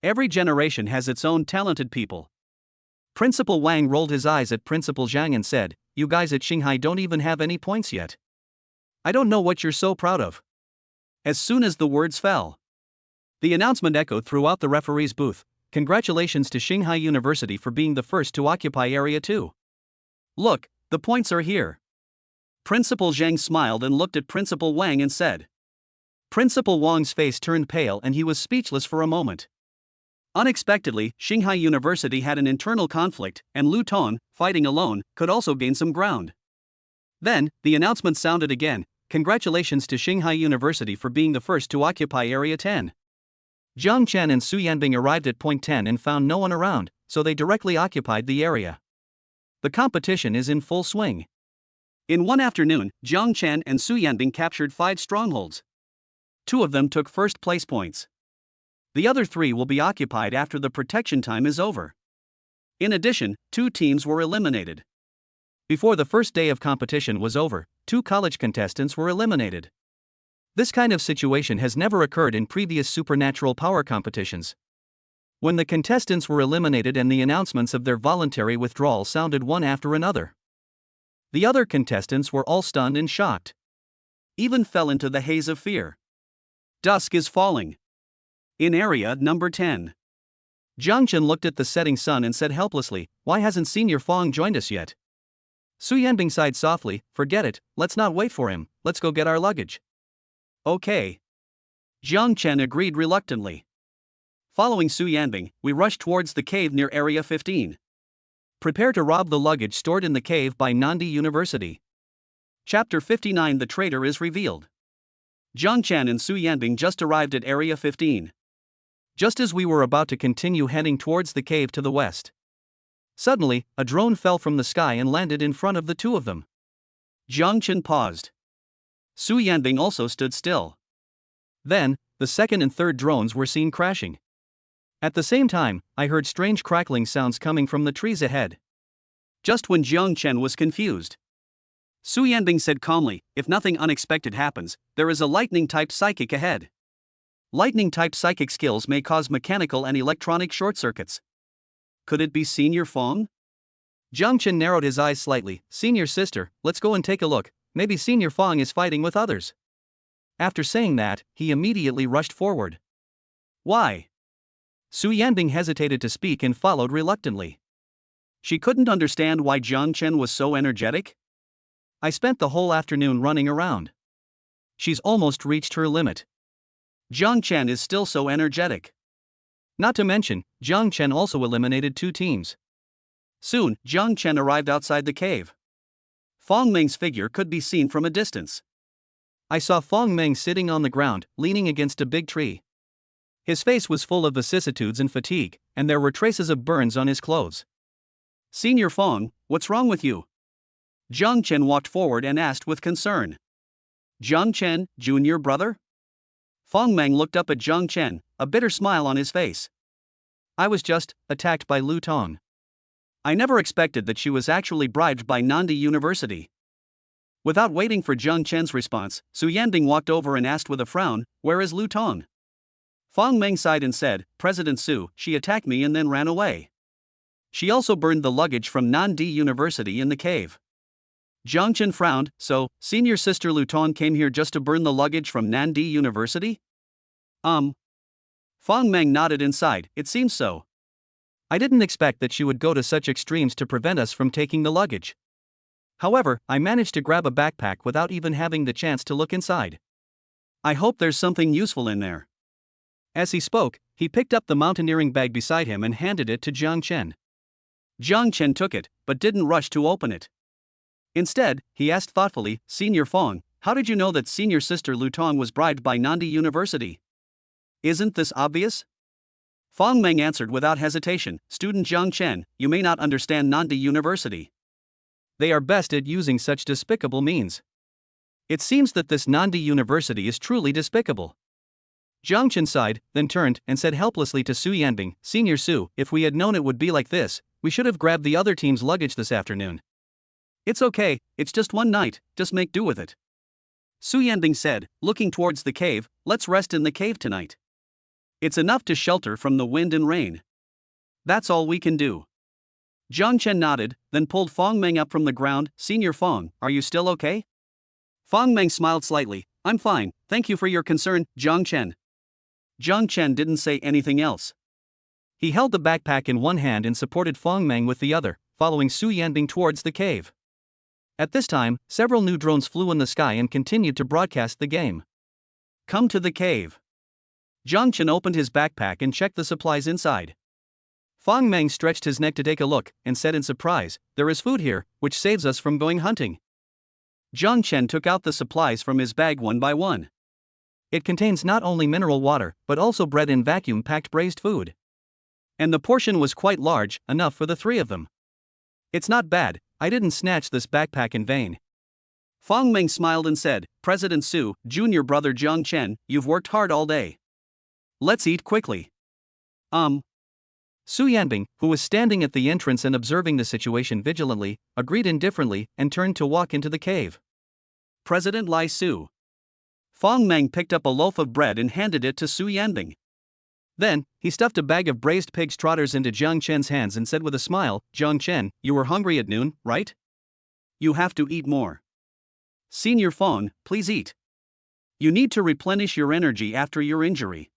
Speaker 1: Every generation has its own talented people. Principal Wang rolled his eyes at Principal Zhang and said, "You guys at Xinghai don't even have any points yet. I don't know what you're so proud of." As soon as the words fell, the announcement echoed throughout the referee's booth, "Congratulations to Xinghai University for being the first to occupy Area 2. Look, the points are here." Principal Zhang smiled and looked at Principal Wang and said. Principal Wang's face turned pale and he was speechless for a moment. Unexpectedly, Xinghai University had an internal conflict, and Lu Tong, fighting alone, could also gain some ground. Then, the announcement sounded again, "Congratulations to Xinghai University for being the first to occupy Area 10. Zhang Chen and Su Yanbing arrived at Point 10 and found no one around, so they directly occupied the area. The competition is in full swing. In one afternoon, Zhang Chen and Su Yanbing captured 5 strongholds. 2 of them took first place points. The other 3 will be occupied after the protection time is over. In addition, 2 teams were eliminated. Before the first day of competition was over, 2 college contestants were eliminated. This kind of situation has never occurred in previous supernatural power competitions. When the contestants were eliminated and the announcements of their voluntary withdrawal sounded one after another, the other contestants were all stunned and shocked. Even fell into the haze of fear. Dusk is falling. In area number 10. Zhang Chen looked at the setting sun and said helplessly, "Why hasn't Senior Fong joined us yet?" Su Yanbing sighed softly, "Forget it, let's not wait for him, let's go get our luggage." Okay. Zhang Chen agreed reluctantly. Following Su Yanbing, we rushed towards the cave near Area 15. Prepare to rob the luggage stored in the cave by Non-D University. Chapter 59. The traitor is revealed. Zhang Chen and Su Yanbing just arrived at Area 15. Just as we were about to continue heading towards the cave to the west, suddenly, a drone fell from the sky and landed in front of the 2 of them. Zhang Chen paused. Su Yanbing also stood still. Then, the second and third drones were seen crashing. At the same time, I heard strange crackling sounds coming from the trees ahead. Just when Zhang Chen was confused, Su Yanbing said calmly, "If nothing unexpected happens, there is a lightning-type psychic ahead. Lightning-type psychic skills may cause mechanical and electronic short circuits. Could it be Senior Fong?" Zhang Chen narrowed his eyes slightly. "Senior sister, let's go and take a look, maybe Senior Fong is fighting with others." After saying that, he immediately rushed forward. "Why?" Su Yanbing hesitated to speak and followed reluctantly. She couldn't understand why Zhang Chen was so energetic. "I spent the whole afternoon running around. She's almost reached her limit. Zhang Chen is still so energetic." Not to mention, Zhang Chen also eliminated 2 teams. Soon, Zhang Chen arrived outside the cave. Fong Meng's figure could be seen from a distance. I saw Fong Meng sitting on the ground, leaning against a big tree. His face was full of vicissitudes and fatigue, and there were traces of burns on his clothes. "Senior Fong, what's wrong with you?" Zhang Chen walked forward and asked with concern. "Zhang Chen, junior brother?" Fong Meng looked up at Zhang Chen, a bitter smile on his face. "I was just attacked by Lu Tong. I never expected that she was actually bribed by Non-D University." Without waiting for Zhang Chen's response, Su Yanbing walked over and asked with a frown, "Where is Lu Tong?" Fang Meng sighed and said, President Su, she attacked me and then ran away. She also burned the luggage from Nandi University in the cave. Jiang Chen frowned, so, senior sister Lu Tong came here just to burn the luggage from Nandi University? Fang Meng nodded and sighed, it seems so. I didn't expect that she would go to such extremes to prevent us from taking the luggage. However, I managed to grab a backpack without even having the chance to look inside. I hope there's something useful in there. As he spoke, he picked up the mountaineering bag beside him and handed it to Jiang Chen. Jiang Chen took it, but didn't rush to open it. Instead, he asked thoughtfully, Senior Fang, how did you know that senior sister Lu Tong was bribed by Nandi University? Isn't this obvious? Fang Meng answered without hesitation, Student Jiang Chen, you may not understand Nandi University. They are best at using such despicable means. It seems that this Nandi University is truly despicable. Jiang Chen sighed, then turned and said helplessly to Su Yanbing, Senior Su, if we had known it would be like this, we should have grabbed the other team's luggage this afternoon. It's okay, it's just one night, just make do with it. Su Yanbing said, looking towards the cave, let's rest in the cave tonight. It's enough to shelter from the wind and rain. That's all we can do. Jiang Chen nodded, then pulled Fang Meng up from the ground, Senior Fang, are you still okay? Fang Meng smiled slightly, I'm fine, thank you for your concern, Jiang Chen. Jiang Chen didn't say anything else. He held the backpack in one hand and supported Fang Meng with the other, following Su Yanbing towards the cave. At this time, several new drones flew in the sky and continued to broadcast the game. Come to the cave. Jiang Chen opened his backpack and checked the supplies inside. Fang Meng stretched his neck to take a look and said in surprise, there is food here, which saves us from going hunting. Jiang Chen took out the supplies from his bag one by one. It contains not only mineral water, but also bread and vacuum-packed braised food. And the portion was quite large, enough for the three of them. It's not bad, I didn't snatch this backpack in vain. Fang Meng smiled and said, President Su, junior brother Jiang Chen, you've worked hard all day. Let's eat quickly. Su Yanbing, who was standing at the entrance and observing the situation vigilantly, agreed indifferently and turned to walk into the cave. President Lai Su. Fang Meng picked up a loaf of bread and handed it to Su Yanbing. Then, he stuffed a bag of braised pig's trotters into Jiang Chen's hands and said with a smile, Jiang Chen, you were hungry at noon, right? You have to eat more. Senior Fang, please eat. You need to replenish your energy after your injury.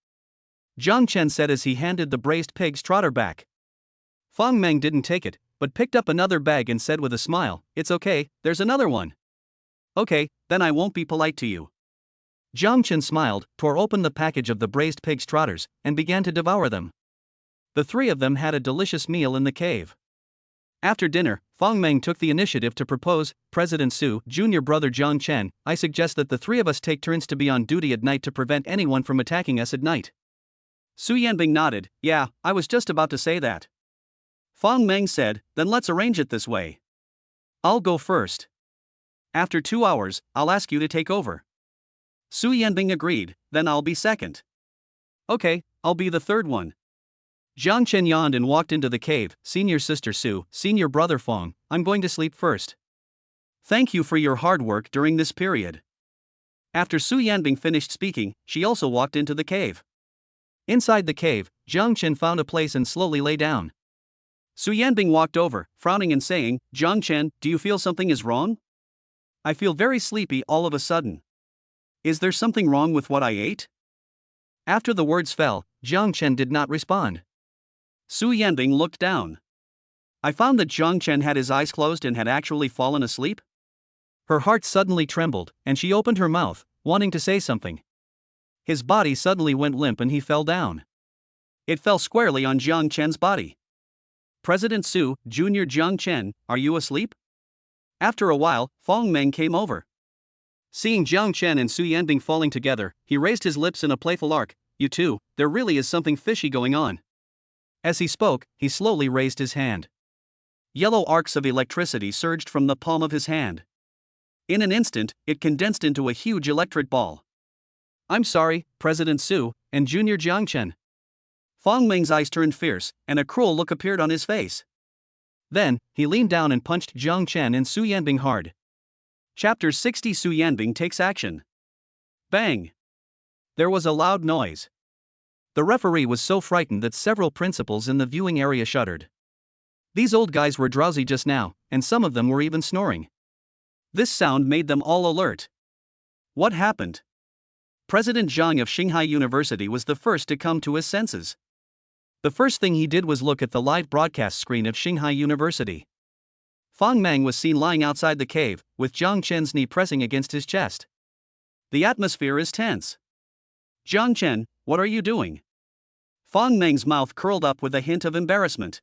Speaker 1: Jiang Chen said as he handed the braised pig's trotter back. Fang Meng didn't take it, but picked up another bag and said with a smile, it's okay, there's another one. Okay, then I won't be polite to you. Jiang Chen smiled, tore open the package of the braised pig's trotters, and began to devour them. The three of them had a delicious meal in the cave. After dinner, Fang Meng took the initiative to propose, President Su, junior brother Jiang Chen, I suggest that the three of us take turns to be on duty at night to prevent anyone from attacking us at night. Su Yanbing nodded, yeah, I was just about to say that. Fang Meng said, then let's arrange it this way. I'll go first. After 2 hours, I'll ask you to take over. Su Yanbing agreed, then I'll be second. Okay, I'll be the third one. Jiang Chen yawned and walked into the cave, senior sister Su, senior brother Fang, I'm going to sleep first. Thank you for your hard work during this period. After Su Yanbing finished speaking, she also walked into the cave. Inside the cave, Jiang Chen found a place and slowly lay down. Su Yanbing walked over, frowning and saying, Jiang Chen, do you feel something is wrong? I feel very sleepy all of a sudden. Is there something wrong with what I ate? After the words fell, Jiang Chen did not respond. Su Yanbing looked down. I found that Jiang Chen had his eyes closed and had actually fallen asleep. Her heart suddenly trembled, and she opened her mouth, wanting to say something. His body suddenly went limp and he fell down. It fell squarely on Jiang Chen's body. President Su, Junior Jiang Chen, are you asleep? After a while, Fang Meng came over. Seeing Jiang Chen and Su Yanbing falling together, he raised his lips in a playful arc, you two, there really is something fishy going on. As he spoke, he slowly raised his hand. Yellow arcs of electricity surged from the palm of his hand. In an instant, it condensed into a huge electric ball. I'm sorry, President Su, and Junior Jiang Chen. Fang Meng's eyes turned fierce, and a cruel look appeared on his face. Then, he leaned down and punched Jiang Chen and Su Yanbing hard. Chapter 60 Su Yanbing takes action. Bang! There was a loud noise. The referee was so frightened that several principals in the viewing area shuddered. These old guys were drowsy just now, and some of them were even snoring. This sound made them all alert. What happened? President Zhang of Shanghai University was the first to come to his senses. The first thing he did was look at the live broadcast screen of Shanghai University. Fang Meng was seen lying outside the cave, with Jiang Chen's knee pressing against his chest. The atmosphere is tense. Jiang Chen, what are you doing? Fang Meng's mouth curled up with a hint of embarrassment.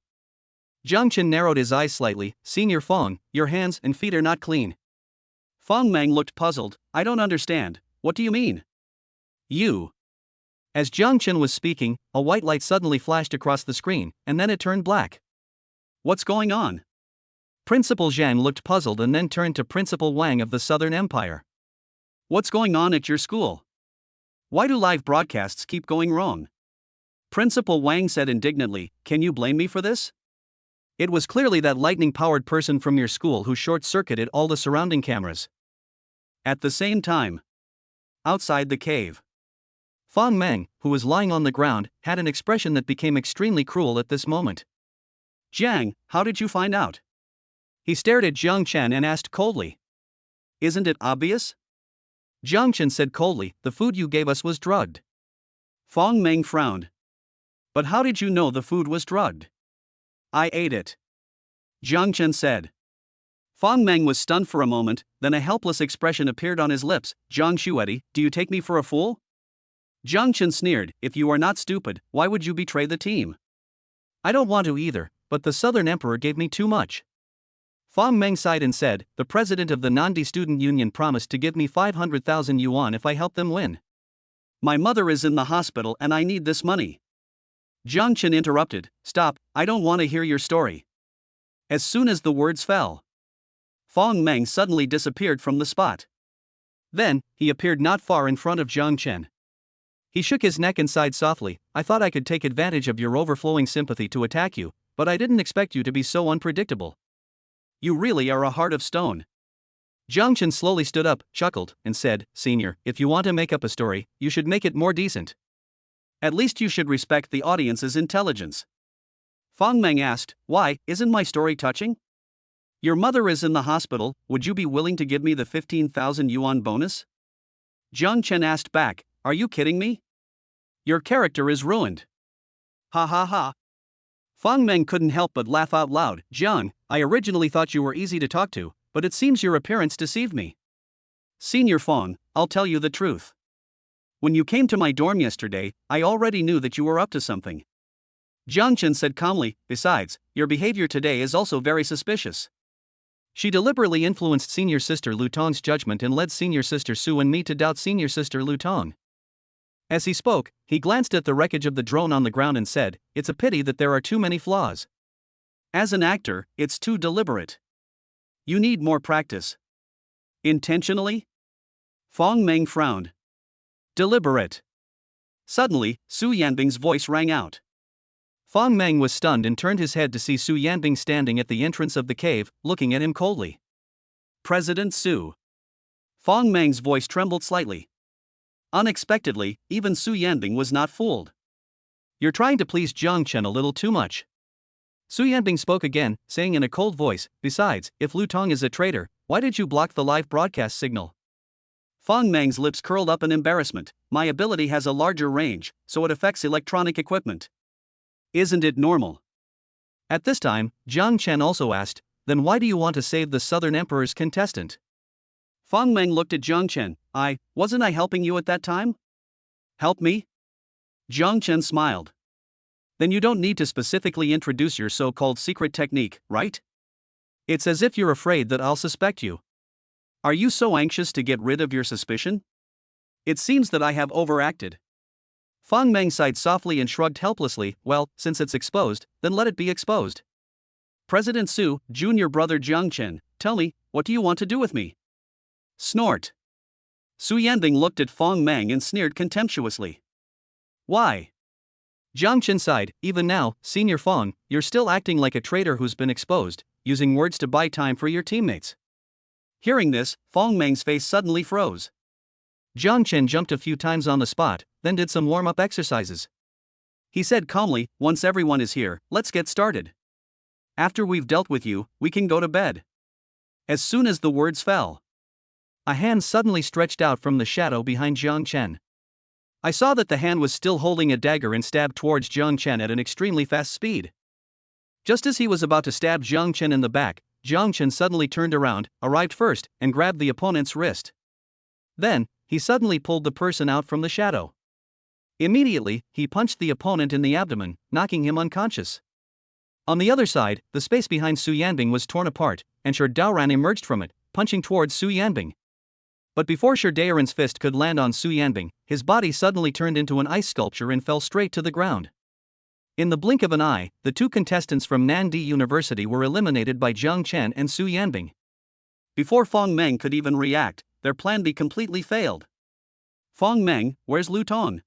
Speaker 1: Jiang Chen narrowed his eyes slightly. Senior Fang, your hands and feet are not clean. Fang Meng looked puzzled. I don't understand, what do you mean? You. As Jiang Chen was speaking, a white light suddenly flashed across the screen, and then it turned black. What's going on? Principal Zhang looked puzzled and then turned to Principal Wang of the Southern Empire. What's going on at your school? Why do live broadcasts keep going wrong? Principal Wang said indignantly, can you blame me for this? It was clearly that lightning-powered person from your school who short-circuited all the surrounding cameras. At the same time, outside the cave, Fang Meng, who was lying on the ground, had an expression that became extremely cruel at this moment. Jiang, how did you find out? He stared at Jiang Chen and asked coldly. Isn't it obvious? Jiang Chen said coldly, the food you gave us was drugged. Fang Meng frowned. But how did you know the food was drugged? I ate it. Jiang Chen said. Fang Meng was stunned for a moment, then a helpless expression appeared on his lips. Jiang Shuedi, do you take me for a fool? Jiang Chen sneered, if you are not stupid, why would you betray the team? I don't want to either, but the Southern Emperor gave me too much. Fang Meng sighed and said, the president of the Nandi Student Union promised to give me 500,000 yuan if I help them win. My mother is in the hospital and I need this money. Jiang Chen interrupted, stop, I don't want to hear your story. As soon as the words fell, Fang Meng suddenly disappeared from the spot. Then, he appeared not far in front of Jiang Chen. He shook his neck and sighed softly, I thought I could take advantage of your overflowing sympathy to attack you, but I didn't expect you to be so unpredictable. You really are a heart of stone. Jiang Chen slowly stood up, chuckled, and said, Senior, if you want to make up a story, you should make it more decent. At least you should respect the audience's intelligence. Fang Meng asked, why, isn't my story touching? Your mother is in the hospital, would you be willing to give me the 15,000 yuan bonus? Jiang Chen asked back, are you kidding me? Your character is ruined. Ha ha ha. Fang Meng couldn't help but laugh out loud. Jiang, I originally thought you were easy to talk to, but it seems your appearance deceived me. Senior Fang, I'll tell you the truth. When you came to my dorm yesterday, I already knew that you were up to something. Jiang Chen said calmly, besides, your behavior today is also very suspicious. She deliberately influenced senior sister Lu Tong's judgment and led senior sister Su and me to doubt senior sister Lu Tong. As he spoke, he glanced at the wreckage of the drone on the ground and said, it's a pity that there are too many flaws. As an actor, it's too deliberate. You need more practice. Intentionally? Fang Meng frowned. Deliberate. Suddenly, Su Yanbing's voice rang out. Fang Meng was stunned and turned his head to see Su Yanbing standing at the entrance of the cave, looking at him coldly. President Su. Fang Meng's voice trembled slightly. Unexpectedly, even Su Yanbing was not fooled. You're trying to please Jiang Chen a little too much. Su Yanbing spoke again, saying in a cold voice, besides, if Lu Tong is a traitor, why did you block the live broadcast signal? Fang Meng's lips curled up in embarrassment. My ability has a larger range, so it affects electronic equipment. Isn't it normal? At this time, Jiang Chen also asked, then why do you want to save the Southern Emperor's contestant? Fang Meng looked at Jiang Chen. Wasn't I helping you at that time? Help me? Jiang Chen smiled. Then you don't need to specifically introduce your so-called secret technique, right? It's as if you're afraid that I'll suspect you. Are you so anxious to get rid of your suspicion? It seems that I have overacted. Fang Meng sighed softly and shrugged helplessly. Well, since it's exposed, then let it be exposed. President Su, junior brother Jiang Chen, tell me, what do you want to do with me? Snort. Su Yanbing looked at Fang Meng and sneered contemptuously. Why? Jiang Chen sighed, even now, Senior Fang, you're still acting like a traitor who's been exposed, using words to buy time for your teammates. Hearing this, Fang Meng's face suddenly froze. Jiang Chen jumped a few times on the spot, then did some warm-up exercises. He said calmly, once everyone is here, let's get started. After we've dealt with you, we can go to bed. As soon as the words fell, a hand suddenly stretched out from the shadow behind Jiang Chen. I saw that the hand was still holding a dagger and stabbed towards Jiang Chen at an extremely fast speed. Just as he was about to stab Jiang Chen in the back, Jiang Chen suddenly turned around, arrived first, and grabbed the opponent's wrist. Then, he suddenly pulled the person out from the shadow. Immediately, he punched the opponent in the abdomen, knocking him unconscious. On the other side, the space behind Su Yanbing was torn apart, and Shi Daoran emerged from it, punching towards Su Yanbing. But before Shi Daoran's fist could land on Su Yanbing, his body suddenly turned into an ice sculpture and fell straight to the ground. In the blink of an eye, the two contestants from Nandi University were eliminated by Jiang Chen and Su Yanbing. Before Fong Meng could even react, their plan B completely failed. Fong Meng, where's Lu Tong?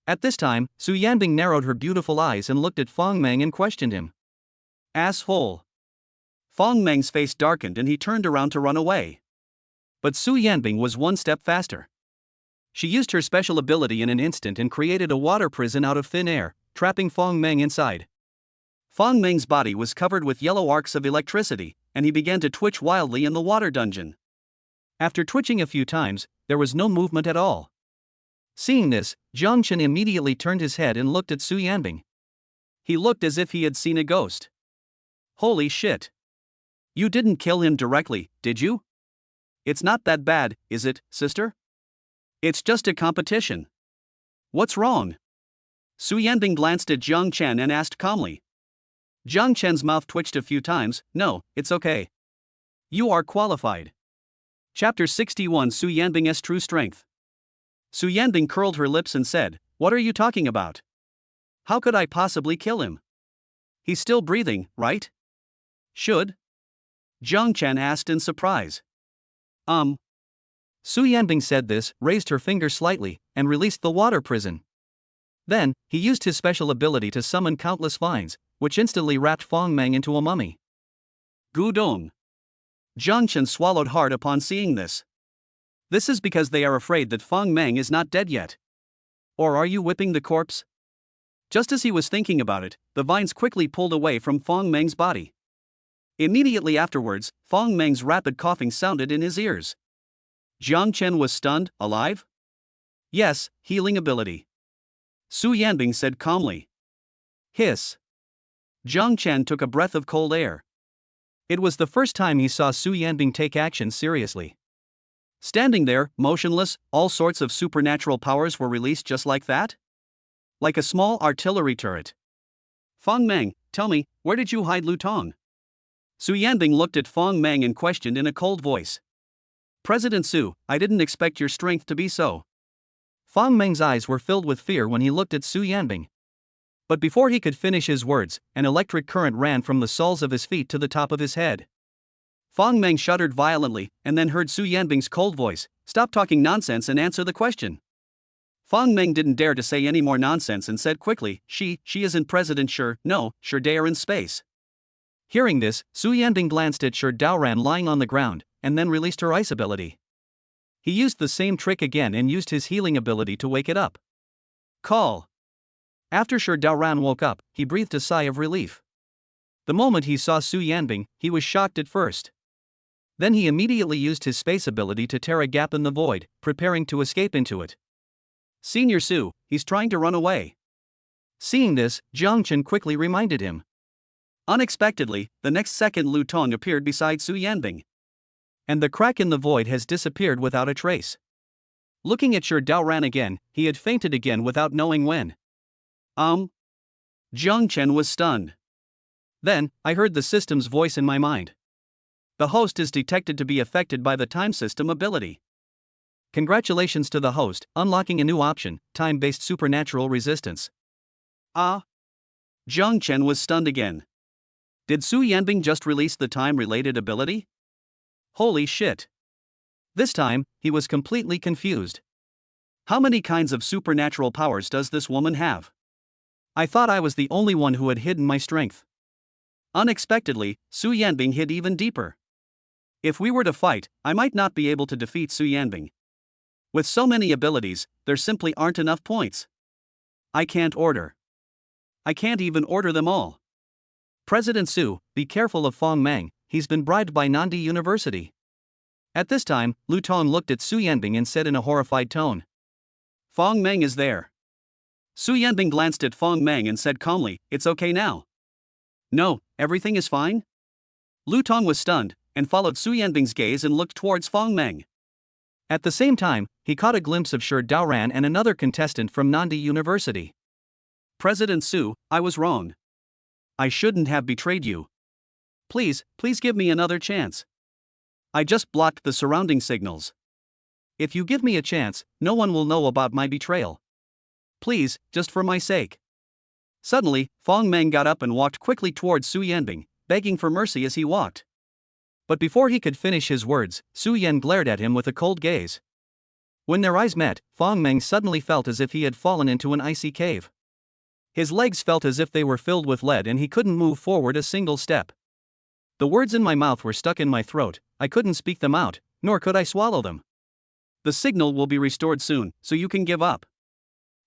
Speaker 1: At this time, Su Yanbing narrowed her beautiful eyes and looked at Fong Meng and questioned him. Asshole. Fong Meng's face darkened and he turned around to run away. But Su Yanbing was one step faster. She used her special ability in an instant and created a water prison out of thin air, trapping Fong Meng inside. Fong Meng's body was covered with yellow arcs of electricity, and he began to twitch wildly in the water dungeon. After twitching a few times, there was no movement at all. Seeing this, Jiang Chen immediately turned his head and looked at Su Yanbing. He looked as if he had seen a ghost. Holy shit. You didn't kill him directly, did you? It's not that bad, is it, sister? It's just a competition. What's wrong? Su Yanbing glanced at Jiang Chen and asked calmly. Jiang Chen's mouth twitched a few times. No, it's okay. You are qualified. Chapter 61 Su Yanbing's True Strength. Su Yanbing curled her lips and said, what are you talking about? How could I possibly kill him? He's still breathing, right? Should? Jiang Chen asked in surprise. Su Yanbing said this, raised her finger slightly, and released the water prison. Then, he used his special ability to summon countless vines, which instantly wrapped Fong Meng into a mummy. Gudong. Jiang Chen swallowed hard upon seeing this. This is because they are afraid that Fong Meng is not dead yet. Or are you whipping the corpse? Just as he was thinking about it, the vines quickly pulled away from Fong Meng's body. Immediately afterwards, Fong Meng's rapid coughing sounded in his ears. Jiang Chen was stunned, alive? Yes, healing ability. Su Yanbing said calmly. Hiss. Jiang Chen took a breath of cold air. It was the first time he saw Su Yanbing take action seriously. Standing there, motionless, all sorts of supernatural powers were released just like that? Like a small artillery turret. Fong Meng, tell me, where did you hide Lu Tong? Su Yanbing looked at Fong Meng and questioned in a cold voice. President Su, I didn't expect your strength to be so. Fong Meng's eyes were filled with fear when he looked at Su Yanbing. But before he could finish his words, an electric current ran from the soles of his feet to the top of his head. Fong Meng shuddered violently, and then heard Su Yanbing's cold voice, stop talking nonsense and answer the question. Fong Meng didn't dare to say any more nonsense and said quickly, she isn't President Shi, no, Shi Daoran space. Hearing this, Su Yanbing glanced at Shi Daoran lying on the ground, and then released her ice ability. He used the same trick again and used his healing ability to wake it up. Call. After Shi Daoran woke up, he breathed a sigh of relief. The moment he saw Su Yanbing, he was shocked at first. Then he immediately used his space ability to tear a gap in the void, preparing to escape into it. Senior Su, he's trying to run away. Seeing this, Jiang Chen quickly reminded him. Unexpectedly, the next second Lu Tong appeared beside Su Yanbing. And the crack in the void has disappeared without a trace. Looking at Shi Daoran again, he had fainted again without knowing when. Jiang Chen was stunned. Then, I heard the system's voice in my mind. The host is detected to be affected by the time system ability. Congratulations to the host, unlocking a new option, time-based supernatural resistance. Jiang Chen was stunned again. Did Su Yanbing just release the time-related ability? Holy shit. This time, he was completely confused. How many kinds of supernatural powers does this woman have? I thought I was the only one who had hidden my strength. Unexpectedly, Su Yanbing hid even deeper. If we were to fight, I might not be able to defeat Su Yanbing. With so many abilities, there simply aren't enough points. I can't order. I can't even order them all. President Su, be careful of Fong Mang, he's been bribed by Nandi University. At this time, Lu Tong looked at Su Yanbing and said in a horrified tone. Fong Mang is there. Su Yanbing glanced at Fong Mang and said calmly, it's okay now. No, everything is fine? Lu Tong was stunned, and followed Su Yanbing's gaze and looked towards Fong Mang. At the same time, he caught a glimpse of Shi Daoran and another contestant from Nandi University. President Su, I was wrong. I shouldn't have betrayed you. Please give me another chance. I just blocked the surrounding signals. If you give me a chance, no one will know about my betrayal. Please, just for my sake. Suddenly, Fong Mang got up and walked quickly towards Su Yanbing, begging for mercy as he walked. But before he could finish his words, Su Yan glared at him with a cold gaze. When their eyes met, Fong Mang suddenly felt as if he had fallen into an icy cave. His legs felt as if they were filled with lead and he couldn't move forward a single step. The words in my mouth were stuck in my throat, I couldn't speak them out, nor could I swallow them. The signal will be restored soon, so you can give up.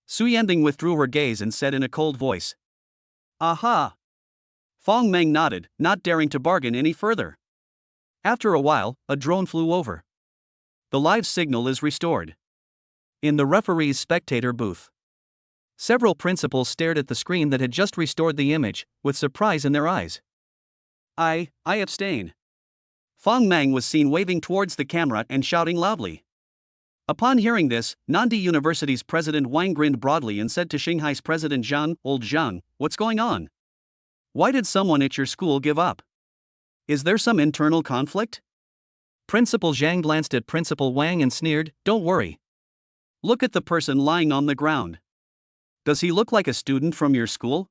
Speaker 1: Su Yanbing withdrew her gaze and said in a cold voice. Aha! Fong Mang nodded, not daring to bargain any further. After a while, a drone flew over. The live signal is restored. In the referee's spectator booth, several principals stared at the screen that had just restored the image, with surprise in their eyes. I abstain. Fong Mang was seen waving towards the camera and shouting loudly. Upon hearing this, Nandi University's president Wang grinned broadly and said to Xinghai's president Zhang, Old Zhang, what's going on? Why did someone at your school give up? Is there some internal conflict? Principal Zhang glanced at Principal Wang and sneered, don't worry. Look at the person lying on the ground. Does he look like a student from your school?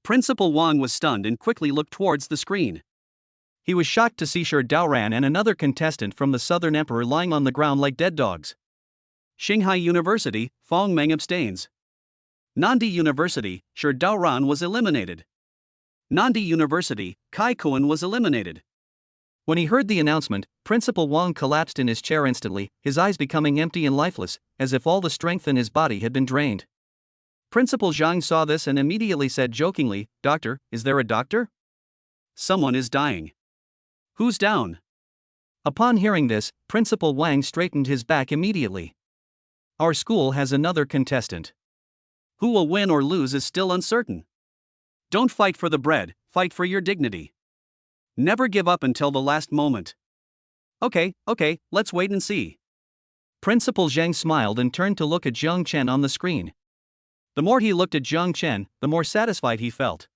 Speaker 1: Principal Wang was stunned and quickly looked towards the screen. He was shocked to see Shi Daoran and another contestant from the Southern Emperor lying on the ground like dead dogs. Shanghai University, Fong Mang abstains. Nandi University, Shi Daoran was eliminated. Nandi University, Kai Kuan was eliminated. When he heard the announcement, Principal Wang collapsed in his chair instantly, his eyes becoming empty and lifeless, as if all the strength in his body had been drained. Principal Zhang saw this and immediately said jokingly, Doctor, is there a doctor? Someone is dying. Who's down? Upon hearing this, Principal Wang straightened his back immediately. Our school has another contestant. Who will win or lose is still uncertain. Don't fight for the bread, fight for your dignity. Never give up until the last moment. Okay, let's wait and see. Principal Zhang smiled and turned to look at Zhang Chen on the screen. The more he looked at Zhang Chen, the more satisfied he felt.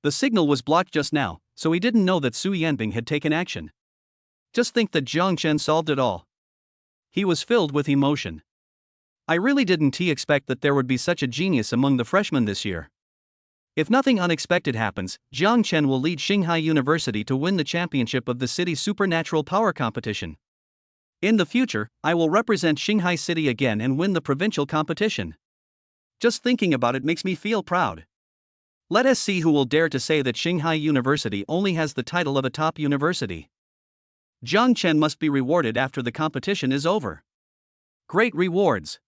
Speaker 1: The signal was blocked just now, so he didn't know that Su Yanbing had taken action. Just think that Zhang Chen solved it all. He was filled with emotion. I really didn't expect that there would be such a genius among the freshmen this year. If nothing unexpected happens, Zhang Chen will lead Shanghai University to win the championship of the city's supernatural power competition. In the future, I will represent Shanghai City again and win the provincial competition. Just thinking about it makes me feel proud. Let us see who will dare to say that Shanghai University only has the title of a top university. Zhang Chen must be rewarded after the competition is over. Great rewards.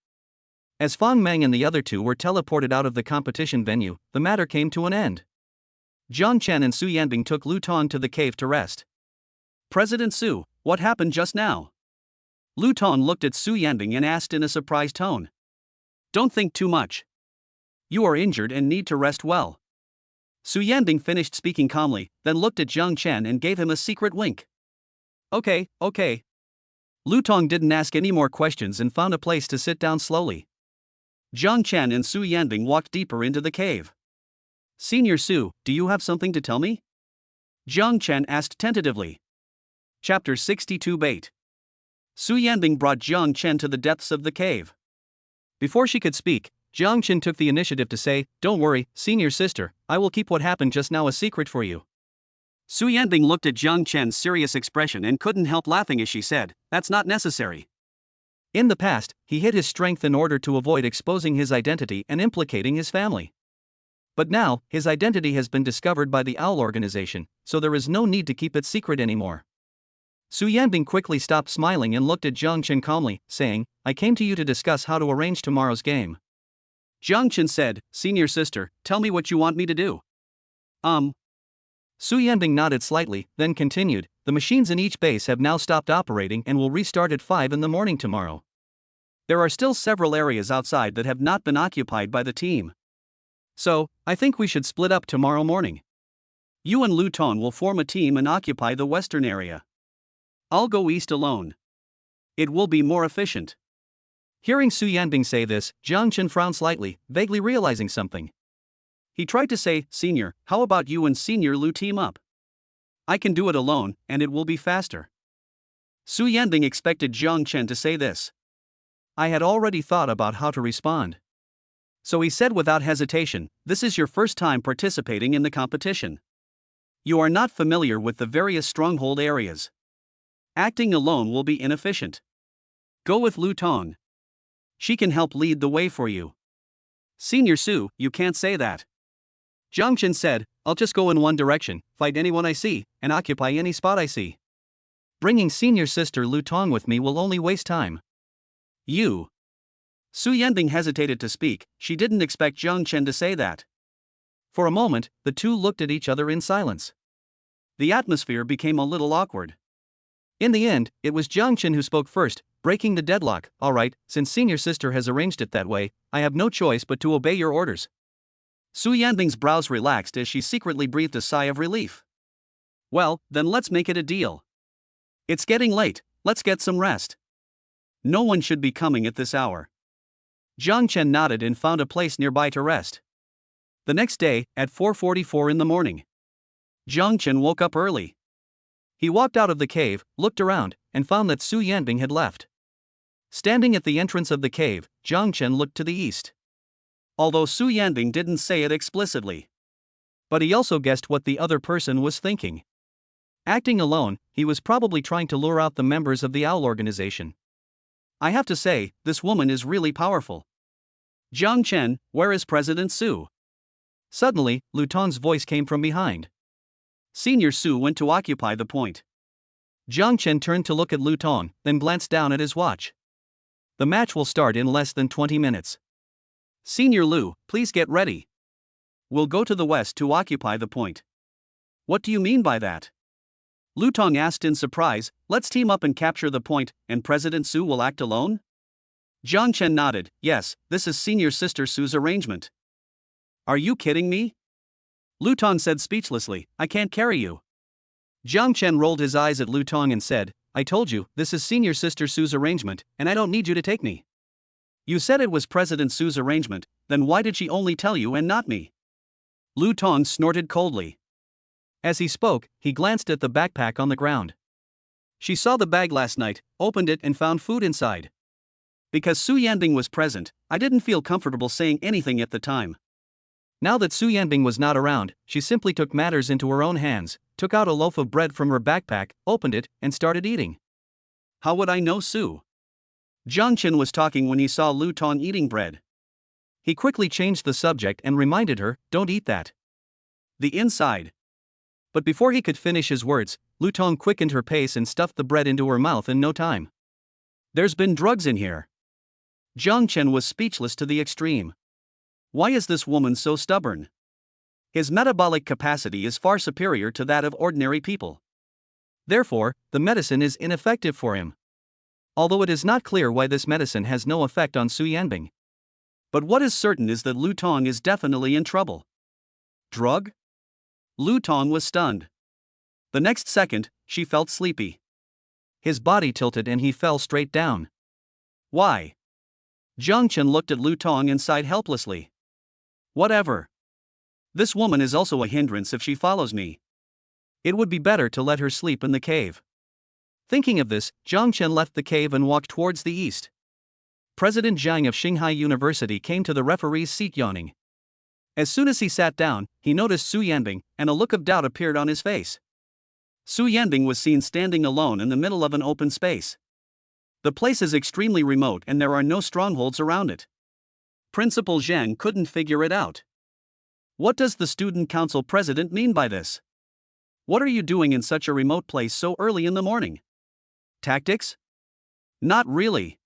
Speaker 1: As Fong Mang and the other two were teleported out of the competition venue, the matter came to an end. Zhang Chen and Su Yanbing took Lu Tong to the cave to rest. President Su, what happened just now? Lu Tong looked at Su Yanbing and asked in a surprised tone. Don't think too much. You are injured and need to rest well. Su Yanbing finished speaking calmly, then looked at Zhang Chen and gave him a secret wink. Okay. Lu Tong didn't ask any more questions and found a place to sit down slowly. Zhang Chen and Su Yanbing walked deeper into the cave. Senior Su, do you have something to tell me? Zhang Chen asked tentatively. Chapter 62 Bait. Su Yanbing brought Zhang Chen to the depths of the cave. Before she could speak, Zhang Chen took the initiative to say, Don't worry, senior sister, I will keep what happened just now a secret for you. Su Yanbing looked at Zhang Chen's serious expression and couldn't help laughing as she said, That's not necessary. In the past, he hid his strength in order to avoid exposing his identity and implicating his family. But now, his identity has been discovered by the Owl organization, so there is no need to keep it secret anymore. Su Yanbing quickly stopped smiling and looked at Zhang Chen calmly, saying, I came to you to discuss how to arrange tomorrow's game. Jiang Chen said, "Senior sister, tell me what you want me to do." Su Yanbing nodded slightly, then continued, "The machines in each base have now stopped operating and will restart at 5 in the morning tomorrow. There are still several areas outside that have not been occupied by the team. So, I think we should split up tomorrow morning. You and Lu Tong will form a team and occupy the western area. I'll go east alone. It will be more efficient." Hearing Su Yanbing say this, Jiang Chen frowned slightly, vaguely realizing something. He tried to say, "Senior, how about you and Senior Lu team up? I can do it alone, and it will be faster." Su Yanbing expected Jiang Chen to say this. I had already thought about how to respond. So he said without hesitation, "This is your first time participating in the competition. You are not familiar with the various stronghold areas. Acting alone will be inefficient. Go with Lu Tong. She can help lead the way for you." "Senior Su, you can't say that." Jiang Chen said, "I'll just go in one direction, fight anyone I see, and occupy any spot I see. Bringing senior sister Lu Tong with me will only waste time." "You." Su Yanbing hesitated to speak, she didn't expect Jiang Chen to say that. For a moment, the two looked at each other in silence. The atmosphere became a little awkward. In the end, it was Jiang Chen who spoke first, breaking the deadlock. "All right, since senior sister has arranged it that way, I have no choice but to obey your orders." Su Yanbing's brows relaxed as she secretly breathed a sigh of relief. "Well, then let's make it a deal. It's getting late, let's get some rest. No one should be coming at this hour." Jiang Chen nodded and found a place nearby to rest. The next day, at 4:44 in the morning, Jiang Chen woke up early. He walked out of the cave, looked around, and found that Su Yanbing had left. Standing at the entrance of the cave, Jiang Chen looked to the east. Although Su Yanbing didn't say it explicitly, but he also guessed what the other person was thinking. Acting alone, he was probably trying to lure out the members of the Owl organization. "I have to say, this woman is really powerful. Jiang Chen, where is President Su?" Suddenly, Lu Tong's voice came from behind. Senior Su went to occupy the point. Jiang Chen turned to look at Lu Tong, then glanced down at his watch. "The match will start in less than 20 minutes. Senior Lu, please get ready. We'll go to the west to occupy the point." "What do you mean by that?" Lu Tong asked in surprise. "Let's team up and capture the point, and President Su will act alone?" Jiang Chen nodded. "Yes, this is senior sister Su's arrangement." "Are you kidding me?" Lu Tong said speechlessly, "I can't carry you." Jiang Chen rolled his eyes at Lu Tong and said, "I told you, this is senior sister Su's arrangement, and I don't need you to take me." "You said it was President Su's arrangement, then why did she only tell you and not me?" Lu Tong snorted coldly. As he spoke, he glanced at the backpack on the ground. "She saw the bag last night, opened it and found food inside. Because Su Yanbing was present, I didn't feel comfortable saying anything at the time. Now that Su Yanbing was not around, she simply took matters into her own hands, took out a loaf of bread from her backpack, opened it, and started eating." "How would I know Su?" Jiang Chen was talking when he saw Lu Tong eating bread. He quickly changed the subject and reminded her, "Don't eat that. The inside." But before he could finish his words, Lu Tong quickened her pace and stuffed the bread into her mouth in no time. "There's been drugs in here." Jiang Chen was speechless to the extreme. Why is this woman so stubborn? His metabolic capacity is far superior to that of ordinary people. Therefore, the medicine is ineffective for him. Although it is not clear why this medicine has no effect on Su Yanbing. But what is certain is that Lu Tong is definitely in trouble. Drug? Lu Tong was stunned. The next second, she felt sleepy. His body tilted and he fell straight down. "Why?" Jiang Chen looked at Lu Tong and sighed helplessly. "Whatever. This woman is also a hindrance if she follows me. It would be better to let her sleep in the cave." Thinking of this, Jiang Chen left the cave and walked towards the east. President Zhang of Shanghai University came to the referee's seat yawning. As soon as he sat down, he noticed Su Yanbing, and a look of doubt appeared on his face. Su Yanbing was seen standing alone in the middle of an open space. The place is extremely remote and there are no strongholds around it. Principal Zhang couldn't figure it out. What does the student council president mean by this? What are you doing in such a remote place so early in the morning? Tactics? Not really.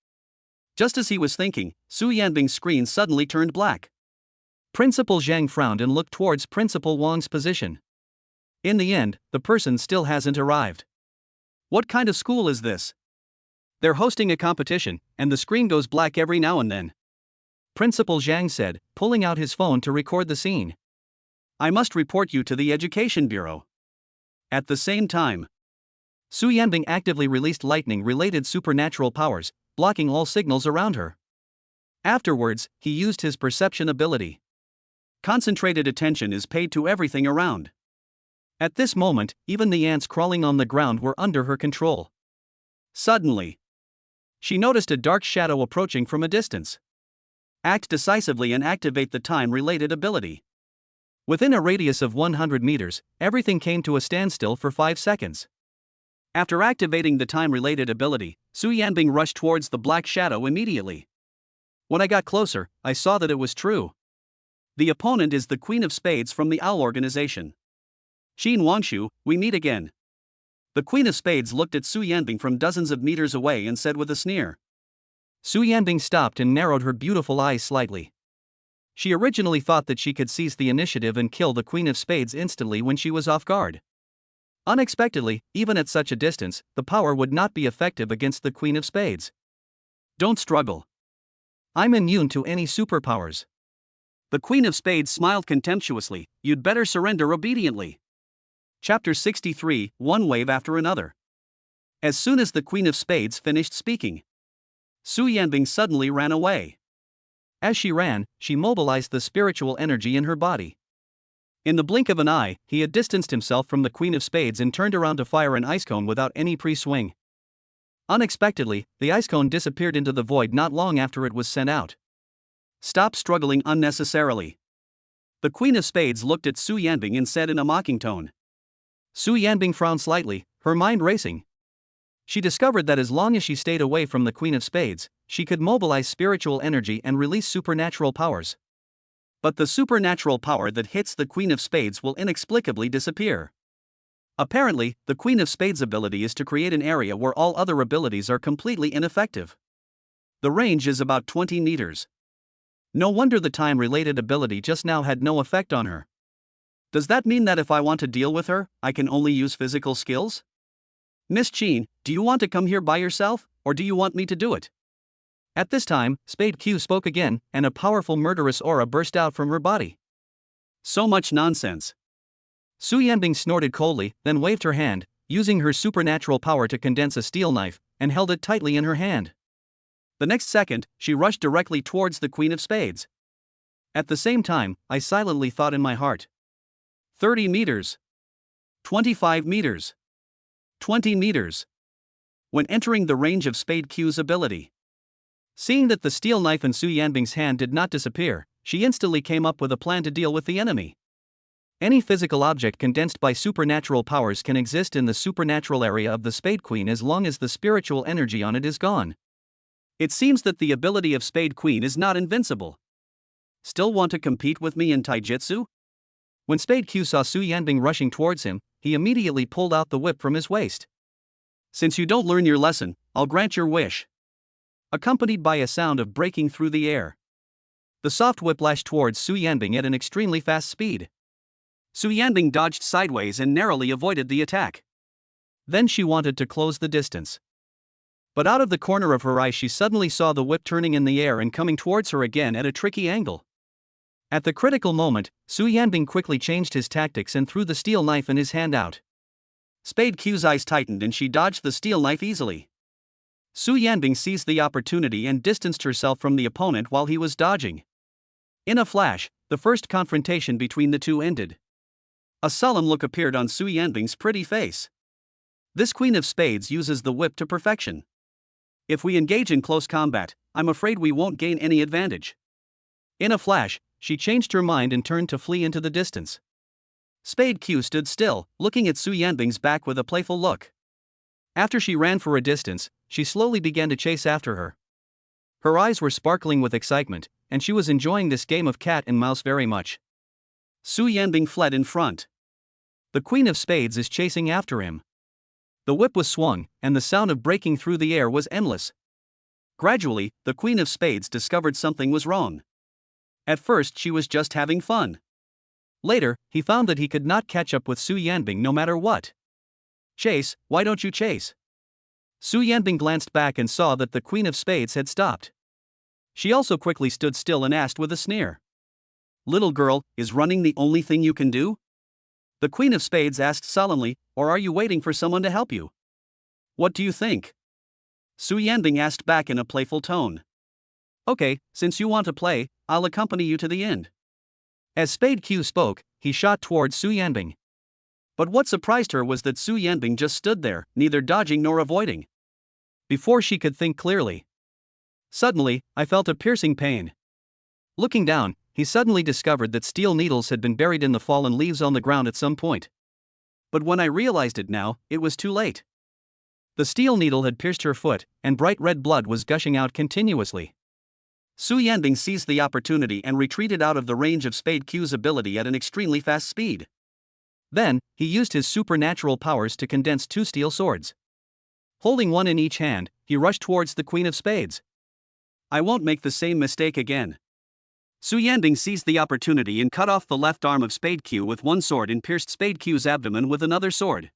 Speaker 1: Just as he was thinking, Su Yanbing's screen suddenly turned black. Principal Zhang frowned and looked towards Principal Wang's position. In the end, the person still hasn't arrived. What kind of school is this? They're hosting a competition, and the screen goes black every now and then. Principal Zhang said, pulling out his phone to record the scene. I must report you to the Education Bureau. At the same time, Su Yanbing actively released lightning-related supernatural powers, blocking all signals around her. Afterwards, he used his perception ability. Concentrated attention is paid to everything around. At this moment, even the ants crawling on the ground were under her control. Suddenly, she noticed a dark shadow approaching from a distance. Act decisively and activate the time-related ability. Within a radius of 100 meters, everything came to a standstill for 5 seconds. After activating the time-related ability, Su Yanbing rushed towards the black shadow immediately. When I got closer, I saw that it was true. The opponent is the Queen of Spades from the Owl organization. Qin Wangshu, we meet again. The Queen of Spades looked at Su Yanbing from dozens of meters away and said with a sneer. Su Yanbing stopped and narrowed her beautiful eyes slightly. She originally thought that she could seize the initiative and kill the Queen of Spades instantly when she was off guard. Unexpectedly, even at such a distance, the power would not be effective against the Queen of Spades. Don't struggle. I'm immune to any superpowers. The Queen of Spades smiled contemptuously. You'd better surrender obediently. Chapter 63, One Wave After Another. As soon as the Queen of Spades finished speaking, Su Yanbing suddenly ran away. As she ran, she mobilized the spiritual energy in her body. In the blink of an eye, he had distanced himself from the Queen of Spades and turned around to fire an ice cone without any pre-swing. Unexpectedly, the ice cone disappeared into the void not long after it was sent out. Stop struggling unnecessarily. The Queen of Spades looked at Su Yanbing and said in a mocking tone. Su Yanbing frowned slightly, her mind racing. She discovered that as long as she stayed away from the Queen of Spades, she could mobilize spiritual energy and release supernatural powers. But the supernatural power that hits the Queen of Spades will inexplicably disappear. Apparently, the Queen of Spades' ability is to create an area where all other abilities are completely ineffective. The range is about 20 meters. No wonder the time-related ability just now had no effect on her. Does that mean that if I want to deal with her, I can only use physical skills? Miss Qin, do you want to come here by yourself, or do you want me to do it? At this time, Spade Q spoke again, and a powerful murderous aura burst out from her body. So much nonsense. Su Yanbing snorted coldly, then waved her hand, using her supernatural power to condense a steel knife, and held it tightly in her hand. The next second, she rushed directly towards the Queen of Spades. At the same time, I silently thought in my heart. 30 meters. 25 meters. 20 meters. When entering the range of Spade Q's ability. Seeing that the steel knife in Su Yanbing's hand did not disappear, she instantly came up with a plan to deal with the enemy. Any physical object condensed by supernatural powers can exist in the supernatural area of the Spade Queen as long as the spiritual energy on it is gone. It seems that the ability of Spade Queen is not invincible. Still want to compete with me in Taijutsu? When Spade Q saw Su Yanbing rushing towards him, he immediately pulled out the whip from his waist. Since you don't learn your lesson, I'll grant your wish. Accompanied by a sound of breaking through the air. The soft whip lashed towards Su Yanbing at an extremely fast speed. Su Yanbing dodged sideways and narrowly avoided the attack. Then she wanted to close the distance. But out of the corner of her eye she suddenly saw the whip turning in the air and coming towards her again at a tricky angle. At the critical moment, Su Yanbing quickly changed his tactics and threw the steel knife in his hand out. Spade Q's eyes tightened and she dodged the steel knife easily. Su Yanbing seized the opportunity and distanced herself from the opponent while he was dodging. In a flash, the first confrontation between the two ended. A sullen look appeared on Su Yanbing's pretty face. This Queen of Spades uses the whip to perfection. If we engage in close combat, I'm afraid we won't gain any advantage. In a flash, she changed her mind and turned to flee into the distance. Spade Q stood still, looking at Su Yanbing's back with a playful look. After she ran for a distance, she slowly began to chase after her. Her eyes were sparkling with excitement, and she was enjoying this game of cat and mouse very much. Su Yanbing fled in front. The Queen of Spades is chasing after him. The whip was swung, and the sound of breaking through the air was endless. Gradually, the Queen of Spades discovered something was wrong. At first, she was just having fun. Later, he found that he could not catch up with Su Yanbing no matter what. Chase, why don't you chase? Su Yanbing glanced back and saw that the Queen of Spades had stopped. She also quickly stood still and asked with a sneer. Little girl, is running the only thing you can do? The Queen of Spades asked solemnly, or are you waiting for someone to help you? What do you think? Su Yanbing asked back in a playful tone. Okay, since you want to play, I'll accompany you to the end. As Spade Q spoke, he shot towards Su Yanbing. But what surprised her was that Su Yanbing just stood there, neither dodging nor avoiding. Before she could think clearly. Suddenly, I felt a piercing pain. Looking down, he suddenly discovered that steel needles had been buried in the fallen leaves on the ground at some point. But when I realized it now, it was too late. The steel needle had pierced her foot, and bright red blood was gushing out continuously. Su Yanbing seized the opportunity and retreated out of the range of Spade Q's ability at an extremely fast speed. Then, he used his supernatural powers to condense two steel swords. Holding one in each hand, he rushed towards the Queen of Spades. I won't make the same mistake again. Su Yanbing seized the opportunity and cut off the left arm of Spade Q with one sword and pierced Spade Q's abdomen with another sword.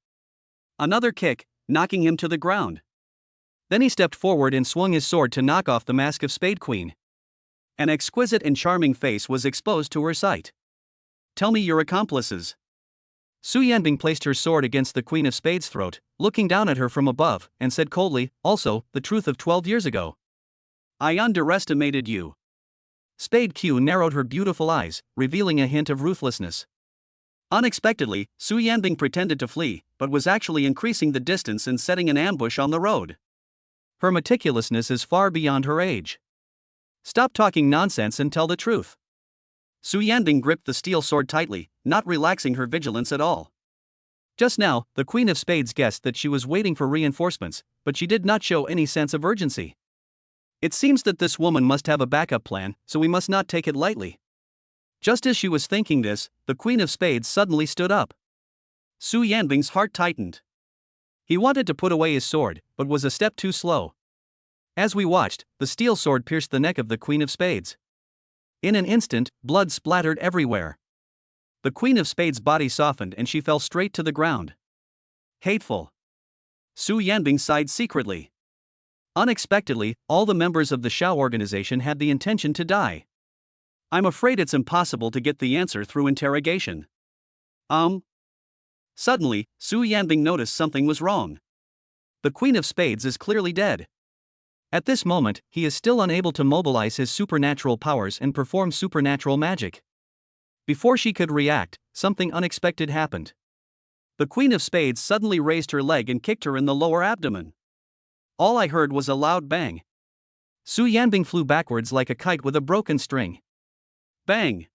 Speaker 1: Another kick, knocking him to the ground. Then he stepped forward and swung his sword to knock off the mask of Spade Queen. An exquisite and charming face was exposed to her sight. Tell me your accomplices. Su Yanbing placed her sword against the Queen of Spades' throat, looking down at her from above, and said coldly, also, the truth of 12 years ago. I underestimated you. Spade Q narrowed her beautiful eyes, revealing a hint of ruthlessness. Unexpectedly, Su Yanbing pretended to flee, but was actually increasing the distance and setting an ambush on the road. Her meticulousness is far beyond her age. Stop talking nonsense and tell the truth. Su Yanbing gripped the steel sword tightly, not relaxing her vigilance at all. Just now, the Queen of Spades guessed that she was waiting for reinforcements, but she did not show any sense of urgency. It seems that this woman must have a backup plan, so we must not take it lightly. Just as she was thinking this, the Queen of Spades suddenly stood up. Su Yanbing's heart tightened. He wanted to put away his sword, but was a step too slow. As we watched, the steel sword pierced the neck of the Queen of Spades. In an instant, blood splattered everywhere. The Queen of Spades' body softened and she fell straight to the ground. Hateful. Su Yanbing sighed secretly. Unexpectedly, all the members of the Xiao organization had the intention to die. I'm afraid it's impossible to get the answer through interrogation. Suddenly, Su Yanbing noticed something was wrong. The Queen of Spades is clearly dead. At this moment, he is still unable to mobilize his supernatural powers and perform supernatural magic. Before she could react, something unexpected happened. The Queen of Spades suddenly raised her leg and kicked her in the lower abdomen. All I heard was a loud bang. Su Yanbing flew backwards like a kite with a broken string. Bang!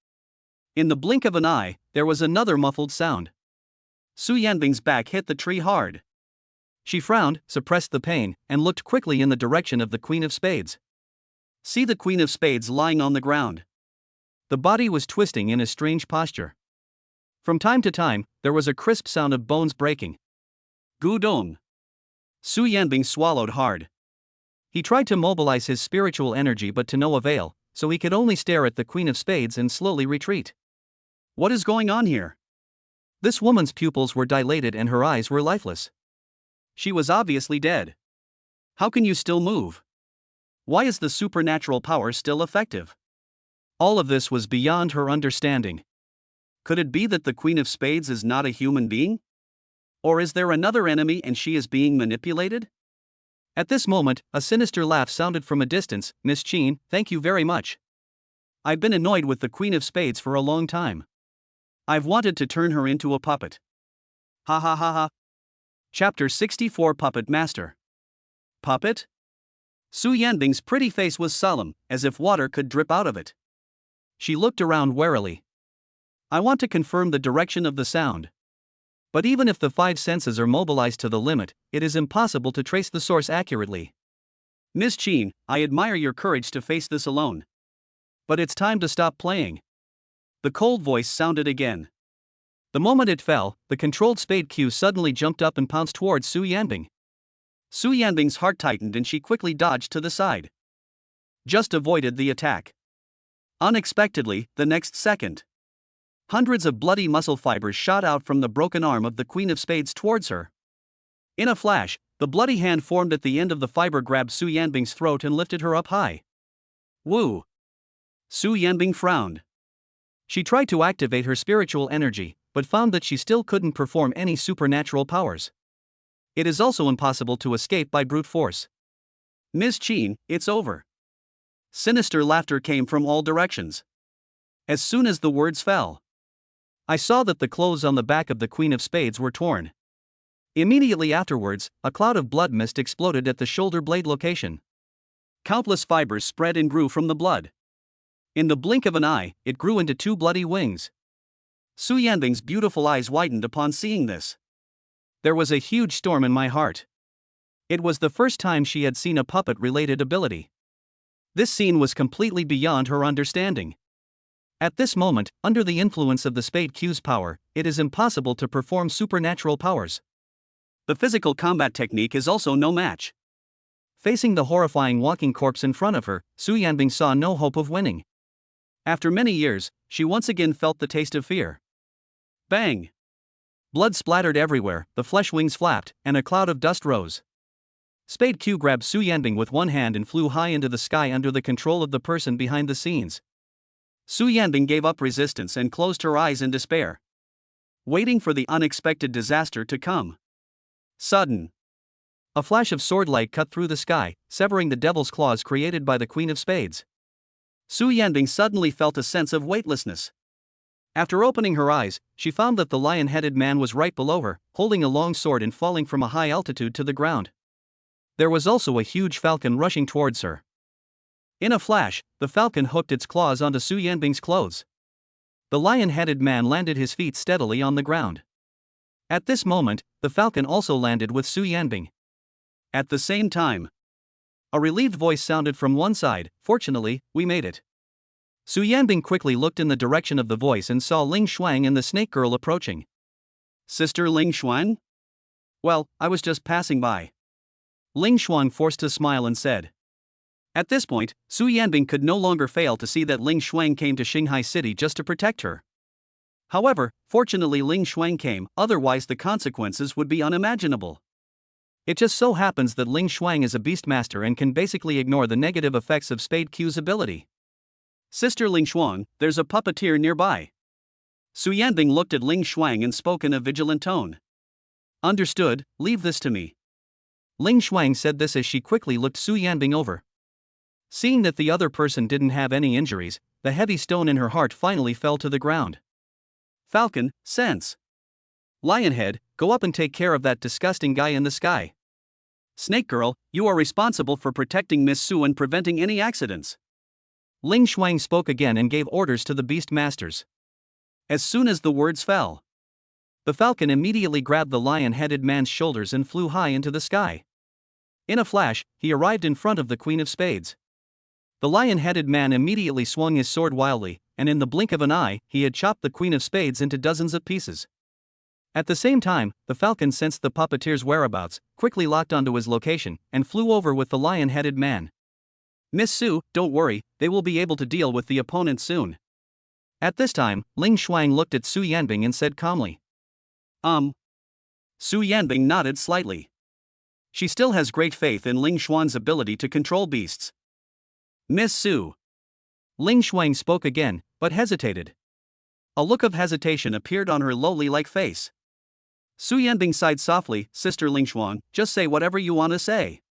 Speaker 1: In the blink of an eye, there was another muffled sound. Su Yanbing's back hit the tree hard. She frowned, suppressed the pain, and looked quickly in the direction of the Queen of Spades. See the Queen of Spades lying on the ground. The body was twisting in a strange posture. From time to time, there was a crisp sound of bones breaking. Gudong. Su Yanbing swallowed hard. He tried to mobilize his spiritual energy but to no avail, so he could only stare at the Queen of Spades and slowly retreat. What is going on here? This woman's pupils were dilated and her eyes were lifeless. She was obviously dead. How can you still move? Why is the supernatural power still effective? All of this was beyond her understanding. Could it be that the Queen of Spades is not a human being? Or is there another enemy and she is being manipulated? At this moment, a sinister laugh sounded from a distance. Miss Qin, thank you very much. I've been annoyed with the Queen of Spades for a long time. I've wanted to turn her into a puppet. Ha ha ha ha. Chapter 64 Puppet Master. Puppet? Su Yanbing's pretty face was solemn, as if water could drip out of it. She looked around warily. I want to confirm the direction of the sound. But even if the 5 senses are mobilized to the limit, it is impossible to trace the source accurately. Miss Qin, I admire your courage to face this alone. But it's time to stop playing. The cold voice sounded again. The moment it fell, the controlled Spade Q suddenly jumped up and pounced towards Su Yanbing. Su Yanbing's heart tightened and she quickly dodged to the side. just avoided the attack. Unexpectedly, the next second, hundreds of bloody muscle fibers shot out from the broken arm of the Queen of Spades towards her. In a flash, the bloody hand formed at the end of the fiber grabbed Su Yanbing's throat and lifted her up high. Woo! Su Yanbing frowned. She tried to activate her spiritual energy, but found that she still couldn't perform any supernatural powers. It is also impossible to escape by brute force. Ms. Qin, it's over. Sinister laughter came from all directions. As soon as the words fell, I saw that the clothes on the back of the Queen of Spades were torn. Immediately afterwards, a cloud of blood mist exploded at the shoulder blade location. Countless fibers spread and grew from the blood. In the blink of an eye, it grew into 2 bloody wings. Su Yanbing's beautiful eyes widened upon seeing this. There was a huge storm in my heart. It was the first time she had seen a puppet-related ability. This scene was completely beyond her understanding. At this moment, under the influence of the Spade Q's power, it is impossible to perform supernatural powers. The physical combat technique is also no match. Facing the horrifying walking corpse in front of her, Su Yanbing saw no hope of winning. After many years, she once again felt the taste of fear. Bang! Blood splattered everywhere, the flesh wings flapped, and a cloud of dust rose. Spade Q grabbed Su Yanbing with one hand and flew high into the sky under the control of the person behind the scenes. Su Yanbing gave up resistance and closed her eyes in despair, waiting for the unexpected disaster to come. Sudden. A flash of sword light cut through the sky, severing the devil's claws created by the Queen of Spades. Su Yanbing suddenly felt a sense of weightlessness. After opening her eyes, she found that the lion-headed man was right below her, holding a long sword and falling from a high altitude to the ground. There was also a huge falcon rushing towards her. In a flash, the falcon hooked its claws onto Su Yanbing's clothes. The lion-headed man landed his feet steadily on the ground. At this moment, the falcon also landed with Su Yanbing. At the same time, a relieved voice sounded from one side, "Fortunately, we made it." Su Yanbing quickly looked in the direction of the voice and saw Ling Shuang and the snake girl approaching. "Sister Ling Shuang? Well, I was just passing by." Ling Shuang forced a smile and said. At this point, Su Yanbing could no longer fail to see that Ling Shuang came to Shanghai City just to protect her. However, fortunately Ling Shuang came, otherwise the consequences would be unimaginable. It just so happens that Ling Shuang is a beastmaster and can basically ignore the negative effects of Spade Q's ability. "Sister Ling Shuang, there's a puppeteer nearby." Su Yanbing looked at Ling Shuang and spoke in a vigilant tone. "Understood, leave this to me." Ling Shuang said this as she quickly looked Su Yanbing over. Seeing that the other person didn't have any injuries, the heavy stone in her heart finally fell to the ground. "Falcon, sense. Lionhead, go up and take care of that disgusting guy in the sky. Snake Girl, you are responsible for protecting Miss Su and preventing any accidents." Ling Shuang spoke again and gave orders to the beast masters. As soon as the words fell, the falcon immediately grabbed the lion-headed man's shoulders and flew high into the sky. In a flash, he arrived in front of the Queen of Spades. The lion-headed man immediately swung his sword wildly, and in the blink of an eye, he had chopped the Queen of Spades into dozens of pieces. At the same time, the falcon sensed the puppeteer's whereabouts, quickly locked onto his location, and flew over with the lion-headed man. "Miss Su, don't worry, they will be able to deal with the opponent soon." At this time, Ling Shuang looked at Su Yanbing and said calmly. Su Yanbing nodded slightly. She still has great faith in Ling Shuang's ability to control beasts. "Miss Su." Ling Shuang spoke again, but hesitated. A look of hesitation appeared on her lowly-like face. Su Yanbing sighed softly. "Sister Ling Shuang, just say whatever you want to say."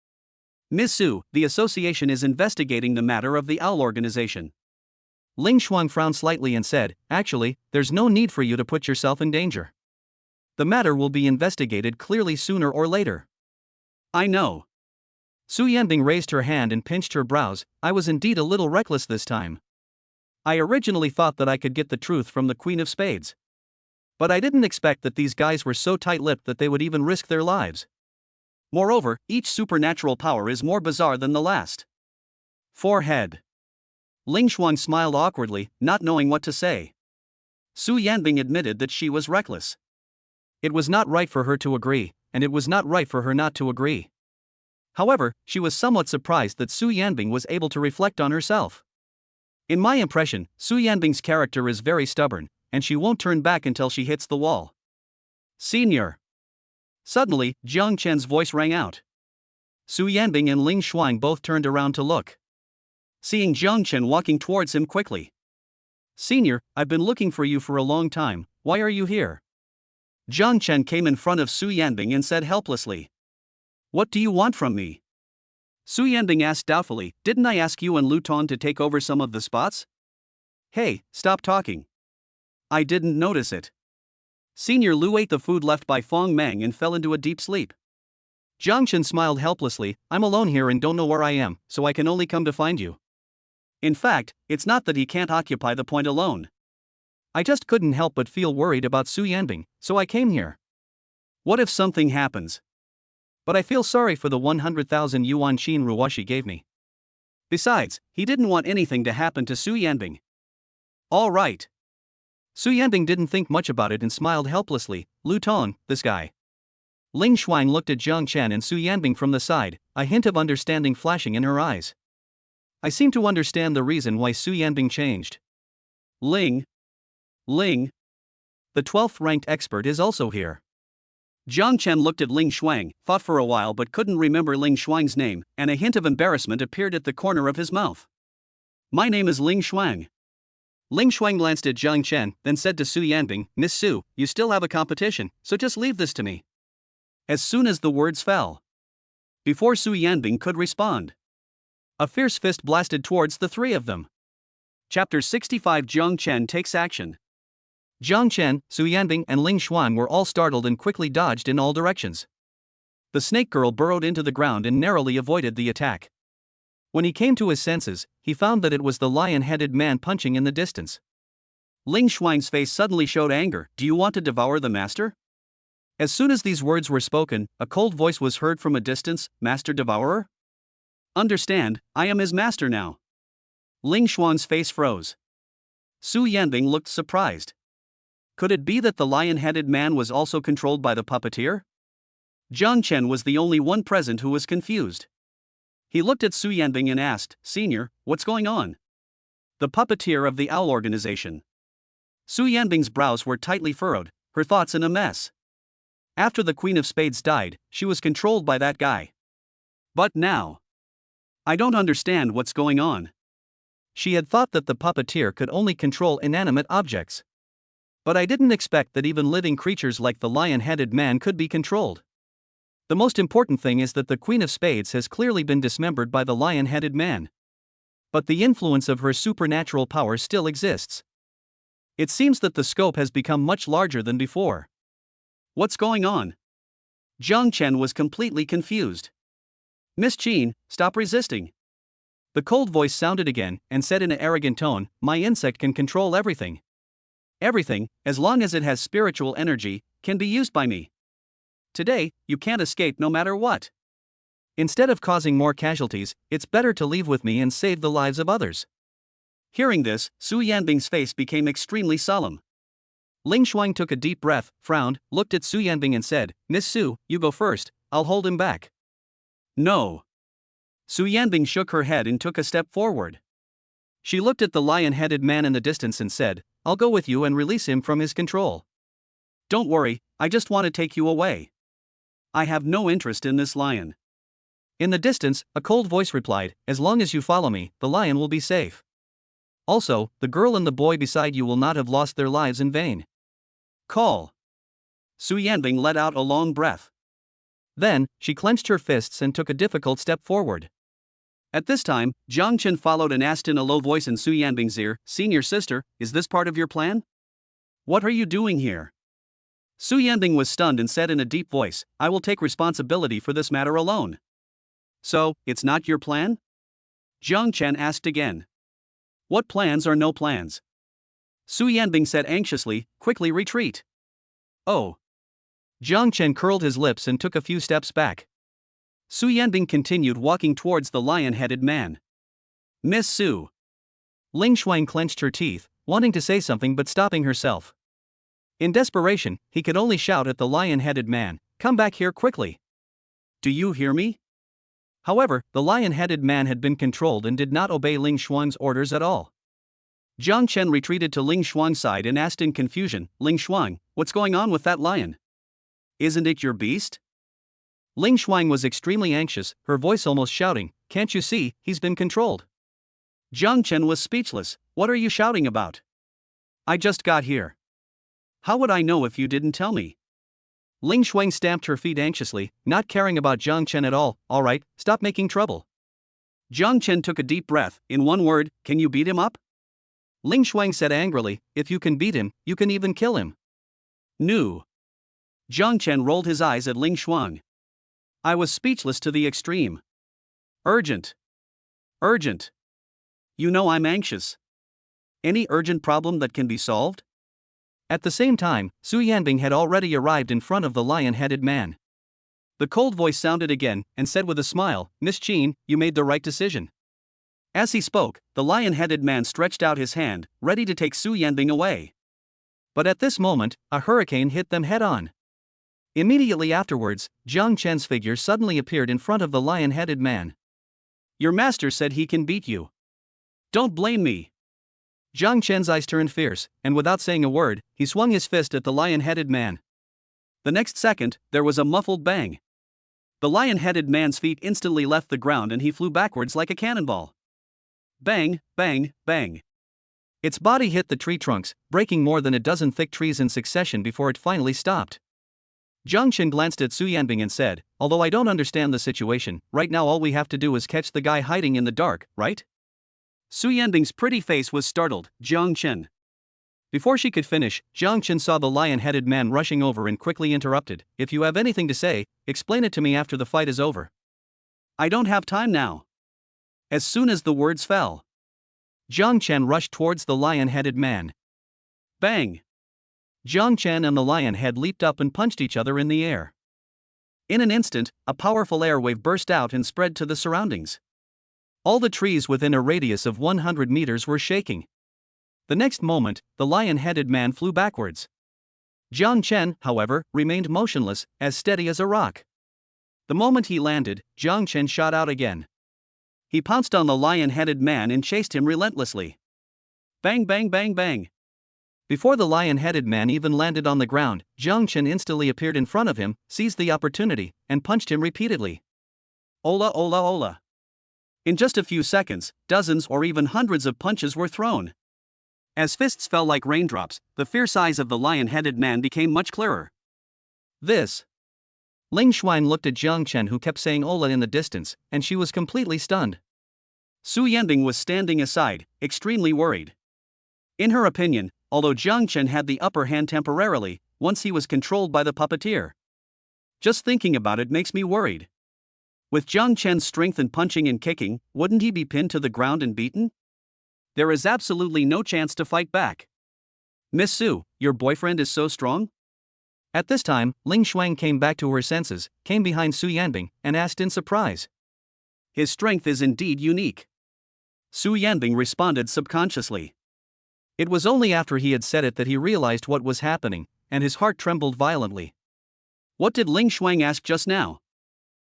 Speaker 1: "Miss Su, the association is investigating the matter of the Owl organization." Ling Shuang frowned slightly and said, "Actually, there's no need for you to put yourself in danger. The matter will be investigated clearly sooner or later." "I know." Su Yanbing raised her hand and pinched her brows. "I was indeed a little reckless this time. I originally thought that I could get the truth from the Queen of Spades. But I didn't expect that these guys were so tight-lipped that they would even risk their lives. Moreover, each supernatural power is more bizarre than the last." Forehead. Ling Shuang smiled awkwardly, not knowing what to say. Su Yanbing admitted that she was reckless. It was not right for her to agree, and it was not right for her not to agree. However, she was somewhat surprised that Su Yanbing was able to reflect on herself. In my impression, Su Yanbing's character is very stubborn, and she won't turn back until she hits the wall. Senior. Suddenly, Jiang Chen's voice rang out. Su Yanbing and Ling Shuang both turned around to look, seeing Jiang Chen walking towards him quickly. Senior, I've been looking for you for a long time, why are you here? Jiang Chen came in front of Su Yanbing and said helplessly. What do you want from me? Su Yanbing asked doubtfully, didn't I ask you and Lu Ton to take over some of the spots? Hey, stop talking. I didn't notice it. Senior Lu ate the food left by Fong Meng and fell into a deep sleep. Jiang Chen smiled helplessly, I'm alone here and don't know where I am, so I can only come to find you. In fact, it's not that he can't occupy the point alone. I just couldn't help but feel worried about Su Yanbing, so I came here. What if something happens? But I feel sorry for the 100,000 yuan Qin Ruo she gave me. Besides, he didn't want anything to happen to Su Yanbing. All right. Su Yanbing didn't think much about it and smiled helplessly, Lu Ton, this guy. Ling Shuang looked at Jiang Chen and Su Yanbing from the side, a hint of understanding flashing in her eyes. I seem to understand the reason why Su Yanbing changed. Ling. The 12th ranked expert is also here. Jiang Chen looked at Ling Shuang, thought for a while but couldn't remember Ling Shuang's name, and a hint of embarrassment appeared at the corner of his mouth. My name is Ling Shuang. Ling Shuang glanced at Jiang Chen, then said to Su Yanbing, Miss Su, you still have a competition, so just leave this to me. As soon as the words fell, before Su Yanbing could respond, a fierce fist blasted towards the three of them. Chapter 65 Jiang Chen takes action. Jiang Chen, Su Yanbing and Ling Shuang were all startled and quickly dodged in all directions. The snake girl burrowed into the ground and narrowly avoided the attack. When he came to his senses, he found that it was the lion-headed man punching in the distance. Ling Shuang's face suddenly showed anger. Do you want to devour the master? As soon as these words were spoken, a cold voice was heard from a distance, Master Devourer? Understand, I am his master now. Ling Shuang's face froze. Su Yanbing looked surprised. Could it be that the lion-headed man was also controlled by the puppeteer? Jiang Chen was the only one present who was confused. He looked at Su Yanbing and asked, Senior, what's going on? The puppeteer of the Owl organization. Su Yanbing's brows were tightly furrowed, her thoughts in a mess. After the Queen of Spades died, she was controlled by that guy. But now, I don't understand what's going on. She had thought that the puppeteer could only control inanimate objects. But I didn't expect that even living creatures like the lion-headed man could be controlled. The most important thing is that the Queen of Spades has clearly been dismembered by the lion-headed man. But the influence of her supernatural power still exists. It seems that the scope has become much larger than before. What's going on? Jiang Chen was completely confused. Miss Qin, stop resisting. The cold voice sounded again and said in an arrogant tone, my insect can control everything. Everything, as long as it has spiritual energy, can be used by me. Today, you can't escape no matter what. Instead of causing more casualties, it's better to leave with me and save the lives of others. Hearing this, Su Yanbing's face became extremely solemn. Ling Shuang took a deep breath, frowned, looked at Su Yanbing and said, Miss Su, you go first, I'll hold him back. No. Su Yanbing shook her head and took a step forward. She looked at the lion-headed man in the distance and said, I'll go with you and release him from his control. Don't worry, I just want to take you away. I have no interest in this lion. In the distance, a cold voice replied, as long as you follow me, the lion will be safe. Also, the girl and the boy beside you will not have lost their lives in vain. Call. Su Yanbing let out a long breath. Then, she clenched her fists and took a difficult step forward. At this time, Jiang Chen followed and asked in a low voice in Su Yanbing's ear, Senior sister, is this part of your plan? What are you doing here? Su Yanbing was stunned and said in a deep voice, I will take responsibility for this matter alone. So, it's not your plan? Jiang Chen asked again. What plans or no plans? Su Yanbing said anxiously, quickly retreat. Oh. Jiang Chen curled his lips and took a few steps back. Su Yanbing continued walking towards the lion-headed man. Miss Su. Ling Shuang clenched her teeth, wanting to say something but stopping herself. In desperation, he could only shout at the lion-headed man, come back here quickly. Do you hear me? However, the lion-headed man had been controlled and did not obey Ling Shuang's orders at all. Jiang Chen retreated to Ling Shuang's side and asked in confusion, "Ling Shuang, what's going on with that lion? Isn't it your beast?" Ling Shuang was extremely anxious, her voice almost shouting, "Can't you see, he's been controlled?" Jiang Chen was speechless. "What are you shouting about? I just got here. How would I know if you didn't tell me?" Ling Shuang stamped her feet anxiously, not caring about Jiang Chen at all. "All right, stop making trouble." Jiang Chen took a deep breath. "In one word, can you beat him up?" Ling Shuang said angrily, "If you can beat him, you can even kill him." "No." Jiang Chen rolled his eyes at Ling Shuang. I was speechless to the extreme. "Urgent. Urgent. You know I'm anxious. Any urgent problem that can be solved?" At the same time, Su Yanbing had already arrived in front of the lion-headed man. The cold voice sounded again, and said with a smile, "Miss Qin, you made the right decision." As he spoke, the lion-headed man stretched out his hand, ready to take Su Yanbing away. But at this moment, a hurricane hit them head-on. Immediately afterwards, Jiang Chen's figure suddenly appeared in front of the lion-headed man. "Your master said he can beat you. Don't blame me." Jiang Chen's eyes turned fierce, and without saying a word, he swung his fist at the lion-headed man. The next second, there was a muffled bang. The lion-headed man's feet instantly left the ground and he flew backwards like a cannonball. Bang, bang, bang. Its body hit the tree trunks, breaking more than a dozen thick trees in succession before it finally stopped. Jiang Chen glanced at Su Yanbing and said, "Although I don't understand the situation, right now all we have to do is catch the guy hiding in the dark, right?" Su Yanbing's pretty face was startled. "Jiang Chen." Before she could finish, Jiang Chen saw the lion-headed man rushing over and quickly interrupted, "If you have anything to say, explain it to me after the fight is over. I don't have time now." As soon as the words fell, Jiang Chen rushed towards the lion-headed man. Bang! Jiang Chen and the lion head leaped up and punched each other in the air. In an instant, a powerful air wave burst out and spread to the surroundings. All the trees within a radius of 100 meters were shaking. The next moment, the lion-headed man flew backwards. Jiang Chen, however, remained motionless, as steady as a rock. The moment he landed, Jiang Chen shot out again. He pounced on the lion-headed man and chased him relentlessly. Bang, bang, bang, bang. Before the lion-headed man even landed on the ground, Jiang Chen instantly appeared in front of him, seized the opportunity, and punched him repeatedly. Ola, ola, ola. In just a few seconds, dozens or even hundreds of punches were thrown. As fists fell like raindrops, the fierce eyes of the lion-headed man became much clearer. This. Ling Shuang looked at Jiang Chen, who kept saying "Ola" in the distance, and she was completely stunned. Su Yanbing was standing aside, extremely worried. In her opinion, although Jiang Chen had the upper hand temporarily, once he was controlled by the puppeteer. Just thinking about it makes me worried. With Jiang Chen's strength and punching and kicking, wouldn't he be pinned to the ground and beaten? There is absolutely no chance to fight back. "Miss Su, your boyfriend is so strong?" At this time, Ling Shuang came back to her senses, came behind Su Yanbing, and asked in surprise. "His strength is indeed unique." Su Yanbing responded subconsciously. It was only after he had said it that he realized what was happening, and his heart trembled violently. What did Ling Shuang ask just now?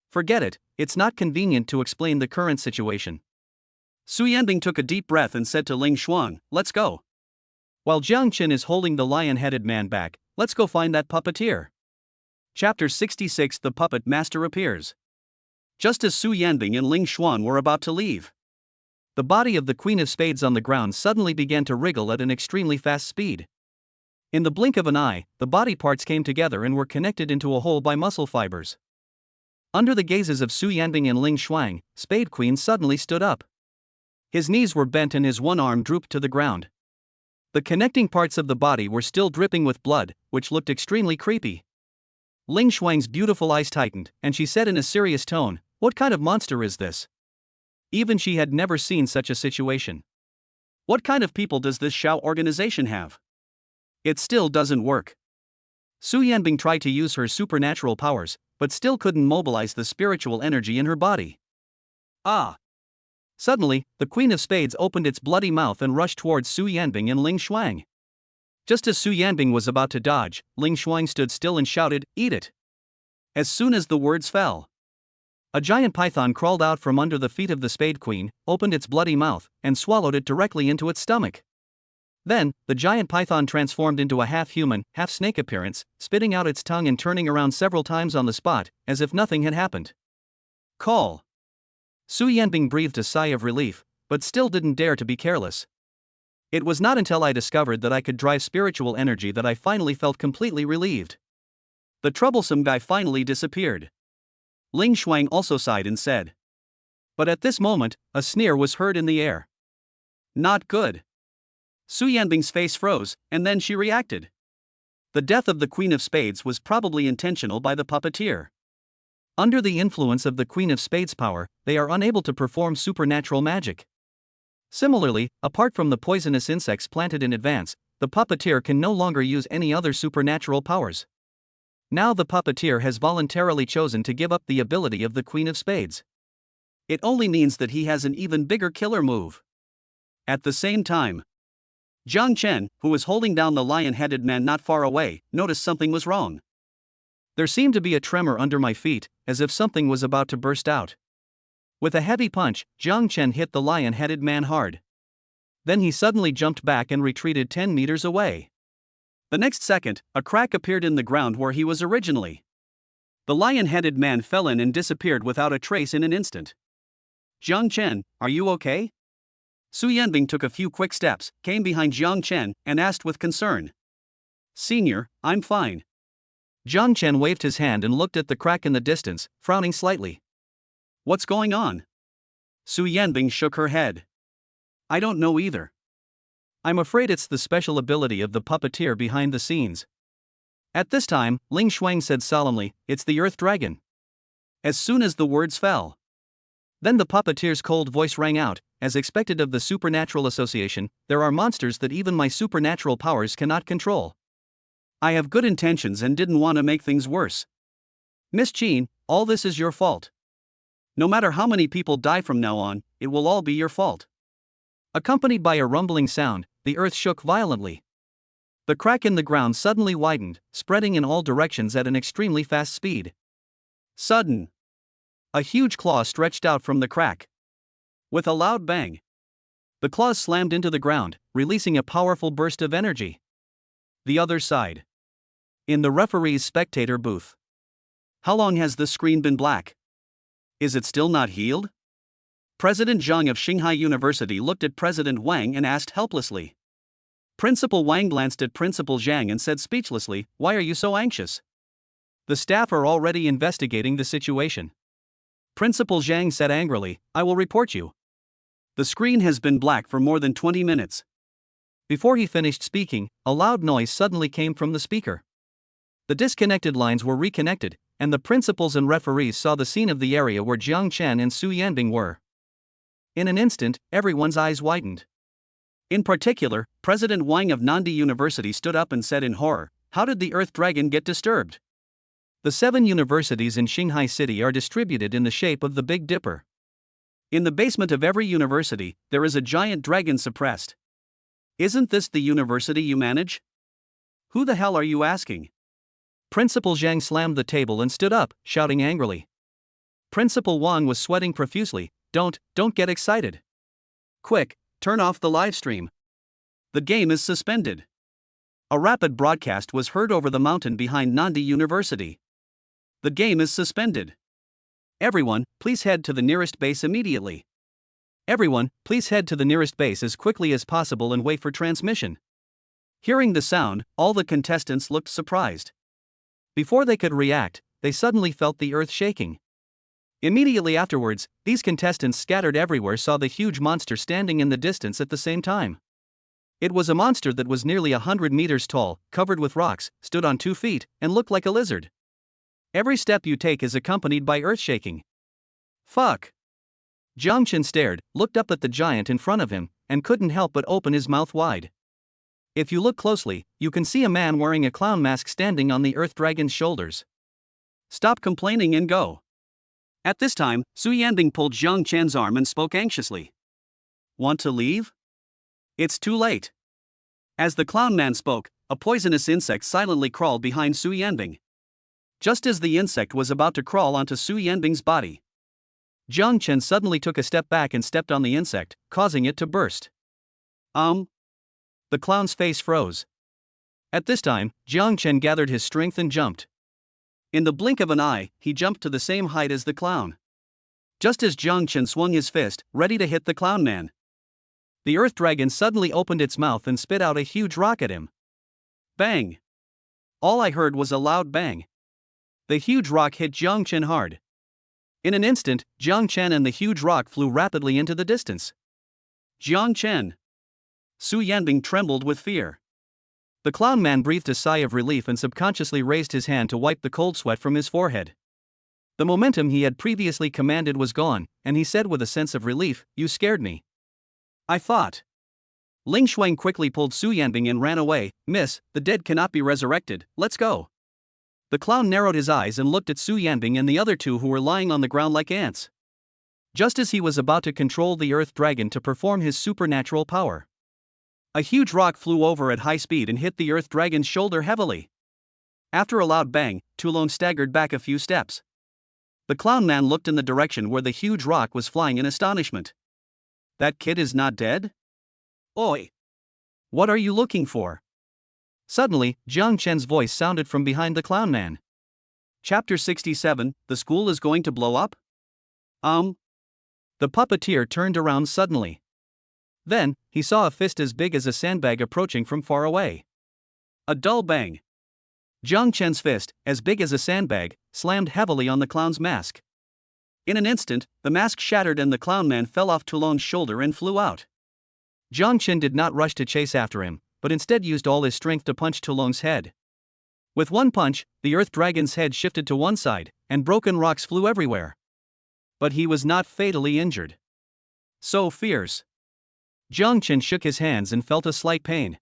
Speaker 1: Forget it, it's not convenient to explain the current situation. Su Yanbing took a deep breath and said to Ling Shuang, "Let's go. While Jiang Chen is holding the lion-headed man back, let's go find that puppeteer." Chapter 66 The Puppet Master Appears. Just as Su Yanbing and Ling Shuang were about to leave, the body of the Queen of Spades on the ground suddenly began to wriggle at an extremely fast speed. In the blink of an eye, the body parts came together and were connected into a whole by muscle fibers. Under the gazes of Su Yanbing and Ling Shuang, Spade Queen suddenly stood up. His knees were bent and his one arm drooped to the ground. The connecting parts of the body were still dripping with blood, which looked extremely creepy. Ling Shuang's beautiful eyes tightened, and she said in a serious tone, "What kind of monster is this?" Even she had never seen such a situation. What kind of people does this Xiao organization have? It still doesn't work. Su Yanbing tried to use her supernatural powers, but still couldn't mobilize the spiritual energy in her body. Ah! Suddenly, the Queen of Spades opened its bloody mouth and rushed towards Su Yanbing and Ling Shuang. Just as Su Yanbing was about to dodge, Ling Shuang stood still and shouted, "Eat it!" As soon as the words fell, A giant python crawled out from under the feet of the Spade Queen, opened its bloody mouth, and swallowed it directly into its stomach. Then, the giant python transformed into a half-human, half-snake appearance, spitting out its tongue and turning around several times on the spot, as if nothing had happened. Call. Su Yanbing breathed a sigh of relief, but still didn't dare to be careless. It was not until I discovered that I could drive spiritual energy that I finally felt completely relieved. The troublesome guy finally disappeared. Ling Shuang also sighed and said. But at this moment, a sneer was heard in the air. Not good. Su Yanbing's face froze, and then she reacted. The death of the Queen of Spades was probably intentional by the puppeteer. Under the influence of the Queen of Spades' power, they are unable to perform supernatural magic. Similarly, apart from the poisonous insects planted in advance, the puppeteer can no longer use any other supernatural powers. Now the puppeteer has voluntarily chosen to give up the ability of the Queen of Spades. It only means that he has an even bigger killer move. At the same time, Jiang Chen, who was holding down the lion-headed man not far away, noticed something was wrong. There seemed to be a tremor under my feet, as if something was about to burst out. With a heavy punch, Jiang Chen hit the lion-headed man hard. Then he suddenly jumped back and retreated 10 meters away. The next second, a crack appeared in the ground where he was originally. The lion-headed man fell in and disappeared without a trace in an instant. Jiang Chen, are you okay? Su Yanbing took a few quick steps, came behind Jiang Chen, and asked with concern. Senior, I'm fine. Jiang Chen waved his hand and looked at the crack in the distance, frowning slightly. What's going on? Su Yanbing shook her head. I don't know either. I'm afraid it's the special ability of the puppeteer behind the scenes. At this time, Ling Shuang said solemnly, it's the Earth Dragon. As soon as the words fell. Then the puppeteer's cold voice rang out, as expected of the Supernatural Association, there are monsters that even my supernatural powers cannot control. I have good intentions and didn't want to make things worse. Miss Qin, all this is your fault. No matter how many people die from now on, it will all be your fault. Accompanied by a rumbling sound, the earth shook violently. The crack in the ground suddenly widened, spreading in all directions at an extremely fast speed. Sudden. A huge claw stretched out from the crack. With a loud bang, the claws slammed into the ground, releasing a powerful burst of energy. The other side. In the referee's spectator booth. How long has the screen been black? Is it still not healed? President Zhang of Xinghai University looked at President Wang and asked helplessly. Principal Wang glanced at Principal Zhang and said speechlessly, why are you so anxious? The staff are already investigating the situation. Principal Zhang said angrily, I will report you. The screen has been black for more than 20 minutes. Before he finished speaking, a loud noise suddenly came from the speaker. The disconnected lines were reconnected, and the principals and referees saw the scene of the area where Jiang Chen and Su Yanbing were. In an instant, everyone's eyes widened. In particular, President Wang of Nandi University stood up and said in horror, how did the Earth Dragon get disturbed? The 7 universities in Xinghai City are distributed in the shape of the Big Dipper. In the basement of every university, there is a giant dragon suppressed. Isn't this the university you manage? Who the hell are you asking? Principal Zhang slammed the table and stood up, shouting angrily. Principal Wang was sweating profusely. Don't get excited. Quick, turn off the live stream. The game is suspended. A rapid broadcast was heard over the mountain behind Nandi University. The game is suspended. Everyone, please head to the nearest base immediately. Everyone, please head to the nearest base as quickly as possible and wait for transmission. Hearing the sound, all the contestants looked surprised. Before they could react, they suddenly felt the earth shaking. Immediately afterwards, these contestants scattered everywhere saw the huge monster standing in the distance at the same time. It was a monster that was nearly 100 meters tall, covered with rocks, stood on 2 feet, and looked like a lizard. Every step you take is accompanied by earth shaking. Fuck. Jiang Chen stared, looked up at the giant in front of him, and couldn't help but open his mouth wide. If you look closely, you can see a man wearing a clown mask standing on the Earth Dragon's shoulders. Stop complaining and go. At this time, Su Yanbing pulled Jiang Chen's arm and spoke anxiously. Want to leave? It's too late. As the clown man spoke, a poisonous insect silently crawled behind Su Yanbing. Just as the insect was about to crawl onto Su Yanbing's body, Jiang Chen suddenly took a step back and stepped on the insect, causing it to burst. The clown's face froze. At this time, Jiang Chen gathered his strength and jumped. In the blink of an eye, he jumped to the same height as the clown. Just as Jiang Chen swung his fist, ready to hit the clown man, the earth dragon suddenly opened its mouth and spit out a huge rock at him. Bang! All I heard was a loud bang. The huge rock hit Jiang Chen hard. In an instant, Jiang Chen and the huge rock flew rapidly into the distance. Jiang Chen! Su Yanbing trembled with fear. The clown man breathed a sigh of relief and subconsciously raised his hand to wipe the cold sweat from his forehead. The momentum he had previously commanded was gone, and he said with a sense of relief, "You scared me. I thought." Ling Shuang quickly pulled Su Yanbing and ran away. "Miss, the dead cannot be resurrected, let's go." The clown narrowed his eyes and looked at Su Yanbing and the other two who were lying on the ground like ants. Just as he was about to control the earth dragon to perform his supernatural power, a huge rock flew over at high speed and hit the earth dragon's shoulder heavily. After a loud bang, Tulone staggered back a few steps. The clown man looked in the direction where the huge rock was flying in astonishment. "That kid is not dead? Oi! What are you looking for?" Suddenly, Jiang Chen's voice sounded from behind the clown man. Chapter 67, The School is Going to Blow Up? The puppeteer turned around suddenly. Then, he saw a fist as big as a sandbag approaching from far away. A dull bang. Jiang Chen's fist, as big as a sandbag, slammed heavily on the clown's mask. In an instant, the mask shattered and the clown man fell off Toulon's shoulder and flew out. Jiang Chen did not rush to chase after him, but instead used all his strength to punch Toulon's head. With one punch, the earth dragon's head shifted to one side, and broken rocks flew everywhere. But he was not fatally injured. So fierce. Jiang Chen shook his hands and felt a slight pain.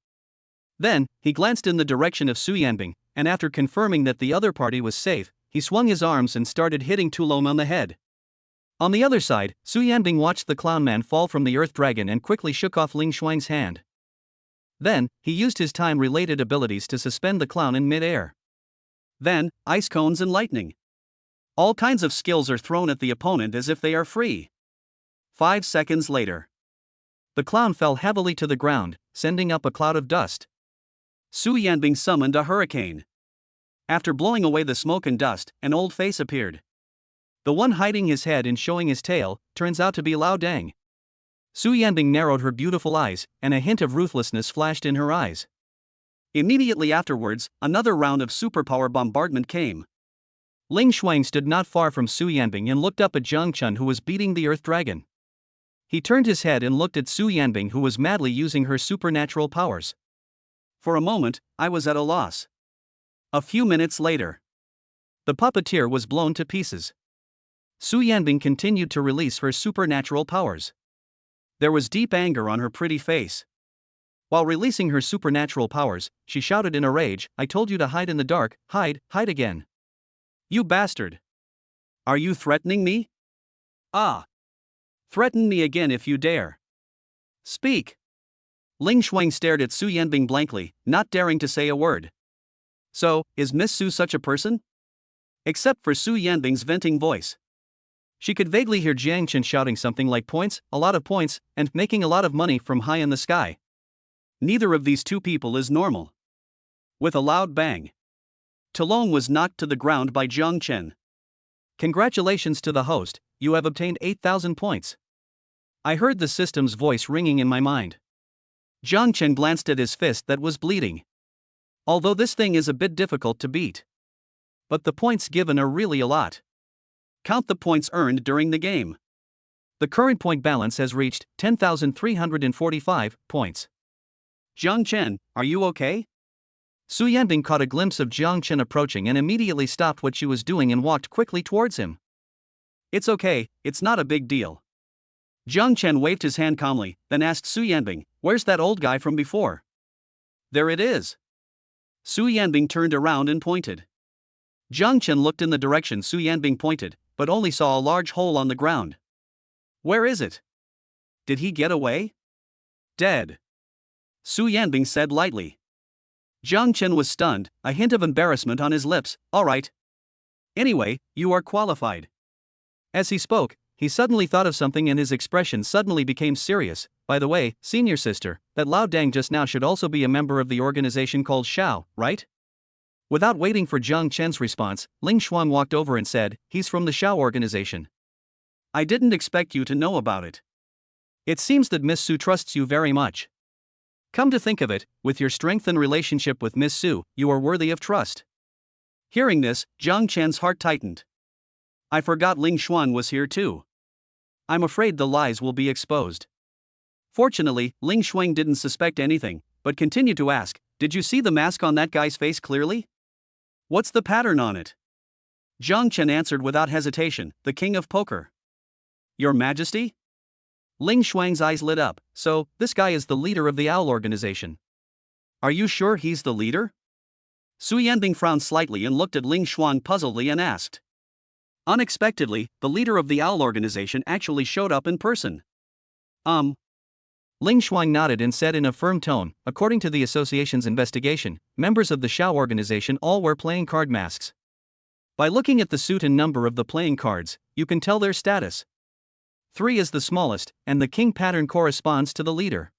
Speaker 1: Then, he glanced in the direction of Su Yanbing, and after confirming that the other party was safe, he swung his arms and started hitting Toulon on the head. On the other side, Su Yanbing watched the clown man fall from the earth dragon and quickly shook off Ling Shuang's hand. Then, he used his time-related abilities to suspend the clown in mid-air. Then, ice cones and lightning. All kinds of skills are thrown at the opponent as if they are free. 5 seconds later, the clown fell heavily to the ground, sending up a cloud of dust. Su Yanbing summoned a hurricane. After blowing away the smoke and dust, an old face appeared. The one hiding his head and showing his tail turns out to be Lao Dang. Su Yanbing narrowed her beautiful eyes, and a hint of ruthlessness flashed in her eyes. Immediately afterwards, another round of superpower bombardment came. Ling Shuang stood not far from Su Yanbing and looked up at Jiang Chen, who was beating the earth dragon. He turned his head and looked at Su Yanbing, who was madly using her supernatural powers. For a moment, I was at a loss. A few minutes later, the puppeteer was blown to pieces. Su Yanbing continued to release her supernatural powers. There was deep anger on her pretty face. While releasing her supernatural powers, she shouted in a rage, "I told you to hide in the dark, hide, hide again. You bastard! Are you threatening me? Ah! Threaten me again if you dare. Speak!" Ling Shuang stared at Su Yanbing blankly, not daring to say a word. So, is Miss Su such a person? Except for Su Yanbing's venting voice. She could vaguely hear Jiang Chen shouting something like points, a lot of points, and making a lot of money from high in the sky. Neither of these two people is normal. With a loud bang, Toulon was knocked to the ground by Jiang Chen. "Congratulations to the host, you have obtained 8,000 points. I heard the system's voice ringing in my mind. Jiang Chen glanced at his fist that was bleeding. Although this thing is a bit difficult to beat. But the points given are really a lot. Count the points earned during the game. The current point balance has reached 10,345 points. Jiang Chen, are you okay? Su Yanbing caught a glimpse of Jiang Chen approaching and immediately stopped what she was doing and walked quickly towards him. It's okay, it's not a big deal. Jiang Chen waved his hand calmly, then asked Su Yanbing, where's that old guy from before? There it is. Su Yanbing turned around and pointed. Jiang Chen looked in the direction Su Yanbing pointed, but only saw a large hole on the ground. Where is it? Did he get away? Dead. Su Yanbing said lightly. Jiang Chen was stunned, a hint of embarrassment on his lips. All right. Anyway, you are qualified. As he spoke, he suddenly thought of something and his expression suddenly became serious. By the way, senior sister, that Lao Dang just now should also be a member of the organization called Xiao, right? Without waiting for Jiang Chen's response, Ling Xuan walked over and said, he's from the Xiao organization. I didn't expect you to know about it. It seems that Miss Su trusts you very much. Come to think of it, with your strength and relationship with Miss Su, you are worthy of trust. Hearing this, Jiang Chen's heart tightened. I forgot Ling Xuan was here too. I'm afraid the lies will be exposed. Fortunately, Ling Xuan didn't suspect anything, but continued to ask, did you see the mask on that guy's face clearly? What's the pattern on it? Jiang Chen answered without hesitation, the king of poker. Your Majesty? Ling Xuan's eyes lit up. So, this guy is the leader of the Owl organization. Are you sure he's the leader? Su Yanbing frowned slightly and looked at Ling Xuan puzzledly and asked. Unexpectedly, the leader of the Owl organization actually showed up in person. Ling Xuan nodded and said in a firm tone, according to the association's investigation, members of the Xiao organization all wear playing card masks. By looking at the suit and number of the playing cards, you can tell their status. 3 is the smallest, and the king pattern corresponds to the leader.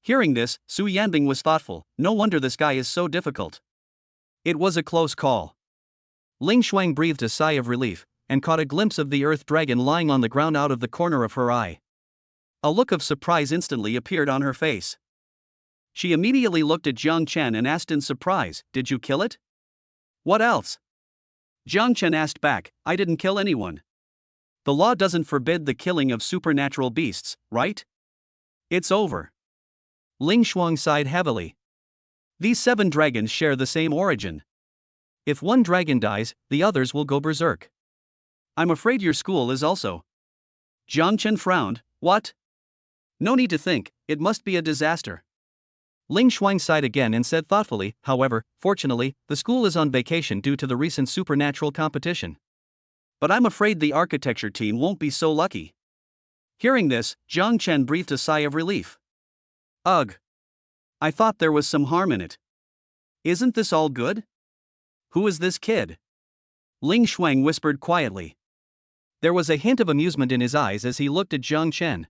Speaker 1: Hearing this, Su Yanbing was thoughtful. No wonder this guy is so difficult. It was a close call. Ling Xuan breathed a sigh of relief, and caught a glimpse of the earth dragon lying on the ground out of the corner of her eye. A look of surprise instantly appeared on her face. She immediately looked at Jiang Chen and asked in surprise, did you kill it? What else? Jiang Chen asked back, I didn't kill anyone. The law doesn't forbid the killing of supernatural beasts, right? It's over. Ling Xuan sighed heavily. These 7 dragons share the same origin. If one dragon dies, the others will go berserk. I'm afraid your school is also. Jiang Chen frowned. What? No need to think, it must be a disaster. Ling Xuan sighed again and said thoughtfully, however, fortunately, the school is on vacation due to the recent supernatural competition. But I'm afraid the architecture team won't be so lucky. Hearing this, Jiang Chen breathed a sigh of relief. Ugh. I thought there was some harm in it. Isn't this all good? Who is this kid? Ling Xuan whispered quietly. There was a hint of amusement in his eyes as he looked at Jiang Chen.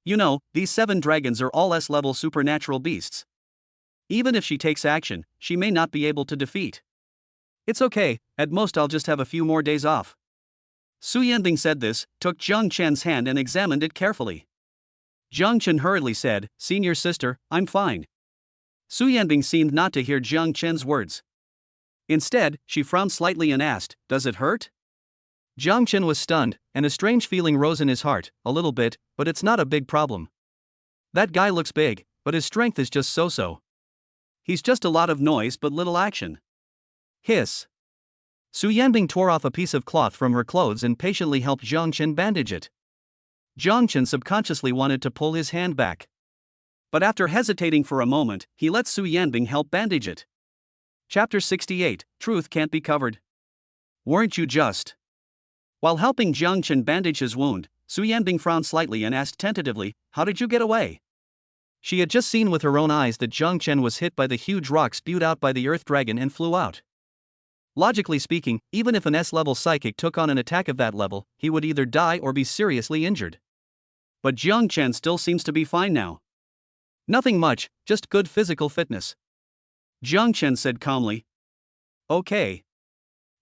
Speaker 1: You know, these 7 dragons are all S-level supernatural beasts. Even if she takes action, she may not be able to defeat. It's okay, at most I'll just have a few more days off. Su Yanbing said this, took Jiang Chen's hand and examined it carefully. Jiang Chen hurriedly said, Senior sister, I'm fine. Su Yanbing seemed not to hear Jiang Chen's words. Instead, she frowned slightly and asked, does it hurt? Jiang Chen was stunned, and a strange feeling rose in his heart, a little bit, but it's not a big problem. That guy looks big, but his strength is just so-so. He's just a lot of noise but little action. Hiss. Su Yanbing tore off a piece of cloth from her clothes and patiently helped Jiang Chen bandage it. Jiang Chen subconsciously wanted to pull his hand back. But after hesitating for a moment, he let Su Yanbing help bandage it. Chapter 68, Truth Can't Be Covered. Weren't you just? While helping Jiang Chen bandage his wound, Su Yanbing frowned slightly and asked tentatively, how did you get away? She had just seen with her own eyes that Jiang Chen was hit by the huge rock spewed out by the earth dragon and flew out. Logically speaking, even if an S-level psychic took on an attack of that level, he would either die or be seriously injured. But Jiang Chen still seems to be fine now. Nothing much, just good physical fitness. Jiang Chen said calmly. Okay.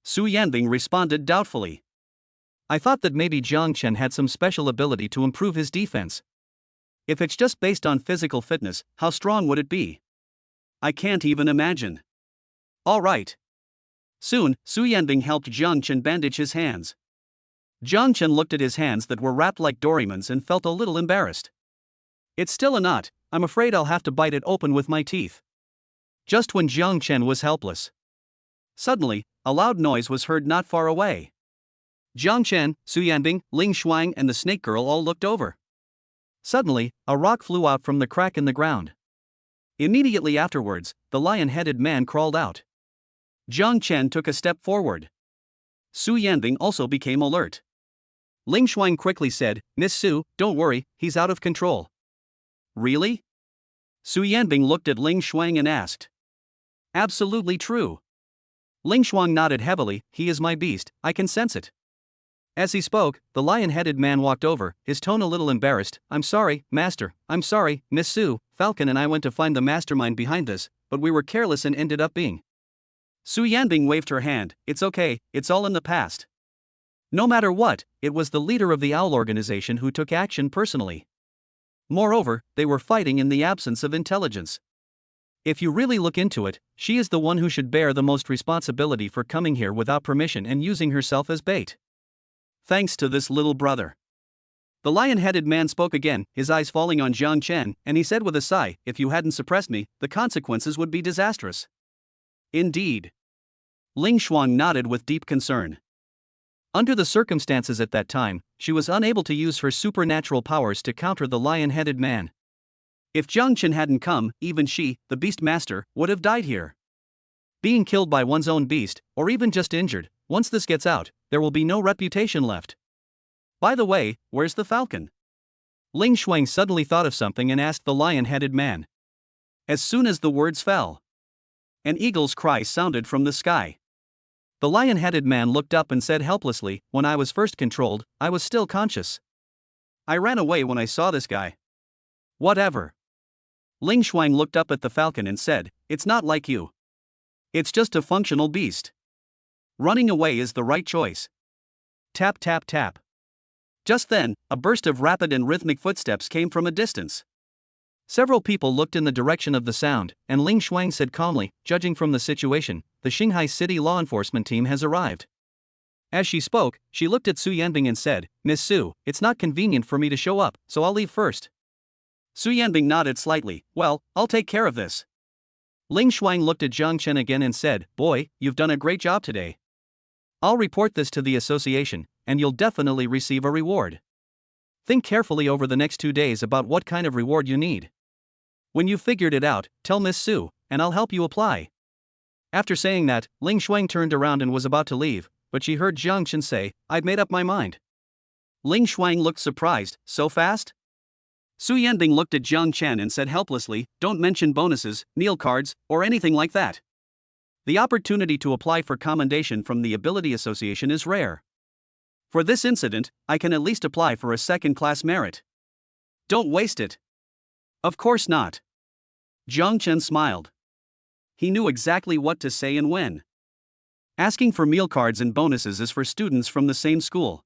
Speaker 1: Su Yanbing responded doubtfully. I thought that maybe Jiang Chen had some special ability to improve his defense. If it's just based on physical fitness, how strong would it be? I can't even imagine. All right. Soon, Su Yanbing helped Jiang Chen bandage his hands. Jiang Chen looked at his hands that were wrapped like Doraemon's and felt a little embarrassed. It's still a knot, I'm afraid I'll have to bite it open with my teeth. Just when Jiang Chen was helpless. Suddenly, a loud noise was heard not far away. Jiang Chen, Su Yanbing, Ling Xuan and the snake girl all looked over. Suddenly, a rock flew out from the crack in the ground. Immediately afterwards, the lion-headed man crawled out. Jiang Chen took a step forward. Su Yanbing also became alert. Ling Xuan quickly said, Miss Su, don't worry, he's out of control. Really? Su Yanbing looked at Ling Xuan and asked. Absolutely true. Ling Xuan nodded heavily, he is my beast, I can sense it. As he spoke, the lion-headed man walked over, his tone a little embarrassed. I'm sorry, master. I'm sorry, Miss Su. Falcon and I went to find the mastermind behind this, but we were careless and ended up being. Su Yanbing waved her hand. It's okay, it's all in the past. No matter what, it was the leader of the owl organization who took action personally. Moreover, they were fighting in the absence of intelligence. If you really look into it, she is the one who should bear the most responsibility for coming here without permission and using herself as bait. Thanks to this little brother. The lion-headed man spoke again, his eyes falling on Jiang Chen, and he said with a sigh, if you hadn't suppressed me, the consequences would be disastrous. Indeed. Ling Shuang nodded with deep concern. Under the circumstances at that time, she was unable to use her supernatural powers to counter the lion-headed man. If Jiang Chen hadn't come, even she, the beast master, would have died here. Being killed by one's own beast, or even just injured, once this gets out, there will be no reputation left. By the way, where's the falcon? Ling Shuang suddenly thought of something and asked the lion-headed man. As soon as the words fell, an eagle's cry sounded from the sky. The lion-headed man looked up and said helplessly, when I was first controlled, I was still conscious. I ran away when I saw this guy. Whatever. Ling Shuang looked up at the falcon and said, it's not like you. It's just a functional beast. Running away is the right choice. Tap tap tap. Just then, a burst of rapid and rhythmic footsteps came from a distance. Several people looked in the direction of the sound, and Ling Shuang said calmly, judging from the situation, the Shanghai City law enforcement team has arrived. As she spoke, she looked at Su Yanbing and said, Miss Su, it's not convenient for me to show up, so I'll leave first. Su Yanbing nodded slightly, well, I'll take care of this. Ling Shuang looked at Jiang Chen again and said, boy, you've done a great job today. I'll report this to the association, and you'll definitely receive a reward. Think carefully over the next 2 days about what kind of reward you need. When you've figured it out, tell Miss Su, and I'll help you apply. After saying that, Ling Shuang turned around and was about to leave, but she heard Jiang Chen say, I've made up my mind. Ling Shuang looked surprised, so fast? Su Yanbing looked at Jiang Chen and said helplessly, don't mention bonuses, kneel cards, or anything like that. The opportunity to apply for commendation from the Ability Association is rare. For this incident, I can at least apply for a second-class merit. Don't waste it. Of course not. Jiang Chen smiled. He knew exactly what to say and when. Asking for meal cards and bonuses is for students from the same school.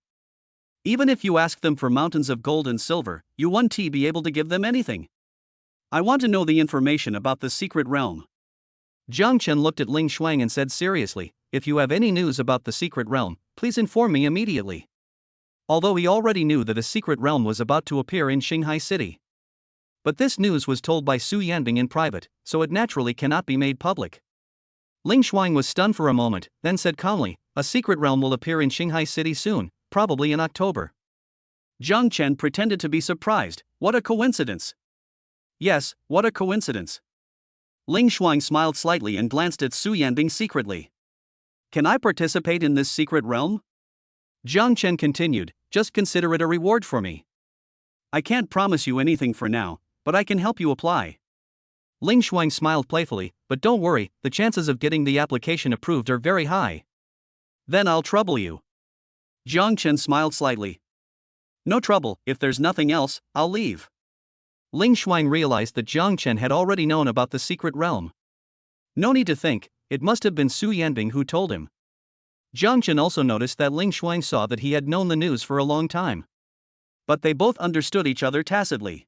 Speaker 1: Even if you ask them for mountains of gold and silver, you won't be able to give them anything. I want to know the information about the secret realm. Jiang Chen looked at Ling Shuang and said seriously, if you have any news about the secret realm, please inform me immediately. Although he already knew that a secret realm was about to appear in Shanghai City. But this news was told by Su Yanbing in private, so it naturally cannot be made public. Ling Shuang was stunned for a moment, then said calmly, a secret realm will appear in Shanghai City soon, probably in October. Jiang Chen pretended to be surprised, what a coincidence. Yes, what a coincidence. Ling Shuang smiled slightly and glanced at Su Yanbing secretly. Can I participate in this secret realm? Jiang Chen continued, just consider it a reward for me. I can't promise you anything for now, but I can help you apply. Ling Shuang smiled playfully, but don't worry, the chances of getting the application approved are very high. Then I'll trouble you. Jiang Chen smiled slightly. No trouble, if there's nothing else, I'll leave. Ling Shuang realized that Jiang Chen had already known about the secret realm. No need to think, it must have been Su Yanbing who told him. Jiang Chen also noticed that Ling Shuang saw that he had known the news for a long time. But they both understood each other tacitly.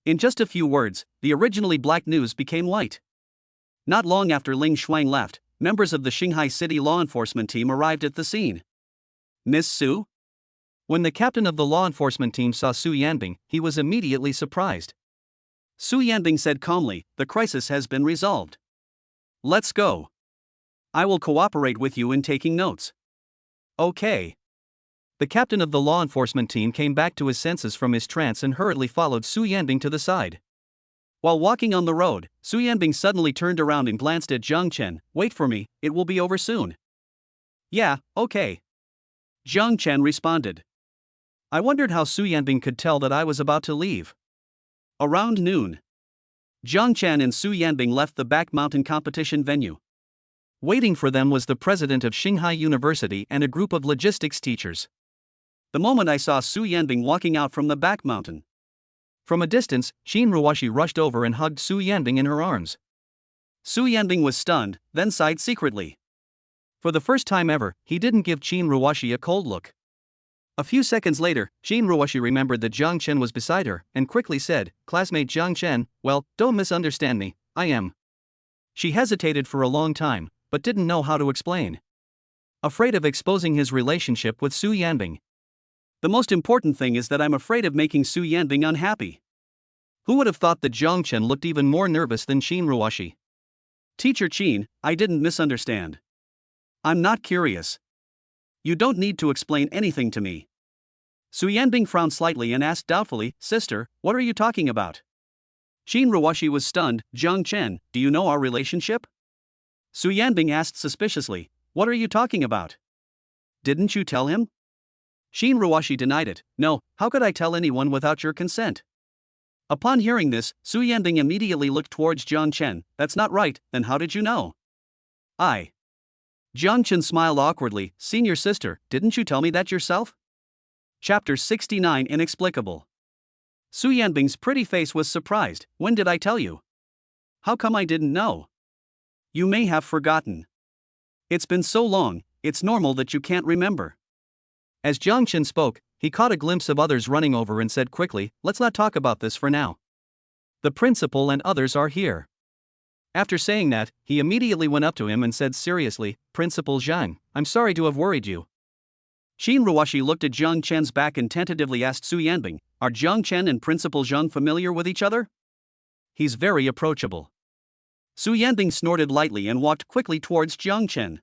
Speaker 1: In just a few words, the originally black news became white. Not long after Ling Shuang left, members of the Shanghai City law enforcement team arrived at the scene. Miss Su? When the captain of the law enforcement team saw Su Yanbing, he was immediately surprised. Su Yanbing said calmly, the crisis has been resolved. Let's go. I will cooperate with you in taking notes. Okay. The captain of the law enforcement team came back to his senses from his trance and hurriedly followed Su Yanbing to the side. While walking on the road, Su Yanbing suddenly turned around and glanced at Jiang Chen. Wait for me, it will be over soon. Yeah, okay. Jiang Chen responded. I wondered how Su Yanbing could tell that I was about to leave. Around noon, Jiang Chen and Su Yanbing left the back mountain competition venue. Waiting for them was the president of Shanghai University and a group of logistics teachers. the moment I saw Su Yanbing walking out from the back mountain. From a distance, Qin Ruoshi rushed over and hugged Su Yanbing in her arms. Su Yanbing was stunned, then sighed secretly. For the first time ever, he didn't give Qin Ruoshi a cold look. A few seconds later, Qin Ruoshi remembered that Jiang Chen was beside her and quickly said, "Classmate Jiang Chen, well, don't misunderstand me, I am." She hesitated for a long time, but didn't know how to explain. Afraid of exposing his relationship with Su Yanbing. The most important thing is that I'm afraid of making Su Yanbing unhappy. Who would have thought that Jiang Chen looked even more nervous than Qin Ruoshi? Teacher Qin, I didn't misunderstand. I'm not curious. You don't need to explain anything to me. Su Yanbing frowned slightly and asked doubtfully, "Sister, what are you talking about?" Qin Ruoshi was stunned. "Jiang Chen, do you know our relationship?" Su Yanbing asked suspiciously, "What are you talking about? Didn't you tell him?" Qin Ruoshi denied it. "No, how could I tell anyone without your consent?" Upon hearing this, Su Yanbing immediately looked towards Jiang Chen. "That's not right, then how did you know?" Jiang Chen smiled awkwardly. "Senior sister, didn't you tell me that yourself?" Chapter 69 Inexplicable. Su Yanbing's pretty face was surprised. "When did I tell you? How come I didn't know?" "You may have forgotten. It's been so long, it's normal that you can't remember." As Jiang Chen spoke, he caught a glimpse of others running over and said quickly, "Let's not talk about this for now. The principal and others are here." After saying that, he immediately went up to him and said seriously, "Principal Zhang, I'm sorry to have worried you." Qin Ruoshi looked at Jiang Chen's back and tentatively asked Su Yanbing, "Are Jiang Chen and Principal Zhang familiar with each other?" "He's very approachable." Su Yanbing snorted lightly and walked quickly towards Jiang Chen.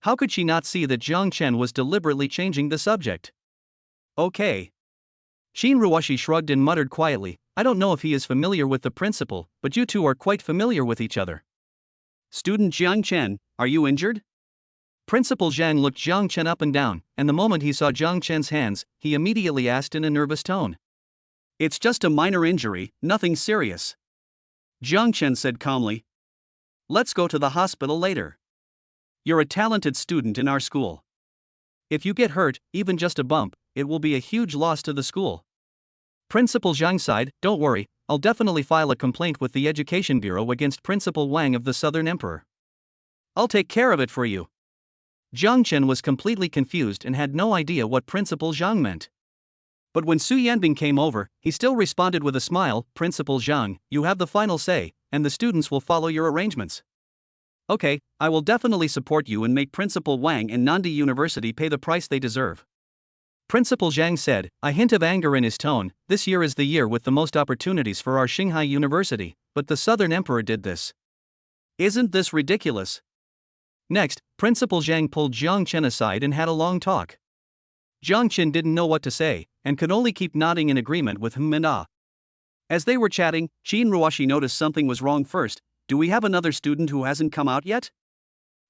Speaker 1: How could she not see that Jiang Chen was deliberately changing the subject? "Okay." Qin Ruoshi shrugged and muttered quietly, "I don't know if he is familiar with the principal, but you two are quite familiar with each other." "Student Jiang Chen, are you injured?" Principal Zhang looked Jiang Chen up and down, and the moment he saw Jiang Chen's hands, he immediately asked in a nervous tone. "It's just a minor injury, nothing serious." Jiang Chen said calmly. "Let's go to the hospital later. You're a talented student in our school. If you get hurt, even just a bump, it will be a huge loss to the school." Principal Zhang sighed, "Don't worry, I'll definitely file a complaint with the Education Bureau against Principal Wang of the Southern Emperor. I'll take care of it for you." Jiang Chen was completely confused and had no idea what Principal Zhang meant. But when Su Yanbing came over, he still responded with a smile, "Principal Zhang, you have the final say, and the students will follow your arrangements." "Okay, I will definitely support you and make Principal Wang and Nandi University pay the price they deserve." Principal Zhang said, a hint of anger in his tone. "This year is the year with the most opportunities for our Shanghai University, but the Southern Emperor did this. Isn't this ridiculous?" Next, Principal Zhang pulled Jiang Chen aside and had a long talk. Jiang Chen didn't know what to say, and could only keep nodding in agreement with him and ah. As they were chatting, Qin Ruoshi noticed something was wrong first. "Do we have another student who hasn't come out yet?"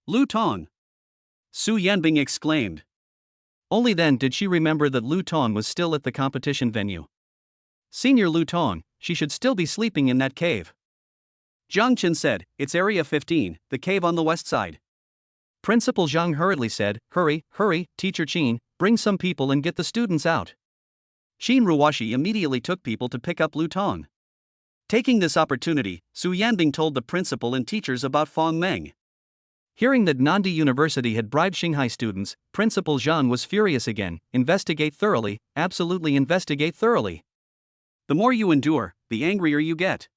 Speaker 1: "Lu Tong!" Su Yanbing exclaimed. Only then did she remember that Lu Tong was still at the competition venue. Senior Lu Tong, she should still be sleeping in that cave. Jiang Chen said, "It's Area 15, the cave on the west side." Principal Zhang hurriedly said, Hurry, Teacher Qin, bring some people and get the students out." Qin Ruoshi immediately took people to pick up Lu Tong. Taking this opportunity, Su Yanbing told the principal and teachers about Fong Meng. Hearing that Nandi University had bribed Shanghai students, Principal Zhang was furious again. "Investigate thoroughly, absolutely investigate thoroughly. The more you endure, the angrier you get."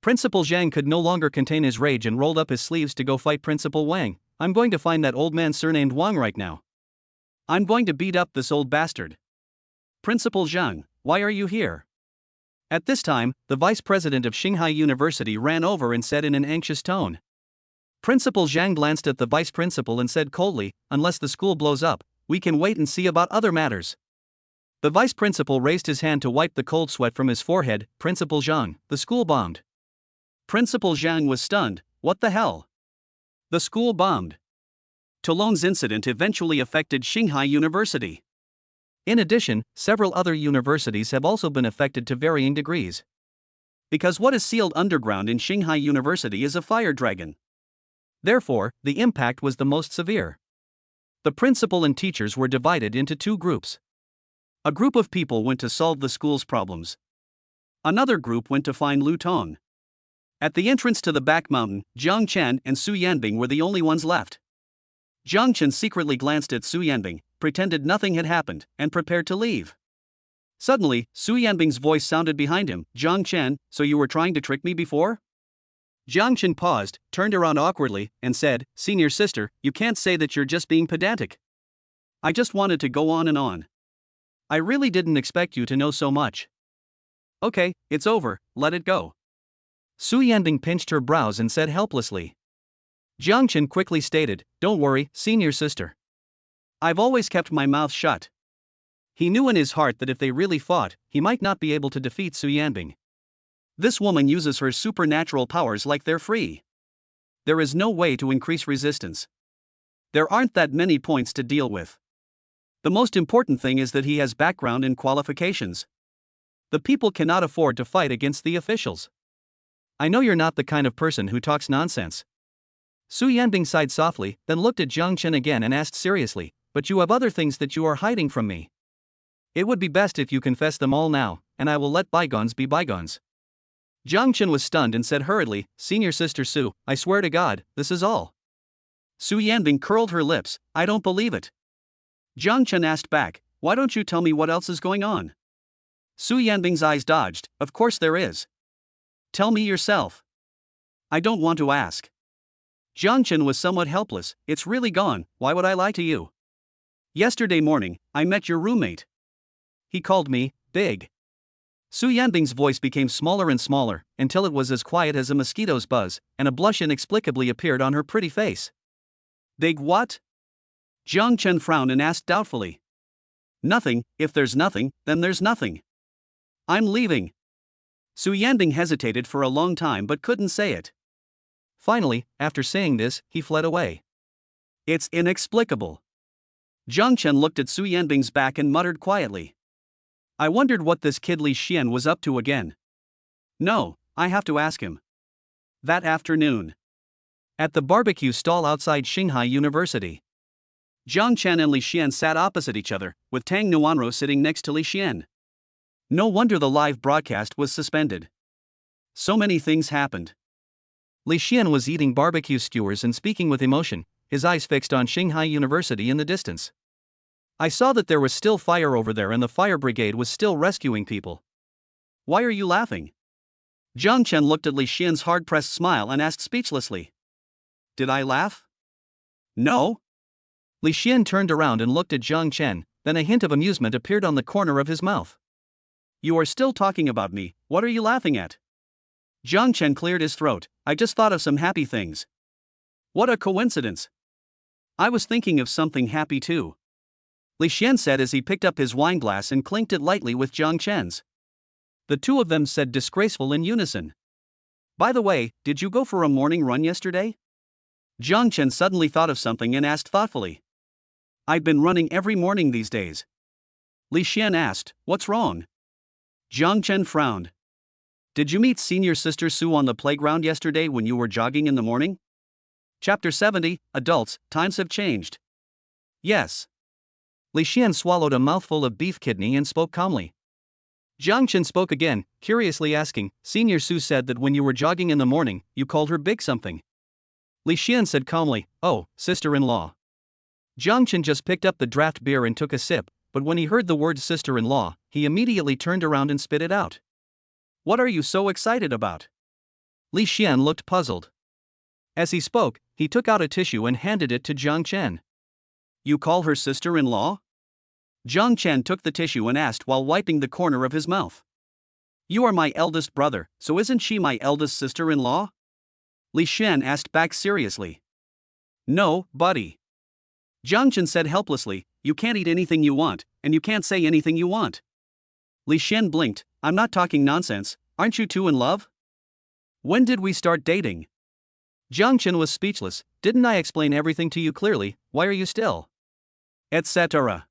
Speaker 1: Principal Zhang could no longer contain his rage and rolled up his sleeves to go fight Principal Wang. "I'm going to find that old man surnamed Wang right now. I'm going to beat up this old bastard." "Principal Zhang, why are you here?" At this time, the vice president of Shanghai University ran over and said in an anxious tone. Principal Zhang glanced at the vice principal and said coldly, "Unless the school blows up, we can wait and see about other matters." The vice principal raised his hand to wipe the cold sweat from his forehead. "Principal Zhang, the school bombed." Principal Zhang was stunned. "What the hell? The school bombed?" Toulon's incident eventually affected Shanghai University. In addition, several other universities have also been affected to varying degrees. Because what is sealed underground in Shanghai University is a fire dragon. Therefore, the impact was the most severe. The principal and teachers were divided into two groups. A group of people went to solve the school's problems. Another group went to find Lu Tong. At the entrance to the back mountain, Jiang Chen and Su Yanbing were the only ones left. Jiang Chen secretly glanced at Su Yanbing, pretended nothing had happened, and prepared to leave. Suddenly, Su Yanbing's voice sounded behind him. Jiang Chen, so you were trying to trick me before? Jiang Chen paused, turned around awkwardly, and said, Senior sister, you can't say that you're just being pedantic. I just wanted to go on and on. I really didn't expect you to know so much. Okay, it's over, let it go. Su Yanbing pinched her brows and said helplessly. Jiang Chen quickly stated, Don't worry, senior sister. I've always kept my mouth shut. He knew in his heart that if they really fought, he might not be able to defeat Su Yanbing. This woman uses her supernatural powers like they're free. There is no way to increase resistance. There aren't that many points to deal with. The most important thing is that he has background and qualifications. The people cannot afford to fight against the officials. I know you're not the kind of person who talks nonsense. Su Yanbing sighed softly, then looked at Jiang Chen again and asked seriously, But you have other things that you are hiding from me. It would be best if you confess them all now, and I will let bygones be bygones. Jiang Chen was stunned and said hurriedly, Senior sister Su, I swear to God, this is all. Su Yanbing curled her lips, I don't believe it. Jiang Chen asked back, Why don't you tell me what else is going on? Su Yanbing's eyes dodged, Of course there is. Tell me yourself. I don't want to ask. Jiang Chen was somewhat helpless, It's really gone, why would I lie to you? Yesterday morning, I met your roommate. He called me, big. Su Yanbing's voice became smaller and smaller, until it was as quiet as a mosquito's buzz, and a blush inexplicably appeared on her pretty face. Big what? Jiang Chen frowned and asked doubtfully. Nothing, if there's nothing, then there's nothing. I'm leaving. Su Yanbing hesitated for a long time but couldn't say it. Finally, after saying this, he fled away. It's inexplicable. Jiang Chen looked at Su Yanbing's back and muttered quietly. I wondered what this kid Li Xian was up to again. No, I have to ask him. That afternoon. At the barbecue stall outside Xinghai University. Jiang Chen and Li Xian sat opposite each other, with Tang Nuanro sitting next to Li Xian. No wonder the live broadcast was suspended. So many things happened. Li Xian was eating barbecue skewers and speaking with emotion, his eyes fixed on Xinghai University in the distance. I saw that there was still fire over there and the fire brigade was still rescuing people. Why are you laughing? Jiang Chen looked at Li Xian's hard-pressed smile and asked speechlessly. Did I laugh? No. Li Xian turned around and looked at Jiang Chen, then a hint of amusement appeared on the corner of his mouth. You are still talking about me, what are you laughing at? Jiang Chen cleared his throat, I just thought of some happy things. What a coincidence. I was thinking of something happy too. Li Xian said as he picked up his wine glass and clinked it lightly with Jiang Chen's. The two of them said disgraceful in unison. By the way, did you go for a morning run yesterday? Jiang Chen suddenly thought of something and asked thoughtfully. I've been running every morning these days. Li Xian asked, What's wrong? Jiang Chen frowned. Did you meet senior sister Su on the playground yesterday when you were jogging in the morning? Chapter 70, Adults, Times Have Changed. Yes. Li Xian swallowed a mouthful of beef kidney and spoke calmly. Jiang Chen spoke again, curiously asking, Senior Su said that when you were jogging in the morning, you called her big something. Li Xian said calmly, Oh, sister-in-law. Jiang Chen just picked up the draft beer and took a sip, but when he heard the word sister-in-law, he immediately turned around and spit it out. What are you so excited about? Li Xian looked puzzled. As he spoke, he took out a tissue and handed it to Jiang Chen. You call her sister-in-law? Jiang Chen took the tissue and asked while wiping the corner of his mouth. You are my eldest brother, so isn't she my eldest sister-in-law? Li Xian asked back seriously. No, buddy. Jiang Chen said helplessly, You can't eat anything you want, and you can't say anything you want. Li Xian blinked, I'm not talking nonsense, aren't you two in love? When did we start dating? Jiang Chen was speechless, didn't I explain everything to you clearly, why are you still? Etc.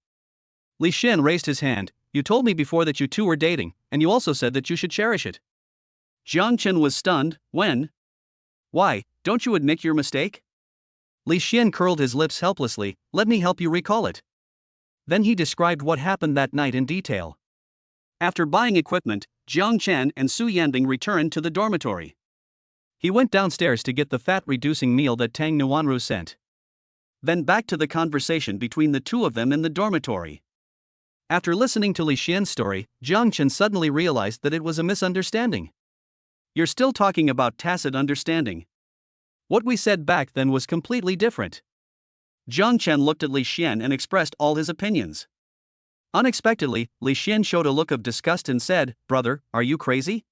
Speaker 1: Li Xian raised his hand, You told me before that you two were dating, and you also said that you should cherish it. Jiang Chen was stunned, when? Why, don't you admit your mistake? Li Xian curled his lips helplessly, Let me help you recall it. Then he described what happened that night in detail. After buying equipment, Jiang Chen and Su Yanbing returned to the dormitory. He went downstairs to get the fat-reducing meal that Tang Nuanru sent. Then back to the conversation between the two of them in the dormitory. After listening to Li Xian's story, Jiang Chen suddenly realized that it was a misunderstanding. You're still talking about tacit understanding. What we said back then was completely different. Jiang Chen looked at Li Xian and expressed all his opinions. Unexpectedly, Li Xian showed a look of disgust and said, "Brother, are you crazy?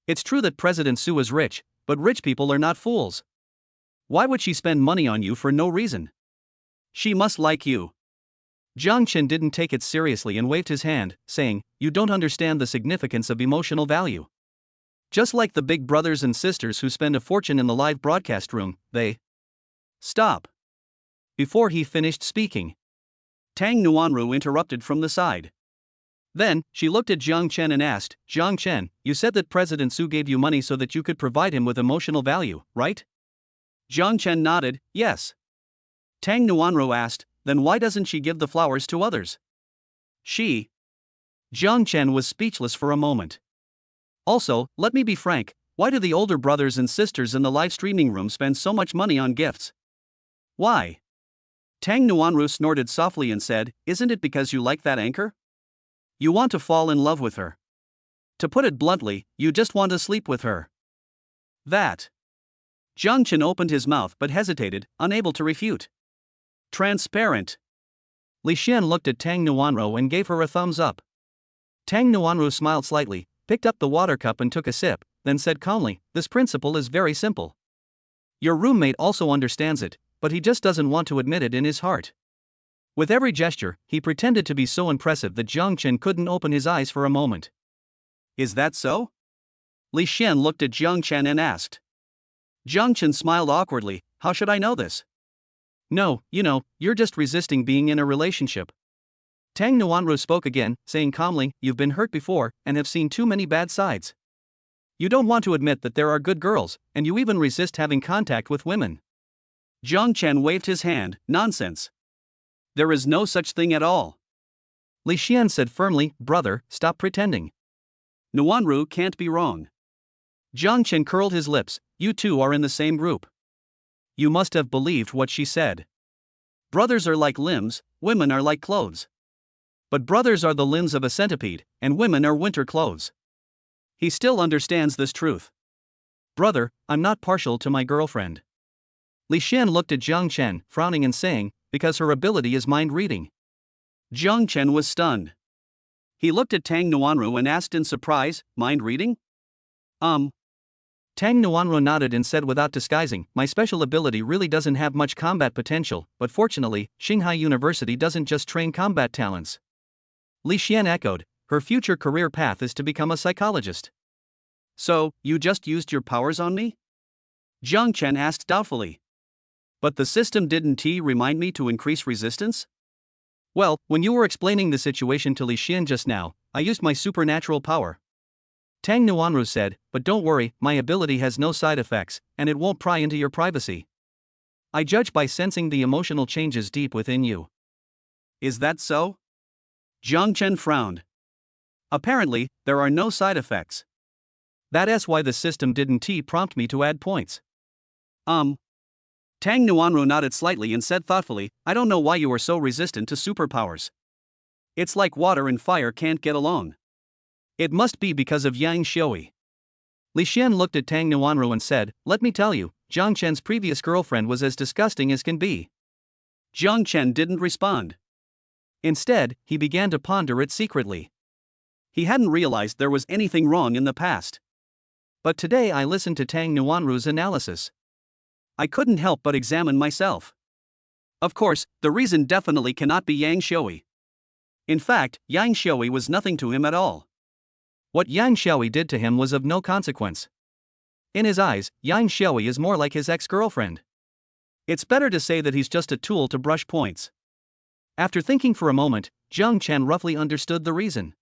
Speaker 1: It's true that President Su is rich, but rich people are not fools. Why would she spend money on you for no reason? She must like you." Jiang Chen didn't take it seriously and waved his hand, saying, "You don't understand the significance of emotional value. Just like the big brothers and sisters who spend a fortune in the live broadcast room, they..." "Stop." Before he finished speaking, Tang Nuanru interrupted from the side. Then, she looked at Jiang Chen and asked, "Jiang Chen, you said that President Su gave you money so that you could provide him with emotional value, right?" Jiang Chen nodded, "Yes." Tang Nuanru asked, "Then why doesn't she give the flowers to others?" Jiang Chen was speechless for a moment. Also, let me be frank, why do the older brothers and sisters in the live streaming room spend so much money on gifts? Why? Tang Nuanru snorted softly and said, "Isn't it because you like that anchor? You want to fall in love with her. To put it bluntly, you just want to sleep with her." That. Jiang Chen opened his mouth but hesitated, unable to refute. Transparent. Li Xian looked at Tang Nuanru and gave her a thumbs up. Tang Nuanru smiled slightly, picked up the water cup and took a sip, then said calmly, "This principle is very simple. Your roommate also understands it, but he just doesn't want to admit it in his heart." With every gesture, he pretended to be so impressive that Jiang Chen couldn't open his eyes for a moment. "Is that so?" Li Xian looked at Jiang Chen and asked. Jiang Chen smiled awkwardly, "How should I know this?" "No, you're just resisting being in a relationship." Tang Nuanru spoke again, saying calmly, "You've been hurt before, and have seen too many bad sides. You don't want to admit that there are good girls, and you even resist having contact with women." Jiang Chen waved his hand, "Nonsense. There is no such thing at all." Li Xian said firmly, "Brother, stop pretending. Nuanru can't be wrong." Jiang Chen curled his lips, "You two are in the same group. You must have believed what she said. Brothers are like limbs, women are like clothes. But brothers are the limbs of a centipede, and women are winter clothes. He still understands this truth. Brother, I'm not partial to my girlfriend." Li Xian looked at Jiang Chen, frowning and saying, "Because her ability is mind reading." Jiang Chen was stunned. He looked at Tang Nuanru and asked in surprise, "Mind reading?" Tang Nuanru nodded and said without disguising, "My special ability really doesn't have much combat potential, but fortunately, Xinghai University doesn't just train combat talents." Li Xian echoed, "Her future career path is to become a psychologist." "So, you just used your powers on me?" Jiang Chen asked doubtfully. "But the system didn't remind me to increase resistance?" "Well, when you were explaining the situation to Li Xian just now, I used my supernatural power." Tang Nuanru said, "But don't worry, my ability has no side effects, and it won't pry into your privacy. I judge by sensing the emotional changes deep within you." "Is that so?" Jiang Chen frowned. "Apparently, there are no side effects. That's why the system didn't prompt me to add points." Tang Nuanru nodded slightly and said thoughtfully, "I don't know why you are so resistant to superpowers. It's like water and fire can't get along. It must be because of Yang Xiaoi." Li Xian looked at Tang Nuanru and said, "Let me tell you, Jiang Chen's previous girlfriend was as disgusting as can be." Jiang Chen didn't respond. Instead, he began to ponder it secretly. He hadn't realized there was anything wrong in the past. But today I listened to Tang Nuanru's analysis. I couldn't help but examine myself. Of course, the reason definitely cannot be Yang Xiaoi. In fact, Yang Xiaoi was nothing to him at all. What Yang Xiaoi did to him was of no consequence. In his eyes, Yang Xiaoi is more like his ex-girlfriend. It's better to say that he's just a tool to brush points. After thinking for a moment, Jiang Chen roughly understood the reason.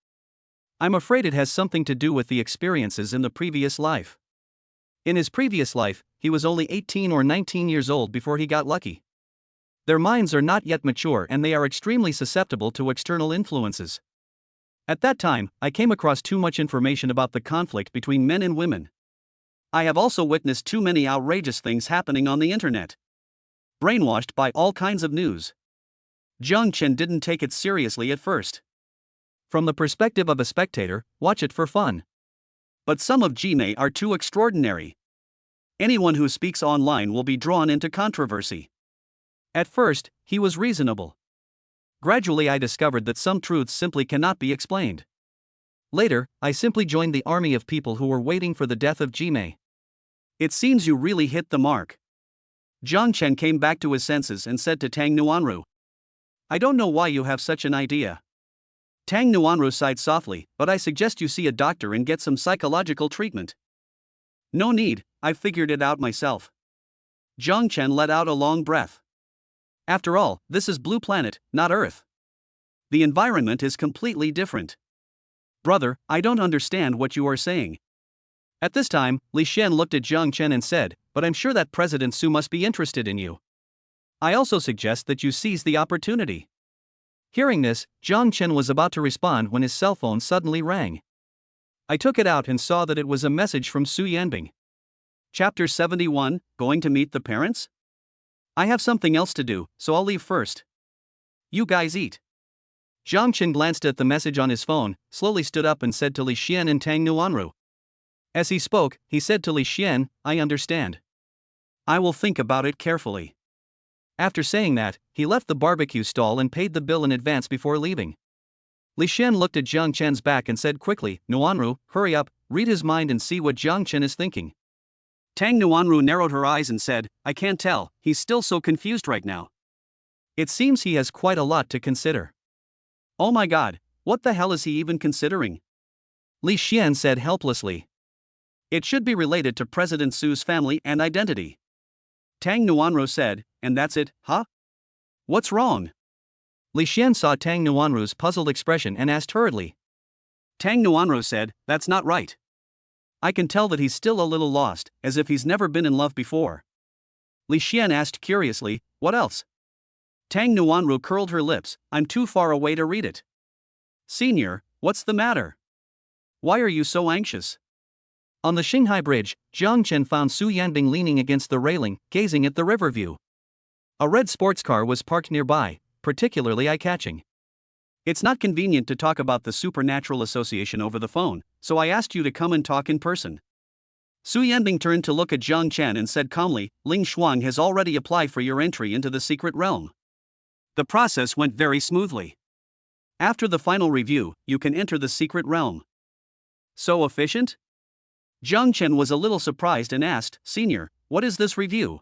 Speaker 1: "I'm afraid it has something to do with the experiences in the previous life. In his previous life, he was only 18 or 19 years old before he got lucky. Their minds are not yet mature and they are extremely susceptible to external influences. At that time, I came across too much information about the conflict between men and women. I have also witnessed too many outrageous things happening on the internet. Brainwashed by all kinds of news. Jiang Chen didn't take it seriously at first. From the perspective of a spectator, watch it for fun. But some of Jimei are too extraordinary. Anyone who speaks online will be drawn into controversy. At first, he was reasonable. Gradually I discovered that some truths simply cannot be explained. Later, I simply joined the army of people who were waiting for the death of Jimei. It seems you really hit the mark. Jiang Chen came back to his senses and said to Tang Nuanru, I don't know why you have such an idea. Tang Nuanru sighed softly, but I suggest you see a doctor and get some psychological treatment. No need, I've figured it out myself. Jiang Chen let out a long breath. After all, this is Blue Planet, not Earth. The environment is completely different. Brother, I don't understand what you are saying. At this time, Li Xian looked at Jiang Chen and said, but I'm sure that President Su must be interested in you. I also suggest that you seize the opportunity. Hearing this, Jiang Chen was about to respond when his cell phone suddenly rang. I took it out and saw that it was a message from Su Yanbing. Chapter 71, Going to meet the parents? I have something else to do, so I'll leave first. You guys eat. Jiang Chen glanced at the message on his phone, slowly stood up and said to Li Xian and Tang Nuanru. As he spoke, he said to Li Xian, I understand. I will think about it carefully. After saying that, he left the barbecue stall and paid the bill in advance before leaving. Li Xian looked at Jiang Chen's back and said quickly, Nuanru, hurry up, read his mind and see what Jiang Chen is thinking. Tang Nuanru narrowed her eyes and said, I can't tell, he's still so confused right now. It seems he has quite a lot to consider. Oh my god, what the hell is he even considering? Li Xian said helplessly. It should be related to President Su's family and identity. Tang Nuanru said, and that's it, huh? What's wrong? Li Xian saw Tang Nuanru's puzzled expression and asked hurriedly. Tang Nuanru said, that's not right. I can tell that he's still a little lost, as if he's never been in love before. Li Xian asked curiously, what else? Tang Nuanru curled her lips, I'm too far away to read it. Senior, what's the matter? Why are you so anxious? On the Xinghai Bridge, Jiang Chen found Su Yanbing leaning against the railing, gazing at the river view. A red sports car was parked nearby, particularly eye-catching. It's not convenient to talk about the supernatural association over the phone, so I asked you to come and talk in person. Su Yanbing turned to look at Jiang Chen and said calmly, Ling Shuang has already applied for your entry into the secret realm. The process went very smoothly. After the final review, you can enter the secret realm. So efficient? Jiang Chen was a little surprised and asked, Senior, what is this review?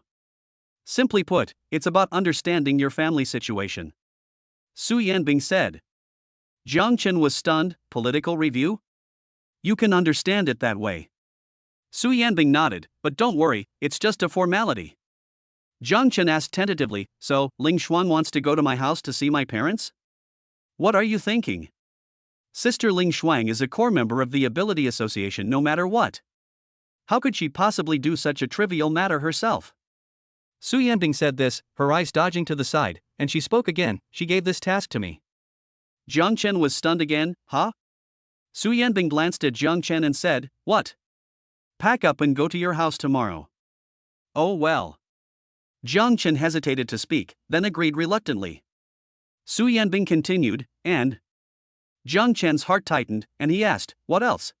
Speaker 1: Simply put, it's about understanding your family situation. Su Yanbing said. Jiang Chen was stunned, political review? You can understand it that way. Su Yanbing nodded, but don't worry, it's just a formality. Jiang Chen asked tentatively, so, Ling Shuang wants to go to my house to see my parents? What are you thinking? Sister Ling Shuang is a core member of the Ability Association no matter what. How could she possibly do such a trivial matter herself? Su Yanbing said this, her eyes dodging to the side, and she spoke again, she gave this task to me. Jiang Chen was stunned again, huh? Su Yanbing glanced at Jiang Chen and said, what? Pack up and go to your house tomorrow. Oh well. Jiang Chen hesitated to speak, then agreed reluctantly. Su Yanbing continued, and? Jiang Chen's heart tightened, and he asked, what else?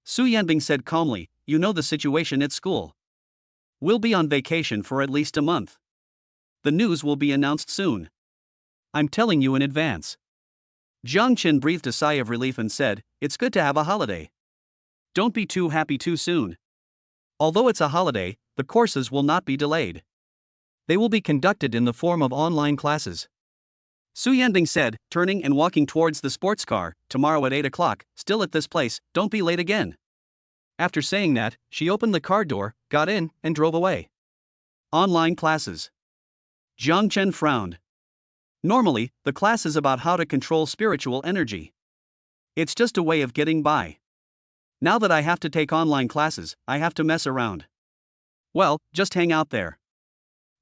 Speaker 1: Su Yanbing said calmly, you know the situation at school. We'll be on vacation for at least a month. The news will be announced soon. I'm telling you in advance. Jiang Chen breathed a sigh of relief and said, it's good to have a holiday. Don't be too happy too soon. Although it's a holiday, the courses will not be delayed. They will be conducted in the form of online classes. Su Yanbing said, turning and walking towards the sports car, tomorrow at 8 o'clock, still at this place, don't be late again. After saying that, she opened the car door, got in, and drove away. Online classes. Jiang Chen frowned. Normally, the class is about how to control spiritual energy. It's just a way of getting by. Now that I have to take online classes, I have to mess around. Well, just hang out there.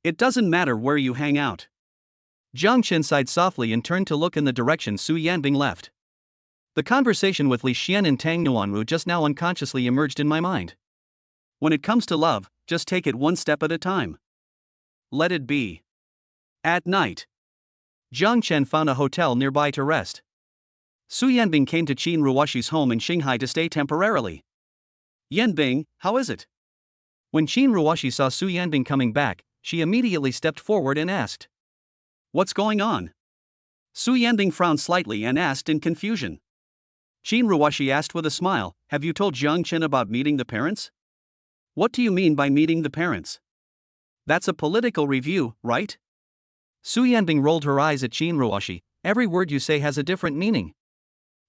Speaker 1: It doesn't matter where you hang out. Jiang Chen sighed softly and turned to look in the direction Su Yanbing left. The conversation with Li Xian and Tang Nuanwu just now unconsciously emerged in my mind. When it comes to love, just take it one step at a time. Let it be. At night, Jiang Chen found a hotel nearby to rest. Su Yanbing came to Qin Ruoshi's home in Shanghai to stay temporarily. Yanbing, how is it? When Qin Ruoshi saw Su Yanbing coming back, she immediately stepped forward and asked, "What's going on?" Su Yanbing frowned slightly and asked in confusion. Qin Ruoshi asked with a smile, "Have you told Jiang Chen about meeting the parents?" "What do you mean by meeting the parents?" "That's a political review, right?" Su Yanbing rolled her eyes at Qin Ruoshi. "Every word you say has a different meaning.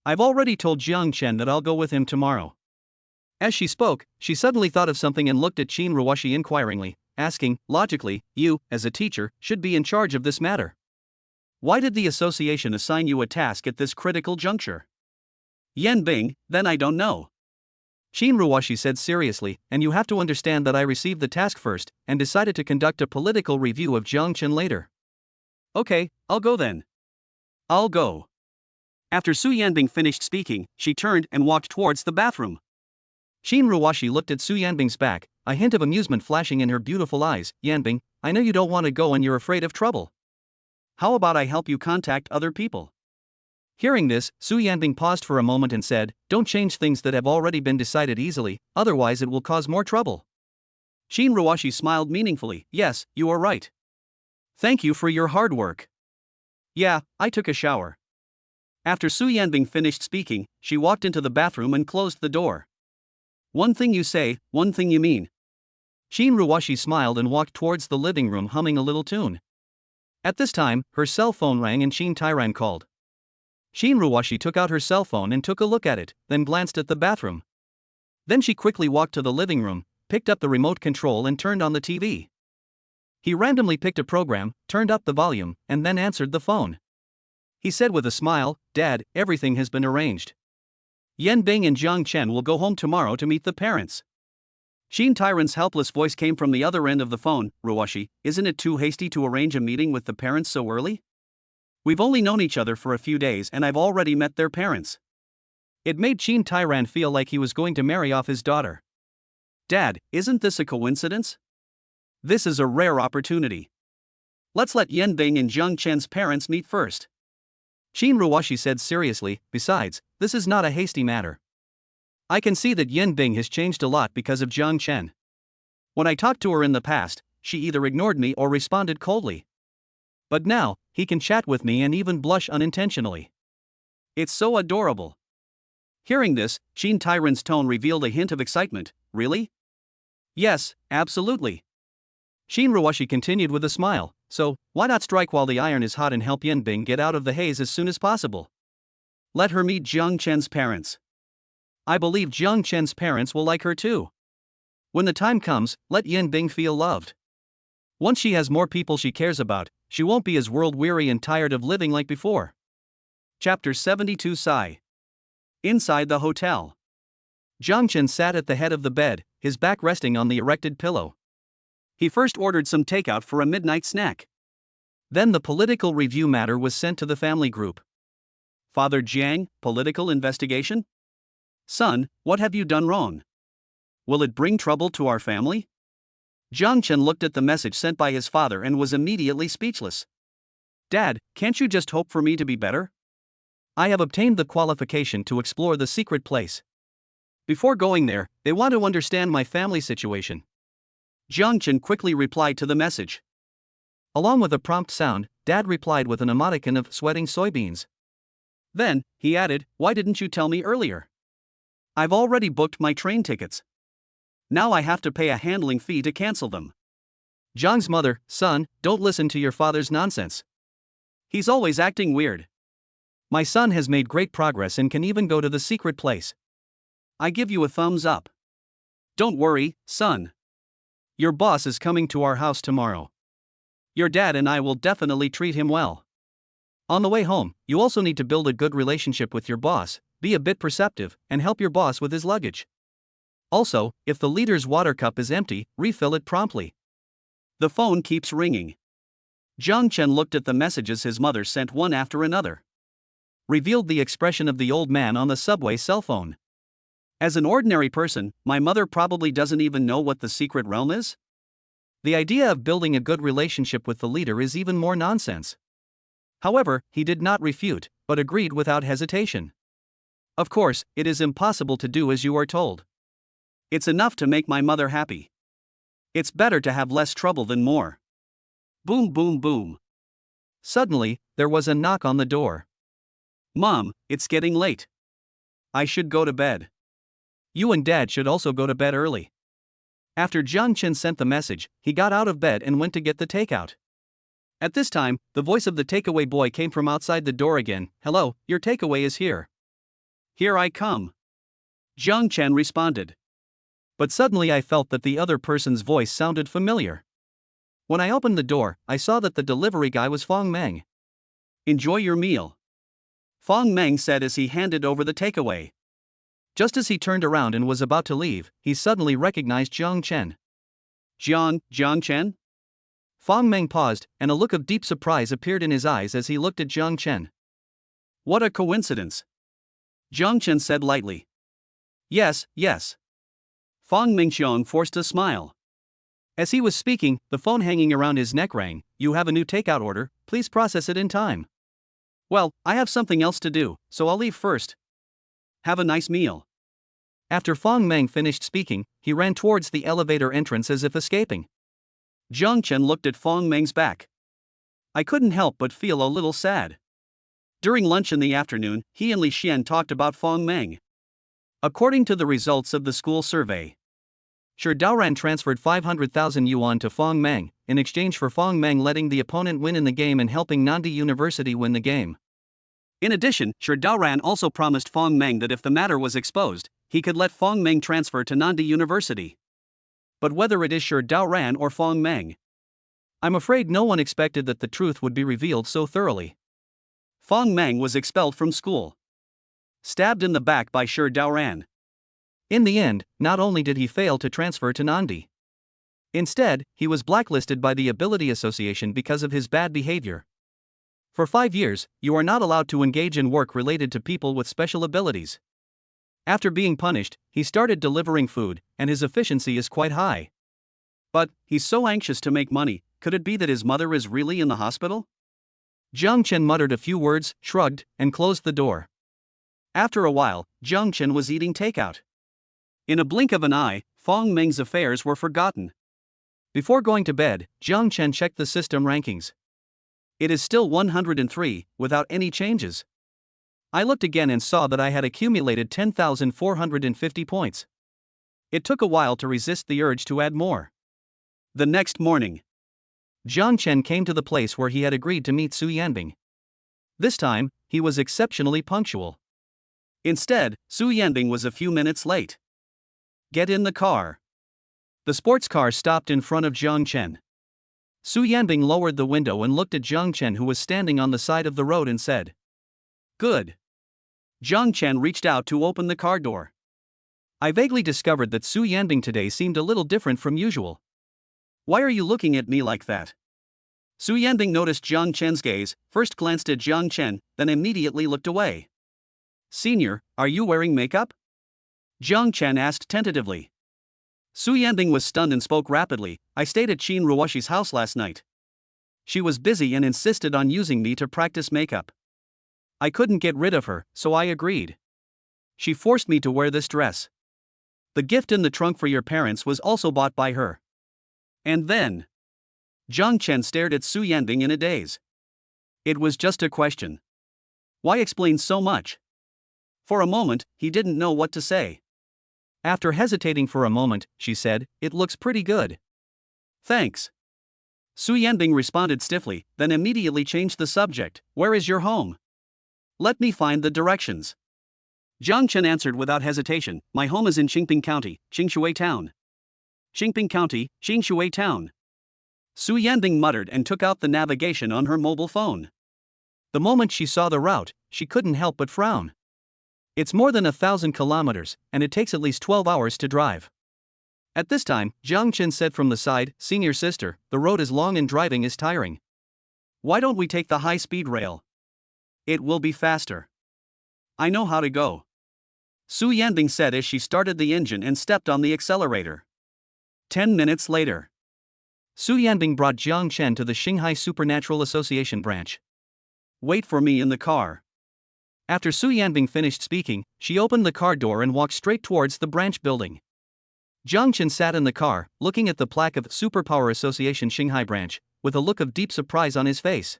Speaker 1: I've already told Jiang Chen that I'll go with him tomorrow." As she spoke, she suddenly thought of something and looked at Qin Ruoshi inquiringly, asking, logically, "You, as a teacher, should be in charge of this matter. Why did the association assign you a task at this critical juncture?" "Yanbing, then I don't know," Qin Ruoshi said seriously, "and you have to understand that I received the task first, and decided to conduct a political review of Jiang Chen later." "Okay, I'll go then." "I'll go." After Su Yanbing finished speaking, she turned and walked towards the bathroom. Qin Ruoshi looked at Su Yanbing's back, a hint of amusement flashing in her beautiful eyes. "Yanbing, I know you don't want to go and you're afraid of trouble. How about I help you contact other people?" Hearing this, Su Yanbing paused for a moment and said, "Don't change things that have already been decided easily, otherwise it will cause more trouble." Qin Ruoshi smiled meaningfully. "Yes, you are right. Thank you for your hard work." "Yeah, I took a shower." After Su Yanbing finished speaking, she walked into the bathroom and closed the door. "One thing you say, one thing you mean." Qin Ruoshi smiled and walked towards the living room humming a little tune. At this time, her cell phone rang and Qin Tairan called. Qin Ruoshi took out her cell phone and took a look at it, then glanced at the bathroom. Then she quickly walked to the living room, picked up the remote control and turned on the TV. He randomly picked a program, turned up the volume, and then answered the phone. He said with a smile, "Dad, everything has been arranged. Yanbing and Jiang Chen will go home tomorrow to meet the parents." Qin Tairan's helpless voice came from the other end of the phone. "Ruoshi, isn't it too hasty to arrange a meeting with the parents so early? We've only known each other for a few days and I've already met their parents." It made Qin Tairan feel like he was going to marry off his daughter. "Dad, isn't this a coincidence? This is a rare opportunity. Let's let Yanbing and Jiang Chen's parents meet first." Qin Ruoshi said seriously, "Besides, this is not a hasty matter. I can see that Yanbing has changed a lot because of Jiang Chen. When I talked to her in the past, she either ignored me or responded coldly. But now, he can chat with me and even blush unintentionally. It's so adorable." Hearing this, Qin Tairan's tone revealed a hint of excitement. "Really?" "Yes, absolutely." Qin Ruoshi continued with a smile, "So, why not strike while the iron is hot and help Yanbing get out of the haze as soon as possible? Let her meet Jiang Chen's parents. I believe Jiang Chen's parents will like her too. When the time comes, let Yanbing feel loved. Once she has more people she cares about, she won't be as world-weary and tired of living like before." Chapter 72 Sai. Inside the hotel, Jiang Chen sat at the head of the bed, his back resting on the erected pillow. He first ordered some takeout for a midnight snack. Then the political review matter was sent to the family group. "Father Jiang, political investigation? Son, what have you done wrong? Will it bring trouble to our family?" Jiang Chen looked at the message sent by his father and was immediately speechless. "Dad, can't you just hope for me to be better? I have obtained the qualification to explore the secret place. Before going there, they want to understand my family situation." Jiang Chen quickly replied to the message. Along with a prompt sound, Dad replied with an emoticon of sweating soybeans. Then, he added, "Why didn't you tell me earlier? I've already booked my train tickets. Now I have to pay a handling fee to cancel them." Jiang's mother, "Son, don't listen to your father's nonsense. He's always acting weird. My son has made great progress and can even go to the secret place. I give you a thumbs up. Don't worry, son. Your boss is coming to our house tomorrow. Your dad and I will definitely treat him well. On the way home, you also need to build a good relationship with your boss, be a bit perceptive, and help your boss with his luggage. Also, if the leader's water cup is empty, refill it promptly." The phone keeps ringing. Jiang Chen looked at the messages his mother sent one after another. Revealed the expression of the old man on the subway cell phone. As an ordinary person, my mother probably doesn't even know what the secret realm is? The idea of building a good relationship with the leader is even more nonsense. However, he did not refute, but agreed without hesitation. Of course, it is impossible to do as you are told. It's enough to make my mother happy. It's better to have less trouble than more. Boom, boom, boom. Suddenly, there was a knock on the door. Mom, it's getting late. I should go to bed. You and Dad should also go to bed early. After Jiang Chen sent the message, he got out of bed and went to get the takeout. At this time, the voice of the takeaway boy came from outside the door again. Hello, your takeaway is here. Here I come. Jiang Chen responded. But suddenly I felt that the other person's voice sounded familiar. When I opened the door, I saw that the delivery guy was Fong Meng. Enjoy your meal. Fong Meng said as he handed over the takeaway. Just as he turned around and was about to leave, he suddenly recognized Jiang Chen. Jiang Chen? Fong Meng paused, and a look of deep surprise appeared in his eyes as he looked at Jiang Chen. What a coincidence. Jiang Chen said lightly. Yes. Fong Mengxiong forced a smile. As he was speaking, the phone hanging around his neck rang. You have a new takeout order, please process it in time. Well, I have something else to do, so I'll leave first. Have a nice meal. After Fong Meng finished speaking, he ran towards the elevator entrance as if escaping. Jiang Chen looked at Fong Meng's back. I couldn't help but feel a little sad. During lunch in the afternoon, he and Li Xian talked about Fong Meng. According to the results of the school survey, Shi Daoran transferred 500,000 yuan to Fong Meng, in exchange for Fong Meng letting the opponent win in the game and helping Nandi University win the game. In addition, Shi Daoran also promised Fong Meng that if the matter was exposed, he could let Fong Meng transfer to Nandi University. But whether it is Shi Daoran or Fong Meng, I'm afraid no one expected that the truth would be revealed so thoroughly. Fong Meng was expelled from school. Stabbed in the back by Shi Daoran. In the end, not only did he fail to transfer to Nandi, instead, he was blacklisted by the Ability Association because of his bad behavior. For 5 years, you are not allowed to engage in work related to people with special abilities. After being punished, he started delivering food, and his efficiency is quite high. But, he's so anxious to make money, could it be that his mother is really in the hospital? Jiang Chen muttered a few words, shrugged, and closed the door. After a while, Jiang Chen was eating takeout. In a blink of an eye, Fong Meng's affairs were forgotten. Before going to bed, Jiang Chen checked the system rankings. It is still 103, without any changes. I looked again and saw that I had accumulated 10,450 points. It took a while to resist the urge to add more. The next morning, Jiang Chen came to the place where he had agreed to meet Su Yanbing. This time, he was exceptionally punctual. Instead, Su Yanbing was a few minutes late. Get in the car. The sports car stopped in front of Jiang Chen. Su Yanbing lowered the window and looked at Jiang Chen, who was standing on the side of the road, and said, Good. Jiang Chen reached out to open the car door. I vaguely discovered that Su Yanbing today seemed a little different from usual. Why are you looking at me like that? Su Yanbing noticed Jiang Chen's gaze, first glanced at Jiang Chen, then immediately looked away. Senior, are you wearing makeup? Jiang Chen asked tentatively. Su Yanbing was stunned and spoke rapidly. I stayed at Qin Ruoshi's house last night. She was busy and insisted on using me to practice makeup. I couldn't get rid of her, so I agreed. She forced me to wear this dress. The gift in the trunk for your parents was also bought by her. And then, Jiang Chen stared at Su Yanbing in a daze. It was just a question. Why explain so much? For a moment, he didn't know what to say. After hesitating for a moment, she said, It looks pretty good. Thanks. Su Yanbing responded stiffly, then immediately changed the subject. Where is your home? Let me find the directions. Jiang Chen answered without hesitation. My home is in Qingping County, Xingshui Town. Qingping County, Xingshui Town. Su Yanbing muttered and took out the navigation on her mobile phone. The moment she saw the route, she couldn't help but frown. It's more than 1,000 kilometers, and it takes at least 12 hours to drive. At this time, Jiang Chen said from the side, Senior sister, the road is long and driving is tiring. Why don't we take the high-speed rail? It will be faster. I know how to go. Su Yanbing said as she started the engine and stepped on the accelerator. 10 minutes later. Su Yanbing brought Jiang Chen to the Shanghai Supernatural Association branch. Wait for me in the car. After Su Yanbing finished speaking, she opened the car door and walked straight towards the branch building. Jiang Chen sat in the car, looking at the plaque of Superpower Association Shanghai branch, with a look of deep surprise on his face.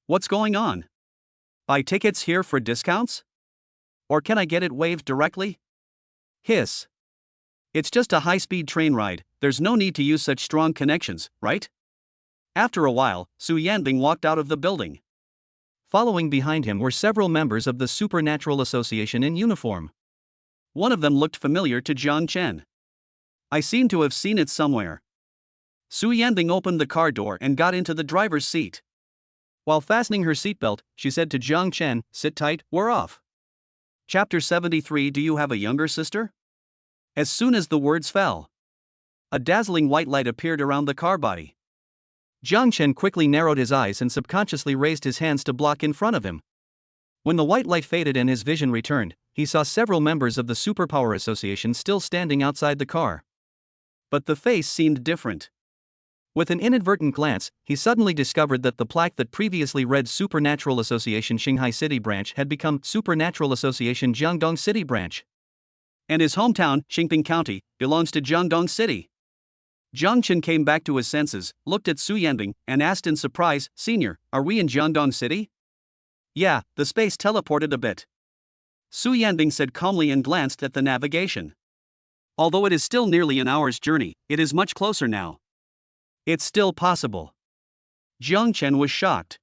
Speaker 1: What's going on? Buy tickets here for discounts? Or can I get it waived directly? Hiss. It's just a high-speed train ride, there's no need to use such strong connections, right? After a while, Su Yanbing walked out of the building. Following behind him were several members of the Supernatural Association in uniform. One of them looked familiar to Jiang Chen. I seem to have seen it somewhere. Su Yanbing opened the car door and got into the driver's seat. While fastening her seatbelt, she said to Jiang Chen, "Sit tight, we're off." Chapter 73. Do you have a younger sister? As soon as the words fell, a dazzling white light appeared around the car body. Jiang Chen quickly narrowed his eyes and subconsciously raised his hands to block in front of him. When the white light faded and his vision returned, he saw several members of the Superpower Association still standing outside the car. But the face seemed different. With an inadvertent glance, he suddenly discovered that the plaque that previously read Supernatural Association Shanghai City Branch had become Supernatural Association Jiangdong City Branch. And his hometown, Xingping County, belongs to Jiangdong City. Jiang Chen came back to his senses, looked at Su Yanbing, and asked in surprise, "Senior, are we in Jiangdong City?" "Yeah, the space teleported a bit," Su Yanbing said calmly and glanced at the navigation. "Although it is still nearly an hour's journey, it is much closer now." "It's still possible." Jiang Chen was shocked.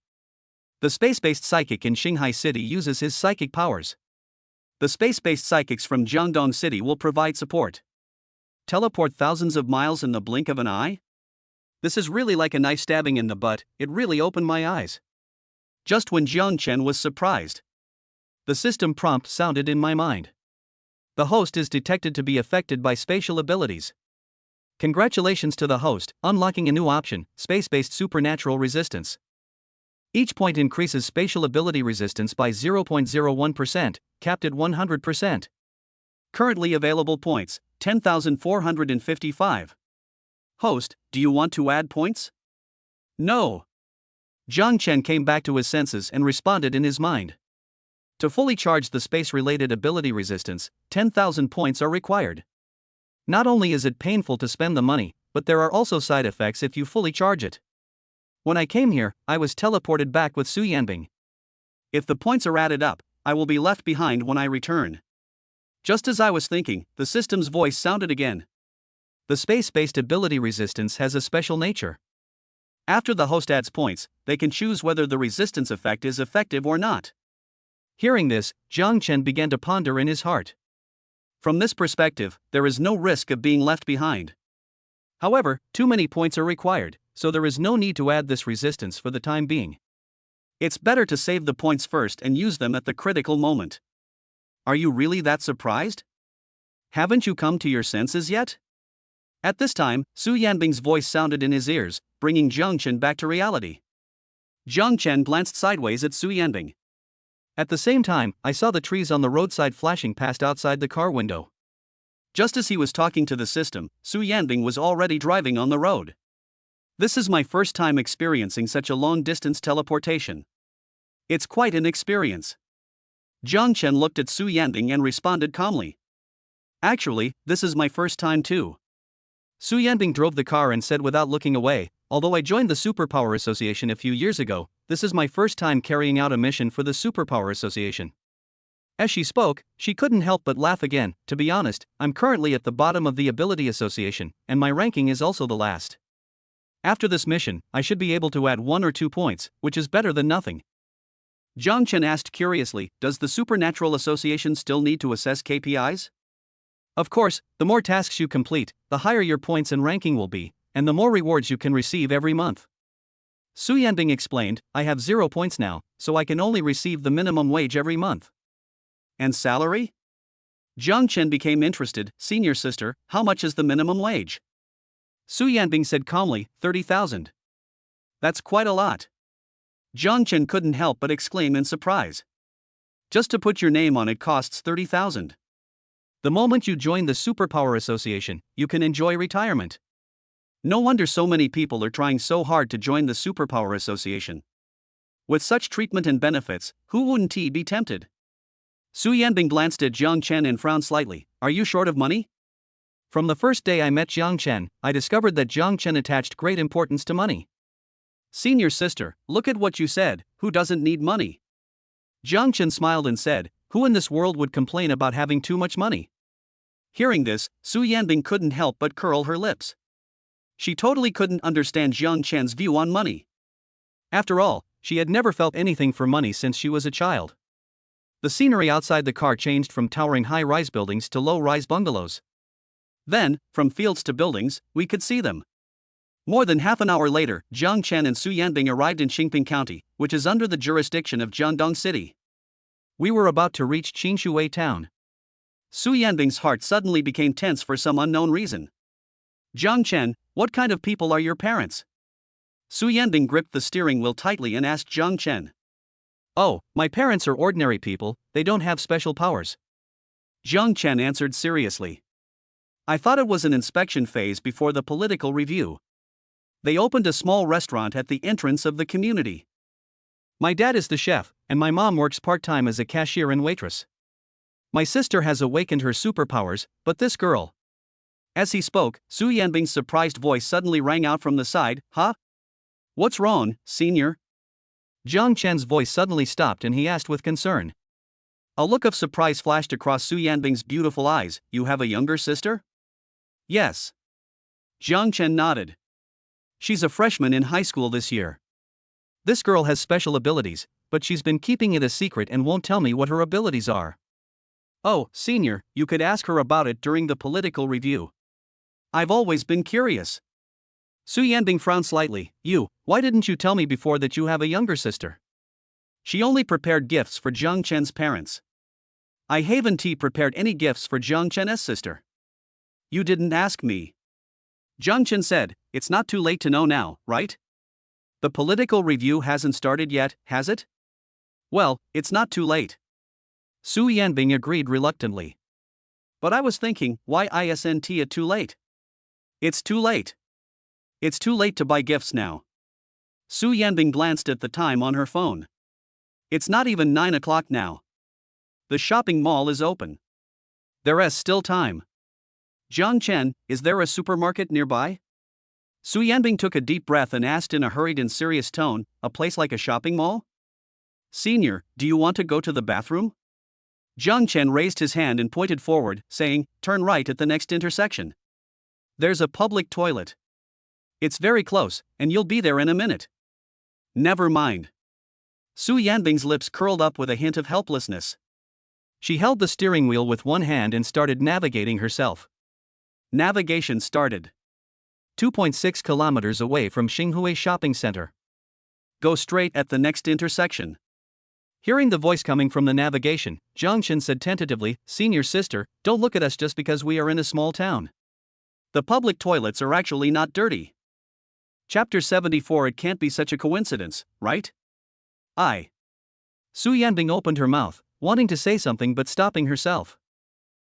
Speaker 1: The space-based psychic in Shanghai City uses his psychic powers. The space-based psychics from Jiangdong City will provide support. Teleport thousands of miles in the blink of an eye? This is really like a knife stabbing in the butt, it really opened my eyes. Just when Jiang Chen was surprised, the system prompt sounded in my mind. The host is detected to be affected by spatial abilities. Congratulations to the host, unlocking a new option, space-based supernatural resistance. Each point increases spatial ability resistance by 0.01%, capped at 100%. Currently available points, 10,455. Host, do you want to add points? No. Jiang Chen came back to his senses and responded in his mind. To fully charge the space-related ability resistance, 10,000 points are required. Not only is it painful to spend the money, but there are also side effects if you fully charge it. When I came here, I was teleported back with Su Yanbing. If the points are added up, I will be left behind when I return. Just as I was thinking, the system's voice sounded again. The space-based ability resistance has a special nature. After the host adds points, they can choose whether the resistance effect is effective or not. Hearing this, Jiang Chen began to ponder in his heart. From this perspective, there is no risk of being left behind. However, too many points are required, so there is no need to add this resistance for the time being. It's better to save the points first and use them at the critical moment. Are you really that surprised? Haven't you come to your senses yet? At this time, Su Yanbing's voice sounded in his ears, bringing Jiang Chen back to reality. Jiang Chen glanced sideways at Su Yanbing. At the same time, I saw the trees on the roadside flashing past outside the car window. Just as he was talking to the system, Su Yanbing was already driving on the road. This is my first time experiencing such a long-distance teleportation. It's quite an experience. Jiang Chen looked at Su Yanbing and responded calmly. Actually, this is my first time too. Su Yanbing drove the car and said without looking away, although I joined the Superpower Association a few years ago, this is my first time carrying out a mission for the Superpower Association. As she spoke, she couldn't help but laugh again. To be honest, I'm currently at the bottom of the Ability Association, and my ranking is also the last. After this mission, I should be able to add 1 or 2 points, which is better than nothing. Jiang Chen asked curiously, does the Supernatural Association still need to assess KPIs? Of course, the more tasks you complete, the higher your points and ranking will be, and the more rewards you can receive every month. Su Yanbing explained, I have 0 points now, so I can only receive the minimum wage every month. And salary? Jiang Chen became interested, senior sister, how much is the minimum wage? Su Yanbing said calmly, 30,000. That's quite a lot. Jiang Chen couldn't help but exclaim in surprise. Just to put your name on it costs 30,000. The moment you join the Superpower Association, you can enjoy retirement. No wonder so many people are trying so hard to join the Superpower Association. With such treatment and benefits, who wouldn't he be tempted? Su Yanbing glanced at Jiang Chen and frowned slightly. Are you short of money? From the first day I met Jiang Chen, I discovered that Jiang Chen attached great importance to money. Senior sister, look at what you said, who doesn't need money? Jiang Chen smiled and said, who in this world would complain about having too much money? Hearing this, Su Yanbing couldn't help but curl her lips. She totally couldn't understand Jiang Chen's view on money. After all, she had never felt anything for money since she was a child. The scenery outside the car changed from towering high-rise buildings to low-rise bungalows. Then, from fields to buildings, we could see them. More than half an hour later, Jiang Chen and Su Yanbing arrived in Xingping County, which is under the jurisdiction of Jiangdong City. We were about to reach Qingshui town. Su Yanbing's heart suddenly became tense for some unknown reason. Jiang Chen, what kind of people are your parents? Su Yanbing gripped the steering wheel tightly and asked Jiang Chen. Oh, my parents are ordinary people, they don't have special powers. Jiang Chen answered seriously. I thought it was an inspection phase before the political review. They opened a small restaurant at the entrance of the community. My dad is the chef, and my mom works part-time as a cashier and waitress. My sister has awakened her superpowers, but this girl. As he spoke, Su Yanbing's surprised voice suddenly rang out from the side, huh? What's wrong, senior? Jiang Chen's voice suddenly stopped and he asked with concern. A look of surprise flashed across Su Yanbing's beautiful eyes. You have a younger sister? Yes. Jiang Chen nodded. She's a freshman in high school this year. This girl has special abilities, but she's been keeping it a secret and won't tell me what her abilities are. Oh, senior, you could ask her about it during the political review. I've always been curious. Su Yanbing frowned slightly. Why didn't you tell me before that you have a younger sister? She only prepared gifts for Jiang Chen's parents. I haven't prepared any gifts for Jiang Chen's sister. You didn't ask me. Jiang Chen said, it's not too late to know now, right? The political review hasn't started yet, has it? Well, it's not too late. Su Yanbing agreed reluctantly. But I was thinking, why isn't it too late? It's too late. It's too late to buy gifts now. Su Yanbing glanced at the time on her phone. It's not even 9 o'clock now. The shopping mall is open. There is still time. Jiang Chen, is there a supermarket nearby? Su Yanbing took a deep breath and asked in a hurried and serious tone, a place like a shopping mall? Senior, do you want to go to the bathroom? Jiang Chen raised his hand and pointed forward, saying, turn right at the next intersection. There's a public toilet. It's very close, and you'll be there in a minute. Never mind. Su Yanbing's lips curled up with a hint of helplessness. She held the steering wheel with one hand and started navigating herself. Navigation started. 2.6 kilometers away from Xinghui Shopping Center. Go straight at the next intersection. Hearing the voice coming from the navigation, Jiang Chen said tentatively, Senior sister, don't look at us just because we are in a small town. The public toilets are actually not dirty. Chapter 74. It can't be such a coincidence, right? Su Yanbing opened her mouth, wanting to say something but stopping herself.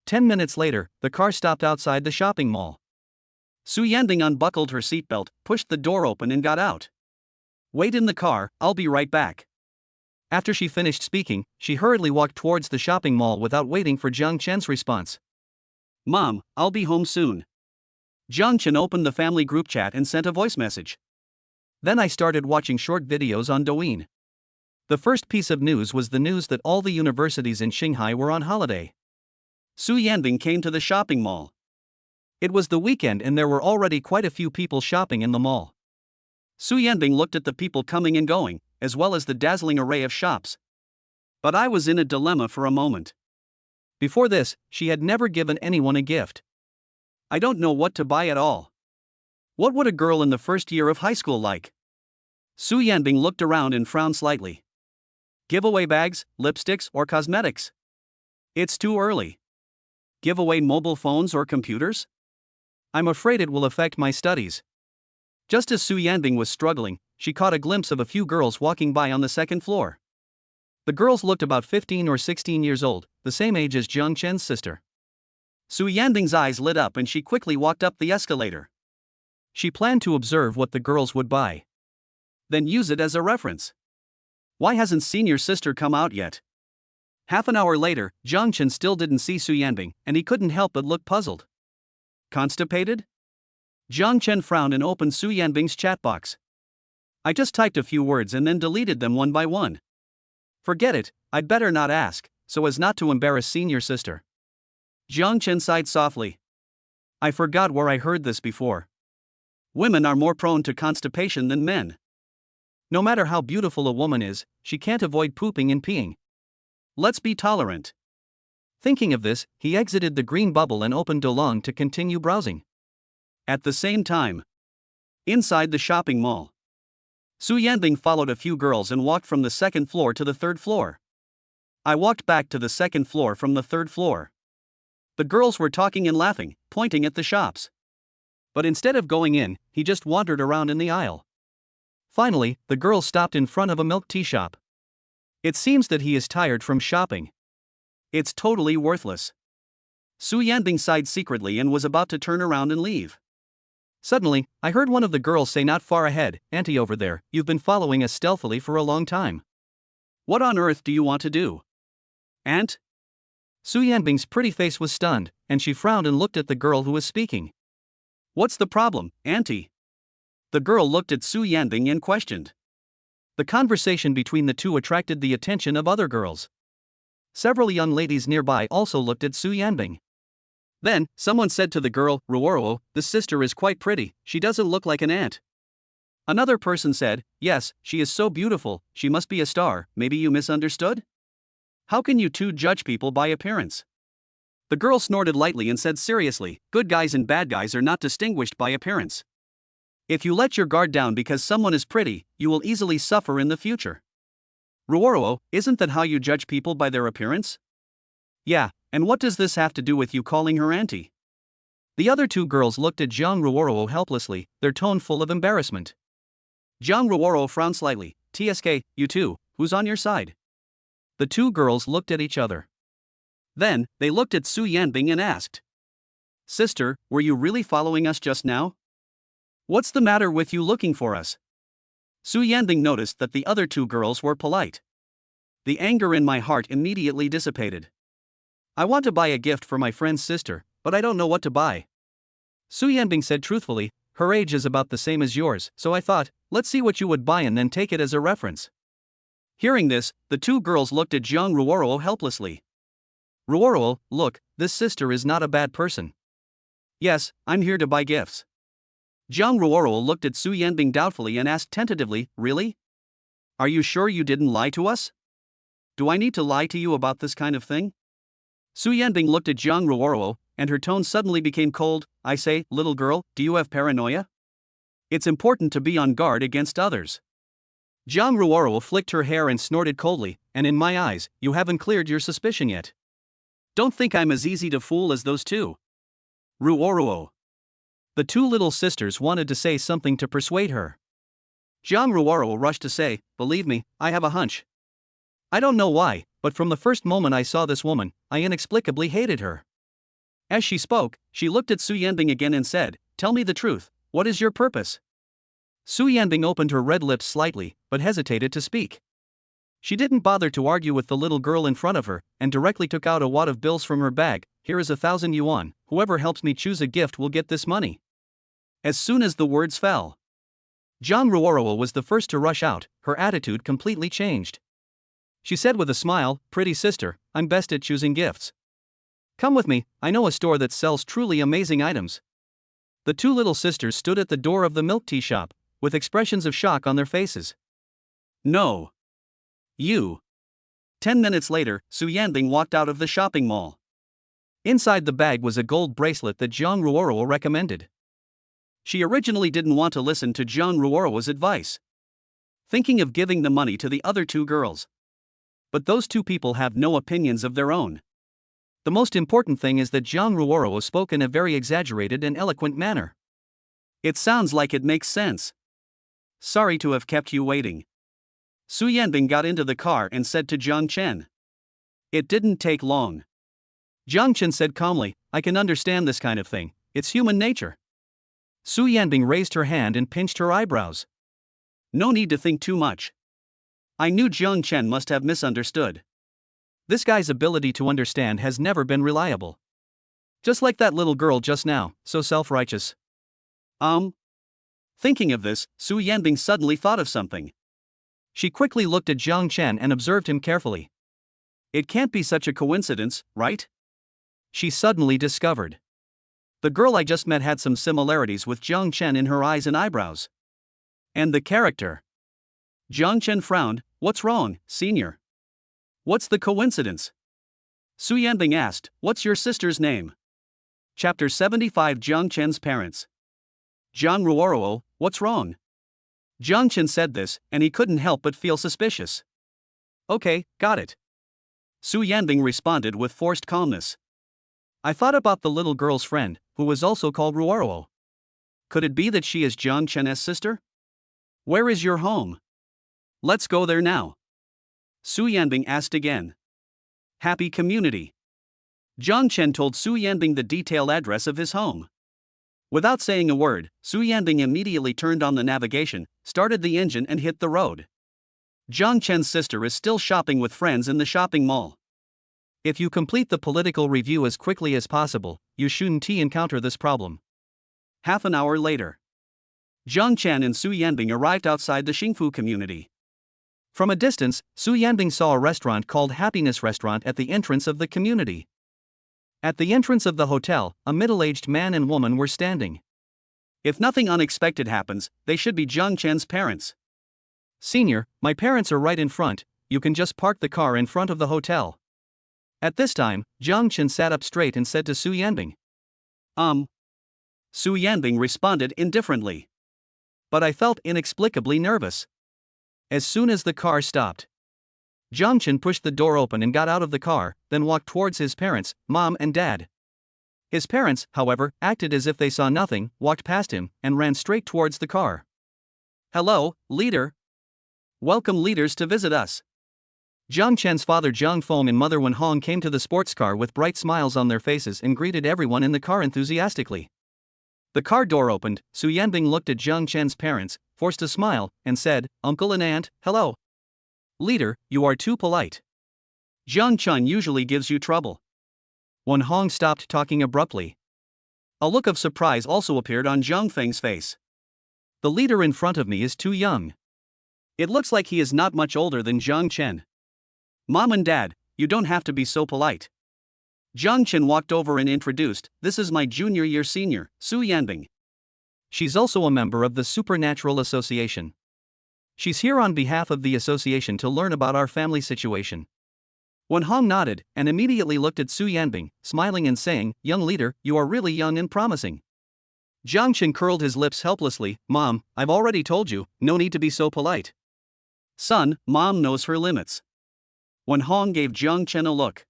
Speaker 1: 10 minutes later, the car stopped outside the shopping mall. Su Yanbing unbuckled her seatbelt, pushed the door open and got out. Wait in the car, I'll be right back. After she finished speaking, she hurriedly walked towards the shopping mall without waiting for Jiang Chen's response. Mom, I'll be home soon. Jiang Chen opened the family group chat and sent a voice message. Then I started watching short videos on Douyin. The first piece of news was the news that all the universities in Shanghai were on holiday. Su Yanbing came to the shopping mall. It was the weekend and there were already quite a few people shopping in the mall. Su Yanbing looked at the people coming and going, as well as the dazzling array of shops. But I was in a dilemma for a moment. Before this, she had never given anyone a gift. I don't know what to buy at all. What would a girl in the first year of high school like? Su Yanbing looked around and frowned slightly. Giveaway bags, lipsticks, or cosmetics? It's too early. Give away mobile phones or computers? I'm afraid it will affect my studies. Just as Su Yanbing was struggling, she caught a glimpse of a few girls walking by on the second floor. The girls looked about 15 or 16 years old, the same age as Jiang Chen's sister. Su Yanbing's eyes lit up and she quickly walked up the escalator. She planned to observe what the girls would buy, then use it as a reference. Why hasn't senior sister come out yet? Half an hour later, Jiang Chen still didn't see Su Yanbing, and he couldn't help but look puzzled. Constipated? Jiang Chen frowned and opened Su Yanbing's chat box. I just typed a few words and then deleted them one by one. Forget it, I'd better not ask, so as not to embarrass senior sister. Jiang Chen sighed softly. I forgot where I heard this before. Women are more prone to constipation than men. No matter how beautiful a woman is, she can't avoid pooping and peeing. Let's be tolerant. Thinking of this, he exited the green bubble and opened Dolong to continue browsing. At the same time, inside the shopping mall, Su Yanbing followed a few girls and walked from the second floor to the third floor. I walked back to the second floor from the third floor. The girls were talking and laughing, pointing at the shops. But instead of going in, he just wandered around in the aisle. Finally, the girls stopped in front of a milk tea shop. It seems that he is tired from shopping. It's totally worthless. Su Yanbing sighed secretly and was about to turn around and leave. Suddenly, I heard one of the girls say not far ahead, Auntie over there, you've been following us stealthily for a long time. What on earth do you want to do? Aunt? Su Yanbing's pretty face was stunned, and she frowned and looked at the girl who was speaking. What's the problem, Auntie? The girl looked at Su Yanbing and questioned. The conversation between the two attracted the attention of other girls. Several young ladies nearby also looked at Su Yanbing. Then, someone said to the girl, Ruoro, this sister is quite pretty, she doesn't look like an aunt. Another person said, yes, she is so beautiful, she must be a star, maybe you misunderstood? How can you two judge people by appearance? The girl snorted lightly and said seriously, good guys and bad guys are not distinguished by appearance. If you let your guard down because someone is pretty, you will easily suffer in the future. Ruoro, isn't that how you judge people by their appearance? Yeah, and what does this have to do with you calling her auntie? The other two girls looked at Jiang Ruoro helplessly, their tone full of embarrassment. Jiang Ruoro frowned slightly. TSK, you two, who's on your side? The two girls looked at each other. Then, they looked at Su Yanbing and asked. Sister, were you really following us just now? What's the matter with you looking for us? Su Yanbing noticed that the other two girls were polite. The anger in my heart immediately dissipated. I want to buy a gift for my friend's sister, but I don't know what to buy. Su Yanbing said truthfully, her age is about the same as yours, so I thought, let's see what you would buy and then take it as a reference. Hearing this, the two girls looked at Jiang Ruoro helplessly. Ruoro, look, this sister is not a bad person. Yes, I'm here to buy gifts. Jiang Ruoro looked at Su Yanbing doubtfully and asked tentatively, really? Are you sure you didn't lie to us? Do I need to lie to you about this kind of thing? Su Yanbing looked at Jiang Ruoro, and her tone suddenly became cold. I say, little girl, do you have paranoia? It's important to be on guard against others. Jiang Ruoro flicked her hair and snorted coldly, and in my eyes, you haven't cleared your suspicion yet. Don't think I'm as easy to fool as those two. Ruoro. The two little sisters wanted to say something to persuade her. Jiang Ruoro rushed to say, believe me, I have a hunch. I don't know why, but from the first moment I saw this woman, I inexplicably hated her. As she spoke, she looked at Su Yanbing again and said, tell me the truth, what is your purpose? Su Yanbing opened her red lips slightly, but hesitated to speak. She didn't bother to argue with the little girl in front of her, and directly took out a wad of bills from her bag. Here is 1,000 yuan, whoever helps me choose a gift will get this money. As soon as the words fell, Jiang Ruoro was the first to rush out, her attitude completely changed. She said with a smile, pretty sister, I'm best at choosing gifts. Come with me, I know a store that sells truly amazing items. The two little sisters stood at the door of the milk tea shop, with expressions of shock on their faces. No. You. 10 minutes later, Su Yanbing walked out of the shopping mall. Inside the bag was a gold bracelet that Jiang Ruoro recommended. She originally didn't want to listen to Jiang Ruoro's advice, thinking of giving the money to the other two girls. But those two people have no opinions of their own. The most important thing is that Jiang Ruoro spoke in a very exaggerated and eloquent manner. It sounds like it makes sense. Sorry to have kept you waiting. Su Yanbing got into the car and said to Jiang Chen. It didn't take long. Jiang Chen said calmly, I can understand this kind of thing, it's human nature. Su Yanbing raised her hand and pinched her eyebrows. No need to think too much. I knew Jiang Chen must have misunderstood. This guy's ability to understand has never been reliable. Just like that little girl just now, so self-righteous. Thinking of this, Su Yanbing suddenly thought of something. She quickly looked at Jiang Chen and observed him carefully. It can't be such a coincidence, right? She suddenly discovered. The girl I just met had some similarities with Jiang Chen in her eyes and eyebrows. And the character. Jiang Chen frowned. What's wrong, senior? What's the coincidence? Su Yanbing asked, what's your sister's name? Chapter 75 Jiang Chen's parents. Jiang Ruoruo, what's wrong? Jiang Chen said this, and he couldn't help but feel suspicious. Okay, got it. Su Yanbing responded with forced calmness. I thought about the little girl's friend, who was also called Ruoruo. Could it be that she is Jiang Chen's sister? Where is your home? Let's go there now. Su Yanbing asked again. Happy Community. Jiang Chen told Su Yanbing the detailed address of his home. Without saying a word, Su Yanbing immediately turned on the navigation, started the engine and hit the road. Jiang Chen's sister is still shopping with friends in the shopping mall. If you complete the political review as quickly as possible, you shouldn't encounter this problem. Half an hour later. Jiang Chen and Su Yanbing arrived outside the Xingfu community. From a distance, Su Yanbing saw a restaurant called Happiness Restaurant at the entrance of the community. At the entrance of the hotel, a middle-aged man and woman were standing. If nothing unexpected happens, they should be Jiang Chen's parents. Senior, my parents are right in front, you can just park the car in front of the hotel. At this time, Jiang Chen sat up straight and said to Su Yanbing. Su Yanbing responded indifferently. But I felt inexplicably nervous. As soon as the car stopped, Jiang Chen pushed the door open and got out of the car, then walked towards his parents, mom and dad. His parents, however, acted as if they saw nothing, walked past him, and ran straight towards the car. Hello, leader. Welcome leaders to visit us. Jiang Chen's father Jiang Feng and mother Wen Hong came to the sports car with bright smiles on their faces and greeted everyone in the car enthusiastically. The car door opened, Su Yanbing looked at Jiang Chen's parents, forced a smile, and said, Uncle and Aunt, hello. Leader, you are too polite. Jiang Chen usually gives you trouble. Wen Hong stopped talking abruptly. A look of surprise also appeared on Jiang Feng's face. The leader in front of me is too young. It looks like he is not much older than Jiang Chen. Mom and Dad, you don't have to be so polite. Jiang Chen walked over and introduced, this is my junior year senior, Su Yanbing. She's also a member of the Supernatural Association. She's here on behalf of the association to learn about our family situation. Wen Hong nodded, and immediately looked at Su Yanbing, smiling and saying, young leader, you are really young and promising. Jiang Chen curled his lips helplessly, Mom, I've already told you, no need to be so polite. Son, Mom knows her limits. Wen Hong gave Jiang Chen a look.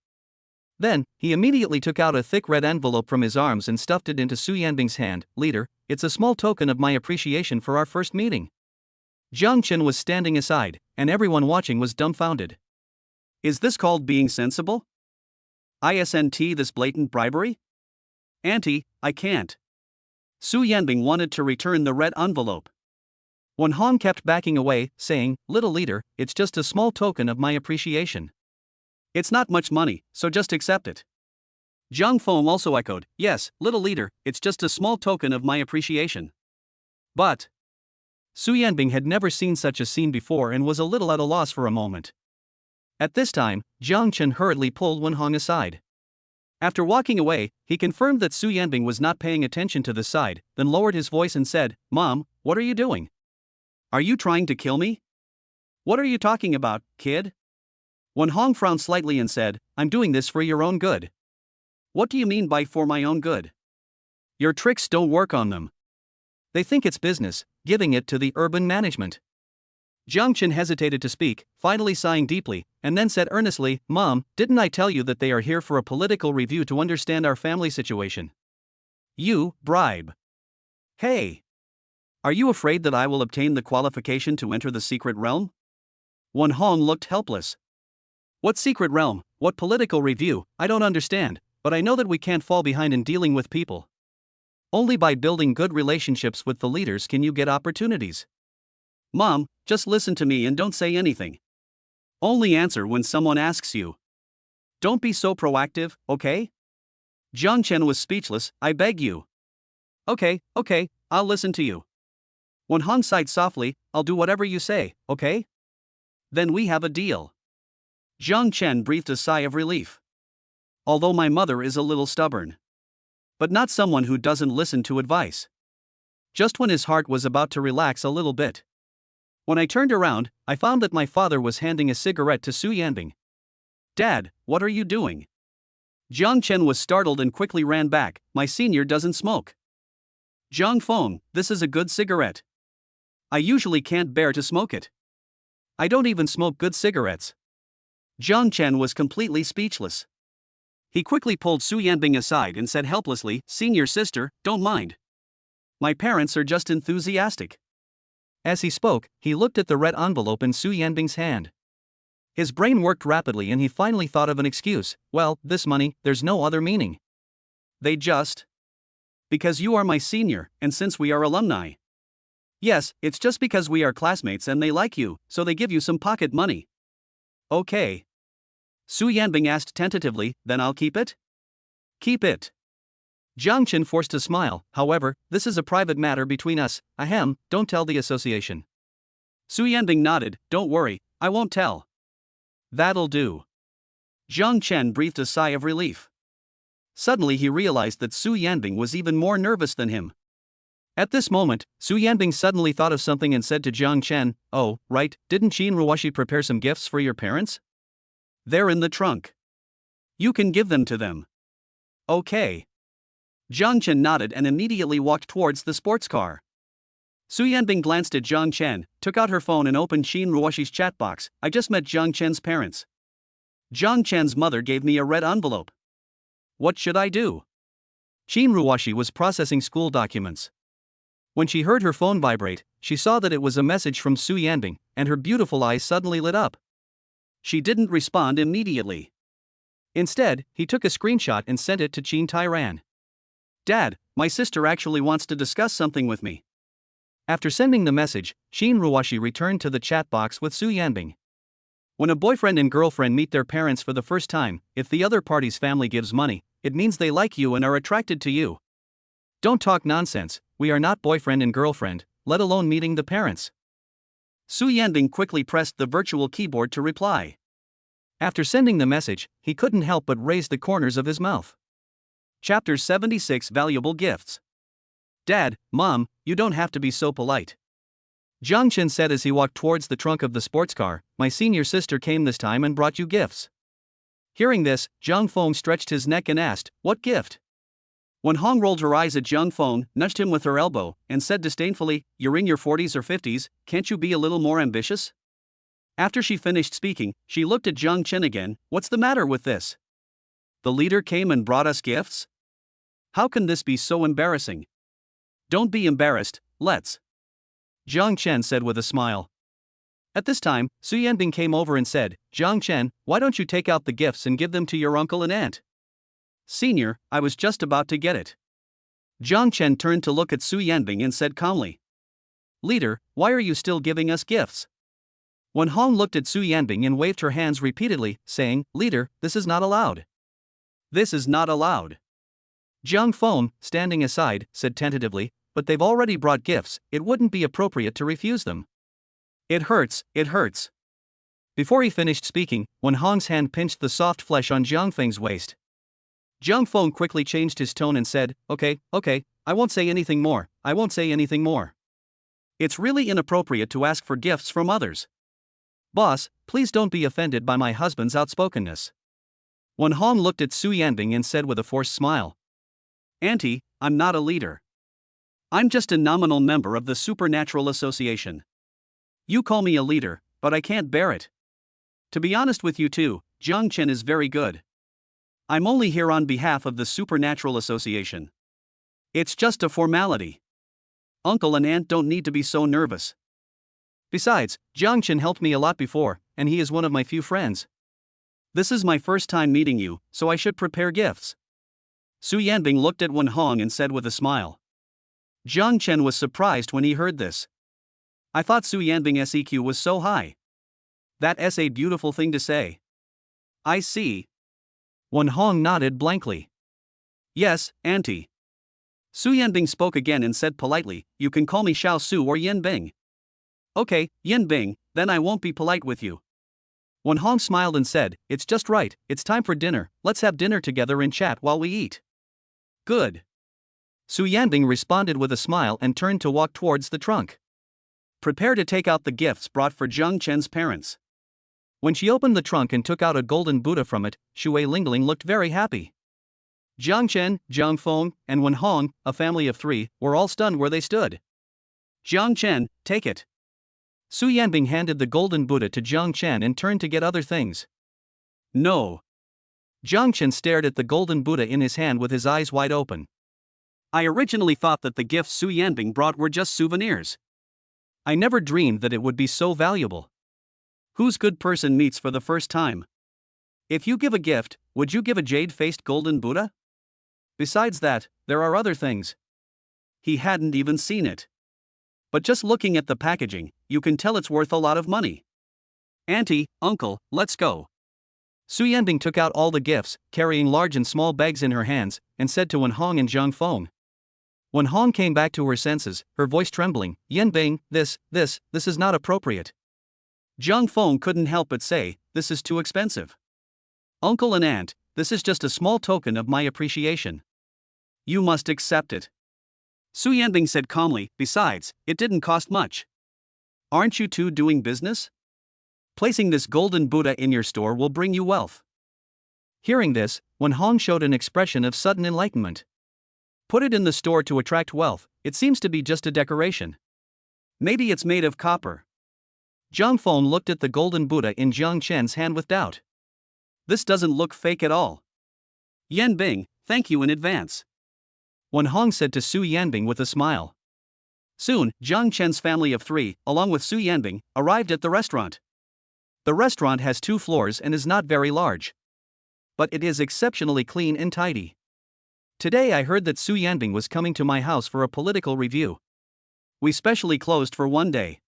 Speaker 1: Then, he immediately took out a thick red envelope from his arms and stuffed it into Su Yanbing's hand. Leader, it's a small token of my appreciation for our first meeting. Jiang Chen was standing aside, and everyone watching was dumbfounded. Is this called being sensible? Isn't this blatant bribery? Auntie, I can't. Su Yanbing wanted to return the red envelope. Wen Hong kept backing away, saying, little leader, it's just a small token of my appreciation. It's not much money, so just accept it. Jiang Feng also echoed, yes, little leader, it's just a small token of my appreciation. But Su Yanbing had never seen such a scene before and was a little at a loss for a moment. At this time, Jiang Chen hurriedly pulled Wen Hong aside. After walking away, he confirmed that Su Yanbing was not paying attention to the side, then lowered his voice and said, Mom, what are you doing? Are you trying to kill me? What are you talking about, kid? Wen Hong frowned slightly and said, I'm doing this for your own good. What do you mean by for my own good? Your tricks don't work on them. They think it's business, giving it to the urban management. Jiang Chen hesitated to speak, finally sighing deeply, and then said earnestly, Mom, didn't I tell you that they are here for a political review to understand our family situation? You bribe. Hey! Are you afraid that I will obtain the qualification to enter the secret realm? Wen Hong looked helpless. What secret realm? What political review? I don't understand, but I know that we can't fall behind in dealing with people. Only by building good relationships with the leaders can you get opportunities. Mom, just listen to me and don't say anything. Only answer when someone asks you. Don't be so proactive, okay? Jiang Chen was speechless. I beg you. Okay, I'll listen to you. Wen Hong sighed softly. I'll do whatever you say, okay? Then we have a deal. Jiang Chen breathed a sigh of relief. Although my mother is a little stubborn. But not someone who doesn't listen to advice. Just when his heart was about to relax a little bit. When I turned around, I found that my father was handing a cigarette to Su Yanbing. Dad, what are you doing? Jiang Chen was startled and quickly ran back. My senior doesn't smoke. Jiang Feng, this is a good cigarette. I usually can't bear to smoke it. I don't even smoke good cigarettes. Jiang Chen was completely speechless. He quickly pulled Su Yanbing aside and said helplessly, Senior sister, don't mind. My parents are just enthusiastic. As he spoke, he looked at the red envelope in Su Yanbing's hand. His brain worked rapidly and he finally thought of an excuse. Well, this money, there's no other meaning. They just. Because you are my senior, and since we are alumni. Yes, it's just because we are classmates and they like you, so they give you some pocket money. Okay. Su Yanbing asked tentatively, then I'll keep it? Keep it. Jiang Chen forced a smile. However, this is a private matter between us. Ahem, don't tell the association. Su Yanbing nodded. Don't worry, I won't tell. That'll do. Jiang Chen breathed a sigh of relief. Suddenly he realized that Su Yanbing was even more nervous than him. At this moment, Su Yanbing suddenly thought of something and said to Jiang Chen, oh, right, didn't Qin Ruoshi prepare some gifts for your parents? They're in the trunk. You can give them to them. Okay. Jiang Chen nodded and immediately walked towards the sports car. Su Yanbing glanced at Jiang Chen, took out her phone and opened Qin Ruoshi's chat box. I just met Jiang Chen's parents. Jiang Chen's mother gave me a red envelope. What should I do? Qin Ruoshi was processing school documents. When she heard her phone vibrate, she saw that it was a message from Su Yanbing, and her beautiful eyes suddenly lit up. She didn't respond immediately. Instead, he took a screenshot and sent it to Qin Tairan. Dad, my sister actually wants to discuss something with me. After sending the message, Qin Ruoshi returned to the chat box with Su Yanbing. When a boyfriend and girlfriend meet their parents for the first time, if the other party's family gives money, it means they like you and are attracted to you. Don't talk nonsense, we are not boyfriend and girlfriend, let alone meeting the parents. Su Yanbing quickly pressed the virtual keyboard to reply. After sending the message, he couldn't help but raise the corners of his mouth. Chapter 76 Valuable Gifts. Dad, Mom, you don't have to be so polite. Jiang Chen said as he walked towards the trunk of the sports car, my senior sister came this time and brought you gifts. Hearing this, Jiang Feng stretched his neck and asked, what gift? Wen Hong rolled her eyes at Jiang Feng, nudged him with her elbow, and said disdainfully, you're in your 40s or 50s, can't you be a little more ambitious? After she finished speaking, she looked at Jiang Chen again, what's the matter with this? The leader came and brought us gifts? How can this be so embarrassing? Don't be embarrassed, let's. Jiang Chen said with a smile. At this time, Su Yanbing came over and said, Jiang Chen, why don't you take out the gifts and give them to your uncle and aunt? Senior, I was just about to get it. Jiang Chen turned to look at Su Yanbing and said calmly. Leader, why are you still giving us gifts? Wen Hong looked at Su Yanbing and waved her hands repeatedly, saying, Leader, this is not allowed. This is not allowed. Jiang Feng, standing aside, said tentatively, but they've already brought gifts, it wouldn't be appropriate to refuse them. It hurts, it hurts. Before he finished speaking, Wen Hong's hand pinched the soft flesh on Jiang Feng's waist. Jiang Feng quickly changed his tone and said, okay, I won't say anything more, I won't say anything more. It's really inappropriate to ask for gifts from others. Boss, please don't be offended by my husband's outspokenness. Wen Hong looked at Su Yanbing and said with a forced smile. Auntie, I'm not a leader. I'm just a nominal member of the Supernatural Association. You call me a leader, but I can't bear it. To be honest with you too, Jiang Chen is very good. I'm only here on behalf of the Supernatural Association. It's just a formality. Uncle and aunt don't need to be so nervous. Besides, Jiang Chen helped me a lot before, and he is one of my few friends. This is my first time meeting you, so I should prepare gifts. Su Yanbing looked at Wen Hong and said with a smile. Jiang Chen was surprised when he heard this. I thought Su Yanbing's EQ was so high. That's a beautiful thing to say. I see. Wen Hong nodded blankly. Yes, auntie. Su Yanbing spoke again and said politely, you can call me Xiao Su or Yanbing. Okay, Yanbing, then I won't be polite with you. Wen Hong smiled and said, it's just right, it's time for dinner, let's have dinner together and chat while we eat. Good. Su Yanbing responded with a smile and turned to walk towards the trunk. Prepare to take out the gifts brought for Jiang Chen's parents. When she opened the trunk and took out a golden Buddha from it, Shui Lingling looked very happy. Jiang Chen, Jiang Feng, and Wen Hong, a family of 3, were all stunned where they stood. Jiang Chen, take it. Su Yanbing handed the golden Buddha to Jiang Chen and turned to get other things. No. Jiang Chen stared at the golden Buddha in his hand with his eyes wide open. I originally thought that the gifts Su Yanbing brought were just souvenirs. I never dreamed that it would be so valuable. Whose good person meets for the first time? If you give a gift, would you give a jade-faced golden Buddha? Besides that, there are other things. He hadn't even seen it. But just looking at the packaging, you can tell it's worth a lot of money. Auntie, uncle, let's go. Su Yanbing took out all the gifts, carrying large and small bags in her hands, and said to Wen Hong and Jiang Feng. Wen Hong came back to her senses, her voice trembling, Yanbing, this is not appropriate. Jiang Feng couldn't help but say, this is too expensive. Uncle and aunt, this is just a small token of my appreciation. You must accept it. Su Yanbing said calmly, besides, it didn't cost much. Aren't you two doing business? Placing this golden Buddha in your store will bring you wealth. Hearing this, Wen Hong showed an expression of sudden enlightenment. Put it in the store to attract wealth, it seems to be just a decoration. Maybe it's made of copper. Jiang Feng looked at the golden Buddha in Jiang Chen's hand with doubt. This doesn't look fake at all. Yanbing, thank you in advance. Wen Hong said to Su Yanbing with a smile. Soon, Jiang Chen's family of 3, along with Su Yanbing, arrived at the restaurant. The restaurant has 2 floors and is not very large. But it is exceptionally clean and tidy. Today I heard that Su Yanbing was coming to my house for a political review. We specially closed for 1 day.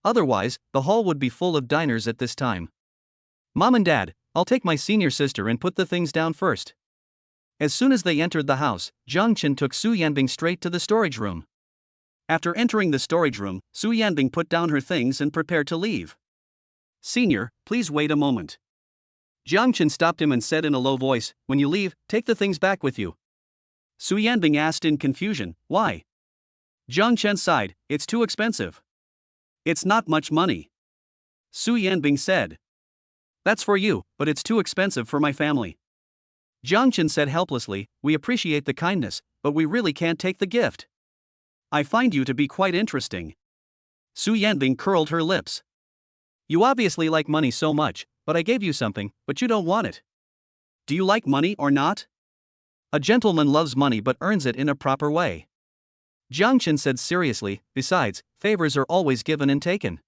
Speaker 1: Otherwise, the hall would be full of diners at this time. Mom and Dad, I'll take my senior sister and put the things down first. As soon as they entered the house, Jiang Chen took Su Yanbing straight to the storage room. After entering the storage room, Su Yanbing put down her things and prepared to leave. Senior, please wait a moment. Jiang Chen stopped him and said in a low voice, when you leave, take the things back with you. Su Yanbing asked in confusion, why? Jiang Chen sighed, it's too expensive. It's not much money. Su Yanbing said. That's for you, but it's too expensive for my family. Jiang Chen said helplessly, we appreciate the kindness, but we really can't take the gift. I find you to be quite interesting. Su Yanbing curled her lips. You obviously like money so much, but I gave you something, but you don't want it. Do you like money or not? A gentleman loves money but earns it in a proper way. Jiang Chen said seriously, besides, favors are always given and taken.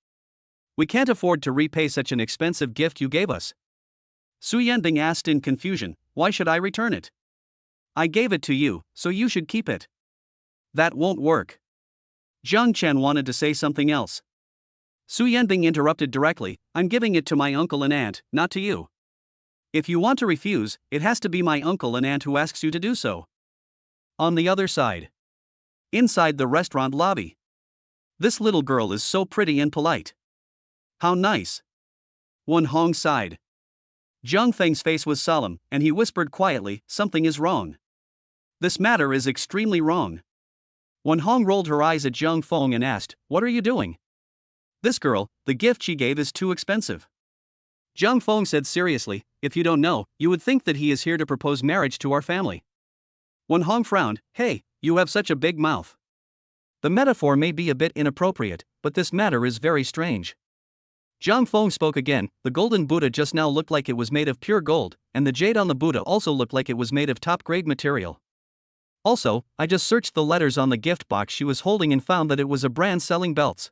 Speaker 1: We can't afford to repay such an expensive gift you gave us. Su Yanbing asked in confusion, why should I return it? I gave it to you, so you should keep it. That won't work. Jiang Chen wanted to say something else. Su Yanbing interrupted directly, I'm giving it to my uncle and aunt, not to you. If you want to refuse, it has to be my uncle and aunt who asks you to do so. On the other side. Inside the restaurant lobby. This little girl is so pretty and polite. How nice. Wen Hong sighed. Jiang Feng's face was solemn, and he whispered quietly, something is wrong. This matter is extremely wrong. Wen Hong rolled her eyes at Jiang Feng and asked, what are you doing? This girl, the gift she gave is too expensive. Jiang Feng said seriously, if you don't know, you would think that he is here to propose marriage to our family. Wen Hong frowned, hey, you have such a big mouth. The metaphor may be a bit inappropriate, but this matter is very strange. Jiang Feng spoke again, the golden Buddha just now looked like it was made of pure gold, and the jade on the Buddha also looked like it was made of top-grade material. Also, I just searched the letters on the gift box she was holding and found that it was a brand selling belts.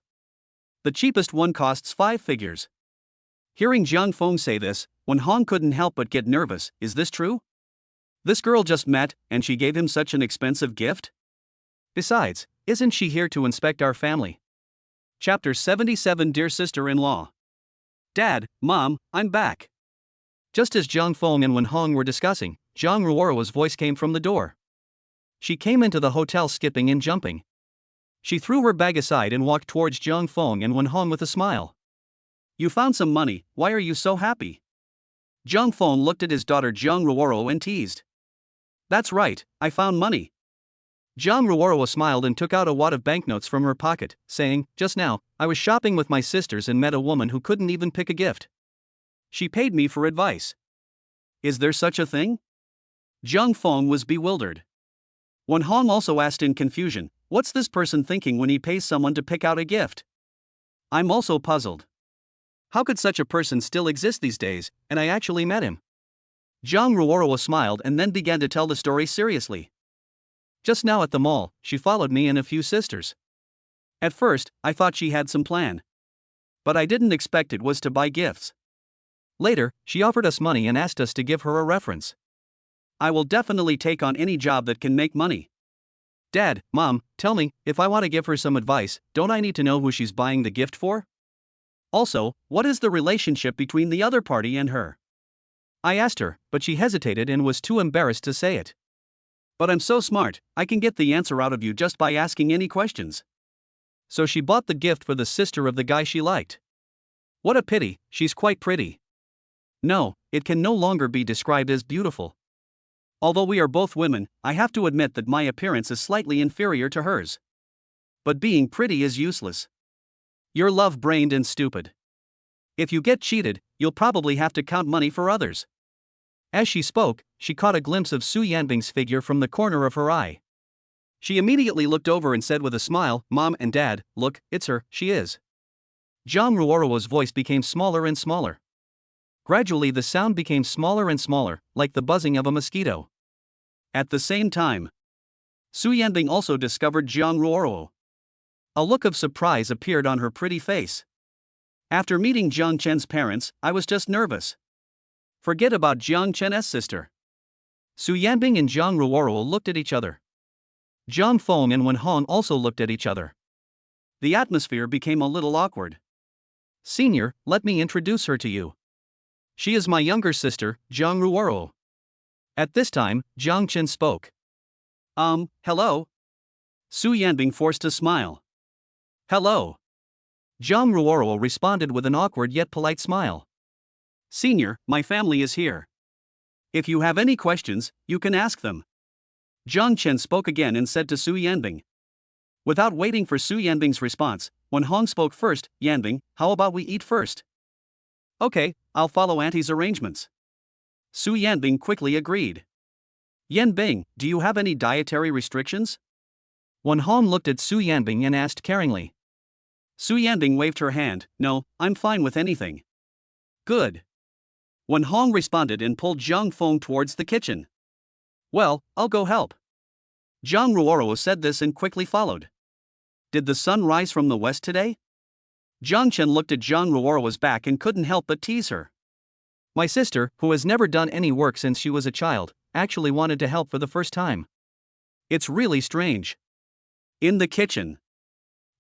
Speaker 1: The cheapest one costs 5 figures. Hearing Jiang Feng say this, Wen Hong couldn't help but get nervous. Is this true? This girl just met, and she gave him such an expensive gift? Besides, isn't she here to inspect our family? Chapter 77. Dear Sister-in-Law. Dad, Mom, I'm back. Just as Jiang Feng and Wen Hong were discussing, Zhang Ruoro's voice came from the door. She came into the hotel skipping and jumping. She threw her bag aside and walked towards Jiang Feng and Wen Hong with a smile. You found some money, why are you so happy? Jiang Feng looked at his daughter Zhang Ruoro and teased. That's right, I found money. Zhang Ruoro smiled and took out a wad of banknotes from her pocket, saying, just now, I was shopping with my sisters and met a woman who couldn't even pick a gift. She paid me for advice. Is there such a thing? Jiang Feng was bewildered. Wen Hong also asked in confusion, what's this person thinking when he pays someone to pick out a gift? I'm also puzzled. How could such a person still exist these days, and I actually met him? Zhang Ruoro smiled and then began to tell the story seriously. Just now at the mall, she followed me and a few sisters. At first, I thought she had some plan. But I didn't expect it was to buy gifts. Later, she offered us money and asked us to give her a reference. I will definitely take on any job that can make money. Dad, Mom, tell me, if I want to give her some advice, don't I need to know who she's buying the gift for? Also, what is the relationship between the other party and her? I asked her, but she hesitated and was too embarrassed to say it. But I'm so smart, I can get the answer out of you just by asking any questions. So she bought the gift for the sister of the guy she liked. What a pity, she's quite pretty. No, it can no longer be described as beautiful. Although we are both women, I have to admit that my appearance is slightly inferior to hers. But being pretty is useless. You're love-brained and stupid. If you get cheated, you'll probably have to count money for others. As she spoke, she caught a glimpse of Su Yanbing's figure from the corner of her eye. She immediately looked over and said with a smile, Mom and Dad, look, it's her, she is. Zhang Ruoro's voice became smaller and smaller. Gradually the sound became smaller and smaller, like the buzzing of a mosquito. At the same time, Su Yanbing also discovered Zhang Ruoro. A look of surprise appeared on her pretty face. After meeting Jiang Chen's parents, I was just nervous. Forget about Jiang Chen's sister. Su Yanbing and Zhang Ruoro looked at each other. Jiang Feng and Wen Hong also looked at each other. The atmosphere became a little awkward. Senior, let me introduce her to you. She is my younger sister, Zhang Ruoro. At this time, Jiang Chen spoke. Hello? Su Yanbing forced a smile. Hello. Zhang Ruoro responded with an awkward yet polite smile. Senior, my family is here. If you have any questions, you can ask them. Jiang Chen spoke again and said to Su Yanbing. Without waiting for Su Yanbing's response, Wen Hong spoke first. Yanbing, how about we eat first? Okay, I'll follow Auntie's arrangements. Su Yanbing quickly agreed. Yanbing, do you have any dietary restrictions? Wen Hong looked at Su Yanbing and asked caringly. Su Yanbing waved her hand, no, I'm fine with anything. Good. Wen Hong responded and pulled Jiang Feng towards the kitchen. Well, I'll go help. Zhang Ruoro said this and quickly followed. Did the sun rise from the west today? Jiang Chen looked at Zhang Ruoro's back and couldn't help but tease her. My sister, who has never done any work since she was a child, actually wanted to help for the first time. It's really strange. In the kitchen,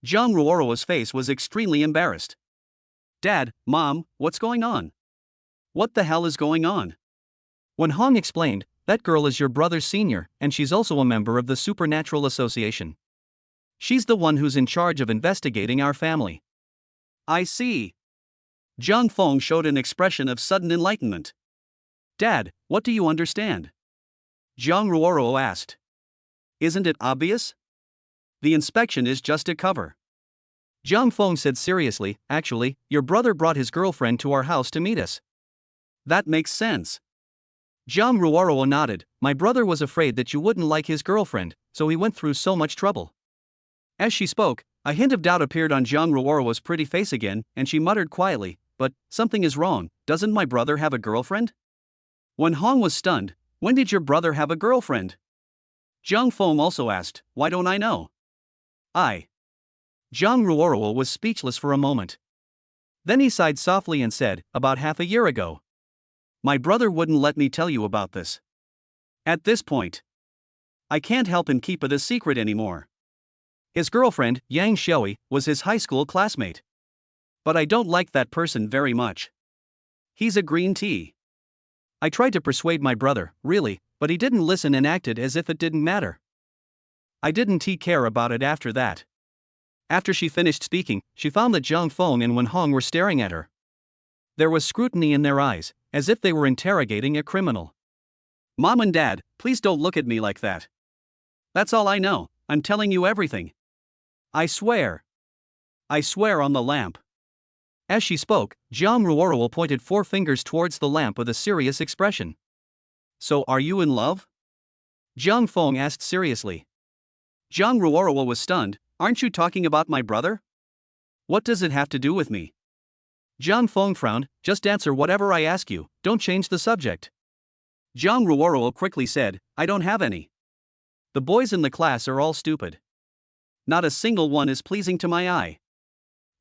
Speaker 1: Zhang Ruoro's face was extremely embarrassed. Dad, Mom, what's going on? What the hell is going on? Wen Hong explained, that girl is your brother's senior, and she's also a member of the Supernatural Association. She's the one who's in charge of investigating our family. I see. Jiang Feng showed an expression of sudden enlightenment. Dad, what do you understand? Zhang Ruoro asked. Isn't it obvious? The inspection is just a cover. Jiang Feng said seriously, actually, your brother brought his girlfriend to our house to meet us. That makes sense. Zhang Ruoro nodded, my brother was afraid that you wouldn't like his girlfriend, so he went through so much trouble. As she spoke, a hint of doubt appeared on Zhang Ruoro's pretty face again, and she muttered quietly, but, something is wrong, doesn't my brother have a girlfriend? Wen Hong was stunned, when did your brother have a girlfriend? Zhang Feng also asked, why don't I know? I. Zhang Ruoruo was speechless for a moment. Then he sighed softly and said, about half a year ago. My brother wouldn't let me tell you about this. At this point, I can't help him keep it a secret anymore. His girlfriend, Yang Xiaoi, was his high school classmate. But I don't like that person very much. He's a green tea. I tried to persuade my brother, really, but he didn't listen and acted as if it didn't matter. I didn't care about it after that. After she finished speaking, she found that Zhang Feng and Wen Hong were staring at her. There was scrutiny in their eyes, as if they were interrogating a criminal. Mom and Dad, please don't look at me like that. That's all I know, I'm telling you everything. I swear. I swear on the lamp. As she spoke, Zhang Ruoruo pointed 4 fingers towards the lamp with a serious expression. So are you in love? Zhang Feng asked seriously. Zhang Ruoruo was stunned. Aren't you talking about my brother? What does it have to do with me? Zhang Feng frowned. Just answer whatever I ask you, don't change the subject. Zhang Ruoruo quickly said, I don't have any. The boys in the class are all stupid. Not a single one is pleasing to my eye.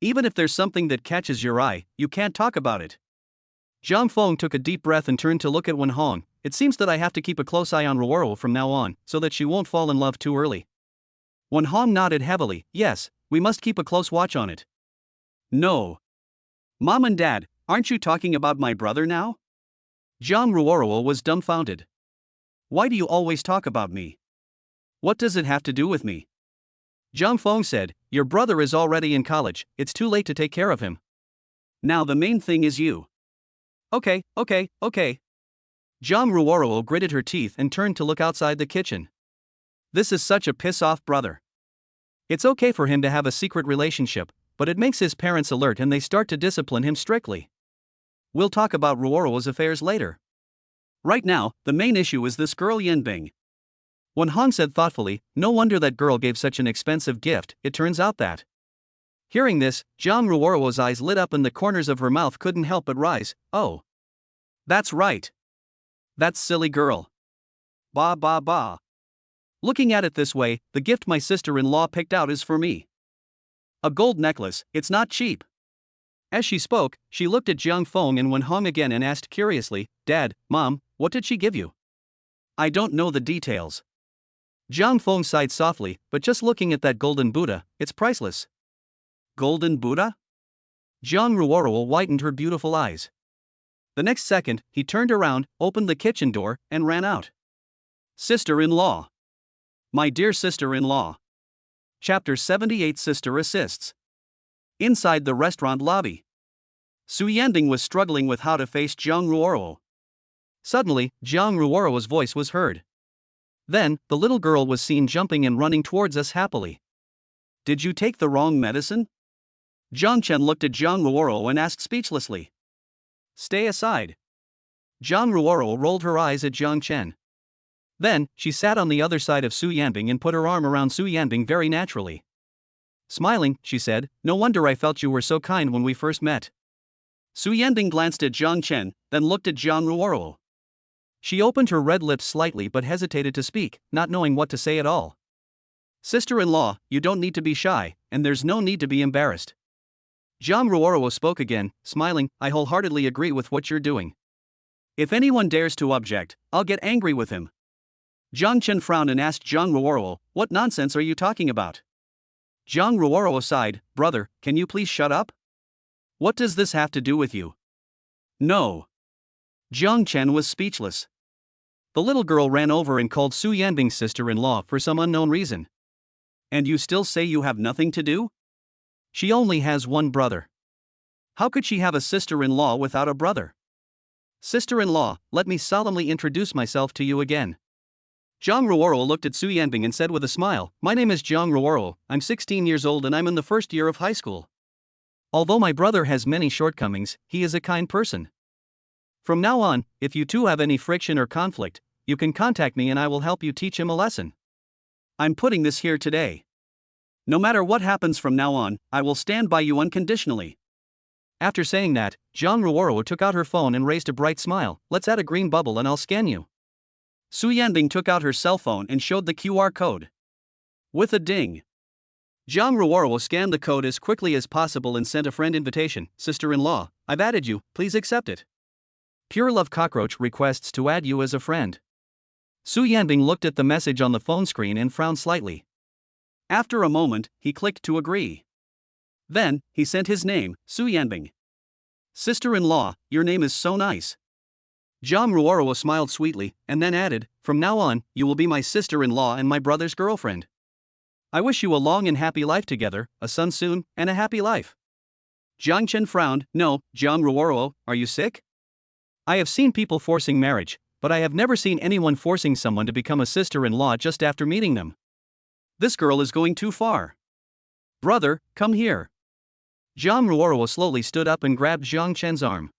Speaker 1: Even if there's something that catches your eye, you can't talk about it. Zhang Feng took a deep breath and turned to look at Wen Hong. It seems that I have to keep a close eye on Ruoruo from now on, so that she won't fall in love too early. Wen Hong nodded heavily. Yes, we must keep a close watch on it. No. Mom and Dad, aren't you talking about my brother now? Zhang Ruoruo was dumbfounded. Why do you always talk about me? What does it have to do with me? Zhang Feng said, your brother is already in college, it's too late to take care of him. Now the main thing is you. Okay. Zhang Ruoruo gritted her teeth and turned to look outside the kitchen. This is such a piss-off brother. It's okay for him to have a secret relationship, but it makes his parents alert and they start to discipline him strictly. We'll talk about Ruoruo's affairs later. Right now, the main issue is this girl Yanbing. Wen Hong said thoughtfully, no wonder that girl gave such an expensive gift, it turns out that. Hearing this, Zhang Ruoruo's eyes lit up and the corners of her mouth couldn't help but rise. Oh. That's right. That silly girl. Bah. Looking at it this way, the gift my sister-in-law picked out is for me. A gold necklace, it's not cheap. As she spoke, she looked at Zhang Feng and Wen Hong again and asked curiously, Dad, Mom, what did she give you? I don't know the details. Zhang Feng sighed softly, but just looking at that golden Buddha, it's priceless. Golden Buddha? Zhang Ruoruo whitened her beautiful eyes. The next second, he turned around, opened the kitchen door, and ran out. Sister-in-law. My dear sister-in-law. Chapter 78 Sister Assists. Inside the restaurant lobby. Su Yanbing was struggling with how to face Zhang Ruoruo. Suddenly, Zhang Ruoruo's voice was heard. Then, the little girl was seen jumping and running towards us happily. Did you take the wrong medicine? Zhang Chen looked at Zhang Ruoruo and asked speechlessly. Stay aside. Zhang Ruoruo rolled her eyes at Zhang Chen. Then, she sat on the other side of Su Yanbing and put her arm around Su Yanbing very naturally. Smiling, she said, no wonder I felt you were so kind when we first met. Su Yanbing glanced at Zhang Chen, then looked at Zhang Ruoruo. She opened her red lips slightly but hesitated to speak, not knowing what to say at all. Sister-in-law, you don't need to be shy, and there's no need to be embarrassed. Zhang Ruoruo spoke again, smiling, I wholeheartedly agree with what you're doing. If anyone dares to object, I'll get angry with him. Zhang Chen frowned and asked Zhang Ruoruo, what nonsense are you talking about? Zhang Ruoruo sighed, brother, can you please shut up? What does this have to do with you? No. Zhang Chen was speechless. The little girl ran over and called Su Yanbing's sister-in-law for some unknown reason. And you still say you have nothing to do? She only has one brother. How could she have a sister-in-law without a brother? Sister-in-law, let me solemnly introduce myself to you again. Zhang Ruoruo looked at Su Yanbing and said with a smile, my name is Zhang Ruoruo, I'm 16 years old and I'm in the first year of high school. Although my brother has many shortcomings, he is a kind person. From now on, if you two have any friction or conflict, you can contact me and I will help you teach him a lesson. I'm putting this here today. No matter what happens from now on, I will stand by you unconditionally. After saying that, Zhang Ruoruo took out her phone and raised a bright smile, let's add a green bubble and I'll scan you. Su Yanbing took out her cell phone and showed the QR code. With a ding, Zhang Ruoruo scanned the code as quickly as possible and sent a friend invitation. Sister-in-law, I've added you, please accept it. Pure Love Cockroach requests to add you as a friend. Su Yanbing looked at the message on the phone screen and frowned slightly. After a moment, he clicked to agree. Then, he sent his name, Su Yanbing. Sister-in-law, your name is so nice. Zhang Ruoruo smiled sweetly, and then added, from now on, you will be my sister-in-law and my brother's girlfriend. I wish you a long and happy life together, a son soon, and a happy life. Jiang Chen frowned. No, Zhang Ruoruo, are you sick? I have seen people forcing marriage, but I have never seen anyone forcing someone to become a sister-in-law just after meeting them. This girl is going too far. Brother, come here. Zhang Ruoruo slowly stood up and grabbed Jiang Chen's arm.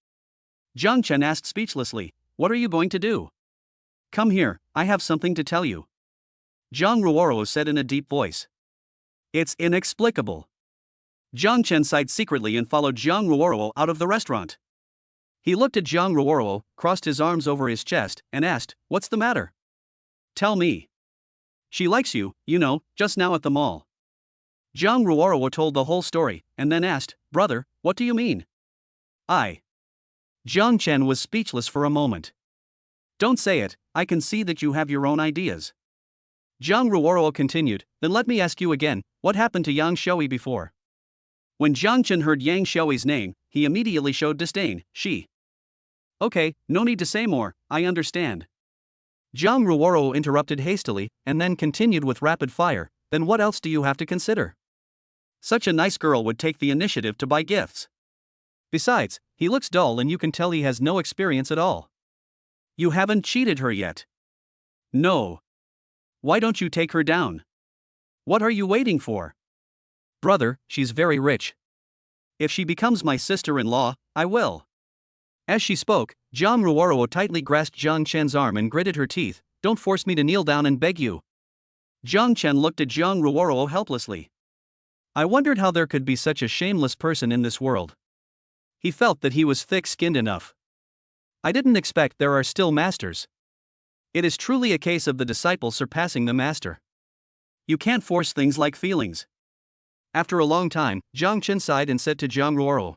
Speaker 1: Jiang Chen asked speechlessly, what are you going to do? Come here, I have something to tell you. Zhang Ruoruo said in a deep voice. It's inexplicable. Jiang Chen sighed secretly and followed Zhang Ruoruo out of the restaurant. He looked at Zhang Ruoruo, crossed his arms over his chest, and asked, what's the matter? Tell me. She likes you, you know, just now at the mall. Zhang Ruoruo told the whole story, and then asked, brother, what do you mean? Jiang Chen was speechless for a moment. Don't say it, I can see that you have your own ideas. Zhang Ruoruo continued, then let me ask you again, what happened to Yang Xiaoi before? When Jiang Chen heard Yang Xiaoi's name, he immediately showed disdain. She. Okay, no need to say more, I understand. Zhang Ruoruo interrupted hastily, and then continued with rapid fire, then what else do you have to consider? Such a nice girl would take the initiative to buy gifts. Besides, he looks dull and you can tell he has no experience at all. You haven't cheated her yet. No. Why don't you take her down? What are you waiting for? Brother, she's very rich. If she becomes my sister-in-law, I will. As she spoke, Zhang Ruoruo tightly grasped Jiang Chen's arm and gritted her teeth, don't force me to kneel down and beg you. Jiang Chen looked at Zhang Ruoruo helplessly. I wondered how there could be such a shameless person in this world. He felt that he was thick-skinned enough. I didn't expect there are still masters. It is truly a case of the disciple surpassing the master. You can't force things like feelings. After a long time, Jiang Chen sighed and said to Zhang Ruoruo,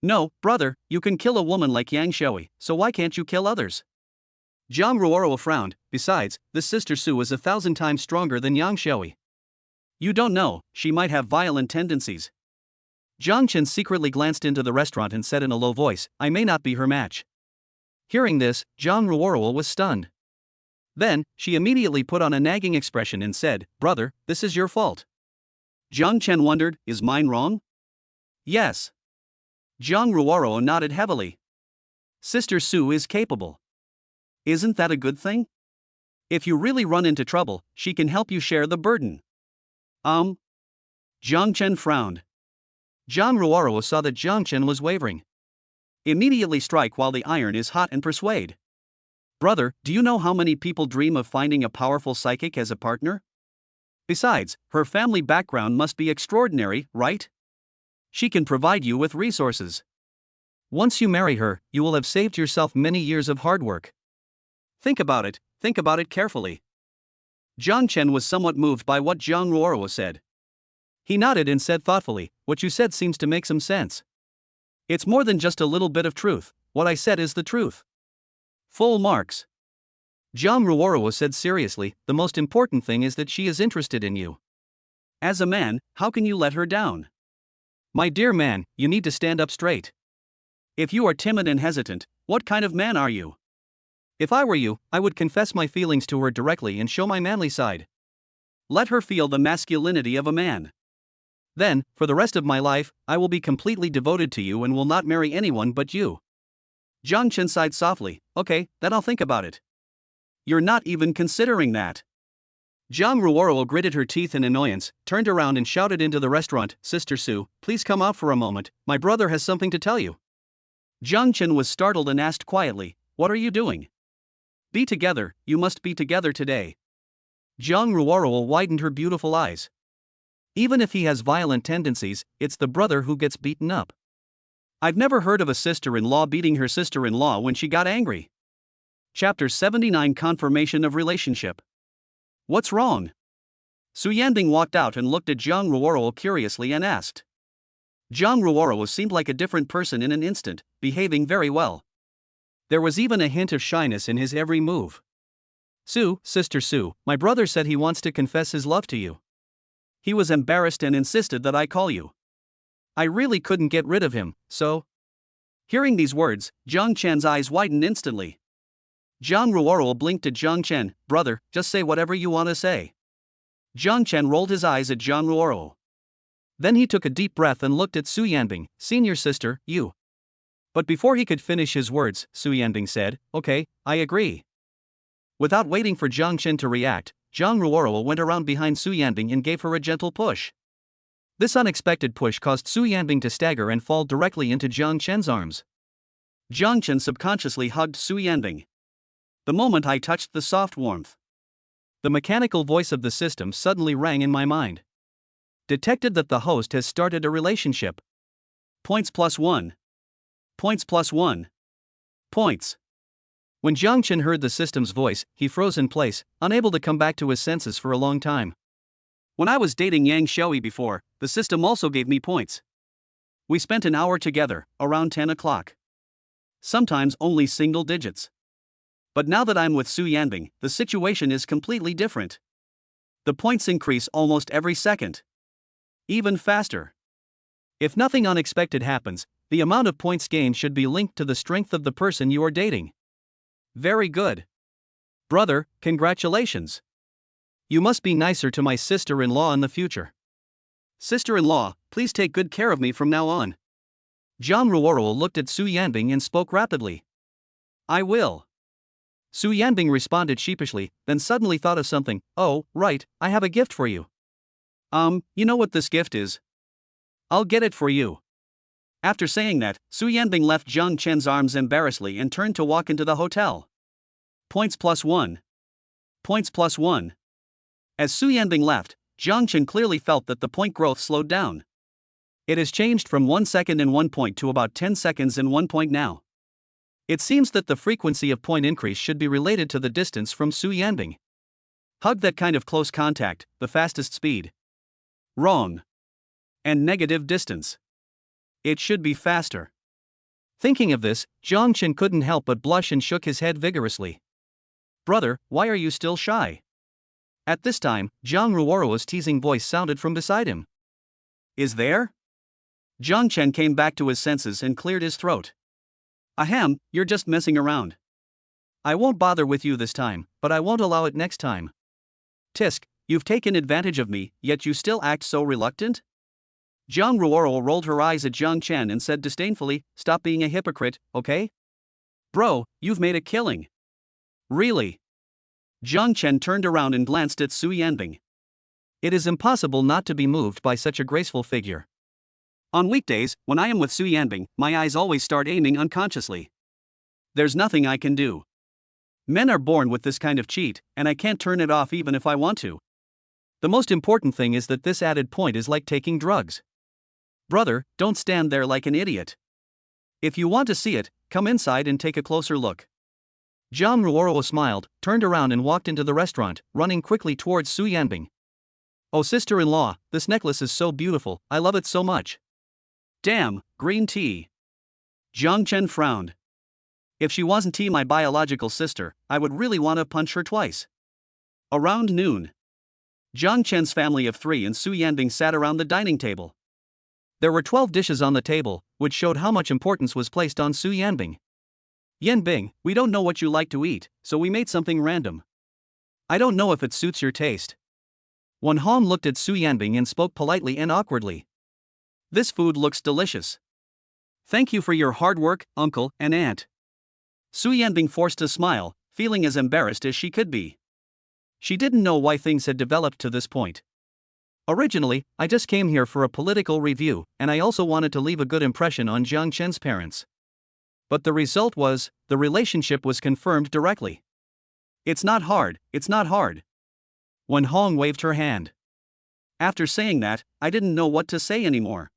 Speaker 1: no, brother, you can kill a woman like Yang Xiaoi, so why can't you kill others? Zhang Ruoruo frowned, besides, this sister Su is 1,000 times stronger than Yang Xiaoi. You don't know, she might have violent tendencies. Jiang Chen secretly glanced into the restaurant and said in a low voice, I may not be her match. Hearing this, Zhang Ruoruo was stunned. Then, she immediately put on a nagging expression and said, brother, this is your fault. Jiang Chen wondered, is mine wrong? Yes. Zhang Ruoruo nodded heavily. Sister Su is capable. Isn't that a good thing? If you really run into trouble, she can help you share the burden. Jiang Chen frowned. Zhang Ruoruo saw that Jiang Chen was wavering. Immediately strike while the iron is hot and persuade. Brother, do you know how many people dream of finding a powerful psychic as a partner? Besides, her family background must be extraordinary, right? She can provide you with resources. Once you marry her, you will have saved yourself many years of hard work. Think about it carefully. Jiang Chen was somewhat moved by what Zhang Ruoruo said. He nodded and said thoughtfully, what you said seems to make some sense. It's more than just a little bit of truth, what I said is the truth. Full marks. Zhang Ruoruo said seriously, the most important thing is that she is interested in you. As a man, how can you let her down? My dear man, you need to stand up straight. If you are timid and hesitant, what kind of man are you? If I were you, I would confess my feelings to her directly and show my manly side. Let her feel the masculinity of a man. Then, for the rest of my life, I will be completely devoted to you and will not marry anyone but you. Jiang Chen sighed softly, okay, then I'll think about it. You're not even considering that. Zhang Ruoruo gritted her teeth in annoyance, turned around and shouted into the restaurant, Sister Su, please come out for a moment, my brother has something to tell you. Jiang Chen was startled and asked quietly, what are you doing? Be together, you must be together today. Zhang Ruoruo widened her beautiful eyes. Even if he has violent tendencies, it's the brother who gets beaten up. I've never heard of a sister-in-law beating her sister-in-law when she got angry. Chapter 79 Confirmation of Relationship. What's wrong? Su Yanbing walked out and looked at Zhang Ruoro curiously and asked. Zhang Ruoro seemed like a different person in an instant, behaving very well. There was even a hint of shyness in his every move. Sister Su, my brother said he wants to confess his love to you. He was embarrassed and insisted that I call you. I really couldn't get rid of him, so. Hearing these words, Zhang Chen's eyes widened instantly. Zhang Ruoro blinked at Zhang Chen. Brother, just say whatever you want to say. Zhang Chen rolled his eyes at Zhang Ruoro. Then he took a deep breath and looked at Su Yanbing. Senior sister, you. But before he could finish his words, Su Yanbing said, okay, I agree. Without waiting for Zhang Chen to react, Zhang Ruoro went around behind Su Yanbing and gave her a gentle push. This unexpected push caused Su Yanbing to stagger and fall directly into Zhang Chen's arms. Zhang Chen subconsciously hugged Su Yanbing. The moment I touched the soft warmth, the mechanical voice of the system suddenly rang in my mind. Detected that the host has started a relationship. Points +1. Points +1. Points. When Zhang Chen heard the system's voice, he froze in place, unable to come back to his senses for a long time. When I was dating Yang Xiaoi before, the system also gave me points. We spent an hour together, around 10 o'clock. Sometimes only single digits. But now that I'm with Su Yanbing, the situation is completely different. The points increase almost every second. Even faster. If nothing unexpected happens, the amount of points gained should be linked to the strength of the person you are dating. Very good. Brother, congratulations. You must be nicer to my sister-in-law in the future. Sister-in-law, please take good care of me from now on. Zhang Ruoro looked at Su Yanbing and spoke rapidly. I will. Su Yanbing responded sheepishly, then suddenly thought of something. Oh, right, I have a gift for you. You know what this gift is? I'll get it for you. After saying that, Su Yanbing left Zhang Chen's arms embarrassedly and turned to walk into the hotel. Points +1. Points +1. As Su Yanbing left, Zhang Chen clearly felt that the point growth slowed down. It has changed from 1 second and 1 point to about 10 seconds and 1 point now. It seems that the frequency of point increase should be related to the distance from Su Yanbing. Hug that kind of close contact, the fastest speed. Wrong. And negative distance. It should be faster. Thinking of this, Zhang Chen couldn't help but blush and shook his head vigorously. Brother, why are you still shy? At this time, Zhang Ruoro's teasing voice sounded from beside him. Is there? Zhang Chen came back to his senses and cleared his throat. Ahem, you're just messing around. I won't bother with you this time, but I won't allow it next time. Tisk, you've taken advantage of me, yet you still act so reluctant? Zhang Ruoro rolled her eyes at Zhang Chen and said disdainfully, stop being a hypocrite, okay? Bro, you've made a killing. Really? Zhang Chen turned around and glanced at Su Yanbing. It is impossible not to be moved by such a graceful figure. On weekdays, when I am with Su Yanbing, my eyes always start aiming unconsciously. There's nothing I can do. Men are born with this kind of cheat, and I can't turn it off even if I want to. The most important thing is that this added point is like taking drugs. Brother, don't stand there like an idiot. If you want to see it, come inside and take a closer look. Zhang Ruoro smiled, turned around and walked into the restaurant, running quickly towards Su Yanbing. Oh sister-in-law, this necklace is so beautiful, I love it so much. Damn, green tea. Zhang Chen frowned. If she wasn't my biological sister, I would really want to punch her twice. Around noon, Zhang Chen's family of 3 and Su Yanbing sat around the dining table. There were 12 dishes on the table, which showed how much importance was placed on Su Yanbing. Yanbing, we don't know what you like to eat, so we made something random. I don't know if it suits your taste. Wan Hong looked at Su Yanbing and spoke politely and awkwardly. This food looks delicious. Thank you for your hard work, uncle and aunt. Su Yanbing forced a smile, feeling as embarrassed as she could be. She didn't know why things had developed to this point. Originally, I just came here for a political review, and I also wanted to leave a good impression on Zhang Chen's parents. But the result was, the relationship was confirmed directly. It's not hard, it's not hard. Wan Hong waved her hand. After saying that, I didn't know what to say anymore.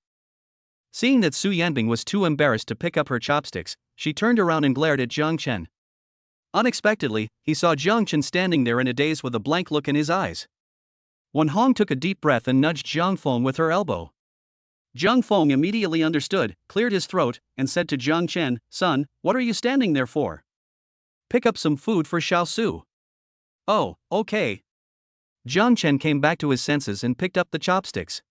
Speaker 1: Seeing that Su Yanbing was too embarrassed to pick up her chopsticks, she turned around and glared at Zhang Chen. Unexpectedly, he saw Jiang Chen standing there in a daze with a blank look in his eyes. Wen Hong took a deep breath and nudged Jiang Feng with her elbow. Jiang Feng immediately understood, cleared his throat, and said to Jiang Chen, "Son, what are you standing there for? Pick up some food for Xiao Su." "Oh, okay." Jiang Chen came back to his senses and picked up the chopsticks.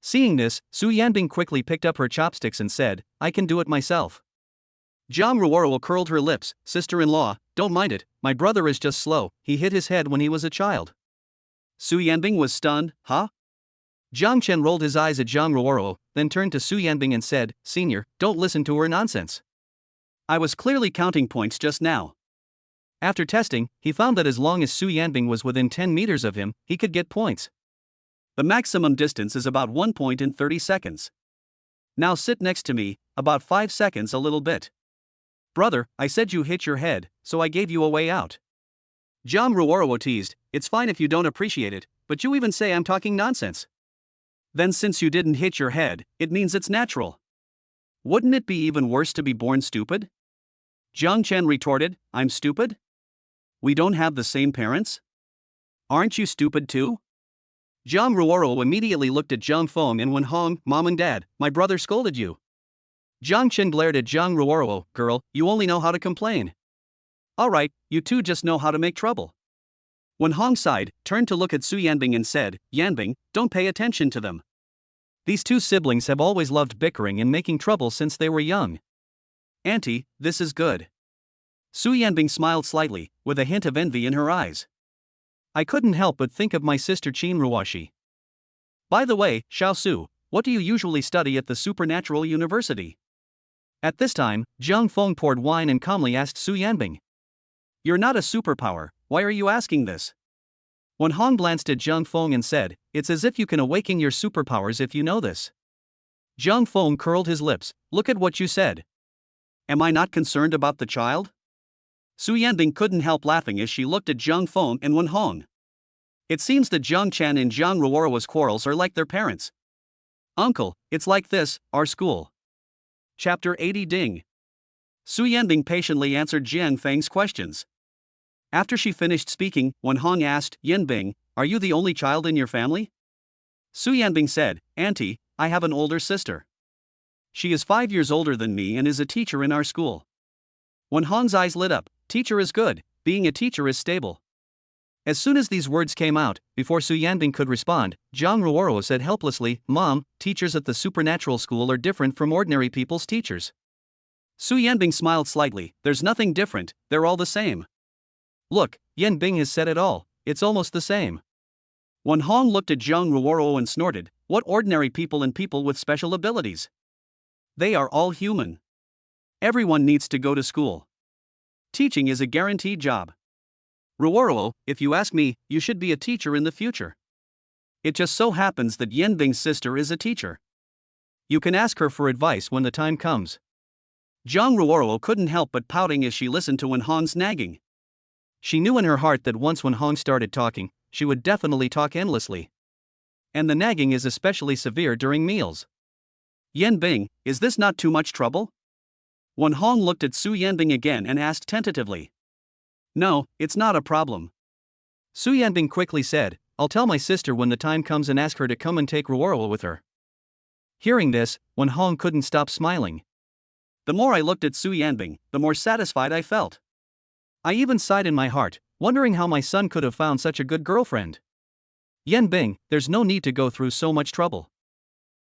Speaker 1: Seeing this, Su Yanbing quickly picked up her chopsticks and said, "I can do it myself." Jiang Ruoro curled her lips. "Sister-in-law, don't mind it, my brother is just slow, he hit his head when he was a child." Su Yanbing was stunned. "Huh?" Jiang Chen rolled his eyes at Jiang Ruoro, then turned to Su Yanbing and said, "Senior, don't listen to her nonsense. I was clearly counting points just now." After testing, he found that as long as Su Yanbing was within 10 meters of him, he could get points. The maximum distance is about 1 point in 30 seconds. Now sit next to me, about 5 seconds a little bit. "Brother, I said you hit your head, so I gave you a way out." Jiang Ruoro teased, "It's fine if you don't appreciate it, but you even say I'm talking nonsense. Then since you didn't hit your head, it means it's natural. Wouldn't it be even worse to be born stupid?" Jiang Chen retorted, "I'm stupid? We don't have the same parents? Aren't you stupid too?" Jiang Ruoro immediately looked at Jiang Feng and Wen Hong. "Mom and Dad, my brother scolded you." Jiang Chen glared at Jiang Ruoro, "Girl, you only know how to complain. Alright, you two just know how to make trouble." Wen Hong sighed, turned to look at Su Yanbing and said, "Yanbing, don't pay attention to them. These two siblings have always loved bickering and making trouble since they were young. Auntie, this is good." Su Yanbing smiled slightly, with a hint of envy in her eyes. "I couldn't help but think of my sister Qin Ruoshi. By the way, Xiao Su, what do you usually study at the Supernatural University?" At this time, Jiang Feng poured wine and calmly asked Su Yanbing. "You're not a superpower, why are you asking this?" Wen Hong glanced at Jiang Feng and said, "It's as if you can awaken your superpowers if you know this." Jiang Feng curled his lips, "Look at what you said. Am I not concerned about the child?" Su Yanbing couldn't help laughing as she looked at Jiang Feng and Wen Hong. It seems that Jiang Chen and Jiang Ruoro's quarrels are like their parents. "Uncle, it's like this, our school." Chapter 80 Ding. Su Yanbing patiently answered Jiang Feng's questions. After she finished speaking, Wen Hong asked, "Yanbing, are you the only child in your family?" Su Yanbing said, "Auntie, I have an older sister. She is 5 years older than me and is a teacher in our school." Wen Hong's eyes lit up. Teacher is good, being a teacher is stable. As soon as these words came out, before Su Yanbing could respond, Jiang Ruoro said helplessly, "Mom, teachers at the supernatural school are different from ordinary people's teachers." Su Yanbing smiled slightly, "There's nothing different, they're all the same." "Look, Yanbing has said it all, it's almost the same." Wen Hong looked at Jiang Ruoro and snorted, "What ordinary people and people with special abilities? They are all human. Everyone needs to go to school. Teaching is a guaranteed job. Ruoro, if you ask me, you should be a teacher in the future. It just so happens that Yanbing's sister is a teacher. You can ask her for advice when the time comes." Jiang Ruoro couldn't help but pouting as she listened to Wen Hong's nagging. She knew in her heart that once Wen Hong started talking, she would definitely talk endlessly. And the nagging is especially severe during meals. "Yanbing, is this not too much trouble?" Wen Hong looked at Su Yanbing again and asked tentatively. "No, it's not a problem." Su Yanbing quickly said, "I'll tell my sister when the time comes and ask her to come and take Ruoro with her." Hearing this, Wen Hong couldn't stop smiling. The more I looked at Su Yanbing, the more satisfied I felt. I even sighed in my heart, wondering how my son could have found such a good girlfriend. "Yanbing, there's no need to go through so much trouble.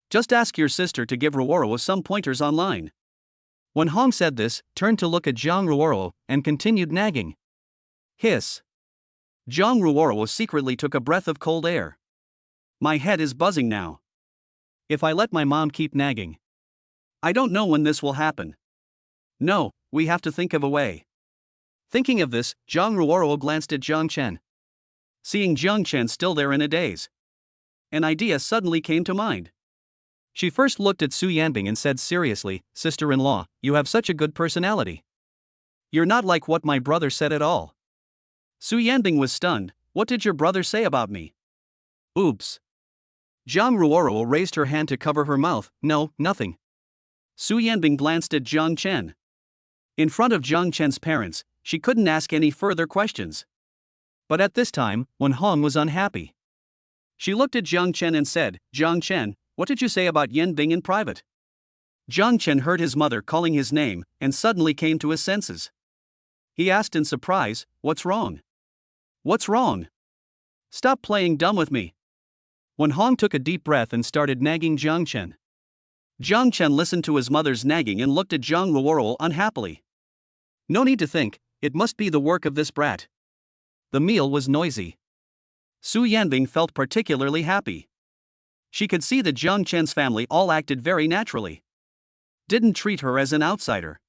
Speaker 1: Just ask your sister to give Ruoro some pointers online." Wen Hong said this, turned to look at Jiang Ruoro, and continued nagging. Hiss. Jiang Ruoro secretly took a breath of cold air. My head is buzzing now. If I let my mom keep nagging, I don't know when this will happen. No, we have to think of a way. Thinking of this, Jiang Ruoro glanced at Jiang Chen. Seeing Jiang Chen still there in a daze, an idea suddenly came to mind. She first looked at Su Yanbing and said seriously, "Sister-in-law, you have such a good personality. You're not like what my brother said at all." Su Yanbing was stunned. "What did your brother say about me?" "Oops." Jiang Ruoro raised her hand to cover her mouth. "No, nothing." Su Yanbing glanced at Jiang Chen. In front of Jiang Chen's parents, She couldn't ask any further questions. But at this time, Wen Hong was unhappy. She looked at Jiang Chen and said, "Jiang Chen, what did you say about Yanbing in private?" Jiang Chen heard his mother calling his name and suddenly came to his senses. He asked in surprise, "What's wrong? What's wrong? Stop playing dumb with me." Wen Hong took a deep breath and started nagging Jiang Chen. Jiang Chen listened to his mother's nagging and looked at Zhang Ruoruo unhappily. No need to think, it must be the work of this brat. The meal was noisy. Su Yanbing felt particularly happy. She could see that Jiang Chen's family all acted very naturally. Didn't treat her as an outsider.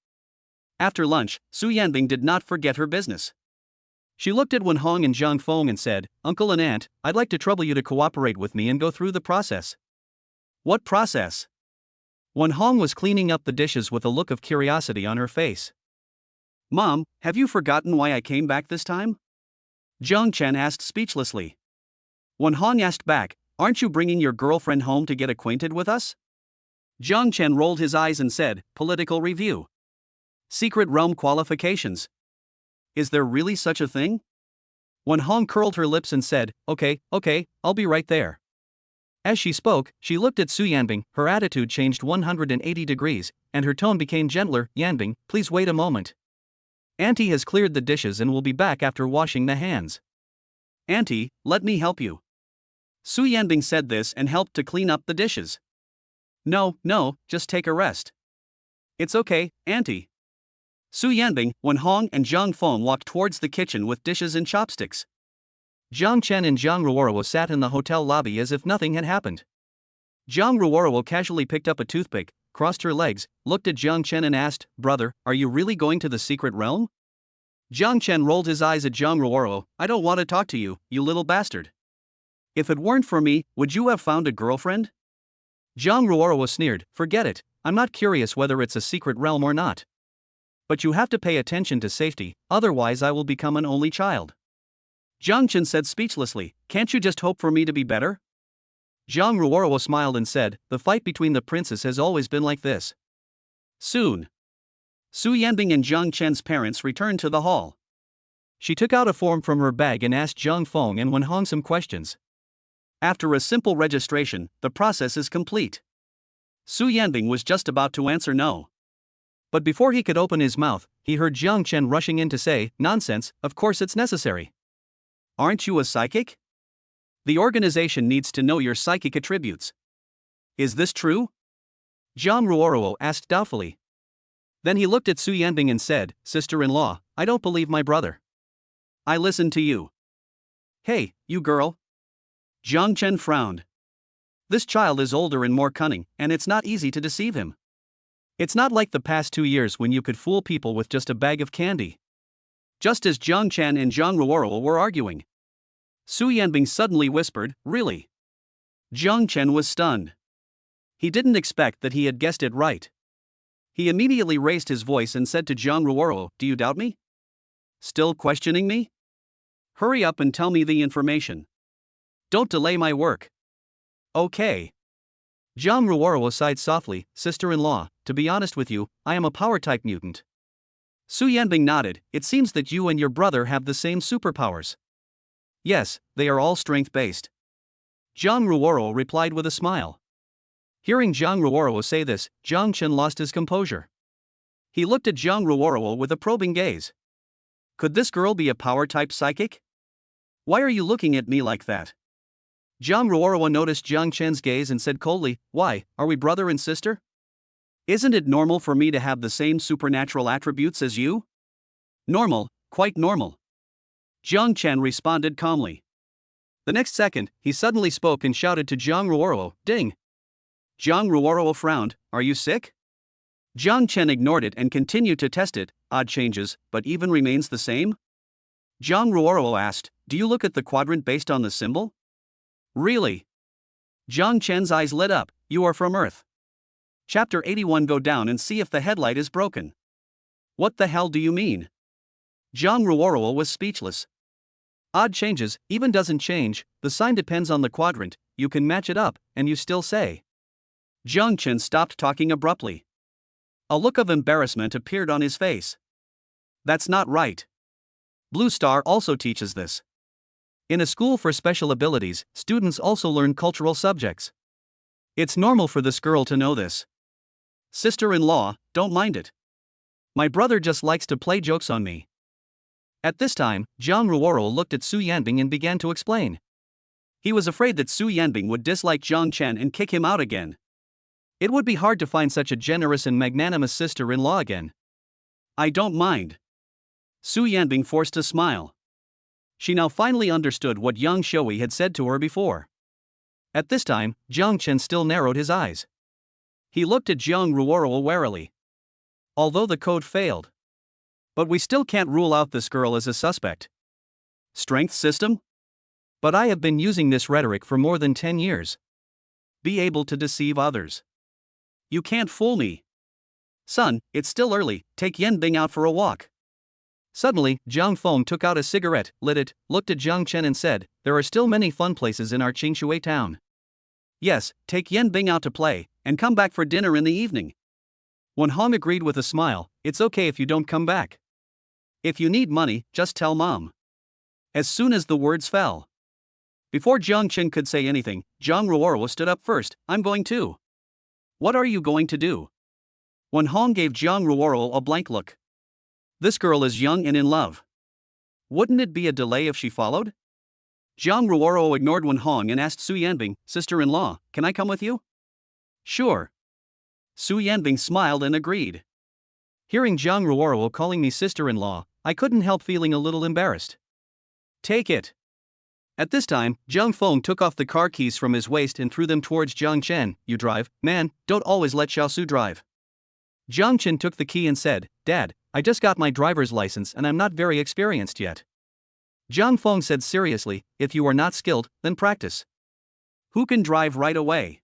Speaker 1: After lunch, Su Yanbing did not forget her business. She looked at Wen Hong and Zhang Feng and said, "Uncle and Aunt, I'd like to trouble you to cooperate with me and go through the process." "What process?" Wen Hong was cleaning up the dishes with a look of curiosity on her face. "Mom, have you forgotten why I came back this time?" Jiang Chen asked speechlessly. Wen Hong asked back, "Aren't you bringing your girlfriend home to get acquainted with us?" Jiang Chen rolled his eyes and said, "Political review. Secret realm qualifications. Is there really such a thing?" Wen Hong curled her lips and said, Okay, I'll be right there." As she spoke, she looked at Su Yanbing, her attitude changed 180 degrees, and her tone became gentler. "Yanbing, please wait a moment. Auntie has cleared the dishes and will be back after washing the hands." "Auntie, let me help you." Su Yanbing said this and helped to clean up the dishes. No, just take a rest." "It's okay, Auntie." Su Yanbing, Wen Hong and Zhang Feng walked towards the kitchen with dishes and chopsticks. Jiang Chen and Zhang Ruoruo sat in the hotel lobby as if nothing had happened. Zhang Ruoruo casually picked up a toothpick, crossed her legs, looked at Jiang Chen and asked, "Brother, are you really going to the secret realm?" Jiang Chen rolled his eyes at Zhang Ruoruo. "I don't want to talk to you, you little bastard. If it weren't for me, would you have found a girlfriend?" Zhang Ruoruo sneered, "Forget it, I'm not curious whether it's a secret realm or not. But you have to pay attention to safety, otherwise I will become an only child." Jiang Chen said speechlessly, "Can't you just hope for me to be better?" Zhang Ruoruo smiled and said, "The fight between the princes has always been like this." Soon, Su Yanbing and Jiang Chen's parents returned to the hall. She took out a form from her bag and asked Zhang Feng and Wen Hong some questions. After a simple registration, the process is complete. Su Yanbing was just about to answer no. But before he could open his mouth, he heard Jiang Chen rushing in to say, "Nonsense, of course it's necessary. Aren't you a psychic? The organization needs to know your psychic attributes. Is this true?" Zhang Ruoruo asked doubtfully. Then he looked at Su Yanbing and said, "Sister-in-law, I don't believe my brother. I listen to you." "Hey, you girl." Jiang Chen frowned. This child is older and more cunning, and it's not easy to deceive him. It's not like the past 2 years when you could fool people with just a bag of candy. Just as Jiang Chen and Zhang Ruoruo were arguing, Su Yanbing suddenly whispered, "Really?" Jiang Chen was stunned. He didn't expect that he had guessed it right. He immediately raised his voice and said to Zhang Ruoruo, "Do you doubt me? Still questioning me? Hurry up and tell me the information. Don't delay my work." "Okay." Zhang Ruoruo sighed softly, "Sister-in-law, to be honest with you, I am a power-type mutant." Su Yanbing nodded. "It seems that you and your brother have the same superpowers." "Yes, they are all strength-based." Zhang Ruoruo replied with a smile. Hearing Zhang Ruoruo say this, Jiang Chen lost his composure. He looked at Zhang Ruoruo with a probing gaze. Could this girl be a power-type psychic? "Why are you looking at me like that?" Zhang Ruoruo noticed Jiang Chen's gaze and said coldly, "Why, are we brother and sister? Isn't it normal for me to have the same supernatural attributes as you?" "Normal, quite normal." Jiang Chen responded calmly. The next second, he suddenly spoke and shouted to Zhang Ruoruo, "Ding!" Zhang Ruoruo frowned, "Are you sick?" Jiang Chen ignored it and continued to test it. "Odd changes, but even remains the same?" Zhang Ruoruo asked, "Do you look at the quadrant based on the symbol?" "Really?" Jiang Chen's eyes lit up. "You are from Earth." Chapter 81. Go down and see if the headlight is broken. "What the hell do you mean?" Zhang Ruoruo was speechless. "Odd changes, even doesn't change, the sign depends on the quadrant, you can match it up, and you still say." Jiang Chen stopped talking abruptly. A look of embarrassment appeared on his face. That's not right. Blue Star also teaches this. In a school for special abilities, students also learn cultural subjects. It's normal for this girl to know this. Sister-in-law, don't mind it. My brother just likes to play jokes on me. At this time, Zhang Ruoro looked at Su Yanbing and began to explain. He was afraid that Su Yanbing would dislike Zhang Chen and kick him out again. It would be hard to find such a generous and magnanimous sister-in-law again. I don't mind. Su Yanbing forced a smile. She now finally understood what young Xiaoi had said to her before. At this time, Zhang Chen still narrowed his eyes. He looked at Zhang Ruoro warily. Although the code failed. But we still can't rule out this girl as a suspect. Strength system? But I have been using this rhetoric for more than 10 years. Be able to deceive others. You can't fool me. Son, it's still early, take Yanbing out for a walk. Suddenly, Zhang Feng took out a cigarette, lit it, looked at Zhang Chen and said, there are still many fun places in our Qingshui town. Yes, take Yanbing out to play, and come back for dinner in the evening. Wen Hong agreed with a smile, it's okay if you don't come back. If you need money, just tell mom. As soon as the words fell. Before Zhang Chen could say anything, Zhang Ruoro stood up first, I'm going too. What are you going to do? Wen Hong gave Zhang Ruoro a blank look. This girl is young and in love. Wouldn't it be a delay if she followed? Zhang Ruoro ignored Wen Hong and asked Su Yanbing, sister-in-law, can I come with you? Sure. Su Yanbing smiled and agreed. Hearing Zhang Ruoro calling me sister-in-law, I couldn't help feeling a little embarrassed. Take it. At this time, Zhang Feng took off the car keys from his waist and threw them towards Zhang Chen. You drive, man, don't always let Xiaosu drive. Zhang Chen took the key and said, Dad, I just got my driver's license and I'm not very experienced yet. Zhang Feng said seriously, if you are not skilled, then practice. Who can drive right away?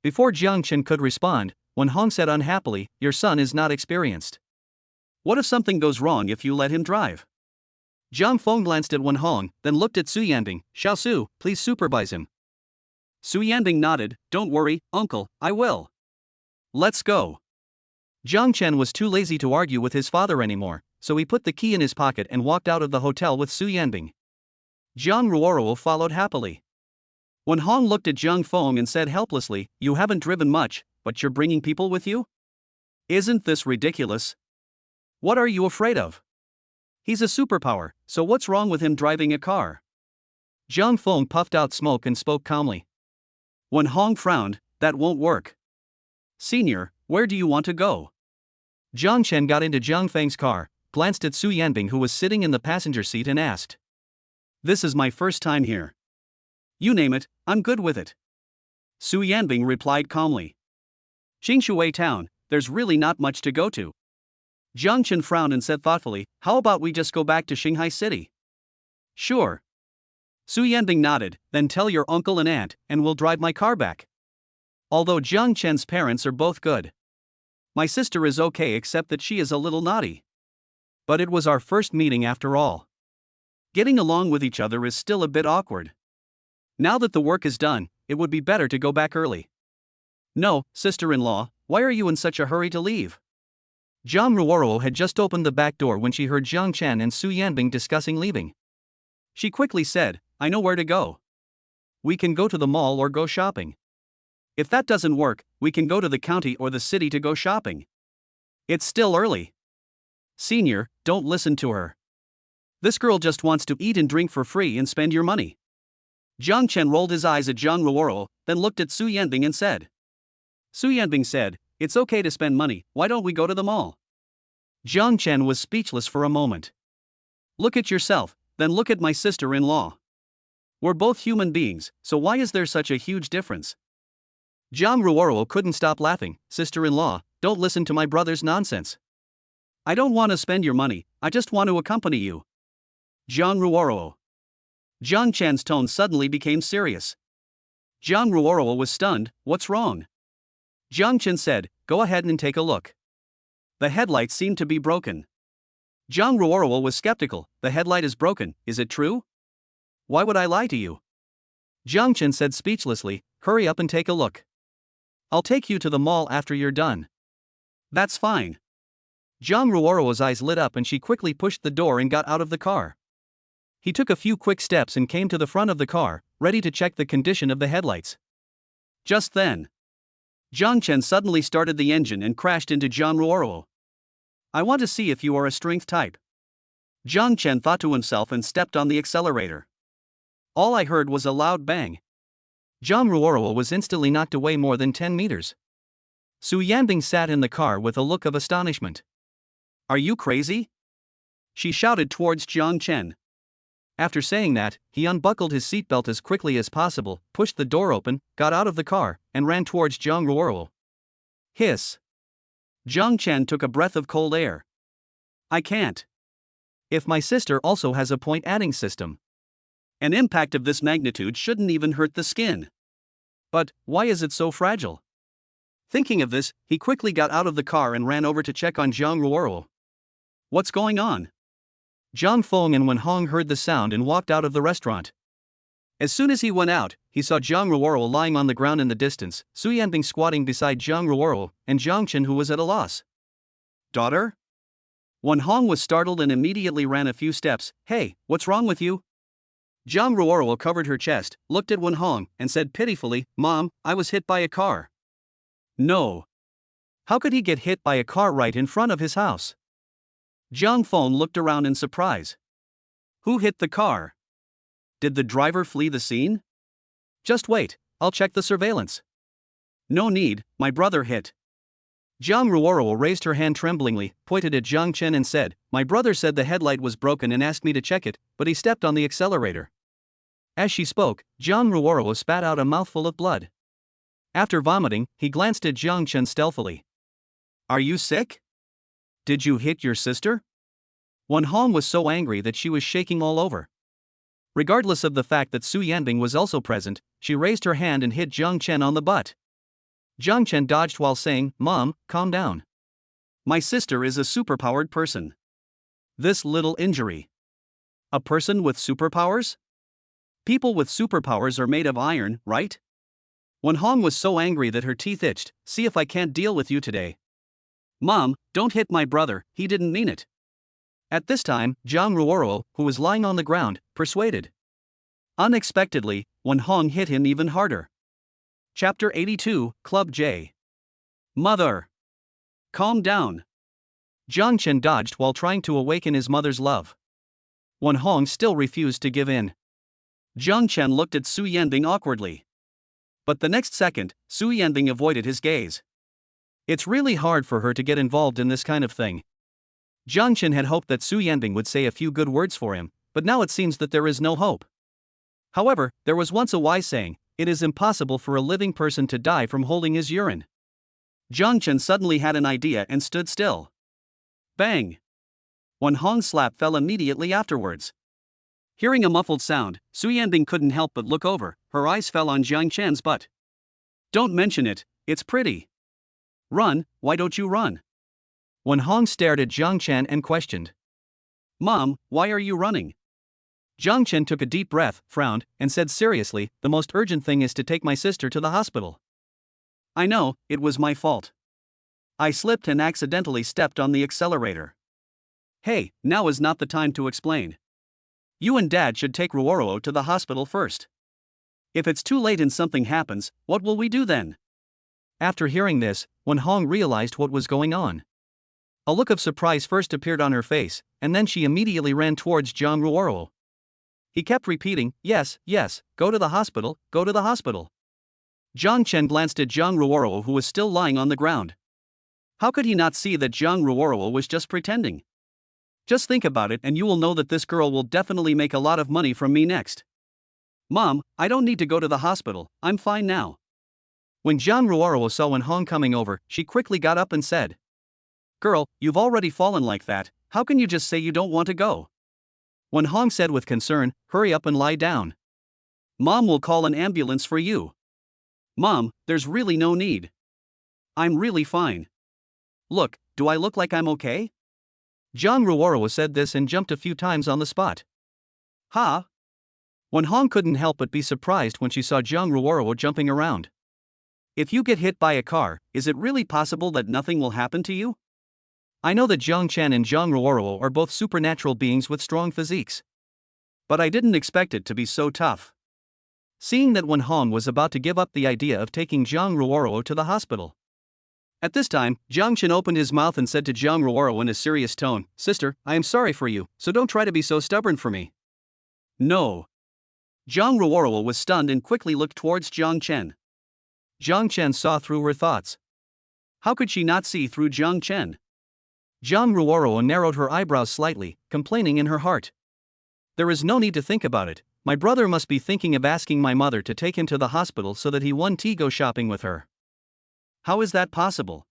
Speaker 1: Before Zhang Chen could respond, Wen Hong said unhappily, your son is not experienced. What if something goes wrong if you let him drive? Zhang Feng glanced at Wen Hong, then looked at Su Yanbing, Xiaosu, please supervise him. Su Yanbing nodded, don't worry, uncle, I will. Let's go. Zhang Chen was too lazy to argue with his father anymore, so he put the key in his pocket and walked out of the hotel with Su Yanbing. Zhang Ruoro followed happily. Wen Hong looked at Zhang Feng and said helplessly, you haven't driven much, but you're bringing people with you? Isn't this ridiculous? What are you afraid of? He's a superpower, so what's wrong with him driving a car? Zhang Feng puffed out smoke and spoke calmly. Wen Hong frowned, that won't work. Senior, where do you want to go? Zhang Chen got into Zhang Feng's car, glanced at Su Yanbing who was sitting in the passenger seat and asked. This is my first time here. You name it, I'm good with it. Su Yanbing replied calmly. Qingshui town, there's really not much to go to. Zhang Chen frowned and said thoughtfully, how about we just go back to Shanghai City? Sure. Su Yanbing nodded, then tell your uncle and aunt, and we'll drive my car back. Although Zhang Chen's parents are both good. My sister is okay except that she is a little naughty. But it was our first meeting after all. Getting along with each other is still a bit awkward. Now that the work is done, it would be better to go back early. No, sister-in-law, why are you in such a hurry to leave? Zhang Ruoro had just opened the back door when she heard Zhang Chen and Su Yanbing discussing leaving. She quickly said, I know where to go. We can go to the mall or go shopping. If that doesn't work, we can go to the county or the city to go shopping. It's still early. Senior, don't listen to her. This girl just wants to eat and drink for free and spend your money. Zhang Chen rolled his eyes at Zhang Ruoro, then looked at Su Yanbing and said. Su Yanbing said, it's okay to spend money, why don't we go to the mall? Zhang Chen was speechless for a moment. Look at yourself, then look at my sister-in-law. We're both human beings, so why is there such a huge difference? Zhang Ruoro couldn't stop laughing. Sister-in-law, don't listen to my brother's nonsense. I don't want to spend your money, I just want to accompany you. Zhang Ruoro. Zhang Chen's tone suddenly became serious. Zhang Ruoro was stunned, what's wrong? Zhang Chen said, go ahead and take a look. The headlight seemed to be broken. Zhang Ruoro was skeptical, the headlight is broken, is it true? Why would I lie to you? Zhang Chen said speechlessly, hurry up and take a look. I'll take you to the mall after you're done. That's fine. Zhang Ruoro's eyes lit up and she quickly pushed the door and got out of the car. He took a few quick steps and came to the front of the car, ready to check the condition of the headlights. Just then, Zhang Chen suddenly started the engine and crashed into Zhang Ruoro. I want to see if you are a strength type. Zhang Chen thought to himself and stepped on the accelerator. All I heard was a loud bang. Zhang Ruoro was instantly knocked away more than 10 meters. Su Yanbing sat in the car with a look of astonishment. Are you crazy? She shouted towards Zhang Chen. After saying that, he unbuckled his seatbelt as quickly as possible, pushed the door open, got out of the car, and ran towards Zhang Ruoro. Hiss. Zhang Chen took a breath of cold air. I can't. If my sister also has a point-adding system, an impact of this magnitude shouldn't even hurt the skin. But why is it so fragile? Thinking of this, he quickly got out of the car and ran over to check on Zhang Ruoro. What's going on? Zhang Feng and Wen Hong heard the sound and walked out of the restaurant. As soon as he went out, he saw Zhang Ruoro lying on the ground in the distance, Su Yanbing squatting beside Zhang Ruoro, and Zhang Chen who was at a loss. Daughter? Wen Hong was startled and immediately ran a few steps. Hey, what's wrong with you? Zhang Ruoro covered her chest, looked at Wen Hong, and said pitifully, Mom, I was hit by a car. No. How could he get hit by a car right in front of his house? Zhang Feng looked around in surprise. Who hit the car? Did the driver flee the scene? Just wait, I'll check the surveillance. No need, my brother hit. Zhang Ruoro raised her hand tremblingly, pointed at Zhang Chen and said, My brother said the headlight was broken and asked me to check it, but he stepped on the accelerator. As she spoke, Zhang Ruoro spat out a mouthful of blood. After vomiting, he glanced at Zhang Chen stealthily. Are you sick? Did you hit your sister? Wen Hong was so angry that she was shaking all over. Regardless of the fact that Su Yanbing was also present, she raised her hand and hit Zhang Chen on the butt. Zhang Chen dodged while saying, Mom, calm down. My sister is a superpowered person. This little injury. A person with superpowers? People with superpowers are made of iron, right? Wen Hong was so angry that her teeth itched. See if I can't deal with you today. Mom, don't hit my brother, he didn't mean it. At this time, Zhang Ruoro, who was lying on the ground, persuaded. Unexpectedly, Wen Hong hit him even harder. Chapter 82, Club J. Mother. Calm down. Zhang Chen dodged while trying to awaken his mother's love. Wen Hong still refused to give in. Zhang Chen looked at Su Yanbing awkwardly. But the next second, Su Yanbing avoided his gaze. It's really hard for her to get involved in this kind of thing. Zhang Chen had hoped that Su Yanbing would say a few good words for him, but now it seems that there is no hope. However, there was once a wise saying, it is impossible for a living person to die from holding his urine. Zhang Chen suddenly had an idea and stood still. Bang! Wen Hong's slap fell immediately afterwards. Hearing a muffled sound, Su Yanbing couldn't help but look over. Her eyes fell on Zhang Chen's butt. Don't mention it, it's pretty. Run, why don't you run? Wen Hong stared at Zhang Chen and questioned. Mom, why are you running? Zhang Chen took a deep breath, frowned, and said seriously, the most urgent thing is to take my sister to the hospital. I know, it was my fault. I slipped and accidentally stepped on the accelerator. Hey, now is not the time to explain. You and Dad should take Ruoro to the hospital first. If it's too late and something happens, what will we do then? After hearing this, Wen Hong realized what was going on. A look of surprise first appeared on her face, and then she immediately ran towards Zhang Ruoro. He kept repeating, yes, yes, go to the hospital, go to the hospital. Zhang Chen glanced at Zhang Ruoro who was still lying on the ground. How could he not see that Zhang Ruoro was just pretending? Just think about it and you will know that this girl will definitely make a lot of money from me next. Mom, I don't need to go to the hospital, I'm fine now. When Zhang Ruoro saw Wen Hong coming over, she quickly got up and said, Girl, you've already fallen like that, how can you just say you don't want to go? Wen Hong said with concern, hurry up and lie down. Mom will call an ambulance for you. Mom, there's really no need. I'm really fine. Look, do I look like I'm okay? Zhang Ruoro said this and jumped a few times on the spot. Ha! Wen Hong couldn't help but be surprised when she saw Zhang Ruoro jumping around. If you get hit by a car, is it really possible that nothing will happen to you? I know that Jiang Chen and Jiang Ruoruo are both supernatural beings with strong physiques. But I didn't expect it to be so tough. Seeing that Wen Hong was about to give up the idea of taking Jiang Ruoruo to the hospital. At this time, Jiang Chen opened his mouth and said to Jiang Ruoruo in a serious tone, "Sister, I am sorry for you, so don't try to be so stubborn for me." No. Jiang Ruoruo was stunned and quickly looked towards Jiang Chen. Jiang Chen saw through her thoughts. How could she not see through Jiang Chen? Jiang Ruoruo narrowed her eyebrows slightly, complaining in her heart. There is no need to think about it. My brother must be thinking of asking my mother to take him to the hospital so that he won't go shopping with her. How is that possible?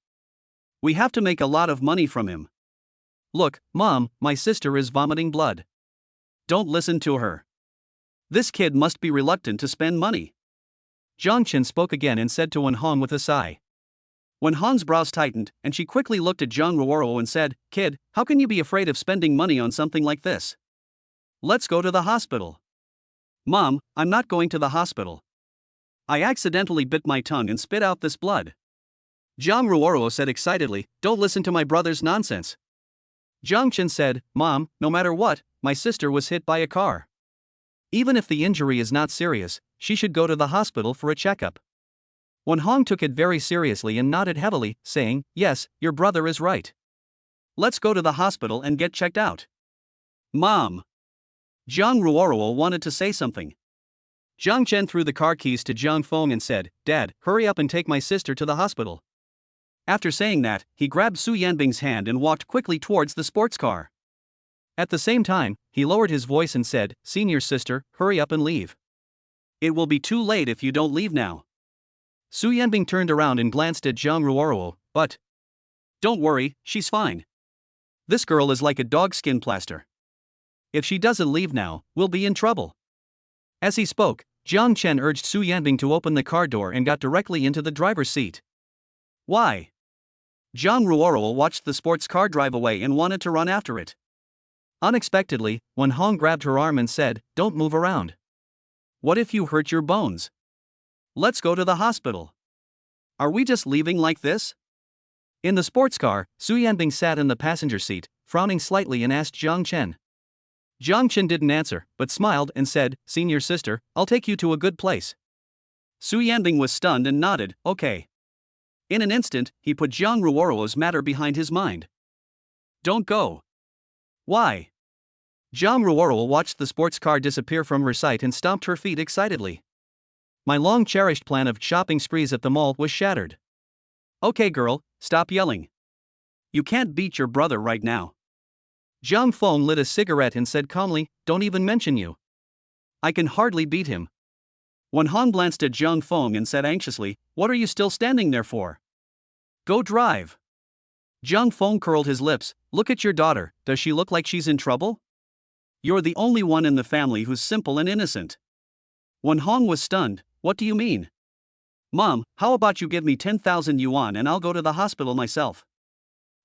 Speaker 1: We have to make a lot of money from him. Look, Mom, my sister is vomiting blood. Don't listen to her. This kid must be reluctant to spend money. Jiang Chen spoke again and said to Wen Hong with a sigh. Wen Hong's brows tightened, and she quickly looked at Jiang Ruoruo and said, "Kid, how can you be afraid of spending money on something like this? Let's go to the hospital." "Mom, I'm not going to the hospital. I accidentally bit my tongue and spit out this blood." Jiang Ruoruo said excitedly, "Don't listen to my brother's nonsense." Jiang Chen said, "Mom, no matter what, my sister was hit by a car. Even if the injury is not serious, she should go to the hospital for a checkup." Wen Hong took it very seriously and nodded heavily, saying, "Yes, your brother is right. Let's go to the hospital and get checked out." "Mom." Jiang Ruoruo wanted to say something. Jiang Chen threw the car keys to Jiang Feng and said, "Dad, hurry up and take my sister to the hospital." After saying that, he grabbed Su Yanbing's hand and walked quickly towards the sports car. At the same time, he lowered his voice and said, "Senior sister, hurry up and leave. It will be too late if you don't leave now." Su Yanbing turned around and glanced at Jiang Ruoruo, "But don't worry, she's fine. This girl is like a dogskin plaster. If she doesn't leave now, we'll be in trouble." As he spoke, Jiang Chen urged Su Yanbing to open the car door and got directly into the driver's seat. "Why?" Jiang Ruoruo watched the sports car drive away and wanted to run after it. Unexpectedly, Wen Hong grabbed her arm and said, "Don't move around. What if you hurt your bones? Let's go to the hospital. Are we just leaving like this?" In the sports car, Su Yanbing sat in the passenger seat, frowning slightly and asked Jiang Chen. Jiang Chen didn't answer, but smiled and said, "Senior sister, I'll take you to a good place." Su Yanbing was stunned and nodded, "Okay." In an instant, he put Jiang Ruoruo's matter behind his mind. "Don't go." "Why?" Jiang Ruoruo watched the sports car disappear from her sight and stomped her feet excitedly. My long-cherished plan of shopping sprees at the mall was shattered. "Okay girl, stop yelling. You can't beat your brother right now." Jiang Feng lit a cigarette and said calmly, "Don't even mention you. I can hardly beat him." Wen Hong glanced at Jiang Feng and said anxiously, "What are you still standing there for? Go drive." Jiang Feng curled his lips, "Look at your daughter, does she look like she's in trouble? You're the only one in the family who's simple and innocent." Wen Hong was stunned, "What do you mean?" "Mom, how about you give me 10,000 yuan and I'll go to the hospital myself?"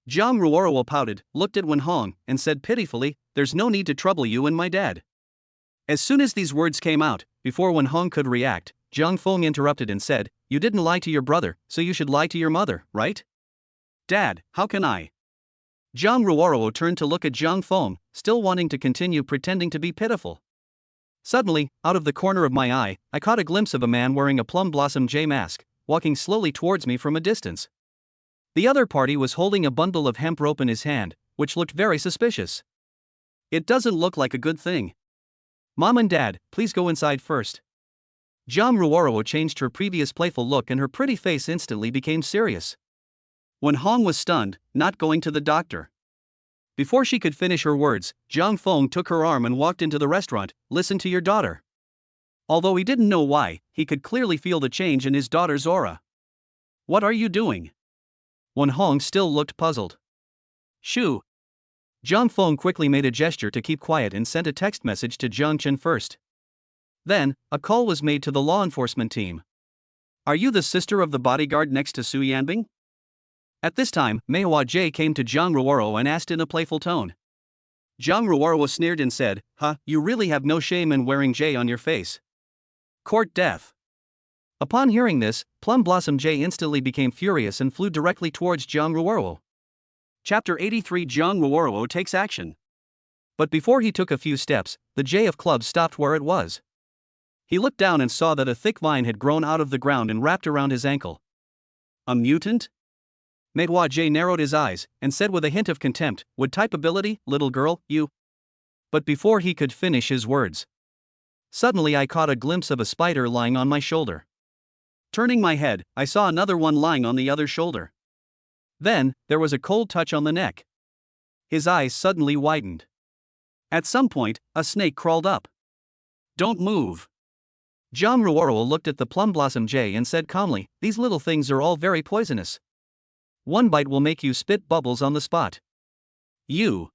Speaker 1: Jiang Ruoruo pouted, looked at Wen Hong, and said pitifully, "There's no need to trouble you and my dad." As soon as these words came out, before Wen Hong could react, Jiang Feng interrupted and said, "You didn't lie to your brother, so you should lie to your mother, right?" "Dad, how can I?" Jiang Ruoruo turned to look at Jiang Feng, still wanting to continue pretending to be pitiful. Suddenly, out of the corner of my eye, I caught a glimpse of a man wearing a plum blossom J mask, walking slowly towards me from a distance. The other party was holding a bundle of hemp rope in his hand, which looked very suspicious. It doesn't look like a good thing. "Mom and Dad, please go inside first." Jiang Ruoruo changed her previous playful look and her pretty face instantly became serious. Wen Hong was stunned, not going to the doctor. Before she could finish her words, Jiang Feng took her arm and walked into the restaurant. "Listen to your daughter." Although he didn't know why, he could clearly feel the change in his daughter's aura. "What are you doing?" Wen Hong still looked puzzled. "Shoo." Jiang Feng quickly made a gesture to keep quiet and sent a text message to Jiang Chen first. Then, a call was made to the law enforcement team. "Are you the sister of the bodyguard next to Su Yanbing?" At this time, Meihua Jie came to Jiang Ruoruo and asked in a playful tone. Jiang Ruoruo sneered and said, "Huh, you really have no shame in wearing J on your face. Court death." Upon hearing this, Plum Blossom J instantly became furious and flew directly towards Jiang Ruoruo. Chapter 83 Jiang Ruoruo takes action. But before he took a few steps, the J of clubs stopped where it was. He looked down and saw that a thick vine had grown out of the ground and wrapped around his ankle. A mutant? Meihua J narrowed his eyes and said with a hint of contempt, "What type ability, little girl, you?" But before he could finish his words, suddenly I caught a glimpse of a spider lying on my shoulder. Turning my head, I saw another one lying on the other shoulder. Then, there was a cold touch on the neck. His eyes suddenly widened. At some point, a snake crawled up. "Don't move." Jiang Ruoruo looked at the plum blossom J and said calmly, "These little things are all very poisonous. One bite will make you spit bubbles on the spot." "You."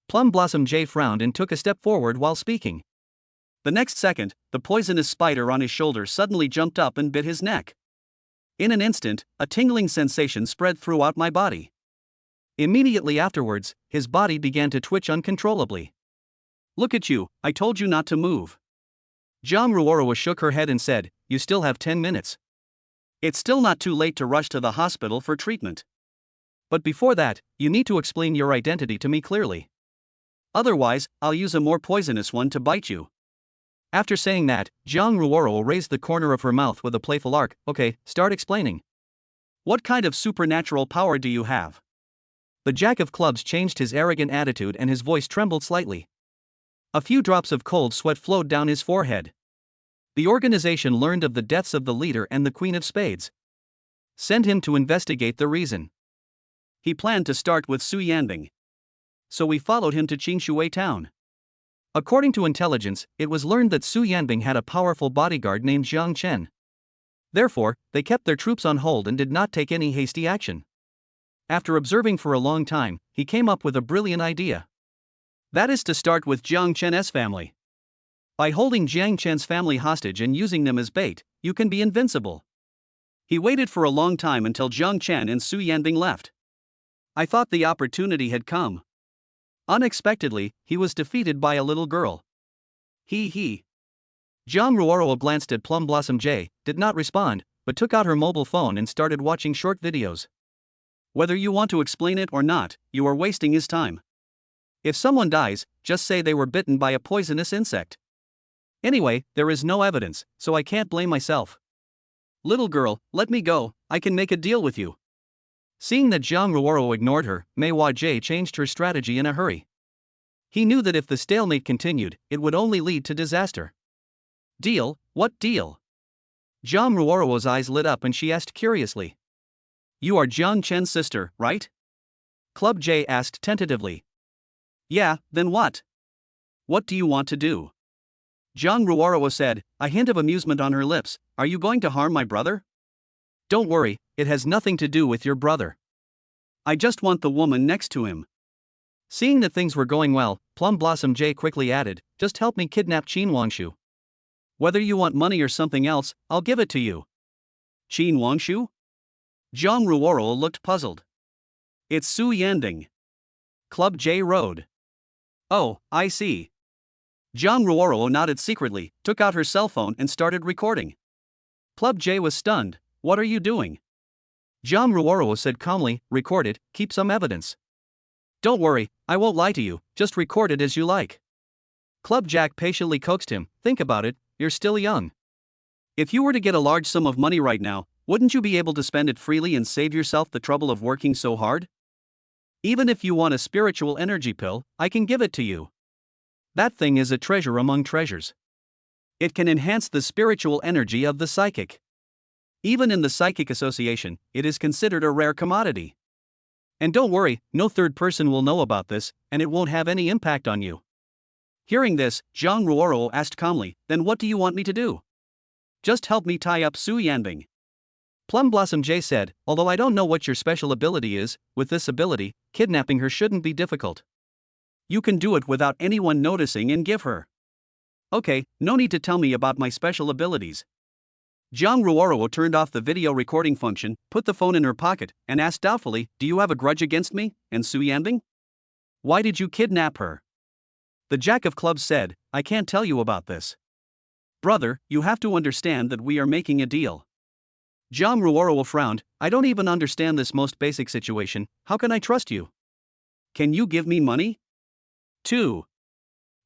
Speaker 1: Plum blossom J frowned and took a step forward while speaking. The next second, the poisonous spider on his shoulder suddenly jumped up and bit his neck. In an instant, a tingling sensation spread throughout my body. Immediately afterwards, his body began to twitch uncontrollably. "Look at you, I told you not to move." Jiang Ruoruo shook her head and said, "You still have 10 minutes. It's still not too late to rush to the hospital for treatment. But before that, you need to explain your identity to me clearly. Otherwise, I'll use a more poisonous one to bite you." After saying that, Jiang Ruoruo raised the corner of her mouth with a playful arc. "Okay, start explaining. What kind of supernatural power do you have?" The Jack of Clubs changed his arrogant attitude and his voice trembled slightly. A few drops of cold sweat flowed down his forehead. The organization learned of the deaths of the leader and the Queen of Spades. Send him to investigate the reason. He planned to start with Su Yanbing. So we followed him to Qingshui town. According to intelligence, it was learned that Su Yanbing had a powerful bodyguard named Jiang Chen. Therefore, they kept their troops on hold and did not take any hasty action. After observing for a long time, he came up with a brilliant idea. That is to start with Jiang Chen's family. By holding Jiang Chen's family hostage and using them as bait, you can be invincible. He waited for a long time until Jiang Chen and Su Yanbing left. I thought the opportunity had come. Unexpectedly, he was defeated by a little girl. He. Jiang Ruoruo glanced at Plum Blossom J, did not respond, but took out her mobile phone and started watching short videos. Whether you want to explain it or not, you are wasting his time. If someone dies, just say they were bitten by a poisonous insect. Anyway, there is no evidence, so I can't blame myself. Little girl, let me go, I can make a deal with you. Seeing that Jiang Ruoruo ignored her, Meihua J changed her strategy in a hurry. He knew that if the stalemate continued, it would only lead to disaster. "Deal? What deal?" Jiang Ruoruo's eyes lit up and she asked curiously. "You are Jiang Chen's sister, right?" Club J asked tentatively. "Yeah, then what? What do you want to do?" Jiang Ruoruo said, a hint of amusement on her lips, "Are you going to harm my brother?" "Don't worry, it has nothing to do with your brother. I just want the woman next to him." Seeing that things were going well, Plum Blossom J quickly added, "Just help me kidnap Qin Wangshu. Whether you want money or something else, I'll give it to you." "Qin Wangshu?" Jiang Ruoruo looked puzzled. "It's Su Yanbing." Club J rode. "Oh, I see." Jiang Ruoruo nodded secretly, took out her cell phone and started recording. Club J was stunned. "What are you doing?" Jiang Ruoruo said calmly, "Record it, keep some evidence." "Don't worry, I won't lie to you, just record it as you like." Club Jack patiently coaxed him, "Think about it, you're still young. If you were to get a large sum of money right now, wouldn't you be able to spend it freely and save yourself the trouble of working so hard? Even if you want a spiritual energy pill, I can give it to you. That thing is a treasure among treasures. It can enhance the spiritual energy of the psychic. Even in the Psychic Association, it is considered a rare commodity. And don't worry, no third person will know about this, and it won't have any impact on you." Hearing this, Jiang Ruoruo asked calmly, "Then what do you want me to do?" "Just help me tie up Su Yanbing." Plum Blossom J said, "Although I don't know what your special ability is, with this ability, kidnapping her shouldn't be difficult. You can do it without anyone noticing and give her." "Okay, no need to tell me about my special abilities." Jiang Ruoruo turned off the video recording function, put the phone in her pocket, and asked doubtfully, "Do you have a grudge against me, and Su Yanbing? Why did you kidnap her?" The Jack of Clubs said, "I can't tell you about this. Brother, you have to understand that we are making a deal." Jiang Ruoruo frowned, I don't even understand this most basic situation, how can I trust you? Can you give me money? 2.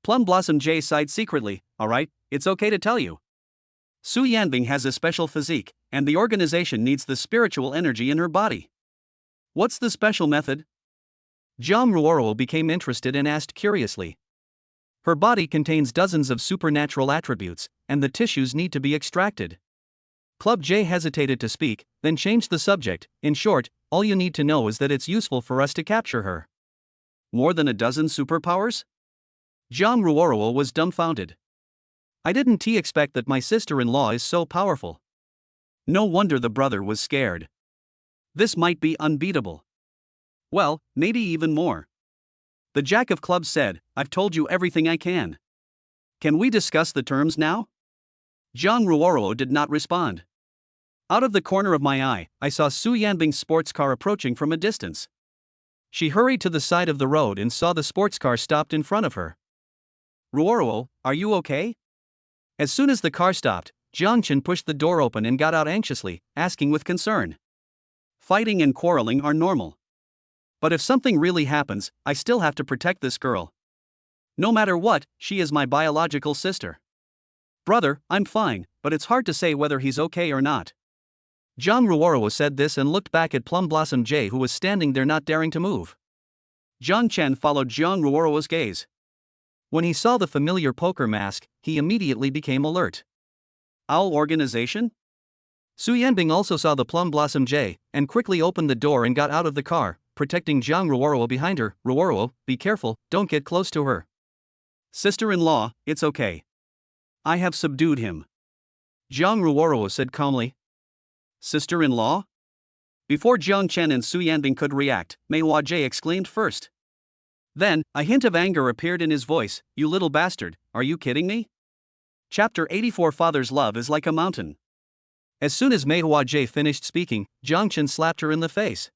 Speaker 1: Plum Blossom J sighed secretly, alright, it's okay to tell you. Su Yanbing has a special physique, and the organization needs the spiritual energy in her body. What's the special method? Zhang Ruoro became interested and asked curiously. Her body contains dozens of supernatural attributes, and the tissues need to be extracted. Club J hesitated to speak, then changed the subject. In short, all you need to know is that it's useful for us to capture her. More than a dozen superpowers? Zhang Ruoro was dumbfounded. I didn't expect that my sister-in-law is so powerful. No wonder the brother was scared. This might be unbeatable. Well, maybe even more. The Jack of Clubs said, I've told you everything I can. Can we discuss the terms now? Zhang Ruoro did not respond. Out of the corner of my eye, I saw Su Yanbing's sports car approaching from a distance. She hurried to the side of the road and saw the sports car stopped in front of her. Ruoro, are you okay? As soon as the car stopped, Jiangchen pushed the door open and got out anxiously, asking with concern. Fighting and quarreling are normal. But if something really happens, I still have to protect this girl. No matter what, she is my biological sister. Brother, I'm fine, but it's hard to say whether he's okay or not. Zhang Ruoro said this and looked back at Plum Blossom J, who was standing there not daring to move. Zhang Chen followed Zhang Ruoro's gaze. When he saw the familiar poker mask, he immediately became alert. Owl organization? Su Yanbing also saw the Plum Blossom J, and quickly opened the door and got out of the car, protecting Zhang Ruoro behind her. Ruoro, be careful, don't get close to her. Sister-in-law, it's okay. I have subdued him. Zhang Ruoro said calmly. Sister-in-law? Before Jiang Chen and Su Yanbing could react, Mei Hua J exclaimed first. Then, a hint of anger appeared in his voice. You little bastard, are you kidding me? Chapter 84 Father's love is like a mountain. As soon as Mei Hua J finished speaking, Jiang Chen slapped her in the face.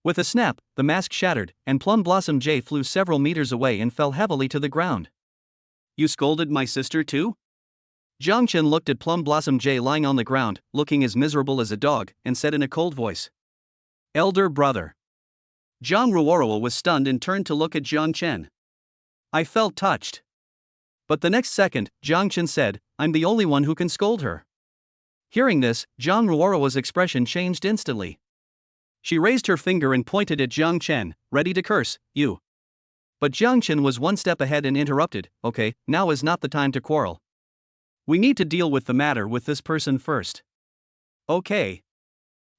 Speaker 1: With a snap, the mask shattered, and Plum Blossom J flew several meters away and fell heavily to the ground. You scolded my sister too? Jiang Chen looked at Plum Blossom J lying on the ground, looking as miserable as a dog, and said in a cold voice. Elder brother. Zhang Ruoro was stunned and turned to look at Jiang Chen. I felt touched. But the next second, Jiang Chen said, I'm the only one who can scold her. Hearing this, Zhang Ruoro's expression changed instantly. She raised her finger and pointed at Jiang Chen, ready to curse, you. But Jiang Chen was one step ahead and interrupted, okay, now is not the time to quarrel. We need to deal with the matter with this person first. Okay.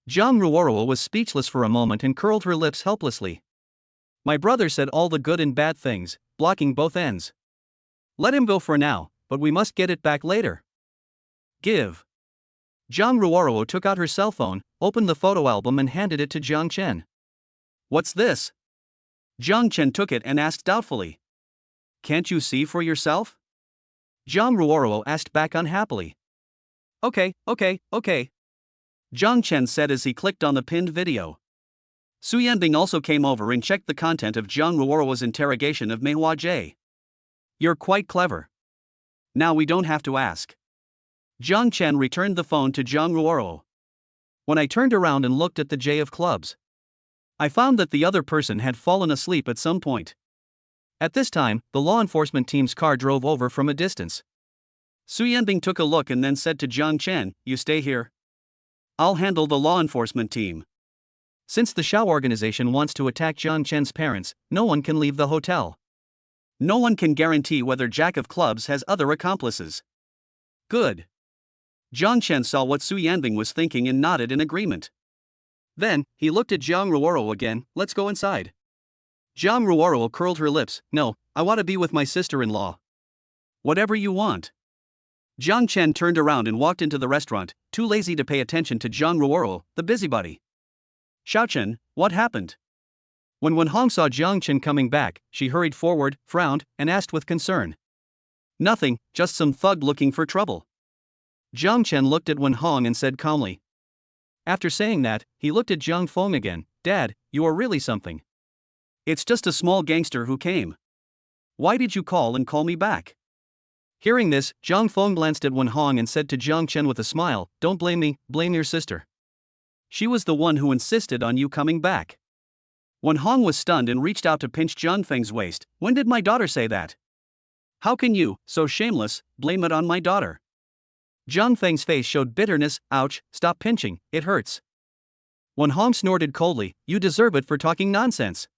Speaker 1: Zhang Ruoro was speechless for a moment and curled her lips helplessly. My brother said all the good and bad things, blocking both ends. Let him go for now, but we must get it back later. Give. Zhang Ruoro took out her cell phone, opened the photo album and handed it to Jiang Chen. What's this? Jiang Chen took it and asked doubtfully. Can't you see for yourself? Zhang Ruoro asked back unhappily. Okay. Jiang Chen said as he clicked on the pinned video. Su Yanbing also came over and checked the content of Zhang Ruoro's interrogation of Mei Hua J. You're quite clever. Now we don't have to ask. Jiang Chen returned the phone to Zhang Ruoro. When I turned around and looked at the J of clubs, I found that the other person had fallen asleep at some point. At this time, the law enforcement team's car drove over from a distance. Su Yanbing took a look and then said to Jiang Chen, you stay here. I'll handle the law enforcement team. Since the Xiaoi organization wants to attack Jiang Chen's parents, no one can leave the hotel. No one can guarantee whether Jack of Clubs has other accomplices. Good. Jiang Chen saw what Su Yanbing was thinking and nodded in agreement. Then, he looked at Zhang Ruoro again. Let's go inside. Zhang Ruoro curled her lips. No, I want to be with my sister-in-law. Whatever you want. Jiang Chen turned around and walked into the restaurant, too lazy to pay attention to Zhang Ruoro, the busybody. Xiaochen, what happened? When Wenhong saw Jiang Chen coming back, she hurried forward, frowned, and asked with concern. Nothing, just some thug looking for trouble. Jiang Chen looked at Wenhong and said calmly. After saying that, he looked at Jiang Feng again. Dad, you are really something. It's just a small gangster who came. Why did you call me back? Hearing this, Jiang Feng glanced at Wenhong and said to Jiang Chen with a smile, don't blame me, blame your sister. She was the one who insisted on you coming back. Wen Hong was stunned and reached out to pinch Jiang Feng's waist. When did my daughter say that? How can you, so shameless, blame it on my daughter? Jiang Feng's face showed bitterness. Ouch, stop pinching, it hurts. Wen Hong snorted coldly, you deserve it for talking nonsense.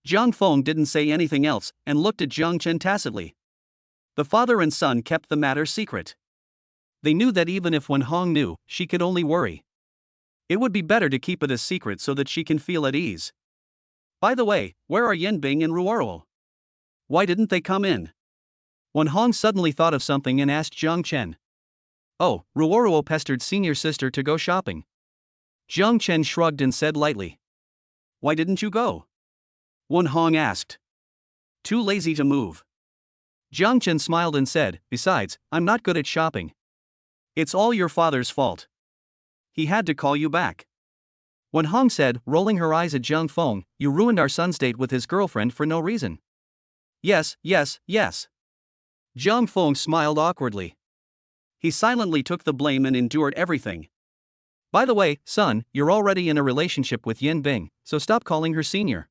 Speaker 1: Jiang Feng didn't say anything else and looked at Jiang Chen tacitly. The father and son kept the matter secret. They knew that even if Wen Hong knew, she could only worry. It would be better to keep it a secret so that she can feel at ease. By the way, where are Yanbing and Ruoruo? Why didn't they come in? Wen Hong suddenly thought of something and asked Jiang Chen. Oh, Ruoruo pestered senior sister to go shopping. Jiang Chen shrugged and said lightly. Why didn't you go? Wen Hong asked. Too lazy to move. Jiang Chen smiled and said, besides, I'm not good at shopping. It's all your father's fault. He had to call you back. Wen Hong said, rolling her eyes at Jiang Feng, you ruined our son's date with his girlfriend for no reason. Yes. Jiang Feng smiled awkwardly. He silently took the blame and endured everything. By the way, son, you're already in a relationship with Yanbing, so stop calling her senior.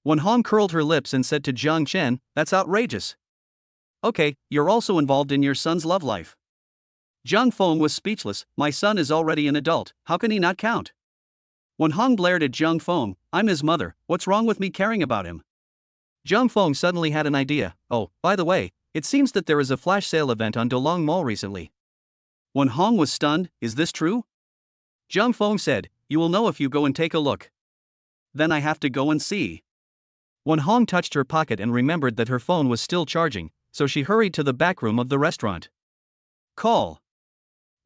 Speaker 1: Wen Hong curled her lips and said to Jiang Chen, that's outrageous. Okay, you're also involved in your son's love life. Jiang Feng was speechless. My son is already an adult, how can he not count? Wen Hong blared at Jiang Feng, I'm his mother, what's wrong with me caring about him? Jiang Feng suddenly had an idea. Oh, by the way, it seems that there is a flash sale event on Dolong Mall recently. Wen Hong was stunned, is this true? Jiang Feng said, you will know if you go and take a look. Then I have to go and see. Wen Hong touched her pocket and remembered that her phone was still charging, so she hurried to the back room of the restaurant. Call.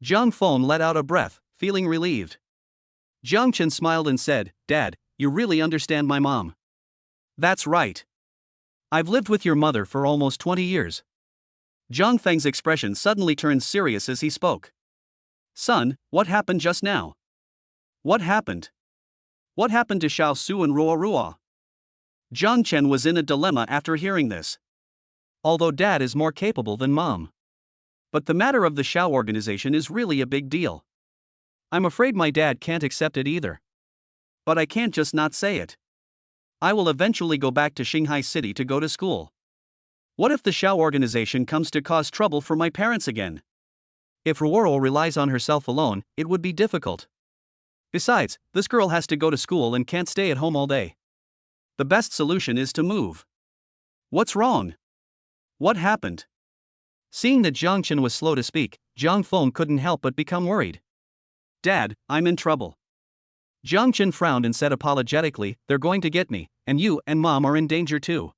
Speaker 1: Jiang Feng let out a breath, feeling relieved. Jiang Chen smiled and said, Dad, you really understand my mom. That's right. I've lived with your mother for almost 20 years. Jiang Feng's expression suddenly turned serious as he spoke. Son, what happened just now? What happened? What happened to Xiao Su and Ruoruo? Jiang Chen was in a dilemma after hearing this. Although Dad is more capable than Mom. But the matter of the Xiao organization is really a big deal. I'm afraid my dad can't accept it either. But I can't just not say it. I will eventually go back to Shanghai City to go to school. What if the Xiao organization comes to cause trouble for my parents again? If Ruoruo relies on herself alone, it would be difficult. Besides, this girl has to go to school and can't stay at home all day. The best solution is to move. What's wrong? What happened? Seeing that Jiang Chen was slow to speak, Jiang Feng couldn't help but become worried. Dad, I'm in trouble. Jiang Chen frowned and said apologetically, they're going to get me, and you and Mom are in danger too.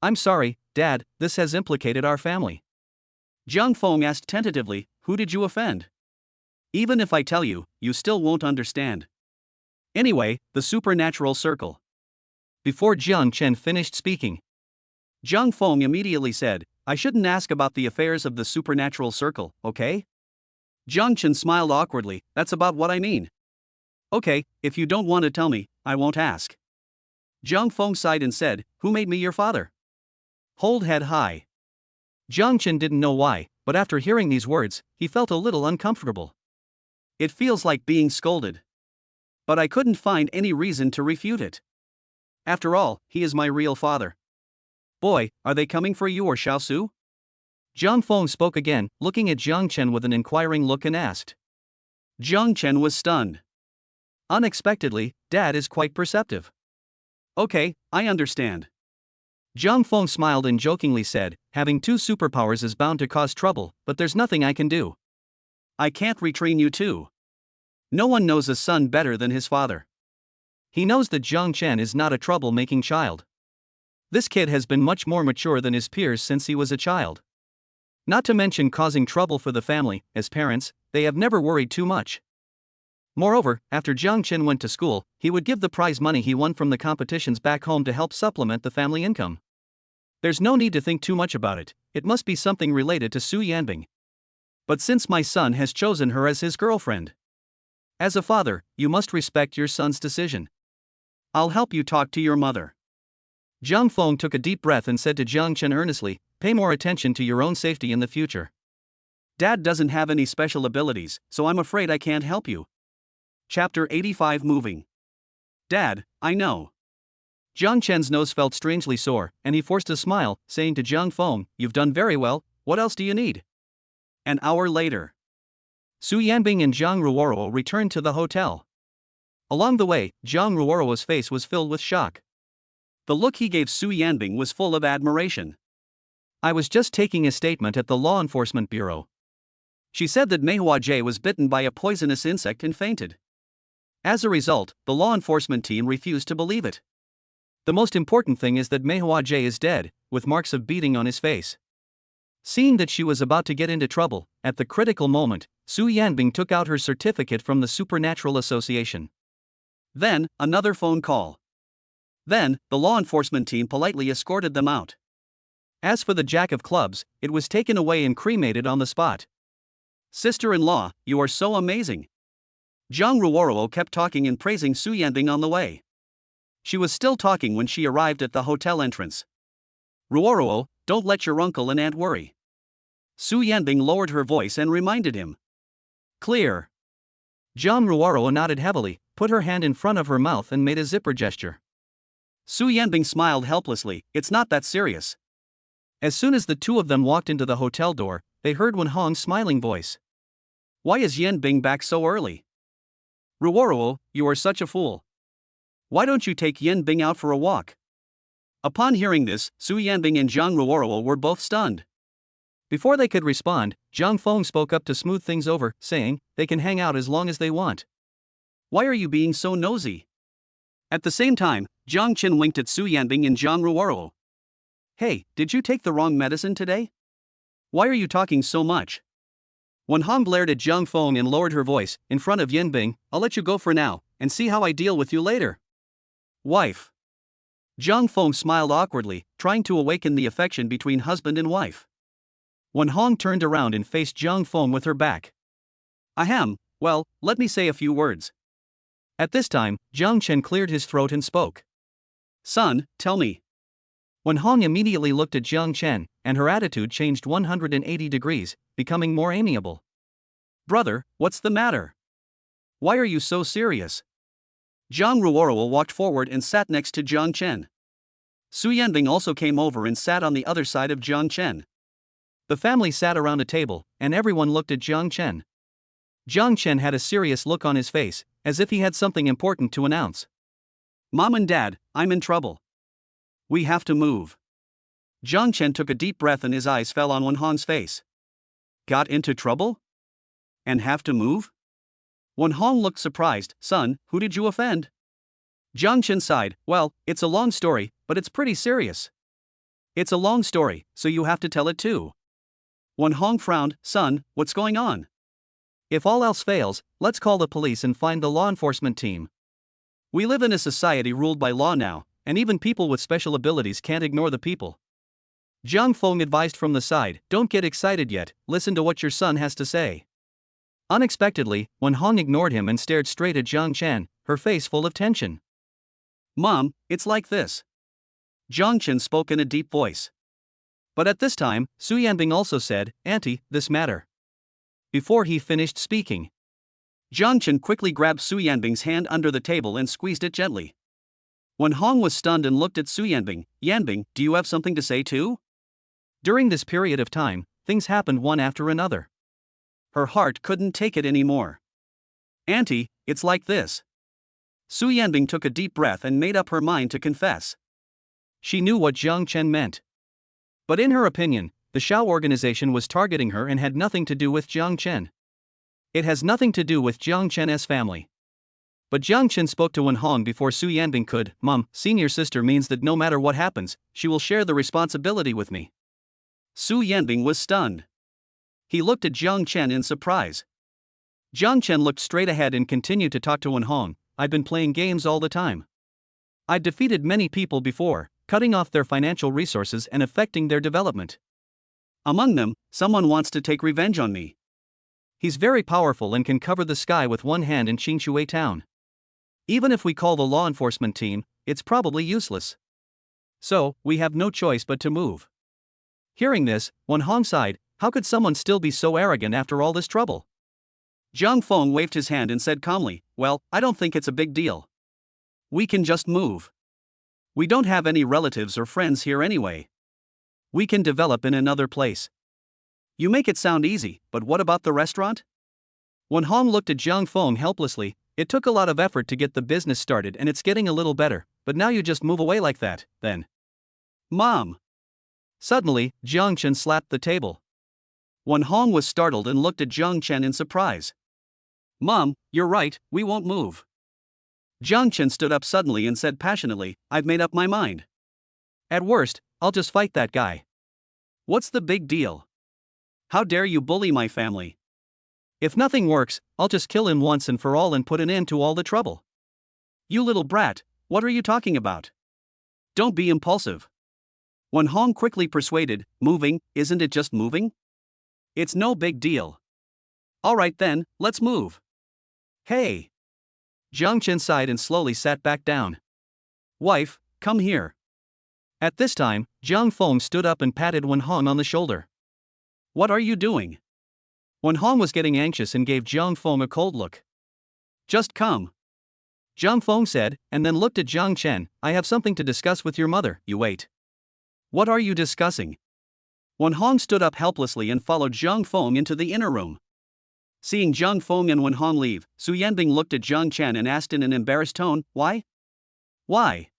Speaker 1: I'm sorry, Dad, this has implicated our family. Jiang Feng asked tentatively, who did you offend? Even if I tell you, you still won't understand. Anyway, the supernatural circle. Before Jiang Chen finished speaking, Jiang Feng immediately said, I shouldn't ask about the affairs of the supernatural circle, okay? Jiang Chen smiled awkwardly, that's about what I mean. Okay, if you don't want to tell me, I won't ask. Jiang Feng sighed and said, who made me your father? Hold head high. Jiang Chen didn't know why, but after hearing these words, he felt a little uncomfortable. It feels like being scolded. But I couldn't find any reason to refute it. After all, he is my real father. Boy, are they coming for you or Xiao Su? Jiang Feng spoke again, looking at Jiang Chen with an inquiring look and asked. Jiang Chen was stunned. Unexpectedly, Dad is quite perceptive. Okay, I understand. Jiang Feng smiled and jokingly said, having two superpowers is bound to cause trouble, but there's nothing I can do. I can't retrain you too. No one knows a son better than his father. He knows that Jiang Chen is not a trouble-making child. This kid has been much more mature than his peers since he was a child. Not to mention causing trouble for the family, as parents, they have never worried too much. Moreover, after Jiang Chen went to school, he would give the prize money he won from the competitions back home to help supplement the family income. There's no need to think too much about it, it must be something related to Su Yanbing. But since my son has chosen her as his girlfriend, as a father, you must respect your son's decision. I'll help you talk to your mother. Jiang Feng took a deep breath and said to Jiang Chen earnestly, pay more attention to your own safety in the future. Dad doesn't have any special abilities, so I'm afraid I can't help you. Chapter 85 Moving. Dad, I know. Jiang Chen's nose felt strangely sore, and he forced a smile, saying to Jiang Feng, "You've done very well, what else do you need?" An hour later, Su Yanbing and Zhang Ruoruo returned to the hotel. Along the way, Zhang Ruoruo's face was filled with shock. The look he gave Su Yanbing was full of admiration. "I was just taking a statement at the Law Enforcement Bureau. She said that Meihua Jie was bitten by a poisonous insect and fainted. As a result, the law enforcement team refused to believe it. The most important thing is that Meihua Jie is dead, with marks of beating on his face." Seeing that she was about to get into trouble, at the critical moment, Su Yanbing took out her certificate from the Supernatural Association. Then, another phone call. Then, the law enforcement team politely escorted them out. As for the Jack of Clubs, it was taken away and cremated on the spot. "Sister-in-law, you are so amazing." Zhang Ruoruo kept talking and praising Su Yanbing on the way. She was still talking when she arrived at the hotel entrance. "Ruoruo, don't let your uncle and aunt worry." Su Yanbing lowered her voice and reminded him. "Clear." Zhang Ruoruo nodded heavily, put her hand in front of her mouth and made a zipper gesture. Su Yanbing smiled helplessly. "It's not that serious." As soon as the two of them walked into the hotel door, they heard Wen Hong's smiling voice. "Why is Yanbing back so early?" "Ruoruo, you are such a fool. Why don't you take Yanbing out for a walk?" Upon hearing this, Su Yanbing and Zhang Ruoruo were both stunned. Before they could respond, Zhang Feng spoke up to smooth things over, saying, "They can hang out as long as they want. Why are you being so nosy?" At the same time, Jiang Qin winked at Su Yanbing and Zhang Ruoruo. "Hey, did you take the wrong medicine today? Why are you talking so much?" Wen Hong glared at Zhang Feng and lowered her voice. "In front of Yanbing, I'll let you go for now, and see how I deal with you later." "Wife." Zhang Feng smiled awkwardly, trying to awaken the affection between husband and wife. Wen Hong turned around and faced Zhang Feng with her back. "Ahem, well, let me say a few words." At this time, Jiang Chen cleared his throat and spoke. "Son, tell me." Wen Hong immediately looked at Jiang Chen, and her attitude changed 180 degrees, becoming more amiable. "Brother, what's the matter? Why are you so serious?" Zhang Ruoruo walked forward and sat next to Jiang Chen. Su Yanbing also came over and sat on the other side of Jiang Chen. The family sat around a table, and everyone looked at Jiang Chen. Jiang Chen had a serious look on his face, as if he had something important to announce. "Mom and Dad, I'm in trouble. We have to move." Jiang Chen took a deep breath and his eyes fell on Wen Hong's face. "Got into trouble? And have to move?" Wen Hong looked surprised. "Son, who did you offend?" Jiang Chen sighed. "Well, it's a long story, but it's pretty serious." "It's a long story, so you have to tell it too." Wen Hong frowned. "Son, what's going on?" "If all else fails, let's call the police and find the law enforcement team. We live in a society ruled by law now, and even people with special abilities can't ignore the people." Jiang Feng advised from the side. "Don't get excited yet, listen to what your son has to say." Unexpectedly, Wen Hong ignored him and stared straight at Jiang Chen, her face full of tension. "Mom, it's like this." Jiang Chen spoke in a deep voice. But at this time, Su Yanbing also said, "Auntie, this matter." Before he finished speaking, Jiang Chen quickly grabbed Su Yanbing's hand under the table and squeezed it gently. Wen Hong was stunned and looked at Su Yanbing. "Yanbing, do you have something to say too?" During this period of time, things happened one after another. Her heart couldn't take it anymore. "Auntie, it's like this." Su Yanbing took a deep breath and made up her mind to confess. She knew what Jiang Chen meant. But in her opinion, the Xiao organization was targeting her and had nothing to do with Jiang Chen. It has nothing to do with Jiang Chen's family. But Jiang Chen spoke to Wen Hong before Su Yanbing could. "Mom, senior sister means that no matter what happens, she will share the responsibility with me." Su Yanbing was stunned. He looked at Jiang Chen in surprise. Jiang Chen looked straight ahead and continued to talk to Wen Hong. "I've been playing games all the time. I've defeated many people before, cutting off their financial resources and affecting their development. Among them, someone wants to take revenge on me. He's very powerful and can cover the sky with one hand in Xingshui town. Even if we call the law enforcement team, it's probably useless. So, we have no choice but to move." Hearing this, Wen Hong sighed. How could someone still be so arrogant after all this trouble? Zhang Feng waved his hand and said calmly, well, I don't think it's a big deal. We can just move. We don't have any relatives or friends here anyway. We can develop in another place. You make it sound easy, but what about the restaurant? Wen Hong looked at Zhang Feng helplessly. It took a lot of effort to get the business started and it's getting a little better, but now you just move away like that, then. Mom! Suddenly, Jiang Chen slapped the table. Wen Hong was startled and looked at Jiang Chen in surprise. Mom, you're right, we won't move. Jiang Chen stood up suddenly and said passionately, I've made up my mind. At worst, I'll just fight that guy. What's the big deal? How dare you bully my family? If nothing works, I'll just kill him once and for all and put an end to all the trouble. You little brat, what are you talking about? Don't be impulsive. Wen Hong quickly persuaded, moving, isn't it just moving? It's no big deal. Alright then, let's move. Hey! Jiang Chen sighed and slowly sat back down. Wife, come here. At this time, Zhang Feng stood up and patted Wen Hong on the shoulder. What are you doing? Wen Hong was getting anxious and gave Zhang Feng a cold look. Just come. Zhang Feng said, and then looked at Jiang Chen, I have something to discuss with your mother, you wait. What are you discussing? Wen Hong stood up helplessly and followed Zhang Feng into the inner room. Seeing Zhang Feng and Wen Hong leave, Su Yanbing looked at Jiang Chen and asked in an embarrassed tone, why? Why?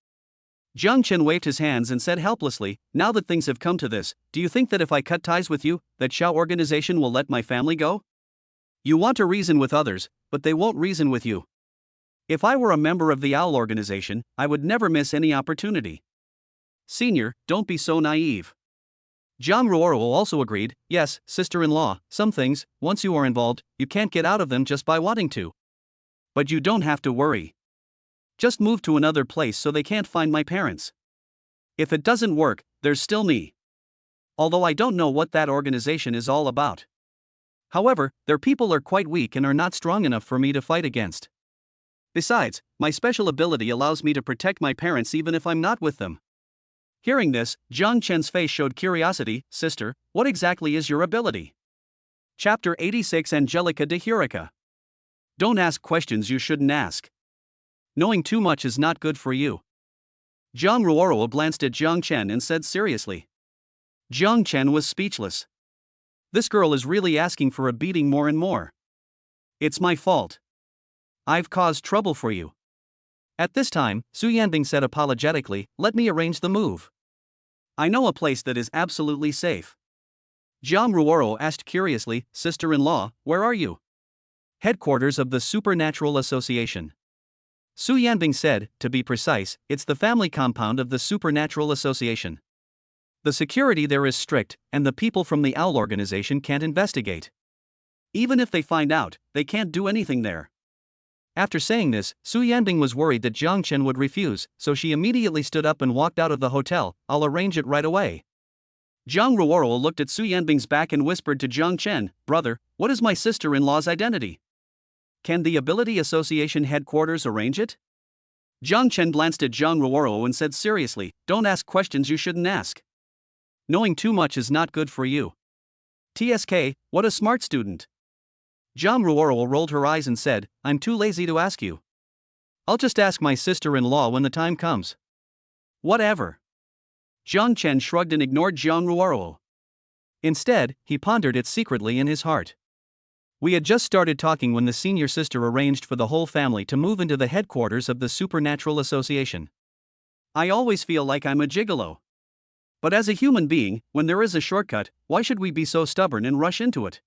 Speaker 1: Jiang Chen waved his hands and said helplessly, now that things have come to this, do you think that if I cut ties with you, that Xiao organization will let my family go? You want to reason with others, but they won't reason with you. If I were a member of the Owl organization, I would never miss any opportunity. Senior, don't be so naive. Zhang Ruoro also agreed, yes, sister-in-law, some things, once you are involved, you can't get out of them just by wanting to. But you don't have to worry. Just move to another place so they can't find my parents. If it doesn't work, there's still me. Although I don't know what that organization is all about. However, their people are quite weak and are not strong enough for me to fight against. Besides, my special ability allows me to protect my parents even if I'm not with them. Hearing this, Jiang Chen's face showed curiosity. Sister, what exactly is your ability? Chapter 86 Angelica de Hurica. Don't ask questions you shouldn't ask. Knowing too much is not good for you. Zhang Ruoro glanced at Jiang Chen and said seriously. Jiang Chen was speechless. This girl is really asking for a beating more and more. It's my fault. I've caused trouble for you. At this time, Su Yanbing said apologetically, let me arrange the move. I know a place that is absolutely safe. Zhang Ruoro asked curiously, sister-in-law, where are you? Headquarters of the Supernatural Association. Su Yanbing said, to be precise, it's the family compound of the Supernatural Association. The security there is strict, and the people from the Owl organization can't investigate. Even if they find out, they can't do anything there. After saying this, Su Yanbing was worried that Jiang Chen would refuse, so she immediately stood up and walked out of the hotel. I'll arrange it right away. Zhang Ruoro looked at Su Yanbing's back and whispered to Jiang Chen, brother, what is my sister-in-law's identity? Can the Ability Association headquarters arrange it? Jiang Chen glanced at Zhang Ruoro and said seriously, don't ask questions you shouldn't ask. Knowing too much is not good for you. TSK, what a smart student. Zhang Ruoro rolled her eyes and said, I'm too lazy to ask you. I'll just ask my sister-in-law when the time comes. Whatever. Jiang Chen shrugged and ignored Zhang Ruoro. Instead, he pondered it secretly in his heart. We had just started talking when the senior sister arranged for the whole family to move into the headquarters of the Supernatural Association. I always feel like I'm a gigolo. But as a human being, when there is a shortcut, why should we be so stubborn and rush into it?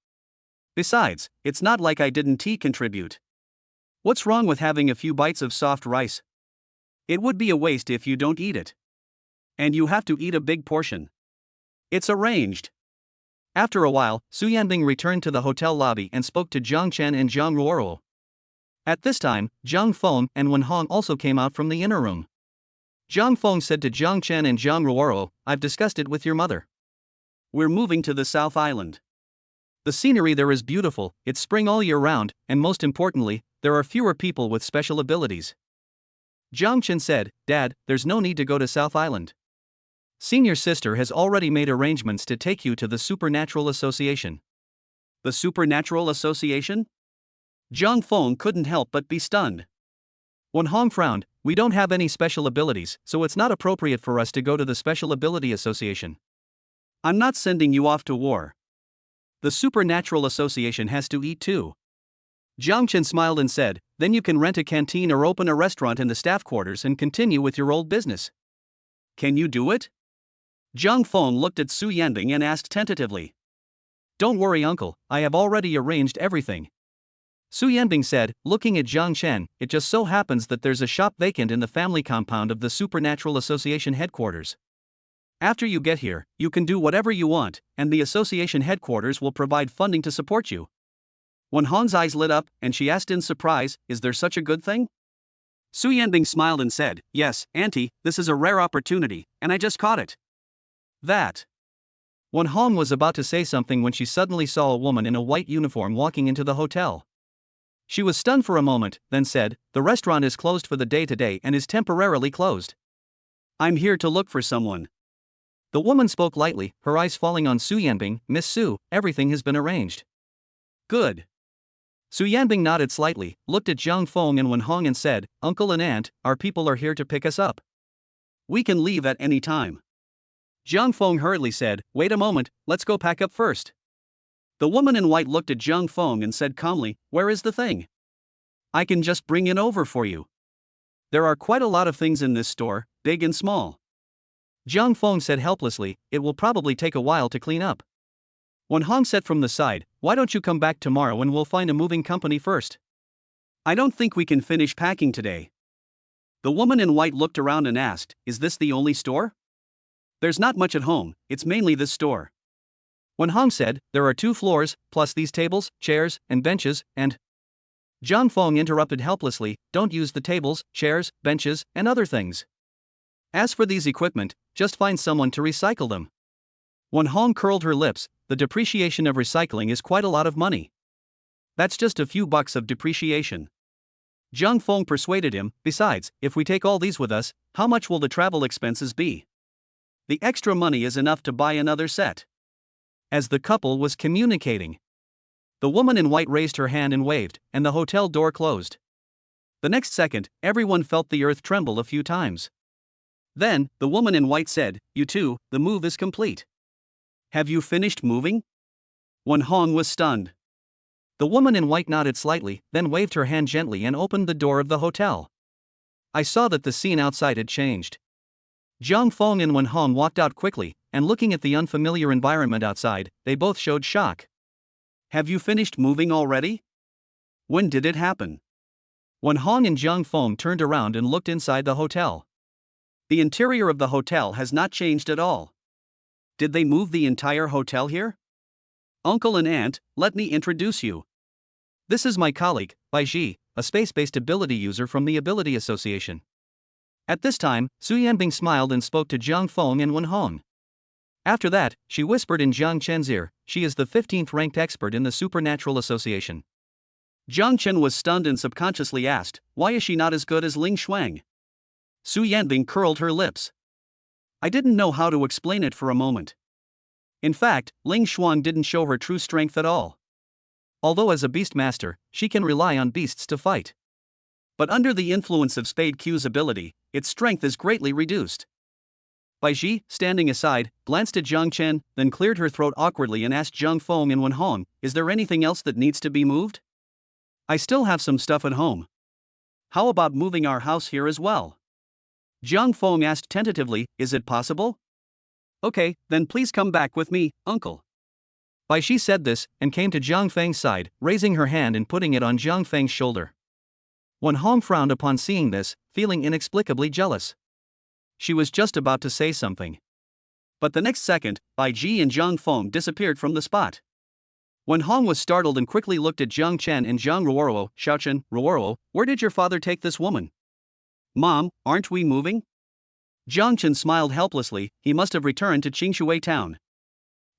Speaker 1: Besides, it's not like I didn't contribute. What's wrong with having a few bites of soft rice? It would be a waste if you don't eat it. And you have to eat a big portion. It's arranged. After a while, Su Yanbing returned to the hotel lobby and spoke to Jiang Chen and Zhang Ruoro. At this time, Zhang Feng and Wen Hong also came out from the inner room. Zhang Feng said to Jiang Chen and Zhang Ruoro, I've discussed it with your mother. We're moving to the South Island. The scenery there is beautiful, it's spring all year round, and most importantly, there are fewer people with special abilities. Jiang Chen said, Dad, there's no need to go to South Island. Senior sister has already made arrangements to take you to the Supernatural Association. The Supernatural Association? Zhang Feng couldn't help but be stunned. Wen Hong frowned. We don't have any special abilities, so it's not appropriate for us to go to the Special Ability Association. I'm not sending you off to war. The Supernatural Association has to eat too. Jiang Chen smiled and said, then you can rent a canteen or open a restaurant in the staff quarters and continue with your old business. Can you do it? Zhang Feng looked at Su Yanbing and asked tentatively. Don't worry, uncle, I have already arranged everything. Su Yanbing said, looking at Jiang Chen, it just so happens that there's a shop vacant in the family compound of the Supernatural Association headquarters. After you get here, you can do whatever you want, and the association headquarters will provide funding to support you. Wen Hong's eyes lit up, and she asked in surprise, is there such a good thing? Su Yanbing smiled and said, yes, Auntie, this is a rare opportunity, and I just caught it. That. Wen Hong was about to say something when she suddenly saw a woman in a white uniform walking into the hotel. She was stunned for a moment, then said, the restaurant is closed for the day today and is temporarily closed. I'm here to look for someone. The woman spoke lightly, her eyes falling on Su Yanbing. Miss Su, everything has been arranged. Good. Su Yanbing nodded slightly, looked at Zhang Feng and Wen Hong and said, Uncle and Aunt, our people are here to pick us up. We can leave at any time. Zhang Feng hurriedly said, wait a moment, let's go pack up first. The woman in white looked at Zhang Feng and said calmly, where is the thing? I can just bring it over for you. There are quite a lot of things in this store, big and small. Zhang Feng said helplessly, it will probably take a while to clean up. Wen Hong said from the side, why don't you come back tomorrow and we'll find a moving company first? I don't think we can finish packing today. The woman in white looked around and asked, is this the only store? There's not much at home, it's mainly this store. Wen Hong said, there are 2 floors, plus these tables, chairs, and benches, and… Zhang Feng interrupted helplessly, don't use the tables, chairs, benches, and other things. As for these equipment, just find someone to recycle them. Wen Hong curled her lips, the depreciation of recycling is quite a lot of money. That's just a few bucks of depreciation. Zhang Feng persuaded him, besides, if we take all these with us, how much will the travel expenses be? The extra money is enough to buy another set. As the couple was communicating, the woman in white raised her hand and waved, and the hotel door closed. The next second, everyone felt the earth tremble a few times. Then, the woman in white said, you two, the move is complete. Have you finished moving? Wen Hong was stunned. The woman in white nodded slightly, then waved her hand gently and opened the door of the hotel. I saw that the scene outside had changed. Zhang Feng and Wen Hong walked out quickly, and looking at the unfamiliar environment outside, they both showed shock. Have you finished moving already? When did it happen? Wen Hong and Zhang Feng turned around and looked inside the hotel. The interior of the hotel has not changed at all. Did they move the entire hotel here? Uncle and Aunt, let me introduce you. This is my colleague, Bai Ji, a space-based ability user from the Ability Association. At this time, Su Yanbing smiled and spoke to Zhang Feng and Wen Hong. After that, she whispered in Jiang Chen's ear, she is the 15th ranked expert in the Supernatural Association. Jiang Chen was stunned and subconsciously asked, why is she not as good as Ling Shuang? Su Yanbing curled her lips. I didn't know how to explain it for a moment. In fact, Ling Shuang didn't show her true strength at all. Although as a beast master, she can rely on beasts to fight. But under the influence of Spade Q's ability, its strength is greatly reduced. Bai Ji, standing aside, glanced at Jiang Chen, then cleared her throat awkwardly and asked Zhang Feng and Wen Hong, is there anything else that needs to be moved? I still have some stuff at home. How about moving our house here as well? Zhang Feng asked tentatively, is it possible? Okay, then please come back with me, uncle. Bai Ji said this, and came to Zhang Feng's side, raising her hand and putting it on Zhang Feng's shoulder. Wen Hong frowned upon seeing this, feeling inexplicably jealous. She was just about to say something. But the next second, Bai Ji and Zhang Feng disappeared from the spot. Wen Hong was startled and quickly looked at Zhang Chen and Zhang Ruoruo. Xiaochen, Ruoruo, where did your father take this woman? Mom, aren't we moving? Zhang Chen smiled helplessly, he must have returned to Qingshui town.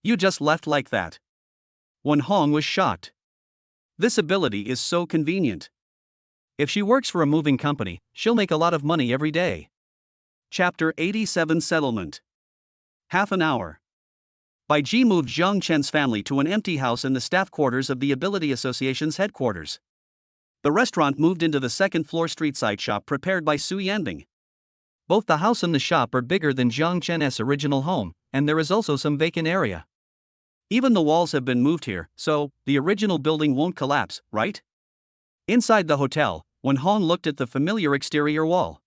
Speaker 1: You just left like that. Wen Hong was shocked. This ability is so convenient. If she works for a moving company, she'll make a lot of money every day. Chapter 87 Settlement. Half an hour. Bai Ji moved Zhang Chen's family to an empty house in the staff quarters of the Ability Association's headquarters. The restaurant moved into the second-floor street-side shop prepared by Su Yanbing. Both the house and the shop are bigger than Jiang Chen's original home, and there is also some vacant area. Even the walls have been moved here, so the original building won't collapse, right? Inside the hotel, Wen Hong looked at the familiar exterior wall.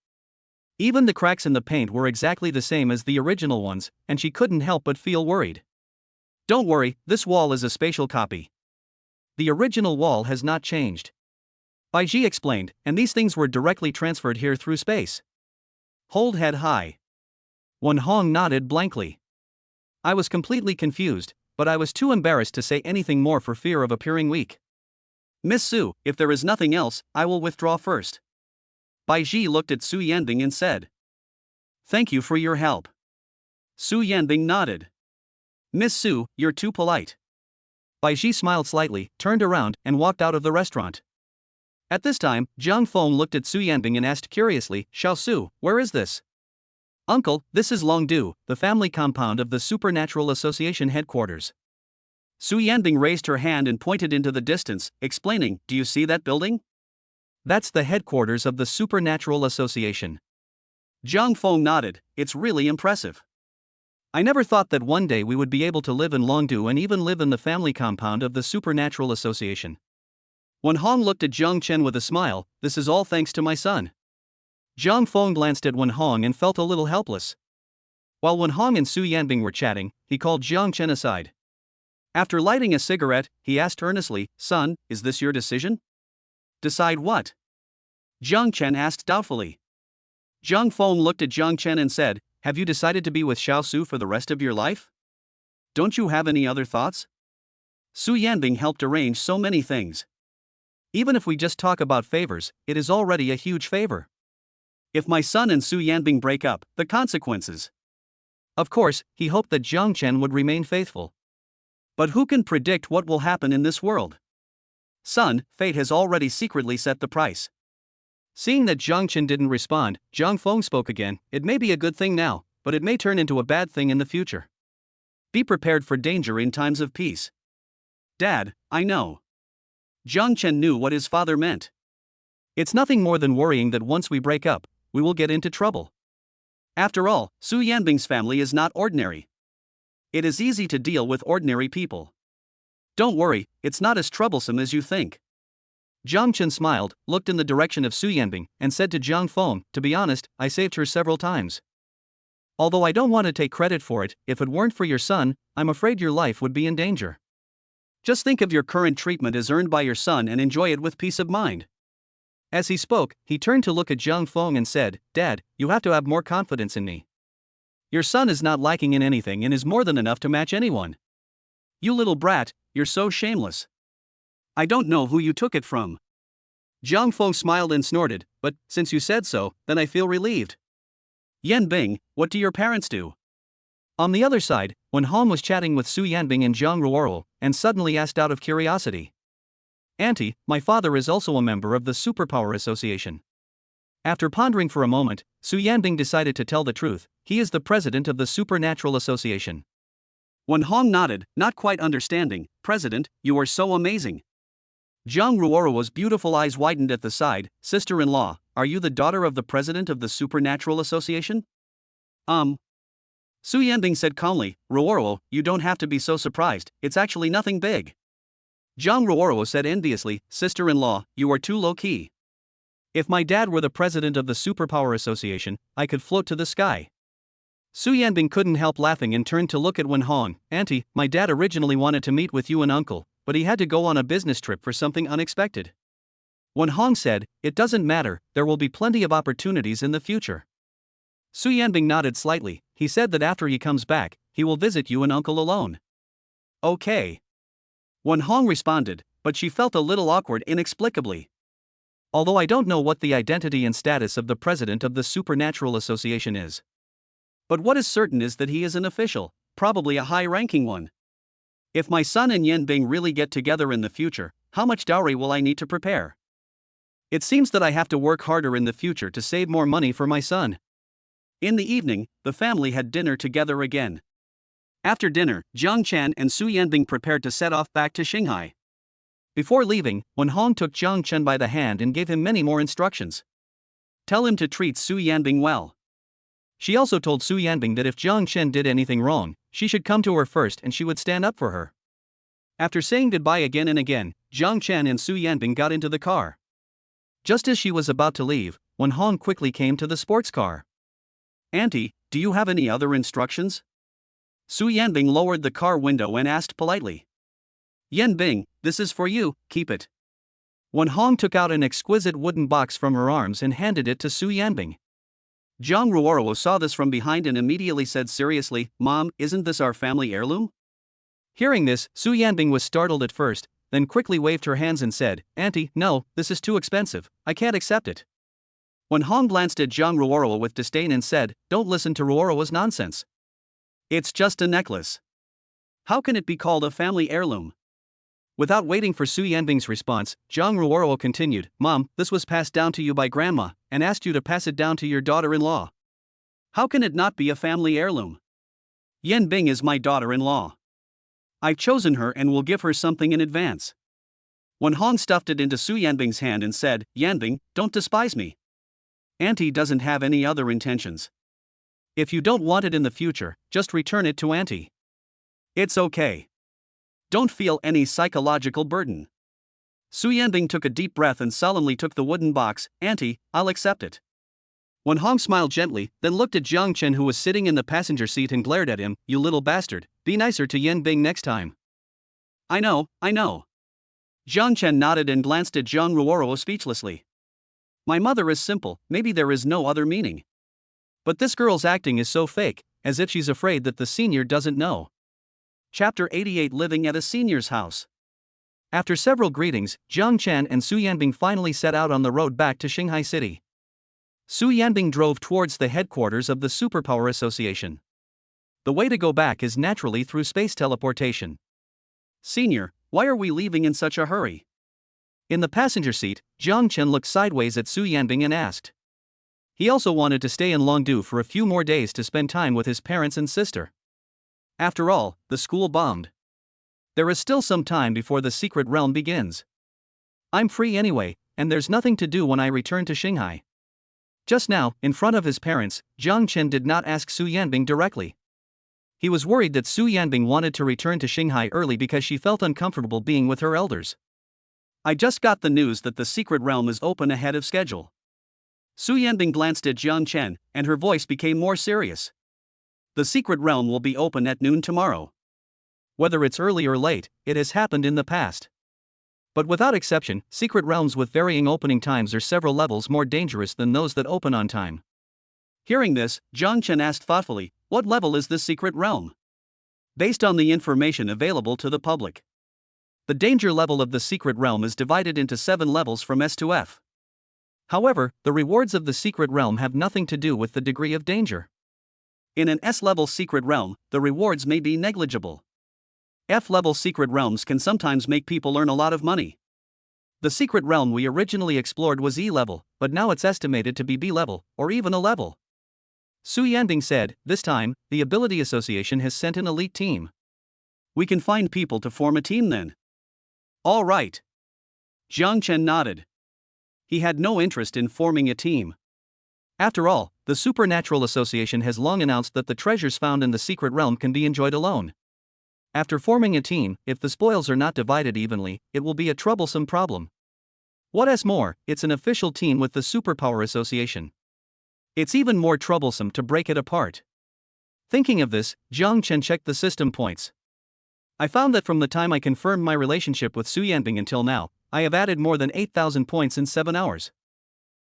Speaker 1: Even the cracks in the paint were exactly the same as the original ones, and she couldn't help but feel worried. Don't worry, this wall is a spatial copy. The original wall has not changed. Bai Ji explained, and these things were directly transferred here through space. Hold head high. Wen Hong nodded blankly. I was completely confused, but I was too embarrassed to say anything more for fear of appearing weak. Miss Su, if there is nothing else, I will withdraw first. Bai Ji looked at Su Yanbing and said. Thank you for your help. Su Yanbing nodded. Miss Su, you're too polite. Bai Ji smiled slightly, turned around, and walked out of the restaurant. At this time, Jiang Feng looked at Su Yanbing and asked curiously, Xiao Su, where is this? Uncle, this is Longdu, the family compound of the Supernatural Association headquarters. Su Yanbing raised her hand and pointed into the distance, explaining, do you see that building? That's the headquarters of the Supernatural Association. Jiang Feng nodded, it's really impressive. I never thought that one day we would be able to live in Longdu and even live in the family compound of the Supernatural Association. Wen Hong looked at Jiang Chen with a smile, this is all thanks to my son. Jiang Feng glanced at Wen Hong and felt a little helpless. While Wen Hong and Su Yanbing were chatting, he called Jiang Chen aside. After lighting a cigarette, he asked earnestly, son, is this your decision? Decide what? Jiang Chen asked doubtfully. Jiang Feng looked at Jiang Chen and said, have you decided to be with Xiao Su for the rest of your life? Don't you have any other thoughts? Su Yanbing helped arrange so many things. Even if we just talk about favors, it is already a huge favor. If my son and Su Yanbing break up, the consequences. Of course, he hoped that Jiang Chen would remain faithful. But who can predict what will happen in this world? Son, fate has already secretly set the price. Seeing that Jiang Chen didn't respond, Jiang Feng spoke again, it may be a good thing now, but it may turn into a bad thing in the future. Be prepared for danger in times of peace. Dad, I know. Jiang Chen knew what his father meant. It's nothing more than worrying that once we break up, we will get into trouble. After all, Su Yanbing's family is not ordinary. It is easy to deal with ordinary people. Don't worry, it's not as troublesome as you think. Jiang Chen smiled, looked in the direction of Su Yanbing, and said to Jiang Feng, to be honest, I saved her several times. Although I don't want to take credit for it, if it weren't for your son, I'm afraid your life would be in danger. Just think of your current treatment as earned by your son and enjoy it with peace of mind. As he spoke, he turned to look at Jiang Feng and said, Dad, you have to have more confidence in me. Your son is not lacking in anything and is more than enough to match anyone. You little brat, you're so shameless. I don't know who you took it from. Jiang Feng smiled and snorted, but, since you said so, then I feel relieved. Yanbing, what do your parents do? On the other side, Wen Hong was chatting with Su Yanbing and Zhang Ruoro, and suddenly asked out of curiosity. Auntie, my father is also a member of the Superpower Association. After pondering for a moment, Su Yanbing decided to tell the truth, he is the president of the Supernatural Association. Wen Hong nodded, not quite understanding, President, you are so amazing. Zhang Ruoro's beautiful eyes widened at the side, sister-in-law, are you the daughter of the president of the Supernatural Association? Su Yanbing said calmly, Ruoro, you don't have to be so surprised, it's actually nothing big. Zhang Ruoro said enviously, sister-in-law, you are too low-key. If my dad were the president of the Superpower Association, I could float to the sky. Su Yanbing couldn't help laughing and turned to look at Wen Hong, Auntie, my dad originally wanted to meet with you and uncle, but he had to go on a business trip for something unexpected. Wen Hong said, it doesn't matter, there will be plenty of opportunities in the future. Su Yanbing nodded slightly, he said that after he comes back, he will visit you and uncle alone. Okay. Wen Hong responded, but she felt a little awkward inexplicably. Although I don't know what the identity and status of the president of the Supernatural Association is. But what is certain is that he is an official, probably a high-ranking one. If my son and Yanbing really get together in the future, how much dowry will I need to prepare? It seems that I have to work harder in the future to save more money for my son. In the evening, the family had dinner together again. After dinner, Jiang Chan and Su Yanbing prepared to set off back to Shanghai. Before leaving, Wen Hong took Jiang Chen by the hand and gave him many more instructions. Tell him to treat Su Yanbing well. She also told Su Yanbing that if Jiang Chen did anything wrong, she should come to her first and she would stand up for her. After saying goodbye again and again, Jiang Chen and Su Yanbing got into the car. Just as she was about to leave, Wen Hong quickly came to the sports car. Auntie, do you have any other instructions? Su Yanbing lowered the car window and asked politely. Yanbing, this is for you, keep it. Wen Hong took out an exquisite wooden box from her arms and handed it to Su Yanbing. Zhang Ruoruo saw this from behind and immediately said seriously, Mom, isn't this our family heirloom? Hearing this, Su Yanbing was startled at first, then quickly waved her hands and said, Auntie, no, this is too expensive, I can't accept it. Wen Hong glanced at Zhang Ruoruo with disdain and said, Don't listen to Ruoruo's nonsense. It's just a necklace. How can it be called a family heirloom? Without waiting for Su Yanbing's response, Zhang Ruoruo continued, Mom, this was passed down to you by Grandma, and asked you to pass it down to your daughter-in-law. How can it not be a family heirloom? Yanbing is my daughter-in-law. I've chosen her and will give her something in advance. Wen Hong stuffed it into Su Yanbing's hand and said, Yanbing, don't despise me. Auntie doesn't have any other intentions. If you don't want it in the future, just return it to Auntie. It's okay. Don't feel any psychological burden. Su Yanbing took a deep breath and solemnly took the wooden box. Auntie, I'll accept it. Wen Hong smiled gently, then looked at Jiang Chen who was sitting in the passenger seat and glared at him, You little bastard, be nicer to Yanbing next time. I know. Jiang Chen nodded and glanced at Zhang Ruoruo speechlessly. My mother is simple, maybe there is no other meaning. But this girl's acting is so fake, as if she's afraid that the senior doesn't know. Chapter 88 Living at a Senior's House. After several greetings, Jiang Chen and Su Yanbing finally set out on the road back to Shanghai City. Su Yanbing drove towards the headquarters of the Superpower Association. The way to go back is naturally through space teleportation. Senior, why are we leaving in such a hurry? In the passenger seat, Jiang Chen looked sideways at Su Yanbing and asked. He also wanted to stay in Longdu for a few more days to spend time with his parents and sister. After all, the school bombed. There is still some time before the secret realm begins. I'm free anyway, and there's nothing to do when I return to Shanghai. Just now, in front of his parents, Jiang Chen did not ask Su Yanbing directly. He was worried that Su Yanbing wanted to return to Shanghai early because she felt uncomfortable being with her elders. I just got the news that the secret realm is open ahead of schedule. Su Yanbing glanced at Jiang Chen, and her voice became more serious. The secret realm will be open at noon tomorrow. Whether it's early or late, it has happened in the past. But without exception, secret realms with varying opening times are several levels more dangerous than those that open on time. Hearing this, Jiang Chen asked thoughtfully, What level is this secret realm? Based on the information available to the public. The danger level of the secret realm is divided into 7 levels from S to F. However, the rewards of the secret realm have nothing to do with the degree of danger. In an S-level secret realm, the rewards may be negligible. F-level secret realms can sometimes make people earn a lot of money. The secret realm we originally explored was E-level, but now it's estimated to be B-level, or even a level. Su Yanbing said, This time, the Ability Association has sent an elite team. We can find people to form a team then. All right. Jiang Chen nodded. He had no interest in forming a team. After all, the Supernatural Association has long announced that the treasures found in the secret realm can be enjoyed alone. After forming a team, if the spoils are not divided evenly, it will be a troublesome problem. What's more, it's an official team with the Superpower Association. It's even more troublesome to break it apart. Thinking of this, Jiang Chen checked the system points. I found that from the time I confirmed my relationship with Su Yanbing until now, I have added more than 8,000 points in 7 hours.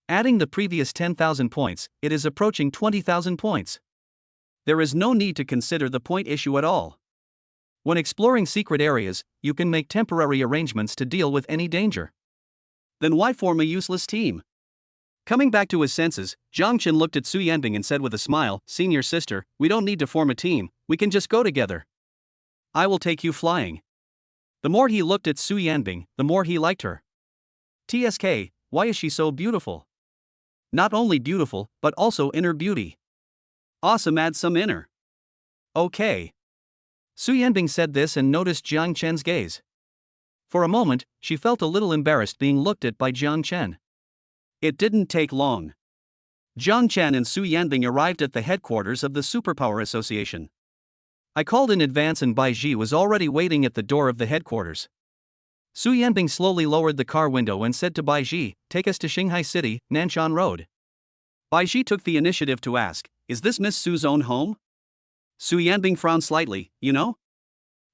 Speaker 1: Adding the previous 10,000 points, it is approaching 20,000 points. There is no need to consider the point issue at all. When exploring secret areas, you can make temporary arrangements to deal with any danger. Then why form a useless team? Coming back to his senses, Jiang Chen looked at Su Yanbing and said with a smile, Senior sister, we don't need to form a team, we can just go together. I will take you flying. The more he looked at Su Yanbing, the more he liked her. TSK, why is she so beautiful? Not only beautiful, but also inner beauty. Awesome, add some inner. Okay. Su Yanbing said this and noticed Jiang Chen's gaze. For a moment, she felt a little embarrassed being looked at by Jiang Chen. It didn't take long. Jiang Chen and Su Yanbing arrived at the headquarters of the Superpower Association. I called in advance and Bai Ji was already waiting at the door of the headquarters. Su Yanbing slowly lowered the car window and said to Bai Ji, "Take us to Shanghai City, Nanshan Road." Bai Ji took the initiative to ask, "Is this Miss Su's own home?" Su Yanbing frowned slightly. "You know?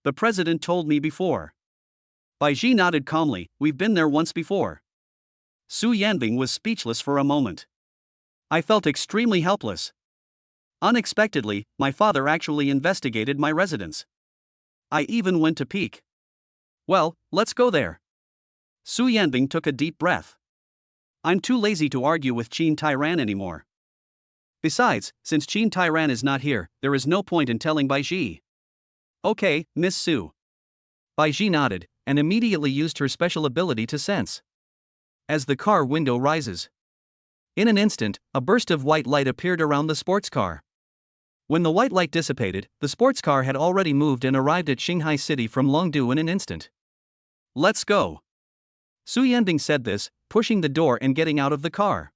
Speaker 1: The president told me before." Bai Ji nodded calmly, "We've been there once before." Su Yanbing was speechless for a moment. I felt extremely helpless. Unexpectedly, my father actually investigated my residence. I even went to peek. "Well, let's go there." Su Yanbing took a deep breath. "I'm too lazy to argue with Qin Tairan anymore. Besides, since Qin Tairan is not here, there is no point in telling Bai Ji." "Okay, Miss Su." Bai Ji nodded, and immediately used her special ability to sense. As the car window rises. In an instant, a burst of white light appeared around the sports car. When the white light dissipated, the sports car had already moved and arrived at Shanghai City from Longdu in an instant. "Let's go." Su Yanbing said this, pushing the door and getting out of the car.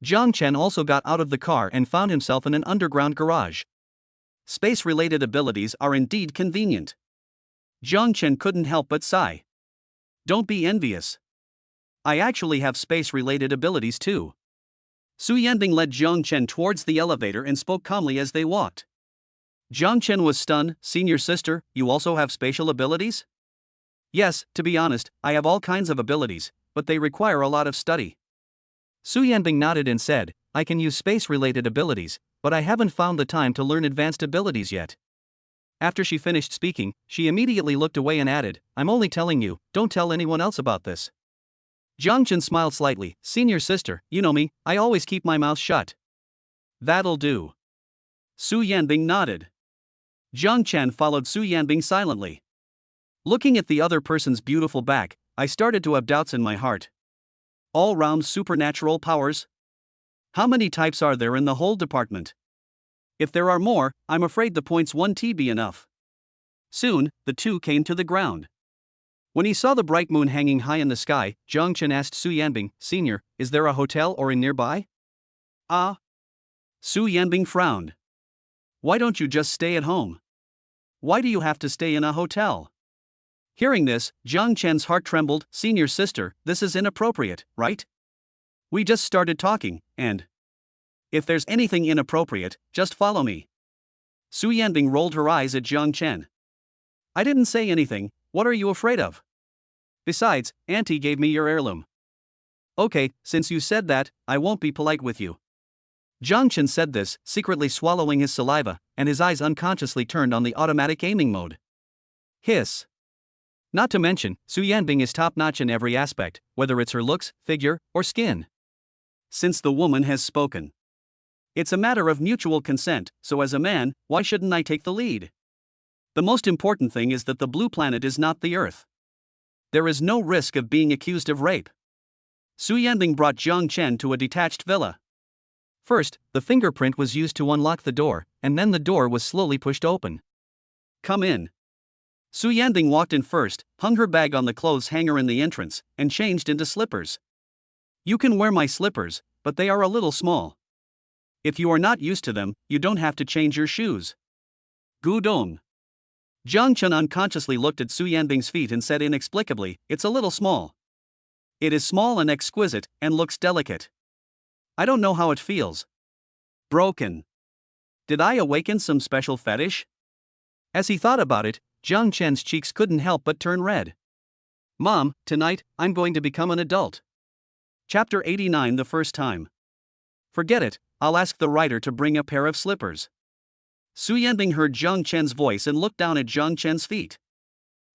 Speaker 1: Jiang Chen also got out of the car and found himself in an underground garage. Space-related abilities are indeed convenient. Jiang Chen couldn't help but sigh. Don't be envious. I actually have space-related abilities too. Su Yanbing led Jiang Chen towards the elevator and spoke calmly as they walked. Jiang Chen was stunned. "Senior sister, you also have spatial abilities?" "Yes, to be honest, I have all kinds of abilities, but they require a lot of study." Su Yanbing nodded and said, "I can use space-related abilities, but I haven't found the time to learn advanced abilities yet." After she finished speaking, she immediately looked away and added, "I'm only telling you, don't tell anyone else about this." Jiang Chen smiled slightly. "Senior sister, you know me, I always keep my mouth shut." "That'll do." Su Yanbing nodded. Jiang Chen followed Su Yanbing silently. Looking at the other person's beautiful back, I started to have doubts in my heart. All-round supernatural powers? How many types are there in the whole department? If there are more, I'm afraid the points 1T be enough. Soon, the two came to the ground. When he saw the bright moon hanging high in the sky, Jiang Chen asked Su Yanbing, "Senior, is there a hotel or inn nearby?" "Ah." Su Yanbing frowned. "Why don't you just stay at home? Why do you have to stay in a hotel?" Hearing this, Jiang Chen's heart trembled. "Senior sister, this is inappropriate, right? We just started talking, and if there's anything inappropriate, just follow me." Su Yanbing rolled her eyes at Jiang Chen. "I didn't say anything, what are you afraid of? Besides, Auntie gave me your heirloom." "Okay, since you said that, I won't be polite with you." Jiang Chen said this, secretly swallowing his saliva, and his eyes unconsciously turned on the automatic aiming mode. Hiss. Not to mention, Su Yanbing is top-notch in every aspect, whether it's her looks, figure, or skin. Since the woman has spoken, it's a matter of mutual consent, so as a man, why shouldn't I take the lead? The most important thing is that the blue planet is not the Earth. There is no risk of being accused of rape. Su Yanbing brought Jiang Chen to a detached villa. First, the fingerprint was used to unlock the door, and then the door was slowly pushed open. "Come in." Su Yanbing walked in first, hung her bag on the clothes hanger in the entrance, and changed into slippers. "You can wear my slippers, but they are a little small. If you are not used to them, you don't have to change your shoes." "Gudong." Jiang Chen unconsciously looked at Su Yanbing's feet and said inexplicably, "It's a little small." "It is small and exquisite, and looks delicate. I don't know how it feels." "Broken. Did I awaken some special fetish?" As he thought about it, Jiang Chen's cheeks couldn't help but turn red. "Mom, tonight, I'm going to become an adult." Chapter 89. The first time. "Forget it, I'll ask the writer to bring a pair of slippers." Su Yanbing heard Jiang Chen's voice and looked down at Jiang Chen's feet.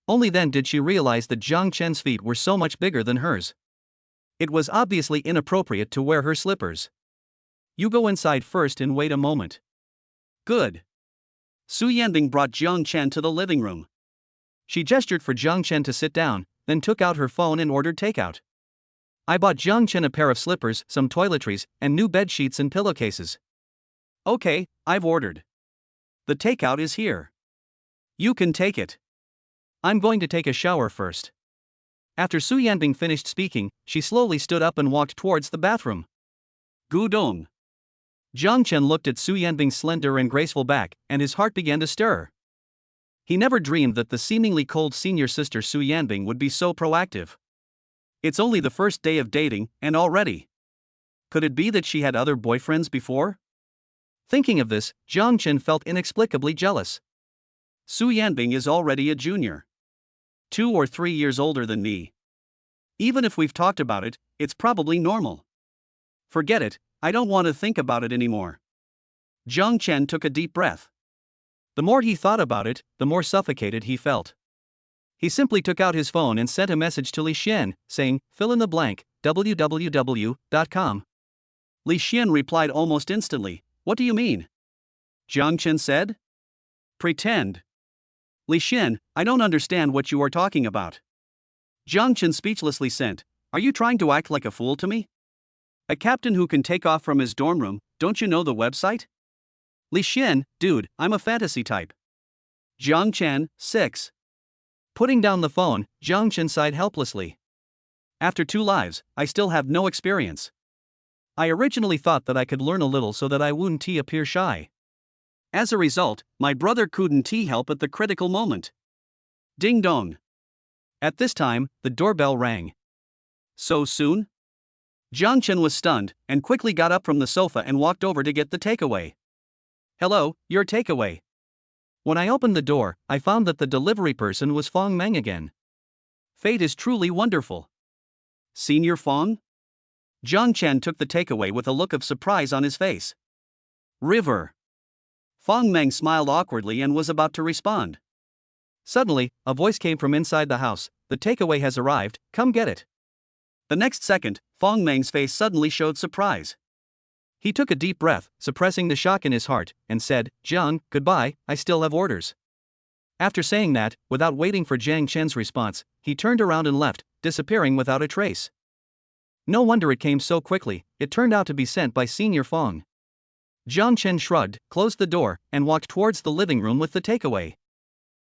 Speaker 1: Only then did she realize that Jiang Chen's feet were so much bigger than hers. It was obviously inappropriate to wear her slippers. "You go inside first and wait a moment." "Good." Su Yanbing brought Jiang Chen to the living room. She gestured for Jiang Chen to sit down, then took out her phone and ordered takeout. "I bought Jiang Chen a pair of slippers, some toiletries, and new bed sheets and pillowcases." "Okay, I've ordered. The takeout is here. You can take it." "I'm going to take a shower first." After Su Yanbing finished speaking, she slowly stood up and walked towards the bathroom. Gudong. Jiang Chen looked at Su Yanbing's slender and graceful back, and his heart began to stir. He never dreamed that the seemingly cold senior sister Su Yanbing would be so proactive. It's only the first day of dating, and already. Could it be that she had other boyfriends before? Thinking of this, Jiang Chen felt inexplicably jealous. Su Yanbing is already a junior. 2 or 3 years older than me. Even if we've talked about it, it's probably normal. Forget it, I don't want to think about it anymore. Jiang Chen took a deep breath. The more he thought about it, the more suffocated he felt. He simply took out his phone and sent a message to Li Xian, saying, fill in the blank, www.com. Li Xian replied almost instantly, what do you mean? Jiang Chen said. Pretend. Li Xian, I don't understand what you are talking about. Jiang Chen speechlessly sent, are you trying to act like a fool to me? A captain who can take off from his dorm room, don't you know the website? Li Xian, dude, I'm a fantasy type. Jiang Chen, 6. Putting down the phone, Jiang Chen sighed helplessly. After 2 lives, I still have no experience. I originally thought that I could learn a little so that I wouldn't appear shy. As a result, my brother couldn't help at the critical moment. Ding dong. At this time, the doorbell rang. So soon? Jiang Chen was stunned, and quickly got up from the sofa and walked over to get the takeaway. Hello, your takeaway. When I opened the door, I found that the delivery person was Fong Meng again. Fate is truly wonderful. Senior Fong? Jiang Chen took the takeaway with a look of surprise on his face. River. Fong Meng smiled awkwardly and was about to respond. Suddenly, a voice came from inside the house, the takeaway has arrived, come get it. The next second, Fong Meng's face suddenly showed surprise. He took a deep breath, suppressing the shock in his heart, and said, Jiang, goodbye, I still have orders. After saying that, without waiting for Jiang Chen's response, he turned around and left, disappearing without a trace. No wonder it came so quickly, it turned out to be sent by Senior Fong. Jiang Chen shrugged, closed the door, and walked towards the living room with the takeaway.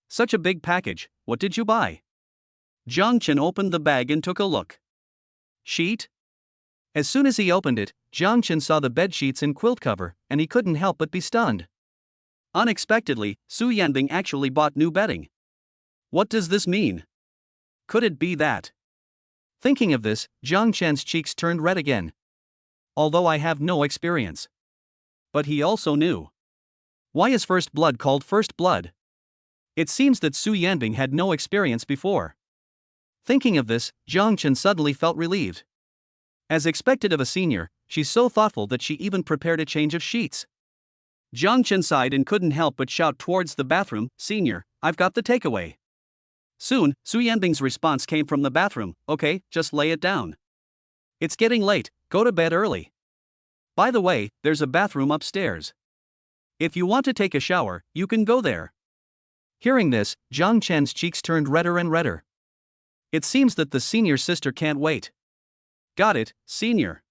Speaker 1: Such a big package, what did you buy? Jiang Chen opened the bag and took a look. Sheet? As soon as he opened it, Jiang Chen saw the bed sheets and quilt cover, and he couldn't help but be stunned. Unexpectedly, Su Yanbing actually bought new bedding. What does this mean? Could it be that? Thinking of this, Jiang Chen's cheeks turned red again. Although I have no experience. But he also knew. Why is first blood called first blood? It seems that Su Yanbing had no experience before. Thinking of this, Jiang Chen suddenly felt relieved. As expected of a senior, she's so thoughtful that she even prepared a change of sheets. Jiang Chen sighed and couldn't help but shout towards the bathroom, Senior, I've got the takeaway. Soon, Su Yanbing's response came from the bathroom, okay, just lay it down. It's getting late, go to bed early. By the way, there's a bathroom upstairs. If you want to take a shower, you can go there. Hearing this, Jiang Chen's cheeks turned redder and redder. It seems that the senior sister can't wait. Got it, Senior.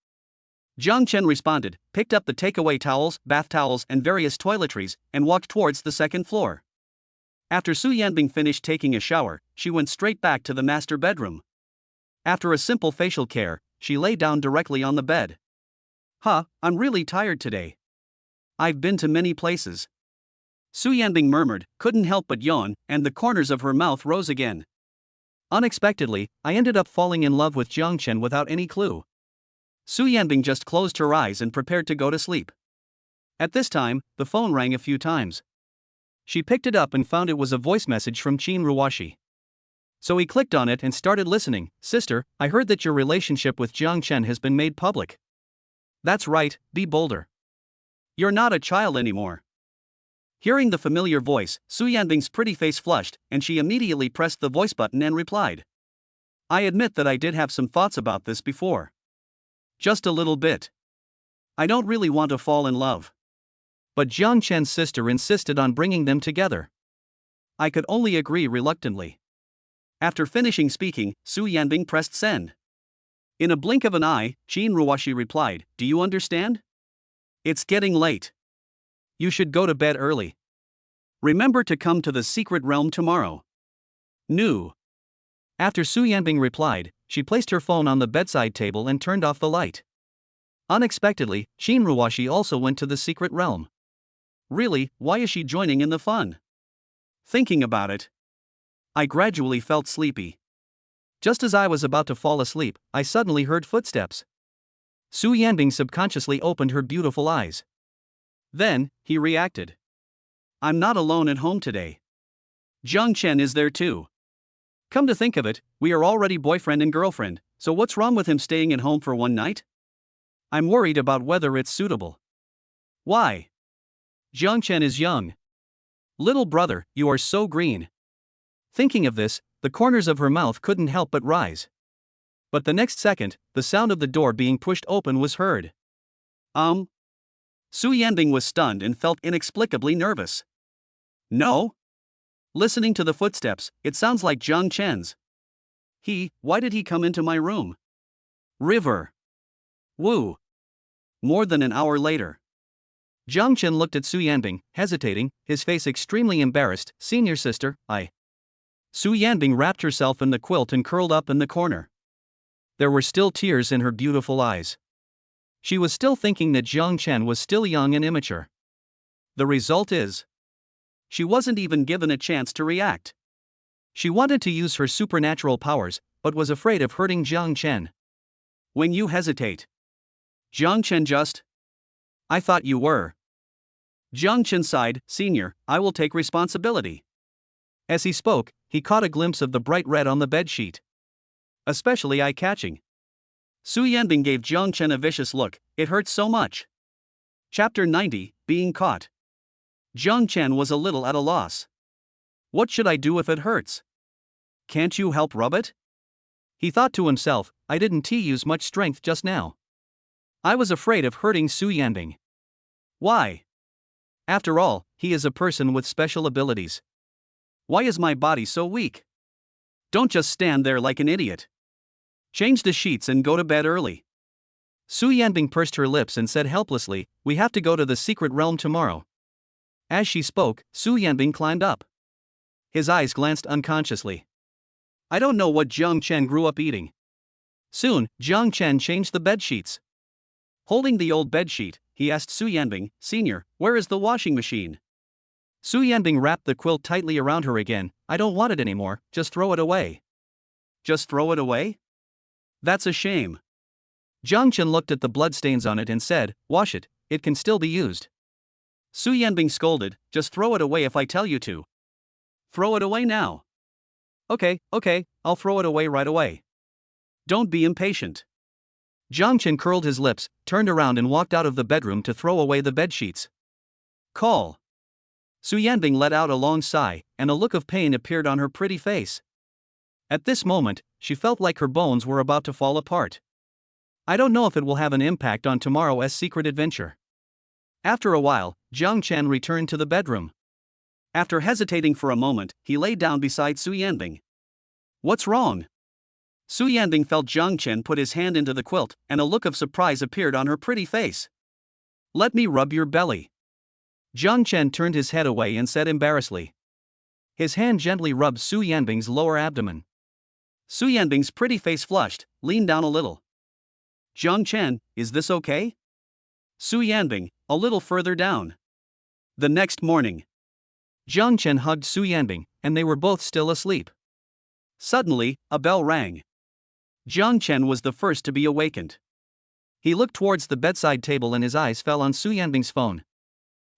Speaker 1: Jiang Chen responded, picked up the takeaway towels, bath towels, and various toiletries, and walked towards the second floor. After Su Yanbing finished taking a shower, she went straight back to the master bedroom. After a simple facial care, she lay down directly on the bed. I'm really tired today. I've been to many places. Su Yanbing murmured, couldn't help but yawn, and the corners of her mouth rose again. Unexpectedly, I ended up falling in love with Jiang Chen without any clue. Su Yanbing just closed her eyes and prepared to go to sleep. At this time, the phone rang a few times. She picked it up and found it was a voice message from Qin Ruoshi. So he clicked on it and started listening. Sister, I heard that your relationship with Jiang Chen has been made public. That's right, be bolder. You're not a child anymore. Hearing the familiar voice, Su Yanbing's pretty face flushed, and she immediately pressed the voice button and replied. I admit that I did have some thoughts about this before. Just a little bit. I don't really want to fall in love. But Jiang Chen's sister insisted on bringing them together. I could only agree reluctantly. After finishing speaking, Su Yanbing pressed send. In a blink of an eye, Qin Ruoshi replied, do you understand? It's getting late. You should go to bed early. Remember to come to the secret realm tomorrow. New. After Su Yanbing replied, she placed her phone on the bedside table and turned off the light. Unexpectedly, Shinruwashi also went to the secret realm. Really, why is she joining in the fun? Thinking about it, I gradually felt sleepy. Just as I was about to fall asleep, I suddenly heard footsteps. Su Yanbing subconsciously opened her beautiful eyes. Then, he reacted. I'm not alone at home today. Jiang Chen is there too. Come to think of it, we are already boyfriend and girlfriend, so what's wrong with him staying at home for one night? I'm worried about whether it's suitable. Why? Jiang Chen is young. Little brother, you are so green. Thinking of this, the corners of her mouth couldn't help but rise. But the next second, the sound of the door being pushed open was heard. Su Yanbing was stunned and felt inexplicably nervous. No? Listening to the footsteps, it sounds like Jiang Chen's. Why did he come into my room? River. Woo. More than an hour later. Jiang Chen looked at Su Yanbing, hesitating, his face extremely embarrassed. Senior sister, Su Yanbing wrapped herself in the quilt and curled up in the corner. There were still tears in her beautiful eyes. She was still thinking that Jiang Chen was still young and immature. The result is, she wasn't even given a chance to react. She wanted to use her supernatural powers, but was afraid of hurting Jiang Chen. When you hesitate, Jiang Chen just... I thought you were. Jiang Chen sighed, Senior, I will take responsibility. As he spoke, he caught a glimpse of the bright red on the bedsheet. Especially eye-catching. Su Yanbing gave Jiang Chen a vicious look, it hurt so much. Chapter 90, Being Caught. Jiang Chen was a little at a loss. What should I do if it hurts? Can't you help rub it? He thought to himself, I didn't use much strength just now. I was afraid of hurting Su Yanbing. Why? After all, he is a person with special abilities. Why is my body so weak? Don't just stand there like an idiot. Change the sheets and go to bed early. Su Yanbing pursed her lips and said helplessly, we have to go to the secret realm tomorrow. As she spoke, Su Yanbing climbed up. His eyes glanced unconsciously. I don't know what Jiang Chen grew up eating. Soon, Jiang Chen changed the bedsheets. Holding the old bedsheet, he asked Su Yanbing, Senior, where is the washing machine? Su Yanbing wrapped the quilt tightly around her again. I don't want it anymore, just throw it away. Just throw it away? That's a shame. Jiang Chen looked at the bloodstains on it and said, wash it, it can still be used. Su Yanbing scolded, just throw it away if I tell you to. Throw it away now. Okay, I'll throw it away right away. Don't be impatient. Jiang Chen curled his lips, turned around and walked out of the bedroom to throw away the bedsheets. Call. Su Yanbing let out a long sigh, and a look of pain appeared on her pretty face. At this moment, she felt like her bones were about to fall apart. I don't know if it will have an impact on tomorrow's secret adventure. After a while, Jiang Chen returned to the bedroom. After hesitating for a moment, he lay down beside Su Yanbing. What's wrong? Su Yanbing felt Jiang Chen put his hand into the quilt, and a look of surprise appeared on her pretty face. Let me rub your belly. Jiang Chen turned his head away and said embarrassedly. His hand gently rubbed Su Yanbing's lower abdomen. Su Yanbing's pretty face flushed, leaned down a little. Jiang Chen, is this okay? Su Yanbing, a little further down. The next morning, Jiang Chen hugged Su Yanbing, and they were both still asleep. Suddenly, a bell rang. Jiang Chen was the first to be awakened. He looked towards the bedside table and his eyes fell on Su Yanbing's phone.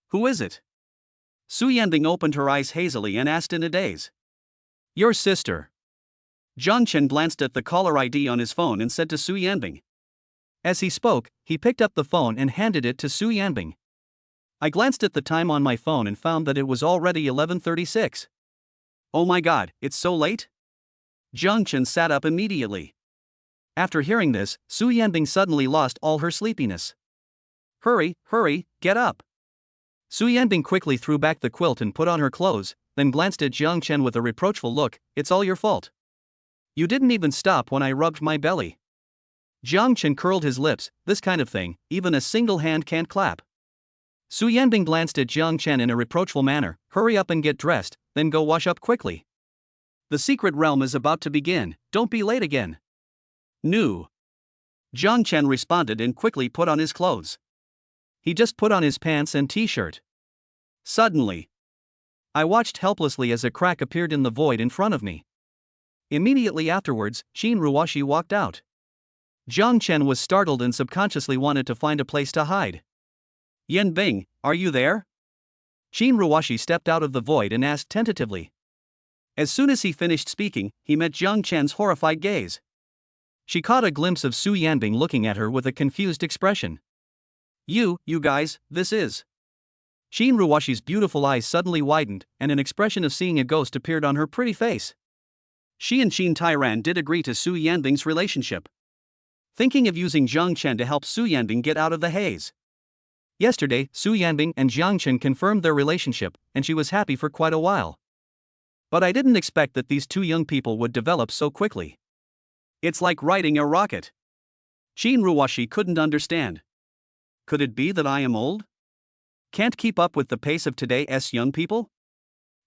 Speaker 1: Who is it? Su Yanbing opened her eyes hazily and asked in a daze. Your sister. Jiang Chen glanced at the caller ID on his phone and said to Su Yanbing. As he spoke, he picked up the phone and handed it to Su Yanbing. I glanced at the time on my phone and found that it was already 11:36. Oh my god, it's so late? Jiang Chen sat up immediately. After hearing this, Su Yanbing suddenly lost all her sleepiness. Hurry, get up. Su Yanbing quickly threw back the quilt and put on her clothes, then glanced at Jiang Chen with a reproachful look, it's all your fault. You didn't even stop when I rubbed my belly. Jiang Chen curled his lips, this kind of thing, even a single hand can't clap. Su Yanbing glanced at Jiang Chen in a reproachful manner, hurry up and get dressed, then go wash up quickly. The secret realm is about to begin, don't be late again. No. Jiang Chen responded and quickly put on his clothes. He just put on his pants and t-shirt. Suddenly, I watched helplessly as a crack appeared in the void in front of me. Immediately afterwards, Qin Ruoshi walked out. Jiang Chen was startled and subconsciously wanted to find a place to hide. Yanbing, are you there? Qin Ruoshi stepped out of the void and asked tentatively. As soon as he finished speaking, he met Jiang Chen's horrified gaze. She caught a glimpse of Su Yanbing looking at her with a confused expression. You guys, this is. Qin Ruoshi's beautiful eyes suddenly widened, and an expression of seeing a ghost appeared on her pretty face. She and Qin Tairan did agree to Su Yanbing's relationship, thinking of using Jiang Chen to help Su Yanbing get out of the haze. Yesterday, Su Yanbing and Jiang Chen confirmed their relationship, and she was happy for quite a while. But I didn't expect that these two young people would develop so quickly. It's like riding a rocket. Qin Ruoshi couldn't understand. Could it be that I am old? Can't keep up with the pace of today's young people?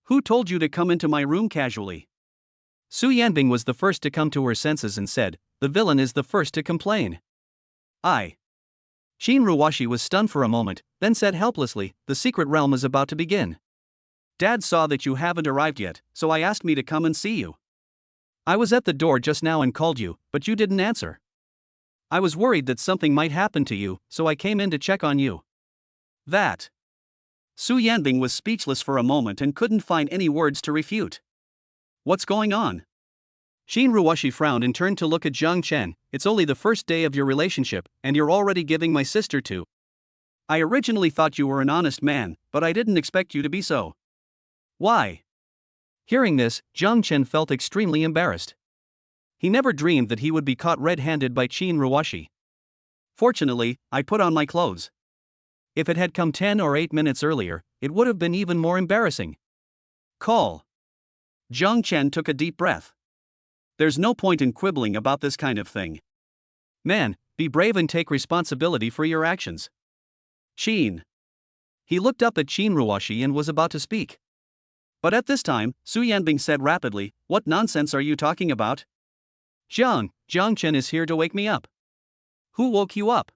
Speaker 1: Who told you to come into my room casually? Su Yanbing was the first to come to her senses and said, the villain is the first to complain. Qin Ruoshi was stunned for a moment, then said helplessly, the secret realm is about to begin. Dad saw that you haven't arrived yet, so I asked me to come and see you. I was at the door just now and called you, but you didn't answer. I was worried that something might happen to you, so I came in to check on you. That. Su Yanbing was speechless for a moment and couldn't find any words to refute. What's going on? Qin Ruoshi frowned and turned to look at Jiang Chen. It's only the first day of your relationship, and you're already giving my sister to. I originally thought you were an honest man, but I didn't expect you to be so. Why? Hearing this, Jiang Chen felt extremely embarrassed. He never dreamed that he would be caught red-handed by Qin Ruoshi. Fortunately, I put on my clothes. If it had come 10 or 8 minutes earlier, it would have been even more embarrassing. Call. Jiang Chen took a deep breath. There's no point in quibbling about this kind of thing. Man, be brave and take responsibility for your actions. Qin. He looked up at Qin Ruoshi and was about to speak. But at this time, Su Yanbing said rapidly, what nonsense are you talking about? Jiang Chen is here to wake me up. Who woke you up?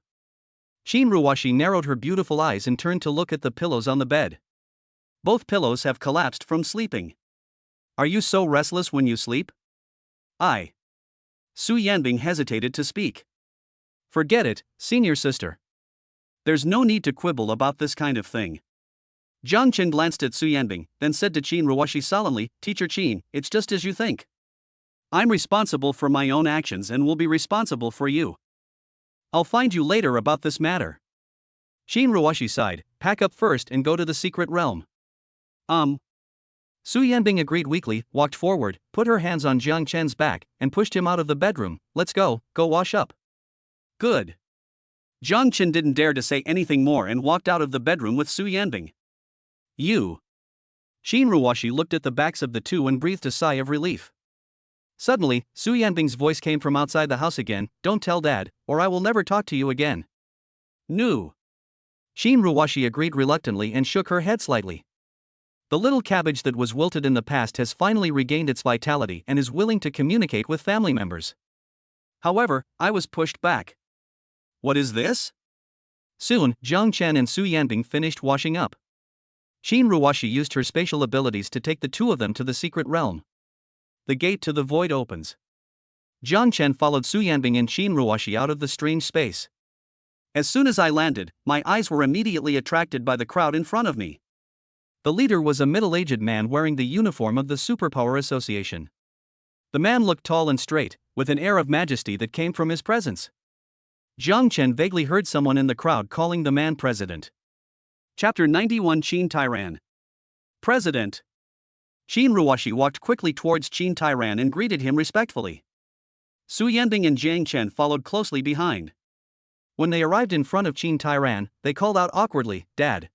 Speaker 1: Qin Ruoshi narrowed her beautiful eyes and turned to look at the pillows on the bed. Both pillows have collapsed from sleeping. Are you so restless when you sleep? Su Yanbing hesitated to speak. Forget it, senior sister. There's no need to quibble about this kind of thing. Jiang Chen glanced at Su Yanbing, then said to Qin Ruoshi solemnly, Teacher Qin, it's just as you think. I'm responsible for my own actions and will be responsible for you. I'll find you later about this matter. Qin Ruoshi sighed, pack up first and go to the secret realm. Su Yanbing agreed weakly, walked forward, put her hands on Jiang Chen's back, and pushed him out of the bedroom. Let's go wash up. Good. Jiang Chen didn't dare to say anything more and walked out of the bedroom with Su Yanbing. You. Qin Ruoshi looked at the backs of the two and breathed a sigh of relief. Suddenly, Su Yanbing's voice came from outside the house again, don't tell Dad, or I will never talk to you again. No. Qin Ruoshi agreed reluctantly and shook her head slightly. The little cabbage that was wilted in the past has finally regained its vitality and is willing to communicate with family members. However, I was pushed back. What is this? Soon, Jiang Chen and Su Yanbing finished washing up. Qin Ruoshi used her spatial abilities to take the two of them to the secret realm. The gate to the void opens. Jiang Chen followed Su Yanbing and Qin Ruoshi out of the strange space. As soon as I landed, my eyes were immediately attracted by the crowd in front of me. The leader was a middle-aged man wearing the uniform of the Superpower Association. The man looked tall and straight, with an air of majesty that came from his presence. Jiang Chen vaguely heard someone in the crowd calling the man president. Chapter 91 Qin Tairan. President. Qin Ruoshi walked quickly towards Qin Tairan and greeted him respectfully. Su Yanbing and Jiang Chen followed closely behind. When they arrived in front of Qin Tairan, they called out awkwardly, Dad.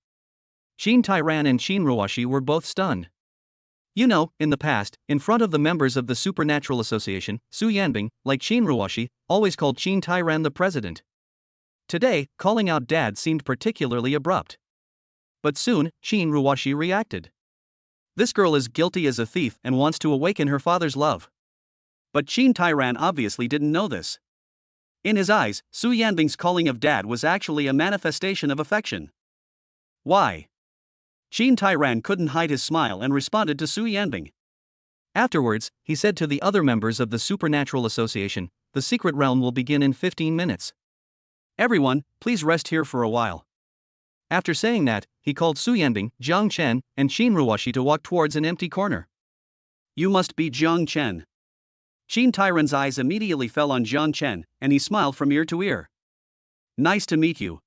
Speaker 1: Qin Tairan and Qin Ruoshi were both stunned. You know, in the past, in front of the members of the Supernatural Association, Su Yanbing, like Qin Ruoshi, always called Qin Tairan the president. Today, calling out Dad seemed particularly abrupt. But soon, Qin Ruoshi reacted. This girl is guilty as a thief and wants to awaken her father's love. But Qin Tairan obviously didn't know this. In his eyes, Su Yanbing's calling of dad was actually a manifestation of affection. Why? Qin Tairan couldn't hide his smile and responded to Su Yanbing. Afterwards, he said to the other members of the Supernatural Association, "The secret realm will begin in 15 minutes. Everyone, please rest here for a while." After saying that, he called Su Yanbing, Jiang Chen, and Qin Ruoshi to walk towards an empty corner. "You must be Jiang Chen." Qin Tairan's eyes immediately fell on Jiang Chen, and he smiled from ear to ear. "Nice to meet you.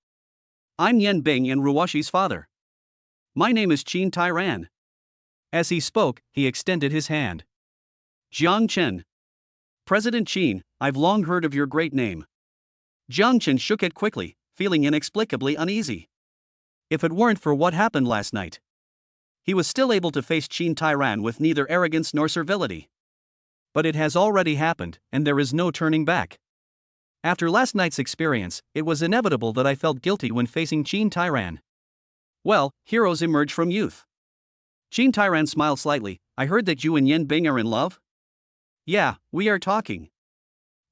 Speaker 1: I'm Yanbing and Ruoshi's father. My name is Qin Tairan." As he spoke, he extended his hand. "Jiang Chen. President Qin, I've long heard of your great name." Jiang Chen shook it quickly, feeling inexplicably uneasy. If it weren't for what happened last night, he was still able to face Qin Tairan with neither arrogance nor servility. But it has already happened, and there is no turning back. After last night's experience, it was inevitable that I felt guilty when facing Qin Tairan. Well, heroes emerge from youth. Qin Tairan smiled slightly. "I heard that you and Yanbing are in love?" "Yeah, we are talking."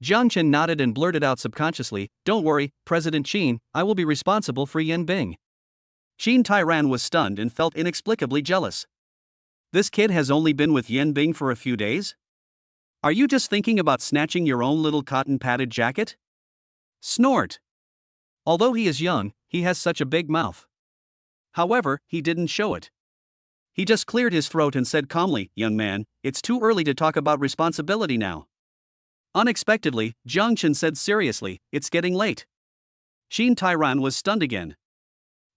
Speaker 1: Jiang Chen nodded and blurted out subconsciously, "Don't worry, President Qin, I will be responsible for Yanbing." Qin Tairan was stunned and felt inexplicably jealous. This kid has only been with Yanbing for a few days? Are you just thinking about snatching your own little cotton-padded jacket? Snort. Although he is young, he has such a big mouth. However, he didn't show it. He just cleared his throat and said calmly, "Young man, it's too early to talk about responsibility now." Unexpectedly, Jiang Chen said seriously, "It's getting late." Qin Tairan was stunned again.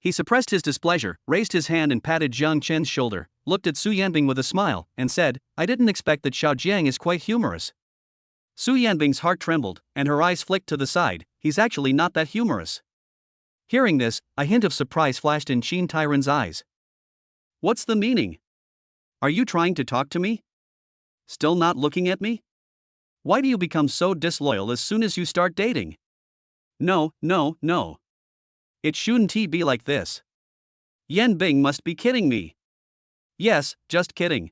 Speaker 1: He suppressed his displeasure, raised his hand and patted Jiang Chen's shoulder, looked at Su Yanbing with a smile, and said, "I didn't expect that Xiaojiang is quite humorous." Su Yanbing's heart trembled, and her eyes flicked to the side. "He's actually not that humorous." Hearing this, a hint of surprise flashed in Qin Tairan's eyes. "What's the meaning? Are you trying to talk to me? Still not looking at me? Why do you become so disloyal as soon as you start dating? No. It shouldn't be like this. Yanbing must be kidding me." "Yes, just kidding."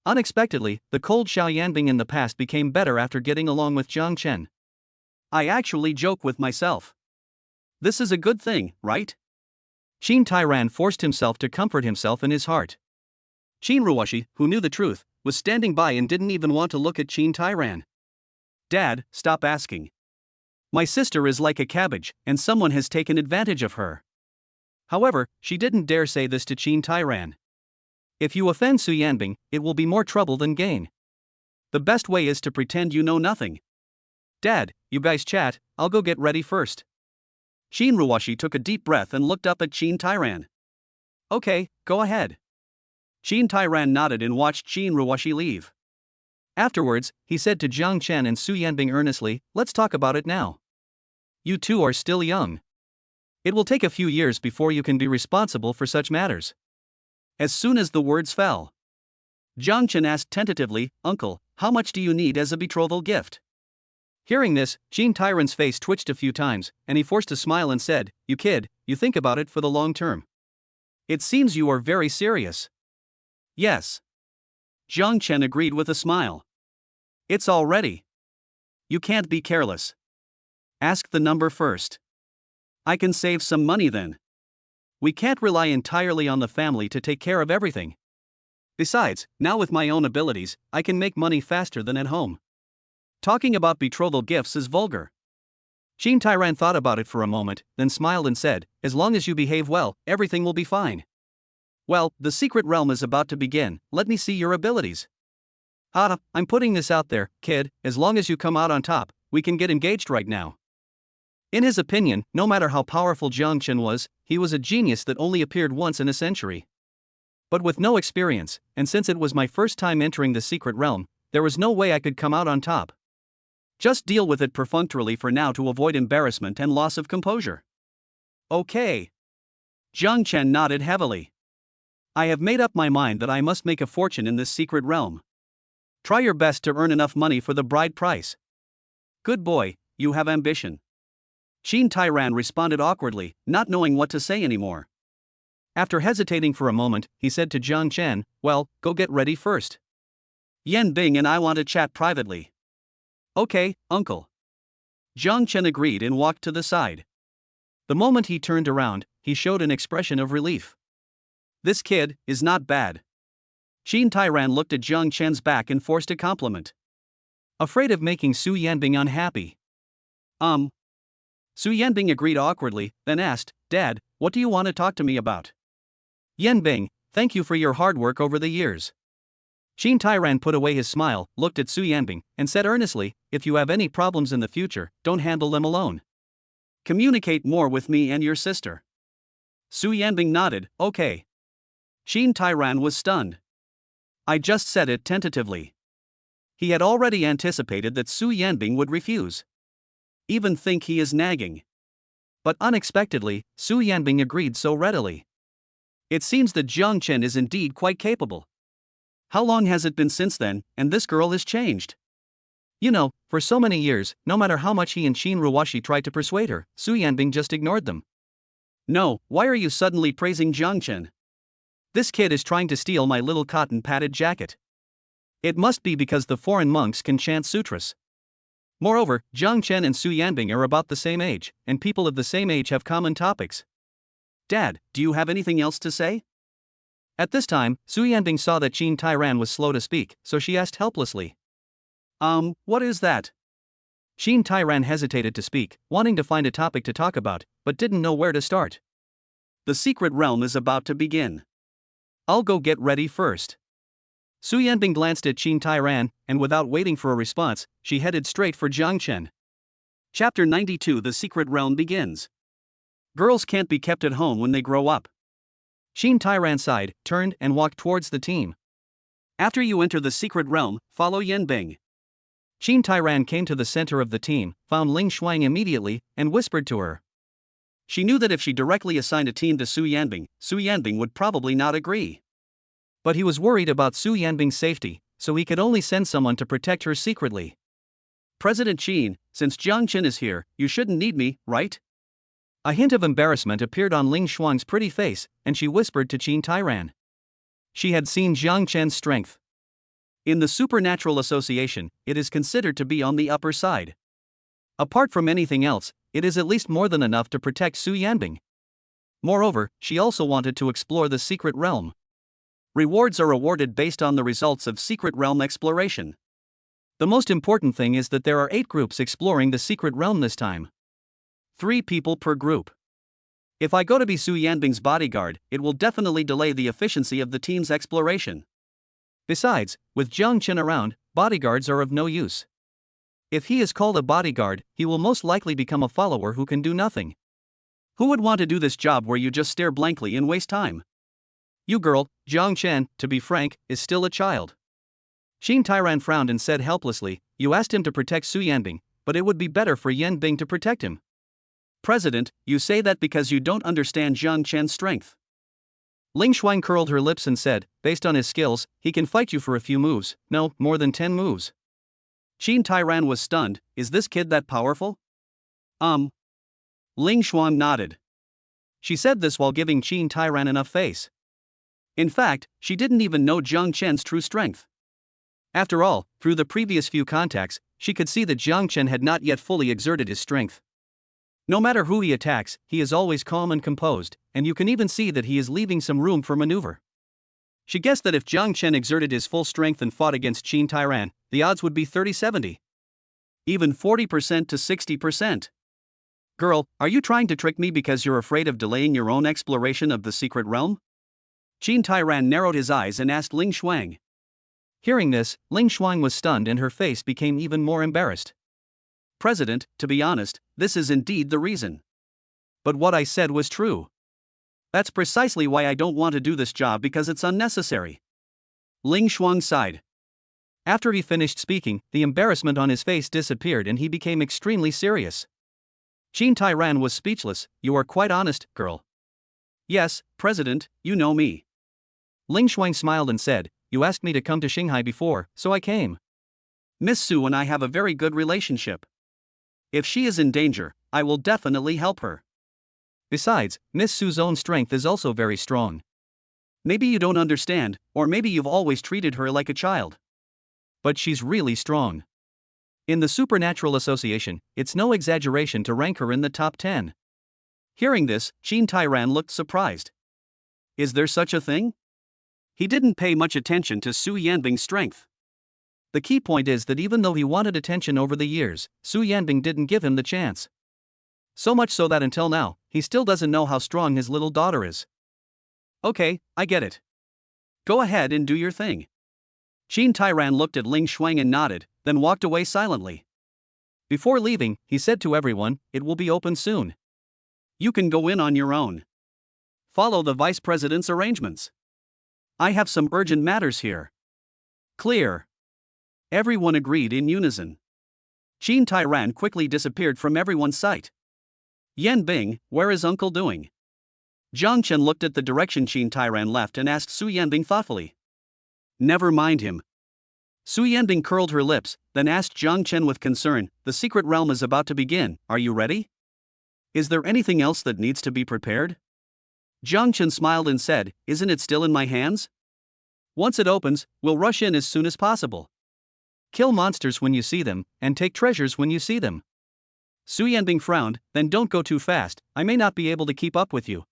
Speaker 1: Unexpectedly, the cold Xiao Yanbing in the past became better after getting along with Jiang Chen. "I actually joke with myself. This is a good thing, right?" Qin Tairan forced himself to comfort himself in his heart. Qin Ruoshi, who knew the truth, was standing by and didn't even want to look at Qin Tairan. "Dad, stop asking. My sister is like a cabbage, and someone has taken advantage of her." However, she didn't dare say this to Qin Tairan. "If you offend Su Yanbing, it will be more trouble than gain. The best way is to pretend you know nothing. Dad, you guys chat, I'll go get ready first." Qin Ruoshi took a deep breath and looked up at Qin Tairan. "Okay, go ahead." Qin Tairan nodded and watched Qin Ruoshi leave. Afterwards, he said to Jiang Chen and Su Yanbing earnestly, "Let's talk about it now. You two are still young. It will take a few years before you can be responsible for such matters." As soon as the words fell, Jiang Chen asked tentatively, "Uncle, how much do you need as a betrothal gift?" Hearing this, Qin Tairan's face twitched a few times, and he forced a smile and said, "You kid, you think about it for the long term. It seems you are very serious." "Yes." Jiang Chen agreed with a smile. "It's all ready. You can't be careless. Ask the number first. I can save some money then. We can't rely entirely on the family to take care of everything. Besides, now with my own abilities, I can make money faster than at home. Talking about betrothal gifts is vulgar." Qin Tairan thought about it for a moment, then smiled and said, "As long as you behave well, everything will be fine." "Well, the secret realm is about to begin, let me see your abilities." I'm putting this out there, kid, as long as you come out on top, we can get engaged right now." In his opinion, no matter how powerful Jiang Chen was, he was a genius that only appeared once in a century. But with no experience, and since it was my first time entering the secret realm, there was no way I could come out on top. Just deal with it perfunctorily for now to avoid embarrassment and loss of composure. "Okay." Jiang Chen nodded heavily. "I have made up my mind that I must make a fortune in this secret realm. Try your best to earn enough money for the bride price." "Good boy, you have ambition." Qin Tairan responded awkwardly, not knowing what to say anymore. After hesitating for a moment, he said to Jiang Chen, "Well, go get ready first. Yanbing and I want to chat privately." "Okay, uncle." Jiang Chen agreed and walked to the side. The moment he turned around, he showed an expression of relief. "This kid is not bad." Qin Tairan looked at Jiang Chen's back and forced a compliment. Afraid of making Su Yanbing unhappy. Su Yanbing agreed awkwardly, then asked, "Dad, what do you want to talk to me about?" "Yanbing, thank you for your hard work over the years." Qin Tairan put away his smile, looked at Su Yanbing, and said earnestly, "If you have any problems in the future, don't handle them alone. Communicate more with me and your sister." Su Yanbing nodded, "Okay." Qin Tairan was stunned. I just said it tentatively. He had already anticipated that Su Yanbing would refuse. Even think he is nagging. But unexpectedly, Su Yanbing agreed so readily. It seems that Jiang Chen is indeed quite capable. How long has it been since then, and this girl has changed? You know, for so many years, no matter how much he and Qin Ruwashi tried to persuade her, Su Yanbing just ignored them. "No, why are you suddenly praising Jiang Chen? This kid is trying to steal my little cotton-padded jacket. It must be because the foreign monks can chant sutras. Moreover, Jiang Chen and Su Yanbing are about the same age, and people of the same age have common topics. Dad, do you have anything else to say?" At this time, Su Yanbing saw that Qin Tairan was slow to speak, so she asked helplessly. What is that?" Qin Tairan hesitated to speak, wanting to find a topic to talk about, but didn't know where to start. "The secret realm is about to begin. I'll go get ready first." Su Yanbing glanced at Qin Tairan, and without waiting for a response, she headed straight for Jiang Chen. Chapter 92: The Secret Realm begins. Girls can't be kept at home when they grow up. Qin Tairan sighed, turned, and walked towards the team. "After you enter the secret realm, follow Yanbing." Qin Tairan came to the center of the team, found Ling Shuang immediately, and whispered to her. She knew that if she directly assigned a team to Su Yanbing would probably not agree. But he was worried about Su Yanbing's safety, so he could only send someone to protect her secretly. "President Qin, since Jiang Chen is here, you shouldn't need me, right?" A hint of embarrassment appeared on Ling Shuang's pretty face, and she whispered to Qin Tairan. She had seen Jiang Chen's strength. In the Supernatural Association, it is considered to be on the upper side. Apart from anything else, it is at least more than enough to protect Su Yanbing. Moreover, she also wanted to explore the secret realm. Rewards are awarded based on the results of secret realm exploration. The most important thing is that there are 8 groups exploring the secret realm this time. 3 people per group. If I go to be Su Yanbing's bodyguard, it will definitely delay the efficiency of the team's exploration. Besides, with Jiang Chen around, bodyguards are of no use. If he is called a bodyguard, he will most likely become a follower who can do nothing. Who would want to do this job where you just stare blankly and waste time? You girl, Jiang Chen, to be frank, is still a child. Qin Tairan frowned and said helplessly, "You asked him to protect Su Yanbing, but it would be better for Yanbing to protect him." "President, you say that because you don't understand Jiang Chen's strength." Ling Shuang curled her lips and said, "Based on his skills, he can fight you for a few moves, no, more than 10 moves. Qin Tairan was stunned. Is this kid that powerful? Ling Shuang nodded. She said this while giving Qin Tairan enough face. In fact, she didn't even know Jiang Chen's true strength. After all, through the previous few contacts, she could see that Jiang Chen had not yet fully exerted his strength. No matter who he attacks, he is always calm and composed, and you can even see that he is leaving some room for maneuver. She guessed that if Jiang Chen exerted his full strength and fought against Qin Tairan, the odds would be 30-70. Even 40% to 60%. Girl, are you trying to trick me because you're afraid of delaying your own exploration of the secret realm? Qin Tairan narrowed his eyes and asked Ling Shuang. Hearing this, Ling Shuang was stunned and her face became even more embarrassed. President, to be honest, this is indeed the reason. But what I said was true. That's precisely why I don't want to do this job, because it's unnecessary. Ling Shuang sighed. After he finished speaking, the embarrassment on his face disappeared and he became extremely serious. Qin Tairan was speechless. You are quite honest, girl. Yes, President, you know me. Ling Shuang smiled and said, you asked me to come to Shanghai before, so I came. Miss Su and I have a very good relationship. If she is in danger, I will definitely help her. Besides, Miss Su's own strength is also very strong. Maybe you don't understand, or maybe you've always treated her like a child. But she's really strong. In the Supernatural Association, it's no exaggeration to rank her in the top 10. Hearing this, Qin Tairan looked surprised. Is there such a thing? He didn't pay much attention to Su Yanbing's strength. The key point is that even though he wanted attention over the years, Su Yanbing didn't give him the chance. So much so that until now, he still doesn't know how strong his little daughter is. Okay, I get it. Go ahead and do your thing. Qin Tairan looked at Ling Shuang and nodded, then walked away silently. Before leaving, he said to everyone, "It will be open soon. You can go in on your own. Follow the vice president's arrangements. I have some urgent matters here." Clear. Everyone agreed in unison. Qin Tairan quickly disappeared from everyone's sight. Yanbing, where is Uncle doing? Zhang Chen looked at the direction Qin Tairan left and asked Su Yanbing thoughtfully. Never mind him. Su Yanbing curled her lips, then asked Zhang Chen with concern, "The secret realm is about to begin, are you ready? Is there anything else that needs to be prepared?" Zhang Chen smiled and said, "Isn't it still in my hands? Once it opens, we'll rush in as soon as possible. Kill monsters when you see them, and take treasures when you see them." Su Yanbing frowned, "Then don't go too fast, I may not be able to keep up with you."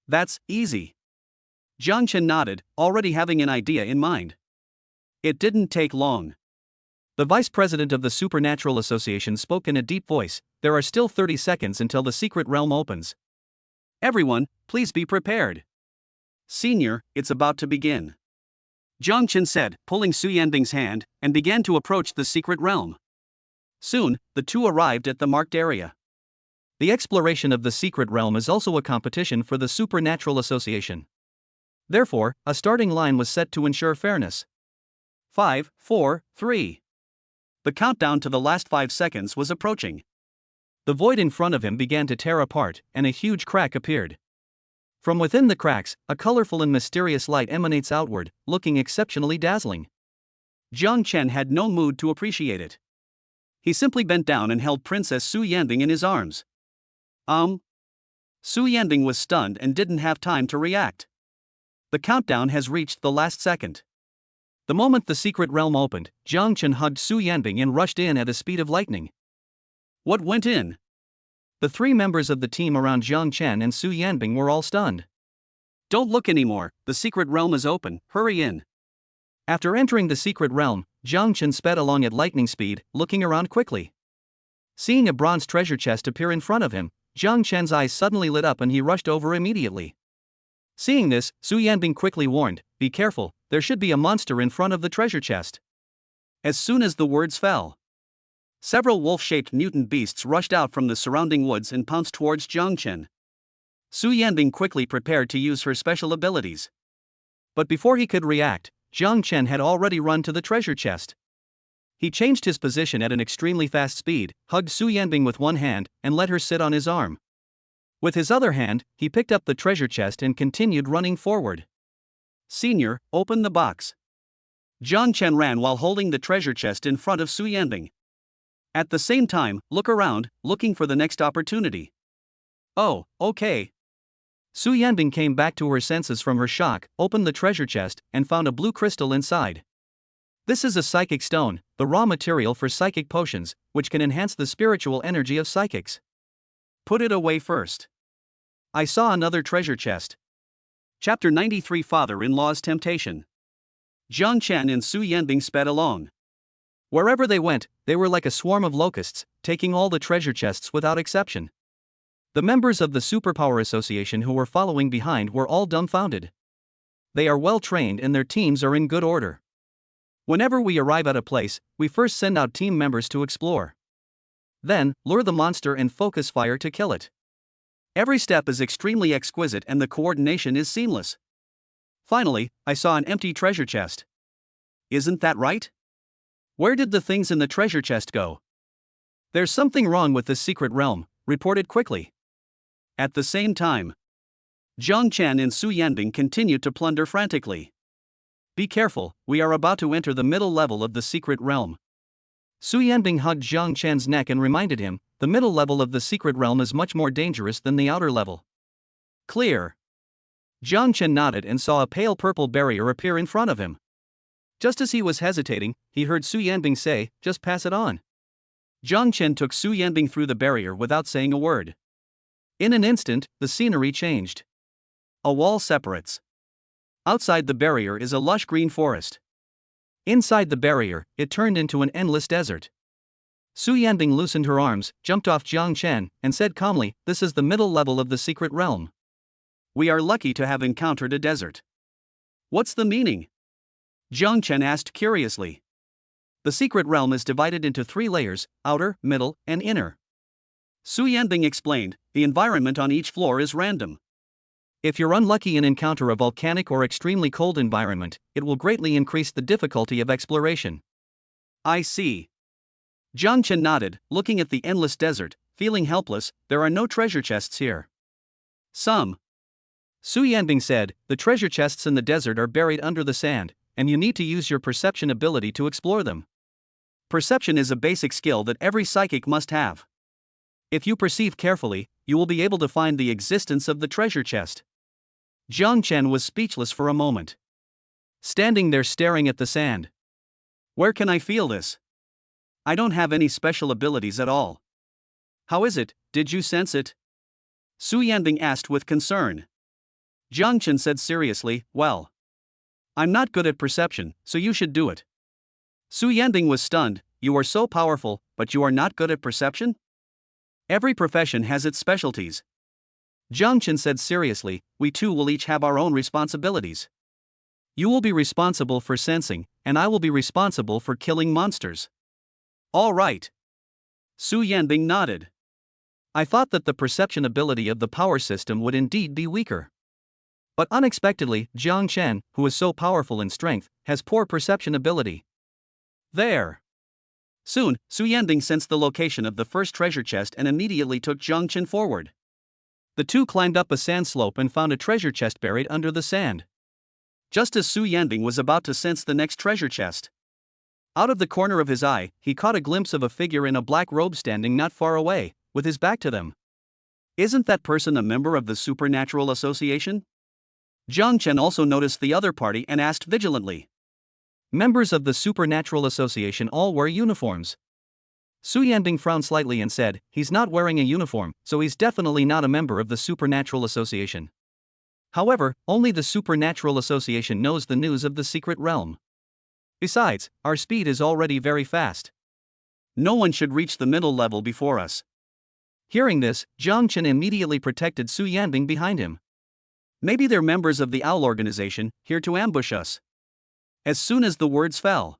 Speaker 1: "That's easy." Zhang Chen nodded, already having an idea in mind. It didn't take long. The vice president of the Supernatural Association spoke in a deep voice, "There are still 30 seconds until the secret realm opens. Everyone, please be prepared. Senior, it's about to begin." Zhang Chen said, pulling Su Yanbing's hand, and began to approach the secret realm. Soon, the two arrived at the marked area. The exploration of the secret realm is also a competition for the Supernatural Association. Therefore, a starting line was set to ensure fairness. 5, 4, 3. The countdown to the last 5 seconds was approaching. The void in front of him began to tear apart, and a huge crack appeared. From within the cracks, a colorful and mysterious light emanates outward, looking exceptionally dazzling. Zhang Chen had no mood to appreciate it. He simply bent down and held Princess Su Yanbing in his arms. Su Yanbing was stunned and didn't have time to react. The countdown has reached the last second. The moment the secret realm opened, Zhang Chen hugged Su Yanbing and rushed in at the speed of lightning. What went in? The 3 members of the team around Zhang Chen and Su Yanbing were all stunned. Don't look anymore, the secret realm is open, hurry in. After entering the secret realm, Zhang Chen sped along at lightning speed, looking around quickly. Seeing a bronze treasure chest appear in front of him, Zhang Chen's eyes suddenly lit up and he rushed over immediately. Seeing this, Su Yanbing quickly warned, "Be careful, there should be a monster in front of the treasure chest." As soon as the words fell, several wolf-shaped mutant beasts rushed out from the surrounding woods and pounced towards Zhang Chen. Su Yanbing quickly prepared to use her special abilities. But before he could react, Zhang Chen had already run to the treasure chest. He changed his position at an extremely fast speed, hugged Su Yanbing with one hand, and let her sit on his arm. With his other hand, he picked up the treasure chest and continued running forward. "Senior, open the box." Zhang Chen ran while holding the treasure chest in front of Su Yanbing. At the same time, look around, looking for the next opportunity. "Oh, okay." Su Yanbing came back to her senses from her shock, opened the treasure chest, and found a blue crystal inside. This is a psychic stone, the raw material for psychic potions, which can enhance the spiritual energy of psychics. Put it away first. I saw another treasure chest. Chapter 93, Father-in-law's Temptation. Zhang Chen and Su Yanbing sped along. Wherever they went, they were like a swarm of locusts, taking all the treasure chests without exception. The members of the Superpower Association who were following behind were all dumbfounded. They are well trained and their teams are in good order. Whenever we arrive at a place, we first send out team members to explore. Then, lure the monster and focus fire to kill it. Every step is extremely exquisite and the coordination is seamless. Finally, I saw an empty treasure chest. Isn't that right? Where did the things in the treasure chest go? There's something wrong with this secret realm, reported quickly. At the same time, Zhang Chen and Su Yanbing continued to plunder frantically. Be careful, we are about to enter the middle level of the secret realm. Su Yanbing hugged Zhang Chen's neck and reminded him, the middle level of the secret realm is much more dangerous than the outer level. Clear. Jiang Chen nodded and saw a pale purple barrier appear in front of him. Just as he was hesitating, he heard Su Yanbing say, "Just pass it on." Jiang Chen took Su Yanbing through the barrier without saying a word. In an instant, the scenery changed. A wall separates. Outside the barrier is a lush green forest. Inside the barrier, it turned into an endless desert. Su Yanbing loosened her arms, jumped off Jiang Chen, and said calmly, "This is the middle level of the secret realm. We are lucky to have encountered a desert." "What's the meaning?" Jiang Chen asked curiously. The secret realm is divided into 3 layers, outer, middle, and inner. Su Yanbing explained, the environment on each floor is random. If you're unlucky and encounter a volcanic or extremely cold environment, it will greatly increase the difficulty of exploration. I see. Jiang Chen nodded, looking at the endless desert, feeling helpless. There are no treasure chests here. Some. Su Yanbing said, the treasure chests in the desert are buried under the sand, and you need to use your perception ability to explore them. Perception is a basic skill that every psychic must have. If you perceive carefully, you will be able to find the existence of the treasure chest. Jiang Chen was speechless for a moment. Standing there staring at the sand. Where can I feel this? I don't have any special abilities at all. How is it, did you sense it? Su Yanbing asked with concern. Jiang Chen said seriously, well, I'm not good at perception, so you should do it. Su Yanbing was stunned. You are so powerful, but you are not good at perception? Every profession has its specialties. Jiang Chen said seriously, we two will each have our own responsibilities. You will be responsible for sensing, and I will be responsible for killing monsters. All right. Su Yanbing nodded. I thought that the perception ability of the power system would indeed be weaker. But unexpectedly, Jiang Chen, who is so powerful in strength, has poor perception ability. There. Soon, Su Yanbing sensed the location of the first treasure chest and immediately took Jiang Chen forward. The two climbed up a sand slope and found a treasure chest buried under the sand. Just as Su Yanbing was about to sense the next treasure chest, out of the corner of his eye, he caught a glimpse of a figure in a black robe standing not far away, with his back to them. Isn't that person a member of the Supernatural Association? Jiang Chen also noticed the other party and asked vigilantly. Members of the Supernatural Association all wear uniforms. Su Yanbing frowned slightly and said, he's not wearing a uniform, so he's definitely not a member of the Supernatural Association. However, only the Supernatural Association knows the news of the secret realm. Besides, our speed is already very fast. No one should reach the middle level before us. Hearing this, Jiang Chen immediately protected Su Yanbing behind him. Maybe they're members of the Owl organization, here to ambush us. As soon as the words fell,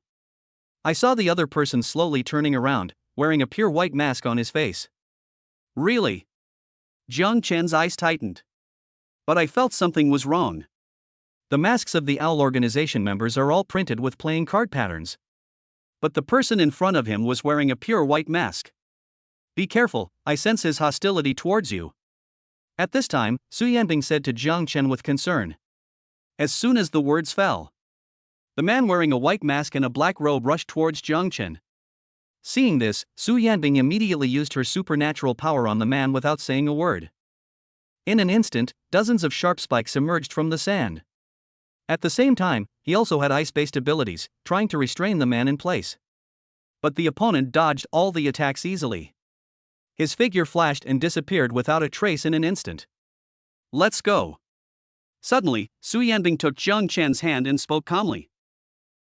Speaker 1: I saw the other person slowly turning around, wearing a pure white mask on his face. Really? Jiang Chen's eyes tightened. But I felt something was wrong. The masks of the Owl organization members are all printed with playing card patterns. But the person in front of him was wearing a pure white mask. Be careful, I sense his hostility towards you. At this time, Su Yanbing said to Jiang Chen with concern. As soon as the words fell, the man wearing a white mask and a black robe rushed towards Jiang Chen. Seeing this, Su Yanbing immediately used her supernatural power on the man without saying a word. In an instant, dozens of sharp spikes emerged from the sand. At the same time, he also had ice-based abilities, trying to restrain the man in place. But the opponent dodged all the attacks easily. His figure flashed and disappeared without a trace in an instant. Let's go. Suddenly, Su Yanbing took Jiang Chen's hand and spoke calmly.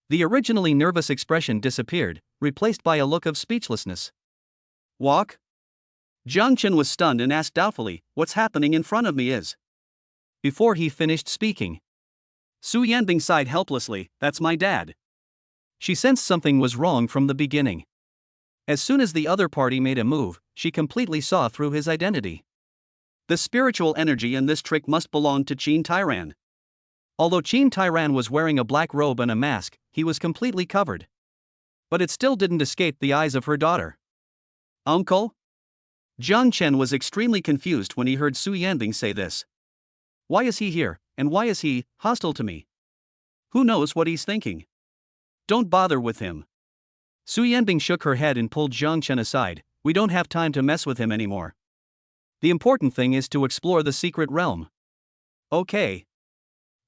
Speaker 1: The originally nervous expression disappeared, replaced by a look of speechlessness. Walk? Jiang Chen was stunned and asked doubtfully, what's happening in front of me is? Before he finished speaking, Su Yanbing sighed helplessly, that's my dad. She sensed something was wrong from the beginning. As soon as the other party made a move, she completely saw through his identity. The spiritual energy in this trick must belong to Qin Tyran. Although Qin Tyran was wearing a black robe and a mask, he was completely covered. But it still didn't escape the eyes of her daughter. Uncle? Jiang Chen was extremely confused when he heard Su Yanbing say this. Why is he here, and why is he hostile to me? Who knows what he's thinking? Don't bother with him. Su Yanbing shook her head and pulled Jiang Chen aside, We don't have time to mess with him anymore. The important thing is to explore the secret realm. Okay.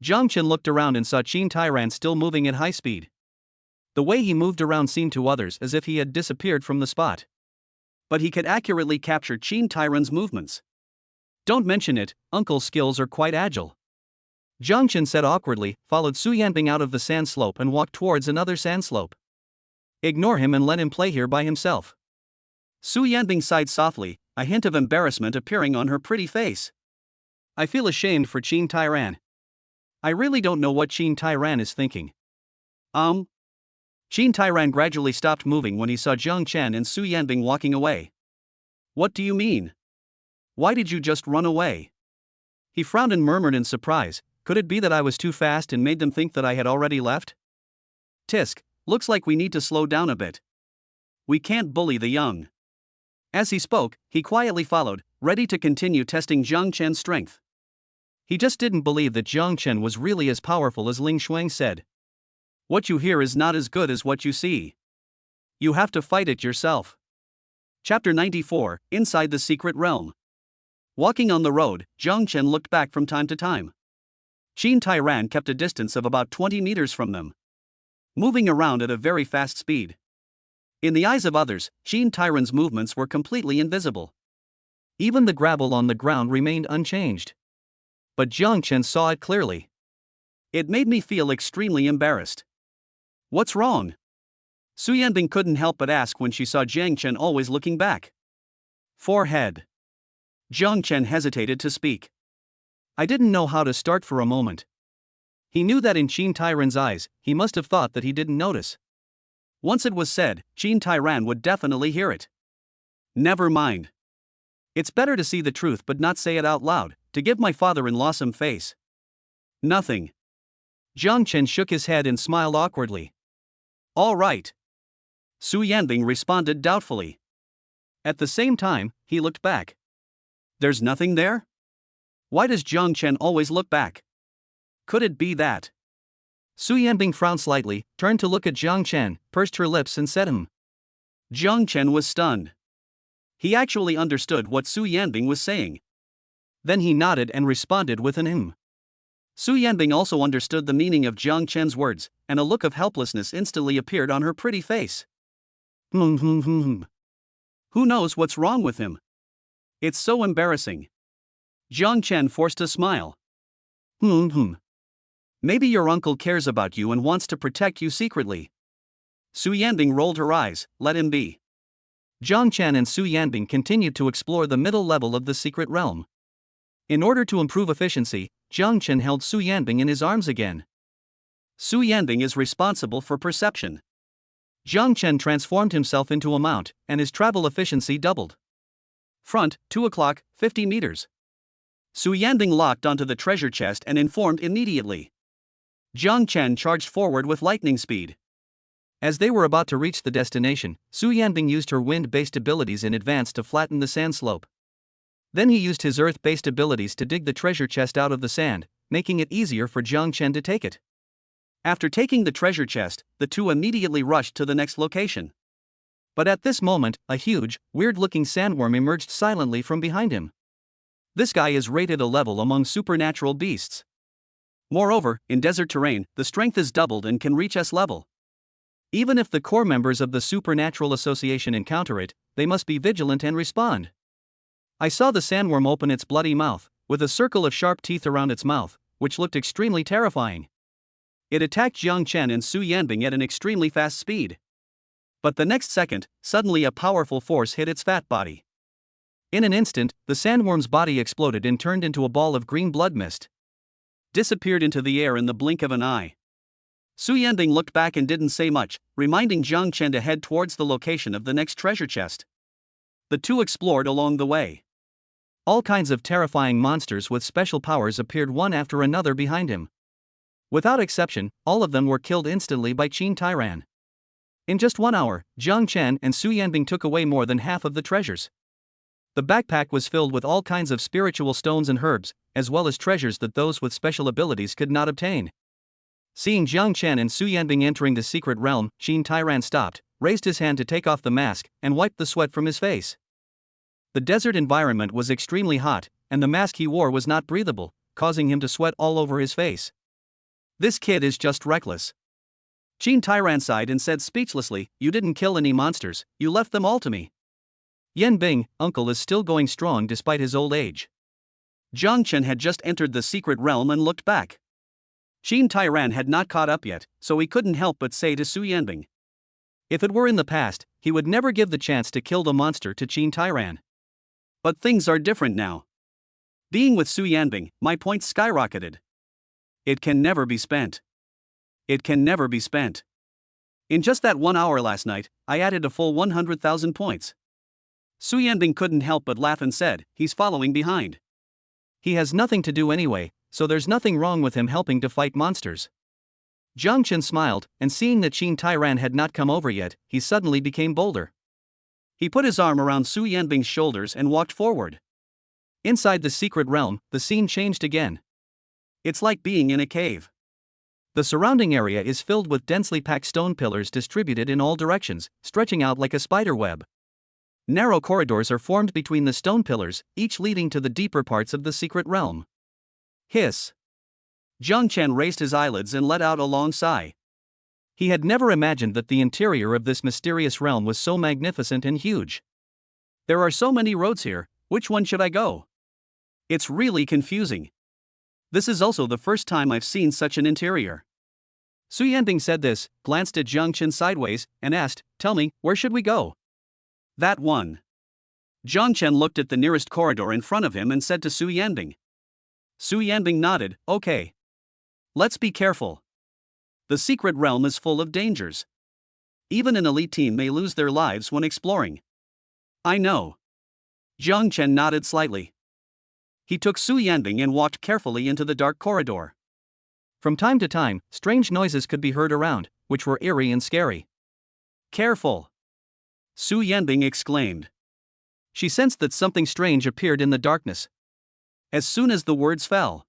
Speaker 1: Jiang Chen looked around and saw Qin Tairan still moving at high speed. The way he moved around seemed to others as if he had disappeared from the spot. But he could accurately capture Qin Tairan's movements. Don't mention it, Uncle's skills are quite agile. Jiang Chen said awkwardly, followed Su Yanbing out of the sand slope and walked towards another sand slope. Ignore him and let him play here by himself. Su Yanbing sighed softly, a hint of embarrassment appearing on her pretty face. I feel ashamed for Qin Tairan. I really don't know what Qin Tairan is thinking. Qin Tairan gradually stopped moving when he saw Jiang Chen and Su Yanbing walking away. What do you mean? Why did you just run away? He frowned and murmured in surprise, could it be that I was too fast and made them think that I had already left? Tisk, looks like we need to slow down a bit. We can't bully the young. As he spoke, he quietly followed, ready to continue testing Jiang Chen's strength. He just didn't believe that Jiang Chen was really as powerful as Ling Shuang said. What you hear is not as good as what you see. You have to fight it yourself. Chapter 94, Inside the Secret Realm. Walking on the road, Jiang Chen looked back from time to time. Qin Tairan kept a distance of about 20 meters from them, moving around at a very fast speed. In the eyes of others, Qin Tairan's movements were completely invisible. Even the gravel on the ground remained unchanged. But Jiang Chen saw it clearly. It made me feel extremely embarrassed. What's wrong? Su Yanbing couldn't help but ask when she saw Jiang Chen always looking back. Forehead. Jiang Chen hesitated to speak. I didn't know how to start for a moment. He knew that in Qin Tairan's eyes, he must have thought that he didn't notice. Once it was said, Qin Tairan would definitely hear it. Never mind. It's better to see the truth but not say it out loud, to give my father-in-law some face. Nothing. Jiang Chen shook his head and smiled awkwardly. All right. Su Yanbing responded doubtfully. At the same time, he looked back. There's nothing there? Why does Jiang Chen always look back? Could it be that? Su Yanbing frowned slightly, turned to look at Jiang Chen, pursed her lips and said Jiang Chen was stunned. He actually understood what Su Yanbing was saying. Then he nodded and responded with an Su Yanbing also understood the meaning of Jiang Chen's words, and a look of helplessness instantly appeared on her pretty face. Who knows what's wrong with him? It's so embarrassing. Jiang Chen forced a smile. Maybe your uncle cares about you and wants to protect you secretly. Su Yanbing rolled her eyes, let him be. Jiang Chen and Su Yanbing continued to explore the middle level of the secret realm. In order to improve efficiency, Jiang Chen held Su Yanbing in his arms again. Su Yanbing is responsible for perception. Jiang Chen transformed himself into a mount, and his travel efficiency doubled. Front, 2 o'clock, 50 meters. Su Yanbing locked onto the treasure chest and informed immediately. Jiang Chen charged forward with lightning speed. As they were about to reach the destination, Su Yanbing used her wind-based abilities in advance to flatten the sand slope. Then he used his earth-based abilities to dig the treasure chest out of the sand, making it easier for Jiang Chen to take it. After taking the treasure chest, the two immediately rushed to the next location. But at this moment, a huge, weird-looking sandworm emerged silently from behind him. This guy is rated a level among supernatural beasts. Moreover, in desert terrain, the strength is doubled and can reach S level. Even if the core members of the Supernatural Association encounter it, they must be vigilant and respond. I saw the sandworm open its bloody mouth, with a circle of sharp teeth around its mouth, which looked extremely terrifying. It attacked Jiang Chen and Su Yanbing at an extremely fast speed. But the next second, suddenly a powerful force hit its fat body. In an instant, the sandworm's body exploded and turned into a ball of green blood mist. Disappeared into the air in the blink of an eye. Su Yanbing looked back and didn't say much, reminding Jiang Chen to head towards the location of the next treasure chest. The two explored along the way. All kinds of terrifying monsters with special powers appeared one after another behind him. Without exception, all of them were killed instantly by Qin Tairan. In just 1 hour, Jiang Chen and Su Yanbing took away more than half of the treasures. The backpack was filled with all kinds of spiritual stones and herbs, as well as treasures that those with special abilities could not obtain. Seeing Jiang Chen and Su Yanbing entering the secret realm, Qin Tairan stopped, raised his hand to take off the mask, and wiped the sweat from his face. The desert environment was extremely hot, and the mask he wore was not breathable, causing him to sweat all over his face. This kid is just reckless. Qin Tairan sighed and said speechlessly, "You didn't kill any monsters, you left them all to me." Yanbing, uncle, is still going strong despite his old age. Jiang Chen had just entered the secret realm and looked back. Qin Tairan had not caught up yet, so he couldn't help but say to Su Yanbing. If it were in the past, he would never give the chance to kill the monster to Qin Tairan. But things are different now. Being with Su Yanbing, my points skyrocketed. It can never be spent. It can never be spent. In just that 1 hour last night, I added a full 100,000 points. Su Yanbing couldn't help but laugh and said, "He's following behind. He has nothing to do anyway, so there's nothing wrong with him helping to fight monsters." Jiang Chen smiled, and seeing that Qin Tairan had not come over yet, he suddenly became bolder. He put his arm around Su Yanbing's shoulders and walked forward. Inside the secret realm, the scene changed again. It's like being in a cave. The surrounding area is filled with densely packed stone pillars distributed in all directions, stretching out like a spider web. Narrow corridors are formed between the stone pillars, each leading to the deeper parts of the secret realm. Hiss. Jiang Chen raised his eyelids and let out a long sigh. He had never imagined that the interior of this mysterious realm was so magnificent and huge. There are so many roads here, which one should I go? It's really confusing. This is also the first time I've seen such an interior. Su Yanbing said this, glanced at Jiang Chen sideways, and asked, "Tell me, where should we go?" "That one." Jiang Chen looked at the nearest corridor in front of him and said to Su Yanbing. Su Yanbing nodded, "Okay. Let's be careful. The secret realm is full of dangers. Even an elite team may lose their lives when exploring." "I know." Jiang Chen nodded slightly. He took Su Yanbing and walked carefully into the dark corridor. From time to time, strange noises could be heard around, which were eerie and scary. "Careful!" Su Yanbing exclaimed. She sensed that something strange appeared in the darkness. As soon as the words fell,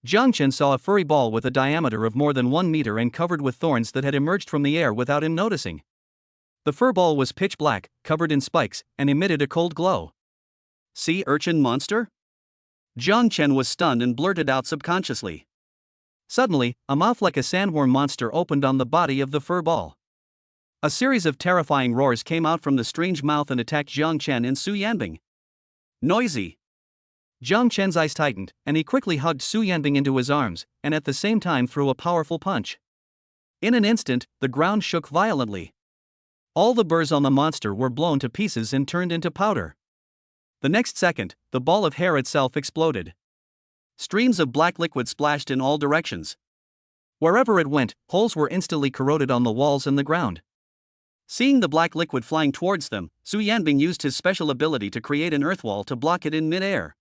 Speaker 1: Jiang Chen saw a furry ball with a diameter of more than 1 meter and covered with thorns that had emerged from the air without him noticing. The fur ball was pitch black, covered in spikes, and emitted a cold glow. "Sea urchin monster?" Jiang Chen was stunned and blurted out subconsciously. Suddenly, a mouth like a sandworm monster opened on the body of the fur ball. A series of terrifying roars came out from the strange mouth and attacked Jiang Chen and Su Yanbing. "Noisy!" Jiang Chen's eyes tightened, and he quickly hugged Su Yanbing into his arms, and at the same time threw a powerful punch. In an instant, the ground shook violently. All the burrs on the monster were blown to pieces and turned into powder. The next second, the ball of hair itself exploded. Streams of black liquid splashed in all directions. Wherever it went, holes were instantly corroded on the walls and the ground. Seeing the black liquid flying towards them, Su Yanbing used his special ability to create an earth wall to block it in mid-air.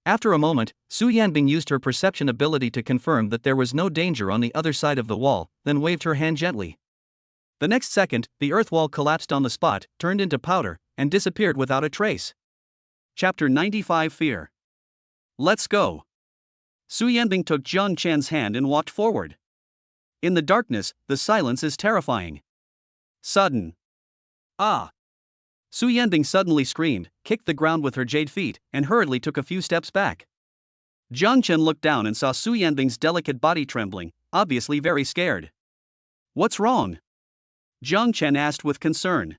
Speaker 1: After a moment, Su Yanbing used her perception ability to confirm that there was no danger on the other side of the wall, then waved her hand gently. The next second, the earth wall collapsed on the spot, turned into powder, and disappeared without a trace. Chapter 95 Fear. "Let's go." Su Yanbing took Jiang Chen's hand and walked forward. In the darkness, the silence is terrifying. Sudden. "Ah!" Su Yanbing suddenly screamed, kicked the ground with her jade feet, and hurriedly took a few steps back. Jiang Chen looked down and saw Su Yanbing's delicate body trembling, obviously very scared. "What's wrong?" Jiang Chen asked with concern.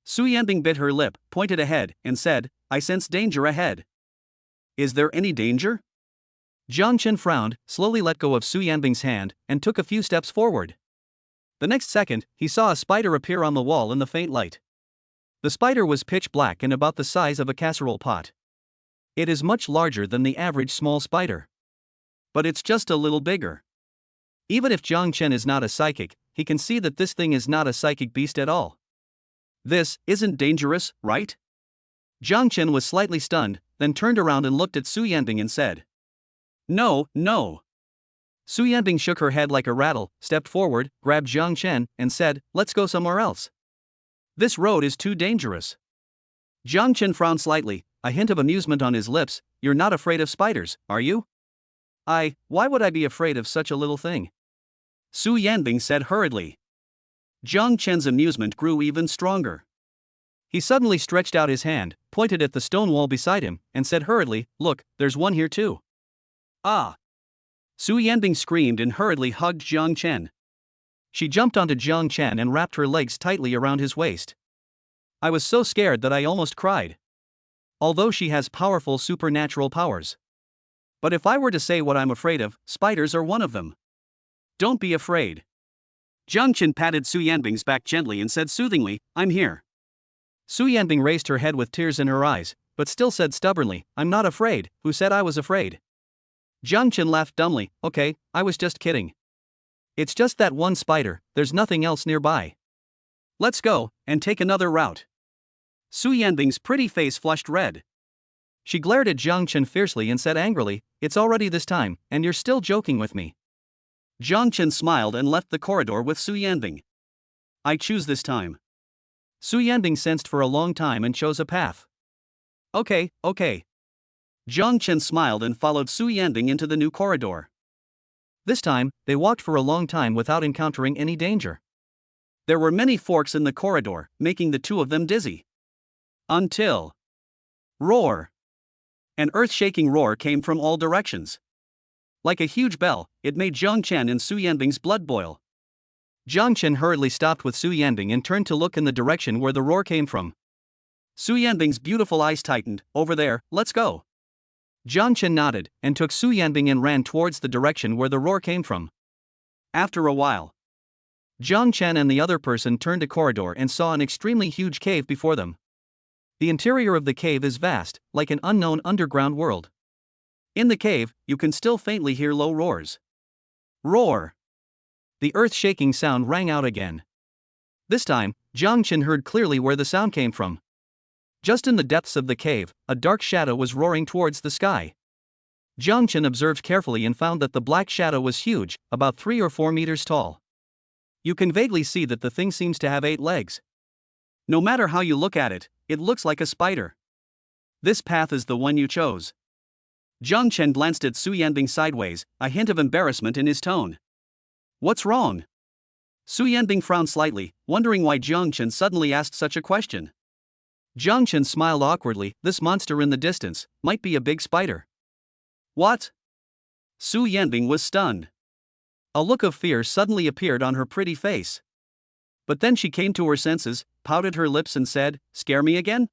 Speaker 1: Su Yanbing bit her lip, pointed ahead, and said, "I sense danger ahead." "Is there any danger?" Jiang Chen frowned, slowly let go of Su Yanbing's hand, and took a few steps forward. The next second, he saw a spider appear on the wall in the faint light. The spider was pitch black and about the size of a casserole pot. It is much larger than the average small spider. But it's just a little bigger. Even if Jiang Chen is not a psychic, he can see that this thing is not a psychic beast at all. "This isn't dangerous, right?" Jiang Chen was slightly stunned, then turned around and looked at Su Yanbing and said, "No, no." Su Yanbing shook her head like a rattle, stepped forward, grabbed Jiang Chen, and said, "Let's go somewhere else. This road is too dangerous." Jiang Chen frowned slightly, a hint of amusement on his lips. "You're not afraid of spiders, are you?" Why would I be afraid of such a little thing?" Su Yanbing said hurriedly. Jiang Chen's amusement grew even stronger. He suddenly stretched out his hand, pointed at the stone wall beside him, and said hurriedly, "Look, there's one here too." Ah! Su Yanbing screamed and hurriedly hugged Jiang Chen. She jumped onto Jiang Chen and wrapped her legs tightly around his waist. I was so scared that I almost cried. Although she has powerful supernatural powers. But if I were to say what I'm afraid of, spiders are one of them. Don't be afraid. Jiang Chen patted Su Yanbing's back gently and said soothingly, "I'm here." Su Yanbing raised her head with tears in her eyes, but still said stubbornly, "I'm not afraid. Who said I was afraid?" Jiang Chen laughed dumbly, "Okay, I was just kidding. It's just that one spider, there's nothing else nearby. Let's go, and take another route." Su Yanbing's pretty face flushed red. She glared at Jiang Chen fiercely and said angrily, "It's already this time, and you're still joking with me." Jiang Chen smiled and left the corridor with Su Yanbing. "I choose this time." Su Yanbing sensed for a long time and chose a path. Okay. Jiang Chen smiled and followed Su Yanbing into the new corridor. This time, they walked for a long time without encountering any danger. There were many forks in the corridor, making the two of them dizzy. Until... roar! An earth-shaking roar came from all directions. Like a huge bell, it made Jiang Chen and Su Yanbing's blood boil. Jiang Chen hurriedly stopped with Su Yanbing and turned to look in the direction where the roar came from. Su Yanbing's beautiful eyes tightened. "Over there, let's go." Jiang Chen nodded, and took Su Yanbing and ran towards the direction where the roar came from. After a while, Jiang Chen and the other person turned a corridor and saw an extremely huge cave before them. The interior of the cave is vast, like an unknown underground world. In the cave, you can still faintly hear low roars. Roar! The earth-shaking sound rang out again. This time, Jiang Chen heard clearly where the sound came from. Just in the depths of the cave, a dark shadow was roaring towards the sky. Jiang Chen observed carefully and found that the black shadow was huge, about 3 or 4 meters tall. You can vaguely see that the thing seems to have 8 legs. No matter how you look at it, it looks like a spider. This path is the one you chose. Jiang Chen glanced at Su Yanbing sideways, a hint of embarrassment in his tone. "What's wrong?" Su Yanbing frowned slightly, wondering why Jiang Chen suddenly asked such a question. Jiang Chen smiled awkwardly. "This monster in the distance might be a big spider." "What?" Su Yanbing was stunned. A look of fear suddenly appeared on her pretty face. But then she came to her senses, pouted her lips and said, "Scare me again?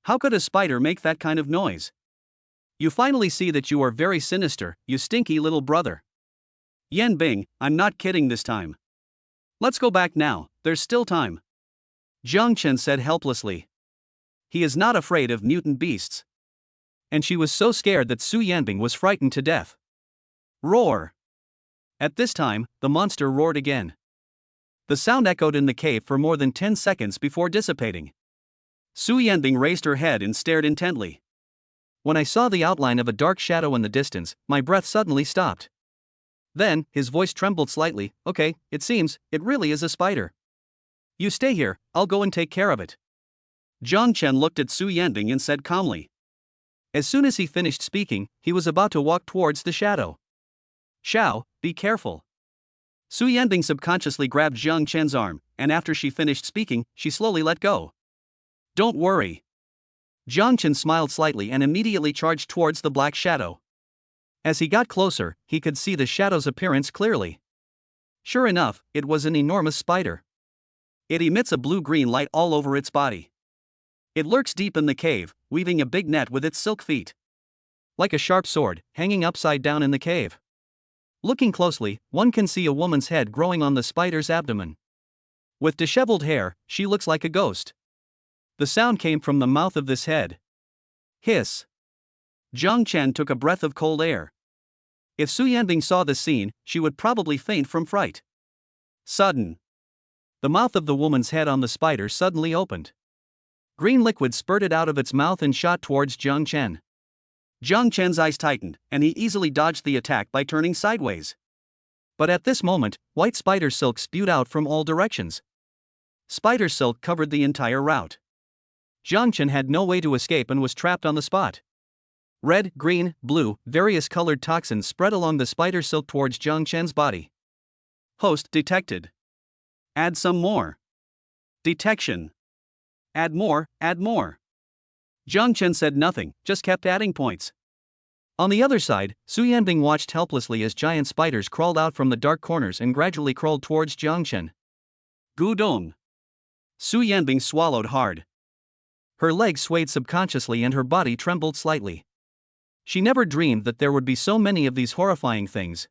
Speaker 1: How could a spider make that kind of noise? You finally see that you are very sinister, you stinky little brother." "Yanbing, I'm not kidding this time. Let's go back now, there's still time." Jiang Chen said helplessly. He is not afraid of mutant beasts. And she was so scared that Su Yanbing was frightened to death. Roar! At this time, the monster roared again. The sound echoed in the cave for more than 10 seconds before dissipating. Su Yanbing raised her head and stared intently. When I saw the outline of a dark shadow in the distance, my breath suddenly stopped. Then, his voice trembled slightly. "Okay, it seems, it really is a spider. You stay here, I'll go and take care of it." Jiang Chen looked at Su Yanbing and said calmly. As soon as he finished speaking, he was about to walk towards the shadow. "Xiao, be careful." Su Yanbing subconsciously grabbed Jiang Chen's arm, and after she finished speaking, she slowly let go. "Don't worry." Jiang Chen smiled slightly and immediately charged towards the black shadow. As he got closer, he could see the shadow's appearance clearly. Sure enough, it was an enormous spider. It emits a blue-green light all over its body. It lurks deep in the cave, weaving a big net with its silk feet. Like a sharp sword, hanging upside down in the cave. Looking closely, one can see a woman's head growing on the spider's abdomen. With disheveled hair, she looks like a ghost. The sound came from the mouth of this head. Hiss. Jiang Chen took a breath of cold air. If Su Yanbing saw this scene, she would probably faint from fright. Sudden. The mouth of the woman's head on the spider suddenly opened. Green liquid spurted out of its mouth and shot towards Jiang Chen. Jiang Chen's eyes tightened, and he easily dodged the attack by turning sideways. But at this moment, white spider silk spewed out from all directions. Spider silk covered the entire route. Jiang Chen had no way to escape and was trapped on the spot. Red, green, blue, various colored toxins spread along the spider silk towards Jiang Chen's body. Host detected. Add some more. Detection. Add more, add more. Jiang Chen said nothing, just kept adding points. On the other side, Su Yanbing watched helplessly as giant spiders crawled out from the dark corners and gradually crawled towards Jiang Chen. Gudong. Su Yanbing swallowed hard. Her legs swayed subconsciously and her body trembled slightly. She never dreamed that there would be so many of these horrifying things.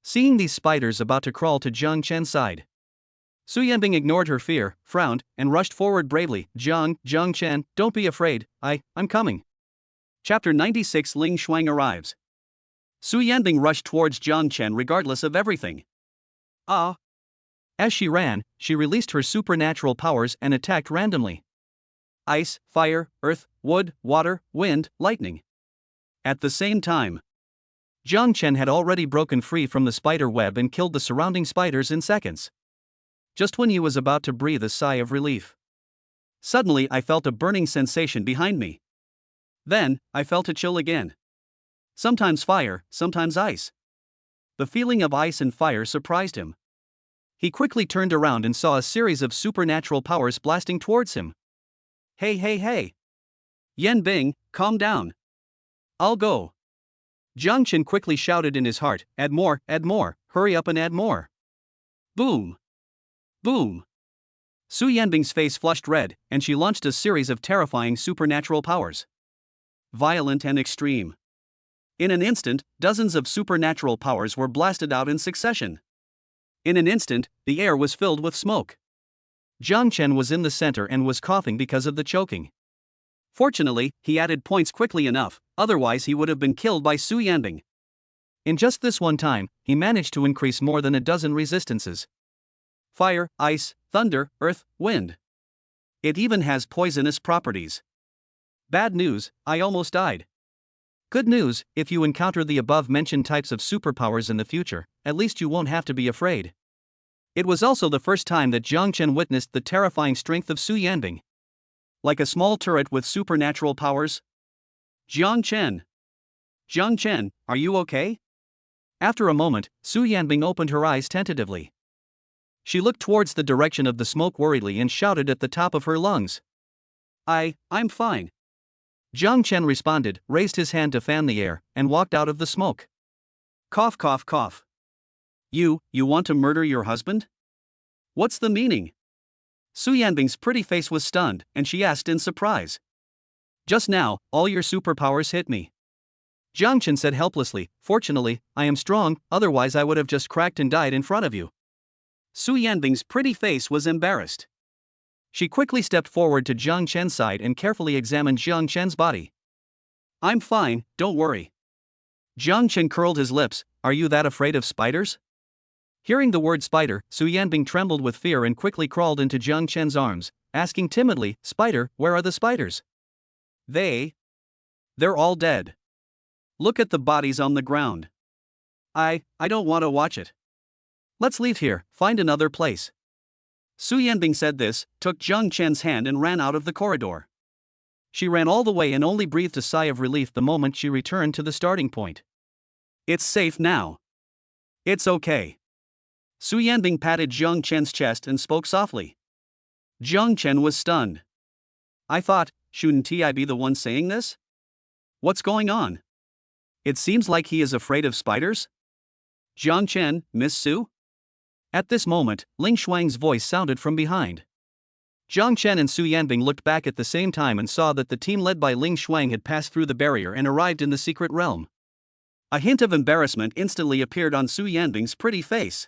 Speaker 1: Seeing these spiders about to crawl to Jiang Chen's side, Su Yanbing ignored her fear, frowned, and rushed forward bravely. Jiang Chen, don't be afraid, I'm coming. Chapter 96 Ling Shuang arrives. Su Yanbing rushed towards Jiang Chen regardless of everything. Ah! As she ran, she released her supernatural powers and attacked randomly. Ice, fire, earth, wood, water, wind, lightning. At the same time, Jiang Chen had already broken free from the spider web and killed the surrounding spiders in seconds. Just when he was about to breathe a sigh of relief, suddenly I felt a burning sensation behind me. Then, I felt a chill again. Sometimes fire, sometimes ice. The feeling of ice and fire surprised him. He quickly turned around and saw a series of supernatural powers blasting towards him. Hey! Yanbing, calm down. I'll go. Jiang Chen quickly shouted in his heart, add more, hurry up and add more. Boom! Boom! Su Yanbing's face flushed red, and she launched a series of terrifying supernatural powers. Violent and extreme. In an instant, dozens of supernatural powers were blasted out in succession. In an instant, the air was filled with smoke. Jiang Chen was in the center and was coughing because of the choking. Fortunately, he added points quickly enough, otherwise he would have been killed by Su Yanbing. In just this one time, he managed to increase more than a dozen resistances. Fire, ice, thunder, earth, wind. It even has poisonous properties. Bad news, I almost died. Good news, if you encounter the above-mentioned types of superpowers in the future, at least you won't have to be afraid. It was also the first time that Jiang Chen witnessed the terrifying strength of Su Yanbing. Like a small turret with supernatural powers? Jiang Chen, are you okay? After a moment, Su Yanbing opened her eyes tentatively. She looked towards the direction of the smoke worriedly and shouted at the top of her lungs. I'm fine. Jiang Chen responded, raised his hand to fan the air, and walked out of the smoke. Cough. You want to murder your husband? What's the meaning? Su Yanbing's pretty face was stunned, and she asked in surprise. Just now, all your superpowers hit me. Jiang Chen said helplessly, fortunately, I am strong, otherwise I would have just cracked and died in front of you. Su Yanbing's pretty face was embarrassed. She quickly stepped forward to Jiang Chen's side and carefully examined Jiang Chen's body. I'm fine, don't worry. Jiang Chen curled his lips, are you that afraid of spiders? Hearing the word spider, Su Yanbing trembled with fear and quickly crawled into Jiang Chen's arms, asking timidly, Spider, where are the spiders? They're all dead. Look at the bodies on the ground. I don't want to watch it. Let's leave here, find another place. Su Yanbing said this, took Jiang Chen's hand and ran out of the corridor. She ran all the way and only breathed a sigh of relief the moment she returned to the starting point. It's safe now. It's okay. Su Yanbing patted Jiang Chen's chest and spoke softly. Jiang Chen was stunned. I thought, shouldn't I be the one saying this? What's going on? It seems like he is afraid of spiders? Jiang Chen, Miss Su? At this moment, Ling Shuang's voice sounded from behind. Jiang Chen and Su Yanbing looked back at the same time and saw that the team led by Ling Shuang had passed through the barrier and arrived in the secret realm. A hint of embarrassment instantly appeared on Su Yanbing's pretty face.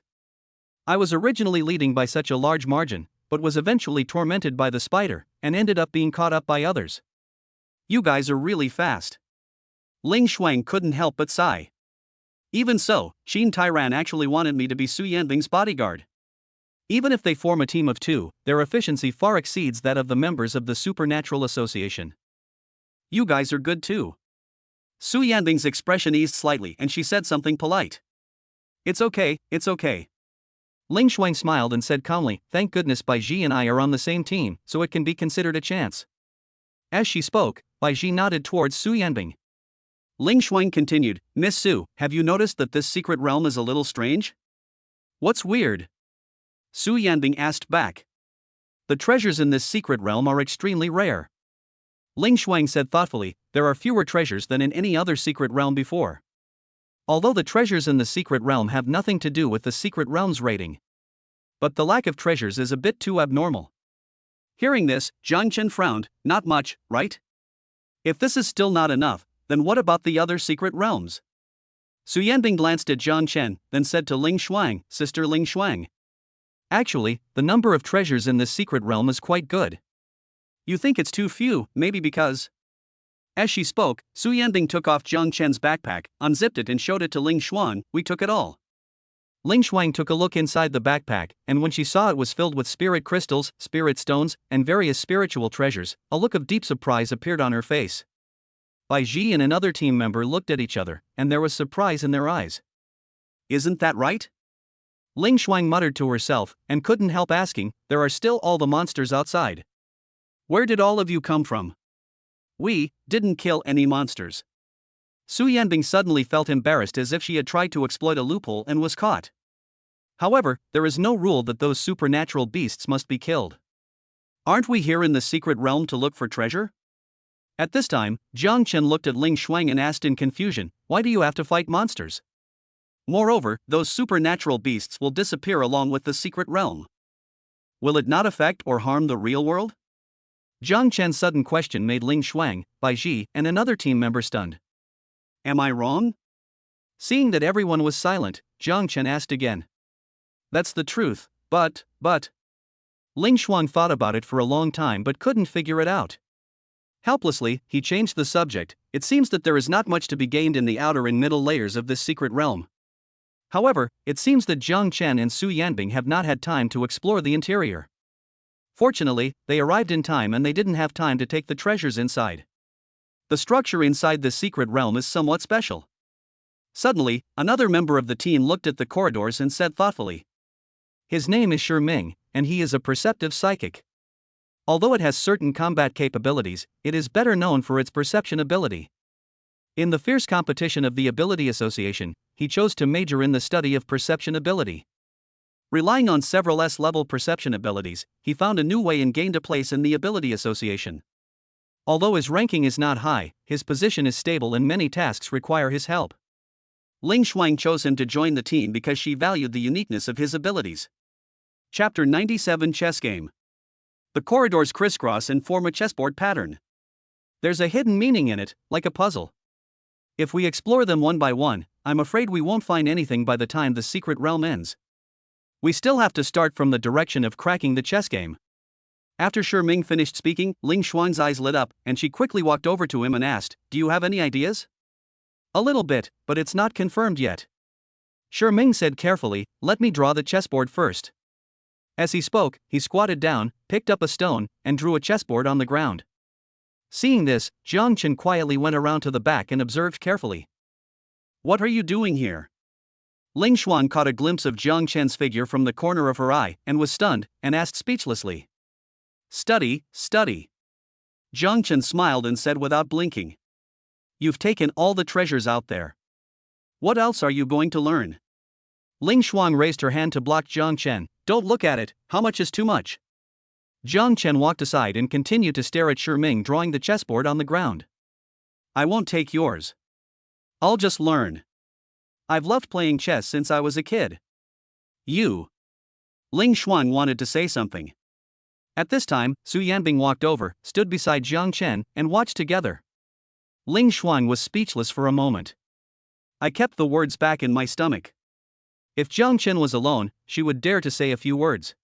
Speaker 1: I was originally leading by such a large margin, but was eventually tormented by the spider, and ended up being caught up by others. You guys are really fast. Ling Shuang couldn't help but sigh. Even so, Qin Tairan actually wanted me to be Su Yanbing's bodyguard. Even if they form a team of two, their efficiency far exceeds that of the members of the Supernatural Association. You guys are good too. Su Yanbing's expression eased slightly and she said something polite. It's okay. Ling Shuang smiled and said calmly, thank goodness Bai Ji and I are on the same team, so it can be considered a chance. As she spoke, Bai Ji nodded towards Su Yanbing. Ling Shuang continued, Miss Su, have you noticed that this secret realm is a little strange? What's weird? Su Yanbing asked back. The treasures in this secret realm are extremely rare. Ling Shuang said thoughtfully, there are fewer treasures than in any other secret realm before. Although the treasures in the secret realm have nothing to do with the secret realm's rating. But the lack of treasures is a bit too abnormal. Hearing this, Zhang Chen frowned. Not much, right? If this is still not enough, then what about the other secret realms? Su Yanbing glanced at Zhang Chen, then said to Ling Shuang, Sister Ling Shuang. Actually, the number of treasures in this secret realm is quite good. You think it's too few, maybe because... As she spoke, Su Yanbing took off Zhang Chen's backpack, unzipped it and showed it to Ling Shuang. We took it all. Ling Shuang took a look inside the backpack, and when she saw it was filled with spirit crystals, spirit stones, and various spiritual treasures, a look of deep surprise appeared on her face. Bai Ji and another team member looked at each other, and there was surprise in their eyes. Isn't that right? Ling Shuang muttered to herself, and couldn't help asking, there are still all the monsters outside. Where did all of you come from? We didn't kill any monsters. Su Yanbing suddenly felt embarrassed as if she had tried to exploit a loophole and was caught. However, there is no rule that those supernatural beasts must be killed. Aren't we here in the secret realm to look for treasure? At this time, Zhang Chen looked at Ling Shuang and asked in confusion, why do you have to fight monsters? Moreover, those supernatural beasts will disappear along with the secret realm. Will it not affect or harm the real world? Zhang Chen's sudden question made Ling Shuang, Bai Ji, and another team member stunned. Am I wrong? Seeing that everyone was silent, Zhang Chen asked again. That's the truth, but... Ling Shuang thought about it for a long time but couldn't figure it out. Helplessly, he changed the subject. It seems that there is not much to be gained in the outer and middle layers of this secret realm. However, it seems that Zhang Chen and Su Yanbing have not had time to explore the interior. Fortunately, they arrived in time and they didn't have time to take the treasures inside. The structure inside the secret realm is somewhat special. Suddenly, another member of the team looked at the corridors and said thoughtfully. His name is Shi Ming, and he is a perceptive psychic. Although it has certain combat capabilities, it is better known for its perception ability. In the fierce competition of the Ability Association, he chose to major in the study of perception ability. Relying on several S-level perception abilities, he found a new way and gained a place in the Ability Association. Although his ranking is not high, his position is stable and many tasks require his help. Ling Shuang chose him to join the team because she valued the uniqueness of his abilities. Chapter 97 Chess Game. The corridors crisscross and form a chessboard pattern. There's a hidden meaning in it, like a puzzle. If we explore them one by one, I'm afraid we won't find anything by the time the secret realm ends. We still have to start from the direction of cracking the chess game. After Shi Ming finished speaking, Ling Shuang's eyes lit up, and she quickly walked over to him and asked, do you have any ideas? A little bit, but it's not confirmed yet. Shi Ming said carefully, let me draw the chessboard first. As he spoke, he squatted down, picked up a stone, and drew a chessboard on the ground. Seeing this, Zhang Chen quietly went around to the back and observed carefully. What are you doing here? Ling Shuang caught a glimpse of Zhang Chen's figure from the corner of her eye and was stunned, and asked speechlessly. Study. Zhang Chen smiled and said without blinking. You've taken all the treasures out there. What else are you going to learn? Ling Shuang raised her hand to block Zhang Chen. Don't look at it, how much is too much? Zhang Chen walked aside and continued to stare at Shi Ming drawing the chessboard on the ground. I won't take yours. I'll just learn. I've loved playing chess since I was a kid. You. Ling Shuang wanted to say something. At this time, Su Yanbing walked over, stood beside Zhang Chen, and watched together. Ling Shuang was speechless for a moment. I kept the words back in my stomach. If Zhang Chen was alone, she would dare to say a few words.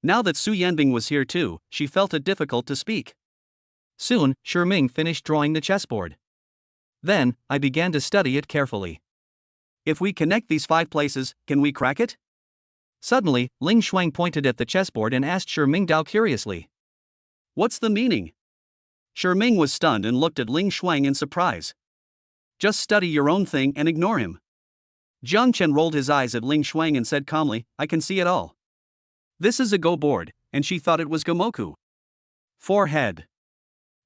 Speaker 1: Now that Su Yanbing was here too, she felt it difficult to speak. Soon, Shi Ming finished drawing the chessboard. Then, I began to study it carefully. If we connect these 5 places, can we crack it? Suddenly, Ling Shuang pointed at the chessboard and asked Shi Ming Dao curiously. What's the meaning? Shi Ming was stunned and looked at Ling Shuang in surprise. Just study your own thing and ignore him. Zhang Chen rolled his eyes at Ling Shuang and said calmly, I can see it all. This is a Go board, and she thought it was Gomoku. Forehead.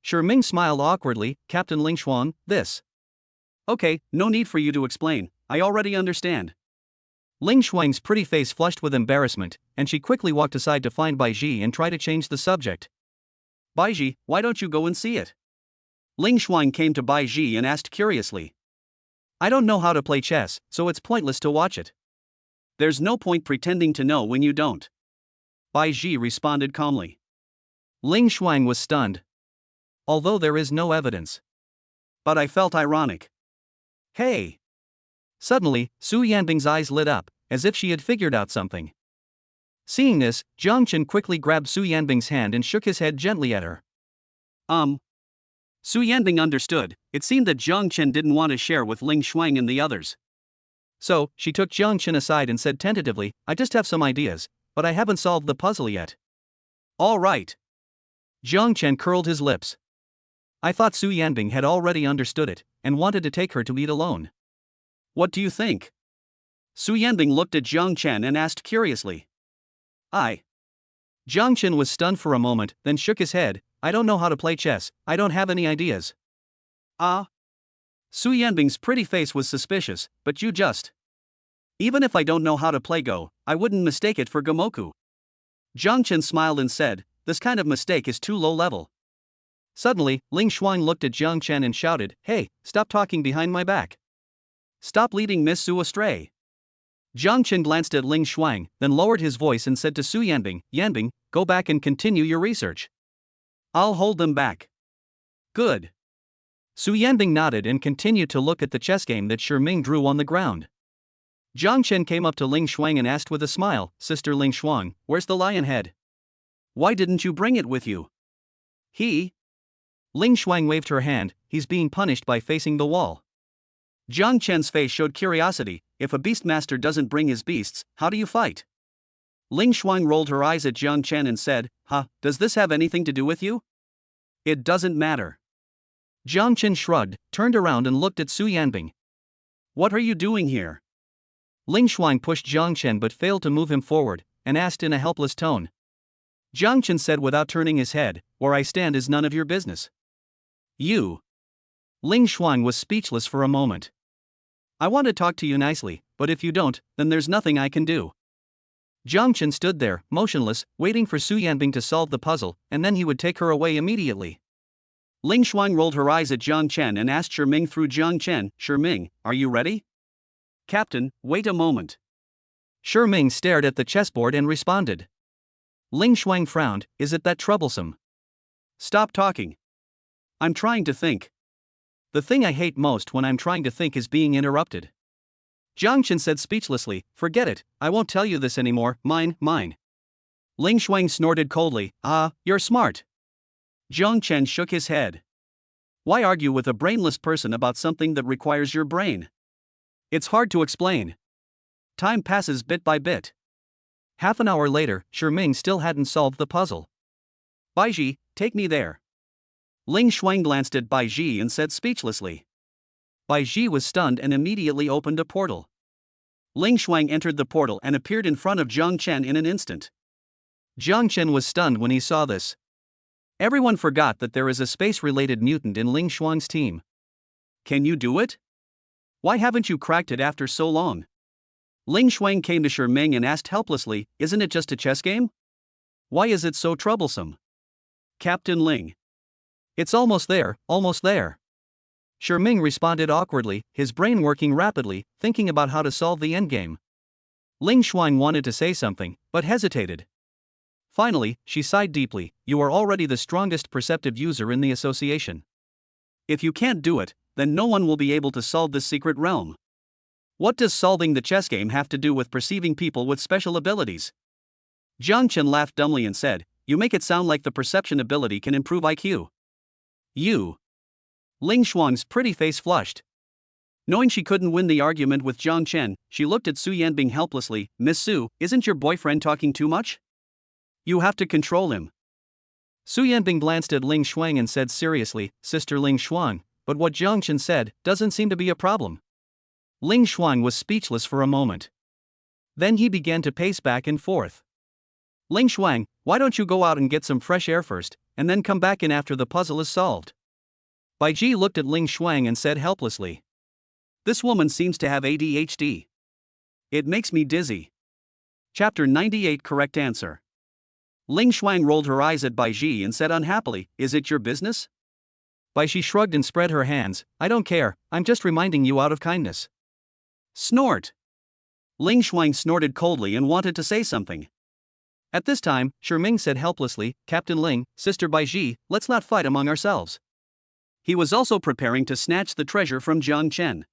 Speaker 1: Shi Ming smiled awkwardly, Captain Ling Shuang, this. Okay, no need for you to explain, I already understand. Ling Shuang's pretty face flushed with embarrassment, and she quickly walked aside to find Bai Ji and try to change the subject. Bai Ji, why don't you go and see it? Ling Shuang came to Bai Ji and asked curiously. I don't know how to play chess, so it's pointless to watch it. There's no point pretending to know when you don't. Bai Ji responded calmly. Ling Shuang was stunned. Although there is no evidence. But I felt ironic. Hey! Suddenly, Su Yanbing's eyes lit up, as if she had figured out something. Seeing this, Jiang Chen quickly grabbed Su Yanbing's hand and shook his head gently at her. Su Yanbing understood. It seemed that Jiang Chen didn't want to share with Ling Shuang and the others. So, she took Jiang Chen aside and said tentatively, I just have some ideas, but I haven't solved the puzzle yet. All right. Jiang Chen curled his lips. I thought Su Yanbing had already understood it, and wanted to take her to eat alone. What do you think? Su Yanbing looked at Jiang Chen and asked curiously. Jiang Chen was stunned for a moment, then shook his head. I don't know how to play chess, I don't have any ideas. Su Yanbing's pretty face was suspicious, but you just. Even if I don't know how to play Go, I wouldn't mistake it for Gomoku. Jiang Chen smiled and said, this kind of mistake is too low level. Suddenly, Ling Shuang looked at Jiang Chen and shouted, Hey, stop talking behind my back. Stop leading Miss Su astray. Jiang Chen glanced at Ling Shuang, then lowered his voice and said to Su Yanbing, Yanbing, go back and continue your research. I'll hold them back. Good. Su Yanbing nodded and continued to look at the chess game that Ming drew on the ground. Jiang Chen came up to Ling Shuang and asked with a smile, Sister Ling Shuang, where's the lion head? Why didn't you bring it with you? Ling Shuang waved her hand, he's being punished by facing the wall. Jiang Chen's face showed curiosity, if a beastmaster doesn't bring his beasts, how do you fight? Ling Shuang rolled her eyes at Jiang Chen and said, does this have anything to do with you? It doesn't matter. Jiang Chen shrugged, turned around and looked at Su Yanbing. What are you doing here? Ling Shuang pushed Jiang Chen but failed to move him forward, and asked in a helpless tone. Jiang Chen said without turning his head, where I stand is none of your business. You. Ling Shuang was speechless for a moment. I want to talk to you nicely, but if you don't, then there's nothing I can do. Jiang Chen stood there, motionless, waiting for Su Yanbing to solve the puzzle, and then he would take her away immediately. Ling Shuang rolled her eyes at Jiang Chen and asked Ming through Jiang Chen, Ming, are you ready? Captain, wait a moment. Ming stared at the chessboard and responded. Ling Shuang frowned, is it that troublesome? Stop talking. I'm trying to think. The thing I hate most when I'm trying to think is being interrupted. Jiang Chen said speechlessly, forget it, I won't tell you this anymore, mine. Ling Shuang snorted coldly, you're smart. Jiang Chen shook his head. Why argue with a brainless person about something that requires your brain? It's hard to explain. Time passes bit by bit. Half an hour later, Ming still hadn't solved the puzzle. Bai Ji, take me there. Ling Shuang glanced at Bai Ji and said speechlessly. Bai Ji was stunned and immediately opened a portal. Ling Shuang entered the portal and appeared in front of Jiang Chen in an instant. Jiang Chen was stunned when he saw this. Everyone forgot that there is a space-related mutant in Ling Shuang's team. Can you do it? Why haven't you cracked it after so long? Ling Shuang came to Ming and asked helplessly, isn't it just a chess game? Why is it so troublesome? Captain Ling. It's almost there, almost there. Ming responded awkwardly, his brain working rapidly, thinking about how to solve the endgame. Ling Shuang wanted to say something, but hesitated. Finally, she sighed deeply, you are already the strongest perceptive user in the association. If you can't do it, then no one will be able to solve this secret realm. What does solving the chess game have to do with perceiving people with special abilities? Jiang Chen laughed dumbly and said, you make it sound like the perception ability can improve IQ. You. Ling Shuang's pretty face flushed. Knowing she couldn't win the argument with Jiang Chen, she looked at Su Yanbing helplessly, Miss Su, isn't your boyfriend talking too much? You have to control him. Su Yanbing glanced at Ling Shuang and said seriously, Sister Ling Shuang, but what Jiang Chen said doesn't seem to be a problem. Ling Shuang was speechless for a moment. Then he began to pace back and forth. Ling Shuang, why don't you go out and get some fresh air first, and then come back in after the puzzle is solved? Bai Ji looked at Ling Shuang and said helplessly. This woman seems to have ADHD. It makes me dizzy. Chapter 98 Correct answer. Ling Shuang rolled her eyes at Bai Ji and said unhappily, "Is it your business?" Bai Ji shrugged and spread her hands. "I don't care, I'm just reminding you out of kindness." Snort! Ling Shuang snorted coldly and wanted to say something. At this time, Ming said helplessly, "Captain Ling, Sister Bai Ji, let's not fight among ourselves." He was also preparing to snatch the treasure from Jiang Chen.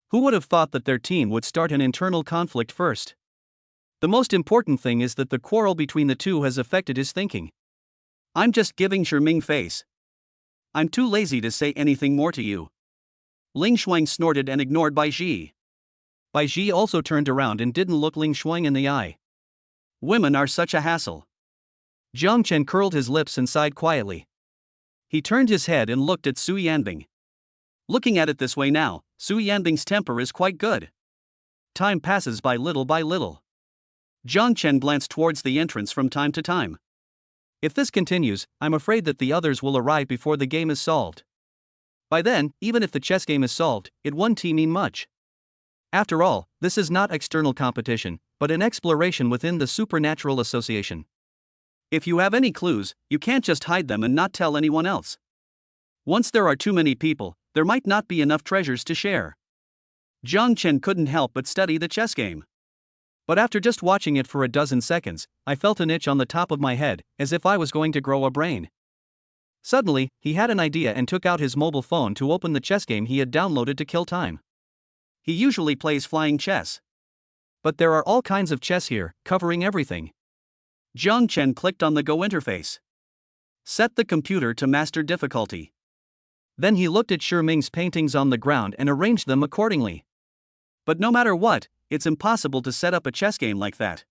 Speaker 1: Who would have thought that their team would start an internal conflict first? The most important thing is that the quarrel between the two has affected his thinking. "I'm just giving Ming face. I'm too lazy to say anything more to you." Ling Shuang snorted and ignored Bai Ji. Bai Ji also turned around and didn't look Ling Shuang in the eye. Women are such a hassle. Jiang Chen curled his lips and sighed quietly. He turned his head and looked at Su Yanbing. Looking at it this way now, Su Yanbing's temper is quite good. Time passes by little by little. Jiang Chen glanced towards the entrance from time to time. If this continues, I'm afraid that the others will arrive before the game is solved. By then, even if the chess game is solved, it won't mean much. After all, this is not external competition, but an exploration within the supernatural association. If you have any clues, you can't just hide them and not tell anyone else. Once there are too many people, there might not be enough treasures to share. Jiang Chen couldn't help but study the chess game. But after just watching it for a dozen seconds, I felt an itch on the top of my head, as if I was going to grow a brain. Suddenly, he had an idea and took out his mobile phone to open the chess game he had downloaded to kill time. He usually plays flying chess. But there are all kinds of chess here, covering everything. Jiang Chen clicked on the Go interface. Set the computer to master difficulty. Then he looked at Ming's paintings on the ground and arranged them accordingly. But no matter what, it's impossible to set up a chess game like that.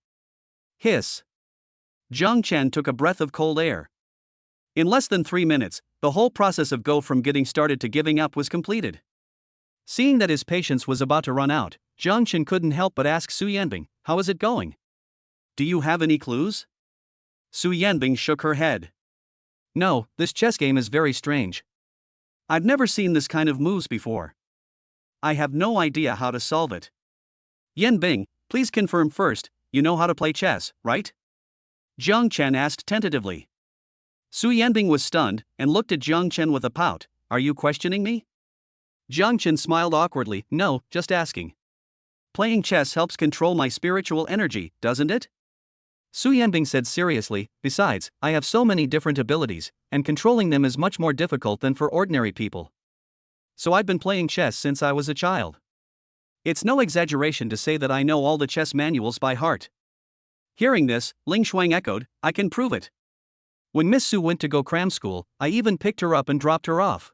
Speaker 1: Hiss. Jiang Chen took a breath of cold air. In less than 3 minutes, the whole process of Go from getting started to giving up was completed. Seeing that his patience was about to run out, Jiang Chen couldn't help but ask Su Yanbing, "How is it going? Do you have any clues?" Su Yanbing shook her head. "No, this chess game is very strange. I've never seen this kind of moves before. I have no idea how to solve it." "Yanbing, please confirm first, you know how to play chess, right?" Jiang Chen asked tentatively. Su Yanbing was stunned and looked at Jiang Chen with a pout. "Are you questioning me?" Jiang Chen smiled awkwardly. "No, just asking. Playing chess helps control my spiritual energy, doesn't it?" Su Yanbing said seriously, "Besides, I have so many different abilities, and controlling them is much more difficult than for ordinary people. So I've been playing chess since I was a child. It's no exaggeration to say that I know all the chess manuals by heart." Hearing this, Ling Shuang echoed, "I can prove it. When Miss Su went to go cram school, I even picked her up and dropped her off."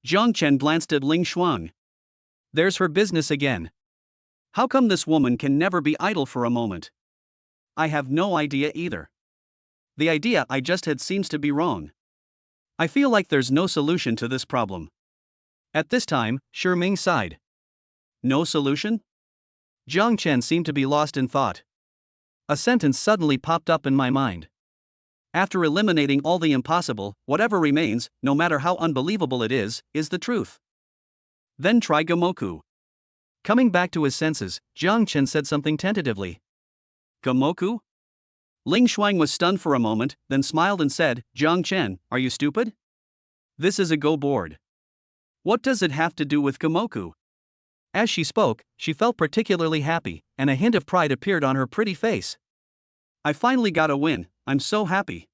Speaker 1: Jiang Chen glanced at Ling Shuang. There's her business again. How come this woman can never be idle for a moment? I have no idea either. The idea I just had seems to be wrong. I feel like there's no solution to this problem. At this time, Ming sighed. No solution? Jiang Chen seemed to be lost in thought. A sentence suddenly popped up in my mind. After eliminating all the impossible, whatever remains, no matter how unbelievable it is the truth. Then try Gomoku. Coming back to his senses, Jiang Chen said something tentatively. Gomoku? Ling Shuang was stunned for a moment, then smiled and said, "Jiang Chen, are you stupid? This is a Go board. What does it have to do with Gomoku?" As she spoke, she felt particularly happy, and a hint of pride appeared on her pretty face. "I finally got a win, I'm so happy.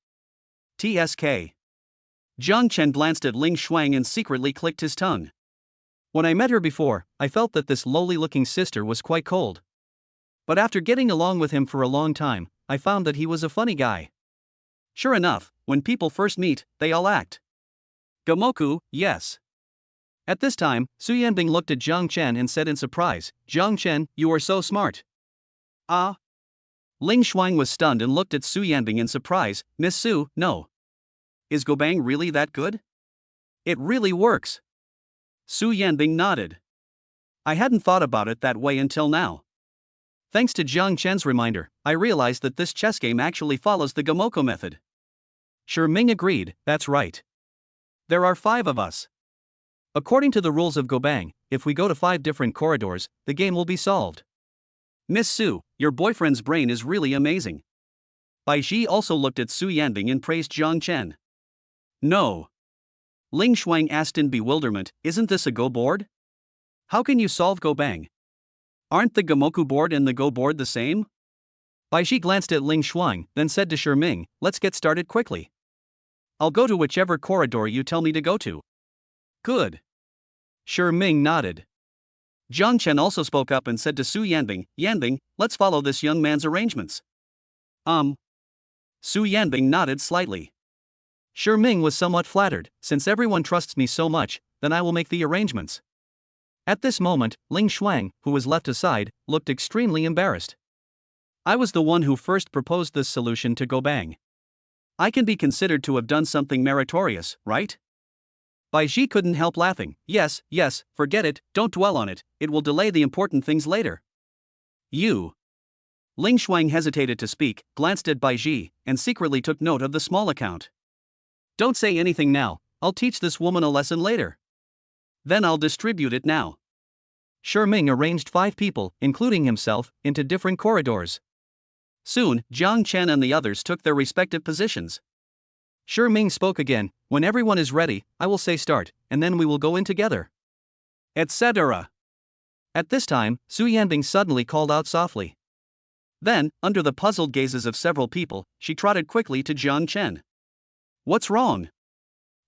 Speaker 1: TSK. Jiang Chen glanced at Ling Shuang and secretly clicked his tongue. When I met her before, I felt that this lowly-looking sister was quite cold. But after getting along with him for a long time, I found that he was a funny guy. Sure enough, when people first meet, they all act. Gomoku, yes. At this time, Su Yanbing looked at Jiang Chen and said in surprise, "Jiang Chen, you are so smart." Ah? Ling Shuang was stunned and looked at Su Yanbing in surprise. "Miss Su, no. Is Gobang really that good? It really works." Su Yanbing nodded. "I hadn't thought about it that way until now. Thanks to Jiang Chen's reminder, I realized that this chess game actually follows the Gomoku method." Ming agreed, "That's right. There are 5 of us. According to the rules of Gobang, if we go to 5 different corridors, the game will be solved. Miss Su, your boyfriend's brain is really amazing. Bai Ji also looked at Su Yanbing and praised Jiang Chen. No. Ling Shuang asked in bewilderment, isn't this a Go board? How can you solve Go Bang? Aren't the Gamoku board and the Go board the same? Bai Ji glanced at Ling Shuang, then said to Shi Ming, let's get started quickly. I'll go to whichever corridor you tell me to go to. Good. Shi Ming nodded. Jiang Chen also spoke up and said to Su Yanbing, Yanbing, let's follow this young man's arrangements. Su Yanbing nodded slightly. Shi Ming was somewhat flattered, since everyone trusts me so much, then I will make the arrangements. At this moment, Ling Shuang, who was left aside, looked extremely embarrassed. I was the one who first proposed this solution to Go Bang. I can be considered to have done something meritorious, right? Bai Ji couldn't help laughing. Yes, forget it, don't dwell on it, it will delay the important things later. You. Ling Shuang hesitated to speak, glanced at Bai Ji, and secretly took note of the small account. Don't say anything now, I'll teach this woman a lesson later. Then I'll distribute it now. Shi Ming arranged 5 people, including himself, into different corridors. Soon, Jiang Chen and the others took their respective positions. Shi Ming spoke again, when everyone is ready, I will say start, and then we will go in together. Etc. At this time, Su Yanbing suddenly called out softly. Then, under the puzzled gazes of several people, she trotted quickly to Jiang Chen. What's wrong?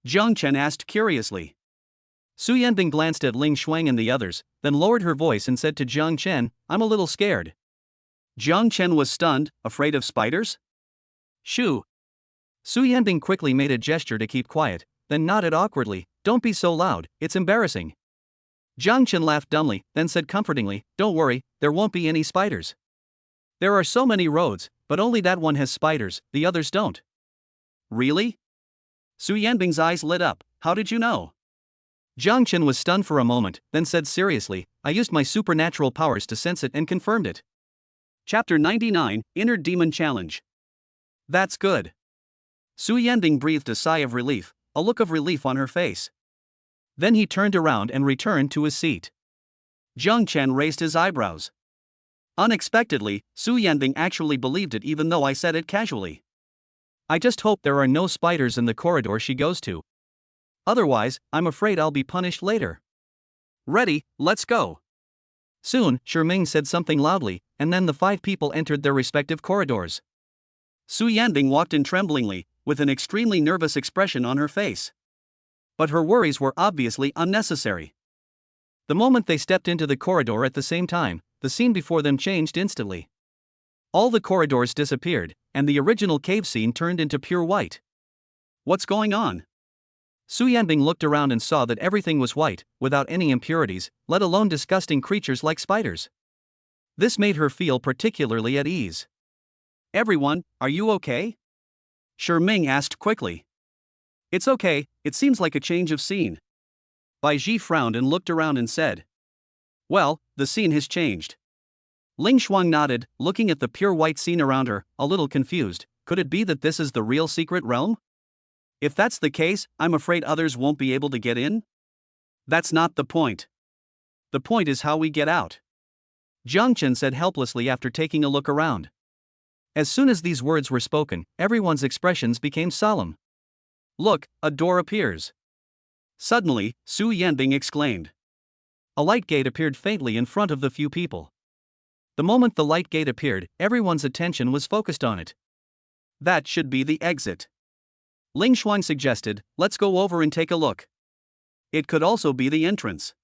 Speaker 1: Jiang Chen asked curiously. Su Yanbing glanced at Ling Shuang and the others, then lowered her voice and said to Jiang Chen, I'm a little scared. Jiang Chen was stunned, afraid of spiders? Shoo. Su Yanbing quickly made a gesture to keep quiet, then nodded awkwardly, don't be so loud, it's embarrassing. Jiang Chen laughed dumbly, then said comfortingly, don't worry, there won't be any spiders. There are so many roads, but only that one has spiders, the others don't. Really? Su Yanbing's eyes lit up, how did you know? Jiang Chen was stunned for a moment, then said seriously, I used my supernatural powers to sense it and confirmed it. Chapter 99, Inner Demon Challenge. That's good. Su Yanbing breathed a sigh of relief, a look of relief on her face. Then he turned around and returned to his seat. Jiang Chen raised his eyebrows. Unexpectedly, Su Yanbing actually believed it even though I said it casually. I just hope there are no spiders in the corridor she goes to. Otherwise, I'm afraid I'll be punished later. Ready, let's go. Soon, Shi Ming said something loudly, and then the 5 people entered their respective corridors. Su Yanbing walked in tremblingly, with an extremely nervous expression on her face. But her worries were obviously unnecessary. The moment they stepped into the corridor at the same time, the scene before them changed instantly. All the corridors disappeared, and the original cave scene turned into pure white. What's going on? Su Yanbing looked around and saw that everything was white, without any impurities, let alone disgusting creatures like spiders. This made her feel particularly at ease. Everyone, are you okay? Shi Ming asked quickly. It's okay, it seems like a change of scene. Bai Ji frowned and looked around and said. Well, the scene has changed. Ling Shuang nodded, looking at the pure white scene around her, a little confused. Could it be that this is the real secret realm? If that's the case, I'm afraid others won't be able to get in? That's not the point. The point is how we get out. Jiang Chen said helplessly after taking a look around. As soon as these words were spoken, everyone's expressions became solemn. Look, a door appears. Suddenly, Su Yanbing exclaimed. A light gate appeared faintly in front of the few people. The moment the light gate appeared, everyone's attention was focused on it. That should be the exit. Ling Shuang suggested, let's go over and take a look. It could also be the entrance.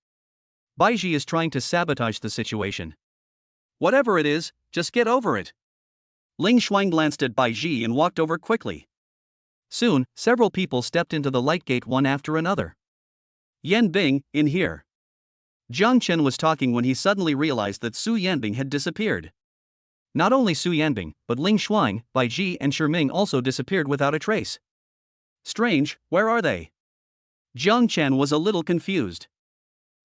Speaker 1: Bai Ji is trying to sabotage the situation. Whatever it is, just get over it. Ling Shuang glanced at Bai Ji and walked over quickly. Soon, several people stepped into the light gate one after another. Yanbing, in here. Jiang Chen was talking when he suddenly realized that Su Yanbing had disappeared. Not only Su Yanbing, but Ling Shuang, Bai Ji and Shi Ming also disappeared without a trace. Strange, where are they? Jiang Chen was a little confused.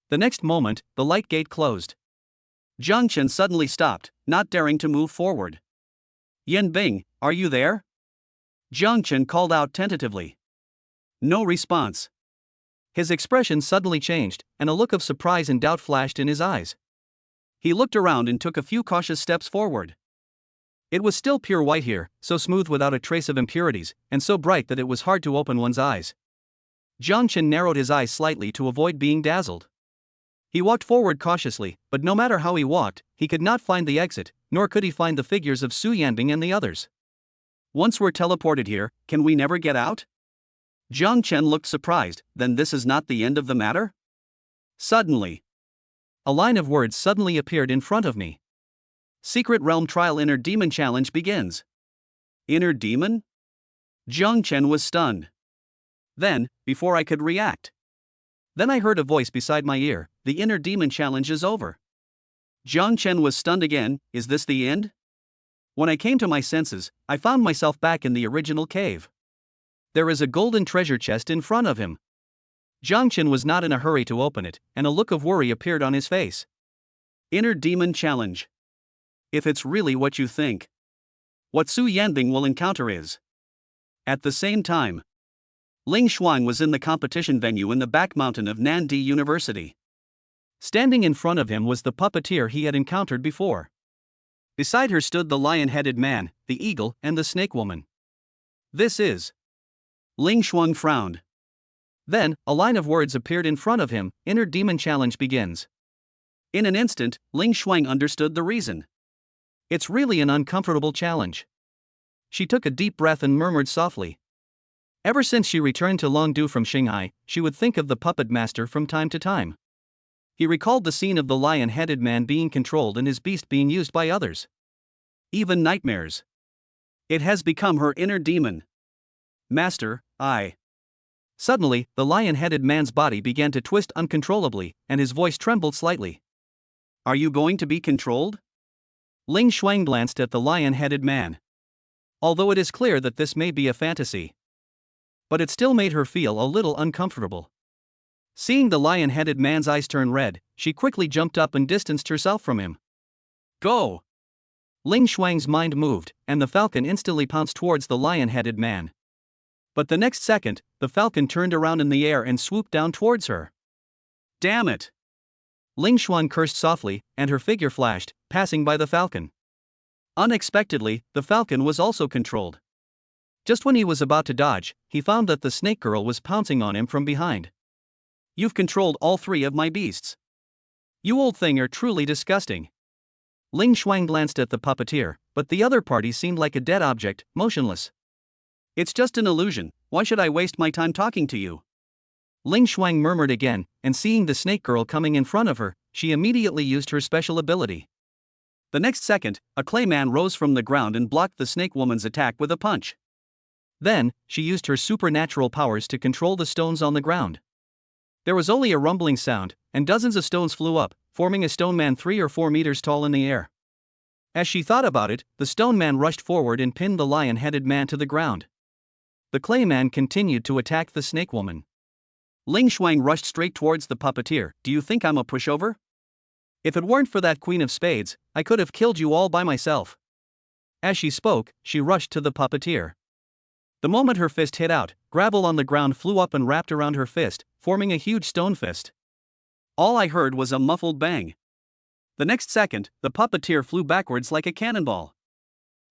Speaker 1: The next moment, the light gate closed. Jiang Chen suddenly stopped, not daring to move forward. Yanbing, are you there? Jiang Chen called out tentatively. No response. His expression suddenly changed, and a look of surprise and doubt flashed in his eyes. He looked around and took a few cautious steps forward. It was still pure white here, so smooth without a trace of impurities, and so bright that it was hard to open one's eyes. Jiang Chen narrowed his eyes slightly to avoid being dazzled. He walked forward cautiously, but no matter how he walked, he could not find the exit, nor could he find the figures of Su Yanbing and the others. Once we're teleported here, can we never get out? Jiang Chen looked surprised. Then this is not the end of the matter? Suddenly, a line of words suddenly appeared in front of me. Secret Realm Trial Inner Demon Challenge begins. Inner Demon? Jiang Chen was stunned. Then, before I could react, I heard a voice beside my ear. The Inner Demon Challenge is over. Jiang Chen was stunned again. Is this the end? When I came to my senses, I found myself back in the original cave. There is a golden treasure chest in front of him. Jiang Chen was not in a hurry to open it, and a look of worry appeared on his face. Inner Demon Challenge. If it's really what you think, what Su Yanbing will encounter is. At the same time, Ling Xuan was in the competition venue in the back mountain of Nandi University. Standing in front of him was the puppeteer he had encountered before. Beside her stood the lion-headed man, the eagle, and the snake woman. This is. Ling Xuan frowned. Then, a line of words appeared in front of him. Inner Demon Challenge begins. In an instant, Ling Xuan understood the reason. It's really an uncomfortable challenge. She took a deep breath and murmured softly. Ever since she returned to Longdu from Shanghai, she would think of the puppet master from time to time. He recalled the scene of the lion-headed man being controlled and his beast being used by others. Even nightmares. It has become her inner demon. Master, I. Suddenly, the lion-headed man's body began to twist uncontrollably, and his voice trembled slightly. Are you going to be controlled? Ling Xuan glanced at the lion-headed man. Although it is clear that this may be a fantasy, but it still made her feel a little uncomfortable. Seeing the lion-headed man's eyes turn red, she quickly jumped up and distanced herself from him. Go! Ling Xuan's mind moved, and the falcon instantly pounced towards the lion-headed man. But the next second, the falcon turned around in the air and swooped down towards her. Damn it! Ling Xuan cursed softly, and her figure flashed, passing by the falcon. Unexpectedly, the falcon was also controlled. Just when he was about to dodge, he found that the snake girl was pouncing on him from behind. You've controlled all three of my beasts. You old thing are truly disgusting. Ling Xuan glanced at the puppeteer, but the other party seemed like a dead object, motionless. It's just an illusion. Why should I waste my time talking to you? Ling Xuan murmured again, and seeing the snake girl coming in front of her, she immediately used her special ability. The next second, a clay man rose from the ground and blocked the snake woman's attack with a punch. Then, she used her supernatural powers to control the stones on the ground. There was only a rumbling sound, and dozens of stones flew up, forming a stone man 3 or 4 meters tall in the air. As she thought about it, the stone man rushed forward and pinned the lion-headed man to the ground. The clay man continued to attack the snake woman. Ling Xuan rushed straight towards the puppeteer. Do you think I'm a pushover? If it weren't for that queen of spades, I could have killed you all by myself. As she spoke, she rushed to the puppeteer. The moment her fist hit out, gravel on the ground flew up and wrapped around her fist, forming a huge stone fist. All I heard was a muffled bang. The next second, the puppeteer flew backwards like a cannonball.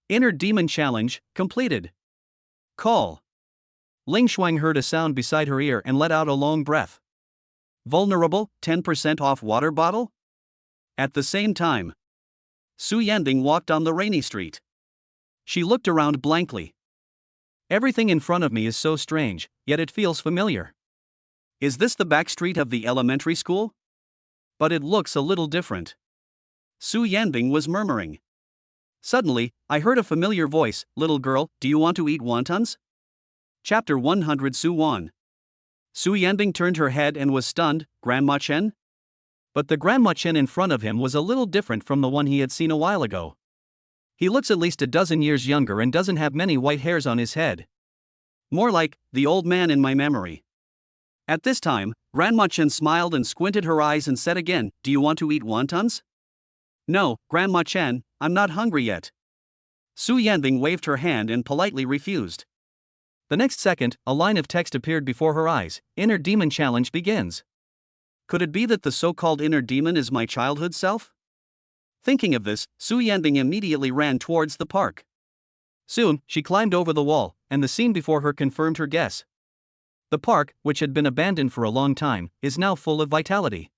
Speaker 1: Inner Demon Challenge, completed. Call. Ling Xuan heard a sound beside her ear and let out a long breath. Vulnerable, 10% off water bottle? At the same time, Su Yanbing walked on the rainy street. She looked around blankly. Everything in front of me is so strange, yet it feels familiar. Is this the back street of the elementary school? But it looks a little different. Su Yanbing was murmuring. Suddenly, I heard a familiar voice. Little girl, do you want to eat wontons? Chapter 100 Su Wan. Su Yanbing turned her head and was stunned. Grandma Chen? But the Grandma Chen in front of him was a little different from the one he had seen a while ago. He looks at least a dozen years younger and doesn't have many white hairs on his head. More like the old man in my memory. At this time, Grandma Chen smiled and squinted her eyes and said again, do you want to eat wontons? No, Grandma Chen, I'm not hungry yet. Su Yanbing waved her hand and politely refused. The next second, a line of text appeared before her eyes. Inner Demon Challenge begins. Could it be that the so-called inner demon is my childhood self? Thinking of this, Su Yanbing immediately ran towards the park. Soon, she climbed over the wall, and the scene before her confirmed her guess. The park, which had been abandoned for a long time, is now full of vitality.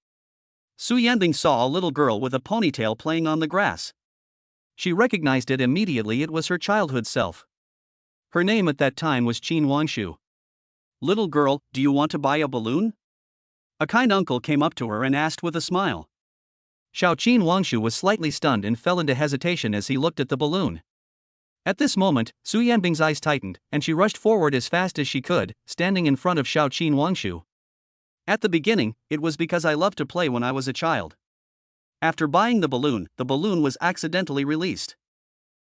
Speaker 1: Su Yanbing saw a little girl with a ponytail playing on the grass. She recognized it immediately. It was her childhood self. Her name at that time was Qin Wangshu. "Little girl, do you want to buy a balloon?" A kind uncle came up to her and asked with a smile. Qin Wangshu was slightly stunned and fell into hesitation as he looked at the balloon. At this moment, Su Yanbing's eyes tightened, and she rushed forward as fast as she could, standing in front of Qin Wangshu. "At the beginning, it was because I loved to play when I was a child. After buying the balloon was accidentally released.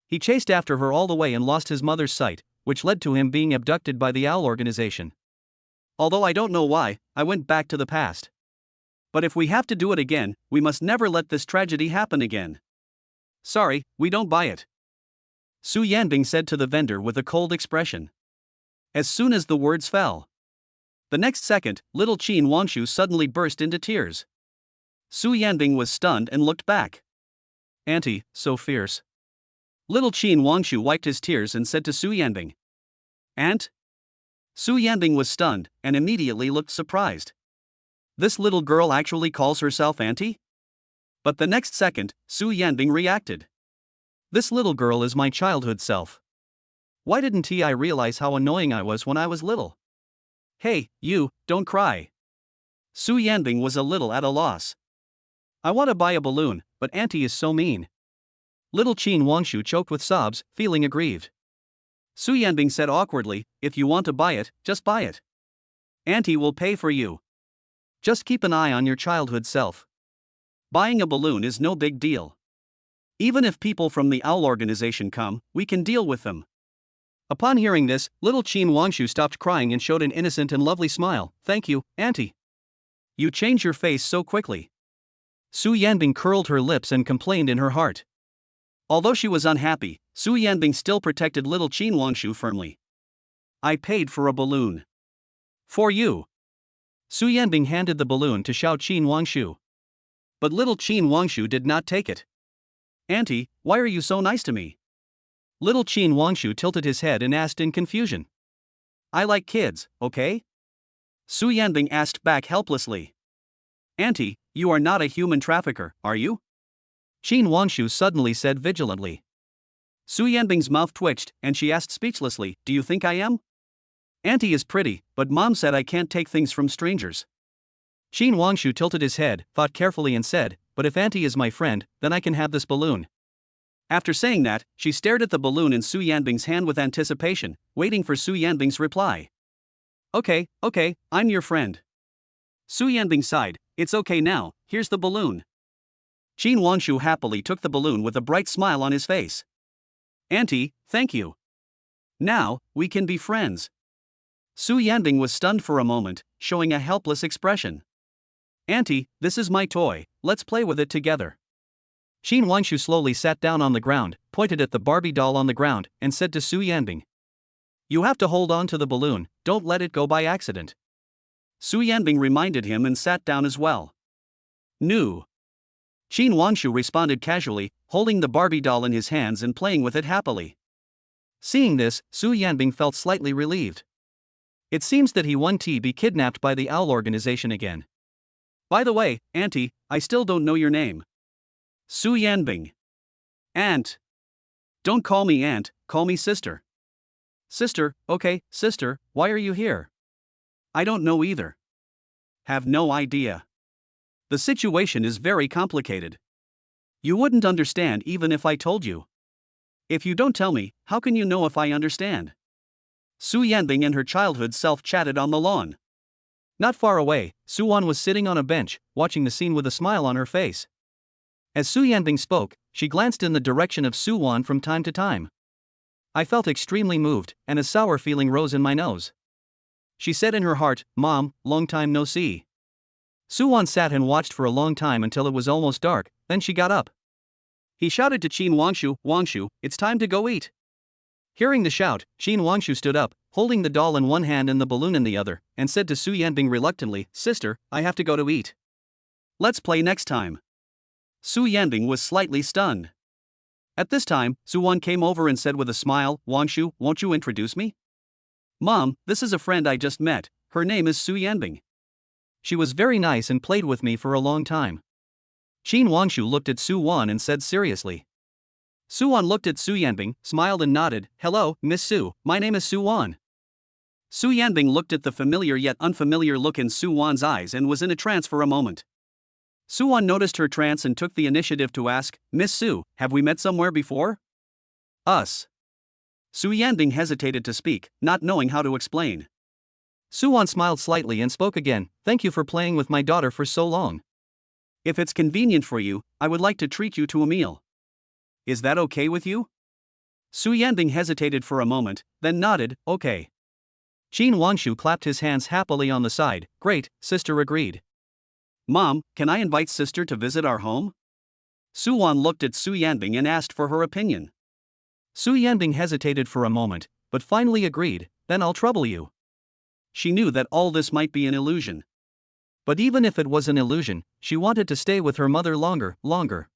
Speaker 1: He chased after her all the way and lost his mother's sight, which led to him being abducted by the owl organization. Although I don't know why, I went back to the past. But if we have to do it again, we must never let this tragedy happen again. Sorry, we don't buy it," Su Yanbing said to the vendor with a cold expression. As soon as the words fell, the next second, little Qin Wangshu suddenly burst into tears. Su Yanbing was stunned and looked back. "Auntie, so fierce." Little Qin Wangshu wiped his tears and said to Su Yanbing, "Aunt?" Su Yanbing was stunned and immediately looked surprised. This little girl actually calls herself auntie? But the next second, Su Yanbing reacted. "This little girl is my childhood self. Why didn't I realize how annoying I was when I was little?" "Hey, you, don't cry." Su Yanbing was a little at a loss. "I want to buy a balloon, but auntie is so mean." Little Qin Wangshu choked with sobs, feeling aggrieved. Su Yanbing said awkwardly, "If you want to buy it, just buy it. Auntie will pay for you. Just keep an eye on your childhood self. Buying a balloon is no big deal. Even if people from the owl organization come, we can deal with them." Upon hearing this, little Qin Wangshu stopped crying and showed an innocent and lovely smile. "Thank you, auntie. You change your face so quickly." Su Yanbing curled her lips and complained in her heart. Although she was unhappy, Su Yanbing still protected little Qin Wangshu firmly. "I paid for a balloon. For you." Su Yanbing handed the balloon to Qin Wangshu. But little Qin Wangshu did not take it. "Auntie, why are you so nice to me?" Little Qin Wangshu tilted his head and asked in confusion. "I like kids, okay?" Su Yanbing asked back helplessly. "Auntie, you are not a human trafficker, are you?" Qin Wangshu suddenly said vigilantly. Su Yanbing's mouth twitched, and she asked speechlessly, "Do you think I am?" "Auntie is pretty, but Mom said I can't take things from strangers." Qin Wangshu tilted his head, thought carefully and said, "But if auntie is my friend, then I can have this balloon." After saying that, she stared at the balloon in Su Yanbing's hand with anticipation, waiting for Su Yanbing's reply. Okay, I'm your friend." Su Yanbing sighed, "It's okay now, here's the balloon." Qin Wangshu happily took the balloon with a bright smile on his face. "Auntie, thank you. Now, we can be friends." Su Yanbing was stunned for a moment, showing a helpless expression. "Auntie, this is my toy, let's play with it together." Qin Wangshu slowly sat down on the ground, pointed at the Barbie doll on the ground, and said to Su Yanbing, "You have to hold on to the balloon, don't let it go by accident." Su Yanbing reminded him and sat down as well. "No." Qin Wangshu responded casually, holding the Barbie doll in his hands and playing with it happily. Seeing this, Su Yanbing felt slightly relieved. It seems that he won't be kidnapped by the owl organization again. "By the way, auntie, I still don't know your name." "Su Yanbing." "Aunt." "Don't call me aunt, call me sister." "Sister, okay, sister, why are you here?" "I don't know either." "Have no idea. The situation is very complicated. You wouldn't understand even if I told you. If you don't tell me, how can you know if I understand?" Su Yanbing and her childhood self chatted on the lawn. Not far away, Su Wan was sitting on a bench, watching the scene with a smile on her face. As Su Yanbing spoke, she glanced in the direction of Su Wan from time to time. I felt extremely moved, and a sour feeling rose in my nose. She said in her heart, "Mom, long time no see." Su Wan sat and watched for a long time until it was almost dark, then she got up. He shouted to Qin Wangshu, "Wangshu, it's time to go eat." Hearing the shout, Qin Wangshu stood up, holding the doll in one hand and the balloon in the other, and said to Su Yanbing reluctantly, "Sister, I have to go to eat. Let's play next time." Su Yanbing was slightly stunned. At this time, Su Wan came over and said with a smile, Wangshu, won't you introduce me? Mom, this is a friend I just met, her name is Su Yanbing. She was very nice and played with me for a long time. Qin Wangshu looked at Su Wan and said seriously. Su Wan looked at Su Yanbing, smiled and nodded, hello, Miss Su, my name is Su Wan. Su Yanbing looked at the familiar yet unfamiliar look in Su Wan's eyes and was in a trance for a moment. Su Wan noticed her trance and took the initiative to ask, Miss Su, have we met somewhere before? Us. Su Yanbing hesitated to speak, not knowing how to explain. Su Wan smiled slightly and spoke again, thank you for playing with my daughter for so long. If it's convenient for you, I would like to treat you to a meal. Is that okay with you? Su Yanbing hesitated for a moment, then nodded, okay. Qin Wangshu clapped his hands happily on the side, great, sister agreed. Mom, can I invite sister to visit our home? Su Wan looked at Su Yanbing and asked for her opinion. Su Yanbing hesitated for a moment, but finally agreed, then I'll trouble you. She knew that all this might be an illusion. But even if it was an illusion, she wanted to stay with her mother longer.